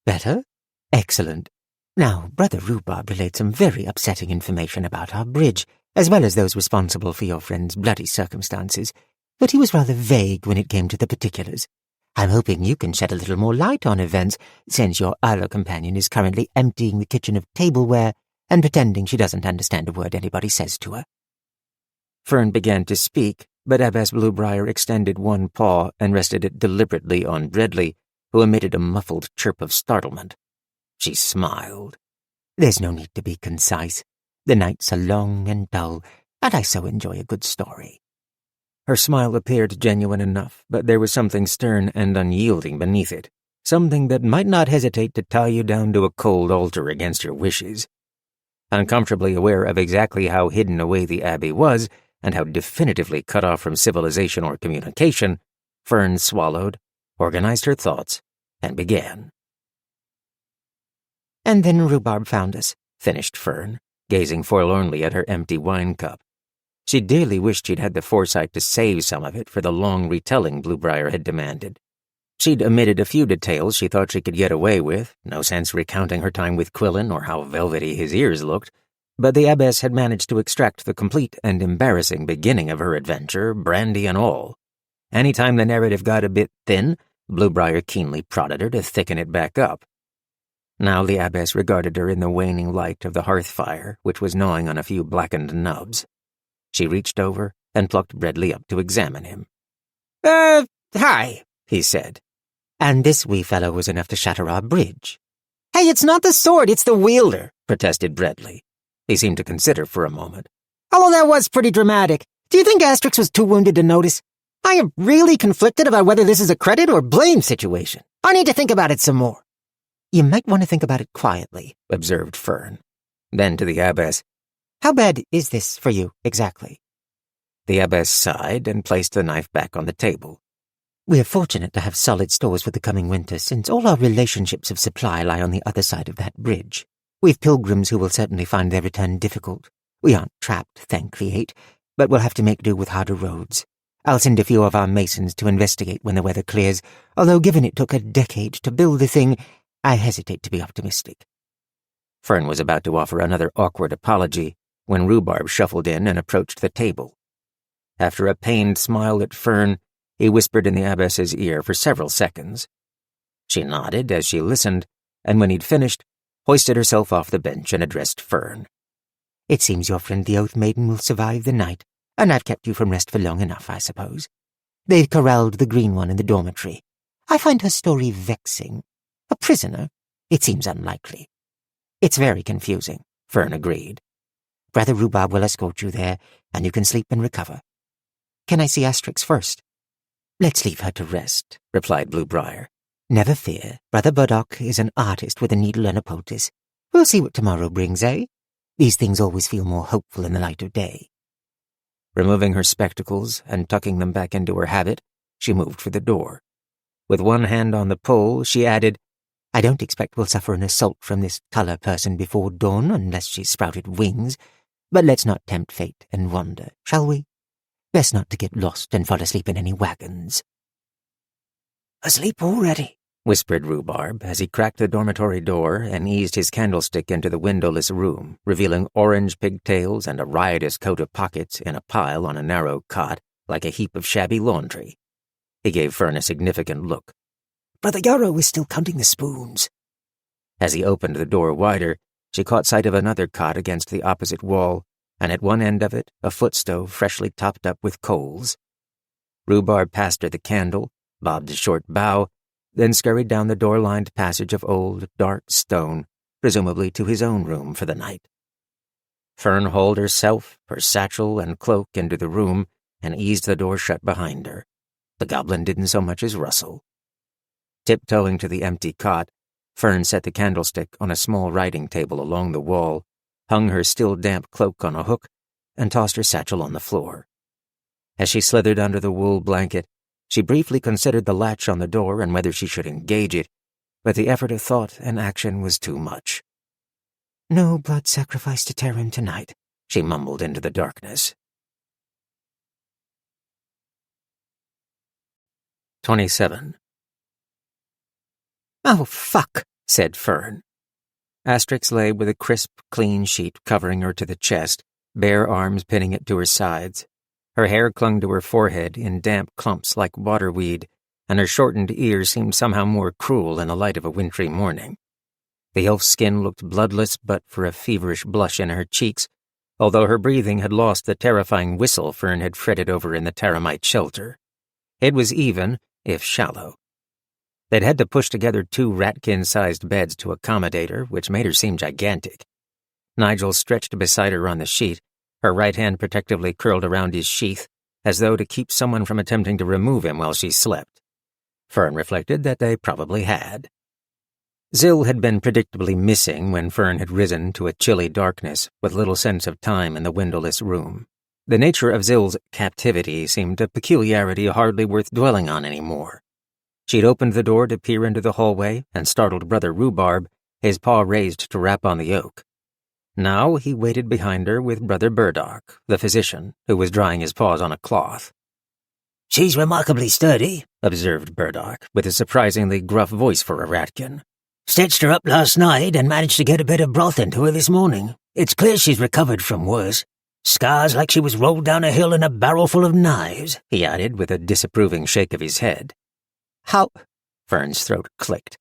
Better? Excellent. Now, Brother Rhubarb relayed some very upsetting information about our bridge, as well as those responsible for your friend's bloody circumstances, but he was rather vague when it came to the particulars. I'm hoping you can shed a little more light on events, since your other companion is currently emptying the kitchen of tableware and pretending she doesn't understand a word anybody says to her. Fern began to speak, but Abbess Bluebriar extended one paw and rested it deliberately on Breadley, who emitted a muffled chirp of startlement. She smiled. There's no need to be concise. The nights are long and dull, and I so enjoy a good story. Her smile appeared genuine enough, but there was something stern and unyielding beneath it, something that might not hesitate to tie you down to a cold altar against your wishes. Uncomfortably aware of exactly how hidden away the Abbey was, and how definitively cut off from civilization or communication, Fern swallowed, organized her thoughts, and began. And then Rhubarb found us, finished Fern, gazing forlornly at her empty wine cup. She dearly wished she'd had the foresight to save some of it for the long retelling Bluebriar had demanded. She'd omitted a few details she thought she could get away with, no sense recounting her time with Quillen or how velvety his ears looked, but the abbess had managed to extract the complete and embarrassing beginning of her adventure, brandy and all. Any time the narrative got a bit thin, Bluebriar keenly prodded her to thicken it back up. Now the abbess regarded her in the waning light of the hearth fire, which was gnawing on a few blackened nubs. She reached over and plucked Breadley up to examine him. Hi, he said. And this wee fellow was enough to shatter our bridge. Hey, it's not the sword, it's the wielder, protested Breadley. He seemed to consider for a moment. Although that was pretty dramatic. Do you think Asterix was too wounded to notice? I am really conflicted about whether this is a credit or blame situation. I need to think about it some more. You might want to think about it quietly, observed Fern. Then to the abbess, How bad is this for you, exactly? The abbess sighed and placed the knife back on the table. We're fortunate to have solid stores for the coming winter, since all our relationships of supply lie on the other side of that bridge. We've pilgrims who will certainly find their return difficult. We aren't trapped, thank Create, but we'll have to make do with harder roads. I'll send a few of our masons to investigate when the weather clears, although given it took a decade to build the thing, I hesitate to be optimistic. Fern was about to offer another awkward apology when Rhubarb shuffled in and approached the table. After a pained smile at Fern, he whispered in the abbess's ear for several seconds. She nodded as she listened, and when he'd finished, hoisted herself off the bench and addressed Fern. It seems your friend the Oath Maiden will survive the night, and I've kept you from rest for long enough, I suppose. They've corralled the green one in the dormitory. I find her story vexing. A prisoner? It seems unlikely. It's very confusing, Fern agreed. Brother Rhubarb will escort you there, and you can sleep and recover. Can I see Asterix first? Let's leave her to rest, replied Bluebriar. Never fear, Brother Burdock is an artist with a needle and a poultice. We'll see what tomorrow brings, eh? These things always feel more hopeful in the light of day. Removing her spectacles and tucking them back into her habit, she moved for the door. With one hand on the pole, she added, I don't expect we'll suffer an assault from this color person before dawn unless she's sprouted wings, but let's not tempt fate and wander, shall we? Best not to get lost and fall asleep in any wagons. Asleep already, whispered Rhubarb as he cracked the dormitory door and eased his candlestick into the windowless room, revealing orange pigtails and a riotous coat of pockets in a pile on a narrow cot like a heap of shabby laundry. He gave Fern a significant look. Brother Yarrow is still counting the spoons. As he opened the door wider, she caught sight of another cot against the opposite wall, and at one end of it a footstove freshly topped up with coals. Rhubarb passed her the candle, bobbed a short bow, then scurried down the door-lined passage of old, dark stone, presumably to his own room for the night. Fern hauled herself, her satchel and cloak into the room and eased the door shut behind her. The goblin didn't so much as rustle. Tiptoeing to the empty cot, Fern set the candlestick on a small writing table along the wall, hung her still damp cloak on a hook, and tossed her satchel on the floor. As she slithered under the wool blanket, she briefly considered the latch on the door and whether she should engage it, but the effort of thought and action was too much. No blood sacrifice to Terran tonight, she mumbled into the darkness. 27. Oh, fuck, said Fern. Asterix lay with a crisp, clean sheet covering her to the chest, bare arms pinning it to her sides. Her hair clung to her forehead in damp clumps like waterweed, and her shortened ears seemed somehow more cruel in the light of a wintry morning. The elf's skin looked bloodless but for a feverish blush in her cheeks, although her breathing had lost the terrifying whistle Fern had fretted over in the terramite shelter. It was even, if shallow. They'd had to push together 2 ratkin-sized beds to accommodate her, which made her seem gigantic. Nigel stretched beside her on the sheet, her right hand protectively curled around his sheath, as though to keep someone from attempting to remove him while she slept. Fern reflected that they probably had. Zill had been predictably missing when Fern had risen to a chilly darkness with little sense of time in the windowless room. The nature of Zill's captivity seemed a peculiarity hardly worth dwelling on anymore. She'd opened the door to peer into the hallway and startled Brother Rhubarb, his paw raised to rap on the oak. Now he waited behind her with Brother Burdock, the physician, who was drying his paws on a cloth. "She's remarkably sturdy," observed Burdock, with a surprisingly gruff voice for a ratkin. "Stitched her up last night and managed to get a bit of broth into her this morning. It's clear she's recovered from worse. Scars like she was rolled down a hill in a barrel full of knives," he added with a disapproving shake of his head. How? Fern's throat clicked.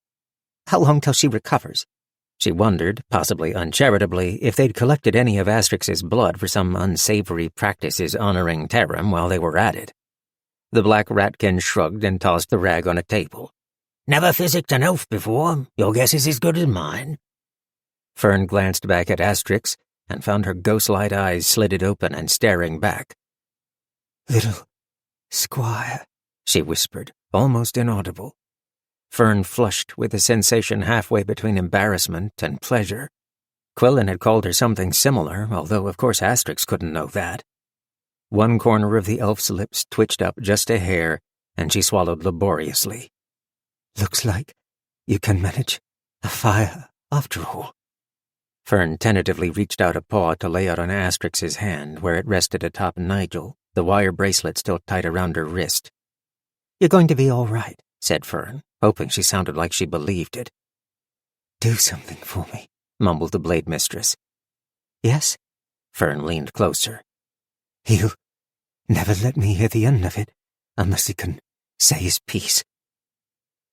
How long till she recovers? She wondered, possibly uncharitably, if they'd collected any of Asterix's blood for some unsavory practices honoring Tarim while they were at it. The black ratkin shrugged and tossed the rag on a table. "Never physicked an elf before. Your guess is as good as mine." Fern glanced back at Asterix and found her ghost-light eyes slitted open and staring back. "Little squire," she whispered, almost inaudible. Fern flushed with a sensation halfway between embarrassment and pleasure. Quillen had called her something similar, although of course Asterix couldn't know that. One corner of the elf's lips twitched up just a hair, and she swallowed laboriously. "Looks like you can manage a fire after all." Fern tentatively reached out a paw to lay out on Asterix's hand where it rested atop Nigel, the wire bracelet still tight around her wrist. "You're going to be all right," said Fern, hoping she sounded like she believed it. "Do something for me," mumbled the blade mistress. "Yes?" Fern leaned closer. "He'll never let me hear the end of it unless he can say his piece."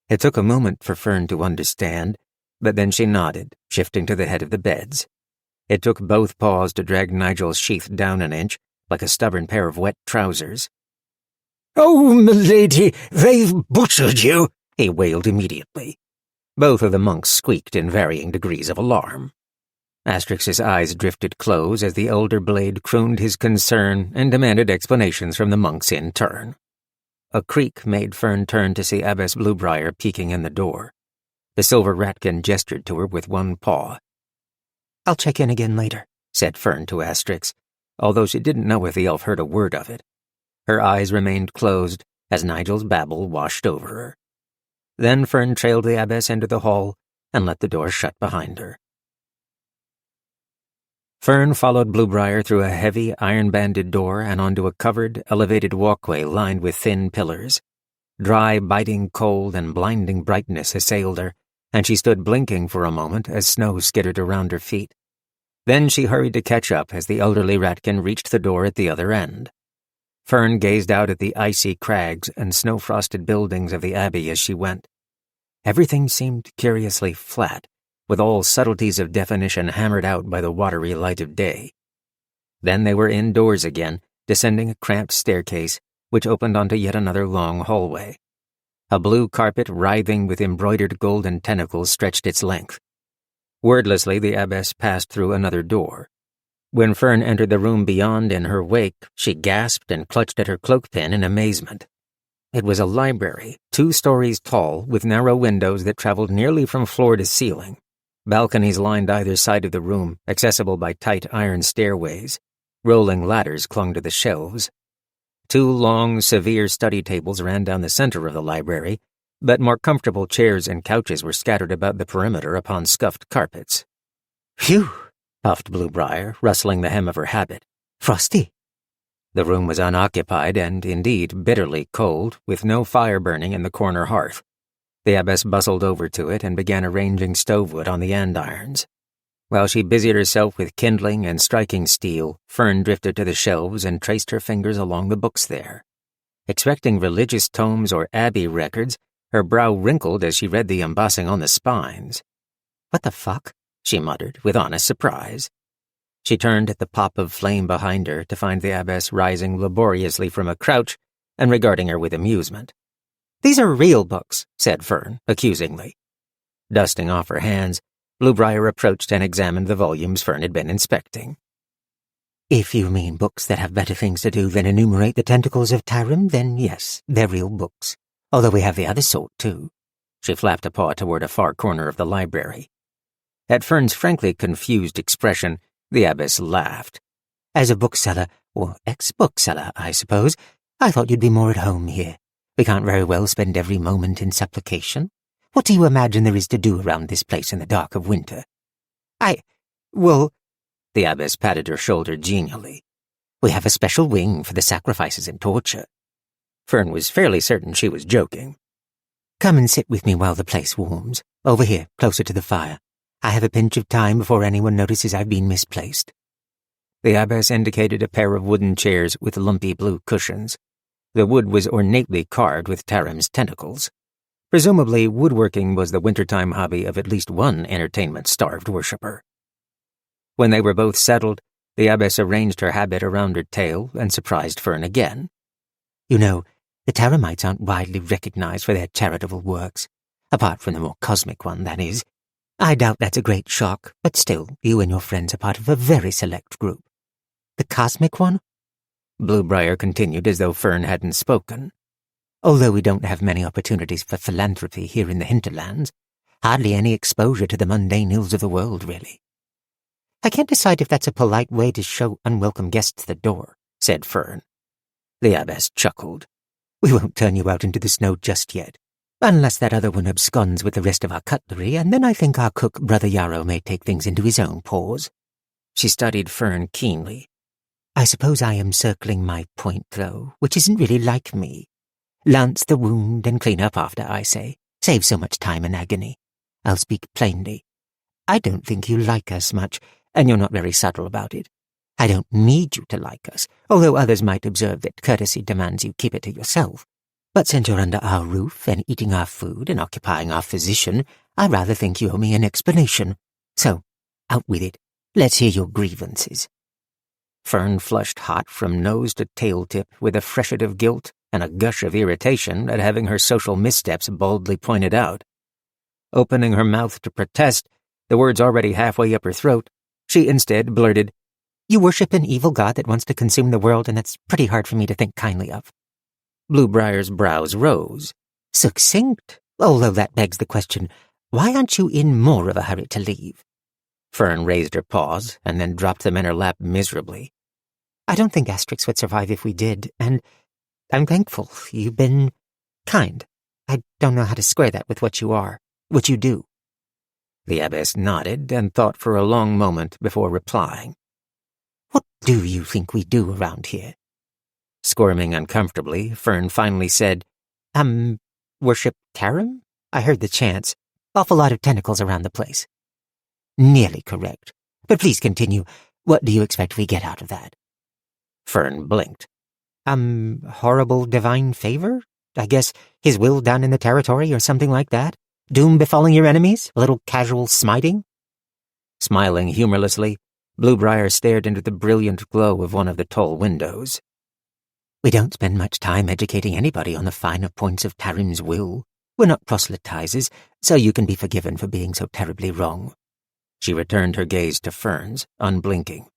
It took a moment for Fern to understand, but then she nodded, shifting to the head of the beds. It took both paws to drag Nigel's sheath down an inch, like a stubborn pair of wet trousers. "Oh, milady, they've butchered you," he wailed immediately. Both of the monks squeaked in varying degrees of alarm. Asterix's eyes drifted close as the elder blade crooned his concern and demanded explanations from the monks in turn. A creak made Fern turn to see Abbess Bluebriar peeking in the door. The silver ratkin gestured to her with one paw. "I'll check in again later," said Fern to Asterix, although she didn't know if the elf heard a word of it. Her eyes remained closed as Nigel's babble washed over her. Then Fern trailed the abbess into the hall and let the door shut behind her. Fern followed Bluebriar through a heavy, iron-banded door and onto a covered, elevated walkway lined with thin pillars. Dry, biting cold and blinding brightness assailed her, and she stood blinking for a moment as snow skittered around her feet. Then she hurried to catch up as the elderly ratkin reached the door at the other end. Fern gazed out at the icy crags and snow-frosted buildings of the abbey as she went. Everything seemed curiously flat, with all subtleties of definition hammered out by the watery light of day. Then they were indoors again, descending a cramped staircase, which opened onto yet another long hallway. A blue carpet writhing with embroidered golden tentacles stretched its length. Wordlessly, the abbess passed through another door. When Fern entered the room beyond in her wake, she gasped and clutched at her cloak-pin in amazement. It was a library, 2 stories tall, with narrow windows that traveled nearly from floor to ceiling. Balconies lined either side of the room, accessible by tight iron stairways. Rolling ladders clung to the shelves. 2 long, severe study tables ran down the center of the library, but more comfortable chairs and couches were scattered about the perimeter upon scuffed carpets. "Phew," puffed Bluebriar, rustling the hem of her habit. "Frosty." The room was unoccupied and, indeed, bitterly cold, with no fire burning in the corner hearth. The abbess bustled over to it and began arranging stovewood on the andirons. While she busied herself with kindling and striking steel, Fern drifted to the shelves and traced her fingers along the books there. Expecting religious tomes or abbey records, her brow wrinkled as she read the embossing on the spines. "What the fuck?" she muttered, with honest surprise. She turned at the pop of flame behind her to find the abbess rising laboriously from a crouch and regarding her with amusement. "These are real books," said Fern, accusingly. Dusting off her hands, Bluebriar approached and examined the volumes Fern had been inspecting. "If you mean books that have better things to do than enumerate the tentacles of Tarim, then yes, they're real books. Although we have the other sort, too." She flapped a paw toward a far corner of the library. At Fern's frankly confused expression, the abbess laughed. "As a bookseller, or ex-bookseller, I suppose, I thought you'd be more at home here. We can't very well spend every moment in supplication. What do you imagine there is to do around this place in the dark of winter?" Well, the abbess patted her shoulder genially. "We have a special wing for the sacrifices and torture." Fern was fairly certain she was joking. "Come and sit with me while the place warms. Over here, closer to the fire. I have a pinch of time before anyone notices I've been misplaced." The abbess indicated a pair of wooden chairs with lumpy blue cushions. The wood was ornately carved with Tarim's tentacles. Presumably, woodworking was the wintertime hobby of at least one entertainment-starved worshipper. When they were both settled, the abbess arranged her habit around her tail and surprised Fern again. "You know, the Tarimites aren't widely recognized for their charitable works. Apart from the more cosmic one, that is. I doubt that's a great shock, but still, you and your friends are part of a very select group." "The cosmic one?" Bluebriar continued as though Fern hadn't spoken. "Although we don't have many opportunities for philanthropy here in the hinterlands, hardly any exposure to the mundane ills of the world, really." "I can't decide if that's a polite way to show unwelcome guests the door," said Fern. The abbess chuckled. "We won't turn you out into the snow just yet. Unless that other one absconds with the rest of our cutlery, and then I think our cook, Brother Yarrow, may take things into his own paws." She studied Fern keenly. "I suppose I am circling my point, though, which isn't really like me. Lance the wound and clean up after, I say. Save so much time and agony. I'll speak plainly. I don't think you like us much, and you're not very subtle about it. I don't need you to like us, although others might observe that courtesy demands you keep it to yourself. But since you're under our roof and eating our food and occupying our physician, I rather think you owe me an explanation. So, out with it. Let's hear your grievances." Fern flushed hot from nose to tail tip with a freshet of guilt and a gush of irritation at having her social missteps baldly pointed out. Opening her mouth to protest, the words already halfway up her throat, she instead blurted, "You worship an evil god that wants to consume the world, and that's pretty hard for me to think kindly of." Bluebriar's brows rose. "Succinct, although that begs the question, why aren't you in more of a hurry to leave?" Fern raised her paws and then dropped them in her lap miserably. "I don't think Asterix would survive if we did, and I'm thankful. You've been kind. I don't know how to square that with what you are, what you do." The abbess nodded and thought for a long moment before replying. "What do you think we do around here?" Squirming uncomfortably, Fern finally said, Worship Tarim? I heard the chants. Awful lot of tentacles around the place." "Nearly correct. But please continue. What do you expect we get out of that?" Fern blinked. Horrible divine favor? I guess his will done in the territory or something like that? Doom befalling your enemies? A little casual smiting?" Smiling humorlessly, Bluebriar stared into the brilliant glow of one of the tall windows. "We don't spend much time educating anybody on the finer points of Tarim's will. We're not proselytizers, so you can be forgiven for being so terribly wrong." She returned her gaze to Fern's, unblinking.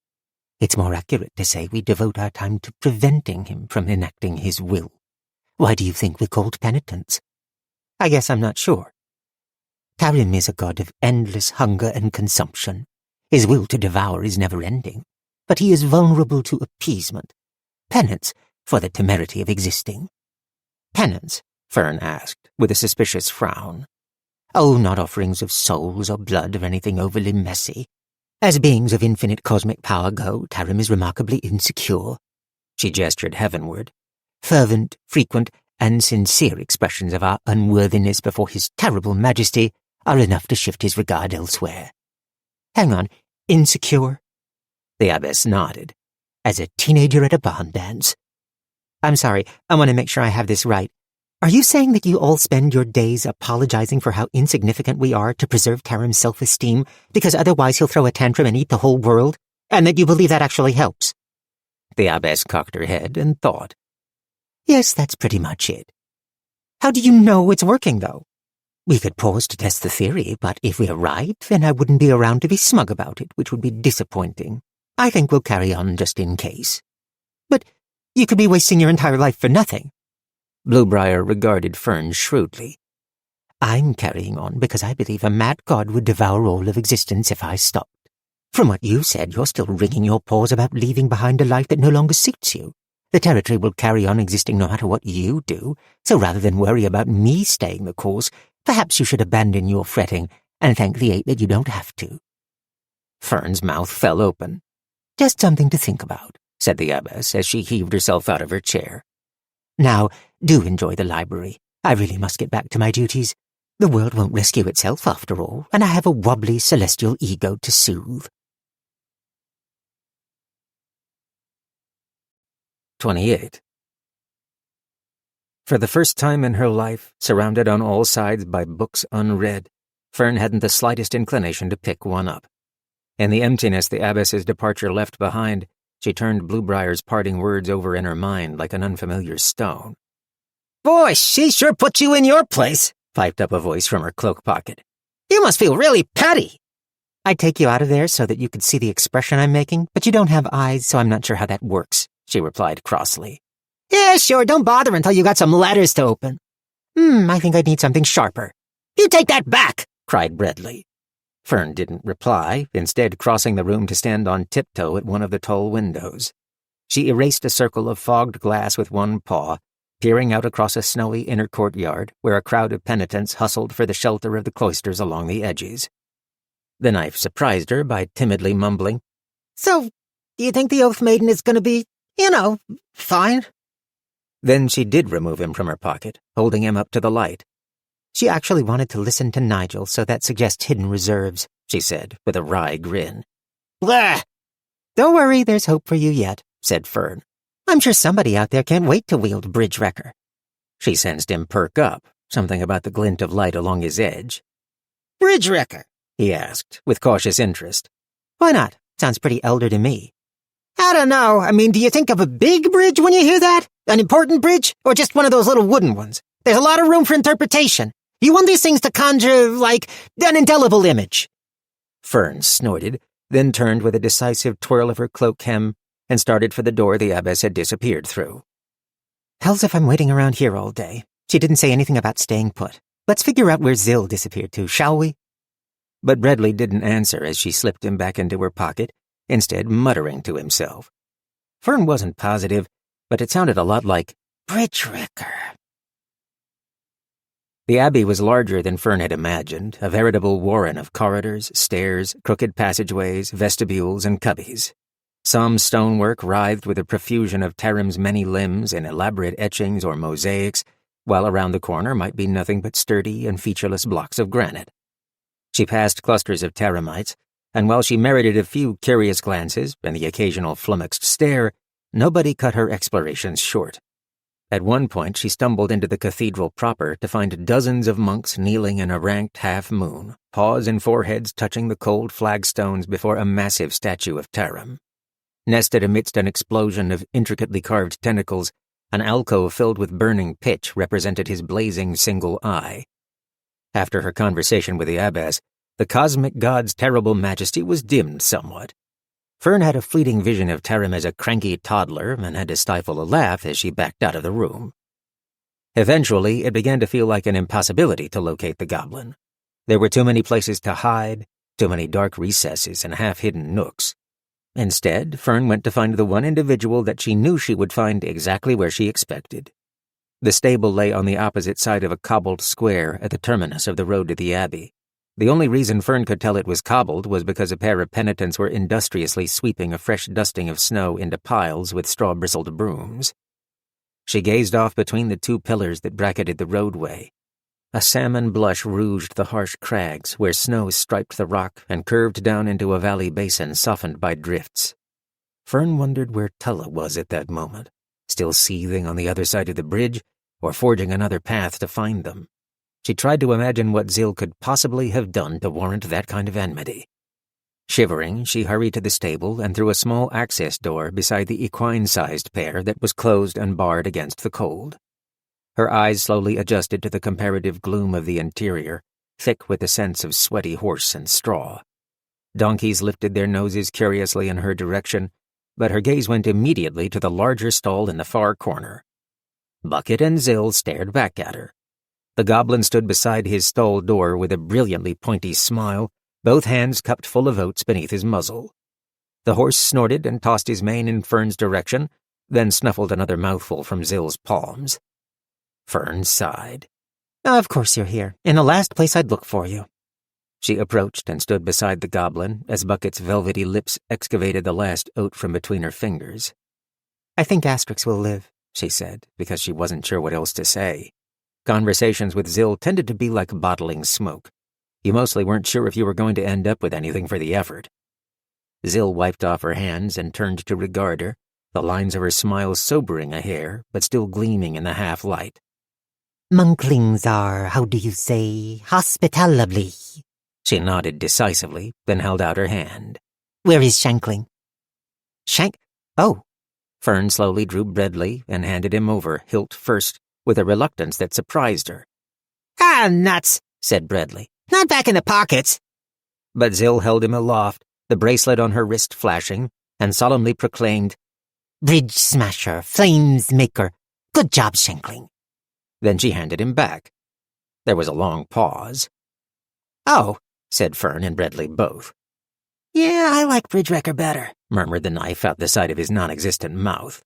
"It's more accurate to say we devote our time to preventing him from enacting his will. Why do you think we're called penitents?" "I guess I'm not sure." "Tarim is a god of endless hunger and consumption. His will to devour is never-ending, but he is vulnerable to appeasement. Penance for the temerity of existing." "Penance?" Fern asked, with a suspicious frown. "Oh, not offerings of souls or blood or anything overly messy. As beings of infinite cosmic power go, Tarim is remarkably insecure." She gestured heavenward. Fervent, frequent, and sincere expressions of our unworthiness before his terrible majesty are enough to shift his regard elsewhere. Hang on, insecure? The abbess nodded. As a teenager at a barn dance. I'm sorry, I want to make sure I have this right. Are you saying that you all spend your days apologizing for how insignificant we are to preserve Taram's self-esteem, because otherwise he'll throw a tantrum and eat the whole world, and that you believe that actually helps? The abbess cocked her head and thought. Yes, that's pretty much it. How do you know it's working, though? We could pause to test the theory, but if we're right, then I wouldn't be around to be smug about it, which would be disappointing. I think we'll carry on just in case. But you could be wasting your entire life for nothing. Bluebriar regarded Fern shrewdly. I'm carrying on because I believe a mad god would devour all of existence if I stopped. From what you said, you're still wringing your paws about leaving behind a life that no longer suits you. The territory will carry on existing no matter what you do, so rather than worry about me staying the course, perhaps you should abandon your fretting and thank the ape that you don't have to. Fern's mouth fell open. Just something to think about, said the abbess as she heaved herself out of her chair. Now, do enjoy the library. I really must get back to my duties. The world won't rescue itself after all, and I have a wobbly celestial ego to soothe. 28. For the first time in her life, surrounded on all sides by books unread, Fern hadn't the slightest inclination to pick one up. In the emptiness the abbess's departure left behind, she turned Bluebriar's parting words over in her mind like an unfamiliar stone. Boy, she sure put you in your place, piped up a voice from her cloak pocket. You must feel really petty. I'd take you out of there so that you could see the expression I'm making, but you don't have eyes, so I'm not sure how that works, she replied crossly. Yeah, sure, don't bother until you got some letters to open. I think I'd need something sharper. You take that back, cried Bradley. Fern didn't reply, instead crossing the room to stand on tiptoe at one of the tall windows. She erased a circle of fogged glass with one paw, peering out across a snowy inner courtyard where a crowd of penitents hustled for the shelter of the cloisters along the edges. The knife surprised her by timidly mumbling, So, do you think the Oath Maiden is going to be, fine? Then she did remove him from her pocket, holding him up to the light. She actually wanted to listen to Nigel, so that suggests hidden reserves, she said, with a wry grin. Blah! Don't worry, there's hope for you yet, said Fern. I'm sure somebody out there can't wait to wield Bridge Wrecker. She sensed him perk up, something about the glint of light along his edge. Bridge Wrecker? He asked, with cautious interest. Why not? Sounds pretty elder to me. I don't know. I mean, do you think of a big bridge when you hear that? An important bridge? Or just one of those little wooden ones? There's a lot of room for interpretation. You want these things to conjure, like, an indelible image. Fern snorted, then turned with a decisive twirl of her cloak hem and started for the door the abbess had disappeared through. Hells if I'm waiting around here all day. She didn't say anything about staying put. Let's figure out where Zill disappeared to, shall we? But Bradley didn't answer as she slipped him back into her pocket, instead muttering to himself. Fern wasn't positive, but it sounded a lot like Bridge Wrecker. The abbey was larger than Fern had imagined, a veritable warren of corridors, stairs, crooked passageways, vestibules, and cubbies. Some stonework writhed with a profusion of Taram's many limbs in elaborate etchings or mosaics, while around the corner might be nothing but sturdy and featureless blocks of granite. She passed clusters of Taramites, and while she merited a few curious glances and the occasional flummoxed stare, nobody cut her explorations short. At one point she stumbled into the cathedral proper to find dozens of monks kneeling in a ranked half-moon, paws and foreheads touching the cold flagstones before a massive statue of Taram. Nested amidst an explosion of intricately carved tentacles, an alcove filled with burning pitch represented his blazing single eye. After her conversation with the abbess, the cosmic god's terrible majesty was dimmed somewhat. Fern had a fleeting vision of Taram as a cranky toddler and had to stifle a laugh as she backed out of the room. Eventually, it began to feel like an impossibility to locate the goblin. There were too many places to hide, too many dark recesses and half-hidden nooks. Instead, Fern went to find the one individual that she knew she would find exactly where she expected. The stable lay on the opposite side of a cobbled square at the terminus of the road to the abbey. The only reason Fern could tell it was cobbled was because a pair of penitents were industriously sweeping a fresh dusting of snow into piles with straw-bristled brooms. She gazed off between the two pillars that bracketed the roadway. A salmon blush rouged the harsh crags where snow striped the rock and curved down into a valley basin softened by drifts. Fern wondered where Tulla was at that moment, still seething on the other side of the bridge, or forging another path to find them. She tried to imagine what Zil could possibly have done to warrant that kind of enmity. Shivering, she hurried to the stable and through a small access door beside the equine-sized pair that was closed and barred against the cold. Her eyes slowly adjusted to the comparative gloom of the interior, thick with the scents of sweaty horse and straw. Donkeys lifted their noses curiously in her direction, but her gaze went immediately to the larger stall in the far corner. Bucket and Zil stared back at her. The goblin stood beside his stall door with a brilliantly pointy smile, both hands cupped full of oats beneath his muzzle. The horse snorted and tossed his mane in Fern's direction, then snuffled another mouthful from Zil's palms. Fern sighed. Of course you're here. In the last place I'd look for you. She approached and stood beside the goblin as Bucket's velvety lips excavated the last oat from between her fingers. I think Asterix will live, she said, because she wasn't sure what else to say. Conversations with Zil tended to be like bottling smoke. You mostly weren't sure if you were going to end up with anything for the effort. Zil wiped off her hands and turned to regard her, the lines of her smile sobering a hair, but still gleaming in the half-light. Monklings are, how do you say, hospitably. She nodded decisively, then held out her hand. Where is Shankling? Oh. Fern slowly drew Breadley and handed him over, hilt first, with a reluctance that surprised her. Ah, nuts, said Breadley. Not back in the pockets. But Zil held him aloft, the bracelet on her wrist flashing, and solemnly proclaimed, Bridge smasher, flames maker. Good job, Shankling. Then she handed him back. There was a long pause. Oh, said Fern and Breadley both. Yeah, I like Bridge Wrecker better, murmured the knife out the side of his non-existent mouth.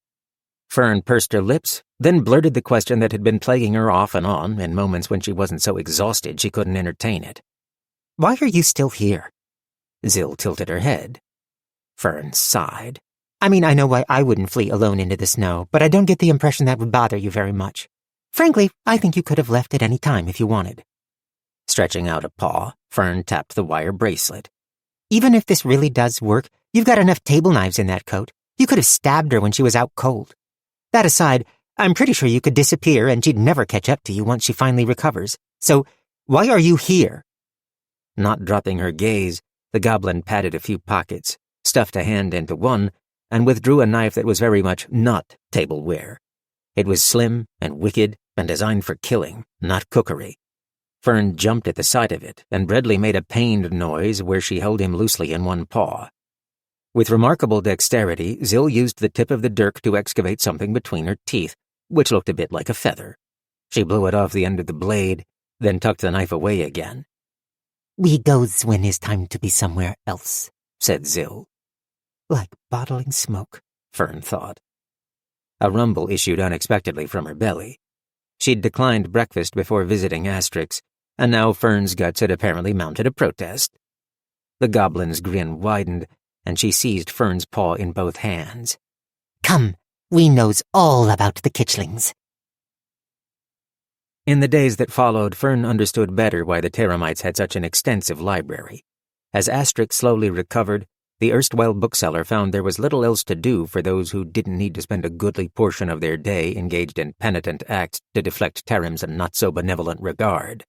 Fern pursed her lips, then blurted the question that had been plaguing her off and on in moments when she wasn't so exhausted she couldn't entertain it. Why are you still here? Zil tilted her head. Fern sighed. I mean, I know why I wouldn't flee alone into the snow, but I don't get the impression that would bother you very much. Frankly, I think you could have left at any time if you wanted. Stretching out a paw, Fern tapped the wire bracelet. Even if this really does work, you've got enough table knives in that coat. You could have stabbed her when she was out cold. That aside, I'm pretty sure you could disappear and she'd never catch up to you once she finally recovers. So, why are you here? Not dropping her gaze, the goblin patted a few pockets, stuffed a hand into one, and withdrew a knife that was very much not tableware. It was slim and wicked and designed for killing, not cookery. Fern jumped at the sight of it, and Breadley made a pained noise where she held him loosely in one paw. With remarkable dexterity, Zil used the tip of the dirk to excavate something between her teeth, which looked a bit like a feather. She blew it off the end of the blade, then tucked the knife away again. We goes when it's time to be somewhere else, said Zil. Like bottling smoke, Fern thought. A rumble issued unexpectedly from her belly. She'd declined breakfast before visiting Asterix, and now Fern's guts had apparently mounted a protest. The goblin's grin widened, and she seized Fern's paw in both hands. Come, we knows all about the kitchlings. In the days that followed, Fern understood better why the Terramites had such an extensive library. As Asterix slowly recovered, the erstwhile bookseller found there was little else to do for those who didn't need to spend a goodly portion of their day engaged in penitent acts to deflect Terram's not-so-benevolent regard.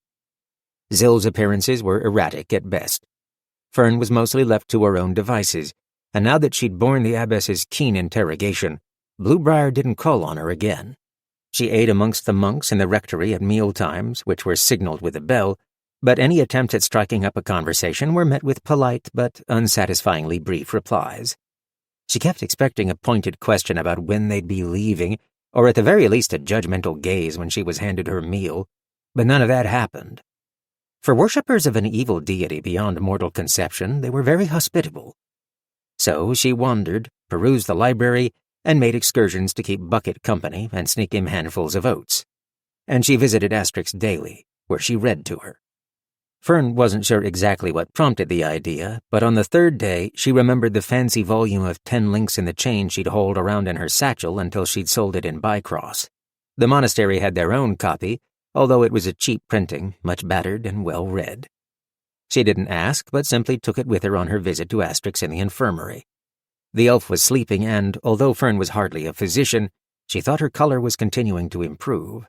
Zil's appearances were erratic at best. Fern was mostly left to her own devices, and now that she'd borne the abbess's keen interrogation, Bluebriar didn't call on her again. She ate amongst the monks in the rectory at meal times, which were signaled with a bell, but any attempts at striking up a conversation were met with polite but unsatisfyingly brief replies. She kept expecting a pointed question about when they'd be leaving, or at the very least a judgmental gaze when she was handed her meal, but none of that happened. For worshippers of an evil deity beyond mortal conception, they were very hospitable. So she wandered, perused the library, and made excursions to keep Bucket company and sneak him handfuls of oats. And she visited Asterix daily, where she read to her. Fern wasn't sure exactly what prompted the idea, but on the third day, she remembered the fancy volume of 10 links in the chain she'd hauled around in her satchel until she'd sold it in Bcross. The monastery had their own copy, although it was a cheap printing, much battered and well read. She didn't ask, but simply took it with her on her visit to Asterix in the infirmary. The elf was sleeping and, although Fern was hardly a physician, she thought her color was continuing to improve.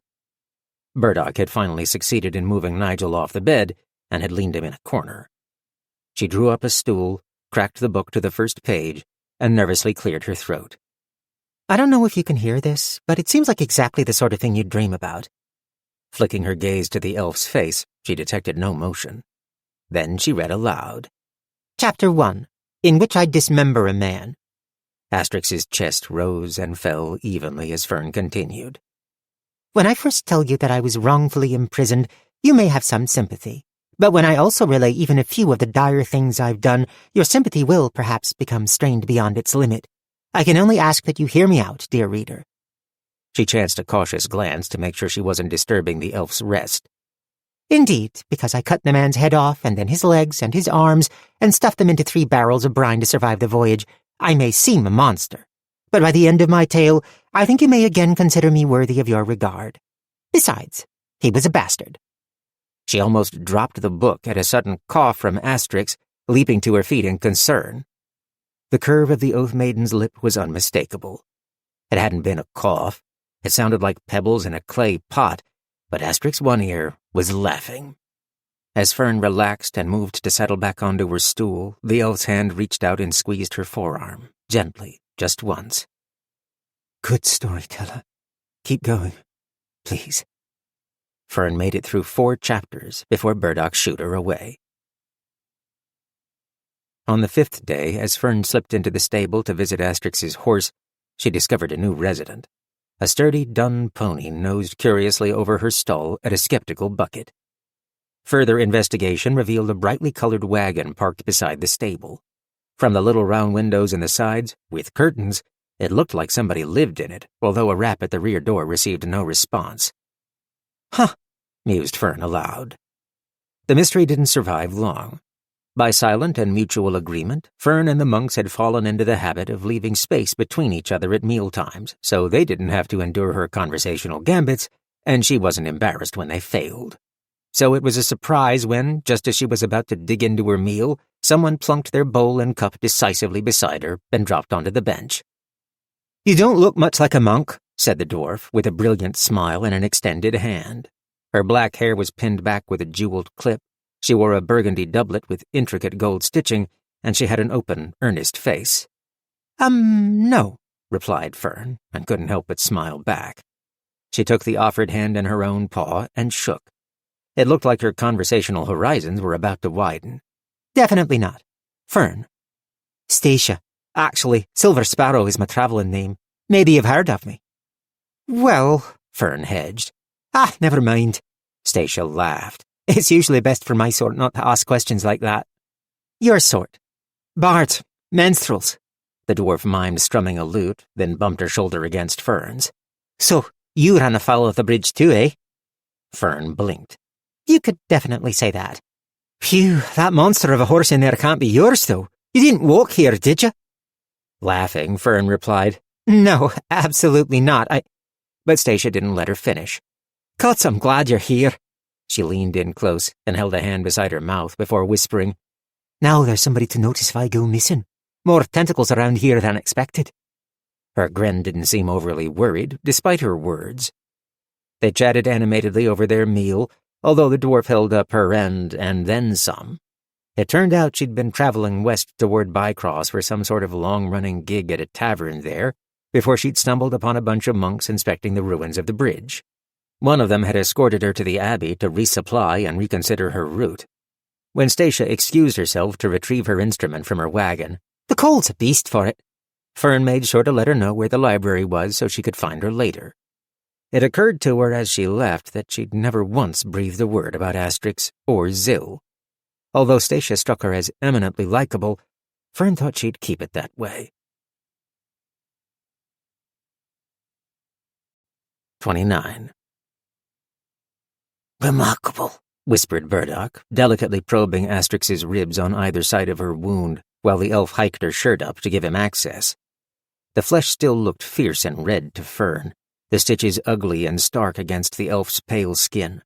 Burdock had finally succeeded in moving Nigel off the bed and had leaned him in a corner. She drew up a stool, cracked the book to the first page, and nervously cleared her throat. I don't know if you can hear this, but it seems like exactly the sort of thing you'd dream about. Flicking her gaze to the elf's face, she detected no motion. Then she read aloud. Chapter 1, in which I dismember a man. Asterix's chest rose and fell evenly as Fern continued. When I first tell you that I was wrongfully imprisoned, you may have some sympathy. But when I also relay even a few of the dire things I've done, your sympathy will perhaps become strained beyond its limit. I can only ask that you hear me out, dear reader. She chanced a cautious glance to make sure she wasn't disturbing the elf's rest. Indeed, because I cut the man's head off, and then his legs and his arms, and stuffed them into 3 barrels of brine to survive the voyage, I may seem a monster. But by the end of my tale, I think you may again consider me worthy of your regard. Besides, he was a bastard. She almost dropped the book at a sudden cough from Asterix, leaping to her feet in concern. The curve of the Oath Maiden's lip was unmistakable. It hadn't been a cough. It sounded like pebbles in a clay pot, but Asterix One Ear was laughing. As Fern relaxed and moved to settle back onto her stool, the elf's hand reached out and squeezed her forearm, gently, just once. Good storyteller. Keep going, please. Fern made it through 4 chapters before Burdock shooed her away. On the 5th day, as Fern slipped into the stable to visit Asterix's horse, she discovered a new resident. A sturdy dun pony nosed curiously over her stall at a skeptical bucket. Further investigation revealed a brightly colored wagon parked beside the stable. From the little round windows in the sides, with curtains, it looked like somebody lived in it, although a rap at the rear door received no response. Huh, mused Fern aloud. The mystery didn't survive long. By silent and mutual agreement, Fern and the monks had fallen into the habit of leaving space between each other at mealtimes, so they didn't have to endure her conversational gambits, and she wasn't embarrassed when they failed. So it was a surprise when, just as she was about to dig into her meal, someone plunked their bowl and cup decisively beside her and dropped onto the bench. You don't look much like a monk, said the dwarf, with a brilliant smile and an extended hand. Her black hair was pinned back with a jeweled clip. She wore a burgundy doublet with intricate gold stitching, and she had an open, earnest face. No, replied Fern, and couldn't help but smile back. She took the offered hand in her own paw and shook. It looked like her conversational horizons were about to widen. Definitely not. Fern. Stacia. Actually, Silver Sparrow is my travelling name. Maybe you've heard of me. Well, Fern hedged. Never mind. Stacia laughed. It's usually best for my sort not to ask questions like that. Your sort. Bards. Minstrels. The dwarf mimed strumming a lute, then bumped her shoulder against Fern's. So, you ran afoul of the bridge too, eh? Fern blinked. You could definitely say that. Phew, that monster of a horse in there can't be yours, though. You didn't walk here, did you? Laughing, Fern replied, No, absolutely not. But Stacia didn't let her finish. Cuts, I'm glad you're here. She leaned in close and held a hand beside her mouth before whispering, Now there's somebody to notice if I go missing. More tentacles around here than expected. Her grin didn't seem overly worried, despite her words. They chatted animatedly over their meal, although the dwarf held up her end and then some. It turned out she'd been traveling west toward Bcross for some sort of long-running gig at a tavern there, before she'd stumbled upon a bunch of monks inspecting the ruins of the bridge. One of them had escorted her to the abbey to resupply and reconsider her route. When Stacia excused herself to retrieve her instrument from her wagon, The cold's a beast for it. Fern made sure to let her know where the library was so she could find her later. It occurred to her as she left that she'd never once breathed a word about Asterix or Zill. Although Stacia struck her as eminently likable, Fern thought she'd keep it that way. 29. Remarkable, whispered Burdock, delicately probing Asterix's ribs on either side of her wound, while the elf hiked her shirt up to give him access. The flesh still looked fierce and red to Fern, the stitches ugly and stark against the elf's pale skin.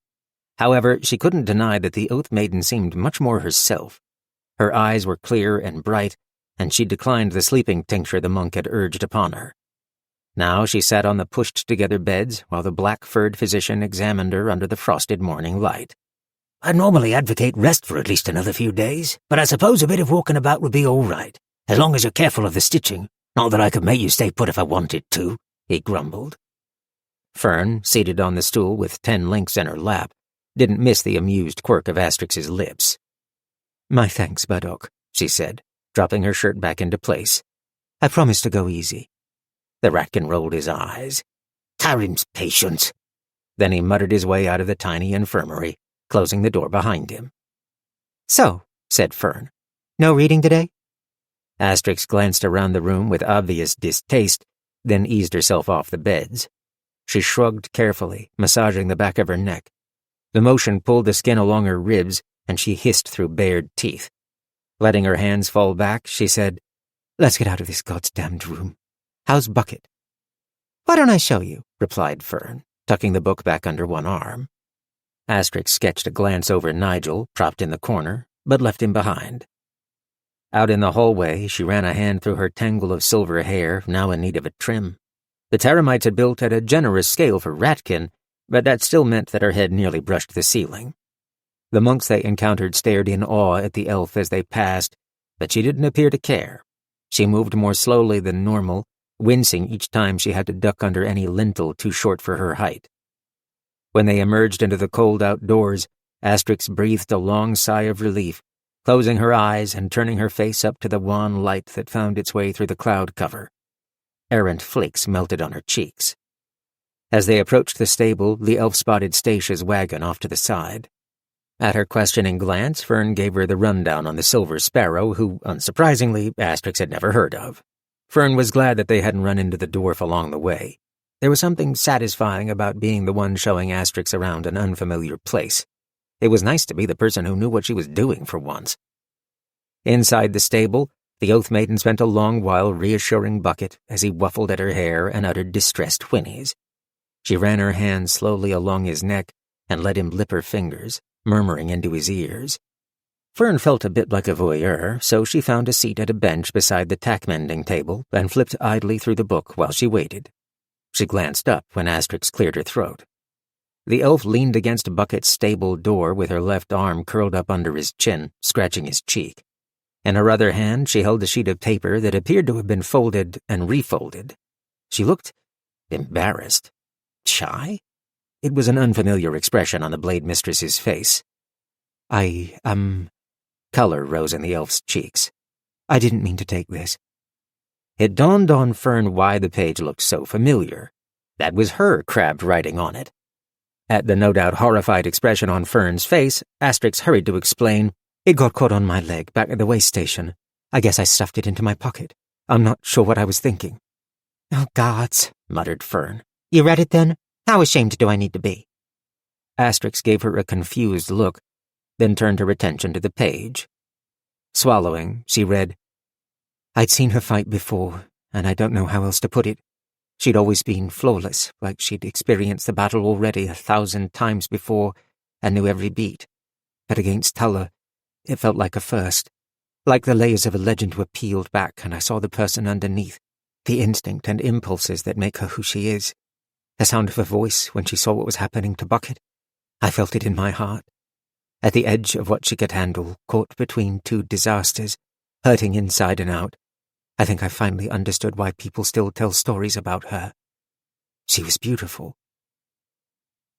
However, she couldn't deny that the Oath Maiden seemed much more herself. Her eyes were clear and bright, and she declined the sleeping tincture the monk had urged upon her. Now she sat on the pushed-together beds while the black-furred physician examined her under the frosted morning light. I normally advocate rest for at least another few days, but I suppose a bit of walking about would be all right, as long as you're careful of the stitching. Not that I could make you stay put if I wanted to, he grumbled. Fern, seated on the stool with 10 links in her lap, didn't miss the amused quirk of Asterix's lips. "My thanks, Burdock," she said, dropping her shirt back into place. "I promise to go easy." The rattkin rolled his eyes. "Tyrant's patience." Then he muttered his way out of the tiny infirmary, closing the door behind him. "So," said Fern, "no reading today?" Asterix glanced around the room with obvious distaste, then eased herself off the beds. She shrugged carefully, massaging the back of her neck. The motion pulled the skin along her ribs, and she hissed through bared teeth. Letting her hands fall back, she said, "Let's get out of this goddamned room. How's Bucket?" "Why don't I show you?" replied Fern, tucking the book back under one arm. Asterix sketched a glance over Nigel, propped in the corner, but left him behind. Out in the hallway, she ran a hand through her tangle of silver hair, now in need of a trim. The Terramites had built at a generous scale for Rattkin, but that still meant that her head nearly brushed the ceiling. The monks they encountered stared in awe at the elf as they passed, but she didn't appear to care. She moved more slowly than normal, wincing each time she had to duck under any lintel too short for her height. When they emerged into the cold outdoors, Asterix breathed a long sigh of relief, closing her eyes and turning her face up to the wan light that found its way through the cloud cover. Errant flakes melted on her cheeks. As they approached the stable, the elf spotted Statia's wagon off to the side. At her questioning glance, Fern gave her the rundown on the Silver Sparrow, who, unsurprisingly, Asterix had never heard of. Fern was glad that they hadn't run into the dwarf along the way. There was something satisfying about being the one showing Asterix around an unfamiliar place. It was nice to be the person who knew what she was doing for once. Inside the stable, the Oath Maiden spent a long while reassuring Bucket as he wuffled at her hair and uttered distressed whinnies. She ran her hand slowly along his neck and let him lip her fingers, murmuring into his ears. Fern felt a bit like a voyeur, so she found a seat at a bench beside the tack-mending table and flipped idly through the book while she waited. She glanced up when Asterix cleared her throat. The elf leaned against Bucket's stable door with her left arm curled up under his chin, scratching his cheek. In her other hand, she held a sheet of paper that appeared to have been folded and refolded. She looked embarrassed. Shy? It was an unfamiliar expression on the Blade Mistress's face. Color rose in the elf's cheeks. "I didn't mean to take this." It dawned on Fern why the page looked so familiar. That was her crabbed writing on it. At the no doubt horrified expression on Fern's face, Asterix hurried to explain, "It got caught on my leg back at the way station. I guess I stuffed it into my pocket. I'm not sure what I was thinking." "Oh, gods," muttered Fern. "You read it then? How ashamed do I need to be?" Asterix gave her a confused look, then turned her attention to the page. Swallowing, she read, "I'd seen her fight before, and I don't know how else to put it. She'd always been flawless, like she'd experienced the battle already 1,000 times before and knew every beat. But against Tulla, it felt like a first. Like the layers of a legend were peeled back and I saw the person underneath, the instinct and impulses that make her who she is. The sound of her voice when she saw what was happening to Bucket. I felt it in my heart. At the edge of what she could handle, caught between two disasters, hurting inside and out. I think I finally understood why people still tell stories about her. She was beautiful."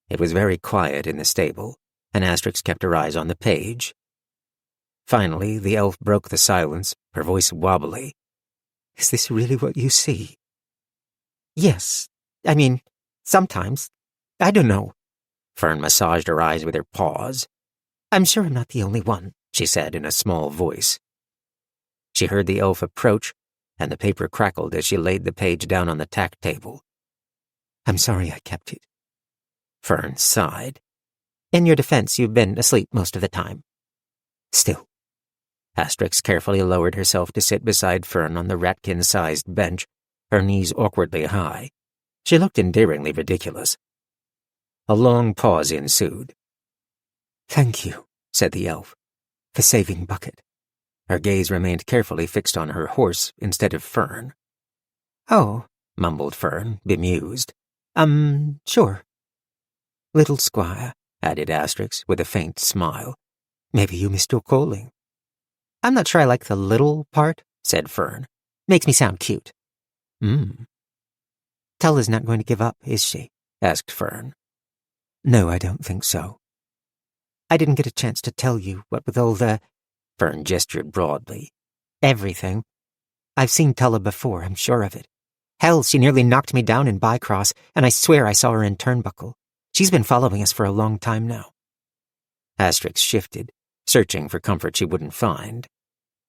It was very quiet in the stable, and Asterix kept her eyes on the page. Finally, the elf broke the silence, her voice wobbly. "Is this really what you see?" "Yes. I mean, sometimes. I don't know." Fern massaged her eyes with her paws. "I'm sure I'm not the only one," she said in a small voice. She heard the elf approach, and the paper crackled as she laid the page down on the tack table. "I'm sorry I kept it." Fern sighed. In your defense, you've been asleep most of the time. Still. Asterix carefully lowered herself to sit beside Fern on the ratkin-sized bench, her knees awkwardly high. She looked endearingly ridiculous. A long pause ensued. Thank you, said the elf, for saving Bucket. Her gaze remained carefully fixed on her horse instead of Fern. Oh, mumbled Fern, bemused. Sure. Little squire, added Asterix with a faint smile. Maybe you missed your calling. I'm not sure I like the little part, said Fern. Makes me sound cute. Tulla's not going to give up, is she? Asked Fern. No, I don't think so. I didn't get a chance to tell you what with all the... Fern gestured broadly. Everything. I've seen Tulla before, I'm sure of it. Hell, she nearly knocked me down in Bcross, and I swear I saw her in Turnbuckle. She's been following us for a long time now. Asterix shifted, searching for comfort she wouldn't find.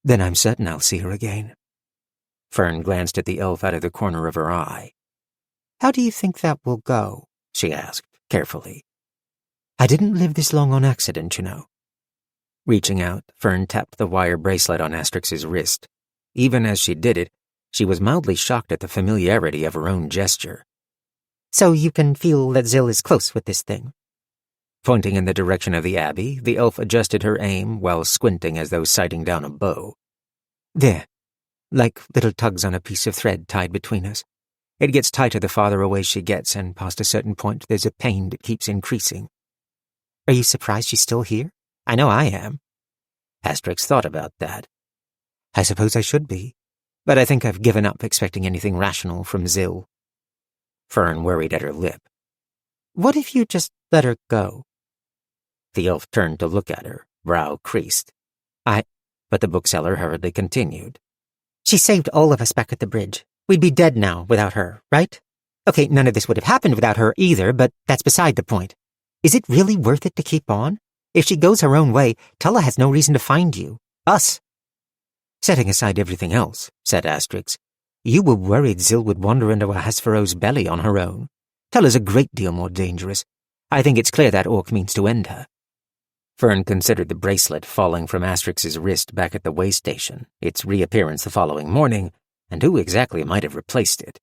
Then I'm certain I'll see her again. Fern glanced at the elf out of the corner of her eye. How do you think that will go? She asked, carefully. I didn't live this long on accident, you know. Reaching out, Fern tapped the wire bracelet on Asterix's wrist. Even as she did it, she was mildly shocked at the familiarity of her own gesture. So you can feel that Zill is close with this thing? Pointing in the direction of the abbey, the elf adjusted her aim while squinting as though sighting down a bow. There, like little tugs on a piece of thread tied between us. It gets tighter the farther away she gets, and past a certain point there's a pain that keeps increasing. Are you surprised she's still here? I know I am. Asterix thought about that. I suppose I should be, but I think I've given up expecting anything rational from Zill. Fern worried at her lip. What if you just let her go? The elf turned to look at her, brow creased. But the bookseller hurriedly continued. She saved all of us back at the bridge. We'd be dead now without her, right? Okay, none of this would have happened without her either, but that's beside the point. Is it really worth it to keep on? If she goes her own way, Tulla has no reason to find you. Us. Setting aside everything else, said Asterix, you were worried Zill would wander into Ahasvero's belly on her own. Tulla's a great deal more dangerous. I think it's clear that orc means to end her. Fern considered the bracelet falling from Asterix's wrist back at the way station, its reappearance the following morning, and who exactly might have replaced it.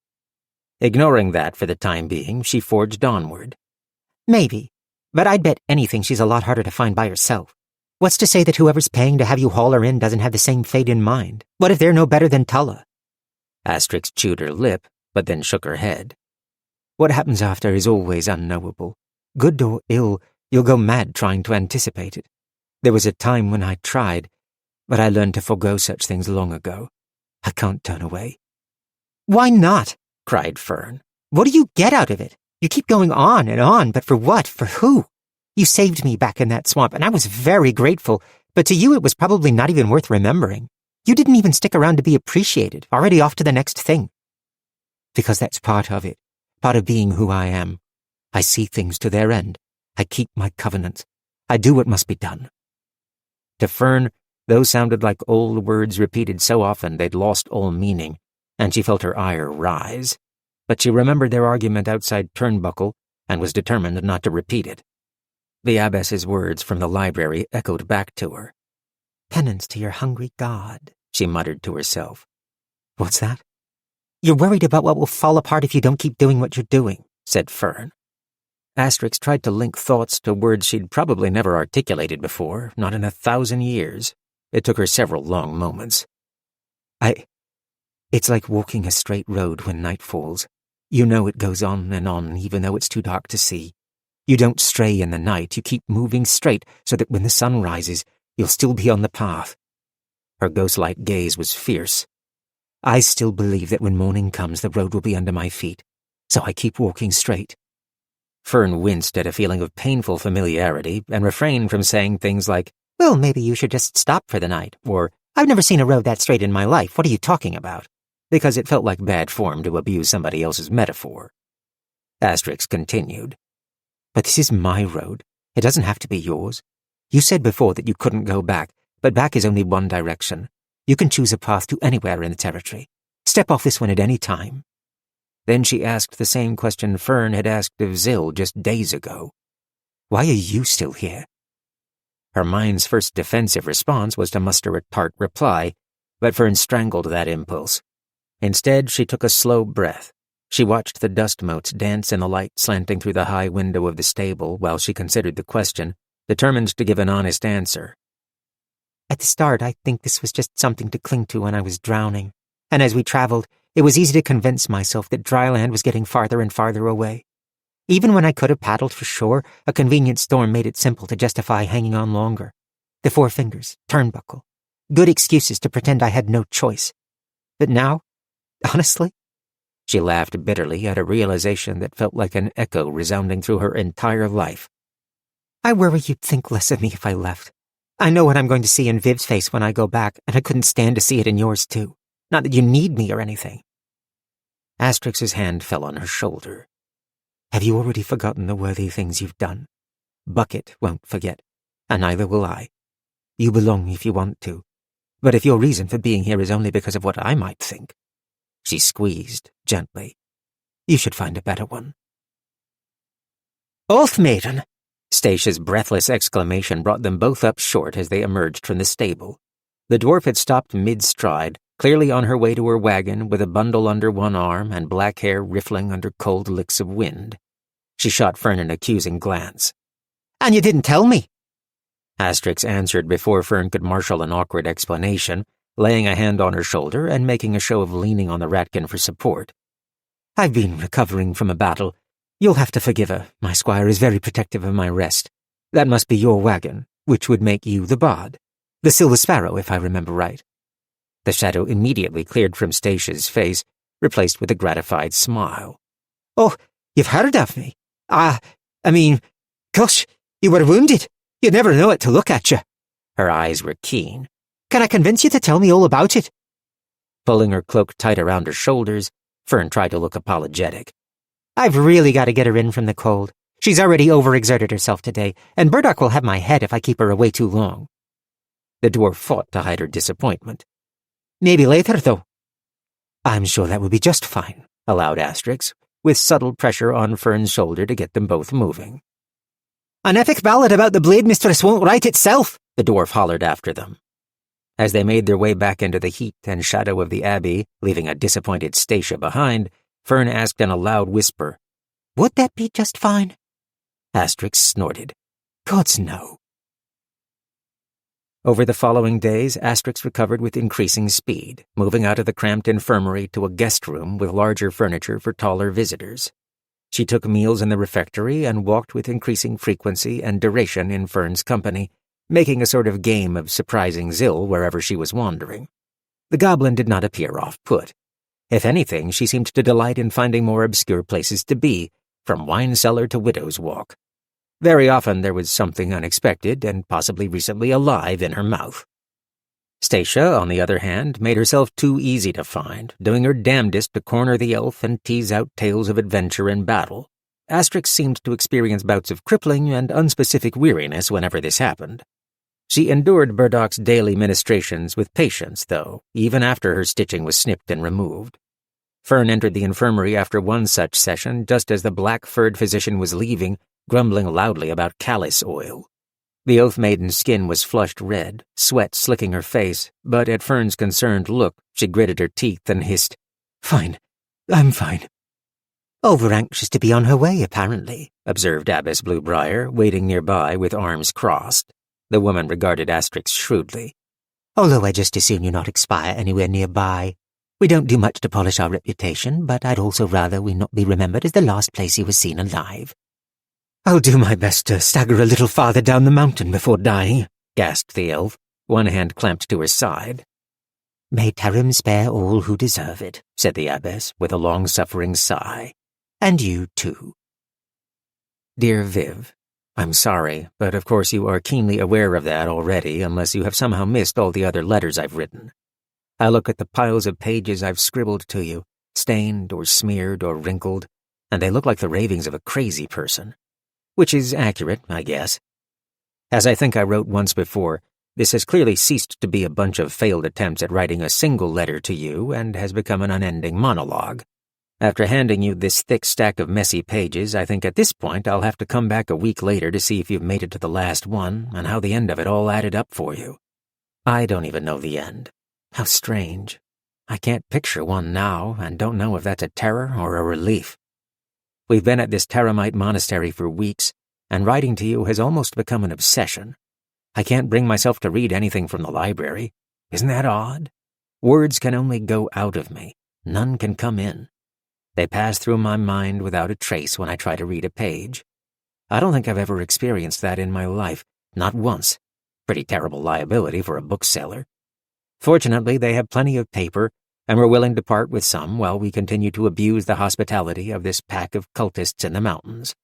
Ignoring that for the time being, she forged onward. Maybe, but I'd bet anything she's a lot harder to find by herself. What's to say that whoever's paying to have you haul her in doesn't have the same fate in mind? What if they're no better than Tulla? Asterix chewed her lip, but then shook her head. What happens after is always unknowable. Good or ill, you'll go mad trying to anticipate it. There was a time when I tried, but I learned to forego such things long ago. I can't turn away. Why not? Cried Fern. What do you get out of it? You keep going on, but for what? For who? You saved me back in that swamp, and I was very grateful, but to you it was probably not even worth remembering. You didn't even stick around to be appreciated, already off to the next thing. Because that's part of it, part of being who I am. I see things to their end. I keep my covenants. I do what must be done. To Fern, those sounded like old words repeated so often they'd lost all meaning, and she felt her ire rise. But she remembered their argument outside Turnbuckle and was determined not to repeat it. The abbess's words from the library echoed back to her. Penance to your hungry god, she muttered to herself. What's that? You're worried about what will fall apart if you don't keep doing what you're doing, said Fern. Asterix tried to link thoughts to words she'd probably never articulated before, not in 1,000 years. It took her several long moments. It's like walking a straight road when night falls. You know it goes on, even though it's too dark to see. You don't stray in the night, you keep moving straight so that when the sun rises, you'll still be on the path. Her ghost-like gaze was fierce. I still believe that when morning comes, the road will be under my feet, so I keep walking straight. Fern winced at a feeling of painful familiarity and refrained from saying things like, well, maybe you should just stop for the night, or, I've never seen a road that straight in my life, what are you talking about? Because it felt like bad form to abuse somebody else's metaphor. Asterix continued. But this is my road. It doesn't have to be yours. You said before that you couldn't go back, but back is only one direction. You can choose a path to anywhere in the territory. Step off this one at any time. Then she asked the same question Fern had asked of Zill just days ago. Why are you still here?" Her mind's first defensive response was to muster a tart reply, but Fern strangled that impulse. Instead, she took a slow breath. She watched the dust motes dance in the light slanting through the high window of the stable while she considered the question, determined to give an honest answer. "At the start, I think this was just something to cling to when I was drowning. And as we traveled, it was easy to convince myself that dry land was getting farther and farther away. Even when I could have paddled for shore, a convenient storm made it simple to justify hanging on longer. The Four Fingers, turnbuckle. Good excuses to pretend I had no choice. But now, honestly," she laughed bitterly at a realization that felt like an echo resounding through her entire life, "I worry you'd think less of me if I left. I know what I'm going to see in Viv's face when I go back, and I couldn't stand to see it in yours too. Not that you need me or anything." Asterix's hand fell on her shoulder. "Have you already forgotten the worthy things you've done? Bucket won't forget, and neither will I. You belong if you want to, but if your reason for being here is only because of what I might think," she squeezed gently, "you should find a better one." "Oath Maiden!" Statia's breathless exclamation brought them both up short as they emerged from the stable. The dwarf had stopped mid-stride, clearly on her way to her wagon with a bundle under one arm and black hair riffling under cold licks of wind. She shot Fern an accusing glance. "And you didn't tell me!" Asterix answered before Fern could marshal an awkward explanation, laying a hand on her shoulder and making a show of leaning on the rattkin for support. "I've been recovering from a battle. You'll have to forgive her. My squire is very protective of my rest. That must be your wagon, which would make you the bard. The Silver Sparrow, if I remember right." The shadow immediately cleared from Statia's face, replaced with a gratified smile. "Oh, you've heard of me? Gosh, you were wounded. You'd never know it to look at you." Her eyes were keen. "Can I convince you to tell me all about it?" Pulling her cloak tight around her shoulders, Fern tried to look apologetic. "I've really got to get her in from the cold. She's already overexerted herself today, and Burdock will have my head if I keep her away too long." The dwarf fought to hide her disappointment. "Maybe later, though." "I'm sure that would be just fine," allowed Asterix, with subtle pressure on Fern's shoulder to get them both moving. "An epic ballad about the Blade Mistress won't write itself," the dwarf hollered after them. As they made their way back into the heat and shadow of the abbey, leaving a disappointed Statia behind, Fern asked in a loud whisper, "Would that be just fine?" Asterix snorted. "Gods, no." Over the following days, Asterix recovered with increasing speed, moving out of the cramped infirmary to a guest room with larger furniture for taller visitors. She took meals in the refectory and walked with increasing frequency and duration in Fern's company, making a sort of game of surprising Zill wherever she was wandering. The goblin did not appear off-put. If anything, she seemed to delight in finding more obscure places to be, from wine cellar to widow's walk. Very often there was something unexpected and possibly recently alive in her mouth. Statia, on the other hand, made herself too easy to find, doing her damnedest to corner the elf and tease out tales of adventure and battle. Asterix seemed to experience bouts of crippling and unspecific weariness whenever this happened. She endured Burdock's daily ministrations with patience, though, even after her stitching was snipped and removed. Fern entered the infirmary after one such session just as the black-furred physician was leaving, grumbling loudly about callus oil. The Oath Maiden's skin was flushed red, sweat slicking her face, but at Fern's concerned look, she gritted her teeth and hissed, "Fine, I'm fine." "Over-anxious to be on her way, apparently," observed Abbess Bluebriar, waiting nearby with arms crossed. The woman regarded Asterix shrewdly. "Although I'd just as soon you not expire anywhere nearby. We don't do much to polish our reputation, but I'd also rather we not be remembered as the last place you were seen alive." "I'll do my best to stagger a little farther down the mountain before dying," gasped the elf, one hand clamped to her side. "May Tarim spare all who deserve it," said the abbess with a long-suffering sigh. "And you, too." Dear Viv, I'm sorry, but of course you are keenly aware of that already unless you have somehow missed all the other letters I've written. I look at the piles of pages I've scribbled to you, stained or smeared or wrinkled, and they look like the ravings of a crazy person. Which is accurate, I guess. As I think I wrote once before, this has clearly ceased to be a bunch of failed attempts at writing a single letter to you and has become an unending monologue. After handing you this thick stack of messy pages, I think at this point I'll have to come back a week later to see if you've made it to the last one and how the end of it all added up for you. I don't even know the end. How strange. I can't picture one now and don't know if that's a terror or a relief. We've been at this Terramite monastery for weeks, and writing to you has almost become an obsession. I can't bring myself to read anything from the library. Isn't that odd? Words can only go out of me. None can come in. They pass through my mind without a trace when I try to read a page. I don't think I've ever experienced that in my life, not once. Pretty terrible liability for a bookseller. Fortunately, they have plenty of paper, and we're willing to part with some while we continue to abuse the hospitality of this pack of cultists in the mountains.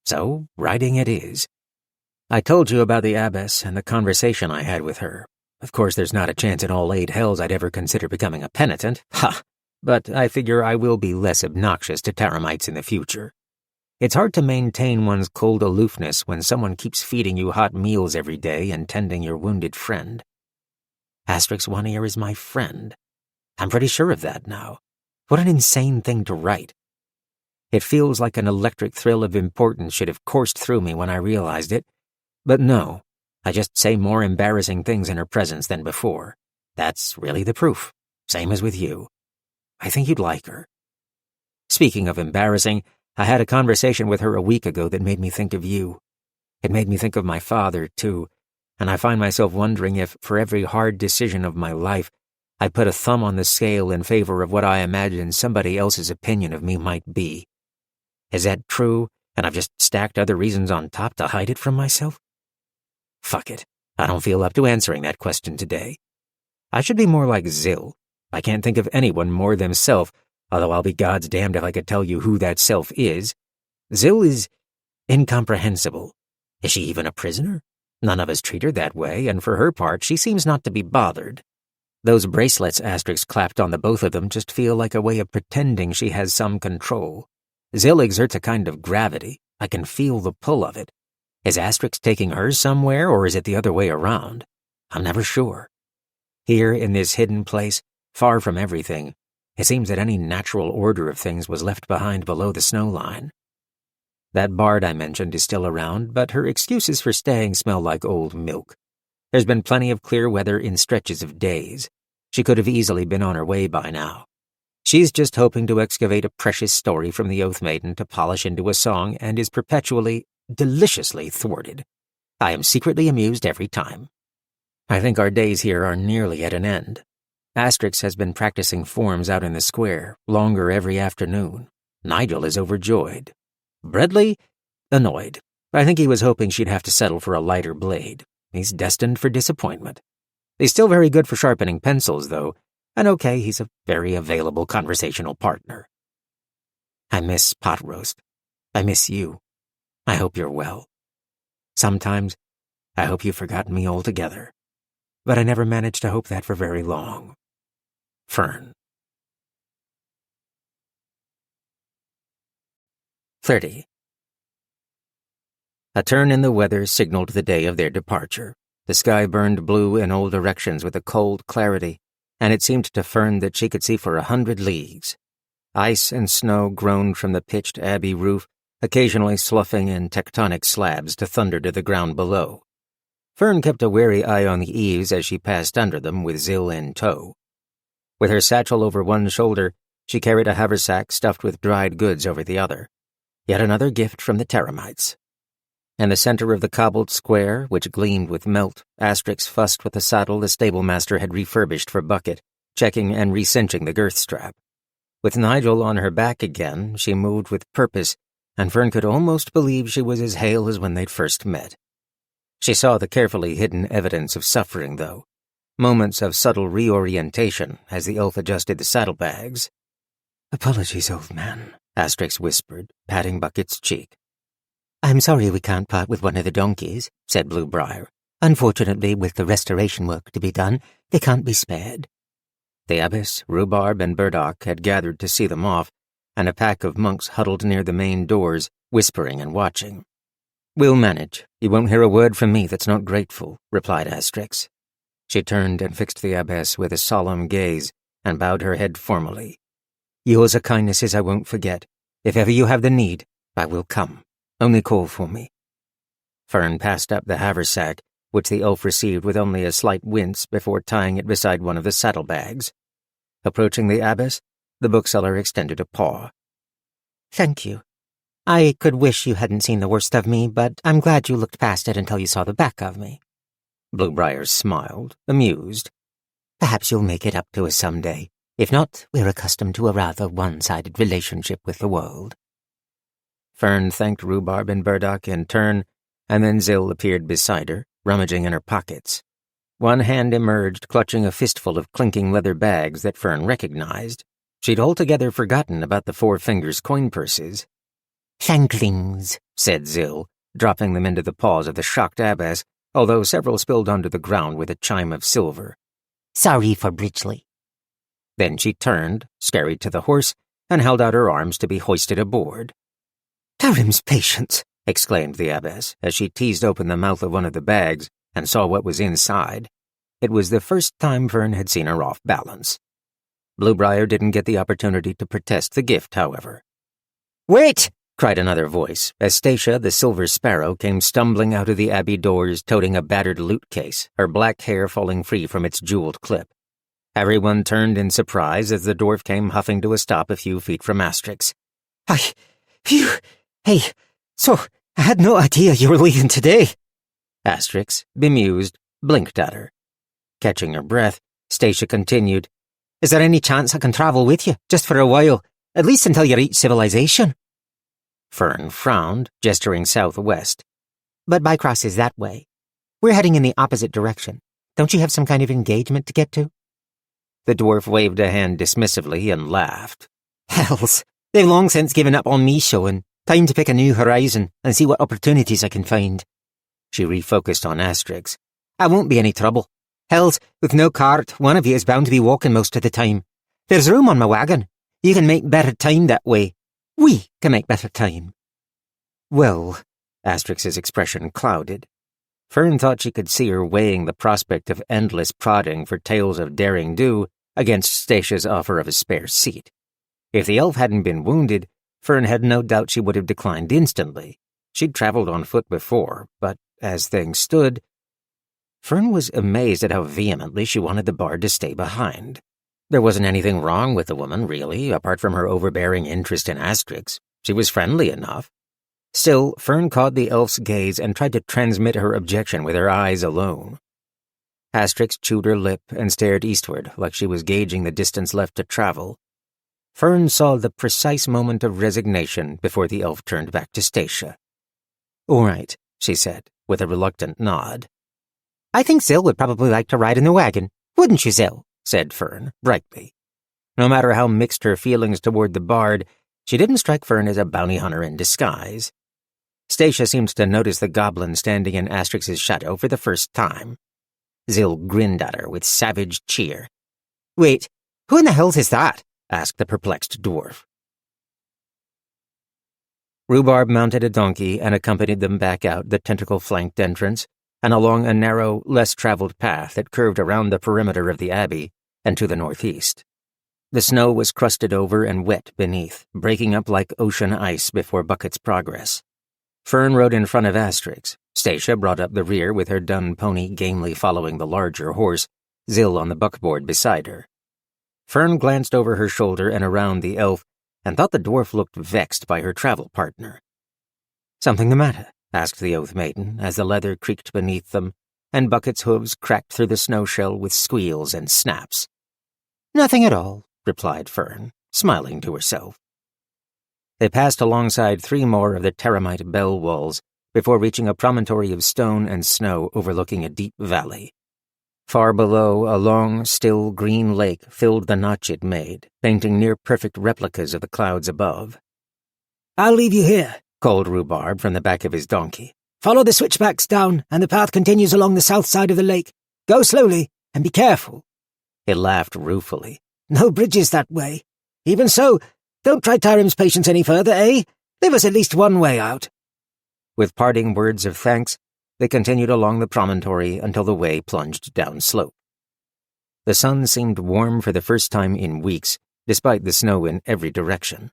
So, writing it is. I told you about the abbess and the conversation I had with her. Of course, there's not a chance in all 8 hells I'd ever consider becoming a penitent. Ha! But I figure I will be less obnoxious to Terramites in the future. It's hard to maintain one's cold aloofness when someone keeps feeding you hot meals every day and tending your wounded friend. Asterix One Ear is my friend. I'm pretty sure of that now. What an insane thing to write. It feels like an electric thrill of importance should have coursed through me when I realized it. But no, I just say more embarrassing things in her presence than before. That's really the proof. Same as with you. I think you'd like her. Speaking of embarrassing, I had a conversation with her a week ago that made me think of you. It made me think of my father, too, and I find myself wondering if, for every hard decision of my life, I put a thumb on the scale in favor of what I imagine somebody else's opinion of me might be. Is that true, and I've just stacked other reasons on top to hide it from myself? Fuck it. I don't feel up to answering that question today. I should be more like Zill. I can't think of anyone more themself, although I'll be God's damned if I could tell you who that self is. Zill is incomprehensible. Is she even a prisoner? None of us treat her that way, and for her part, she seems not to be bothered. Those bracelets Asterix clapped on the both of them just feel like a way of pretending she has some control. Zill exerts a kind of gravity. I can feel the pull of it. Is Asterix taking her somewhere, or is it the other way around? I'm never sure. Here, in this hidden place, far from everything, it seems that any natural order of things was left behind below the snow line. That bard I mentioned is still around, but her excuses for staying smell like old milk. There's been plenty of clear weather in stretches of days. She could have easily been on her way by now. She's just hoping to excavate a precious story from the Oath Maiden to polish into a song and is perpetually, deliciously thwarted. I am secretly amused every time. I think our days here are nearly at an end. Asterix has been practicing forms out in the square, longer every afternoon. Nigel is overjoyed. Bredley, annoyed. I think he was hoping she'd have to settle for a lighter blade. He's destined for disappointment. He's still very good for sharpening pencils, though, and okay, he's a very available conversational partner. I miss pot roast. I miss you. I hope you're well. Sometimes, I hope you've forgotten me altogether. But I never managed to hope that for very long. Fern. 30. A turn in the weather signaled the day of their departure. The sky burned blue in all directions with a cold clarity, and it seemed to Fern that she could see for 100 leagues. Ice and snow groaned from the pitched abbey roof, occasionally sloughing in tectonic slabs to thunder to the ground below. Fern kept a wary eye on the eaves as she passed under them with Zill in tow. With her satchel over one shoulder, she carried a haversack stuffed with dried goods over the other. Yet another gift from the Terramites. In the center of the cobbled square, which gleamed with melt, Asterix fussed with the saddle the stablemaster had refurbished for Bucket, checking and recinching the girth strap. With Nigel on her back again, she moved with purpose, and Fern could almost believe she was as hale as when they'd first met. She saw the carefully hidden evidence of suffering, though. Moments of subtle reorientation as the elf adjusted the saddlebags. "Apologies, old man," Asterix whispered, patting Bucket's cheek. "I'm sorry we can't part with one of the donkeys," said Bluebriar. "Unfortunately, with the restoration work to be done, they can't be spared." The abbess, Rhubarb, and Burdock had gathered to see them off, and a pack of monks huddled near the main doors, whispering and watching. "We'll manage. You won't hear a word from me that's not grateful," replied Asterix. She turned and fixed the abbess with a solemn gaze and bowed her head formally. Yours are kindnesses I won't forget. If ever you have the need, I will come. Only call for me." Fern passed up the haversack, which the elf received with only a slight wince before tying it beside one of the saddlebags. Approaching the abbess, the bookseller extended a paw. "Thank you. I could wish you hadn't seen the worst of me, but I'm glad you looked past it until you saw the back of me." Bluebriar smiled, amused. "Perhaps you'll make it up to us someday. If not, we're accustomed to a rather one-sided relationship with the world." Fern thanked Rhubarb and Burdock in turn, and then Zill appeared beside her, rummaging in her pockets. One hand emerged, clutching a fistful of clinking leather bags that Fern recognized. She'd altogether forgotten about the Four Fingers coin purses. "Thanklings," said Zill, dropping them into the paws of the shocked abbess, although several spilled onto the ground with a chime of silver. "Sorry for Bridgley." Then she turned, scurried to the horse, and held out her arms to be hoisted aboard. "Tarim's patience," exclaimed the abbess as she teased open the mouth of one of the bags and saw what was inside. It was the first time Fern had seen her off balance. Bluebriar didn't get the opportunity to protest the gift, however. "Wait!" cried another voice, as Stacia the Silver Sparrow came stumbling out of the abbey doors toting a battered loot case, her black hair falling free from its jeweled clip. Everyone turned in surprise as the dwarf came huffing to a stop a few feet from Asterix. Phew! Hey, so I had no idea you were leaving today." Asterix, bemused, blinked at her. Catching her breath, Stacia continued, "Is there any chance I can travel with you, just for a while, at least until you reach civilization?" Fern frowned, gesturing southwest. "But Bcross is that way. We're heading in the opposite direction. Don't you have some kind of engagement to get to?" The dwarf waved a hand dismissively and laughed. "Hells, they've long since given up on me showing. Time to pick a new horizon and see what opportunities I can find." She refocused on Asterix. "I won't be any trouble. Hells, with no cart, one of you is bound to be walking most of the time. There's room on my wagon. You can make better time that way. We can make better time." "Well," Asterix's expression clouded. Fern thought she could see her weighing the prospect of endless prodding for tales of daring do against Stacia's offer of a spare seat. If the elf hadn't been wounded, Fern had no doubt she would have declined instantly. She'd traveled on foot before, but as things stood, Fern was amazed at how vehemently she wanted the bard to stay behind. There wasn't anything wrong with the woman, really, apart from her overbearing interest in Asterix. She was friendly enough. Still, Fern caught the elf's gaze and tried to transmit her objection with her eyes alone. Asterix chewed her lip and stared eastward like she was gauging the distance left to travel. Fern saw the precise moment of resignation before the elf turned back to Stacia. "All right," she said, with a reluctant nod. "I think Zill would probably like to ride in the wagon. Wouldn't you, Zill?" said Fern, brightly. No matter how mixed her feelings toward the bard, she didn't strike Fern as a bounty hunter in disguise. Stacia seemed to notice the goblin standing in Asterix's shadow for the first time. Zill grinned at her with savage cheer. "Wait, who in the hells is that?" asked the perplexed dwarf. Rhubarb mounted a donkey and accompanied them back out the tentacle-flanked entrance and along a narrow, less-traveled path that curved around the perimeter of the abbey and to the northeast. The snow was crusted over and wet beneath, breaking up like ocean ice before Bucket's progress. Fern rode in front of Asterix. Stacia brought up the rear with her dun pony gamely following the larger horse, Zill on the buckboard beside her. Fern glanced over her shoulder and around the elf and thought the dwarf looked vexed by her travel partner. "Something the matter?" asked the Oath Maiden as the leather creaked beneath them and Bucket's hooves cracked through the snow shell with squeals and snaps. "Nothing at all," replied Fern, smiling to herself. They passed alongside 3 more of the terramite bell walls before reaching a promontory of stone and snow overlooking a deep valley. Far below, a long, still green lake filled the notch it made, painting near-perfect replicas of the clouds above. "I'll leave you here," called Rhubarb from the back of his donkey. "Follow the switchbacks down, and the path continues along the south side of the lake. Go slowly, and be careful." It laughed ruefully. "No bridges that way. Even so, don't try Tarim's patience any further, eh? Leave us at least one way out." With parting words of thanks, they continued along the promontory until the way plunged downslope. The sun seemed warm for the first time in weeks despite the snow in every direction.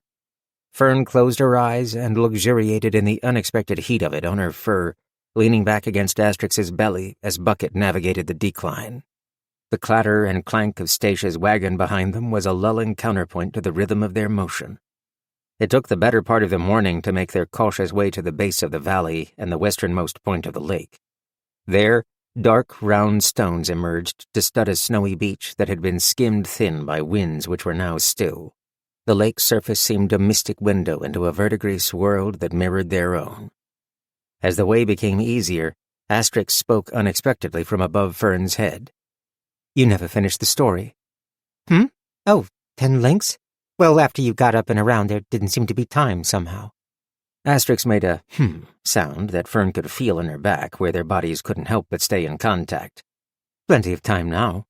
Fern closed her eyes and luxuriated in the unexpected heat of it on her fur, leaning back against Asterix's belly as Bucket navigated the decline. The clatter and clank of Statia's wagon behind them was a lulling counterpoint to the rhythm of their motion. It took the better part of the morning to make their cautious way to the base of the valley and the westernmost point of the lake. There, dark, round stones emerged to stud a snowy beach that had been skimmed thin by winds which were now still. The lake's surface seemed a mystic window into a verdigris world that mirrored their own. As the way became easier, Asterix spoke unexpectedly from above Fern's head. "You never finished the story." Oh, 10 links? Well, after you got up and around, there didn't seem to be time somehow." Asterix made a sound that Fern could feel in her back, where their bodies couldn't help but stay in contact. "Plenty of time now."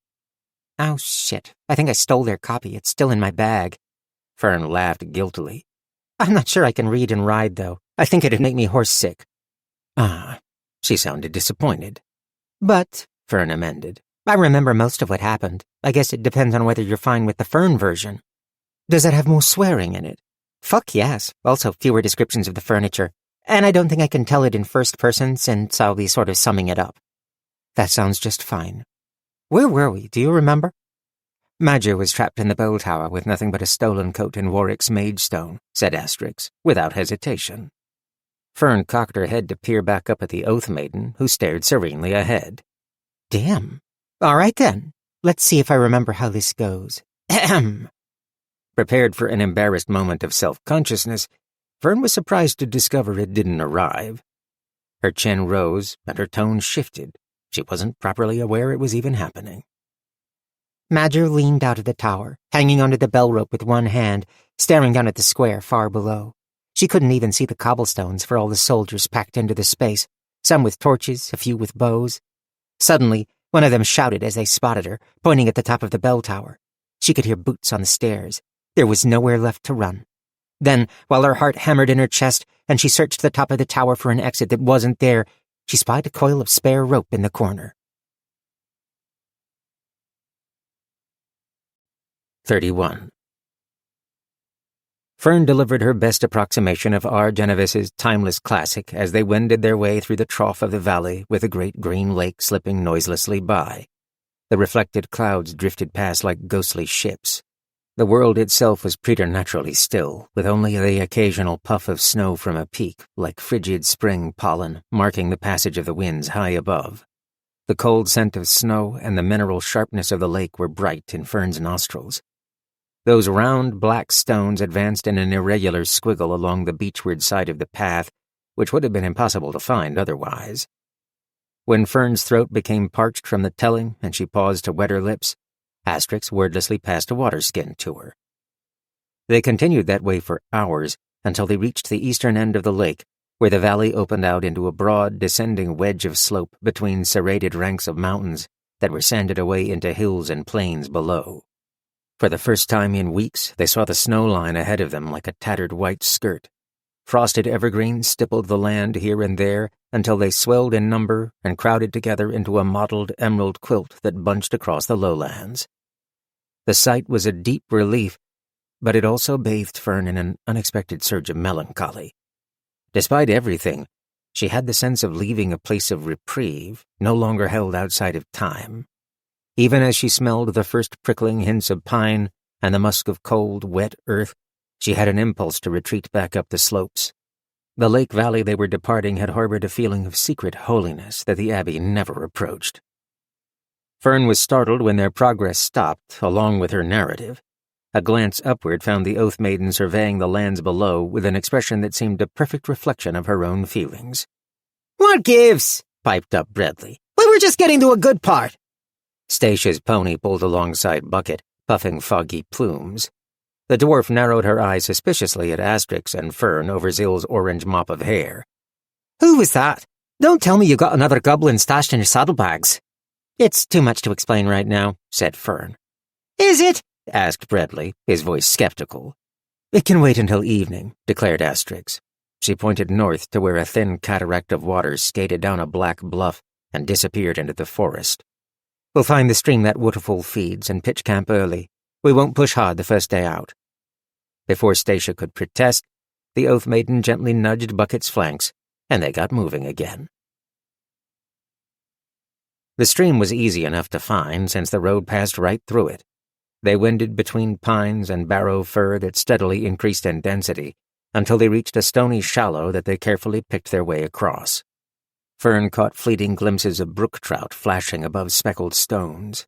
"Oh, shit. I think I stole their copy. It's still in my bag." Fern laughed guiltily. "I'm not sure I can read and ride, though. I think it'd make me horse-sick." "Ah." She sounded disappointed. "But," Fern amended, "I remember most of what happened. I guess it depends on whether you're fine with the Fern version." "Does that have more swearing in it?" "Fuck yes. Also fewer descriptions of the furniture. And I don't think I can tell it in first person since I'll be sort of summing it up." "That sounds just fine." "Where were we? Do you remember?" "Madger was trapped in the bell tower with nothing but a stolen coat and Warwick's Magestone," said Asterix, without hesitation. Fern cocked her head to peer back up at the Oath Maiden, who stared serenely ahead. "Damn. All right then. Let's see if I remember how this goes." Ahem. Prepared for an embarrassed moment of self-consciousness, Fern was surprised to discover it didn't arrive. Her chin rose, and her tone shifted. She wasn't properly aware it was even happening. Madger leaned out of the tower, hanging onto the bell rope with one hand, staring down at the square far below. She couldn't even see the cobblestones for all the soldiers packed into the space, some with torches, a few with bows. Suddenly, one of them shouted as they spotted her, pointing at the top of the bell tower. She could hear boots on the stairs. There was nowhere left to run. Then, while her heart hammered in her chest and she searched the top of the tower for an exit that wasn't there, she spied a coil of spare rope in the corner. 31. Fern delivered her best approximation of R. Genovese's timeless classic as they wended their way through the trough of the valley with the great green lake slipping noiselessly by. The reflected clouds drifted past like ghostly ships. The world itself was preternaturally still, with only the occasional puff of snow from a peak, like frigid spring pollen, marking the passage of the winds high above. The cold scent of snow and the mineral sharpness of the lake were bright in Fern's nostrils. Those round black stones advanced in an irregular squiggle along the beachward side of the path, which would have been impossible to find otherwise. When Fern's throat became parched from the telling and she paused to wet her lips, Asterix wordlessly passed a waterskin to her. They continued that way for hours until they reached the eastern end of the lake, where the valley opened out into a broad, descending wedge of slope between serrated ranks of mountains that were sanded away into hills and plains below. For the first time in weeks, they saw the snow line ahead of them like a tattered white skirt. Frosted evergreens stippled the land here and there until they swelled in number and crowded together into a mottled emerald quilt that bunched across the lowlands. The sight was a deep relief, but it also bathed Fern in an unexpected surge of melancholy. Despite everything, she had the sense of leaving a place of reprieve, no longer held outside of time. Even as she smelled the first prickling hints of pine and the musk of cold, wet earth, she had an impulse to retreat back up the slopes. The lake valley they were departing had harbored a feeling of secret holiness that the Abbey never approached. Fern was startled when their progress stopped, along with her narrative. A glance upward found the Oath Maiden surveying the lands below with an expression that seemed a perfect reflection of her own feelings. "What gives?" piped up Bradley. "We were just getting to a good part." Statia's pony pulled alongside Bucket, puffing foggy plumes. The dwarf narrowed her eyes suspiciously at Asterix and Fern over Zill's orange mop of hair. "Who was that? Don't tell me you got another goblin stashed in your saddlebags." "It's too much to explain right now," said Fern. "Is it?" asked Bradley, his voice skeptical. "It can wait until evening," declared Asterix. She pointed north to where a thin cataract of water skated down a black bluff and disappeared into the forest. "We'll find the stream that waterfall feeds and pitch camp early. We won't push hard the first day out." Before Stacia could protest, the Oath Maiden gently nudged Bucket's flanks, and they got moving again. The stream was easy enough to find since the road passed right through it. They wended between pines and barrow fir that steadily increased in density until they reached a stony shallow that they carefully picked their way across. Fern caught fleeting glimpses of brook trout flashing above speckled stones.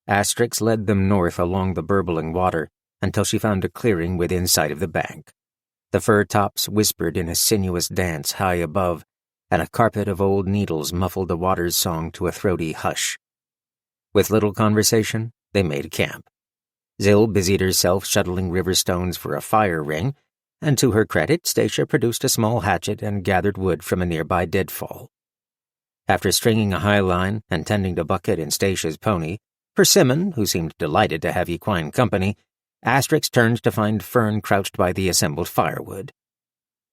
Asterix led them north along the burbling water until she found a clearing within sight of the bank. The fir tops whispered in a sinuous dance high above, and a carpet of old needles muffled the water's song to a throaty hush. With little conversation, they made camp. Zill busied herself shuttling river stones for a fire ring, and to her credit, Stacia produced a small hatchet and gathered wood from a nearby deadfall. After stringing a high line and tending to Bucket and Stacia's pony, Persimmon, who seemed delighted to have equine company, Asterix turned to find Fern crouched by the assembled firewood.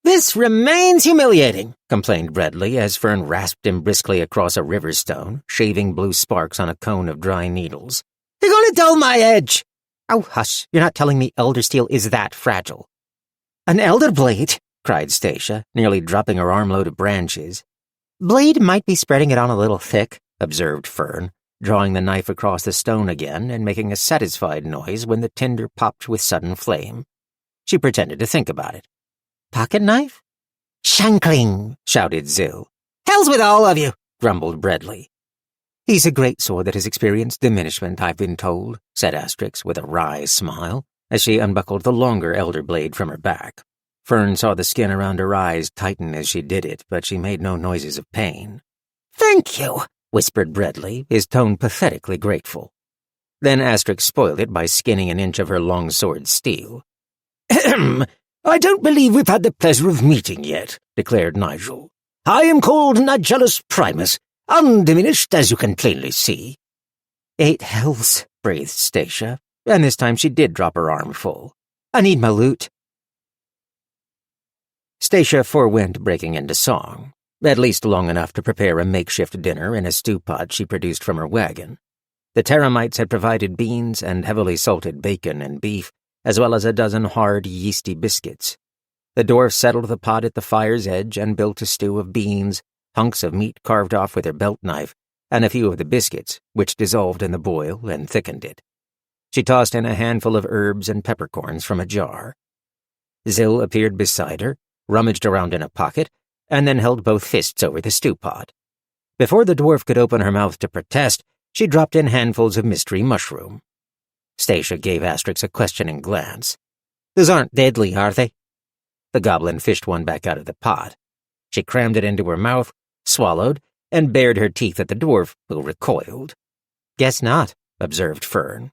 "This remains humiliating," complained Bradley as Fern rasped him briskly across a river stone, shaving blue sparks on a cone of dry needles. "You're going to dull my edge." "Oh, hush, you're not telling me elder steel is that fragile." "An elder blade?" cried Stacia, nearly dropping her armload of branches. "Blade might be spreading it on a little thick," observed Fern, drawing the knife across the stone again and making a satisfied noise when the tinder popped with sudden flame. She pretended to think about it. "Pocket knife?" "Shankling!" shouted Zill. "Hell's with all of you," grumbled Bradley. "He's a great sword that has experienced diminishment, I've been told," said Asterix with a wry smile, as she unbuckled the longer elder blade from her back. Fern saw the skin around her eyes tighten as she did it, but she made no noises of pain. "Thank you," whispered Bradley, his tone pathetically grateful. Then Asterix spoiled it by skinning an inch of her long sword steel. "Ahem! I don't believe we've had the pleasure of meeting yet," declared Nigel. "I am called Nigellus Primus, undiminished, as you can plainly see." "8 hells," breathed Stacia, and this time she did drop her arm full. "I need my loot." Stacia forewent breaking into song, at least long enough to prepare a makeshift dinner in a stew pot she produced from her wagon. The Terramites had provided beans and heavily salted bacon and beef, as well as a dozen hard, yeasty biscuits. The dwarf settled the pot at the fire's edge and built a stew of beans, hunks of meat carved off with her belt knife, and a few of the biscuits, which dissolved in the boil and thickened it. She tossed in a handful of herbs and peppercorns from a jar. Zill appeared beside her, rummaged around in a pocket, and then held both fists over the stew pot. Before the dwarf could open her mouth to protest, she dropped in handfuls of mystery mushroom. Stacia gave Asterix a questioning glance. "Those aren't deadly, are they?" The goblin fished one back out of the pot. She crammed it into her mouth, swallowed, and bared her teeth at the dwarf, who recoiled. "Guess not," observed Fern.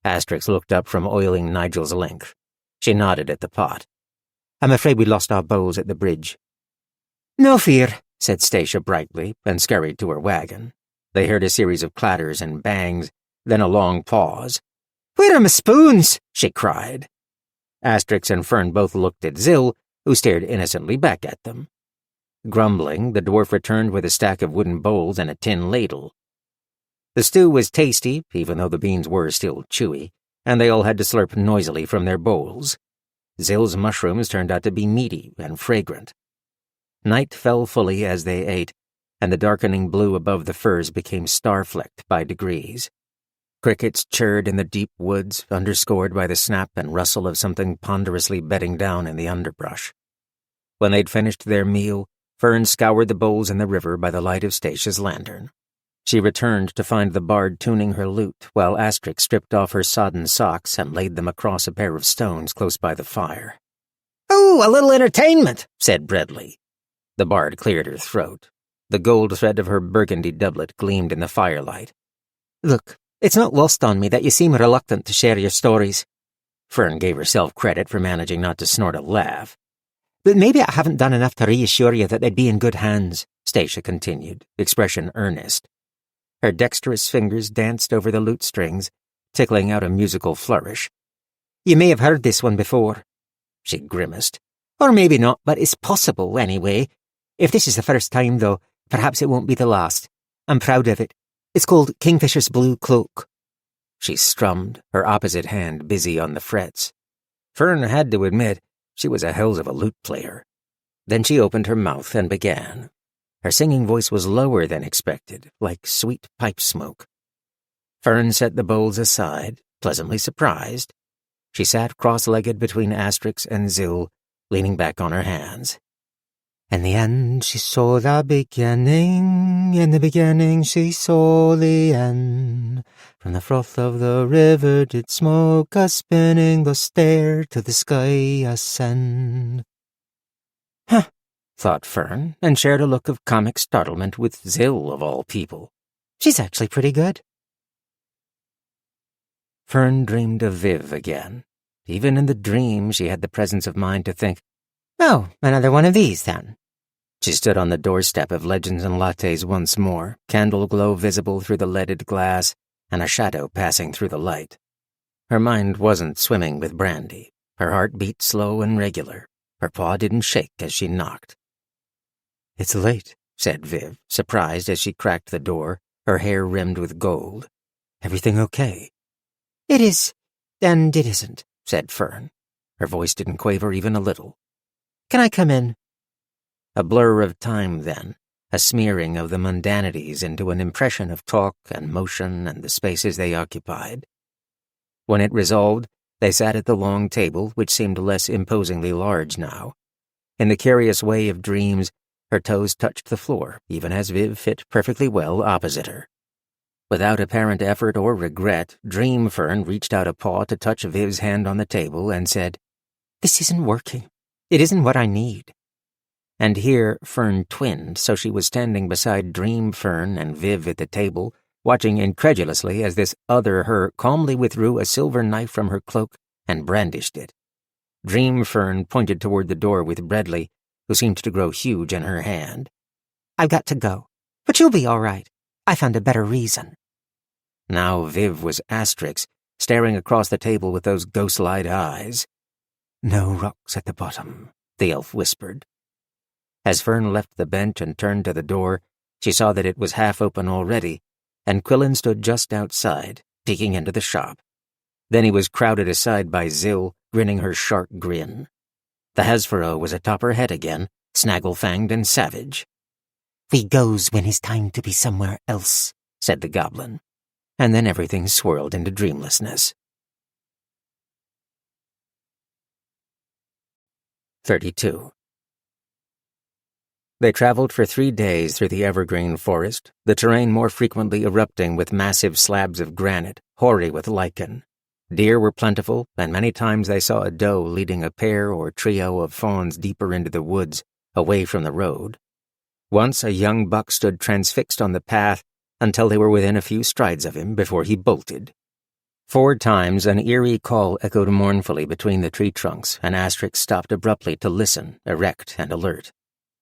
Asterix looked up from oiling Nigel's length. She nodded at the pot. "I'm afraid we lost our bows at the bridge." "No fear," said Stacia brightly, and scurried to her wagon. They heard a series of clatters and bangs, then a long pause. "Where are my spoons?" she cried. Asterix and Fern both looked at Zill, who stared innocently back at them. Grumbling, the dwarf returned with a stack of wooden bowls and a tin ladle. The stew was tasty, even though the beans were still chewy, and they all had to slurp noisily from their bowls. Zill's mushrooms turned out to be meaty and fragrant. Night fell fully as they ate, and the darkening blue above the firs became star-flecked by degrees. Crickets chirred in the deep woods, underscored by the snap and rustle of something ponderously bedding down in the underbrush. When they'd finished their meal, Fern scoured the bowls in the river by the light of Stacia's lantern. She returned to find the bard tuning her lute, while Asterix stripped off her sodden socks and laid them across a pair of stones close by the fire. "Oh, a little entertainment," said Bradley. The bard cleared her throat. The gold thread of her burgundy doublet gleamed in the firelight. "Look, it's not lost on me that you seem reluctant to share your stories." Fern gave herself credit for managing not to snort a laugh. "But maybe I haven't done enough to reassure you that they'd be in good hands," Stacia continued, expression earnest. Her dexterous fingers danced over the lute strings, tickling out a musical flourish. "You may have heard this one before." She grimaced. "Or maybe not, but it's possible, anyway. If this is the first time, though, perhaps it won't be the last. I'm proud of it. It's called Kingfisher's Blue Cloak." She strummed, her opposite hand busy on the frets. Fern had to admit she was a hells of a lute player. Then she opened her mouth and began. Her singing voice was lower than expected, like sweet pipe smoke. Fern set the bowls aside, pleasantly surprised. She sat cross-legged between Asterix and Zill, leaning back on her hands. In the end she saw the beginning, in the beginning she saw the end. From the froth of the river did smoke a-spinning, the stair to the sky ascend. Huh, thought Fern, and shared a look of comic startlement with Zill of all people. She's actually pretty good. Fern dreamed of Viv again. Even in the dream she had the presence of mind to think, "Oh, another one of these, then." She stood on the doorstep of Legends Lattes once more, candle glow visible through the leaded glass, and a shadow passing through the light. Her mind wasn't swimming with brandy. Her heart beat slow and regular. Her paw didn't shake as she knocked. "It's late," said Viv, surprised as she cracked the door, her hair rimmed with gold. "Everything okay?" "It is, and it isn't," said Fern. Her voice didn't quaver even a little. "Can I come in?" A blur of time then, a smearing of the mundanities into an impression of talk and motion and the spaces they occupied. When it resolved, they sat at the long table, which seemed less imposingly large now. In the curious way of dreams, her toes touched the floor, even as Viv fit perfectly well opposite her. Without apparent effort or regret, Dream Fern reached out a paw to touch Viv's hand on the table and said, "This isn't working. It isn't what I need." And here Fern twinned, so she was standing beside Dream Fern and Viv at the table, watching incredulously as this other her calmly withdrew a silver knife from her cloak and brandished it. Dream Fern pointed toward the door with Bradley, who seemed to grow huge in her hand. "I've got to go, but you'll be all right. I found a better reason." Now Viv was Asterix, staring across the table with those ghost-light eyes. "No rocks at the bottom," the elf whispered. As Fern left the bench and turned to the door, she saw that it was half open already, and Quillen stood just outside, peeking into the shop. Then he was crowded aside by Zill, grinning her shark grin. The Hasfaro was atop her head again, snaggle-fanged and savage. "We goes when it's time to be somewhere else," said the goblin. And then everything swirled into dreamlessness. 32. They traveled for 3 days through the evergreen forest, the terrain more frequently erupting with massive slabs of granite, hoary with lichen. Deer were plentiful, and many times they saw a doe leading a pair or trio of fawns deeper into the woods, away from the road. Once a young buck stood transfixed on the path until they were within a few strides of him before he bolted. 4 times an eerie call echoed mournfully between the tree trunks, and Asterix stopped abruptly to listen, erect and alert.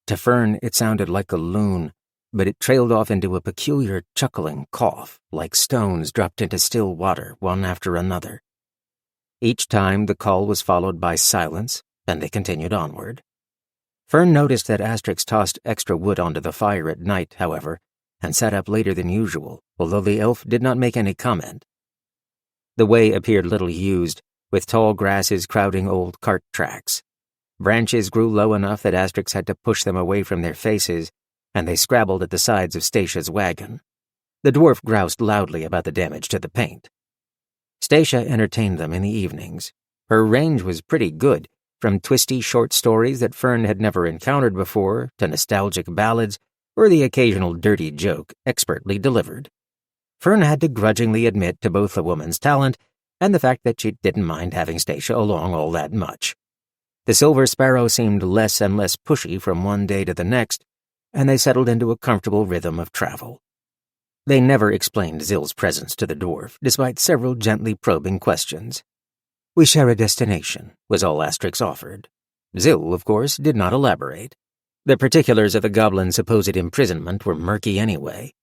To Fern, it sounded like a loon, but it trailed off into a peculiar chuckling cough, like stones dropped into still water, one after another. Each time the call was followed by silence, and they continued onward. Fern noticed that Asterix tossed extra wood onto the fire at night, however, and sat up later than usual, although the elf did not make any comment. The way appeared little used, with tall grasses crowding old cart tracks. Branches grew low enough that Asterix had to push them away from their faces, and they scrabbled at the sides of Statia's wagon. The dwarf groused loudly about the damage to the paint. Statia entertained them in the evenings. Her range was pretty good, from twisty short stories that Fern had never encountered before to nostalgic ballads or the occasional dirty joke expertly delivered. Fern had to grudgingly admit to both the woman's talent and the fact that she didn't mind having Statia along all that much. The Silver Sparrow seemed less and less pushy from one day to the next, and they settled into a comfortable rhythm of travel. They never explained Zill's presence to the dwarf, despite several gently probing questions. "We share a destination," was all Asterix offered. Zill, of course, did not elaborate. The particulars of the goblin's supposed imprisonment were murky anyway.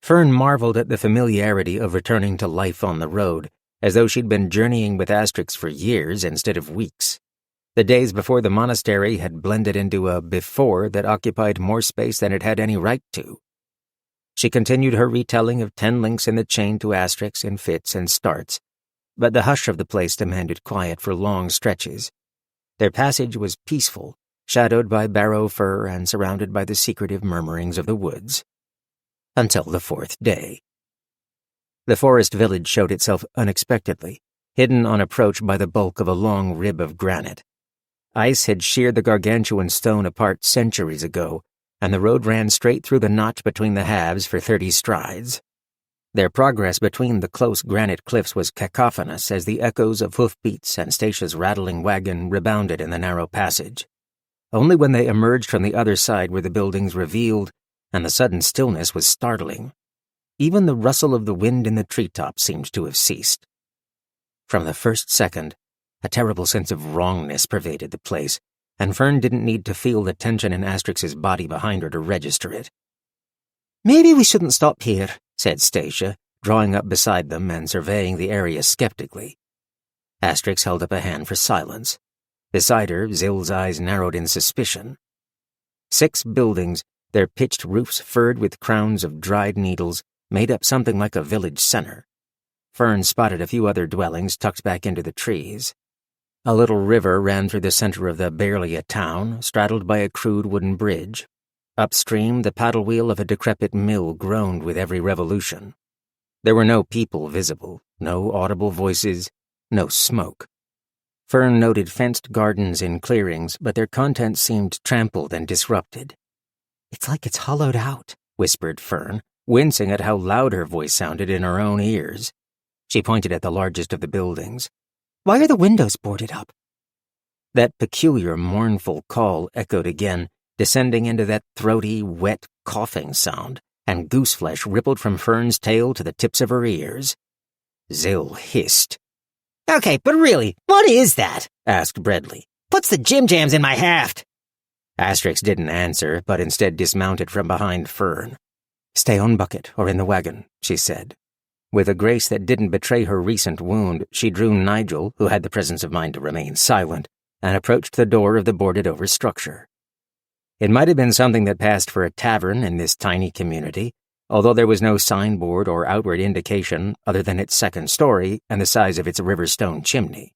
Fern marveled at the familiarity of returning to life on the road, as though she'd been journeying with Asterix for years instead of weeks. The days before the monastery had blended into a before that occupied more space than it had any right to. She continued her retelling of 10 links in the chain to Asterix in fits and starts, but the hush of the place demanded quiet for long stretches. Their passage was peaceful, shadowed by barrow fir and surrounded by the secretive murmurings of the woods. Until the 4th day. The forest village showed itself unexpectedly, hidden on approach by the bulk of a long rib of granite. Ice had sheared the gargantuan stone apart centuries ago, and the road ran straight through the notch between the halves for 30 strides. Their progress between the close granite cliffs was cacophonous as the echoes of hoofbeats and Statia's rattling wagon rebounded in the narrow passage. Only when they emerged from the other side were the buildings revealed, and the sudden stillness was startling. Even the rustle of the wind in the treetops seemed to have ceased. From the first second, a terrible sense of wrongness pervaded the place, and Fern didn't need to feel the tension in Asterix's body behind her to register it. "Maybe we shouldn't stop here," said Stacia, drawing up beside them and surveying the area skeptically. Asterix held up a hand for silence. Beside her, Zill's eyes narrowed in suspicion. 6 buildings, their pitched roofs furred with crowns of dried needles, made up something like a village center. Fern spotted a few other dwellings tucked back into the trees. A little river ran through the center of the barely a town, straddled by a crude wooden bridge. Upstream, the paddle wheel of a decrepit mill groaned with every revolution. There were no people visible, no audible voices, no smoke. Fern noted fenced gardens in clearings, but their contents seemed trampled and disrupted. "It's like it's hollowed out," whispered Fern, wincing at how loud her voice sounded in her own ears. She pointed at the largest of the buildings. "Why are the windows boarded up?" That peculiar, mournful call echoed again, descending into that throaty, wet, coughing sound, and gooseflesh rippled from Fern's tail to the tips of her ears. Zill hissed. "Okay, but really, what is that?" asked Bradley. "Puts the Jim Jams in my haft." Asterix didn't answer, but instead dismounted from behind Fern. "Stay on bucket or in the wagon," she said. With a grace that didn't betray her recent wound, she drew Nigel, who had the presence of mind to remain silent, and approached the door of the boarded-over structure. It might have been something that passed for a tavern in this tiny community, although there was no signboard or outward indication other than its 2nd story and the size of its river-stone chimney.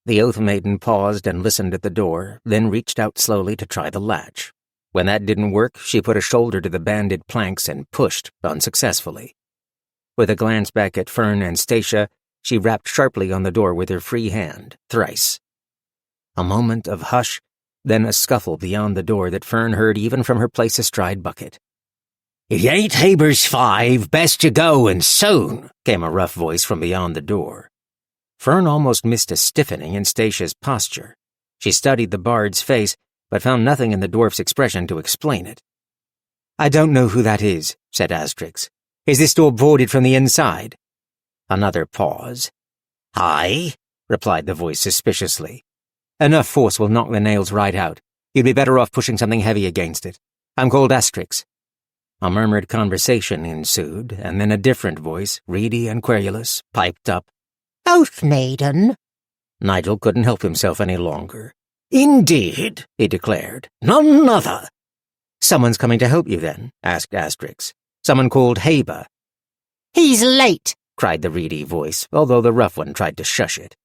The Oath Maiden paused and listened at the door, then reached out slowly to try the latch. When that didn't work, she put a shoulder to the banded planks and pushed, unsuccessfully. With a glance back at Fern and Stacia, she rapped sharply on the door with her free hand, thrice. A moment of hush, then a scuffle beyond the door that Fern heard even from her place astride bucket. "If you ain't Haber's 5, best you go and soon," came a rough voice from beyond the door. Fern almost missed a stiffening in Statia's posture. She studied the bard's face, but found nothing in the dwarf's expression to explain it. "I don't know who that is," said Asterix. "Is this door boarded from the inside?" Another pause. "Aye," replied the voice suspiciously. "Enough force will knock the nails right out. You'd be better off pushing something heavy against it. I'm called Asterix." A murmured conversation ensued, and then a different voice, reedy and querulous, piped up. "Oath Maiden." Nigel couldn't help himself any longer. "Indeed," he declared. "None other." "Someone's coming to help you, then?" asked Asterix. "Someone called Haber." "He's late," cried the reedy voice, although the rough one tried to shush it.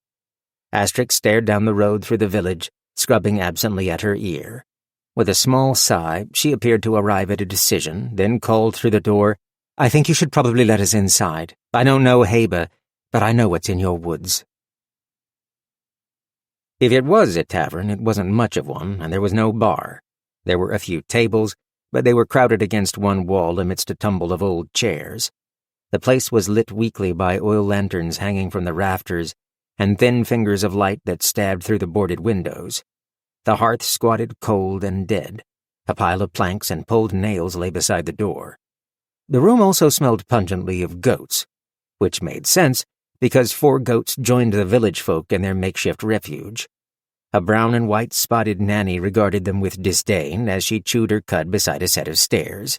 Asterix stared down the road through the village, scrubbing absently at her ear. With a small sigh, she appeared to arrive at a decision, then called through the door, "I think you should probably let us inside. I don't know Haber, but I know what's in your woods." If it was a tavern, it wasn't much of one, and there was no bar. There were a few tables, but they were crowded against one wall amidst a tumble of old chairs. The place was lit weakly by oil lanterns hanging from the rafters, and thin fingers of light that stabbed through the boarded windows. The hearth squatted cold and dead. A pile of planks and pulled nails lay beside the door. The room also smelled pungently of goats, which made sense because 4 goats joined the village folk in their makeshift refuge. A brown and white spotted nanny regarded them with disdain as she chewed her cud beside a set of stairs.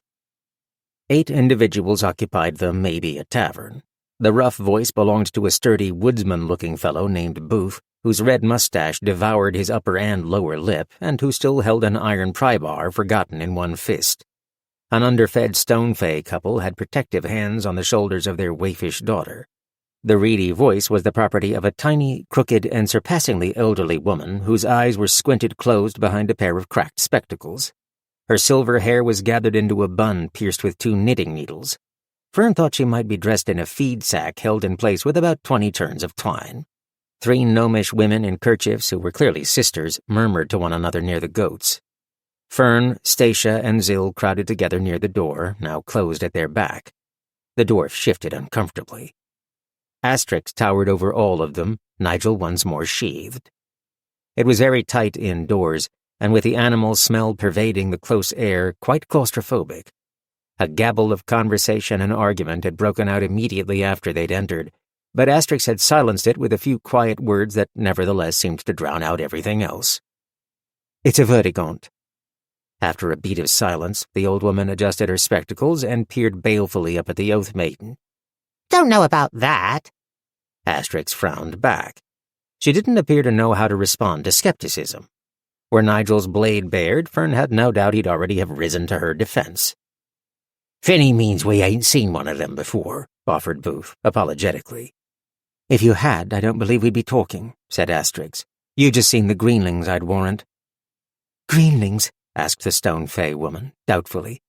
8 individuals occupied the maybe a tavern. The rough voice belonged to a sturdy woodsman-looking fellow named Booth, whose red mustache devoured his upper and lower lip, and who still held an iron pry bar forgotten in one fist. An underfed stone fae couple had protective hands on the shoulders of their waifish daughter. The reedy voice was the property of a tiny, crooked, and surpassingly elderly woman whose eyes were squinted closed behind a pair of cracked spectacles. Her silver hair was gathered into a bun pierced with 2 knitting needles. Fern thought she might be dressed in a feed sack held in place with about 20 turns of twine. 3 gnomish women in kerchiefs, who were clearly sisters, murmured to one another near the goats. Fern, Stacia, and Zill crowded together near the door, now closed at their back. The dwarf shifted uncomfortably. Asterix towered over all of them, Nigel once more sheathed. It was very tight indoors, and with the animal smell pervading the close air, quite claustrophobic. A gabble of conversation and argument had broken out immediately after they'd entered, but Asterix had silenced it with a few quiet words that nevertheless seemed to drown out everything else. "It's a vertigaunt." After a beat of silence, the old woman adjusted her spectacles and peered balefully up at the Oath Maiden. Don't know about that. Asterix frowned back. She didn't appear to know how to respond to skepticism. Were Nigel's blade bared, Fern had no doubt he'd already have risen to her defense. "Finny means we ain't seen one of them before," offered Booth, apologetically. "If you had, I don't believe we'd be talking," said Asterix. "You just seen the greenlings, I'd warrant." Greenlings? asked the stone fae woman, doubtfully.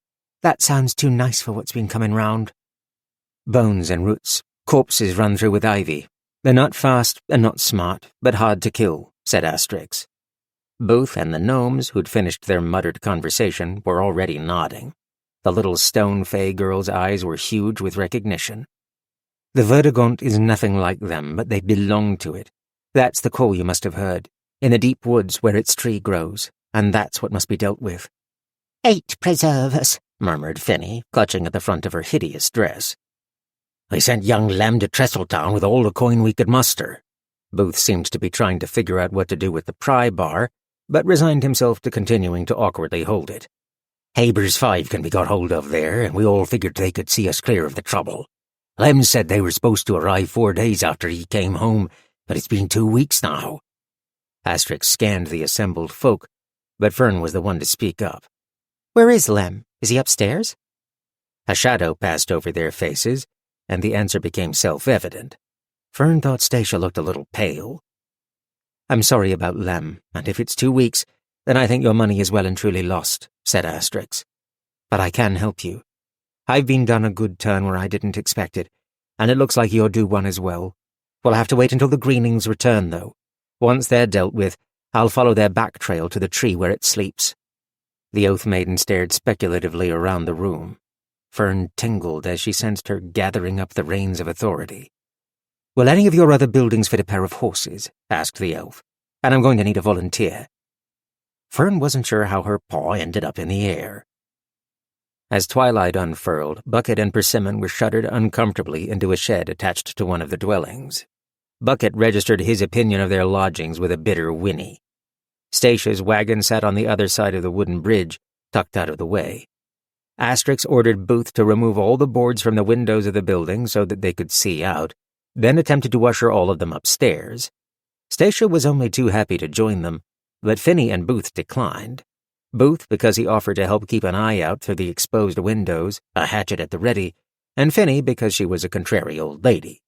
That sounds too nice for what's been coming round. "Bones and roots, corpses run through with ivy. They're not fast and not smart, but hard to kill," said Asterix. Booth and the gnomes, who'd finished their muttered conversation, were already nodding. The little stone fae girl's eyes were huge with recognition. "The vertigaunt is nothing like them, but they belong to it. That's the call you must have heard, in the deep woods where its tree grows, and that's what must be dealt with." "Eight preserve us," murmured Finny, clutching at the front of her hideous dress. "I sent young Lem to Trestletown with all the coin we could muster." Booth seemed to be trying to figure out what to do with the pry bar, but resigned himself to continuing to awkwardly hold it. "Haber's 5 can be got hold of there, and we all figured they could see us clear of the trouble. Lem said they were supposed to arrive 4 days after he came home, but it's been 2 weeks now." Asterix scanned the assembled folk, but Fern was the one to speak up. "Where is Lem? Is he upstairs?" A shadow passed over their faces, and the answer became self-evident. Fern thought Stacia looked a little pale. "I'm sorry about Lem, and if it's 2 weeks, then I think your money is well and truly lost," said Asterix. "But I can help you. I've been done a good turn where I didn't expect it, and it looks like you're due one as well. We'll have to wait until the greenlings return, though. Once they're dealt with, I'll follow their back trail to the tree where it sleeps." The Oath Maiden stared speculatively around the room. Fern tingled as she sensed her gathering up the reins of authority. "Will any of your other buildings fit a pair of horses?" asked the elf. "And I'm going to need a volunteer." Fern wasn't sure how her paw ended up in the air. As twilight unfurled, Bucket and Persimmon were shuttered uncomfortably into a shed attached to one of the dwellings. Bucket registered his opinion of their lodgings with a bitter whinny. Stacia's wagon sat on the other side of the wooden bridge, tucked out of the way. Asterix ordered Booth to remove all the boards from the windows of the building so that they could see out, then attempted to usher all of them upstairs. Stacia was only too happy to join them, but Finny and Booth declined. Booth because he offered to help keep an eye out through the exposed windows, a hatchet at the ready, and Finny because she was a contrary old lady.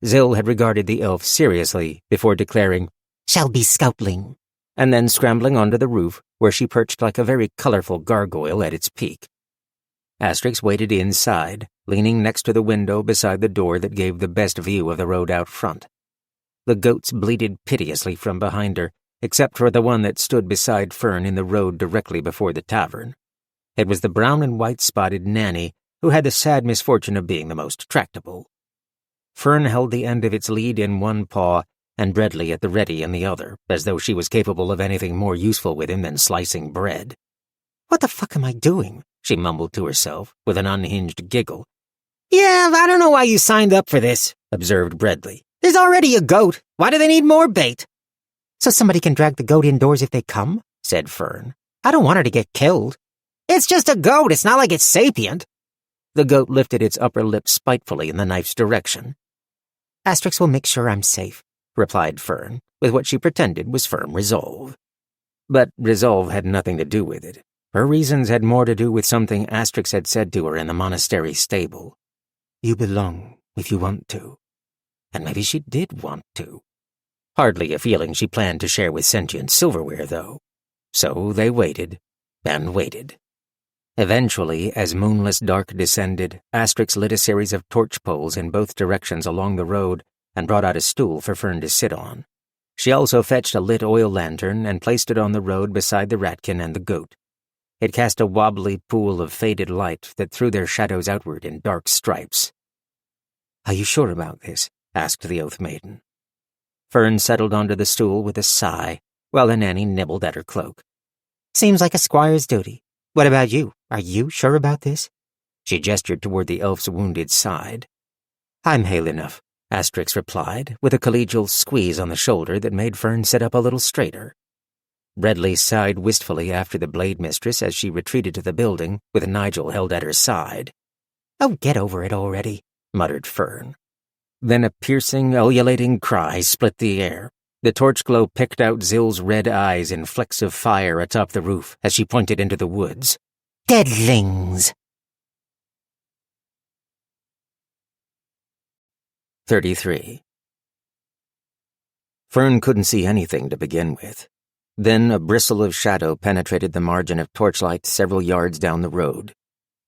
Zill had regarded the elf seriously before declaring, "Shall be scoutling," and then scrambling onto the roof, where she perched like a very colorful gargoyle at its peak. Asterix waited inside, leaning next to the window beside the door that gave the best view of the road out front. The goats bleated piteously from behind her, except for the one that stood beside Fern in the road directly before the tavern. It was the brown and white spotted nanny, who had the sad misfortune of being the most tractable. Fern held the end of its lead in one paw, and Breadley at the ready in the other, as though she was capable of anything more useful with him than slicing bread. "What the fuck am I doing?" she mumbled to herself, with an unhinged giggle. "Yeah, I don't know why you signed up for this," observed Breadley. "There's already a goat. Why do they need more bait?" "So somebody can drag the goat indoors if they come," said Fern. "I don't want her to get killed." "It's just a goat. It's not like it's sapient." The goat lifted its upper lip spitefully in the knife's direction. "Asterix will make sure I'm safe," replied Fern, with what she pretended was firm resolve. But resolve had nothing to do with it. Her reasons had more to do with something Asterix had said to her in the monastery stable. You belong if you want to. And maybe she did want to. Hardly a feeling she planned to share with sentient silverware, though. So they waited and waited. Eventually, as moonless dark descended, Asterix lit a series of torch poles in both directions along the road and brought out a stool for Fern to sit on. She also fetched a lit oil lantern and placed it on the road beside the rattkin and the goat. It cast a wobbly pool of faded light that threw their shadows outward in dark stripes. "Are you sure about this?" asked the Oath Maiden. Fern settled onto the stool with a sigh, while the nanny nibbled at her cloak. Seems like a squire's duty. What about you? Are you sure about this? She gestured toward the elf's wounded side. I'm hale enough, Asterix replied, with a collegial squeeze on the shoulder that made Fern sit up a little straighter. Breadley sighed wistfully after the blade mistress as she retreated to the building, with Nigel held at her side. Oh, get over it already, muttered Fern. Then a piercing, ululating cry split the air. The torch glow picked out Zill's red eyes in flecks of fire atop the roof as she pointed into the woods. Deadlings! 33. Fern couldn't see anything to begin with. Then a bristle of shadow penetrated the margin of torchlight several yards down the road.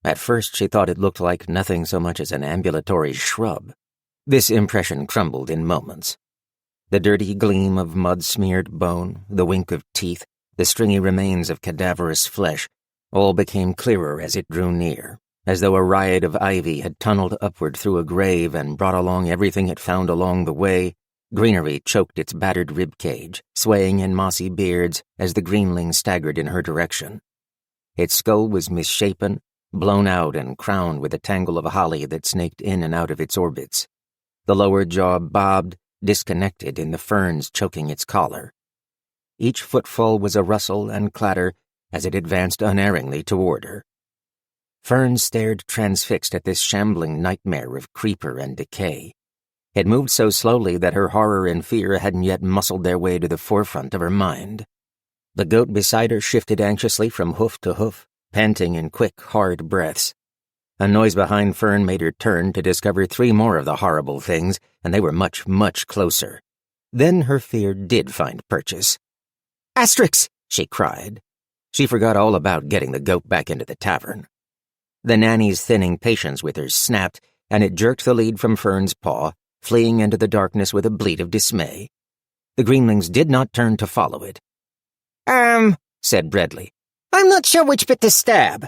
At first she thought it looked like nothing so much as an ambulatory shrub. This impression crumbled in moments. The dirty gleam of mud-smeared bone, the wink of teeth, the stringy remains of cadaverous flesh, all became clearer as it drew near, as though a riot of ivy had tunneled upward through a grave and brought along everything it found along the way. Greenery choked its battered ribcage, swaying in mossy beards as the greenling staggered in her direction. Its skull was misshapen, blown out and crowned with a tangle of holly that snaked in and out of its orbits. The lower jaw bobbed, disconnected in the ferns choking its collar. Each footfall was a rustle and clatter as it advanced unerringly toward her. Fern stared transfixed at this shambling nightmare of creeper and decay. It moved so slowly that her horror and fear hadn't yet muscled their way to the forefront of her mind. The goat beside her shifted anxiously from hoof to hoof, panting in quick, hard breaths. A noise behind Fern made her turn to discover 3 more of the horrible things, and they were much, much closer. Then her fear did find purchase. "Asterix!" she cried. She forgot all about getting the goat back into the tavern. The nanny's thinning patience with her snapped, and it jerked the lead from Fern's paw, fleeing into the darkness with a bleat of dismay. The greenlings did not turn to follow it. Said Breadley. "I'm not sure which bit to stab."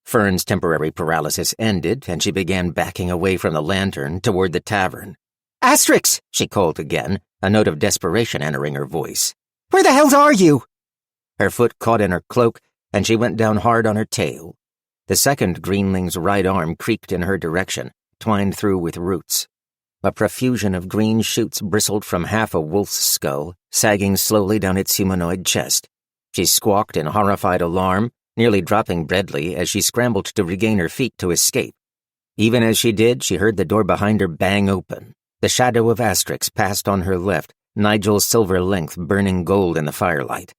Fern's temporary paralysis ended, and she began backing away from the lantern toward the tavern. "Asterix!" she called again, a note of desperation entering her voice. "Where the hells are you?" Her foot caught in her cloak, and she went down hard on her tail. The second greenling's right arm creaked in her direction, twined through with roots. A profusion of green shoots bristled from half a wolf's skull, sagging slowly down its humanoid chest. She squawked in horrified alarm, nearly dropping Breadley as she scrambled to regain her feet to escape. Even as she did, she heard the door behind her bang open. The shadow of Asterix passed on her left, Nigel's silver length burning gold in the firelight.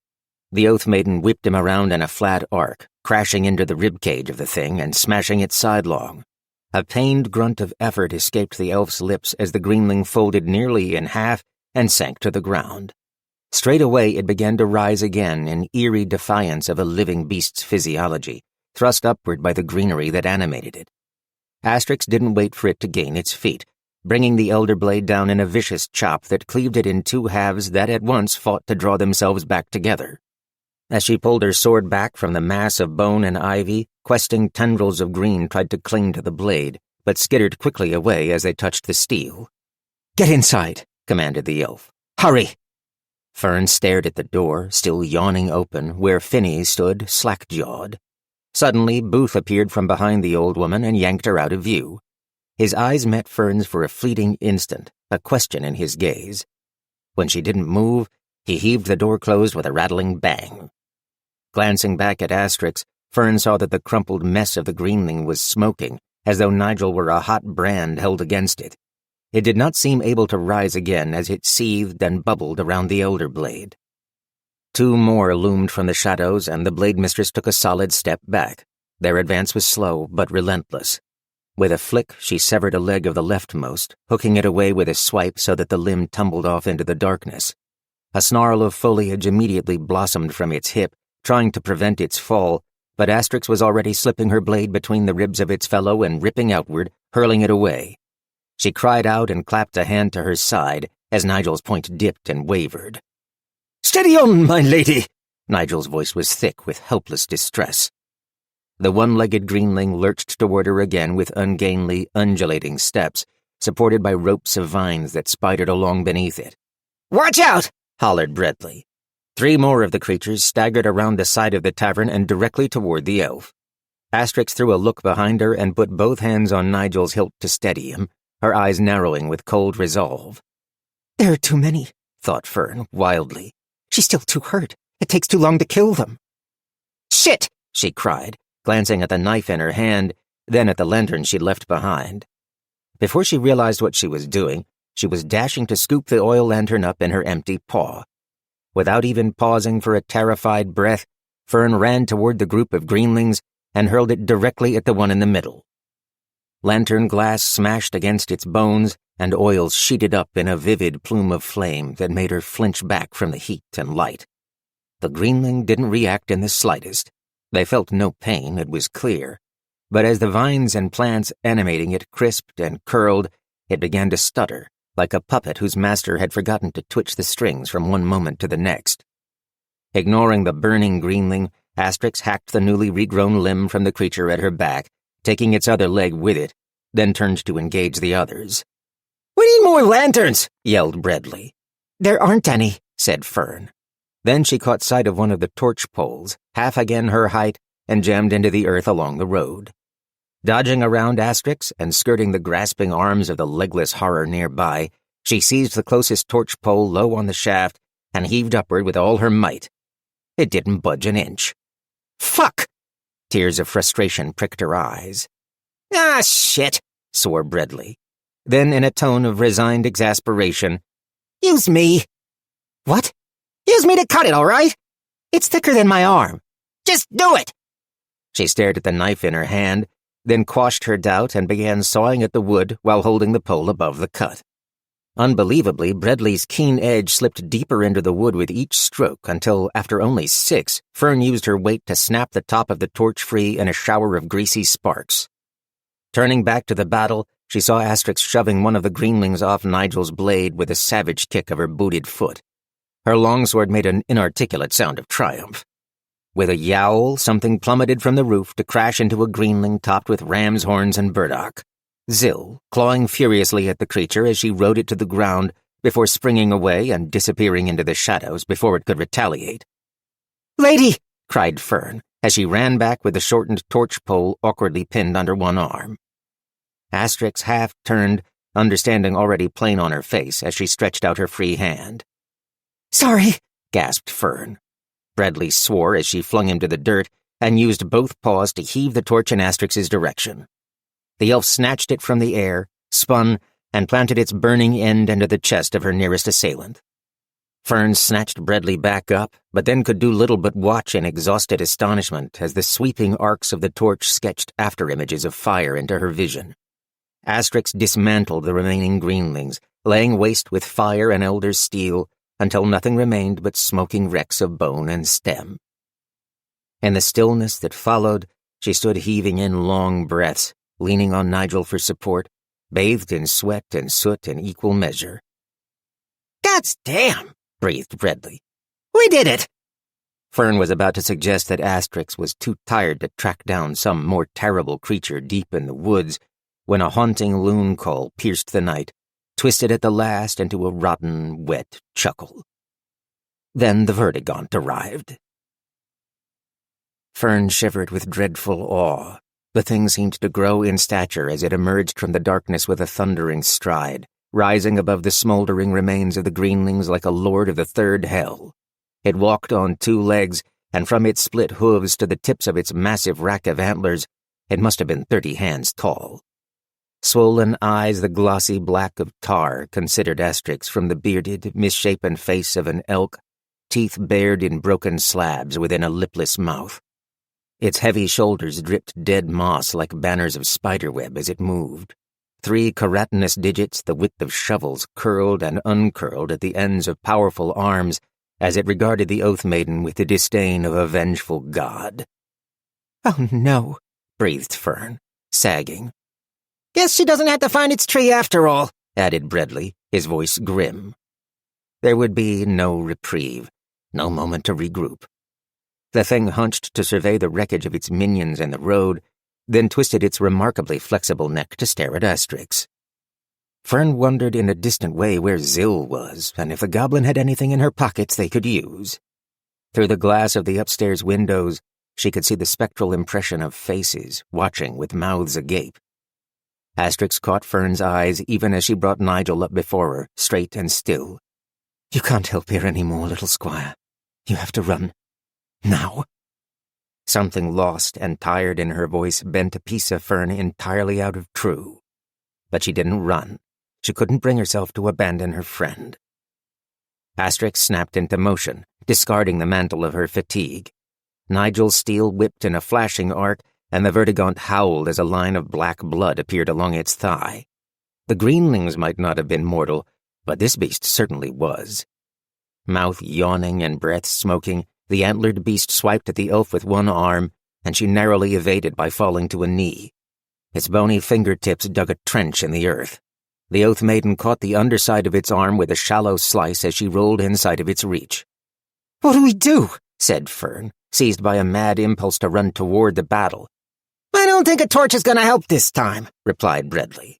The Oath Maiden whipped him around in a flat arc, crashing into the ribcage of the thing and smashing it sidelong. A pained grunt of effort escaped the elf's lips as the greenling folded nearly in half and sank to the ground. Straight away it began to rise again in eerie defiance of a living beast's physiology, thrust upward by the greenery that animated it. Asterix didn't wait for it to gain its feet, bringing the elder blade down in a vicious chop that cleaved it in 2 halves that at once fought to draw themselves back together. As she pulled her sword back from the mass of bone and ivy, questing tendrils of green tried to cling to the blade, but skittered quickly away as they touched the steel. "Get inside," commanded the elf. "Hurry!" Fern stared at the door, still yawning open, where Finney stood slack-jawed. Suddenly, Booth appeared from behind the old woman and yanked her out of view. His eyes met Fern's for a fleeting instant, a question in his gaze. When she didn't move, he heaved the door closed with a rattling bang. Glancing back at Asterix, Fern saw that the crumpled mess of the greenling was smoking, as though Nigel were a hot brand held against it. It did not seem able to rise again as it seethed and bubbled around the elder blade. Two more loomed from the shadows, and the blade mistress took a solid step back. Their advance was slow, but relentless. With a flick, she severed a leg of the leftmost, hooking it away with a swipe so that the limb tumbled off into the darkness. A snarl of foliage immediately blossomed from its hip, trying to prevent its fall, but Asterix was already slipping her blade between the ribs of its fellow and ripping outward, hurling it away. She cried out and clapped a hand to her side as Nigel's point dipped and wavered. "Steady on, my lady!" Nigel's voice was thick with helpless distress. The one-legged greenling lurched toward her again with ungainly, undulating steps, supported by ropes of vines that spidered along beneath it. "Watch out!" hollered Breadley. Three more of the creatures staggered around the side of the tavern and directly toward the elf. Asterix threw a look behind her and put both hands on Nigel's hilt to steady him, her eyes narrowing with cold resolve. There are too many, thought Fern, wildly. She's still too hurt. It takes too long to kill them. "Shit!" she cried, glancing at the knife in her hand, then at the lantern she'd left behind. Before she realized what she was doing, she was dashing to scoop the oil lantern up in her empty paw. Without even pausing for a terrified breath, Fern ran toward the group of greenlings and hurled it directly at the one in the middle. Lantern glass smashed against its bones, and oil sheeted up in a vivid plume of flame that made her flinch back from the heat and light. The greenling didn't react in the slightest. They felt no pain, it was clear, but as the vines and plants animating it crisped and curled, it began to stutter, like a puppet whose master had forgotten to twitch the strings from one moment to the next. Ignoring the burning greenling, Asterix hacked the newly regrown limb from the creature at her back, taking its other leg with it, then turned to engage the others. "We need more lanterns!" yelled Breadley. There aren't any, said Fern. Then she caught sight of one of the torch poles, half again her height, and jammed into the earth along the road. Dodging around Asterix and skirting the grasping arms of the legless horror nearby, she seized the closest torch pole low on the shaft and heaved upward with all her might. It didn't budge an inch. "Fuck!" Tears of frustration pricked her eyes. "Ah, shit!" swore Breadley. Then, in a tone of resigned exasperation, "Use me!" What? "Use me to cut it, all right? It's thicker than my arm. Just do it!" She stared at the knife in her hand, then quashed her doubt and began sawing at the wood while holding the pole above the cut. Unbelievably, Breadley's keen edge slipped deeper into the wood with each stroke until, after only 6, Fern used her weight to snap the top of the torch free in a shower of greasy sparks. Turning back to the battle, she saw Asterix shoving one of the greenlings off Nigel's blade with a savage kick of her booted foot. Her longsword made an inarticulate sound of triumph. With a yowl, something plummeted from the roof to crash into a greenling topped with ram's horns and burdock. Zill, clawing furiously at the creature as she rode it to the ground before springing away and disappearing into the shadows before it could retaliate. "Lady!" cried Fern as she ran back with the shortened torch pole awkwardly pinned under one arm. Asterix half turned, understanding already plain on her face as she stretched out her free hand. Sorry, gasped Fern. Breadley swore as she flung him to the dirt and used both paws to heave the torch in Asterix's direction. The elf snatched it from the air, spun, and planted its burning end into the chest of her nearest assailant. Fern snatched Breadley back up, but then could do little but watch in exhausted astonishment as the sweeping arcs of the torch sketched after-images of fire into her vision. Asterix dismantled the remaining greenlings, laying waste with fire and elder steel until nothing remained but smoking wrecks of bone and stem. In the stillness that followed, she stood heaving in long breaths, leaning on Nigel for support, bathed in sweat and soot in equal measure. "God's damn!" breathed Breadley. "We did it!" Fern was about to suggest that Asterix was too tired to track down some more terrible creature deep in the woods when a haunting loon call pierced the night, twisted at the last into a rotten, wet chuckle. Then the vertigaunt arrived. Fern shivered with dreadful awe. The thing seemed to grow in stature as it emerged from the darkness with a thundering stride, rising above the smoldering remains of the greenlings like a lord of the third hell. It walked on 2 legs, and from its split hooves to the tips of its massive rack of antlers, it must have been 30 hands tall. Swollen eyes the glossy black of tar considered Asterix from the bearded, misshapen face of an elk teeth bared in broken slabs within a lipless mouth. Its heavy shoulders dripped dead moss like banners of spiderweb as it moved. 3 keratinous digits the width of shovels curled and uncurled at the ends of powerful arms as it regarded the Oath Maiden with the disdain of a vengeful god. Oh no, breathed Fern, sagging. Guess she doesn't have to find its tree after all, added Breadley, his voice grim. There would be no reprieve, no moment to regroup. The thing hunched to survey the wreckage of its minions and the road, then twisted its remarkably flexible neck to stare at Asterix. Fern wondered in a distant way where Zill was, and if the goblin had anything in her pockets they could use. Through the glass of the upstairs windows, she could see the spectral impression of faces, watching with mouths agape. Asterix caught Fern's eyes even as she brought Nigel up before her, straight and still. "You can't help here any more, little squire. You have to run. Now." Something lost and tired in her voice bent a piece of Fern entirely out of true. But she didn't run. She couldn't bring herself to abandon her friend. Asterix snapped into motion, discarding the mantle of her fatigue. Nigel's steel whipped in a flashing arc, and the vertigaunt howled as a line of black blood appeared along its thigh. The greenlings might not have been mortal, but this beast certainly was. Mouth yawning and breath smoking, the antlered beast swiped at the elf with one arm, and she narrowly evaded by falling to a knee. Its bony fingertips dug a trench in the earth. The Oath Maiden caught the underside of its arm with a shallow slice as she rolled inside of its reach. what do we do? Said Fern, seized by a mad impulse to run toward the battle. I don't think a torch is going to help this time, replied Breadley.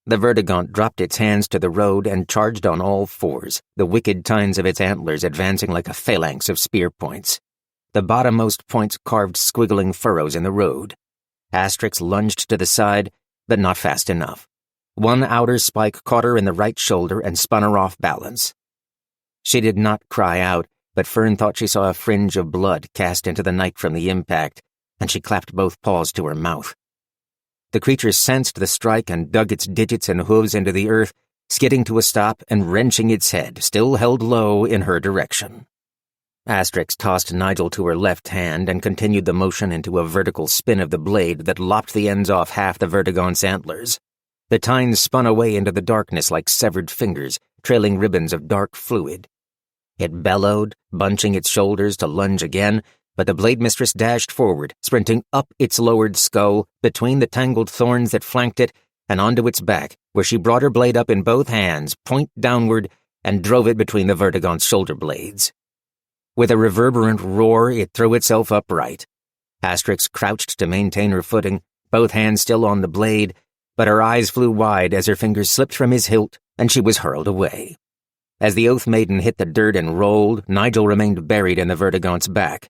The vertigaunt dropped its hands to the road and charged on all fours, the wicked tines of its antlers advancing like a phalanx of spear points. The bottommost points carved squiggling furrows in the road. Asterix lunged to the side, but not fast enough. One outer spike caught her in the right shoulder and spun her off balance. She did not cry out, but Fern thought she saw a fringe of blood cast into the night from the impact, and she clapped both paws to her mouth. The creature sensed the strike and dug its digits and hooves into the earth, skidding to a stop and wrenching its head, still held low, in her direction. Asterix tossed Nigel to her left hand and continued the motion into a vertical spin of the blade that lopped the ends off half the vertigaunt's antlers. The tines spun away into the darkness like severed fingers, trailing ribbons of dark fluid. It bellowed, bunching its shoulders to lunge again, but the blade mistress dashed forward, sprinting up its lowered skull, between the tangled thorns that flanked it, and onto its back, where she brought her blade up in both hands, point downward, and drove it between the vertigaunt's shoulder blades. With a reverberant roar, it threw itself upright. Asterix crouched to maintain her footing, both hands still on the blade, but her eyes flew wide as her fingers slipped from his hilt, and she was hurled away. As the Oath Maiden hit the dirt and rolled, Nigel remained buried in the vertigaunt's back.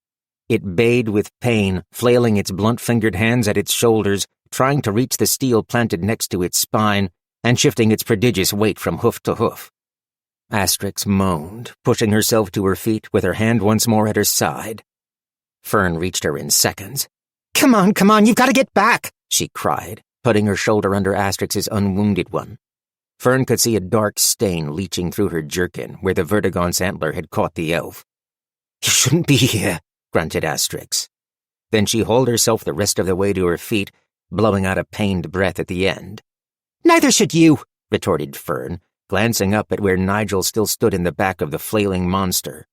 It bayed with pain, flailing its blunt-fingered hands at its shoulders, trying to reach the steel planted next to its spine, and shifting its prodigious weight from hoof to hoof. Asterix moaned, pushing herself to her feet with her hand once more at her side. Fern reached her in seconds. Come on, you've got to get back, she cried, putting her shoulder under Asterix's unwounded one. Fern could see a dark stain leaching through her jerkin where the vertigaunt's antler had caught the elf. You shouldn't be here, grunted Asterix. Then she hauled herself the rest of the way to her feet, blowing out a pained breath at the end. Neither should you, retorted Fern, glancing up at where Nigel still stood in the back of the flailing monster.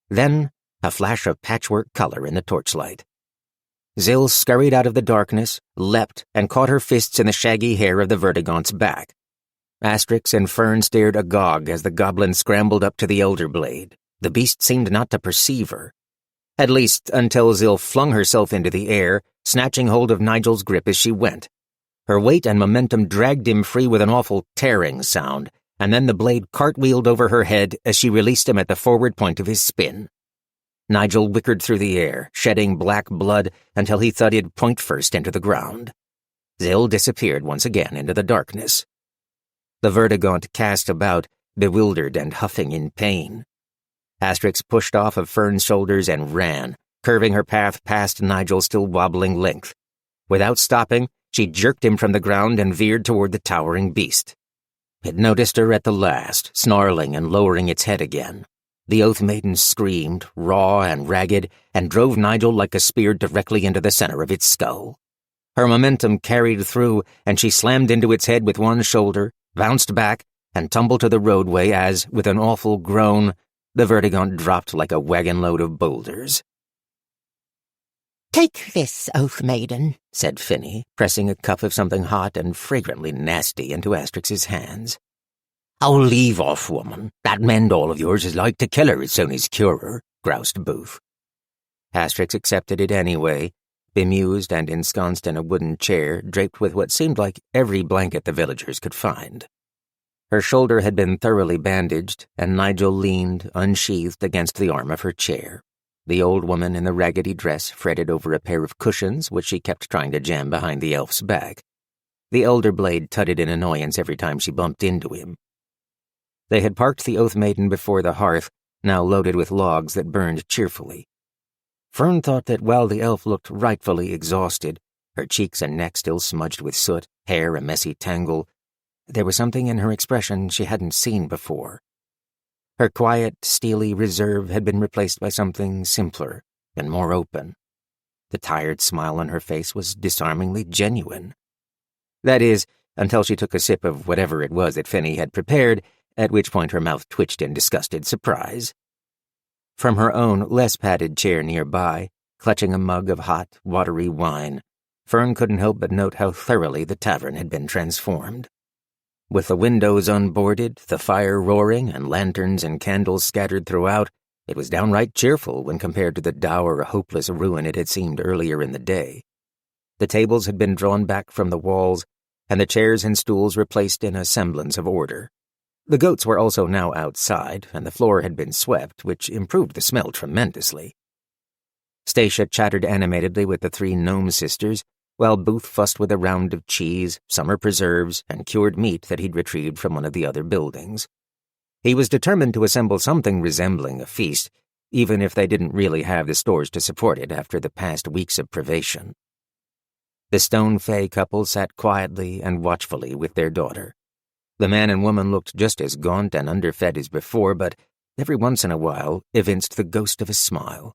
Then, a flash of patchwork color in the torchlight. Zill scurried out of the darkness, leapt, and caught her fists in the shaggy hair of the vertigaunt's back. Asterix and Fern stared agog as the goblin scrambled up to the elder blade. The beast seemed not to perceive her. At least until Zill flung herself into the air, snatching hold of Nigel's grip as she went. Her weight and momentum dragged him free with an awful tearing sound, and then the blade cartwheeled over her head as she released him at the forward point of his spin. Nigel whickered through the air, shedding black blood until he thudded point first into the ground. Zill disappeared once again into the darkness. The vertigaunt cast about, bewildered and huffing in pain. Asterix pushed off of Fern's shoulders and ran, curving her path past Nigel's still wobbling length. Without stopping, she jerked him from the ground and veered toward the towering beast. It noticed her at the last, snarling and lowering its head again. The Oath Maiden screamed, raw and ragged, and drove Nigel like a spear directly into the center of its skull. Her momentum carried through, and she slammed into its head with one shoulder, bounced back, and tumbled to the roadway as, with an awful groan, the vertigaunt dropped like a wagon-load of boulders. Take this, Oath Maiden, said Finney, pressing a cup of something hot and fragrantly nasty into Asterix's hands. "Oh, leave off, woman. That mend-all of yours is like to kill her as soon as cure her," groused Booth. Asterix accepted it anyway, bemused and ensconced in a wooden chair draped with what seemed like every blanket the villagers could find. Her shoulder had been thoroughly bandaged, and Nigel leaned, unsheathed, against the arm of her chair. The old woman in the raggedy dress fretted over a pair of cushions which she kept trying to jam behind the elf's back. The elder blade tutted in annoyance every time she bumped into him. They had parked the Oath Maiden before the hearth, now loaded with logs that burned cheerfully. Fern thought that while the elf looked rightfully exhausted, her cheeks and neck still smudged with soot, hair a messy tangle, there was something in her expression she hadn't seen before. Her quiet, steely reserve had been replaced by something simpler and more open. The tired smile on her face was disarmingly genuine. That is, until she took a sip of whatever it was that Finney had prepared, at which point her mouth twitched in disgusted surprise. From her own, less padded chair nearby, clutching a mug of hot, watery wine, Fern couldn't help but note how thoroughly the tavern had been transformed. With the windows unboarded, the fire roaring, and lanterns and candles scattered throughout, it was downright cheerful when compared to the dour, hopeless ruin it had seemed earlier in the day. The tables had been drawn back from the walls, and the chairs and stools replaced in a semblance of order. The goats were also now outside, and the floor had been swept, which improved the smell tremendously. Stacia chattered animatedly with the three gnome sisters, while Booth fussed with a round of cheese, summer preserves, and cured meat that he'd retrieved from one of the other buildings. He was determined to assemble something resembling a feast, even if they didn't really have the stores to support it after the past weeks of privation. The Stone Fae couple sat quietly and watchfully with their daughter. The man and woman looked just as gaunt and underfed as before, but every once in a while evinced the ghost of a smile.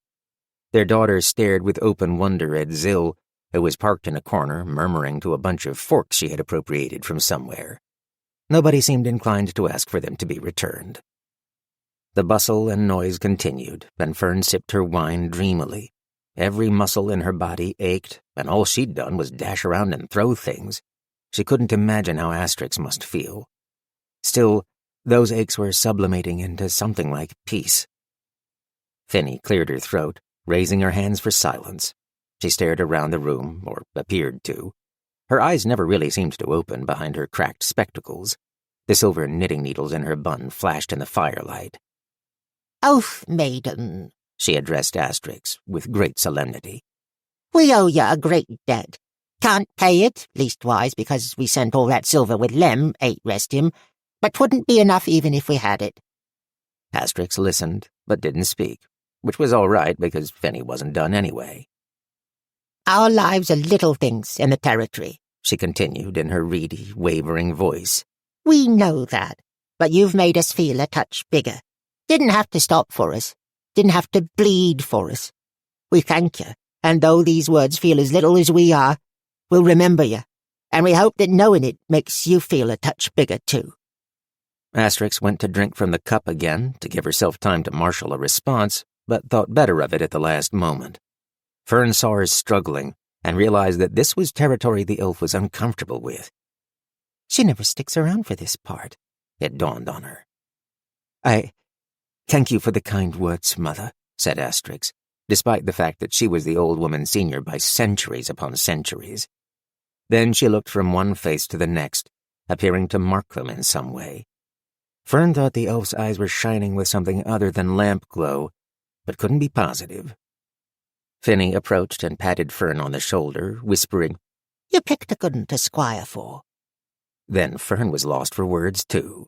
Their daughter stared with open wonder at Zill, who was parked in a corner, murmuring to a bunch of forks she had appropriated from somewhere. Nobody seemed inclined to ask for them to be returned. The bustle and noise continued, and Fern sipped her wine dreamily. Every muscle in her body ached, and all she'd done was dash around and throw things. She couldn't imagine how Asterix must feel. Still, those aches were sublimating into something like peace. Finney cleared her throat, raising her hands for silence. She stared around the room, or appeared to. Her eyes never really seemed to open behind her cracked spectacles. The silver knitting needles in her bun flashed in the firelight. Oath Maiden, she addressed Asterix with great solemnity. We owe you a great debt. Can't pay it, leastwise because we sent all that silver with Lem, rest him, but 'twouldn't be enough even if we had it. Asterix listened, but didn't speak, which was all right because Finney wasn't done anyway. Our lives are little things in the territory, she continued in her reedy, wavering voice. We know that, but you've made us feel a touch bigger. Didn't have to stop for us. Didn't have to bleed for us. We thank you, and though these words feel as little as we are, we'll remember you, and we hope that knowing it makes you feel a touch bigger too. Asterix went to drink from the cup again to give herself time to marshal a response, but thought better of it at the last moment. Fern saw her struggling and realized that this was territory the elf was uncomfortable with. She never sticks around for this part, it dawned on her. I thank you for the kind words, Mother, said Asterix, despite the fact that she was the old woman's senior by centuries upon centuries. Then she looked from one face to the next, appearing to mark them in some way. Fern thought the elf's eyes were shining with something other than lamp glow, but couldn't be positive. Finney approached and patted Fern on the shoulder, whispering, You picked a good one to squire for. Then Fern was lost for words, too.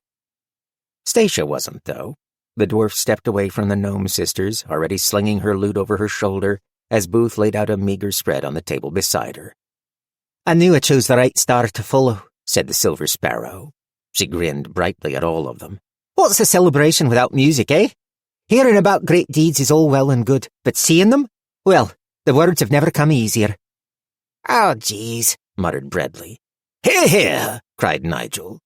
Stacia wasn't, though. The dwarf stepped away from the gnome sisters, already slinging her lute over her shoulder, as Booth laid out a meager spread on the table beside her. I knew I chose the right star to follow, said the Silver Sparrow. She grinned brightly at all of them. What's a celebration without music, eh? Hearing about great deeds is all well and good, but seeing them? Well, the words have never come easier. Oh, jeez, muttered Bradley. Hear, hear, cried Nigel.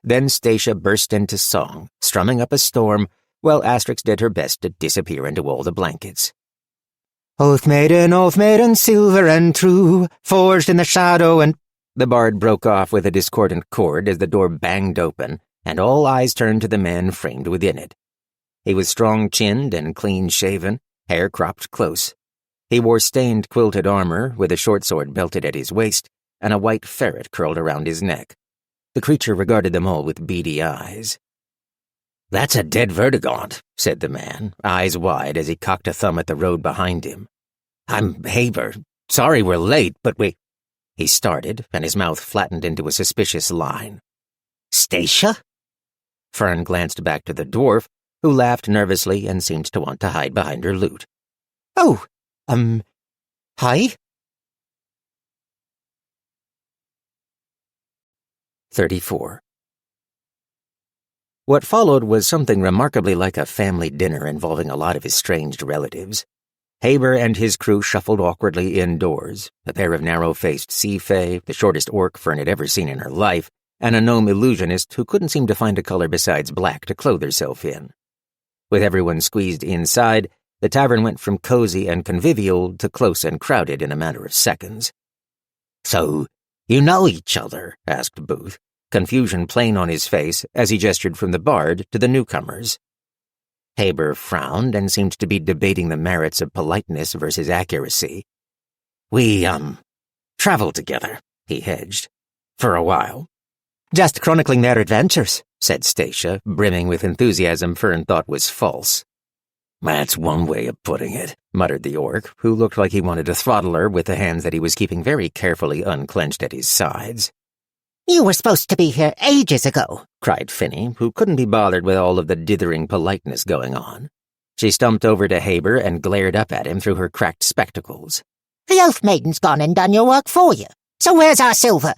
Then Stacia burst into song, strumming up a storm, while Asterix did her best to disappear into all the blankets. Oath maiden, silver and true, forged in the shadow and— The bard broke off with a discordant chord as the door banged open, and all eyes turned to the man framed within it. He was strong-chinned and clean-shaven, hair cropped close. He wore stained quilted armor with a short sword belted at his waist and a white ferret curled around his neck. The creature regarded them all with beady eyes. "That's a dead vertigaunt," said the man, eyes wide as he cocked a thumb at the road behind him. "I'm Haber. Sorry we're late, but we—" He started, and his mouth flattened into a suspicious line. "Stacia?" Fern glanced back to the dwarf, who laughed nervously and seemed to want to hide behind her lute. Oh, hi? 34. What followed was something remarkably like a family dinner involving a lot of estranged relatives. Haber and his crew shuffled awkwardly indoors, a pair of narrow-faced sea fae, the shortest orc Fern had ever seen in her life, and a gnome illusionist who couldn't seem to find a color besides black to clothe herself in. With everyone squeezed inside, the tavern went from cozy and convivial to close and crowded in a matter of seconds. "So, you know each other?" asked Booth, confusion plain on his face as he gestured from the bard to the newcomers. Haber frowned and seemed to be debating the merits of politeness versus accuracy. "We, traveled together," he hedged. "For a while." Just chronicling their adventures, said Stacia, brimming with enthusiasm Fern thought was false. "That's one way of putting it," muttered the orc, who looked like he wanted to throttle her with the hands that he was keeping very carefully unclenched at his sides. you were supposed to be here ages ago, cried Finny, who couldn't be bothered with all of the dithering politeness going on. She stumped over to Haber and glared up at him through her cracked spectacles. The Oath Maiden's gone and done your work for you, so where's our silver?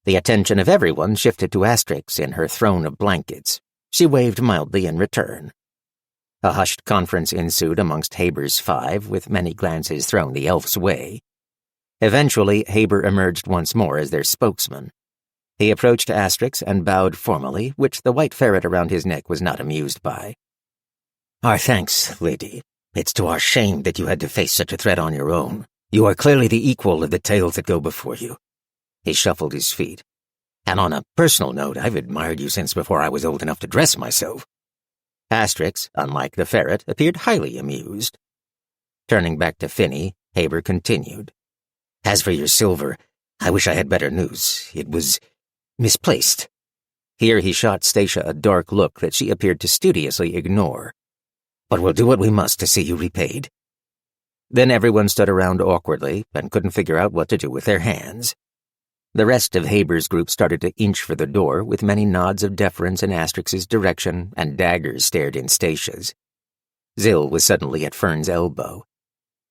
The attention of everyone shifted to Asterix in her throne of blankets. She waved mildly in return. A hushed conference ensued amongst Haber's five, with many glances thrown the elf's way. Eventually, Haber emerged once more as their spokesman. He approached Asterix and bowed formally, which the white ferret around his neck was not amused by. "Our thanks, lady. It's to our shame that you had to face such a threat on your own. You are clearly the equal of the tales that go before you." He shuffled his feet. "And on a personal note, I've admired you since before I was old enough to dress myself." Asterix, unlike the ferret, appeared highly amused. Turning back to Finny, Haber continued. "As for your silver, I wish I had better news. It was misplaced." Here he shot Stacia a dark look that she appeared to studiously ignore. "But we'll do what we must to see you repaid." Then everyone stood around awkwardly and couldn't figure out what to do with their hands. The rest of Haber's group started to inch for the door, with many nods of deference in Asterix's direction and daggers stared in Stacia's. Zill was suddenly at Fern's elbow.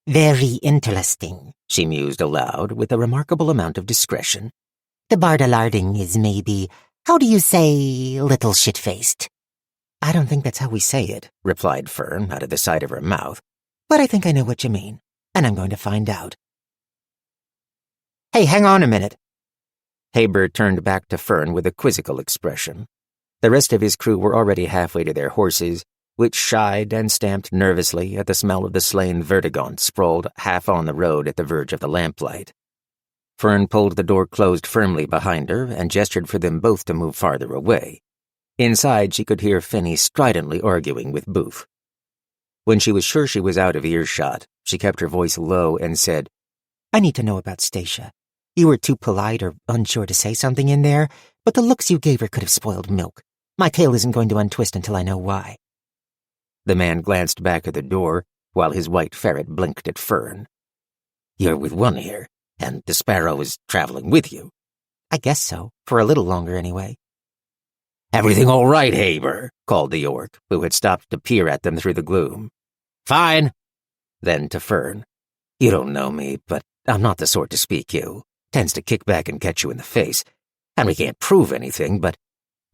Very interesting, she mused aloud with a remarkable amount of discretion. The Bardalarding is maybe, how do you say, little shit-faced? I don't think that's how we say it, replied Fern out of the side of her mouth. But I think I know what you mean, and I'm going to find out. Hey, hang on a minute. Haber turned back to Fern with a quizzical expression. The rest of his crew were already halfway to their horses, which shied and stamped nervously at the smell of the slain vertigaunt sprawled half on the road at the verge of the lamplight. Fern pulled the door closed firmly behind her and gestured for them both to move farther away. Inside, she could hear Finny stridently arguing with Booth. When she was sure she was out of earshot, she kept her voice low and said, I need to know about Stacia. You were too polite or unsure to say something in there, but the looks you gave her could have spoiled milk. My tail isn't going to untwist until I know why. The man glanced back at the door, while his white ferret blinked at Fern. You're with one here, and the sparrow is traveling with you. I guess so, for a little longer anyway. Everything all right, Haber? Called the orc, who had stopped to peer at them through the gloom. Fine. Then to Fern. You don't know me, but I'm not the sort to speak ill. Tends to kick back and catch you in the face. And we can't prove anything, but...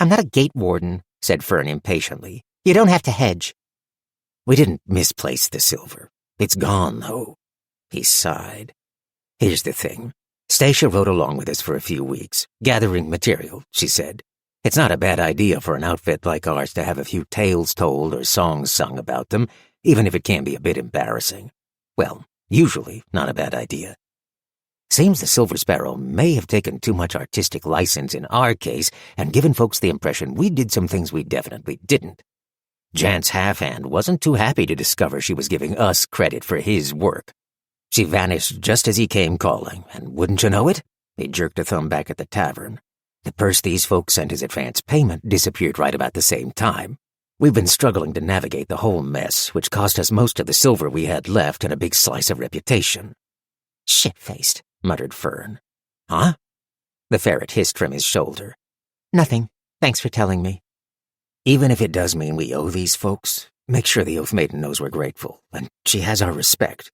I'm not a gate warden, said Fern impatiently. You don't have to hedge. We didn't misplace the silver. It's gone, though. He sighed. Here's the thing. Stacia rode along with us for a few weeks, gathering material, she said. It's not a bad idea for an outfit like ours to have a few tales told or songs sung about them, even if it can be a bit embarrassing. Well, usually not a bad idea. Seems the Silver Sparrow may have taken too much artistic license in our case and given folks the impression we did some things we definitely didn't. Jant's half-hand wasn't too happy to discover she was giving us credit for his work. She vanished just as he came calling, and wouldn't you know it? He jerked a thumb back at the tavern. The purse these folks sent as advance payment disappeared right about the same time. We've been struggling to navigate the whole mess, which cost us most of the silver we had left and a big slice of reputation. Shit-faced, muttered Fern. Huh? The ferret hissed from his shoulder. Nothing. Thanks for telling me. Even if it does mean we owe these folks, make sure the Oath Maiden knows we're grateful, and she has our respect.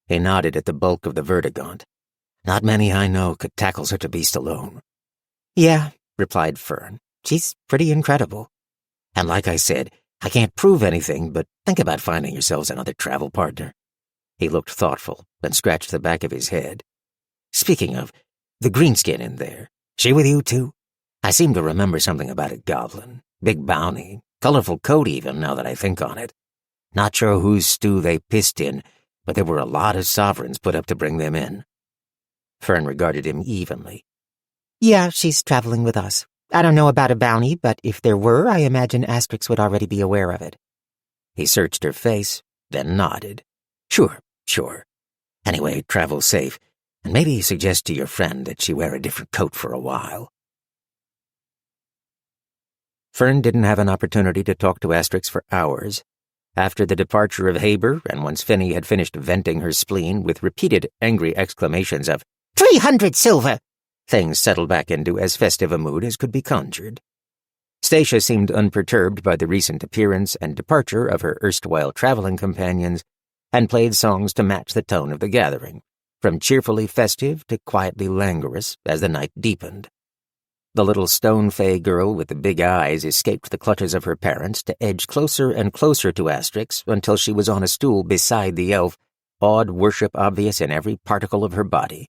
He nodded at the bulk of the vertigaunt. Not many I know could tackle such a beast alone. Yeah, replied Fern. She's pretty incredible. And like I said, I can't prove anything, but think about finding yourselves another travel partner. He looked thoughtful, and scratched the back of his head. Speaking of, the greenskin in there, she with you too? I seem to remember something about a goblin. Big bounty, colorful coat even, now that I think on it. Not sure whose stew they pissed in, but there were a lot of sovereigns put up to bring them in. Fern regarded him evenly. Yeah, she's traveling with us. I don't know about a bounty, but if there were, I imagine Asterix would already be aware of it. He searched her face, then nodded. Sure. Anyway, travel safe, and maybe suggest to your friend that she wear a different coat for a while. Fern didn't have an opportunity to talk to Asterix for hours. After the departure of Haber, and once Finny had finished venting her spleen with repeated angry exclamations of 300 silver! Things settled back into as festive a mood as could be conjured. Stacia seemed unperturbed by the recent appearance and departure of her erstwhile traveling companions, and played songs to match the tone of the gathering, from cheerfully festive to quietly languorous as the night deepened. The little stone-fey girl with the big eyes escaped the clutches of her parents to edge closer and closer to Asterix until she was on a stool beside the elf, awed worship obvious in every particle of her body.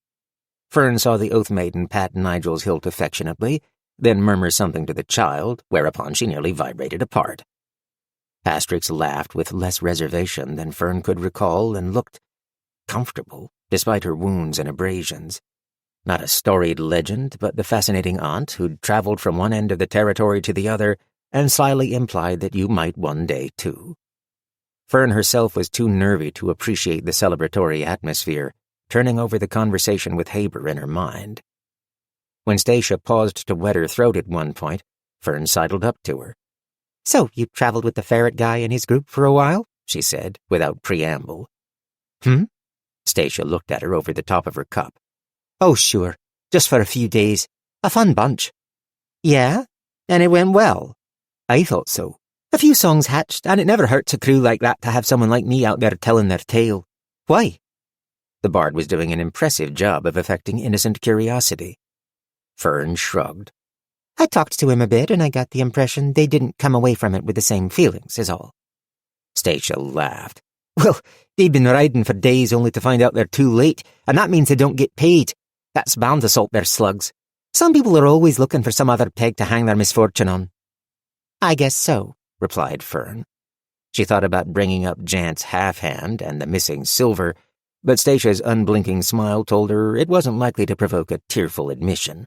Fern saw the Oath Maiden pat Nigel's hilt affectionately, then murmur something to the child, whereupon she nearly vibrated apart. Asterix laughed with less reservation than Fern could recall and looked comfortable, despite her wounds and abrasions. Not a storied legend, but the fascinating aunt who'd traveled from one end of the territory to the other and slyly implied that you might one day, too. Fern herself was too nervy to appreciate the celebratory atmosphere, turning over the conversation with Haber in her mind. When Stacia paused to wet her throat at one point, Fern sidled up to her. So, you traveled with the ferret guy and his group for a while? She said, without preamble. Stacia looked at her over the top of her cup. Oh, sure. Just for a few days. A fun bunch. Yeah? And it went well? I thought so. A few songs hatched, and it never hurts a crew like that to have someone like me out there telling their tale. Why? The bard was doing an impressive job of affecting innocent curiosity. Fern shrugged. I talked to him a bit, and I got the impression they didn't come away from it with the same feelings, is all. Stacia laughed. Well, they've been riding for days only to find out they're too late, and that means they don't get paid. That's bound to salt their slugs. Some people are always looking for some other peg to hang their misfortune on. I guess so, replied Fern. She thought about bringing up Jant's half-hand and the missing silver, but Stacia's unblinking smile told her it wasn't likely to provoke a tearful admission.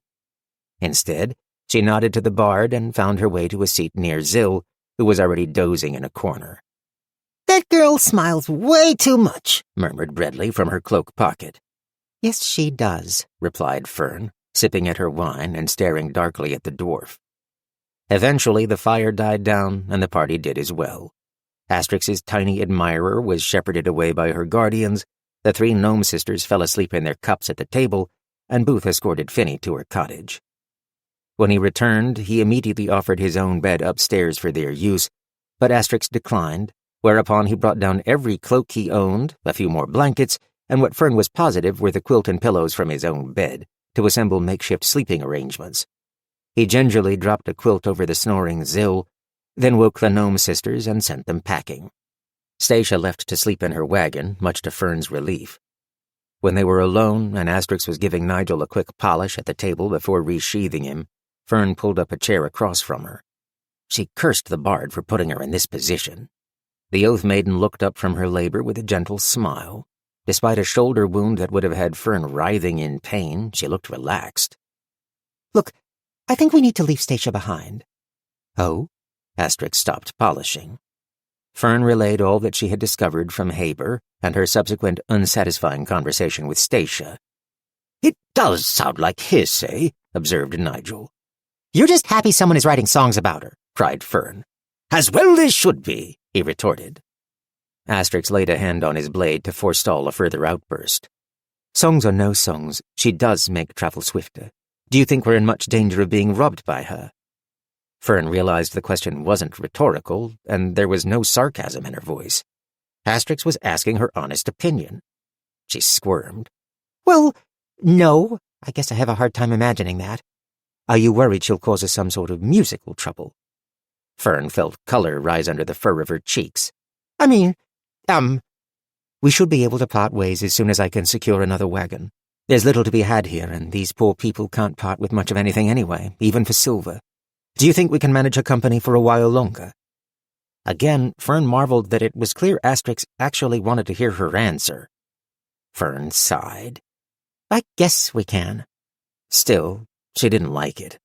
Instead, she nodded to the bard and found her way to a seat near Zill, who was already dozing in a corner. That girl smiles way too much, murmured Bredley from her cloak pocket. Yes, she does, replied Fern, sipping at her wine and staring darkly at the dwarf. Eventually the fire died down, and the party did as well. Asterix's tiny admirer was shepherded away by her guardians, the three gnome sisters fell asleep in their cups at the table, and Booth escorted Finny to her cottage. When he returned, he immediately offered his own bed upstairs for their use, but Asterix declined, whereupon he brought down every cloak he owned, a few more blankets, and what Fern was positive were the quilt and pillows from his own bed, to assemble makeshift sleeping arrangements. He gingerly dropped a quilt over the snoring Zill, then woke the gnome sisters and sent them packing. Stacia left to sleep in her wagon, much to Fern's relief. When they were alone and Asterix was giving Nigel a quick polish at the table before resheathing him, Fern pulled up a chair across from her. She cursed the bard for putting her in this position. The Oath Maiden looked up from her labor with a gentle smile. Despite a shoulder wound that would have had Fern writhing in pain, she looked relaxed. Look, I think we need to leave Stacia behind. Oh? Asterix stopped polishing. Fern relayed all that she had discovered from Haber and her subsequent unsatisfying conversation with Stacia. It does sound like hearsay, observed Nigel. You're just happy someone is writing songs about her, cried Fern. As well they should be, he retorted. Asterix laid a hand on his blade to forestall a further outburst. Songs or no songs, she does make travel swifter. Do you think we're in much danger of being robbed by her? Fern realized the question wasn't rhetorical, and there was no sarcasm in her voice. Asterix was asking her honest opinion. She squirmed. Well, no. I guess I have a hard time imagining that. Are you worried she'll cause us some sort of musical trouble? Fern felt color rise under the fur of her cheeks. I mean, we should be able to part ways as soon as I can secure another wagon. There's little to be had here, and these poor people can't part with much of anything anyway, even for silver. Do you think we can manage a company for a while longer? Again, Fern marveled that it was clear Asterix actually wanted to hear her answer. Fern sighed. I guess we can. Still, she didn't like it.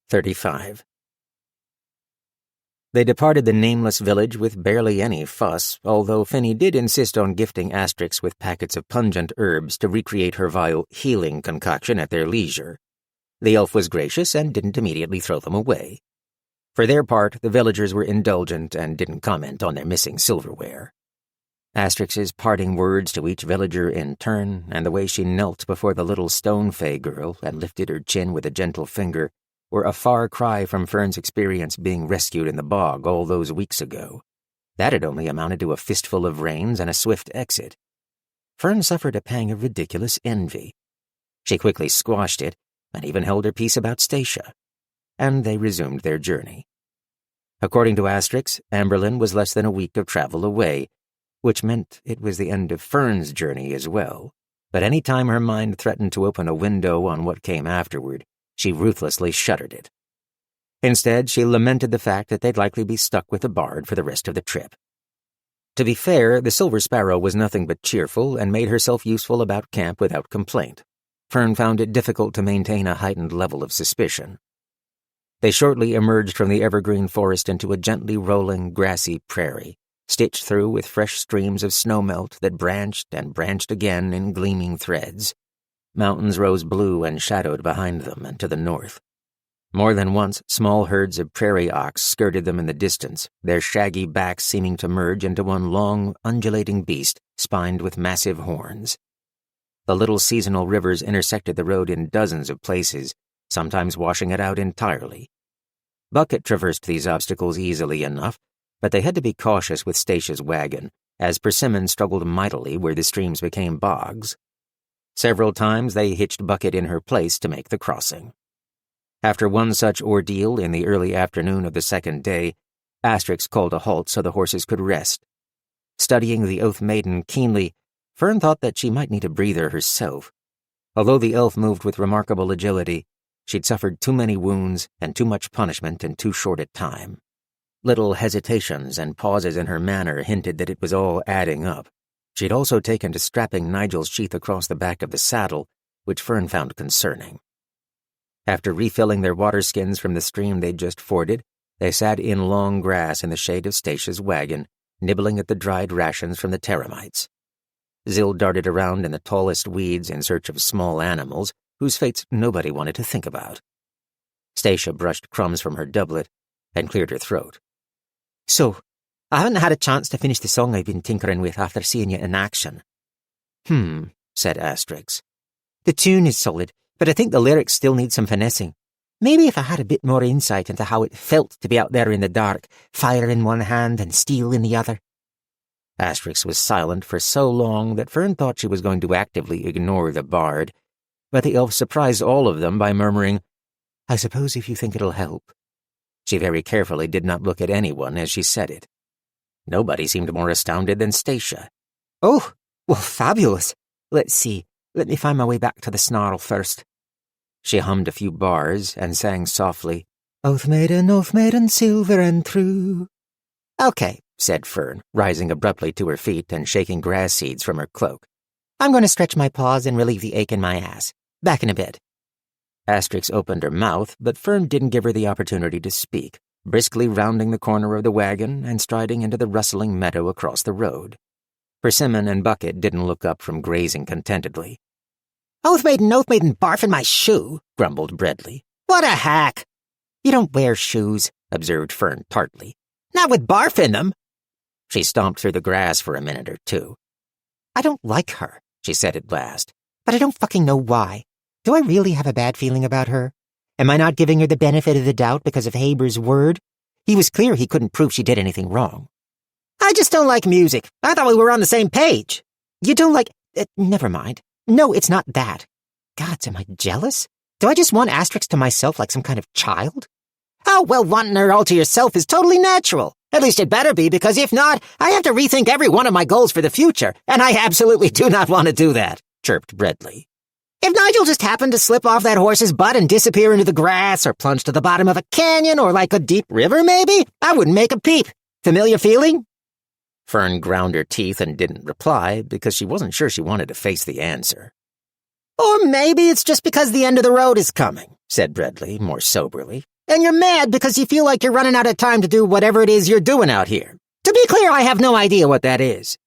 35. They departed the nameless village with barely any fuss, although Finny did insist on gifting Asterix with packets of pungent herbs to recreate her vile healing concoction at their leisure. The elf was gracious and didn't immediately throw them away. For their part, the villagers were indulgent and didn't comment on their missing silverware. Asterix's parting words to each villager in turn, and the way she knelt before the little stone fay girl and lifted her chin with a gentle finger, were a far cry from Fern's experience being rescued in the bog all those weeks ago. That had only amounted to a fistful of reins and a swift exit. Fern suffered a pang of ridiculous envy. She quickly squashed it, and even held her peace about Stacia. And they resumed their journey. According to Asterix, Amberlin was less than a week of travel away, which meant it was the end of Fern's journey as well. But any time her mind threatened to open a window on what came afterward, she ruthlessly shuttered it. Instead, she lamented the fact that they'd likely be stuck with the bard for the rest of the trip. To be fair, the Silver Sparrow was nothing but cheerful and made herself useful about camp without complaint. Fern found it difficult to maintain a heightened level of suspicion. They shortly emerged from the evergreen forest into a gently rolling, grassy prairie, stitched through with fresh streams of snowmelt that branched and branched again in gleaming threads. Mountains rose blue and shadowed behind them and to the north. More than once, small herds of prairie ox skirted them in the distance, their shaggy backs seeming to merge into one long, undulating beast spined with massive horns. The little seasonal rivers intersected the road in dozens of places, sometimes washing it out entirely. Bucket traversed these obstacles easily enough, but they had to be cautious with Stacia's wagon, as Persimmon struggled mightily where the streams became bogs. Several times they hitched Bucket in her place to make the crossing. After one such ordeal in the early afternoon of the second day, Asterix called a halt so the horses could rest. Studying the Oath Maiden keenly, Fern thought that she might need a breather herself. Although the elf moved with remarkable agility, she'd suffered too many wounds and too much punishment in too short a time. Little hesitations and pauses in her manner hinted that it was all adding up. She'd also taken to strapping Nigel's sheath across the back of the saddle, which Fern found concerning. After refilling their water skins from the stream they'd just forded, they sat in long grass in the shade of Stacia's wagon, nibbling at the dried rations from the termites. Zill darted around in the tallest weeds in search of small animals, whose fates nobody wanted to think about. Stacia brushed crumbs from her doublet and cleared her throat. So, I haven't had a chance to finish the song I've been tinkering with after seeing you in action. Said Asterix. The tune is solid, but I think the lyrics still need some finessing. Maybe if I had a bit more insight into how it felt to be out there in the dark, fire in one hand and steel in the other. Asterix was silent for so long that Fern thought she was going to actively ignore the bard, but the elf surprised all of them by murmuring, "I suppose if you think it'll help." She very carefully did not look at anyone as she said it. Nobody seemed more astounded than Stacia. Oh, well, fabulous. Let's see. Let me find my way back to the snarl first. She hummed a few bars and sang softly, Oath maiden, silver and true. Okay, said Fern, rising abruptly to her feet and shaking grass seeds from her cloak. I'm going to stretch my paws and relieve the ache in my ass. Back in a bit. Asterix opened her mouth, but Fern didn't give her the opportunity to speak, briskly rounding the corner of the wagon and striding into the rustling meadow across the road. Persimmon and Bucket didn't look up from grazing contentedly. Oath maiden, barf in my shoe, grumbled Breadley. What a hack! You don't wear shoes, observed Fern tartly. Not with barf in them. She stomped through the grass for a minute or two. I don't like her, she said at last, but I don't fucking know why. Do I really have a bad feeling about her? Am I not giving her the benefit of the doubt because of Haber's word? He was clear he couldn't prove she did anything wrong. I just don't like music. I thought we were on the same page. You don't like... never mind. No, it's not that. Gods, am I jealous? Do I just want Asterix to myself like some kind of child? Oh, well, wanting her all to yourself is totally natural. At least it better be, because if not, I have to rethink every one of my goals for the future, and I absolutely do not want to do that, chirped Breadley. If Nigel just happened to slip off that horse's butt and disappear into the grass, or plunge to the bottom of a canyon, or like a deep river, maybe, I wouldn't make a peep. Familiar feeling? Fern ground her teeth and didn't reply because she wasn't sure she wanted to face the answer. Or maybe it's just because the end of the road is coming, said Breadley more soberly. And you're mad because you feel like you're running out of time to do whatever it is you're doing out here. To be clear, I have no idea what that is.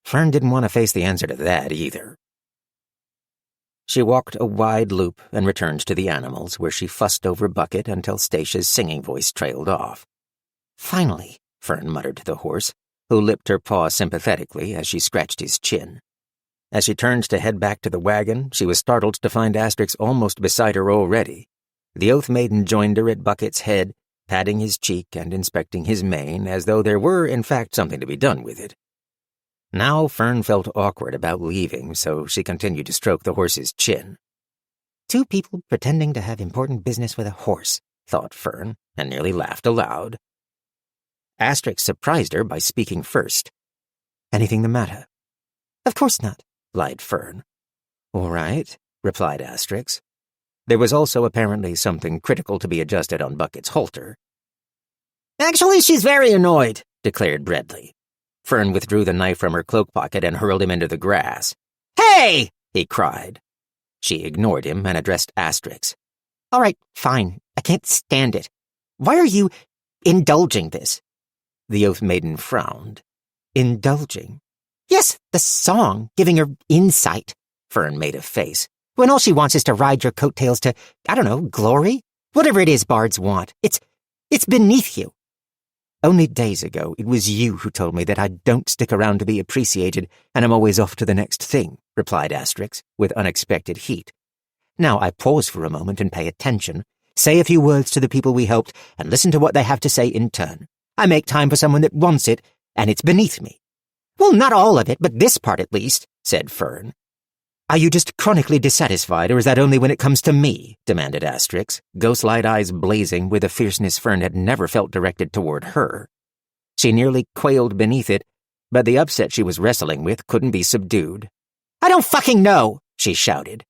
Fern didn't want to face the answer to that either. She walked a wide loop and returned to the animals, where she fussed over Bucket until Stacia's singing voice trailed off. Finally, Fern muttered to the horse, who lipped her paw sympathetically as she scratched his chin. As she turned to head back to the wagon, she was startled to find Asterix almost beside her already. The Oath Maiden joined her at Bucket's head, patting his cheek and inspecting his mane as though there were, in fact, something to be done with it. Now Fern felt awkward about leaving, so she continued to stroke the horse's chin. Two people pretending to have important business with a horse, thought Fern, and nearly laughed aloud. Asterix surprised her by speaking first. Anything the matter? Of course not, lied Fern. All right, replied Asterix. There was also apparently something critical to be adjusted on Bucket's halter. Actually, she's very annoyed, declared Breadley. Fern withdrew the knife from her cloak pocket and hurled him into the grass. Hey! He cried. She ignored him and addressed Asterix. All right, fine. I can't stand it. Why are you indulging this? The Oath Maiden frowned. Indulging? Yes, the song, giving her insight. Fern made a face. When all she wants is to ride your coattails to, I don't know, glory? Whatever it is bards want. It's beneath you. Only days ago, it was you who told me that I don't stick around to be appreciated, and I'm always off to the next thing, replied Asterix, with unexpected heat. Now I pause for a moment and pay attention, say a few words to the people we helped, and listen to what they have to say in turn. I make time for someone that wants it, and it's beneath me. Well, not all of it, but this part at least, said Fern. Are you just chronically dissatisfied, or is that only when it comes to me? Demanded Asterix, ghost-light eyes blazing with a fierceness Fern had never felt directed toward her. She nearly quailed beneath it, but the upset she was wrestling with couldn't be subdued. I don't fucking know, she shouted.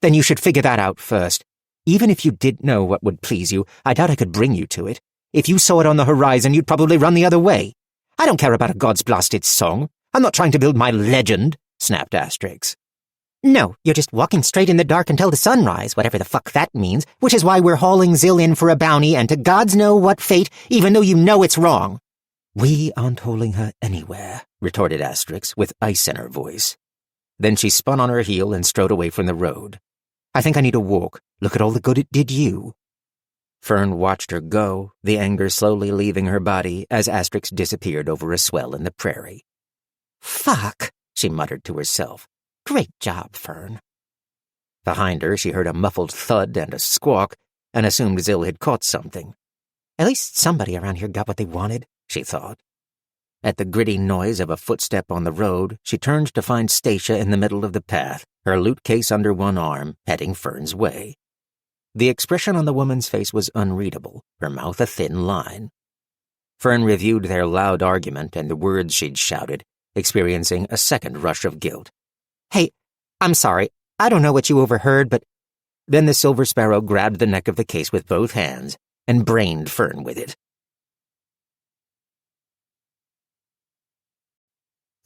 Then you should figure that out first. Even if you did know what would please you, I doubt I could bring you to it. If you saw it on the horizon, you'd probably run the other way. I don't care about a God's blasted song. I'm not trying to build my legend, snapped Asterix. No, you're just walking straight in the dark until the sunrise, whatever the fuck that means, which is why we're hauling Zill in for a bounty and to gods know what fate, even though you know it's wrong. We aren't hauling her anywhere, retorted Asterix with ice in her voice. Then she spun on her heel and strode away from the road. I think I need a walk. Look at all the good it did you. Fern watched her go, the anger slowly leaving her body as Asterix disappeared over a swell in the prairie. Fuck, she muttered to herself. Great job, Fern. Behind her, she heard a muffled thud and a squawk, and assumed Zill had caught something. At least somebody around here got what they wanted, she thought. At the gritty noise of a footstep on the road, she turned to find Stacia in the middle of the path, her loot case under one arm, heading Fern's way. The expression on the woman's face was unreadable, her mouth a thin line. Fern reviewed their loud argument and the words she'd shouted, experiencing a second rush of guilt. Hey, I'm sorry. I don't know what you overheard, but... Then the Silver Sparrow grabbed the neck of the case with both hands and brained Fern with it.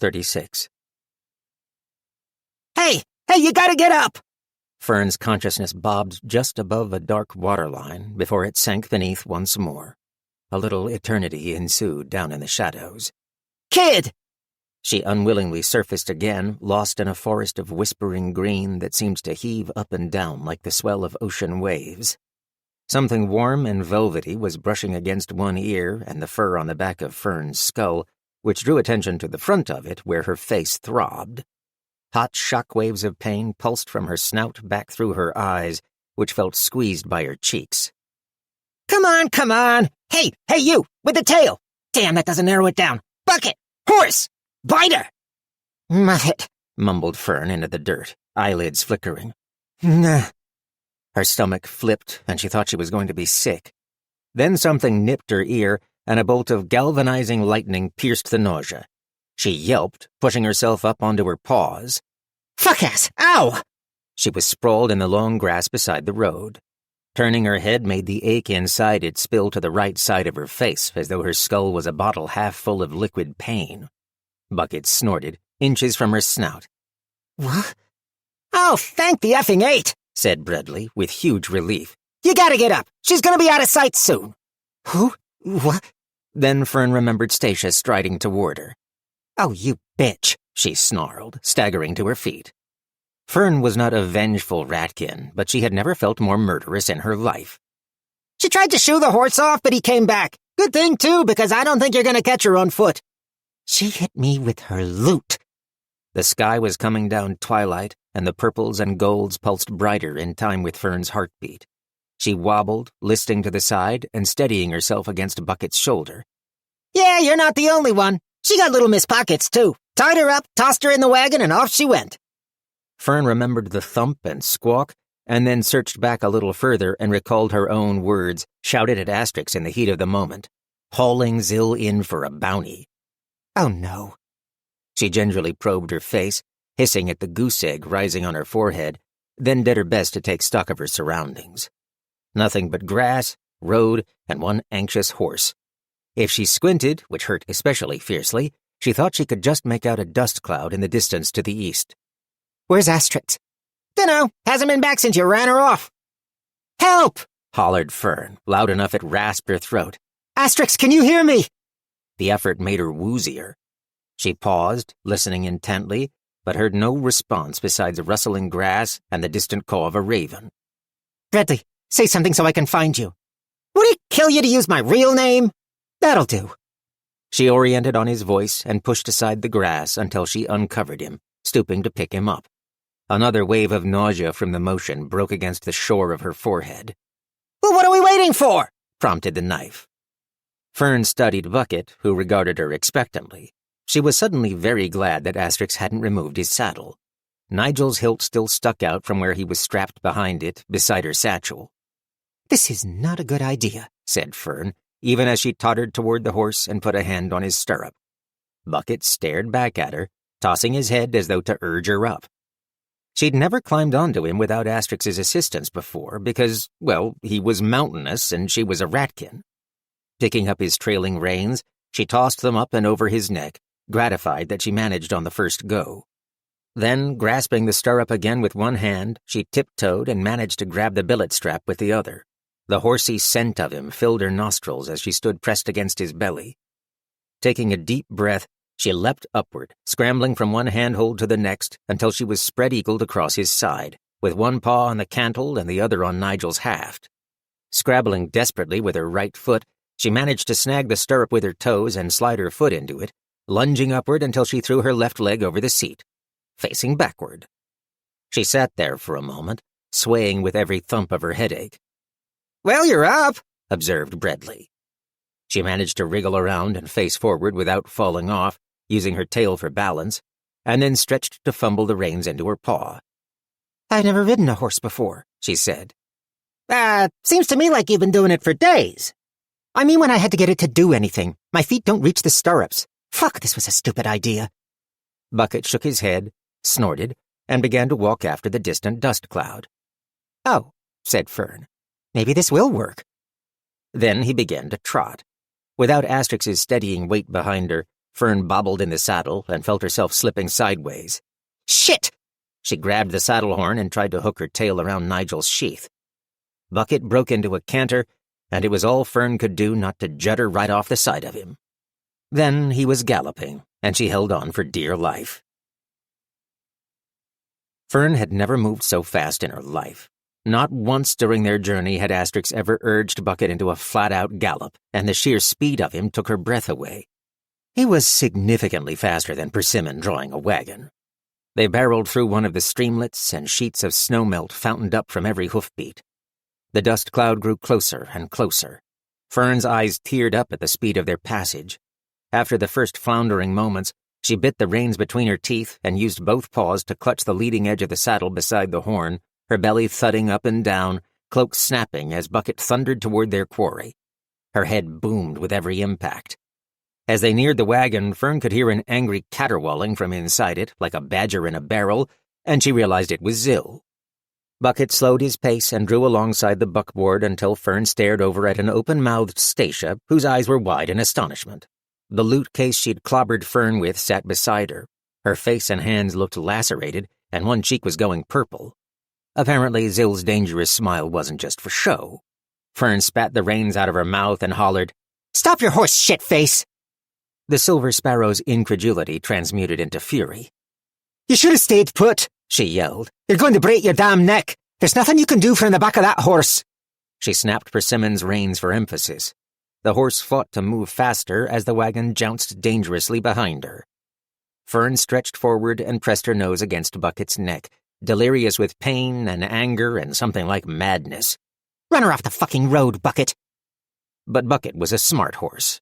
36. Hey, you gotta get up! Fern's consciousness bobbed just above a dark waterline before it sank beneath once more. A little eternity ensued down in the shadows. Kid! She unwillingly surfaced again, lost in a forest of whispering green that seemed to heave up and down like the swell of ocean waves. Something warm and velvety was brushing against one ear and the fur on the back of Fern's skull, which drew attention to the front of it where her face throbbed. Hot shock waves of pain pulsed from her snout back through her eyes, which felt squeezed by her cheeks. Come on! Hey, you, with the tail! Damn, that doesn't narrow it down. Bucket! Horse! Biter! Muffet, mumbled Fern into the dirt, eyelids flickering. Nah. Her stomach flipped, and she thought she was going to be sick. Then something nipped her ear, and a bolt of galvanizing lightning pierced the nausea. She yelped, pushing herself up onto her paws. Fuck ass! Ow! She was sprawled in the long grass beside the road. Turning her head made the ache inside it spill to the right side of her face, as though her skull was a bottle half full of liquid pain. Bucket snorted, inches from her snout. What? Oh, thank the effing 8, said Breadley, with huge relief. You gotta get up. She's gonna be out of sight soon. Who? What? Then Fern remembered Stacia striding toward her. Oh, you bitch, she snarled, staggering to her feet. Fern was not a vengeful ratkin, but she had never felt more murderous in her life. She tried to shoo the horse off, but he came back. Good thing, too, because I don't think you're gonna catch her on foot. She hit me with her loot. The sky was coming down twilight, and the purples and golds pulsed brighter in time with Fern's heartbeat. She wobbled, listing to the side and steadying herself against Bucket's shoulder. Yeah, you're not the only one. She got little Miss Pockets, too. Tied her up, tossed her in the wagon, and off she went. Fern remembered the thump and squawk, and then searched back a little further and recalled her own words, shouted at Asterix in the heat of the moment, hauling Zill in for a bounty. Oh, no. She gingerly probed her face, hissing at the goose egg rising on her forehead, then did her best to take stock of her surroundings. Nothing but grass, road, and one anxious horse. If she squinted, which hurt especially fiercely, she thought she could just make out a dust cloud in the distance to the east. Where's Asterix? Dunno. Hasn't been back since you ran her off. Help! Hollered Fern, loud enough it rasped her throat. Asterix, can you hear me? The effort made her woozier. She paused, listening intently, but heard no response besides a rustling grass and the distant caw of a raven. Breadley, say something so I can find you. Would it kill you to use my real name? That'll do. She oriented on his voice and pushed aside the grass until she uncovered him, stooping to pick him up. Another wave of nausea from the motion broke against the shore of her forehead. Well, what are we waiting for? Prompted the knife. Fern studied Bucket, who regarded her expectantly. She was suddenly very glad that Asterix hadn't removed his saddle. Nigel's hilt still stuck out from where he was strapped behind it, beside her satchel. This is not a good idea, said Fern, even as she tottered toward the horse and put a hand on his stirrup. Bucket stared back at her, tossing his head as though to urge her up. She'd never climbed onto him without Asterix's assistance before because, well, he was mountainous and she was a ratkin. Picking up his trailing reins, she tossed them up and over his neck, gratified that she managed on the first go. Then, grasping the stirrup again with one hand, she tiptoed and managed to grab the billet strap with the other. The horsey scent of him filled her nostrils as she stood pressed against his belly. Taking a deep breath, she leapt upward, scrambling from one handhold to the next until she was spread-eagled across his side, with one paw on the cantle and the other on Nigel's haft. Scrabbling desperately with her right foot, she managed to snag the stirrup with her toes and slide her foot into it, lunging upward until she threw her left leg over the seat, facing backward. She sat there for a moment, swaying with every thump of her headache. Well, you're up, observed Breadley. She managed to wriggle around and face forward without falling off, using her tail for balance, and then stretched to fumble the reins into her paw. I've never ridden a horse before, she said. Seems to me like you've been doing it for days. I mean when I had to get it to do anything. My feet don't reach the stirrups. Fuck, this was a stupid idea. Bucket shook his head, snorted, and began to walk after the distant dust cloud. Oh, said Fern. Maybe this will work. Then he began to trot. Without Asterix's steadying weight behind her, Fern bobbled in the saddle and felt herself slipping sideways. Shit! She grabbed the saddle horn and tried to hook her tail around Nigel's sheath. Bucket broke into a canter, and it was all Fern could do not to judder right off the side of him. Then he was galloping, and she held on for dear life. Fern had never moved so fast in her life. Not once during their journey had Asterix ever urged Bucket into a flat-out gallop, and the sheer speed of him took her breath away. He was significantly faster than Persimmon drawing a wagon. They barreled through one of the streamlets, and sheets of snowmelt fountained up from every hoofbeat. The dust cloud grew closer and closer. Fern's eyes teared up at the speed of their passage. After the first floundering moments, she bit the reins between her teeth and used both paws to clutch the leading edge of the saddle beside the horn, her belly thudding up and down, cloak snapping as Bucket thundered toward their quarry. Her head boomed with every impact. As they neared the wagon, Fern could hear an angry caterwauling from inside it, like a badger in a barrel, and she realized it was Zill. Bucket slowed his pace and drew alongside the buckboard until Fern stared over at an open-mouthed Stacia, whose eyes were wide in astonishment. The loot case she'd clobbered Fern with sat beside her. Her face and hands looked lacerated, and one cheek was going purple. Apparently, Zill's dangerous smile wasn't just for show. Fern spat the reins out of her mouth and hollered, Stop your horse shit-face! The Silver Sparrow's incredulity transmuted into fury. You should have stayed put, she yelled. You're going to break your damn neck. There's nothing you can do from the back of that horse. She snapped Persimmon's reins for emphasis. The horse fought to move faster as the wagon jounced dangerously behind her. Fern stretched forward and pressed her nose against Bucket's neck, delirious with pain and anger and something like madness. Run her off the fucking road, Bucket. But Bucket was a smart horse.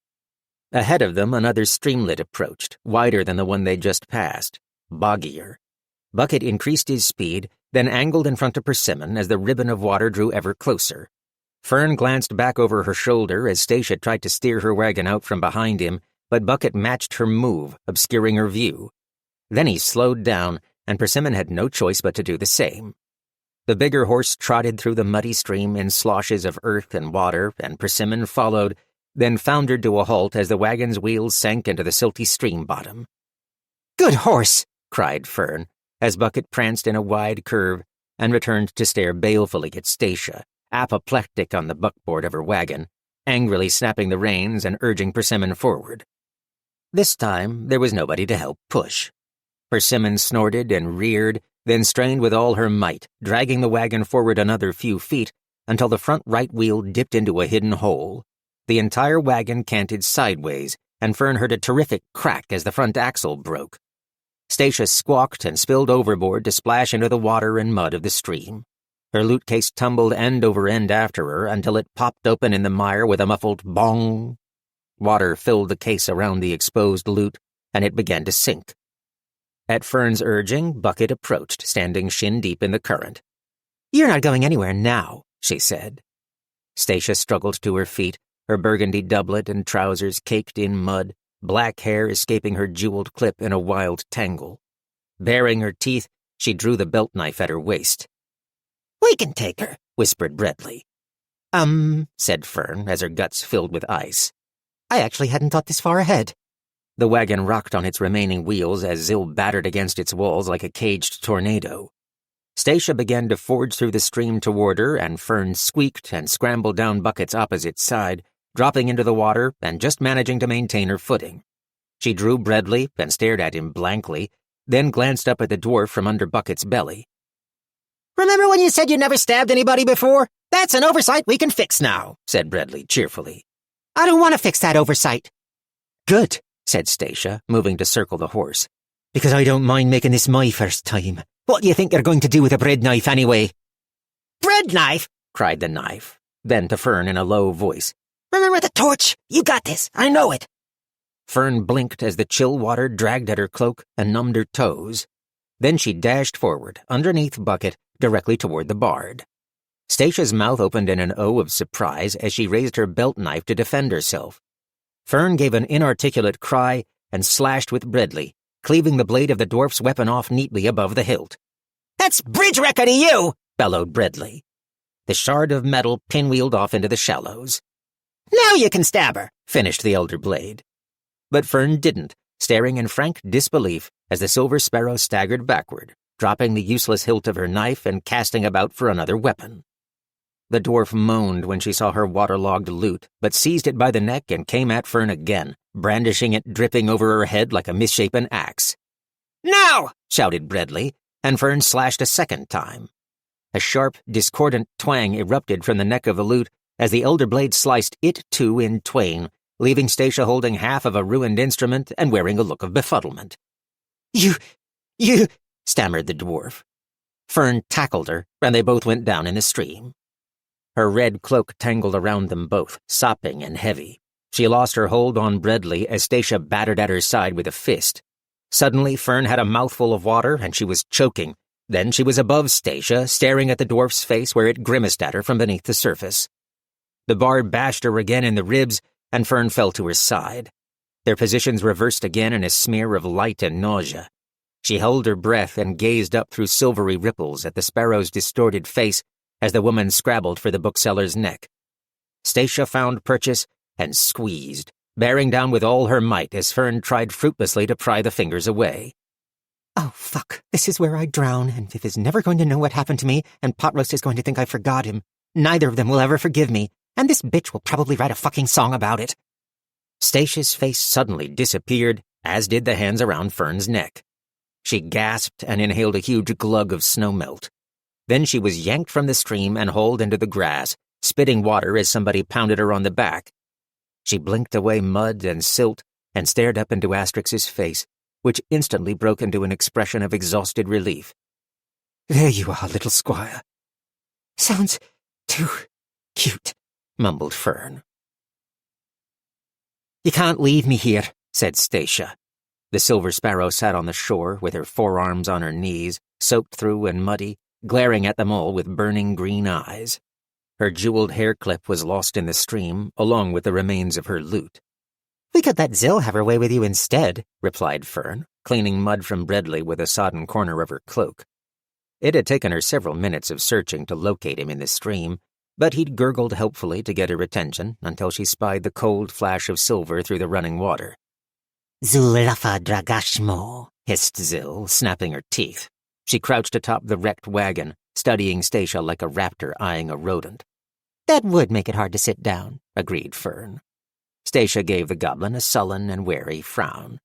Ahead of them, another streamlet approached, wider than the one they'd just passed, boggier. Bucket increased his speed, then angled in front of Persimmon as the ribbon of water drew ever closer. Fern glanced back over her shoulder as Stacia tried to steer her wagon out from behind him, but Bucket matched her move, obscuring her view. Then he slowed down, and Persimmon had no choice but to do the same. The bigger horse trotted through the muddy stream in sloshes of earth and water, and Persimmon followed, then foundered to a halt as the wagon's wheels sank into the silty stream bottom. Good horse, cried Fern, as Bucket pranced in a wide curve and returned to stare balefully at Stacia, apoplectic on the buckboard of her wagon, angrily snapping the reins and urging Persimmon forward. This time, there was nobody to help push. Persimmon snorted and reared, then strained with all her might, dragging the wagon forward another few feet until the front right wheel dipped into a hidden hole. The entire wagon canted sideways, and Fern heard a terrific crack as the front axle broke. Stacia squawked and spilled overboard to splash into the water and mud of the stream. Her loot case tumbled end over end after her until it popped open in the mire with a muffled bong. Water filled the case around the exposed loot, and it began to sink. At Fern's urging, Bucket approached, standing shin-deep in the current. You're not going anywhere now, she said. Stacia struggled to her feet, her burgundy doublet and trousers caked in mud, black hair escaping her jeweled clip in a wild tangle. Baring her teeth, she drew the belt knife at her waist. We can take her, whispered Breadley. Said Fern as her guts filled with ice. I actually hadn't thought this far ahead. The wagon rocked on its remaining wheels as Zill battered against its walls like a caged tornado. Stacia began to forge through the stream toward her, and Fern squeaked and scrambled down Bucket's opposite side, dropping into the water and just managing to maintain her footing. She drew Breadley and stared at him blankly, then glanced up at the dwarf from under Bucket's belly. Remember when you said you never stabbed anybody before? That's an oversight we can fix now, said Breadley cheerfully. I don't want to fix that oversight. Good, said Stacia, moving to circle the horse. Because I don't mind making this my first time. What do you think you're going to do with a bread knife anyway? Bread knife? Cried the knife, then to Fern in a low voice. Remember the torch? You got this, I know it. Fern blinked as the chill water dragged at her cloak and numbed her toes. Then she dashed forward, underneath Bucket, directly toward the bard. Statia's mouth opened in an O of surprise as she raised her belt knife to defend herself. Fern gave an inarticulate cry and slashed with Breadley, cleaving the blade of the dwarf's weapon off neatly above the hilt. "That's bridge wrecker to you!" bellowed Breadley. The shard of metal pinwheeled off into the shallows. "Now you can stab her," finished the elder blade. But Fern didn't, staring in frank disbelief as the silver sparrow staggered backward, dropping the useless hilt of her knife and casting about for another weapon. The dwarf moaned when she saw her waterlogged loot, but seized it by the neck and came at Fern again, brandishing it dripping over her head like a misshapen axe. "Now!" shouted Breadley, and Fern slashed a second time. A sharp, discordant twang erupted from the neck of the loot as the elder blade sliced it too in twain, leaving Stacia holding half of a ruined instrument and wearing a look of befuddlement. You, stammered the dwarf. Fern tackled her, and they both went down in the stream. Her red cloak tangled around them both, sopping and heavy. She lost her hold on Breadley as Stacia battered at her side with a fist. Suddenly, Fern had a mouthful of water, and she was choking. Then she was above Stacia, staring at the dwarf's face where it grimaced at her from beneath the surface. The bard bashed her again in the ribs, and Fern fell to her side. Their positions reversed again in a smear of light and nausea. She held her breath and gazed up through silvery ripples at the sparrow's distorted face as the woman scrabbled for the bookseller's neck. Stacia found purchase and squeezed, bearing down with all her might as Fern tried fruitlessly to pry the fingers away. Oh, fuck. This is where I drown, and Viv is never going to know what happened to me, and Potroast is going to think I forgot him. Neither of them will ever forgive me, and this bitch will probably write a fucking song about it. Stacia's face suddenly disappeared, as did the hands around Fern's neck. She gasped and inhaled a huge glug of snowmelt. Then she was yanked from the stream and hauled into the grass, spitting water as somebody pounded her on the back. She blinked away mud and silt and stared up into Asterix's face, which instantly broke into an expression of exhausted relief. There you are, little squire. Sounds too cute, mumbled Fern. You can't leave me here, said Stacia. The silver sparrow sat on the shore with her forearms on her knees, soaked through and muddy, glaring at them all with burning green eyes. Her jeweled hair clip was lost in the stream, along with the remains of her loot. We could let Zill have her way with you instead, replied Fern, cleaning mud from Breadley with a sodden corner of her cloak. It had taken her several minutes of searching to locate him in the stream, but he'd gurgled helpfully to get her attention until she spied the cold flash of silver through the running water. Zulafa Dragashmo, hissed Zill, snapping her teeth. She crouched atop the wrecked wagon, studying Stacia like a raptor eyeing a rodent. That would make it hard to sit down, agreed Fern. Stacia gave the goblin a sullen and wary frown.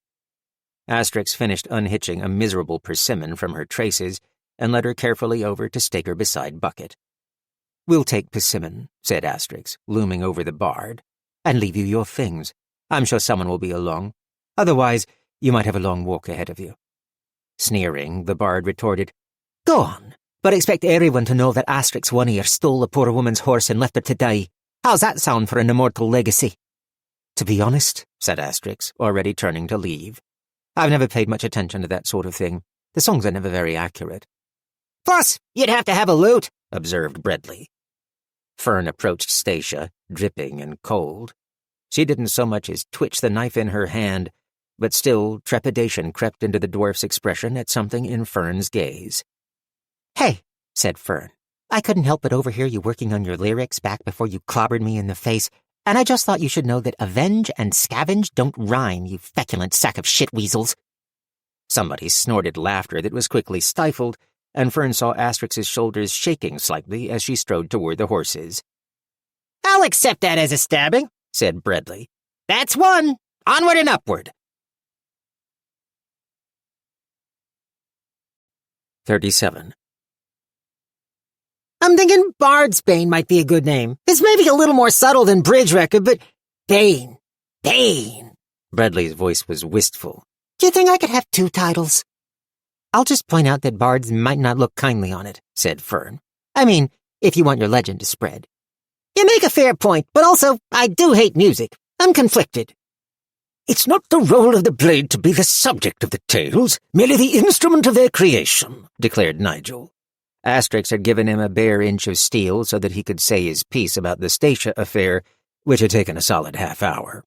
Asterix finished unhitching a miserable persimmon from her traces and led her carefully over to stake her beside Bucket. We'll take persimmon, said Asterix, looming over the bard, and leave you your things. I'm sure someone will be along. Otherwise, you might have a long walk ahead of you. Sneering, the bard retorted, Go on, but expect everyone to know that Asterix One Ear stole the poor woman's horse and left her to die. How's that sound for an immortal legacy? To be honest, said Asterix, already turning to leave, I've never paid much attention to that sort of thing. The songs are never very accurate. Plus, you'd have to have a lute, observed Breadley. Fern approached Stacia, dripping and cold. She didn't so much as twitch the knife in her hand, but still trepidation crept into the dwarf's expression at something in Fern's gaze. Hey, said Fern, I couldn't help but overhear you working on your lyrics back before you clobbered me in the face, and I just thought you should know that avenge and scavenge don't rhyme, you feculent sack of shit weasels. Somebody snorted laughter that was quickly stifled, and Fern saw Asterix's shoulders shaking slightly as she strode toward the horses. I'll accept that as a stabbing, said Breadley. That's one. Onward and upward. 37. I'm thinking Bard's Bane might be a good name. It's maybe a little more subtle than Bridge Record, but Bane. Breadley's voice was wistful. Do you think I could have two titles? I'll just point out that bards might not look kindly on it, said Fern. I mean, if you want your legend to spread. You make a fair point, but also, I do hate music. I'm conflicted. It's not the role of the blade to be the subject of the tales, merely the instrument of their creation, declared Nigel. Asterix had given him a bare inch of steel so that he could say his piece about the Statia affair, which had taken a solid half-hour.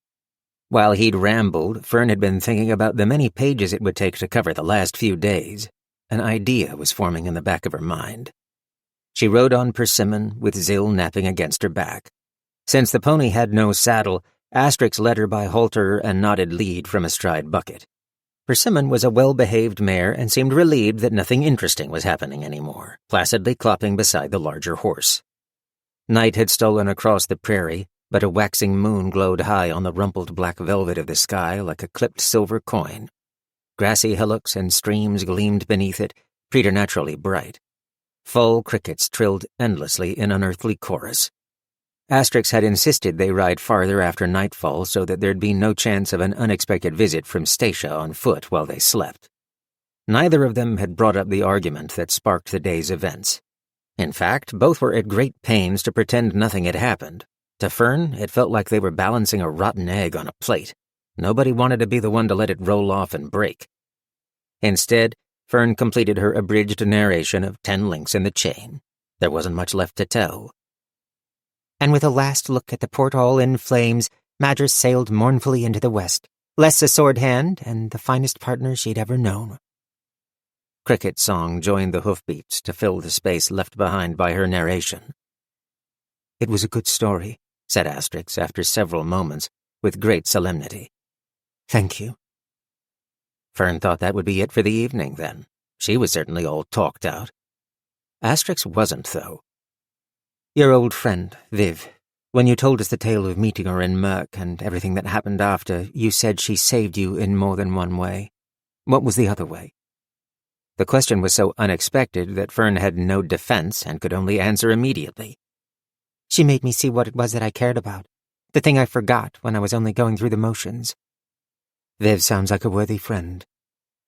While he'd rambled, Fern had been thinking about the many pages it would take to cover the last few days. An idea was forming in the back of her mind. She rode on Persimmon, with Zill napping against her back. Since the pony had no saddle, Asterix led her by halter and knotted lead from astride bucket. Persimmon was a well-behaved mare and seemed relieved that nothing interesting was happening anymore, placidly clopping beside the larger horse. Night had stolen across the prairie, but a waxing moon glowed high on the rumpled black velvet of the sky like a clipped silver coin. Grassy hillocks and streams gleamed beneath it, preternaturally bright. Full crickets trilled endlessly in unearthly chorus. Asterix had insisted they ride farther after nightfall so that there'd be no chance of an unexpected visit from Statia on foot while they slept. Neither of them had brought up the argument that sparked the day's events. In fact, both were at great pains to pretend nothing had happened. To Fern, it felt like they were balancing a rotten egg on a plate. Nobody wanted to be the one to let it roll off and break. Instead, Fern completed her abridged narration of 10 links in the chain. There wasn't much left to tell. And with a last look at the porthole in flames, Madras sailed mournfully into the west, less a sword hand and the finest partner she'd ever known. Cricket song joined the hoofbeats to fill the space left behind by her narration. "It was a good story," said Asterix after several moments, with great solemnity. "Thank you." Fern thought that would be it for the evening, then. She was certainly all talked out. Asterix wasn't, though. "Your old friend, Viv, when you told us the tale of meeting her in Merck and everything that happened after, you said she saved you in more than one way. What was the other way?" The question was so unexpected that Fern had no defense and could only answer immediately. "She made me see what it was that I cared about, the thing I forgot when I was only going through the motions." "Viv sounds like a worthy friend."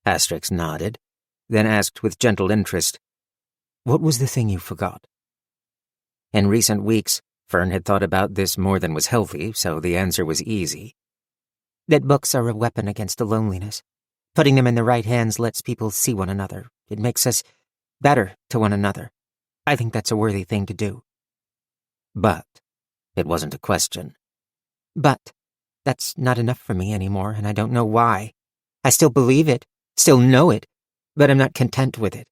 Asterix nodded, then asked with gentle interest, "What was the thing you forgot?" In recent weeks, Fern had thought about this more than was healthy, so the answer was easy. "That books are a weapon against the loneliness. Putting them in the right hands lets people see one another. It makes us better to one another. I think that's a worthy thing to do." But it wasn't a question. "But that's not enough for me anymore, and I don't know why. I still believe it, still know it, but I'm not content with it.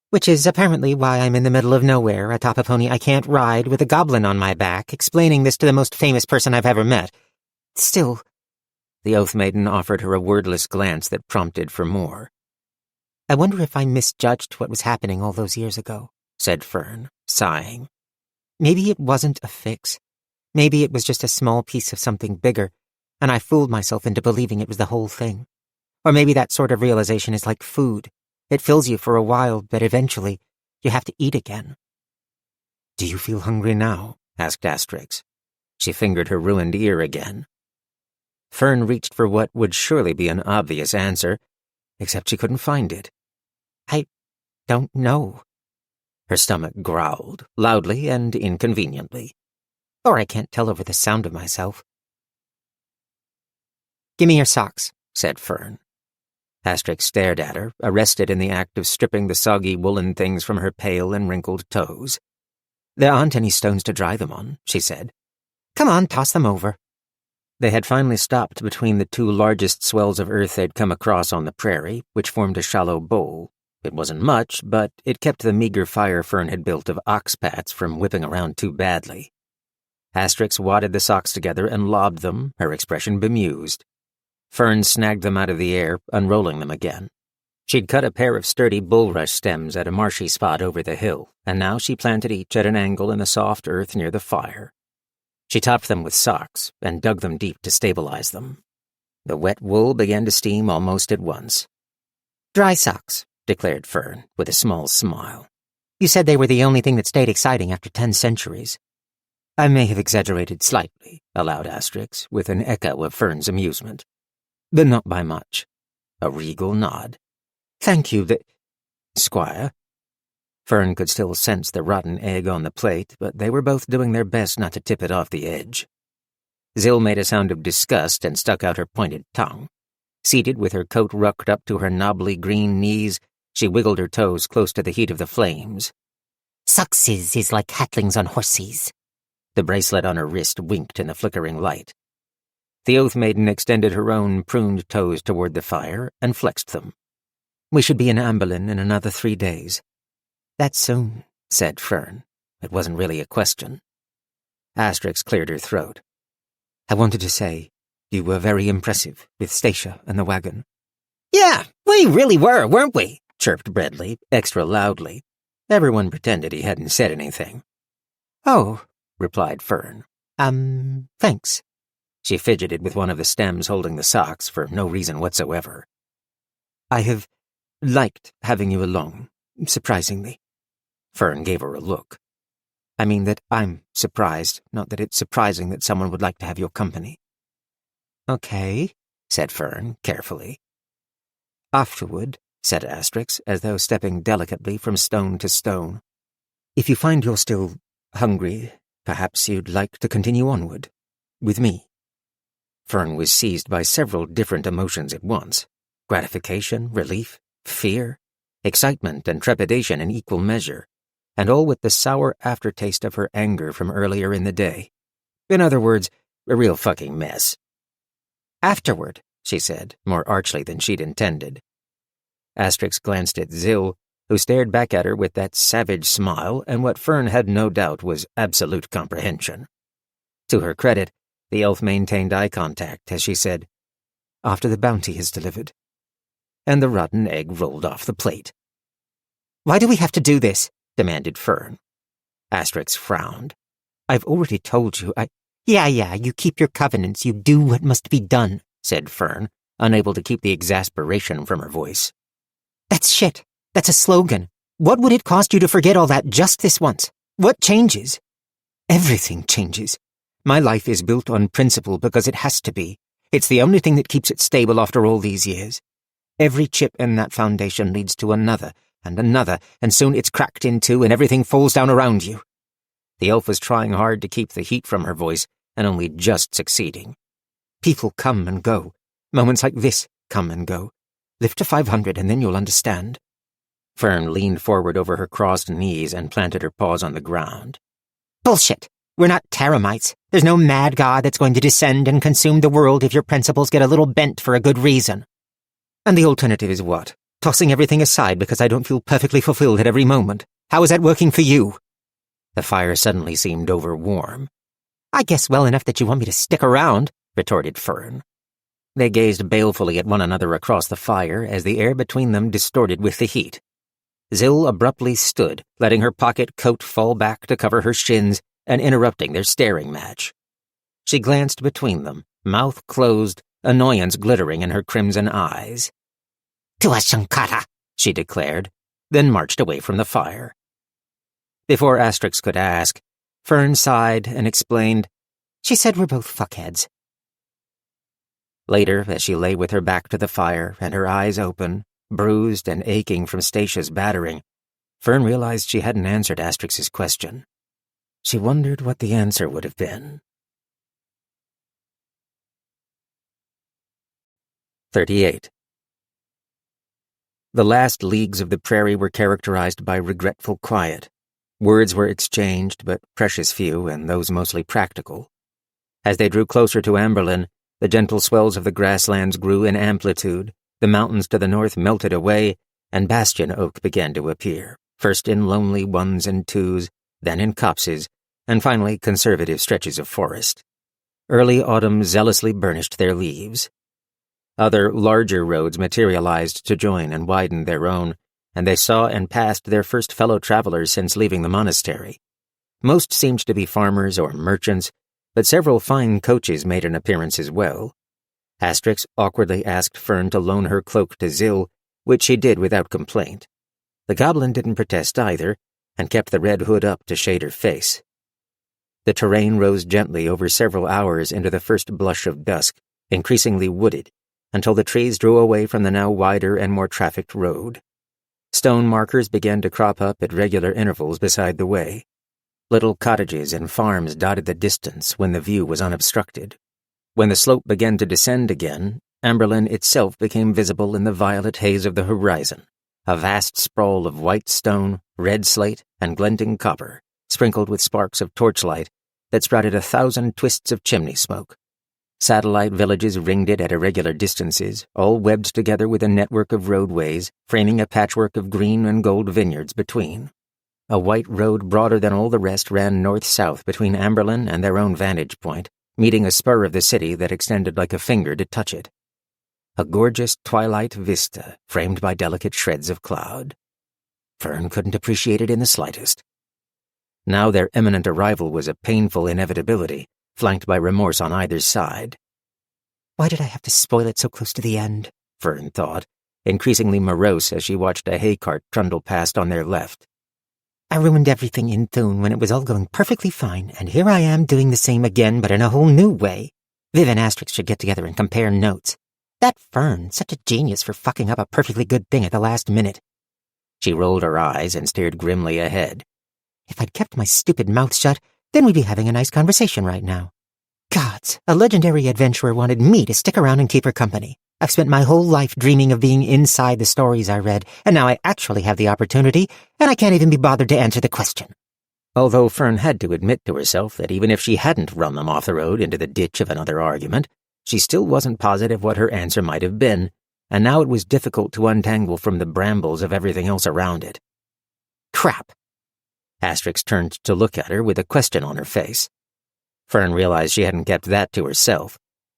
Which is apparently why I'm in the middle of nowhere, atop a pony I can't ride, with a goblin on my back, explaining this to the most famous person I've ever met. Still—" The Oath Maiden offered her a wordless glance that prompted for more. "I wonder if I misjudged what was happening all those years ago," said Fern, sighing. "Maybe it wasn't a fix. Maybe it was just a small piece of something bigger, and I fooled myself into believing it was the whole thing. Or maybe that sort of realization is like food. It fills you for a while, but eventually you have to eat again." "Do you feel hungry now?" asked Asterix. She fingered her ruined ear again. Fern reached for what would surely be an obvious answer, except she couldn't find it. "I don't know." Her stomach growled, loudly and inconveniently. "Or I can't tell over the sound of myself." "Give me your socks," said Fern. Asterix stared at her, arrested in the act of stripping the soggy woolen things from her pale and wrinkled toes. "There aren't any stones to dry them on," she said. "Come on, toss them over." They had finally stopped between the 2 largest swells of earth they'd come across on the prairie, which formed a shallow bowl. It wasn't much, but it kept the meager fire Fern had built of ox pats from whipping around too badly. Asterix wadded the socks together and lobbed them, her expression bemused. Fern snagged them out of the air, unrolling them again. She'd cut a pair of sturdy bulrush stems at a marshy spot over the hill, and now she planted each at an angle in the soft earth near the fire. She topped them with socks and dug them deep to stabilize them. The wet wool began to steam almost at once. "Dry socks," declared Fern, with a small smile. "You said they were the only thing that stayed exciting after 10 centuries. "I may have exaggerated slightly," allowed Asterix, with an echo of Fern's amusement. "But not by much." A regal nod. "Thank you, Squire." Fern could still sense the rotten egg on the plate, but they were both doing their best not to tip it off the edge. Zill made a sound of disgust and stuck out her pointed tongue. Seated with her coat rucked up to her knobbly green knees, she wiggled her toes close to the heat of the flames. Suxes is like hatlings on horses. The bracelet on her wrist winked in the flickering light. The Oath Maiden extended her own pruned toes toward the fire and flexed them. We should be in Amberlin in another 3 days. That's soon, said Fern. It wasn't really a question. Asterix cleared her throat. I wanted to say, you were very impressive with Stacia and the wagon. Yeah, we really were, weren't we? Chirped Breadley, extra loudly. Everyone pretended he hadn't said anything. Oh, replied Fern. Thanks. She fidgeted with one of the stems holding the socks for no reason whatsoever. I have liked having you along, surprisingly. Fern gave her a look. I mean that I'm surprised, not that it's surprising that someone would like to have your company. Okay, said Fern, carefully. Afterward, said Asterix, as though stepping delicately from stone to stone, if you find you're still hungry, perhaps you'd like to continue onward, with me. Fern was seized by several different emotions at once. Gratification, relief, fear, excitement, and trepidation in equal measure, and all with the sour aftertaste of her anger from earlier in the day. In other words, a real fucking mess. Afterward, she said, more archly than she'd intended. Asterix glanced at Zill, who stared back at her with that savage smile and what Fern had no doubt was absolute comprehension. To her credit, the elf maintained eye contact as she said, after the bounty is delivered. And the rotten egg rolled off the plate. Why do we have to do this? Demanded Fern. Asterix frowned. I've already told you, Yeah, you keep your covenants, you do what must be done, said Fern, unable to keep the exasperation from her voice. That's shit. That's a slogan. What would it cost you to forget all that just this once? What changes? Everything changes. My life is built on principle because it has to be. It's the only thing that keeps it stable after all these years. Every chip in that foundation leads to another, and soon it's cracked in two and everything falls down around you. The elf was trying hard to keep the heat from her voice, and only just succeeding. People come and go. Moments like this come and go. Live to 500 and then you'll understand. Fern leaned forward over her crossed knees and planted her paws on the ground. Bullshit. We're not teramites. There's no mad god that's going to descend and consume the world if your principles get a little bent for a good reason. And the alternative is what? Tossing everything aside because I don't feel perfectly fulfilled at every moment. How is that working for you? The fire suddenly seemed over-warm. I guess well enough that you want me to stick around, retorted Fern. They gazed balefully at one another across the fire as the air between them distorted with the heat. Zill abruptly stood, letting her pocket coat fall back to cover her shins and interrupting their staring match. She glanced between them, mouth closed, annoyance glittering in her crimson eyes. To us, Shankara, she declared, then marched away from the fire. Before Asterix could ask, Fern sighed and explained, She said we're both fuckheads. Later, as she lay with her back to the fire and her eyes open, bruised and aching from Stacia's battering, Fern realized she hadn't answered Asterix's question. She wondered what the answer would have been. 38. The last leagues of the prairie were characterized by regretful quiet. Words were exchanged, but precious few, and those mostly practical. As they drew closer to Amberlin, the gentle swells of the grasslands grew in amplitude, the mountains to the north melted away, and bastion oak began to appear, first in lonely ones and twos, then in copses, and finally conservative stretches of forest. Early autumn zealously burnished their leaves. Other, larger roads materialized to join and widen their own, and they saw and passed their first fellow travelers since leaving the monastery. Most seemed to be farmers or merchants, but several fine coaches made an appearance as well. Asterix awkwardly asked Fern to loan her cloak to Zill, which she did without complaint. The goblin didn't protest either, and kept the red hood up to shade her face. The terrain rose gently over several hours into the first blush of dusk, increasingly wooded, until the trees drew away from the now wider and more trafficked road. Stone markers began to crop up at regular intervals beside the way. Little cottages and farms dotted the distance when the view was unobstructed. When the slope began to descend again, Amberlin itself became visible in the violet haze of the horizon, a vast sprawl of white stone, red slate, and glinting copper, sprinkled with sparks of torchlight that sprouted 1,000 twists of chimney smoke. Satellite villages ringed it at irregular distances, all webbed together with a network of roadways, framing a patchwork of green and gold vineyards between. A white road broader than all the rest ran north-south between Amberlin and their own vantage point, meeting a spur of the city that extended like a finger to touch it. A gorgeous twilight vista, framed by delicate shreds of cloud. Fern couldn't appreciate it in the slightest. Now their imminent arrival was a painful inevitability, flanked by remorse on either side. Why did I have to spoil it so close to the end? Fern thought, increasingly morose as she watched a hay cart trundle past on their left. I ruined everything in Thune when it was all going perfectly fine, and here I am doing the same again, but in a whole new way. Viv and Asterix should get together and compare notes. That Fern, such a genius for fucking up a perfectly good thing at the last minute. She rolled her eyes and stared grimly ahead. If I'd kept my stupid mouth shut, then we'd be having a nice conversation right now. Gods, a legendary adventurer wanted me to stick around and keep her company. I've spent my whole life dreaming of being inside the stories I read, and now I actually have the opportunity, and I can't even be bothered to answer the question. Although Fern had to admit to herself that even if she hadn't run them off the road into the ditch of another argument, she still wasn't positive what her answer might have been, and now it was difficult to untangle from the brambles of everything else around it. Crap. Asterix turned to look at her with a question on her face. Fern realized she hadn't kept that to herself.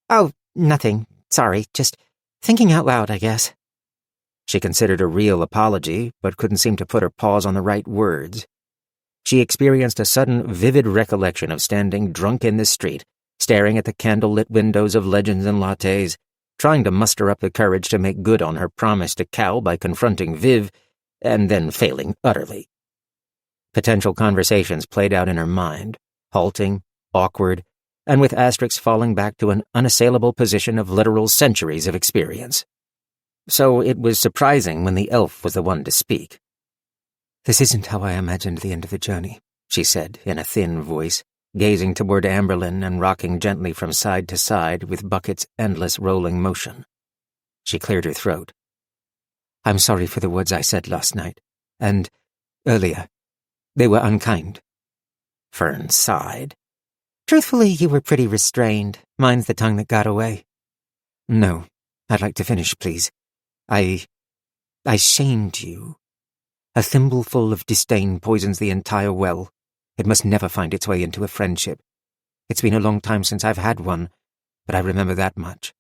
Oh, nothing. Sorry, just thinking out loud, I guess. She considered a real apology, but couldn't seem to put her paws on the right words. She experienced a sudden, vivid recollection of standing drunk in the street, staring at the candle-lit windows of Legends and Lattes, trying to muster up the courage to make good on her promise to Cal by confronting Viv, and then failing utterly. Potential conversations played out in her mind, halting, awkward, and with Asterix falling back to an unassailable position of literal centuries of experience. So it was surprising when the elf was the one to speak. "This isn't how I imagined the end of the journey," she said in a thin voice, gazing toward Amberlin and rocking gently from side to side with Bucket's endless rolling motion. She cleared her throat. "I'm sorry for the words I said last night, and earlier. They were unkind." Fern sighed. "Truthfully, you were pretty restrained. Mine's the tongue that got away." "No, I'd like to finish, please. I shamed you. A thimbleful of disdain poisons the entire well. It must never find its way into a friendship. It's been a long time since I've had one, but I remember that much."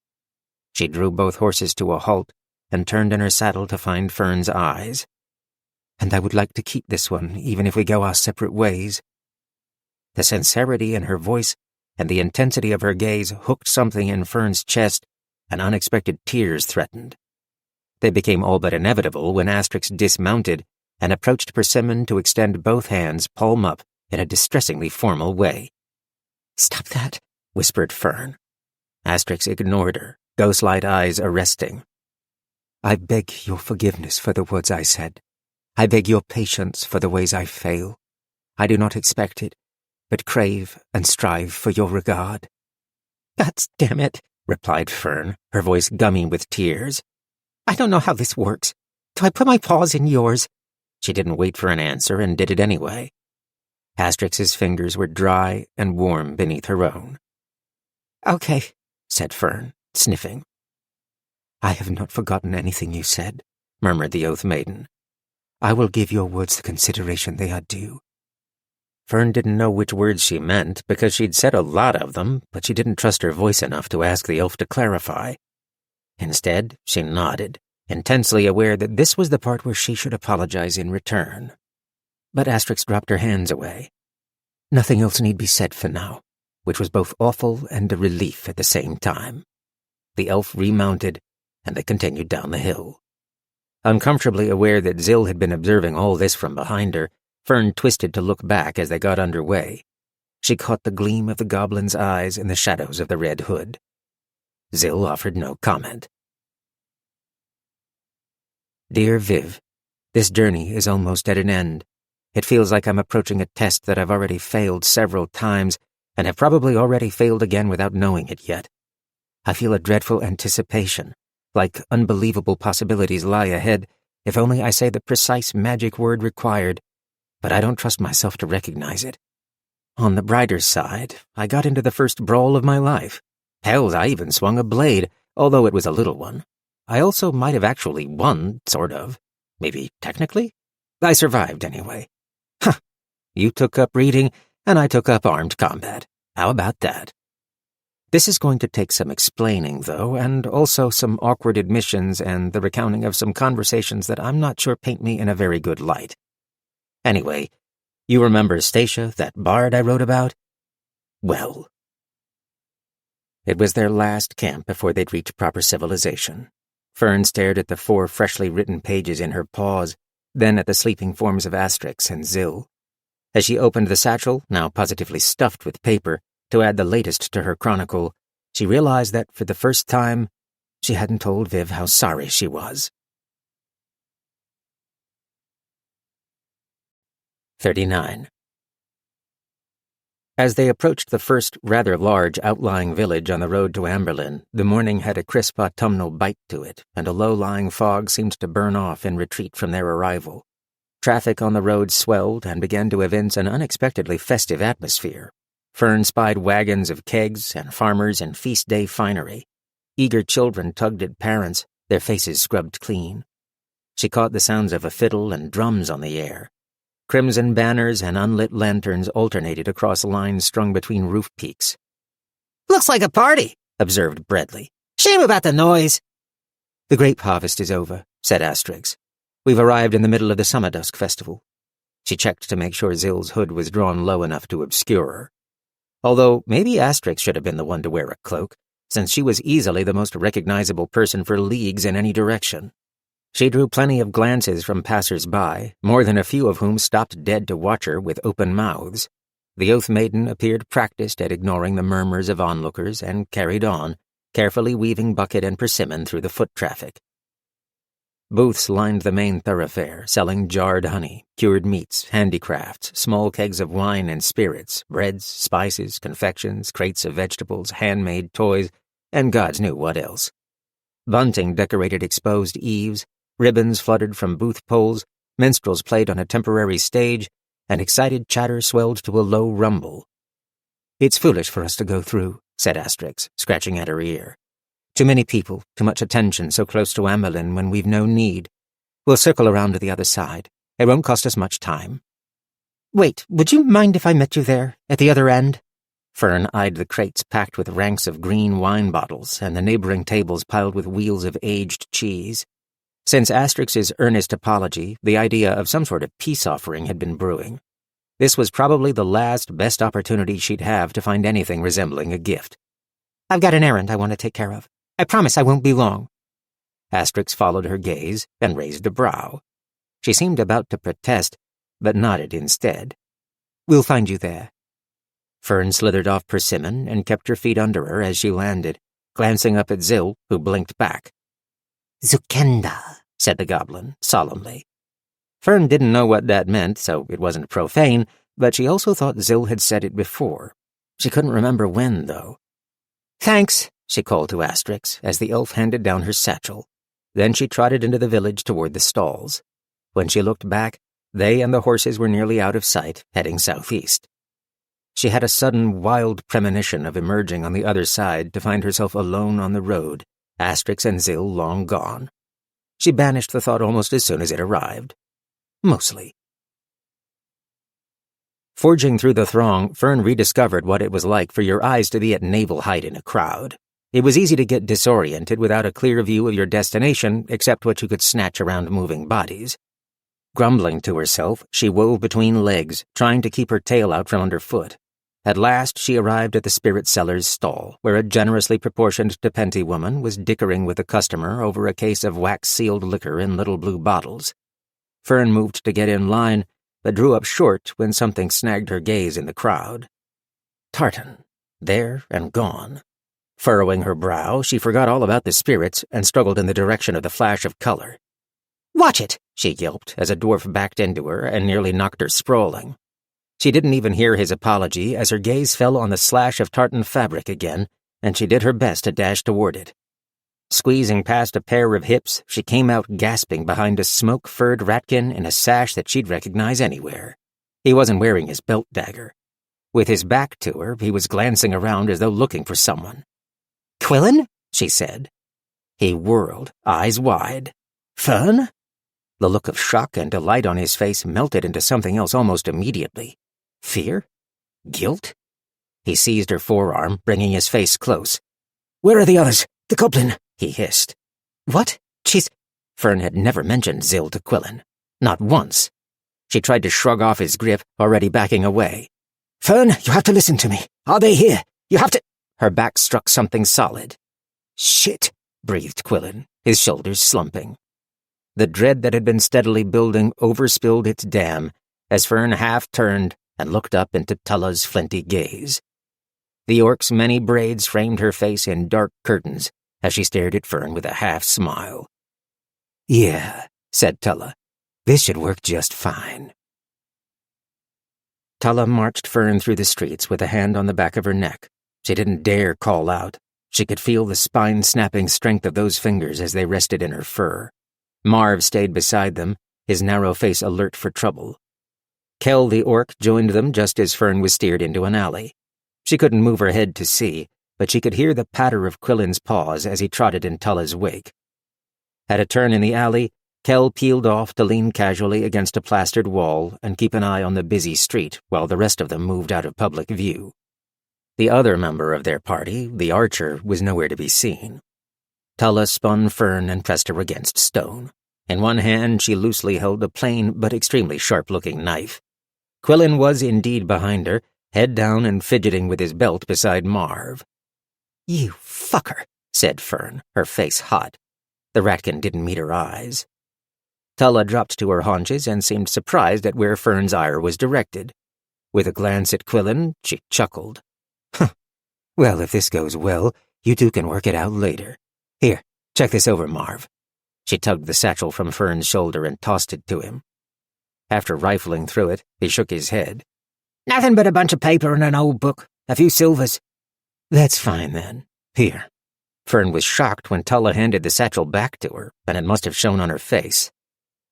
She drew both horses to a halt and turned in her saddle to find Fern's eyes. "And I would like to keep this one, even if we go our separate ways." The sincerity in her voice and the intensity of her gaze hooked something in Fern's chest, and unexpected tears threatened. They became all but inevitable when Asterix dismounted and approached Persimmon to extend both hands palm up in a distressingly formal way. "Stop that," whispered Fern. Asterix ignored her, ghost-light eyes arresting. "I beg your forgiveness for the words I said. I beg your patience for the ways I fail. I do not expect it, but crave and strive for your regard." "God damn it," replied Fern, her voice gummy with tears. "I don't know how this works. Do I put my paws in yours?" She didn't wait for an answer and did it anyway. Asterix's fingers were dry and warm beneath her own. "Okay," said Fern, sniffing. "I have not forgotten anything you said," murmured the Oath Maiden. "I will give your words the consideration they are due." Fern didn't know which words she meant because she'd said a lot of them, but she didn't trust her voice enough to ask the elf to clarify. Instead, she nodded, intensely aware that this was the part where she should apologize in return. But Asterix dropped her hands away. "Nothing else need be said for now," which was both awful and a relief at the same time. The elf remounted, and they continued down the hill. Uncomfortably aware that Zill had been observing all this from behind her, Fern twisted to look back as they got underway. She caught the gleam of the goblin's eyes in the shadows of the red hood. Zill offered no comment. "Dear Viv, this journey is almost at an end. It feels like I'm approaching a test that I've already failed several times and have probably already failed again without knowing it yet. I feel a dreadful anticipation, like unbelievable possibilities lie ahead if only I say the precise magic word required but I don't trust myself to recognize it. On the brighter side, I got into the first brawl of my life. Hell, I even swung a blade, although it was a little one. I also might have actually won, sort of. Maybe technically? I survived anyway. Huh. You took up reading, and I took up armed combat. How about that? This is going to take some explaining, though, and also some awkward admissions and the recounting of some conversations that I'm not sure paint me in a very good light. Anyway, you remember Stacia, that bard I wrote about? Well. It was their last camp before they'd reach proper civilization. Fern stared at the 4 freshly written pages in her paws, then at the sleeping forms of Asterix and Zill. As she opened the satchel, now positively stuffed with paper, to add the latest to her chronicle, she realized that, for the first time, she hadn't told Viv how sorry she was. 39. As they approached the first rather large outlying village on the road to Amberlin, the morning had a crisp autumnal bite to it, and a low-lying fog seemed to burn off in retreat from their arrival. Traffic on the road swelled and began to evince an unexpectedly festive atmosphere. Fern spied wagons of kegs and farmers in feast day finery. Eager children tugged at parents, their faces scrubbed clean. She caught the sounds of a fiddle and drums on the air. Crimson banners and unlit lanterns alternated across lines strung between roof peaks. Looks like a party, observed Bradley. Shame about the noise. The grape harvest is over, said Asterix. We've arrived in the middle of the Summer Dusk Festival. She checked to make sure Zill's hood was drawn low enough to obscure her. Although maybe Asterix should have been the one to wear a cloak, since she was easily the most recognizable person for leagues in any direction. She drew plenty of glances from passers-by, more than a few of whom stopped dead to watch her with open mouths. The Oath Maiden appeared practiced at ignoring the murmurs of onlookers and carried on, carefully weaving bucket and persimmon through the foot traffic. Booths lined the main thoroughfare, selling jarred honey, cured meats, handicrafts, small kegs of wine and spirits, breads, spices, confections, crates of vegetables, handmade toys, and gods knew what else. Bunting decorated exposed eaves, ribbons fluttered from booth poles, minstrels played on a temporary stage, and excited chatter swelled to a low rumble. "It's foolish for us to go through," said Asterix, scratching at her ear. "Too many people, too much attention so close to Amberlin when we've no need. We'll circle around to the other side. It won't cost us much time." Wait, would you mind if I met you there, at the other end? Fern eyed the crates packed with ranks of green wine bottles and the neighboring tables piled with wheels of aged cheese. Since Asterix's earnest apology, the idea of some sort of peace offering had been brewing. This was probably the last best opportunity she'd have to find anything resembling a gift. "I've got an errand I want to take care of. I promise I won't be long." Asterix followed her gaze and raised a brow. She seemed about to protest, but nodded instead. "We'll find you there." Fern slithered off persimmon and kept her feet under her as she landed, glancing up at Zill, who blinked back. "Zukenda," said the goblin, solemnly. Fern didn't know what that meant, so it wasn't profane, but she also thought Zill had said it before. She couldn't remember when, though. "Thanks," she called to Asterix as the elf handed down her satchel. Then she trotted into the village toward the stalls. When she looked back, they and the horses were nearly out of sight, heading southeast. She had a sudden, wild premonition of emerging on the other side to find herself alone on the road, Asterix and Zill long gone. She banished the thought almost as soon as it arrived. Mostly. Forging through the throng, Fern rediscovered what it was like for your eyes to be at navel height in a crowd. It was easy to get disoriented without a clear view of your destination, except what you could snatch around moving bodies. Grumbling to herself, she wove between legs, trying to keep her tail out from underfoot. At last, she arrived at the spirit seller's stall, where a generously proportioned Nepenthe woman was dickering with a customer over a case of wax-sealed liquor in little blue bottles. Fern moved to get in line, but drew up short when something snagged her gaze in the crowd. Tartan. There and gone. Furrowing her brow, she forgot all about the spirits and struggled in the direction of the flash of color. "Watch it," she yelped as a dwarf backed into her and nearly knocked her sprawling. She didn't even hear his apology as her gaze fell on the slash of tartan fabric again, and she did her best to dash toward it. Squeezing past a pair of hips, she came out gasping behind a smoke-furred rattkin in a sash that she'd recognize anywhere. He wasn't wearing his belt dagger. With his back to her, he was glancing around as though looking for someone. Quillen? She said. He whirled, eyes wide. Fern? The look of shock and delight on his face melted into something else almost immediately. Fear? Guilt? He seized her forearm, bringing his face close. Where are the others? The goblin? He hissed. What? She's... Fern had never mentioned Zill to Quillen. Not once. She tried to shrug off his grip, already backing away. Fern, you have to listen to me. Are they here? You have to... Her back struck something solid. Shit, breathed Quillen, his shoulders slumping. The dread that had been steadily building overspilled its dam as Fern half-turned and looked up into Tulla's flinty gaze. The orc's many braids framed her face in dark curtains as she stared at Fern with a half-smile. Yeah, said Tulla. This should work just fine. Tulla marched Fern through the streets with a hand on the back of her neck. She didn't dare call out. She could feel the spine-snapping strength of those fingers as they rested in her fur. Marv stayed beside them, his narrow face alert for trouble. Kel the orc joined them just as Fern was steered into an alley. She couldn't move her head to see, but she could hear the patter of Quillen's paws as he trotted in Tulla's wake. At a turn in the alley, Kel peeled off to lean casually against a plastered wall and keep an eye on the busy street while the rest of them moved out of public view. The other member of their party, the archer, was nowhere to be seen. Tulla spun Fern and pressed her against stone. In one hand she loosely held a plain but extremely sharp-looking knife. Quillen was indeed behind her, head down and fidgeting with his belt beside Marv. You fucker, said Fern, her face hot. The rattkin didn't meet her eyes. Tulla dropped to her haunches and seemed surprised at where Fern's ire was directed. With a glance at Quillen, she chuckled. Well, if this goes well, you two can work it out later. Here, check this over, Marv. She tugged the satchel from Fern's shoulder and tossed it to him. After rifling through it, he shook his head. Nothing but a bunch of paper and an old book. A few silvers. That's fine, then. Here. Fern was shocked when Tulla handed the satchel back to her, and it must have shown on her face.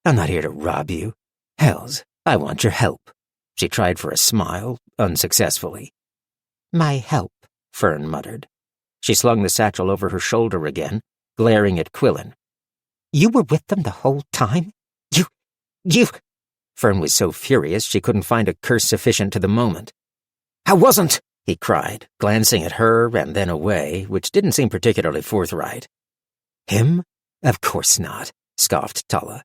I'm not here to rob you. Hells, I want your help. She tried for a smile, unsuccessfully. My help, Fern muttered. She slung the satchel over her shoulder again, glaring at Quillen. You were with them the whole time? You... Fern was so furious she couldn't find a curse sufficient to the moment. I wasn't, he cried, glancing at her and then away, which didn't seem particularly forthright. Him? Of course not, scoffed Tulla.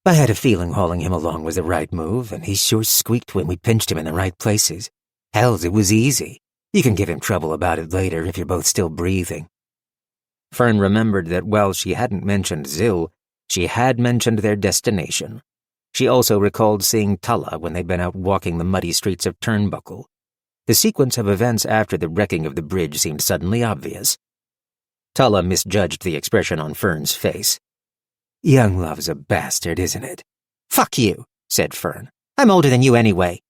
I had a feeling hauling him along was the right move, and he sure squeaked when we pinched him in the right places. Hells, it was easy. You can give him trouble about it later if you're both still breathing. Fern remembered that while she hadn't mentioned Zill, she had mentioned their destination. She also recalled seeing Tulla when they'd been out walking the muddy streets of Turnbuckle. The sequence of events after the wrecking of the bridge seemed suddenly obvious. Tulla misjudged the expression on Fern's face. Young love's a bastard, isn't it? Fuck you, said Fern. I'm older than you anyway.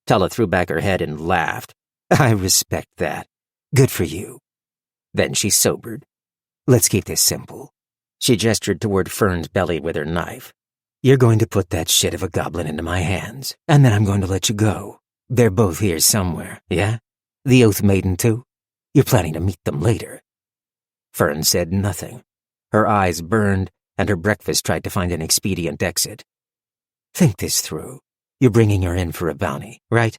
Tulla threw back her head and laughed. I respect that. Good for you. Then she sobered. Let's keep this simple. She gestured toward Fern's belly with her knife. You're going to put that shit of a goblin into my hands, and then I'm going to let you go. They're both here somewhere, yeah? The Oath Maiden, too? You're planning to meet them later. Fern said nothing. Her eyes burned, and her breakfast tried to find an expedient exit. Think this through. You're bringing her in for a bounty, right?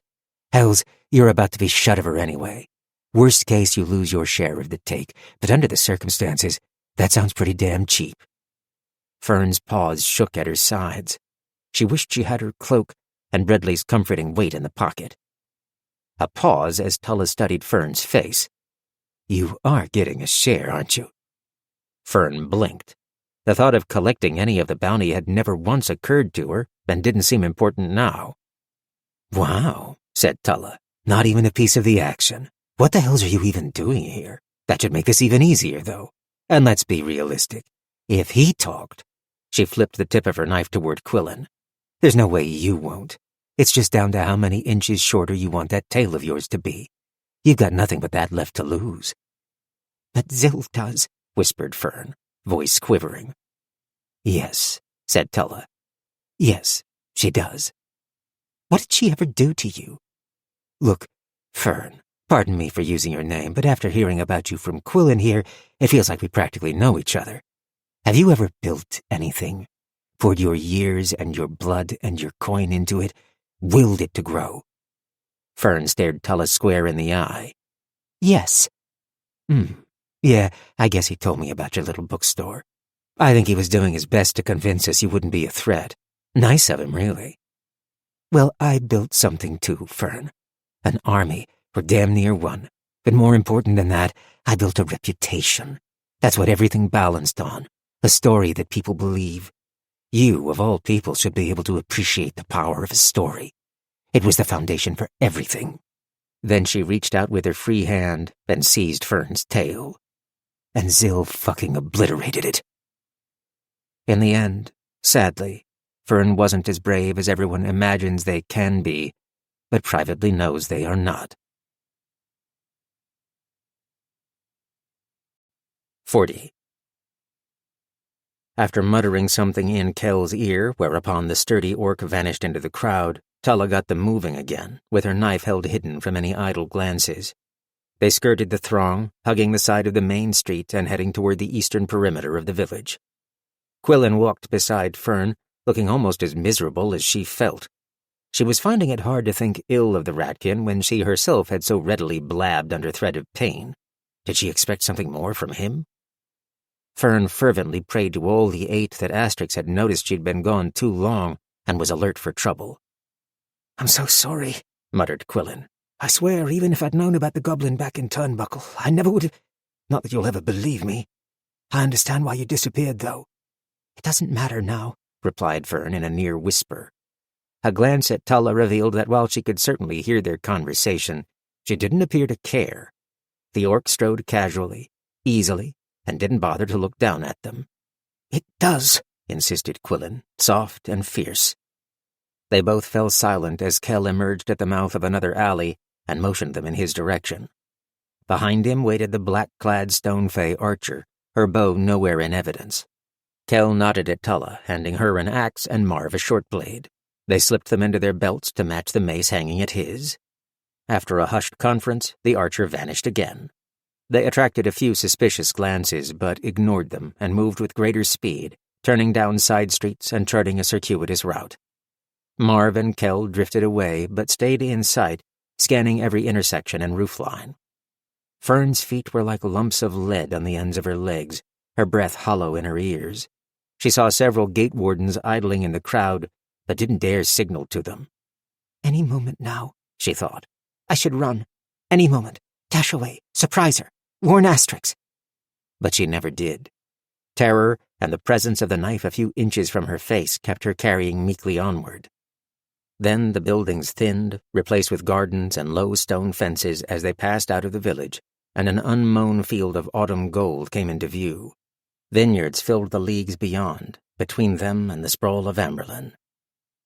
Hells, you're about to be shut of her anyway. Worst case, you lose your share of the take, but under the circumstances, that sounds pretty damn cheap. Fern's paws shook at her sides. She wished she had her cloak and Bredley's comforting weight in the pocket. A pause as Tulla studied Fern's face. You are getting a share, aren't you? Fern blinked. The thought of collecting any of the bounty had never once occurred to her and didn't seem important now. Wow, said Tulla. Not even a piece of the action. What the hells are you even doing here? That should make this even easier, though. And let's be realistic. If he talked... She flipped the tip of her knife toward Quillen. There's no way you won't. It's just down to how many inches shorter you want that tail of yours to be. You've got nothing but that left to lose. But Zill does, whispered Fern, voice quivering. Yes, said Tulla. Yes, she does. What did she ever do to you? Look, Fern, pardon me for using your name, but after hearing about you from Quillen here, it feels like we practically know each other. Have you ever built anything? Poured your years and your blood and your coin into it? Willed it to grow? Fern stared Tulla square in the eye. Yes. Yeah, I guess he told me about your little bookstore. I think he was doing his best to convince us you wouldn't be a threat. Nice of him, really. Well, I built something too, Fern. An army, or damn near one. But more important than that, I built a reputation. That's what everything balanced on. A story that people believe. You, of all people, should be able to appreciate the power of a story. It was the foundation for everything. Then she reached out with her free hand and seized Fern's tail. And Zill fucking obliterated it. In the end, sadly, Fern wasn't as brave as everyone imagines they can be, but privately knows they are not. 40. After muttering something in Kell's ear, whereupon the sturdy orc vanished into the crowd, Tulla got them moving again, with her knife held hidden from any idle glances. They skirted the throng, hugging the side of the main street and heading toward the eastern perimeter of the village. Quillen walked beside Fern, looking almost as miserable as she felt. She was finding it hard to think ill of the rattkin when she herself had so readily blabbed under threat of pain. Did she expect something more from him? Fern fervently prayed to all the 8 that Asterix had noticed she'd been gone too long and was alert for trouble. I'm so sorry, muttered Quillen. I swear, even if I'd known about the goblin back in Turnbuckle, I never would have— Not that you'll ever believe me. I understand why you disappeared, though. It doesn't matter now, replied Fern in a near whisper. A glance at Tulla revealed that while she could certainly hear their conversation, she didn't appear to care. The orc strode casually, easily, and didn't bother to look down at them. It does, insisted Quillen, soft and fierce. They both fell silent as Kell emerged at the mouth of another alley and motioned them in his direction. Behind him waited the black-clad stone-fey archer, her bow nowhere in evidence. Kell nodded at Tulla, handing her an axe and Marv a short blade. They slipped them into their belts to match the mace hanging at his. After a hushed conference, the archer vanished again. They attracted a few suspicious glances, but ignored them and moved with greater speed, turning down side streets and charting a circuitous route. Marv and Kell drifted away, but stayed in sight, scanning every intersection and roofline. Fern's feet were like lumps of lead on the ends of her legs, her breath hollow in her ears. She saw several gate wardens idling in the crowd, but didn't dare signal to them. Any moment now, she thought. I should run. Any moment. Dash away. Surprise her. Warn Asterix. But she never did. Terror and the presence of the knife a few inches from her face kept her carrying meekly onward. Then the buildings thinned, replaced with gardens and low stone fences as they passed out of the village, and an unmown field of autumn gold came into view. Vineyards filled the leagues beyond, between them and the sprawl of Amberlin.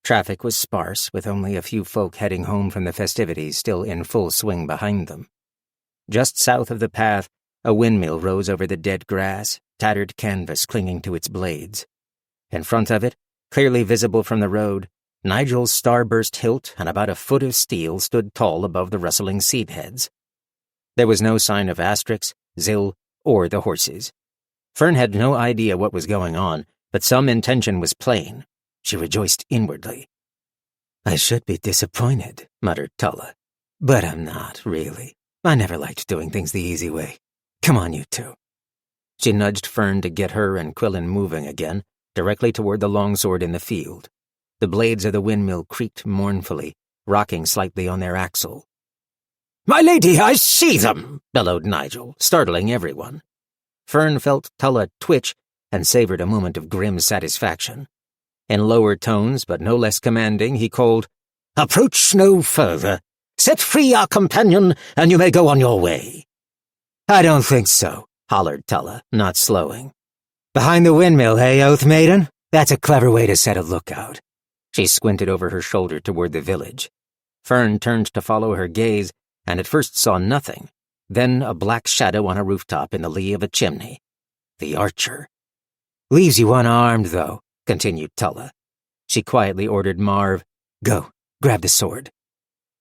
Traffic was sparse, with only a few folk heading home from the festivities still in full swing behind them. Just south of the path, a windmill rose over the dead grass, tattered canvas clinging to its blades. In front of it, clearly visible from the road, Nigel's starburst hilt and about a foot of steel stood tall above the rustling seed heads. There was no sign of Asterix, Zill, or the horses. Fern had no idea what was going on, but some intention was plain. She rejoiced inwardly. I should be disappointed, muttered Tulla. But I'm not, really. I never liked doing things the easy way. Come on, you two. She nudged Fern to get her and Quillen moving again, directly toward the longsword in the field. The blades of the windmill creaked mournfully, rocking slightly on their axle. My lady, I see them, bellowed Nigel, startling everyone. Fern felt Tulla twitch and savored a moment of grim satisfaction. In lower tones, but no less commanding, he called, Approach no further. Set free our companion, and you may go on your way. I don't think so, hollered Tulla, not slowing. Behind the windmill, hey, Oath Maiden? That's a clever way to set a lookout. She squinted over her shoulder toward the village. Fern turned to follow her gaze, and at first saw nothing, then a black shadow on a rooftop in the lee of a chimney. The archer. Leaves you unarmed, though, continued Tulla. She quietly ordered Marv, Go, Grab the sword."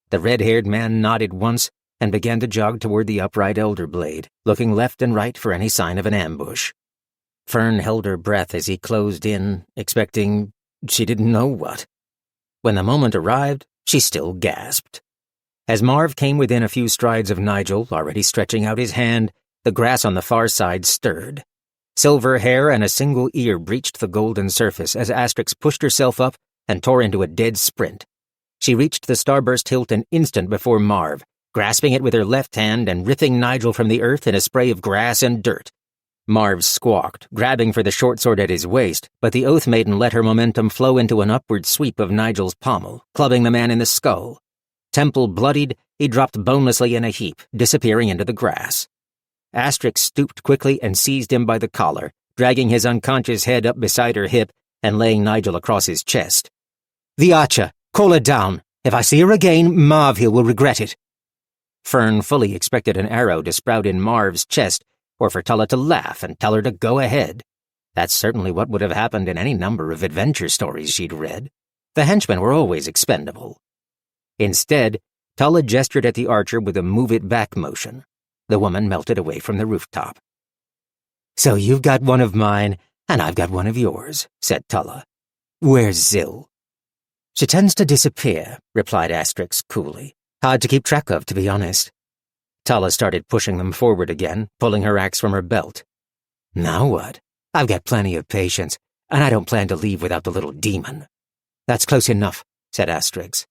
The red-haired man nodded once and began to jog toward the upright elder blade, looking left and right for any sign of an ambush. Fern held her breath as he closed in, expecting she didn't know what. When the moment arrived, she still gasped. As Marv came within a few strides of Nigel, already stretching out his hand, the grass on the far side stirred. Silver hair and a single ear breached the golden surface as Asterix pushed herself up and tore into a dead sprint. She reached the starburst hilt an instant before Marv, grasping it with her left hand and ripping Nigel from the earth in a spray of grass and dirt. Marv squawked, grabbing for the short sword at his waist, but the Oath Maiden let her momentum flow into an upward sweep of Nigel's pommel, clubbing the man in the skull. Temple bloodied, he dropped bonelessly in a heap, disappearing into the grass. Asterix stooped quickly and seized him by the collar, dragging his unconscious head up beside her hip and laying Nigel across his chest. "The archer! Call her down! If I see her again, Marv here will regret it." Fern fully expected an arrow to sprout in Marv's chest, or for Tulla to laugh and tell her to go ahead. That's certainly what would have happened in any number of adventure stories she'd read. The henchmen were always expendable. Instead, Tulla gestured at the archer with a move-it-back motion. The woman melted away from the rooftop. "So you've got one of mine, and I've got one of yours," said Tulla. "Where's Zill?" "She tends to disappear," replied Asterix coolly. "Hard to keep track of, to be honest." Tulla started pushing them forward again, pulling her axe from her belt. "Now what? I've got plenty of patience, and I don't plan to leave without the little demon." "That's close enough," said Asterix.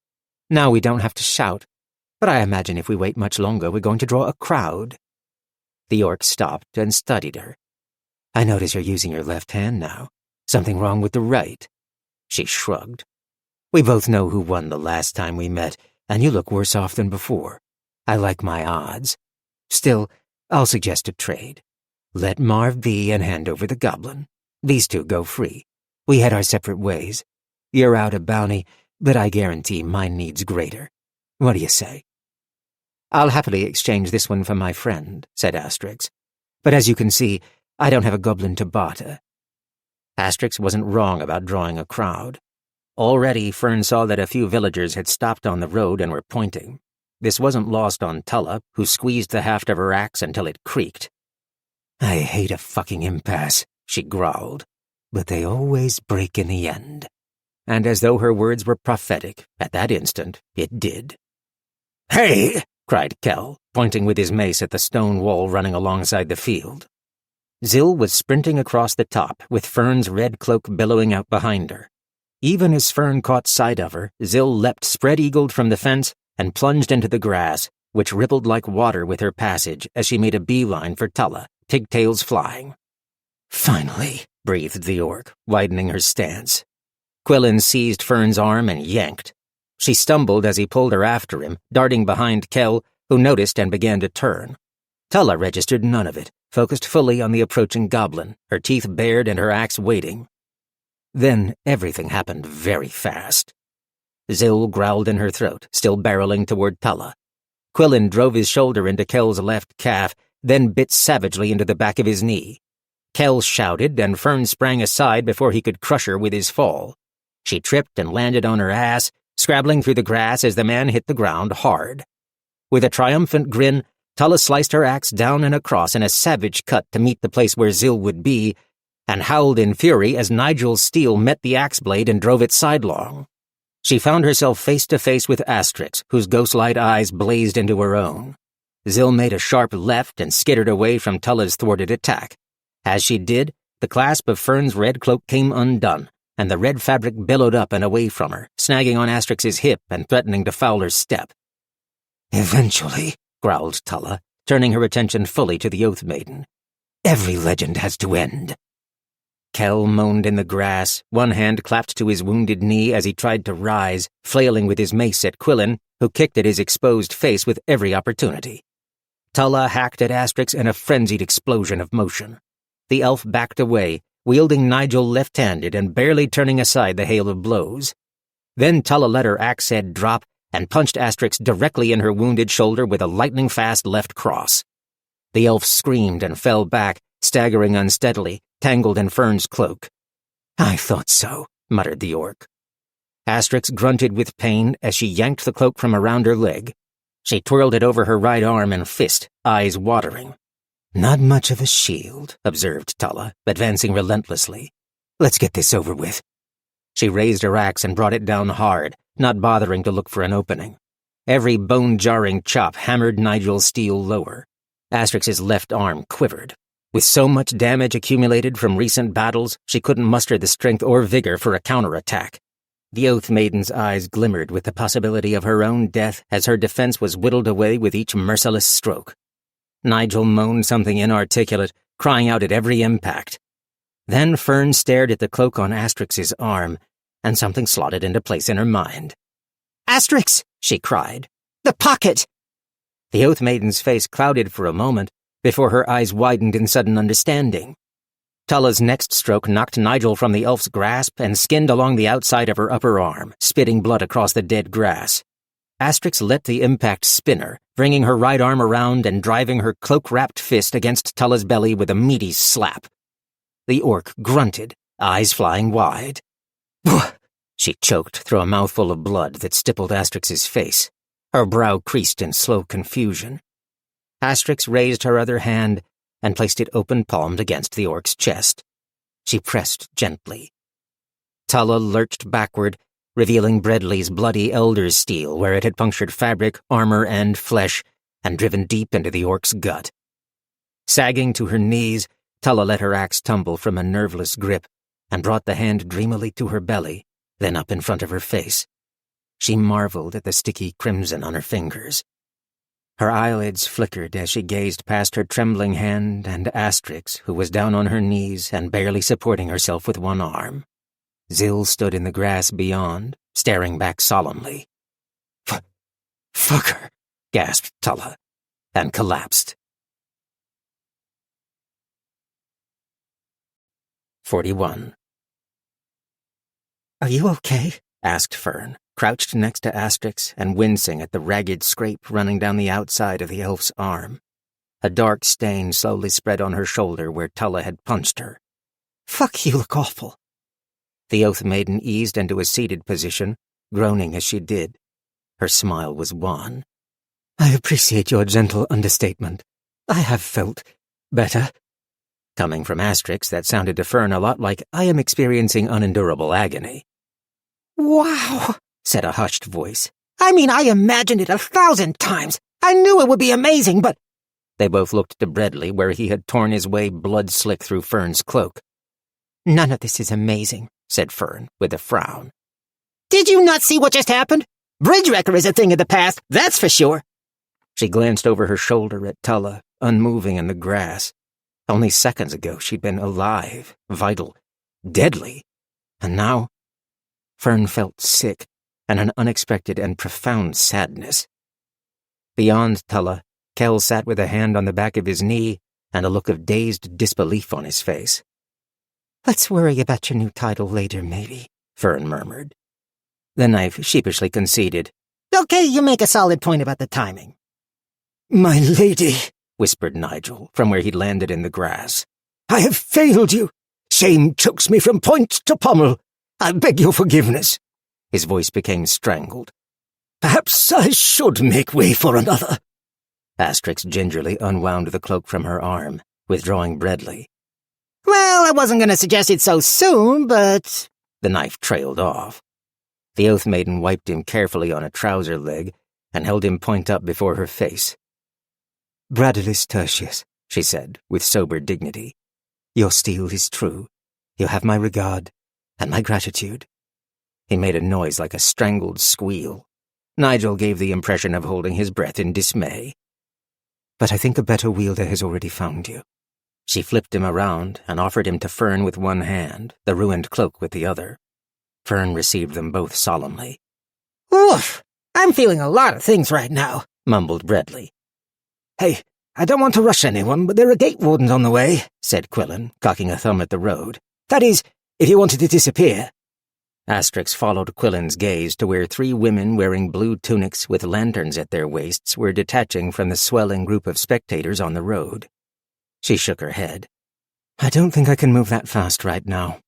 "Now we don't have to shout, but I imagine if we wait much longer we're going to draw a crowd." The orc stopped and studied her. "I notice you're using your left hand now. Something wrong with the right?" She shrugged. "We both know who won the last time we met, and you look worse off than before. I like my odds. Still, I'll suggest a trade. Let Marv be and hand over the goblin. These two go free. We head our separate ways. You're out a bounty, but I guarantee mine needs greater. What do you say?" "I'll happily exchange this one for my friend," said Asterix. "But as you can see, I don't have a goblin to barter." Asterix wasn't wrong about drawing a crowd. Already, Fern saw that a few villagers had stopped on the road and were pointing. This wasn't lost on Tulla, who squeezed the haft of her axe until it creaked. "I hate a fucking impasse," she growled, "but they always break in the end." And as though her words were prophetic, at that instant, it did. "Hey!" cried Kell, pointing with his mace at the stone wall running alongside the field. Zill was sprinting across the top, with Fern's red cloak billowing out behind her. Even as Fern caught sight of her, Zill leapt spread-eagled from the fence and plunged into the grass, which rippled like water with her passage as she made a beeline for Tulla, pigtails flying. "Finally," breathed the orc, widening her stance. Quillen seized Fern's arm and yanked. She stumbled as he pulled her after him, darting behind Kell, who noticed and began to turn. Tulla registered none of it, focused fully on the approaching goblin, her teeth bared and her axe waiting. Then everything happened very fast. Zill growled in her throat, still barreling toward Tulla. Quillen drove his shoulder into Kell's left calf, then bit savagely into the back of his knee. Kell shouted, and Fern sprang aside before he could crush her with his fall. She tripped and landed on her ass, scrabbling through the grass as the man hit the ground hard. With a triumphant grin, Tulla sliced her axe down and across in a savage cut to meet the place where Zill would be, and howled in fury as Nigel's steel met the axe blade and drove it sidelong. She found herself face to face with Asterix, whose ghost-light eyes blazed into her own. Zill made a sharp left and skittered away from Tulla's thwarted attack. As she did, the clasp of Fern's red cloak came undone, and the red fabric billowed up and away from her, snagging on Asterix's hip and threatening to foul her step. "Eventually," growled Tulla, turning her attention fully to the Oath Maiden. "Every legend has to end." Kell moaned in the grass, one hand clapped to his wounded knee as he tried to rise, flailing with his mace at Quillen, who kicked at his exposed face with every opportunity. Tulla hacked at Asterix in a frenzied explosion of motion. The elf backed away, wielding Nigel left-handed and barely turning aside the hail of blows. Then Tulla let her axe head drop and punched Asterix directly in her wounded shoulder with a lightning-fast left cross. The elf screamed and fell back, staggering unsteadily, tangled in Fern's cloak. "I thought so," muttered the orc. Asterix grunted with pain as she yanked the cloak from around her leg. She twirled it over her right arm and fist, eyes watering. Not much of a shield, observed Tulla, advancing relentlessly. Let's get this over with. She raised her axe and brought it down hard, not bothering to look for an opening. Every bone-jarring chop hammered Nigel's steel lower. Asterix's left arm quivered. With so much damage accumulated from recent battles, she couldn't muster the strength or vigor for a counterattack. The Oath Maiden's eyes glimmered with the possibility of her own death as her defense was whittled away with each merciless stroke. Nigel moaned something inarticulate, crying out at every impact. Then Fern stared at the cloak on Asterix's arm, and something slotted into place in her mind. "Asterix!" she cried. "The pocket!" The Oath Maiden's face clouded for a moment before her eyes widened in sudden understanding. Tulla's next stroke knocked Nigel from the elf's grasp and skinned along the outside of her upper arm, spitting blood across the dead grass. Asterix let the impact spin her, bringing her right arm around and driving her cloak-wrapped fist against Tulla's belly with a meaty slap. The orc grunted, eyes flying wide. She choked through a mouthful of blood that stippled Asterix's face. Her brow creased in slow confusion. Asterix raised her other hand and placed it open-palmed against the orc's chest. She pressed gently. Tulla lurched backward, revealing Breadley's bloody elder's steel where it had punctured fabric, armor, and flesh, and driven deep into the orc's gut. Sagging to her knees, Tulla let her axe tumble from a nerveless grip and brought the hand dreamily to her belly, then up in front of her face. She marveled at the sticky crimson on her fingers. Her eyelids flickered as she gazed past her trembling hand and Asterix, who was down on her knees and barely supporting herself with one arm. Zill stood in the grass beyond, staring back solemnly. "Fucker," gasped Tulla, and collapsed. 41. "Are you okay?" asked Fern, crouched next to Asterix and wincing at the ragged scrape running down the outside of the elf's arm. A dark stain slowly spread on her shoulder where Tulla had punched her. "Fuck, you look awful." The Oath Maiden eased into a seated position, groaning as she did. Her smile was wan. I appreciate your gentle understatement. I have felt better. Coming from Asterix, that sounded to Fern a lot like, I am experiencing unendurable agony. "Wow," said a hushed voice. "I mean, I imagined it 1,000 times. I knew it would be amazing, but—" They both looked to Breadley, where he had torn his way blood-slick through Fern's cloak. "None of this is amazing," said Fern, with a frown. "Did you not see what just happened? Bridge wrecker is a thing of the past, that's for sure." She glanced over her shoulder at Tulla, unmoving in the grass. Only seconds ago she'd been alive, vital, deadly, and now Fern felt sick and an unexpected and profound sadness. Beyond Tulla, Kell sat with a hand on the back of his knee and a look of dazed disbelief on his face. "Let's worry about your new title later, maybe," Fern murmured. The knife sheepishly conceded. "Okay, you make a solid point about the timing." "My lady," whispered Nigel from where he'd landed in the grass. "I have failed you. Shame chokes me from point to pommel. I beg your forgiveness." His voice became strangled. "Perhaps I should make way for another." Asterix gingerly unwound the cloak from her arm, withdrawing Breadley. "Well, I wasn't going to suggest it so soon, but—" The knife trailed off. The Oath Maiden wiped him carefully on a trouser leg and held him point up before her face. Bradalis Tertius, she said, with sober dignity. Your steel is true. You have my regard and my gratitude. He made a noise like a strangled squeal. Nigel gave the impression of holding his breath in dismay. But I think a better wielder has already found you. She flipped him around and offered him to Fern with one hand, the ruined cloak with the other. Fern received them both solemnly. "Oof, I'm feeling a lot of things right now," mumbled Breadley. "Hey, I don't want to rush anyone, but there are gate wardens on the way," said Quillen, cocking a thumb at the road. "That is, if you wanted to disappear." Asterix followed Quillen's gaze to where 3 women wearing blue tunics with lanterns at their waists were detaching from the swelling group of spectators on the road. She shook her head. I don't think I can move that fast right now.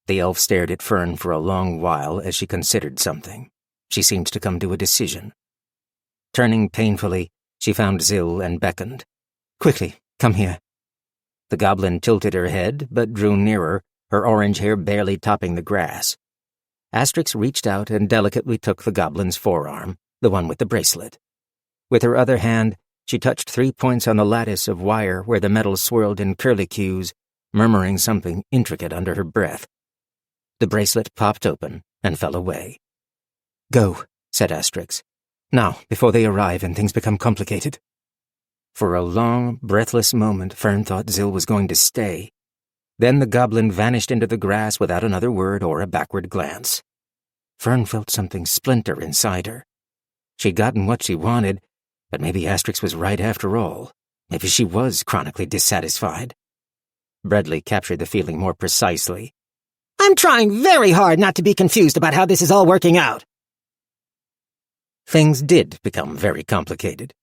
The elf stared at Fern for a long while as she considered something. She seemed to come to a decision. Turning painfully, she found Zill and beckoned. "Quickly, come here." The goblin tilted her head, but drew nearer, her orange hair barely topping the grass. Asterix reached out and delicately took the goblin's forearm, the one with the bracelet. With her other hand, she touched 3 points on the lattice of wire where the metal swirled in curlicues, murmuring something intricate under her breath. The bracelet popped open and fell away. "Go," said Asterix. "Now, before they arrive and things become complicated." For a long, breathless moment, Fern thought Zill was going to stay. Then the goblin vanished into the grass without another word or a backward glance. Fern felt something splinter inside her. She'd gotten what she wanted, but maybe Asterix was right after all. Maybe she was chronically dissatisfied. Bradley captured the feeling more precisely. I'm trying very hard not to be confused about how this is all working out. Things did become very complicated.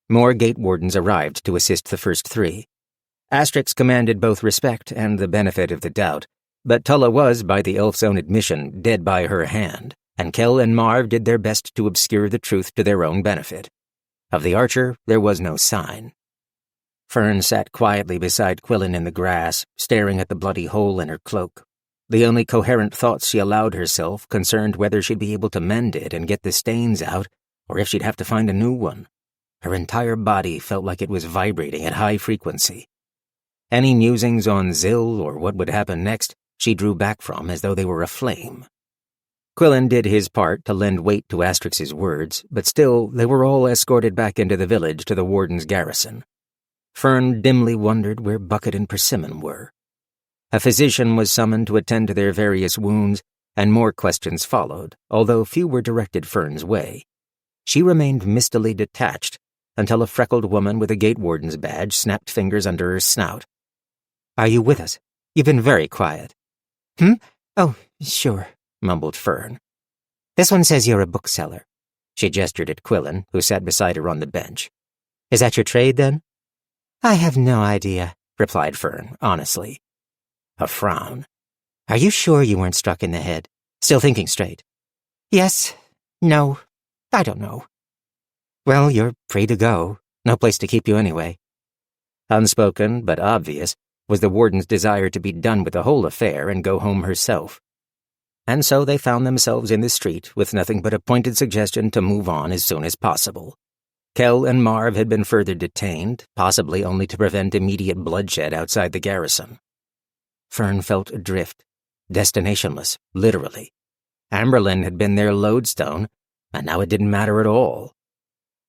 More gate wardens arrived to assist the first 3. Asterix commanded both respect and the benefit of the doubt, but Tulla was, by the elf's own admission, dead by her hand, and Kell and Marv did their best to obscure the truth to their own benefit. Of the archer, there was no sign. Fern sat quietly beside Quillen in the grass, staring at the bloody hole in her cloak. The only coherent thoughts she allowed herself concerned whether she'd be able to mend it and get the stains out, or if she'd have to find a new one. Her entire body felt like it was vibrating at high frequency. Any musings on Zill or what would happen next, she drew back from as though they were aflame. Quillen did his part to lend weight to Asterix's words, but still they were all escorted back into the village to the warden's garrison. Fern dimly wondered where Bucket and Persimmon were. A physician was summoned to attend to their various wounds, and more questions followed, although few were directed Fern's way. She remained mistily detached until a freckled woman with a gate warden's badge snapped fingers under her snout. "Are you with us? You've been very quiet." Oh, sure, mumbled Fern. "This one says you're a bookseller." She gestured at Quillen, who sat beside her on the bench. "Is that your trade, then?" "I have no idea," replied Fern, honestly. A frown. "Are you sure you weren't struck in the head? Still thinking straight?" "Yes. No. I don't know." "Well, you're free to go. No place to keep you anyway." Unspoken, but obvious, was the warden's desire to be done with the whole affair and go home herself. And so they found themselves in the street with nothing but a pointed suggestion to move on as soon as possible. Kell and Marv had been further detained, possibly only to prevent immediate bloodshed outside the garrison. Fern felt adrift, destinationless, literally. Amberlin had been their lodestone, and now it didn't matter at all.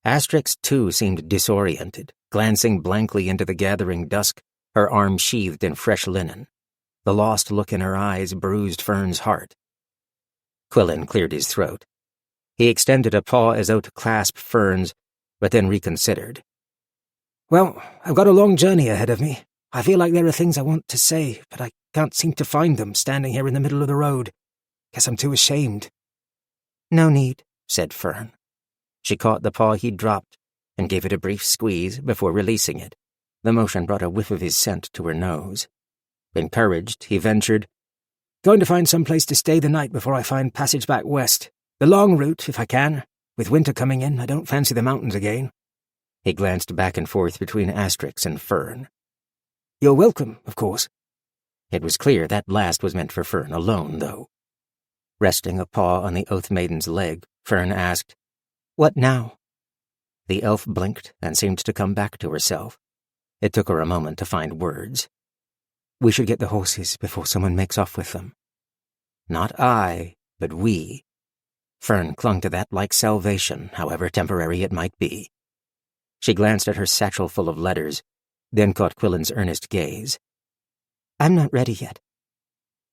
Asterix, too, seemed disoriented, glancing blankly into the gathering dusk, her arm sheathed in fresh linen. The lost look in her eyes bruised Fern's heart. Quillen cleared his throat. He extended a paw as though to clasp Fern's, but then reconsidered. "Well, I've got a long journey ahead of me. I feel like there are things I want to say, but I can't seem to find them standing here in the middle of the road. Guess I'm too ashamed." "No need," said Fern. She caught the paw he'd dropped and gave it a brief squeeze before releasing it. The motion brought a whiff of his scent to her nose. Encouraged, he ventured, "Going to find some place to stay the night before I find passage back west. The long route, if I can. With winter coming in, I don't fancy the mountains again." He glanced back and forth between Asterix and Fern. "You're welcome, of course." It was clear that last was meant for Fern alone, though. Resting a paw on the Oath Maiden's leg, Fern asked, "What now?" The elf blinked and seemed to come back to herself. It took her a moment to find words. "We should get the horses before someone makes off with them." Not I, but we. Fern clung to that like salvation, however temporary it might be. She glanced at her satchel full of letters, then caught Quillen's earnest gaze. "I'm not ready yet."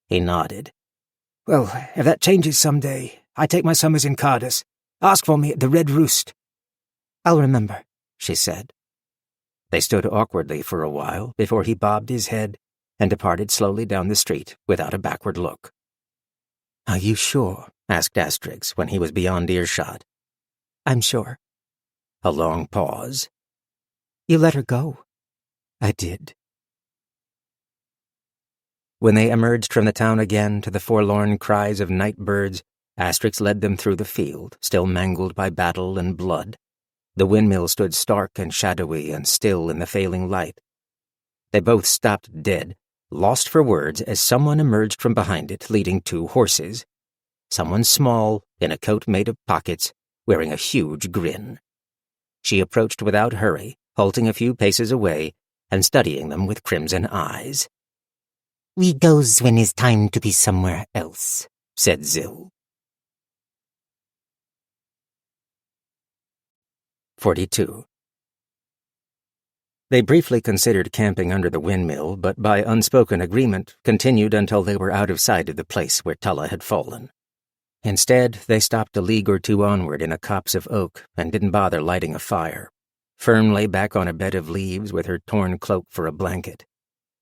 He nodded. "Well, if that changes someday, I take my summers in Cardus. Ask for me at the Red Roost." "I'll remember," she said. They stood awkwardly for a while before he bobbed his head and departed slowly down the street without a backward look. "Are you sure?" asked Asterix when he was beyond earshot. "I'm sure." A long pause. "You let her go." "I did." When they emerged from the town again to the forlorn cries of night birds, Asterix led them through the field, still mangled by battle and blood. The windmill stood stark and shadowy and still in the failing light. They both stopped dead, lost for words as someone emerged from behind it leading 2 horses. Someone small, in a coat made of pockets, wearing a huge grin. She approached without hurry, halting a few paces away and studying them with crimson eyes. "We goes when it's time to be somewhere else," said Zill. 42. They briefly considered camping under the windmill, but by unspoken agreement continued until they were out of sight of the place where Tulla had fallen. Instead, they stopped a league or 2 onward in a copse of oak and didn't bother lighting a fire. Fern lay back on a bed of leaves with her torn cloak for a blanket.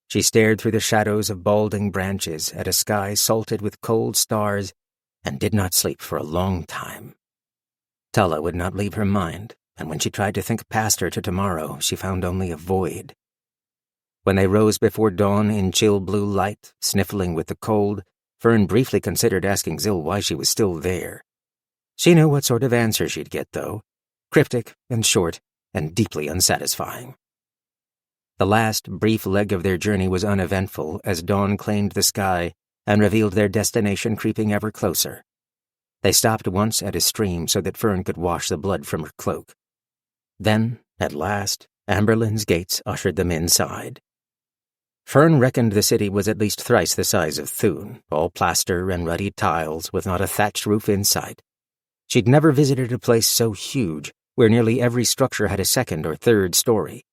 She stared through the shadows of balding branches at a sky salted with cold stars and did not sleep for a long time. Tulla would not leave her mind, and when she tried to think past her to tomorrow, she found only a void. When they rose before dawn in chill blue light, sniffling with the cold, Fern briefly considered asking Zill why she was still there. She knew what sort of answer she'd get, though, cryptic and short and deeply unsatisfying. The last brief leg of their journey was uneventful as dawn claimed the sky and revealed their destination creeping ever closer. They stopped once at a stream so that Fern could wash the blood from her cloak. Then, at last, Amberlin's gates ushered them inside. Fern reckoned the city was at least thrice the size of Thune, all plaster and ruddy tiles with not a thatched roof in sight. She'd never visited a place so huge, where nearly every structure had a 2nd or 3rd story.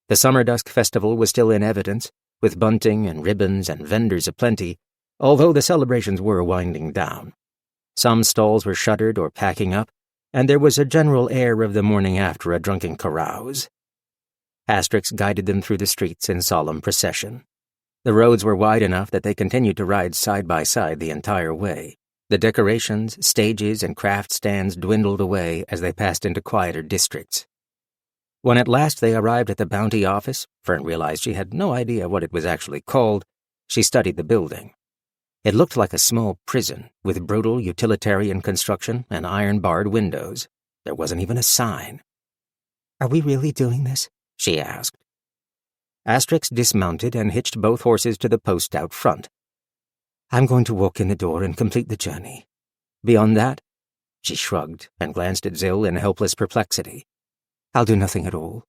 The Summer Dusk Festival was still in evidence, with bunting and ribbons and vendors aplenty, although the celebrations were winding down. Some stalls were shuttered or packing up, and there was a general air of the morning after a drunken carouse. Asterix guided them through the streets in solemn procession. The roads were wide enough that they continued to ride side by side the entire way. The decorations, stages, and craft stands dwindled away as they passed into quieter districts. When at last they arrived at the bounty office, Fern realized she had no idea what it was actually called. She studied the building. It looked like a small prison, with brutal utilitarian construction and iron-barred windows. There wasn't even a sign. "Are we really doing this?" she asked. Asterix dismounted and hitched both horses to the post out front. "I'm going to walk in the door and complete the journey. Beyond that," she shrugged and glanced at Zill in helpless perplexity. "I'll do nothing at all."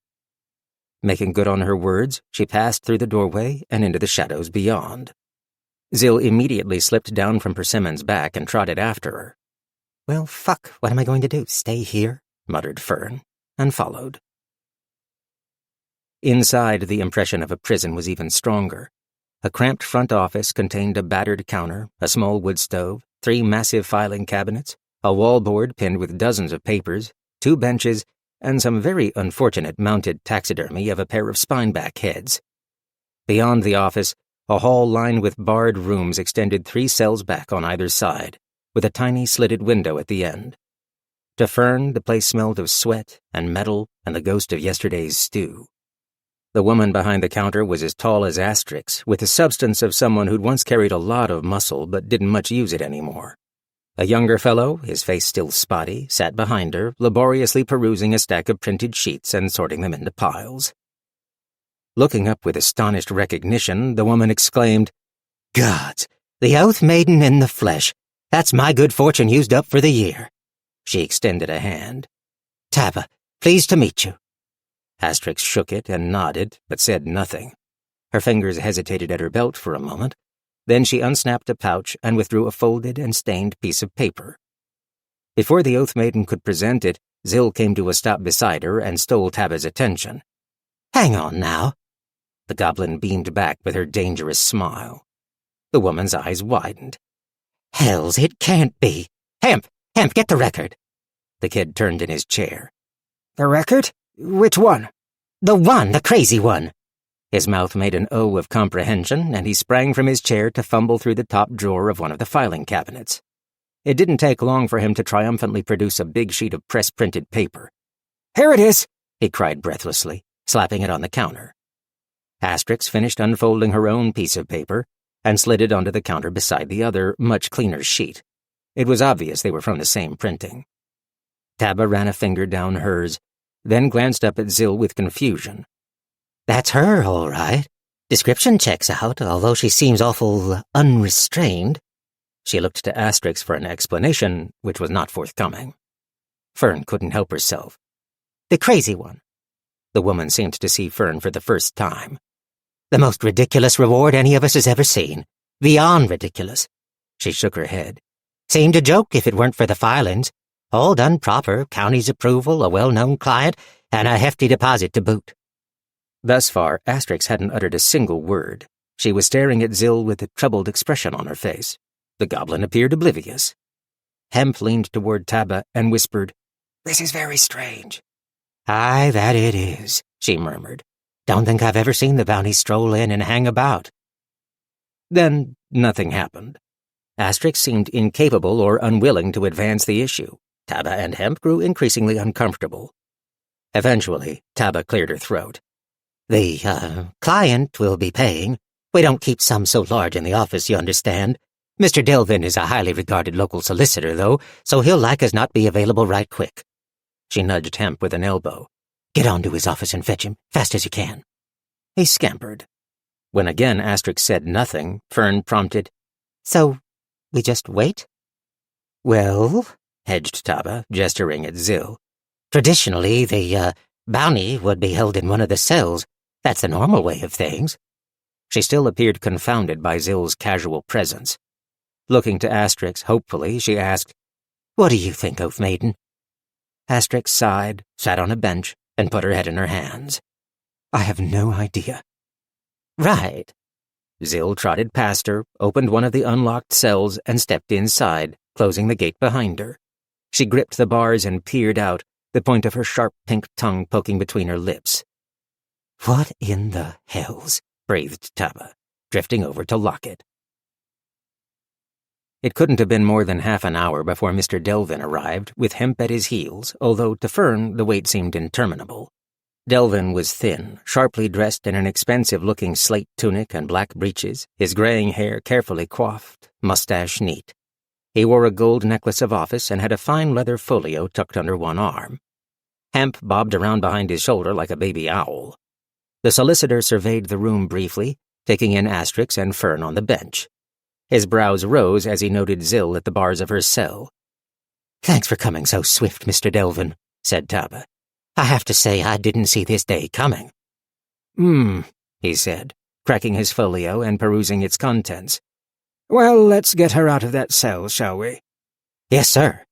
Making good on her words, she passed through the doorway and into the shadows beyond. Zill immediately slipped down from Persimmon's back and trotted after her. "Well, fuck, what am I going to do, stay here?" muttered Fern, and followed. Inside, the impression of a prison was even stronger. A cramped front office contained a battered counter, a small wood stove, 3 massive filing cabinets, a wallboard pinned with dozens of papers, 2 benches, and some very unfortunate mounted taxidermy of a pair of spineback heads. Beyond the office, a hall lined with barred rooms extended 3 cells back on either side, with a tiny slitted window at the end. To Fern, the place smelled of sweat and metal and the ghost of yesterday's stew. The woman behind the counter was as tall as Asterix, with the substance of someone who'd once carried a lot of muscle but didn't much use it anymore. A younger fellow, his face still spotty, sat behind her, laboriously perusing a stack of printed sheets and sorting them into piles. Looking up with astonished recognition, the woman exclaimed, "Gods, the Oath Maiden in the flesh. That's my good fortune used up for the year." She extended a hand. "Tabba, pleased to meet you." Asterix shook it and nodded, but said nothing. Her fingers hesitated at her belt for a moment. Then she unsnapped a pouch and withdrew a folded and stained piece of paper. Before the Oath Maiden could present it, Zill came to a stop beside her and stole Tabba's attention. "Hang on now." The goblin beamed back with her dangerous smile. The woman's eyes widened. "Hells, it can't be. Hemp, get the record." The kid turned in his chair. "The record? Which one?" The crazy one." His mouth made an O of comprehension, and he sprang from his chair to fumble through the top drawer of one of the filing cabinets. It didn't take long for him to triumphantly produce a big sheet of press-printed paper. "Here it is," he cried breathlessly, slapping it on the counter. Asterix finished unfolding her own piece of paper, and slid it onto the counter beside the other, much cleaner sheet. It was obvious they were from the same printing. Taba ran a finger down hers, then glanced up at Zill with confusion. That's her, all right. Description checks out, although she seems awful unrestrained. She looked to Asterix for an explanation, which was not forthcoming. Fern couldn't help herself. The crazy one. The woman seemed to see Fern for the first time. The most ridiculous reward any of us has ever seen. Beyond ridiculous. She shook her head. Seemed a joke if it weren't for the filings. All done proper, county's approval, a well-known client, and a hefty deposit to boot. Thus far, Asterix hadn't uttered a single word. She was staring at Zill with a troubled expression on her face. The goblin appeared oblivious. Hemp leaned toward Taba and whispered, "This is very strange." "Aye, that it is," she murmured. "Don't think I've ever seen the bounty stroll in and hang about." Then nothing happened. Asterix seemed incapable or unwilling to advance the issue. Taba and Hemp grew increasingly uncomfortable. Eventually, Taba cleared her throat. The client will be paying. We don't keep sums so large in the office, you understand. Mr. Delvin is a highly regarded local solicitor, though, so he'll like as not be available right quick." She nudged Hemp with an elbow. "Get on to his office and fetch him, fast as you can." He scampered. When again Asterix said nothing, Fern prompted, "So, we just wait?" "Well," hedged Taba, gesturing at Zill. "Traditionally, the bounty would be held in one of the cells. That's the normal way of things." She still appeared confounded by Zill's casual presence. Looking to Asterix hopefully, she asked, "What do you think, Oath Maiden?" Asterix sighed, sat on a bench, and put her head in her hands. "I have no idea." "Right." Zill trotted past her, opened one of the unlocked cells, and stepped inside, closing the gate behind her. She gripped the bars and peered out, the point of her sharp pink tongue poking between her lips. "What in the hells?" breathed Taba, drifting over to lock it. It couldn't have been more than half an hour before Mr. Delvin arrived, with Hemp at his heels, although to Fern the wait seemed interminable. Delvin was thin, sharply dressed in an expensive-looking slate tunic and black breeches, his graying hair carefully coiffed, mustache neat. He wore a gold necklace of office and had a fine leather folio tucked under one arm. Hemp bobbed around behind his shoulder like a baby owl. The solicitor surveyed the room briefly, taking in Asterix and Fern on the bench. His brows rose as he noted Zill at the bars of her cell. "Thanks for coming so swift, Mr. Delvin," said Taba. "I have to say I didn't see this day coming." He said, cracking his folio and perusing its contents. "Well, let's get her out of that cell, shall we?" "Yes, sir."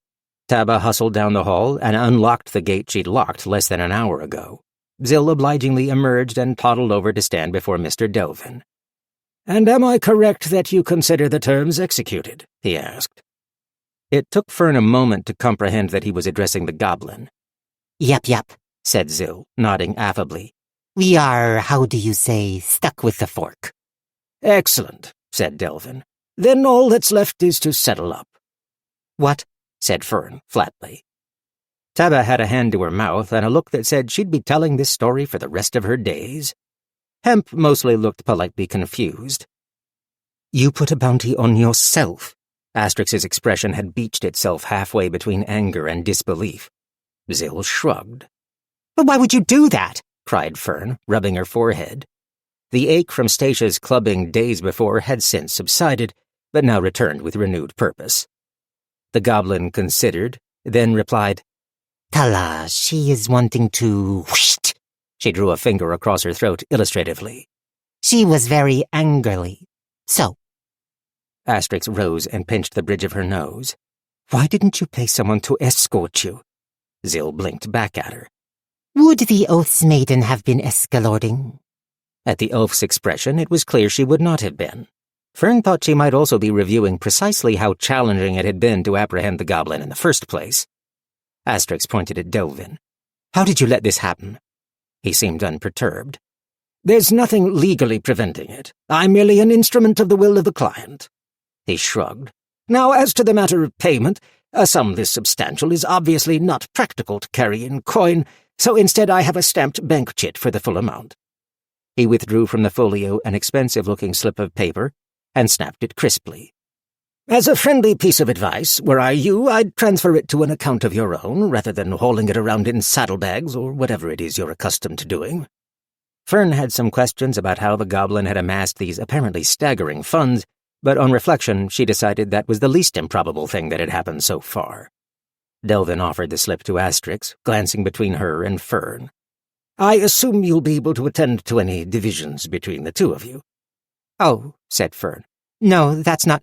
Taba hustled down the hall and unlocked the gate she'd locked less than an hour ago. Zill obligingly emerged and toddled over to stand before Mr. Delvin. "And am I correct that you consider the terms executed?" he asked. It took Fern a moment to comprehend that he was addressing the goblin. Yep, said Zill, nodding affably. "We are, how do you say, stuck with the fork." "Excellent," said Delvin. "Then all that's left is to settle up." "What?" said Fern, flatly. Taba had a hand to her mouth and a look that said she'd be telling this story for the rest of her days. Hemp mostly looked politely confused. "You put a bounty on yourself?" Asterix's expression had beached itself halfway between anger and disbelief. Zill shrugged. "But why would you do that?" cried Fern, rubbing her forehead. The ache from Statia's clubbing days before had since subsided, but now returned with renewed purpose. The goblin considered, then replied, "Tala, she is wanting to whoosh." She drew a finger across her throat illustratively. "She was very angrily. So." Asterix rose and pinched the bridge of her nose. "Why didn't you pay someone to escort you?" Zill blinked back at her. "Would the Oath's maiden have been escalating?" At the oaf's expression, it was clear she would not have been. Fern thought she might also be reviewing precisely how challenging it had been to apprehend the goblin in the first place. Asterix pointed at Delvin. "How did you let this happen?" He seemed unperturbed. "There's nothing legally preventing it. I'm merely an instrument of the will of the client." He shrugged. "Now, as to the matter of payment, a sum this substantial is obviously not practical to carry in coin, so instead I have a stamped bank chit for the full amount." He withdrew from the folio an expensive-looking slip of paper, and snapped it crisply. As a friendly piece of advice, were I you, I'd transfer it to an account of your own, rather than hauling it around in saddlebags or whatever it is you're accustomed to doing. Fern had some questions about how the goblin had amassed these apparently staggering funds, but on reflection she decided that was the least improbable thing that had happened so far. Delvin offered the slip to Asterix, glancing between her and Fern. I assume you'll be able to attend to any divisions between the two of you. Oh, said Fern. No, that's not—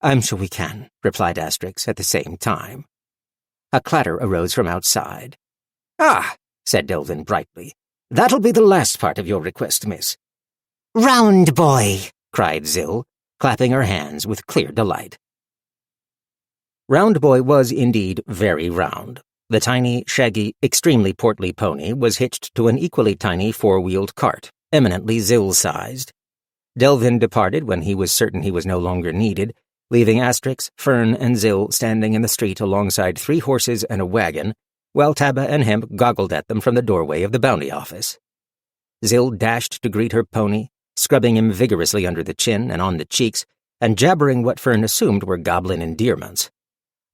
I'm sure we can, replied Asterix at the same time. A clatter arose from outside. Ah, said Delvin brightly. That'll be the last part of your request, miss. Round boy, cried Zill, clapping her hands with clear delight. Round Boy was indeed very round. The tiny, shaggy, extremely portly pony was hitched to an equally tiny four-wheeled cart, eminently Zill-sized. Delvin departed when he was certain he was no longer needed, leaving Asterix, Fern, and Zill standing in the street alongside 3 horses and a wagon, while Tabba and Hemp goggled at them from the doorway of the bounty office. Zill dashed to greet her pony, scrubbing him vigorously under the chin and on the cheeks, and jabbering what Fern assumed were goblin endearments.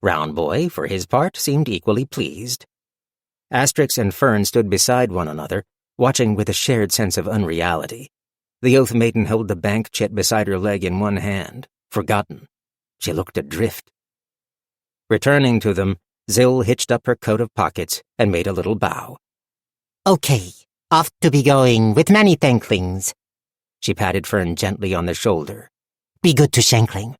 Round Boy, for his part, seemed equally pleased. Asterix and Fern stood beside one another, watching with a shared sense of unreality. The Oath Maiden held the bank chit beside her leg in one hand, forgotten. She looked adrift. Returning to them, Zill hitched up her coat of pockets and made a little bow. Okay, off to be going with many thanklings. She patted Fern gently on the shoulder. Be good to Shankling.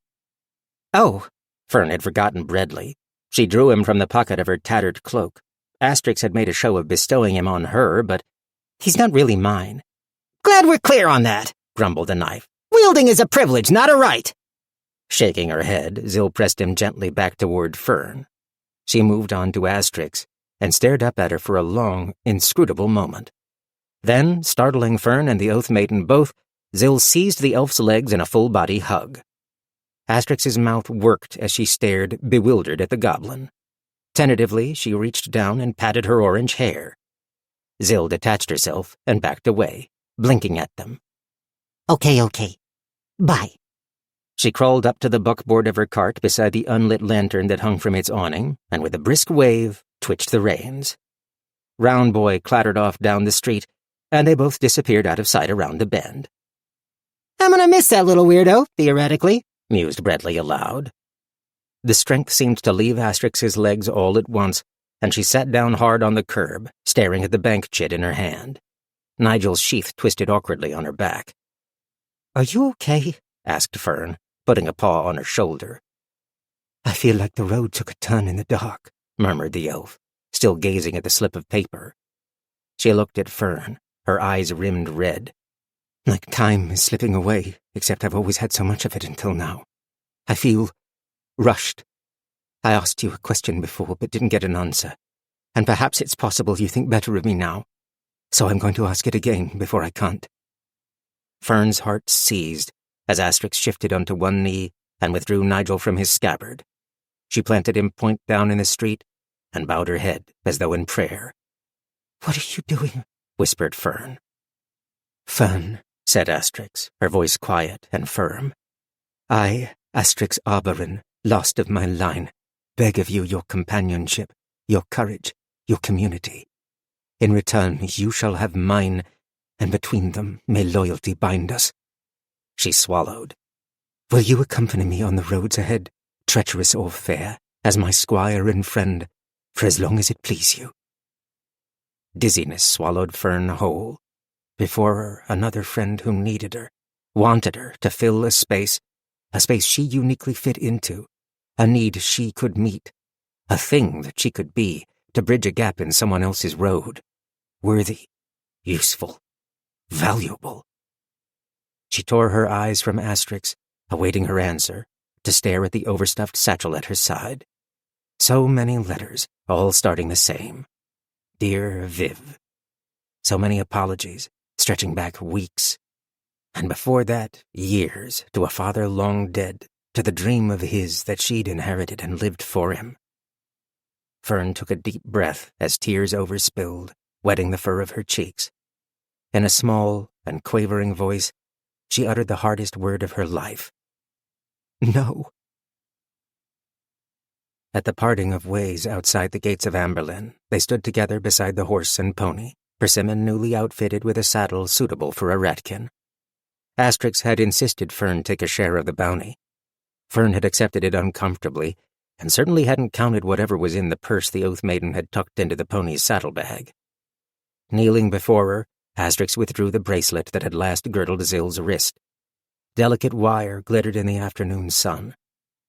Oh, Fern had forgotten Breadley. She drew him from the pocket of her tattered cloak. Asterix had made a show of bestowing him on her, but he's not really mine. Glad we're clear on that, grumbled the knife. Wielding is a privilege, not a right. Shaking her head, Zill pressed him gently back toward Fern. She moved on to Asterix and stared up at her for a long, inscrutable moment. Then, startling Fern and the Oath Maiden both, Zill seized the elf's legs in a full-body hug. Asterix's mouth worked as she stared, bewildered at the goblin. Tentatively, she reached down and patted her orange hair. Zill detached herself and backed away, blinking at them. Okay. Bye. She crawled up to the buckboard of her cart beside the unlit lantern that hung from its awning, and with a brisk wave, twitched the reins. Round Boy clattered off down the street, and they both disappeared out of sight around a bend. I'm gonna miss that little weirdo, theoretically, mused Breadley aloud. The strength seemed to leave Asterix's legs all at once, and she sat down hard on the curb, staring at the bank chit in her hand. Nigel's sheath twisted awkwardly on her back. Are you okay? asked Fern, putting a paw on her shoulder. I feel like the road took a turn in the dark, murmured the elf, still gazing at the slip of paper. She looked at Fern, her eyes rimmed red. Like time is slipping away, except I've always had so much of it until now. I feel rushed. I asked you a question before, but didn't get an answer. And perhaps it's possible you think better of me now. So I'm going to ask it again before I can't. Fern's heart seized as Asterix shifted onto one knee and withdrew Nigel from his scabbard. She planted him point down in the street and bowed her head as though in prayer. What are you doing? whispered Fern. Fern, said Asterix, her voice quiet and firm. I, Asterix Arborin, lost of my line, beg of you your companionship, your courage, your community. In return, you shall have mine, and between them may loyalty bind us. She swallowed. Will you accompany me on the roads ahead, treacherous or fair, as my squire and friend, for as long as it please you? Dizziness swallowed Fern whole. Before her, another friend who needed her, wanted her to fill a space she uniquely fit into, a need she could meet, a thing that she could be to bridge a gap in someone else's road. Worthy, useful, valuable. She tore her eyes from Asterix, awaiting her answer, to stare at the overstuffed satchel at her side. So many letters, all starting the same. Dear Viv. So many apologies, stretching back weeks. And before that, years, to a father long dead, to the dream of his that she'd inherited and lived for him. Fern took a deep breath as tears overspilled, wetting the fur of her cheeks. In a small and quavering voice, she uttered the hardest word of her life, No. At the parting of ways outside the gates of Amberlin, they stood together beside the horse and pony, Persimmon newly outfitted with a saddle suitable for a rattkin. Asterix had insisted Fern take a share of the bounty. Fern had accepted it uncomfortably, and certainly hadn't counted whatever was in the purse the Oath Maiden had tucked into the pony's saddlebag. Kneeling before her, Asterix withdrew the bracelet that had last girdled Zill's wrist. Delicate wire glittered in the afternoon sun.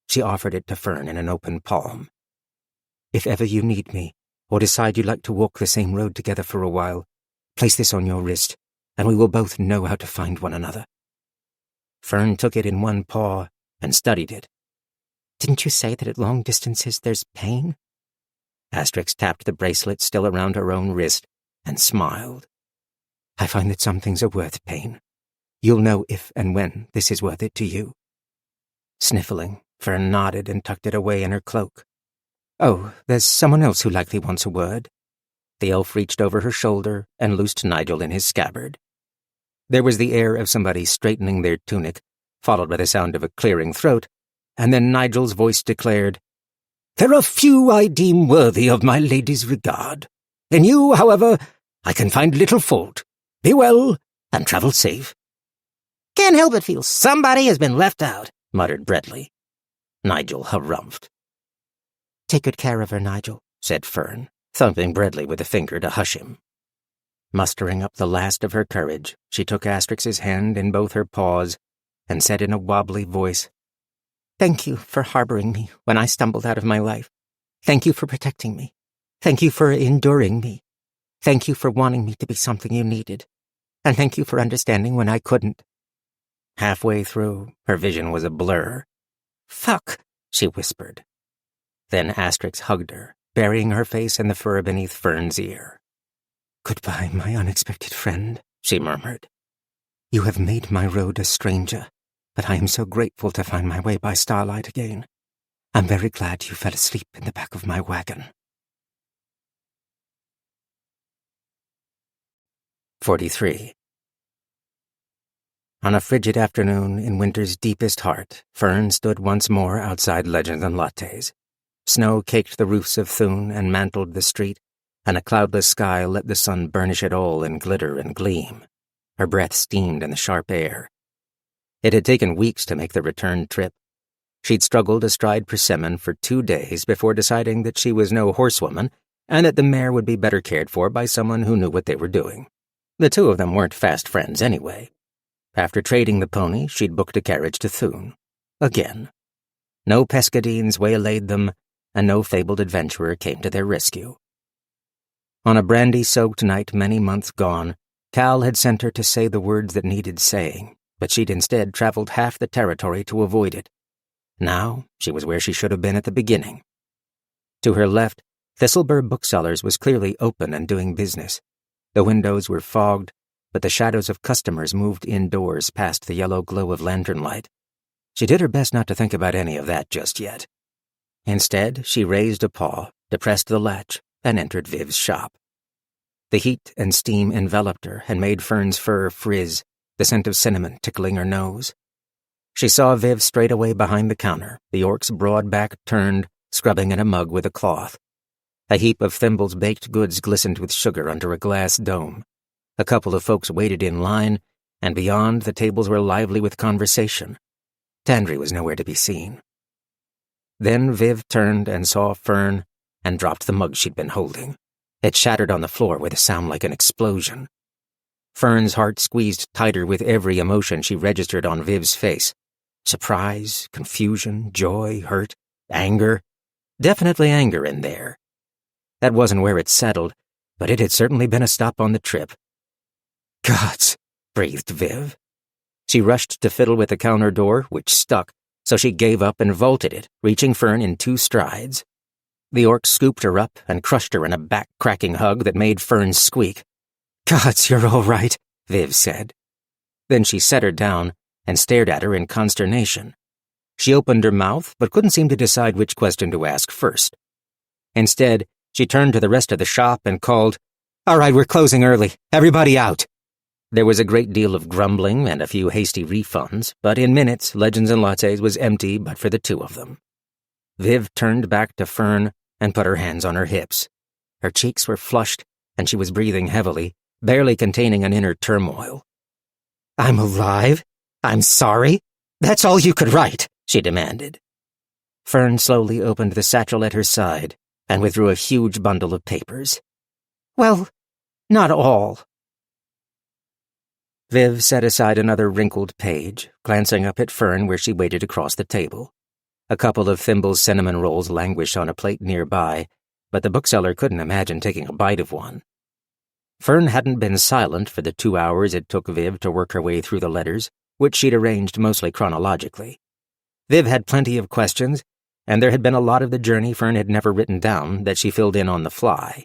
She offered it to Fern in an open palm. "If ever you need me, or decide you'd like to walk the same road together for a while, place this on your wrist, and we will both know how to find one another." Fern took it in one paw and studied it. Didn't you say that at long distances there's pain? Asterix tapped the bracelet still around her own wrist and smiled. "I find that some things are worth pain. You'll know if and when this is worth it to you." Sniffling, Fern nodded and tucked it away in her cloak. "Oh, there's someone else who likely wants a word." The elf reached over her shoulder and loosed Nigel in his scabbard. There was the air of somebody straightening their tunic, followed by the sound of a clearing throat, and then Nigel's voice declared, "There are few I deem worthy of my lady's regard. In you, however, I can find little fault. Be well, and travel safe." "Can't help but feel somebody has been left out," muttered Breadley. Nigel harumphed. "Take good care of her, Nigel," said Fern, thumping Breadley with a finger to hush him. Mustering up the last of her courage, she took Asterix's hand in both her paws and said in a wobbly voice, "Thank you for harboring me when I stumbled out of my life. Thank you for protecting me. Thank you for enduring me. Thank you for wanting me to be something you needed. And thank you for understanding when I couldn't." Halfway through, her vision was a blur. "Fuck," she whispered. Then Asterix hugged her, burying her face in the fur beneath Fern's ear. "Goodbye, my unexpected friend," she murmured. "You have made my road a stranger, but I am so grateful to find my way by starlight again. I'm very glad you fell asleep in the back of my wagon." 43. On a frigid afternoon in winter's deepest heart, Fern stood once more outside Legends Lattes. Snow caked the roofs of Thune and mantled the street, and a cloudless sky let the sun burnish it all in glitter and gleam. Her breath steamed in the sharp air. It had taken weeks to make the return trip. She'd struggled astride Persimmon for 2 days before deciding that she was no horsewoman and that the mare would be better cared for by someone who knew what they were doing. The two of them weren't fast friends anyway. After trading the pony, she'd booked a carriage to Thune. Again. No pescadines waylaid them, and no fabled adventurer came to their rescue. On a brandy-soaked night many months gone, Cal had sent her to say the words that needed saying, but she'd instead traveled half the territory to avoid it. Now, she was where she should have been at the beginning. To her left, Thistlebur Booksellers was clearly open and doing business. The windows were fogged, but the shadows of customers moved indoors past the yellow glow of lantern light. She did her best not to think about any of that just yet. Instead, she raised a paw, depressed the latch, and entered Viv's shop. The heat and steam enveloped her and made Fern's fur frizz, the scent of cinnamon tickling her nose. She saw Viv straight away behind the counter, the orc's broad back turned, scrubbing in a mug with a cloth. A heap of Thimble's baked goods glistened with sugar under a glass dome. A couple of folks waited in line, and beyond the tables were lively with conversation. Tandry was nowhere to be seen. Then Viv turned and saw Fern, and dropped the mug she'd been holding. It shattered on the floor with a sound like an explosion. Fern's heart squeezed tighter with every emotion she registered on Viv's face. Surprise, confusion, joy, hurt, anger. Definitely anger in there. That wasn't where it settled, but it had certainly been a stop on the trip. "Gods," breathed Viv. She rushed to fiddle with the counter door, which stuck, so she gave up and vaulted it, reaching Fern in 2 strides. The orc scooped her up and crushed her in a back-cracking hug that made Fern squeak. "Gods, you're all right," Viv said. Then she set her down and stared at her in consternation. She opened her mouth, but couldn't seem to decide which question to ask first. Instead, she turned to the rest of the shop and called, "All right, we're closing early. Everybody out." There was a great deal of grumbling and a few hasty refunds, but in minutes Legends Lattes was empty but for the two of them. Viv turned back to Fern and put her hands on her hips. Her cheeks were flushed, and she was breathing heavily, barely containing an inner turmoil. I'm alive? I'm sorry? That's all you could write, she demanded. Fern slowly opened the satchel at her side and withdrew a huge bundle of papers. Well, not all. Viv set aside another wrinkled page, glancing up at Fern where she waited across the table. A couple of Thimble's cinnamon rolls languished on a plate nearby, but the bookseller couldn't imagine taking a bite of one. Fern hadn't been silent for the 2 hours it took Viv to work her way through the letters, which she'd arranged mostly chronologically. Viv had plenty of questions, and there had been a lot of the journey Fern had never written down that she filled in on the fly.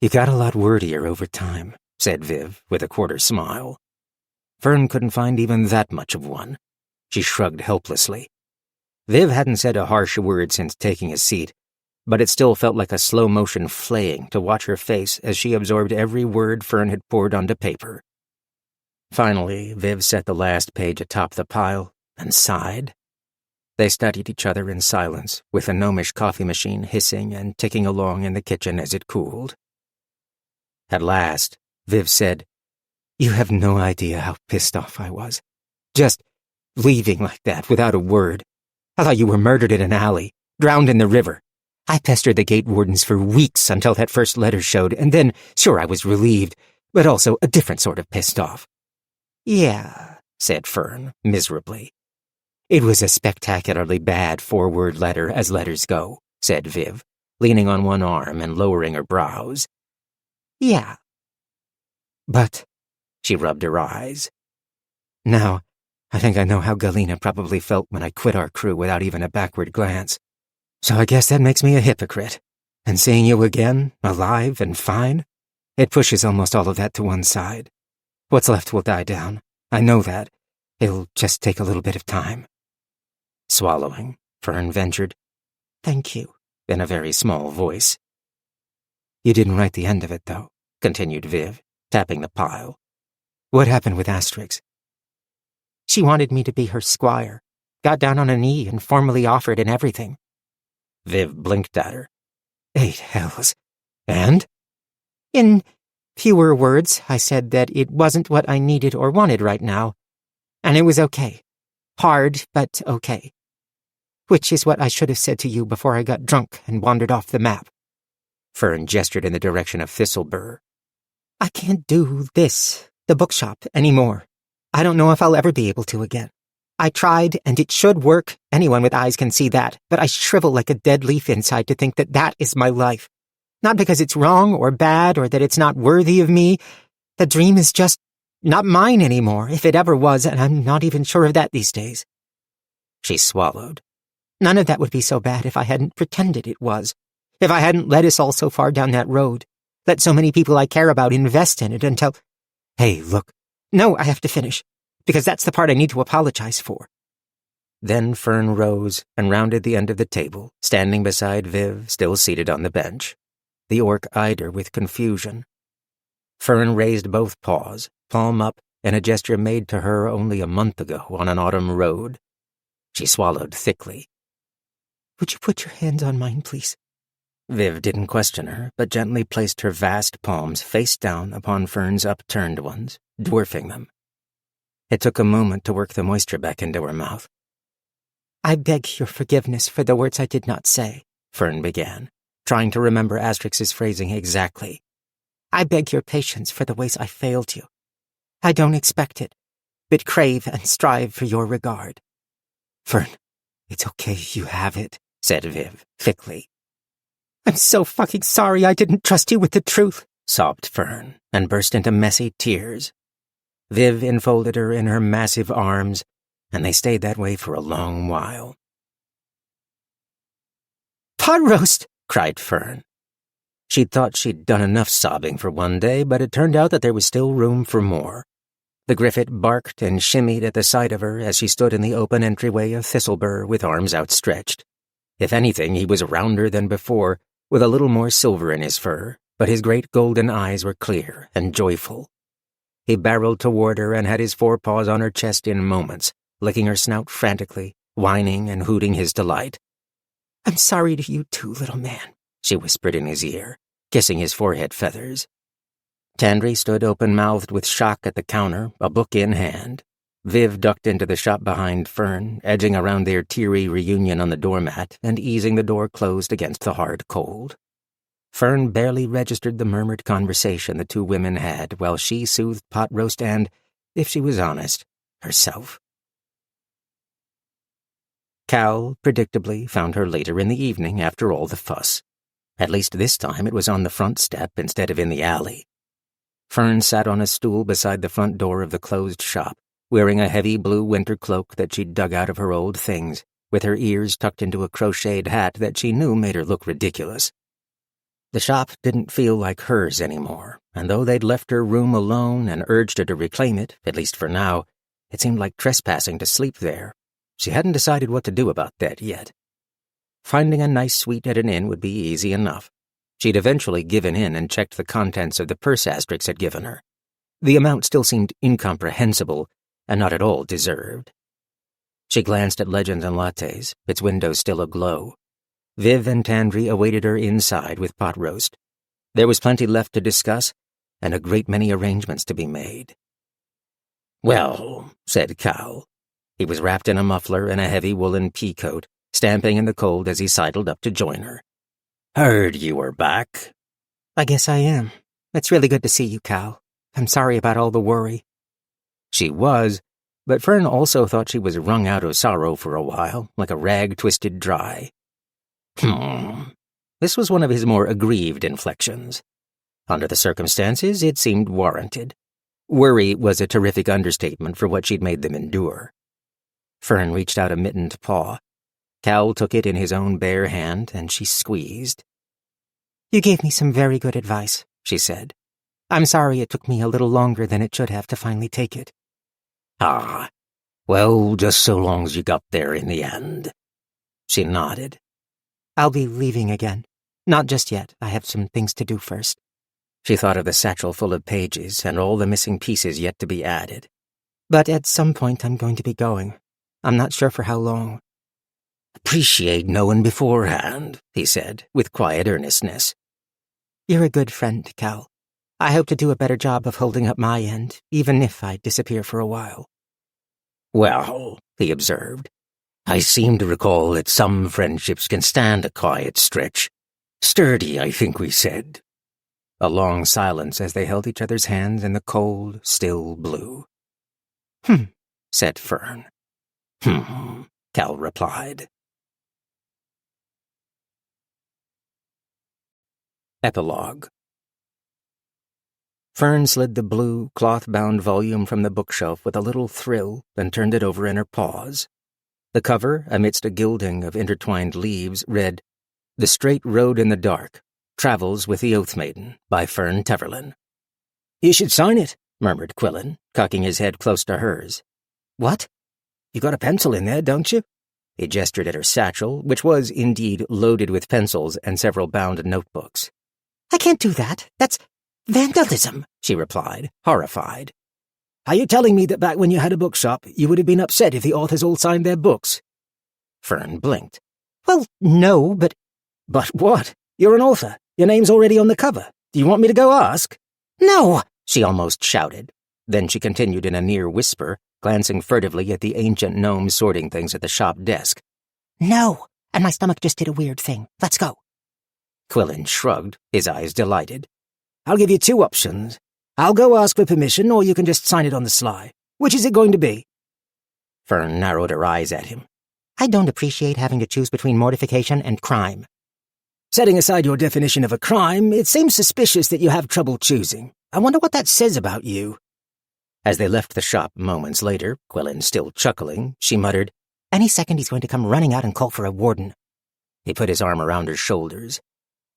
You got a lot wordier over time, said Viv with a quarter smile. Fern couldn't find even that much of one. She shrugged helplessly. Viv hadn't said a harsh word since taking his seat, but it still felt like a slow-motion flaying to watch her face as she absorbed every word Fern had poured onto paper. Finally, Viv set the last page atop the pile and sighed. They studied each other in silence, with a gnomish coffee machine hissing and ticking along in the kitchen as it cooled. At last, Viv said, You have no idea how pissed off I was. Just leaving like that without a word. I thought you were murdered in an alley, drowned in the river. I pestered the gate wardens for weeks until that first letter showed, and then, sure, I was relieved, but also a different sort of pissed off. Yeah, said Fern, miserably. It was a spectacularly bad 4-word letter as letters go, said Viv, leaning on one arm and lowering her brows. Yeah. But, she rubbed her eyes. Now, I think I know how Galena probably felt when I quit our crew without even a backward glance. So I guess that makes me a hypocrite. And seeing you again, alive and fine, it pushes almost all of that to one side. What's left will die down. I know that. It'll just take a little bit of time. Swallowing, Fern ventured, Thank you, in a very small voice. You didn't write the end of it, though, continued Viv, tapping the pile. What happened with Asterix? She wanted me to be her squire, got down on a knee and formally offered and everything. Viv blinked at her. 8 hells. And? In fewer words, I said that it wasn't what I needed or wanted right now, and it was okay. Hard, but okay. Which is what I should have said to you before I got drunk and wandered off the map. Fern gestured in the direction of Thistlebur. I can't do this, the bookshop, anymore. I don't know if I'll ever be able to again. I tried, and it should work. Anyone with eyes can see that, but I shrivel like a dead leaf inside to think that that is my life. Not because it's wrong or bad or that it's not worthy of me. The dream is just not mine anymore, if it ever was, and I'm not even sure of that these days. She swallowed. None of that would be so bad if I hadn't pretended it was. If I hadn't led us all so far down that road. Let so many people I care about invest in it until... Hey, look. No, I have to finish, because that's the part I need to apologize for. Then Fern rose and rounded the end of the table, standing beside Viv, still seated on the bench. The orc eyed her with confusion. Fern raised both paws, palm up, in a gesture made to her only a month ago on an autumn road. She swallowed thickly. Would you put your hands on mine, please? Viv didn't question her, but gently placed her vast palms face down upon Fern's upturned ones, dwarfing them. It took a moment to work the moisture back into her mouth. I beg your forgiveness for the words I did not say, Fern began, trying to remember Asterix's phrasing exactly. I beg your patience for the ways I failed you. I don't expect it, but crave and strive for your regard. Fern, it's okay, you have it, said Viv, thickly. I'm so fucking sorry I didn't trust you with the truth, sobbed Fern, and burst into messy tears. Viv enfolded her in her massive arms, and they stayed that way for a long while. Pot roast! Cried Fern. She'd thought she'd done enough sobbing for one day, but it turned out that there was still room for more. The Griffith barked and shimmied at the sight of her as she stood in the open entryway of Thistlebur with arms outstretched. If anything, he was rounder than before, with a little more silver in his fur, but his great golden eyes were clear and joyful. He barreled toward her and had his forepaws on her chest in moments, licking her snout frantically, whining and hooting his delight. I'm sorry to you too, little man, she whispered in his ear, kissing his forehead feathers. Tandry stood open-mouthed with shock at the counter, a book in hand. Viv ducked into the shop behind Fern, edging around their teary reunion on the doormat and easing the door closed against the hard cold. Fern barely registered the murmured conversation the two women had while she soothed pot roast and, if she was honest, herself. Cal, predictably, found her later in the evening after all the fuss. At least this time it was on the front step instead of in the alley. Fern sat on a stool beside the front door of the closed shop, wearing a heavy blue winter cloak that she'd dug out of her old things, with her ears tucked into a crocheted hat that she knew made her look ridiculous. The shop didn't feel like hers anymore, and though they'd left her room alone and urged her to reclaim it, at least for now, it seemed like trespassing to sleep there. She hadn't decided what to do about that yet. Finding a nice suite at an inn would be easy enough. She'd eventually given in and checked the contents of the purse Asterix had given her. The amount still seemed incomprehensible and not at all deserved. She glanced at Legends Lattes, its windows still aglow. Viv and Tandry awaited her inside with pot roast. There was plenty left to discuss, and a great many arrangements to be made. "Well," said Cal. He was wrapped in a muffler and a heavy woolen pea-coat, stamping in the cold as he sidled up to join her. "Heard you were back." I guess I am. It's really good to see you, Cal. I'm sorry about all the worry. She was, but Fern also thought she was wrung out of sorrow for a while, like a rag twisted dry. This was one of his more aggrieved inflections. Under the circumstances, it seemed warranted. Worry was a terrific understatement for what she'd made them endure. Fern reached out a mittened paw. Cal took it in his own bare hand, and she squeezed. You gave me some very good advice, she said. I'm sorry it took me a little longer than it should have to finally take it. Ah, well, just so long as you got there in the end. She nodded. I'll be leaving again. Not just yet. I have some things to do first. She thought of the satchel full of pages and all the missing pieces yet to be added. But at some point I'm going to be going. I'm not sure for how long. Appreciate knowing beforehand, he said, with quiet earnestness. You're a good friend, Cal. I hope to do a better job of holding up my end, even if I disappear for a while. Well, he observed, I seem to recall that some friendships can stand a quiet stretch. Sturdy, I think we said. A long silence as they held each other's hands in the cold, still blue. Said Fern. Cal replied. Epilogue. Fern slid the blue, cloth-bound volume from the bookshelf with a little thrill, then turned it over in her paws. The cover, amidst a gilding of intertwined leaves, read, The Straight Road in the Dark, Travels with the Oath Maiden, by Fern Teverlin. You should sign it, murmured Quillen, cocking his head close to hers. What? You got a pencil in there, don't you? He gestured at her satchel, which was, indeed, loaded with pencils and several bound notebooks. I can't do that. That's vandalism, she replied, horrified. Are you telling me that back when you had a bookshop, you would have been upset if the authors all signed their books? Fern blinked. Well, no, but... But what? You're an author. Your name's already on the cover. Do you want me to go ask? No, she almost shouted. Then she continued in a near whisper, glancing furtively at the ancient gnome sorting things at the shop desk. No, and my stomach just did a weird thing. Let's go. Quillen shrugged, his eyes delighted. I'll give you two options. I'll go ask for permission, or you can just sign it on the sly. Which is it going to be? Fern narrowed her eyes at him. I don't appreciate having to choose between mortification and crime. Setting aside your definition of a crime, it seems suspicious that you have trouble choosing. I wonder what that says about you. As they left the shop moments later, Quillen still chuckling, she muttered, Any second he's going to come running out and call for a warden. He put his arm around her shoulders.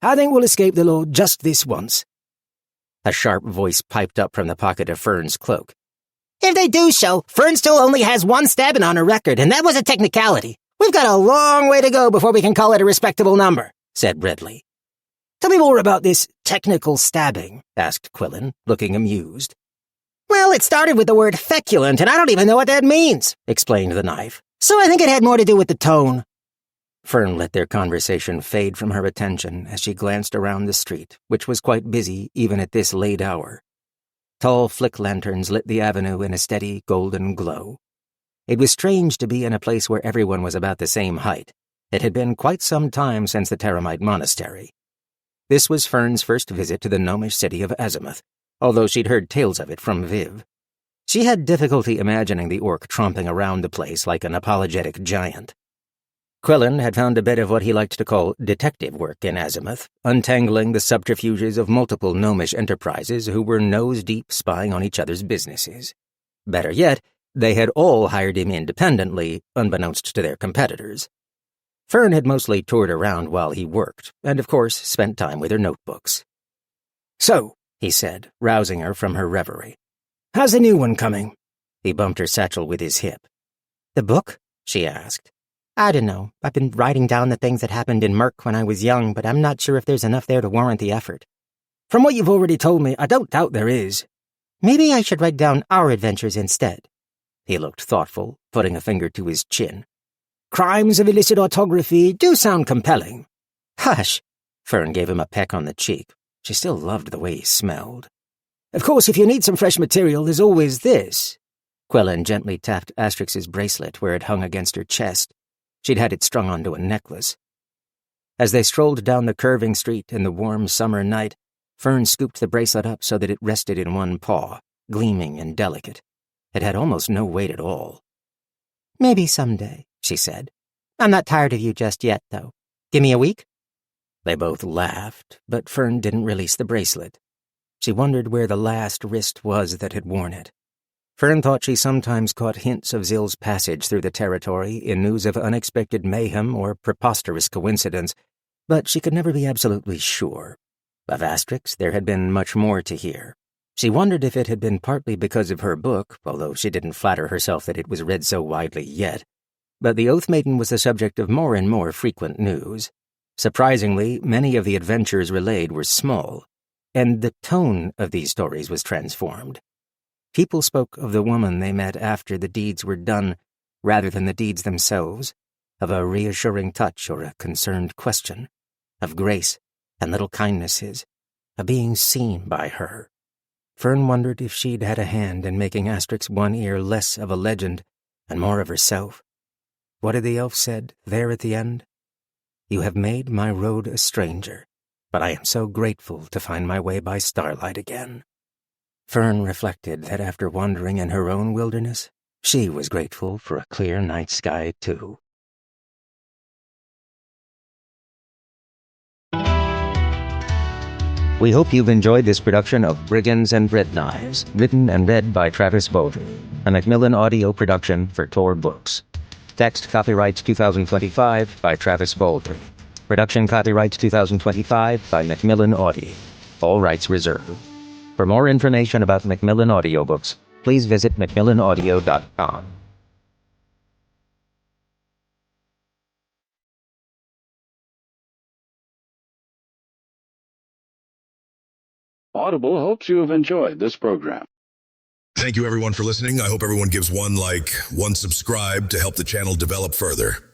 I think we'll escape the law just this once. A sharp voice piped up from the pocket of Fern's cloak. If they do so, Fern still only has one stabbing on her record, and that was a technicality. We've got a long way to go before we can call it a respectable number, said Redley. Tell me more about this technical stabbing, asked Quillen, looking amused. Well, it started with the word feculent, and I don't even know what that means, explained the knife. So I think it had more to do with the tone. Fern let their conversation fade from her attention as she glanced around the street, which was quite busy even at this late hour. Tall flick lanterns lit the avenue in a steady golden glow. It was strange to be in a place where everyone was about the same height. It had been quite some time since the Terramite Monastery. This was Fern's first visit to the gnomish city of Azimuth, although she'd heard tales of it from Viv. She had difficulty imagining the orc tromping around the place like an apologetic giant. Quillen had found a bit of what he liked to call detective work in Azimuth, untangling the subterfuges of multiple gnomish enterprises who were nose-deep spying on each other's businesses. Better yet, they had all hired him independently, unbeknownst to their competitors. Fern had mostly toured around while he worked, and of course spent time with her notebooks. So, He said, rousing her from her reverie. how's the new one coming? He bumped her satchel with his hip. The book? She asked. I don't know. I've been writing down the things that happened in Merc when I was young, but I'm not sure if there's enough there to warrant the effort. From what you've already told me, I don't doubt there is. Maybe I should write down our adventures instead. He looked thoughtful, putting a finger to his chin. Crimes of illicit autography do sound compelling. Hush! Fern gave him a peck on the cheek. She still loved the way he smelled. Of course, if you need some fresh material, there's always this. Quillen gently tapped Asterix's bracelet where it hung against her chest. She'd had it strung onto a necklace. As they strolled down the curving street in the warm summer night, Fern scooped the bracelet up so that it rested in one paw, gleaming and delicate. It had almost no weight at all. Maybe someday, she said. I'm not tired of you just yet, though. Give me a week? They both laughed, but Fern didn't release the bracelet. She wondered where the last wrist was that had worn it. Fern thought she sometimes caught hints of Zill's passage through the territory in news of unexpected mayhem or preposterous coincidence, but she could never be absolutely sure. Of Asterix, there had been much more to hear. She wondered if it had been partly because of her book, although she didn't flatter herself that it was read so widely yet. But the Oath Maiden was the subject of more and more frequent news. Surprisingly, many of the adventures relayed were small, and the tone of these stories was transformed. People spoke of the woman they met after the deeds were done, rather than the deeds themselves, of a reassuring touch or a concerned question, of grace and little kindnesses, of being seen by her. Fern wondered if she'd had a hand in making Asterix One Ear less of a legend and more of herself. What had the elf said there at the end? You have made my road a stranger, but I am so grateful to find my way by starlight again. Fern reflected that after wandering in her own wilderness, she was grateful for a clear night sky, too. We hope you've enjoyed this production of Brigands and Breadknives, written and read by Travis Baldree, a Macmillan audio production for Tor Books. Text copyright 2025 by Travis Baldree. Production copyright 2025 by Macmillan Audio. All rights reserved. For more information about Macmillan audiobooks, please visit macmillanaudio.com. Audible hopes you have enjoyed this program. Thank you everyone for listening. I hope everyone gives one like, one subscribe to help the channel develop further.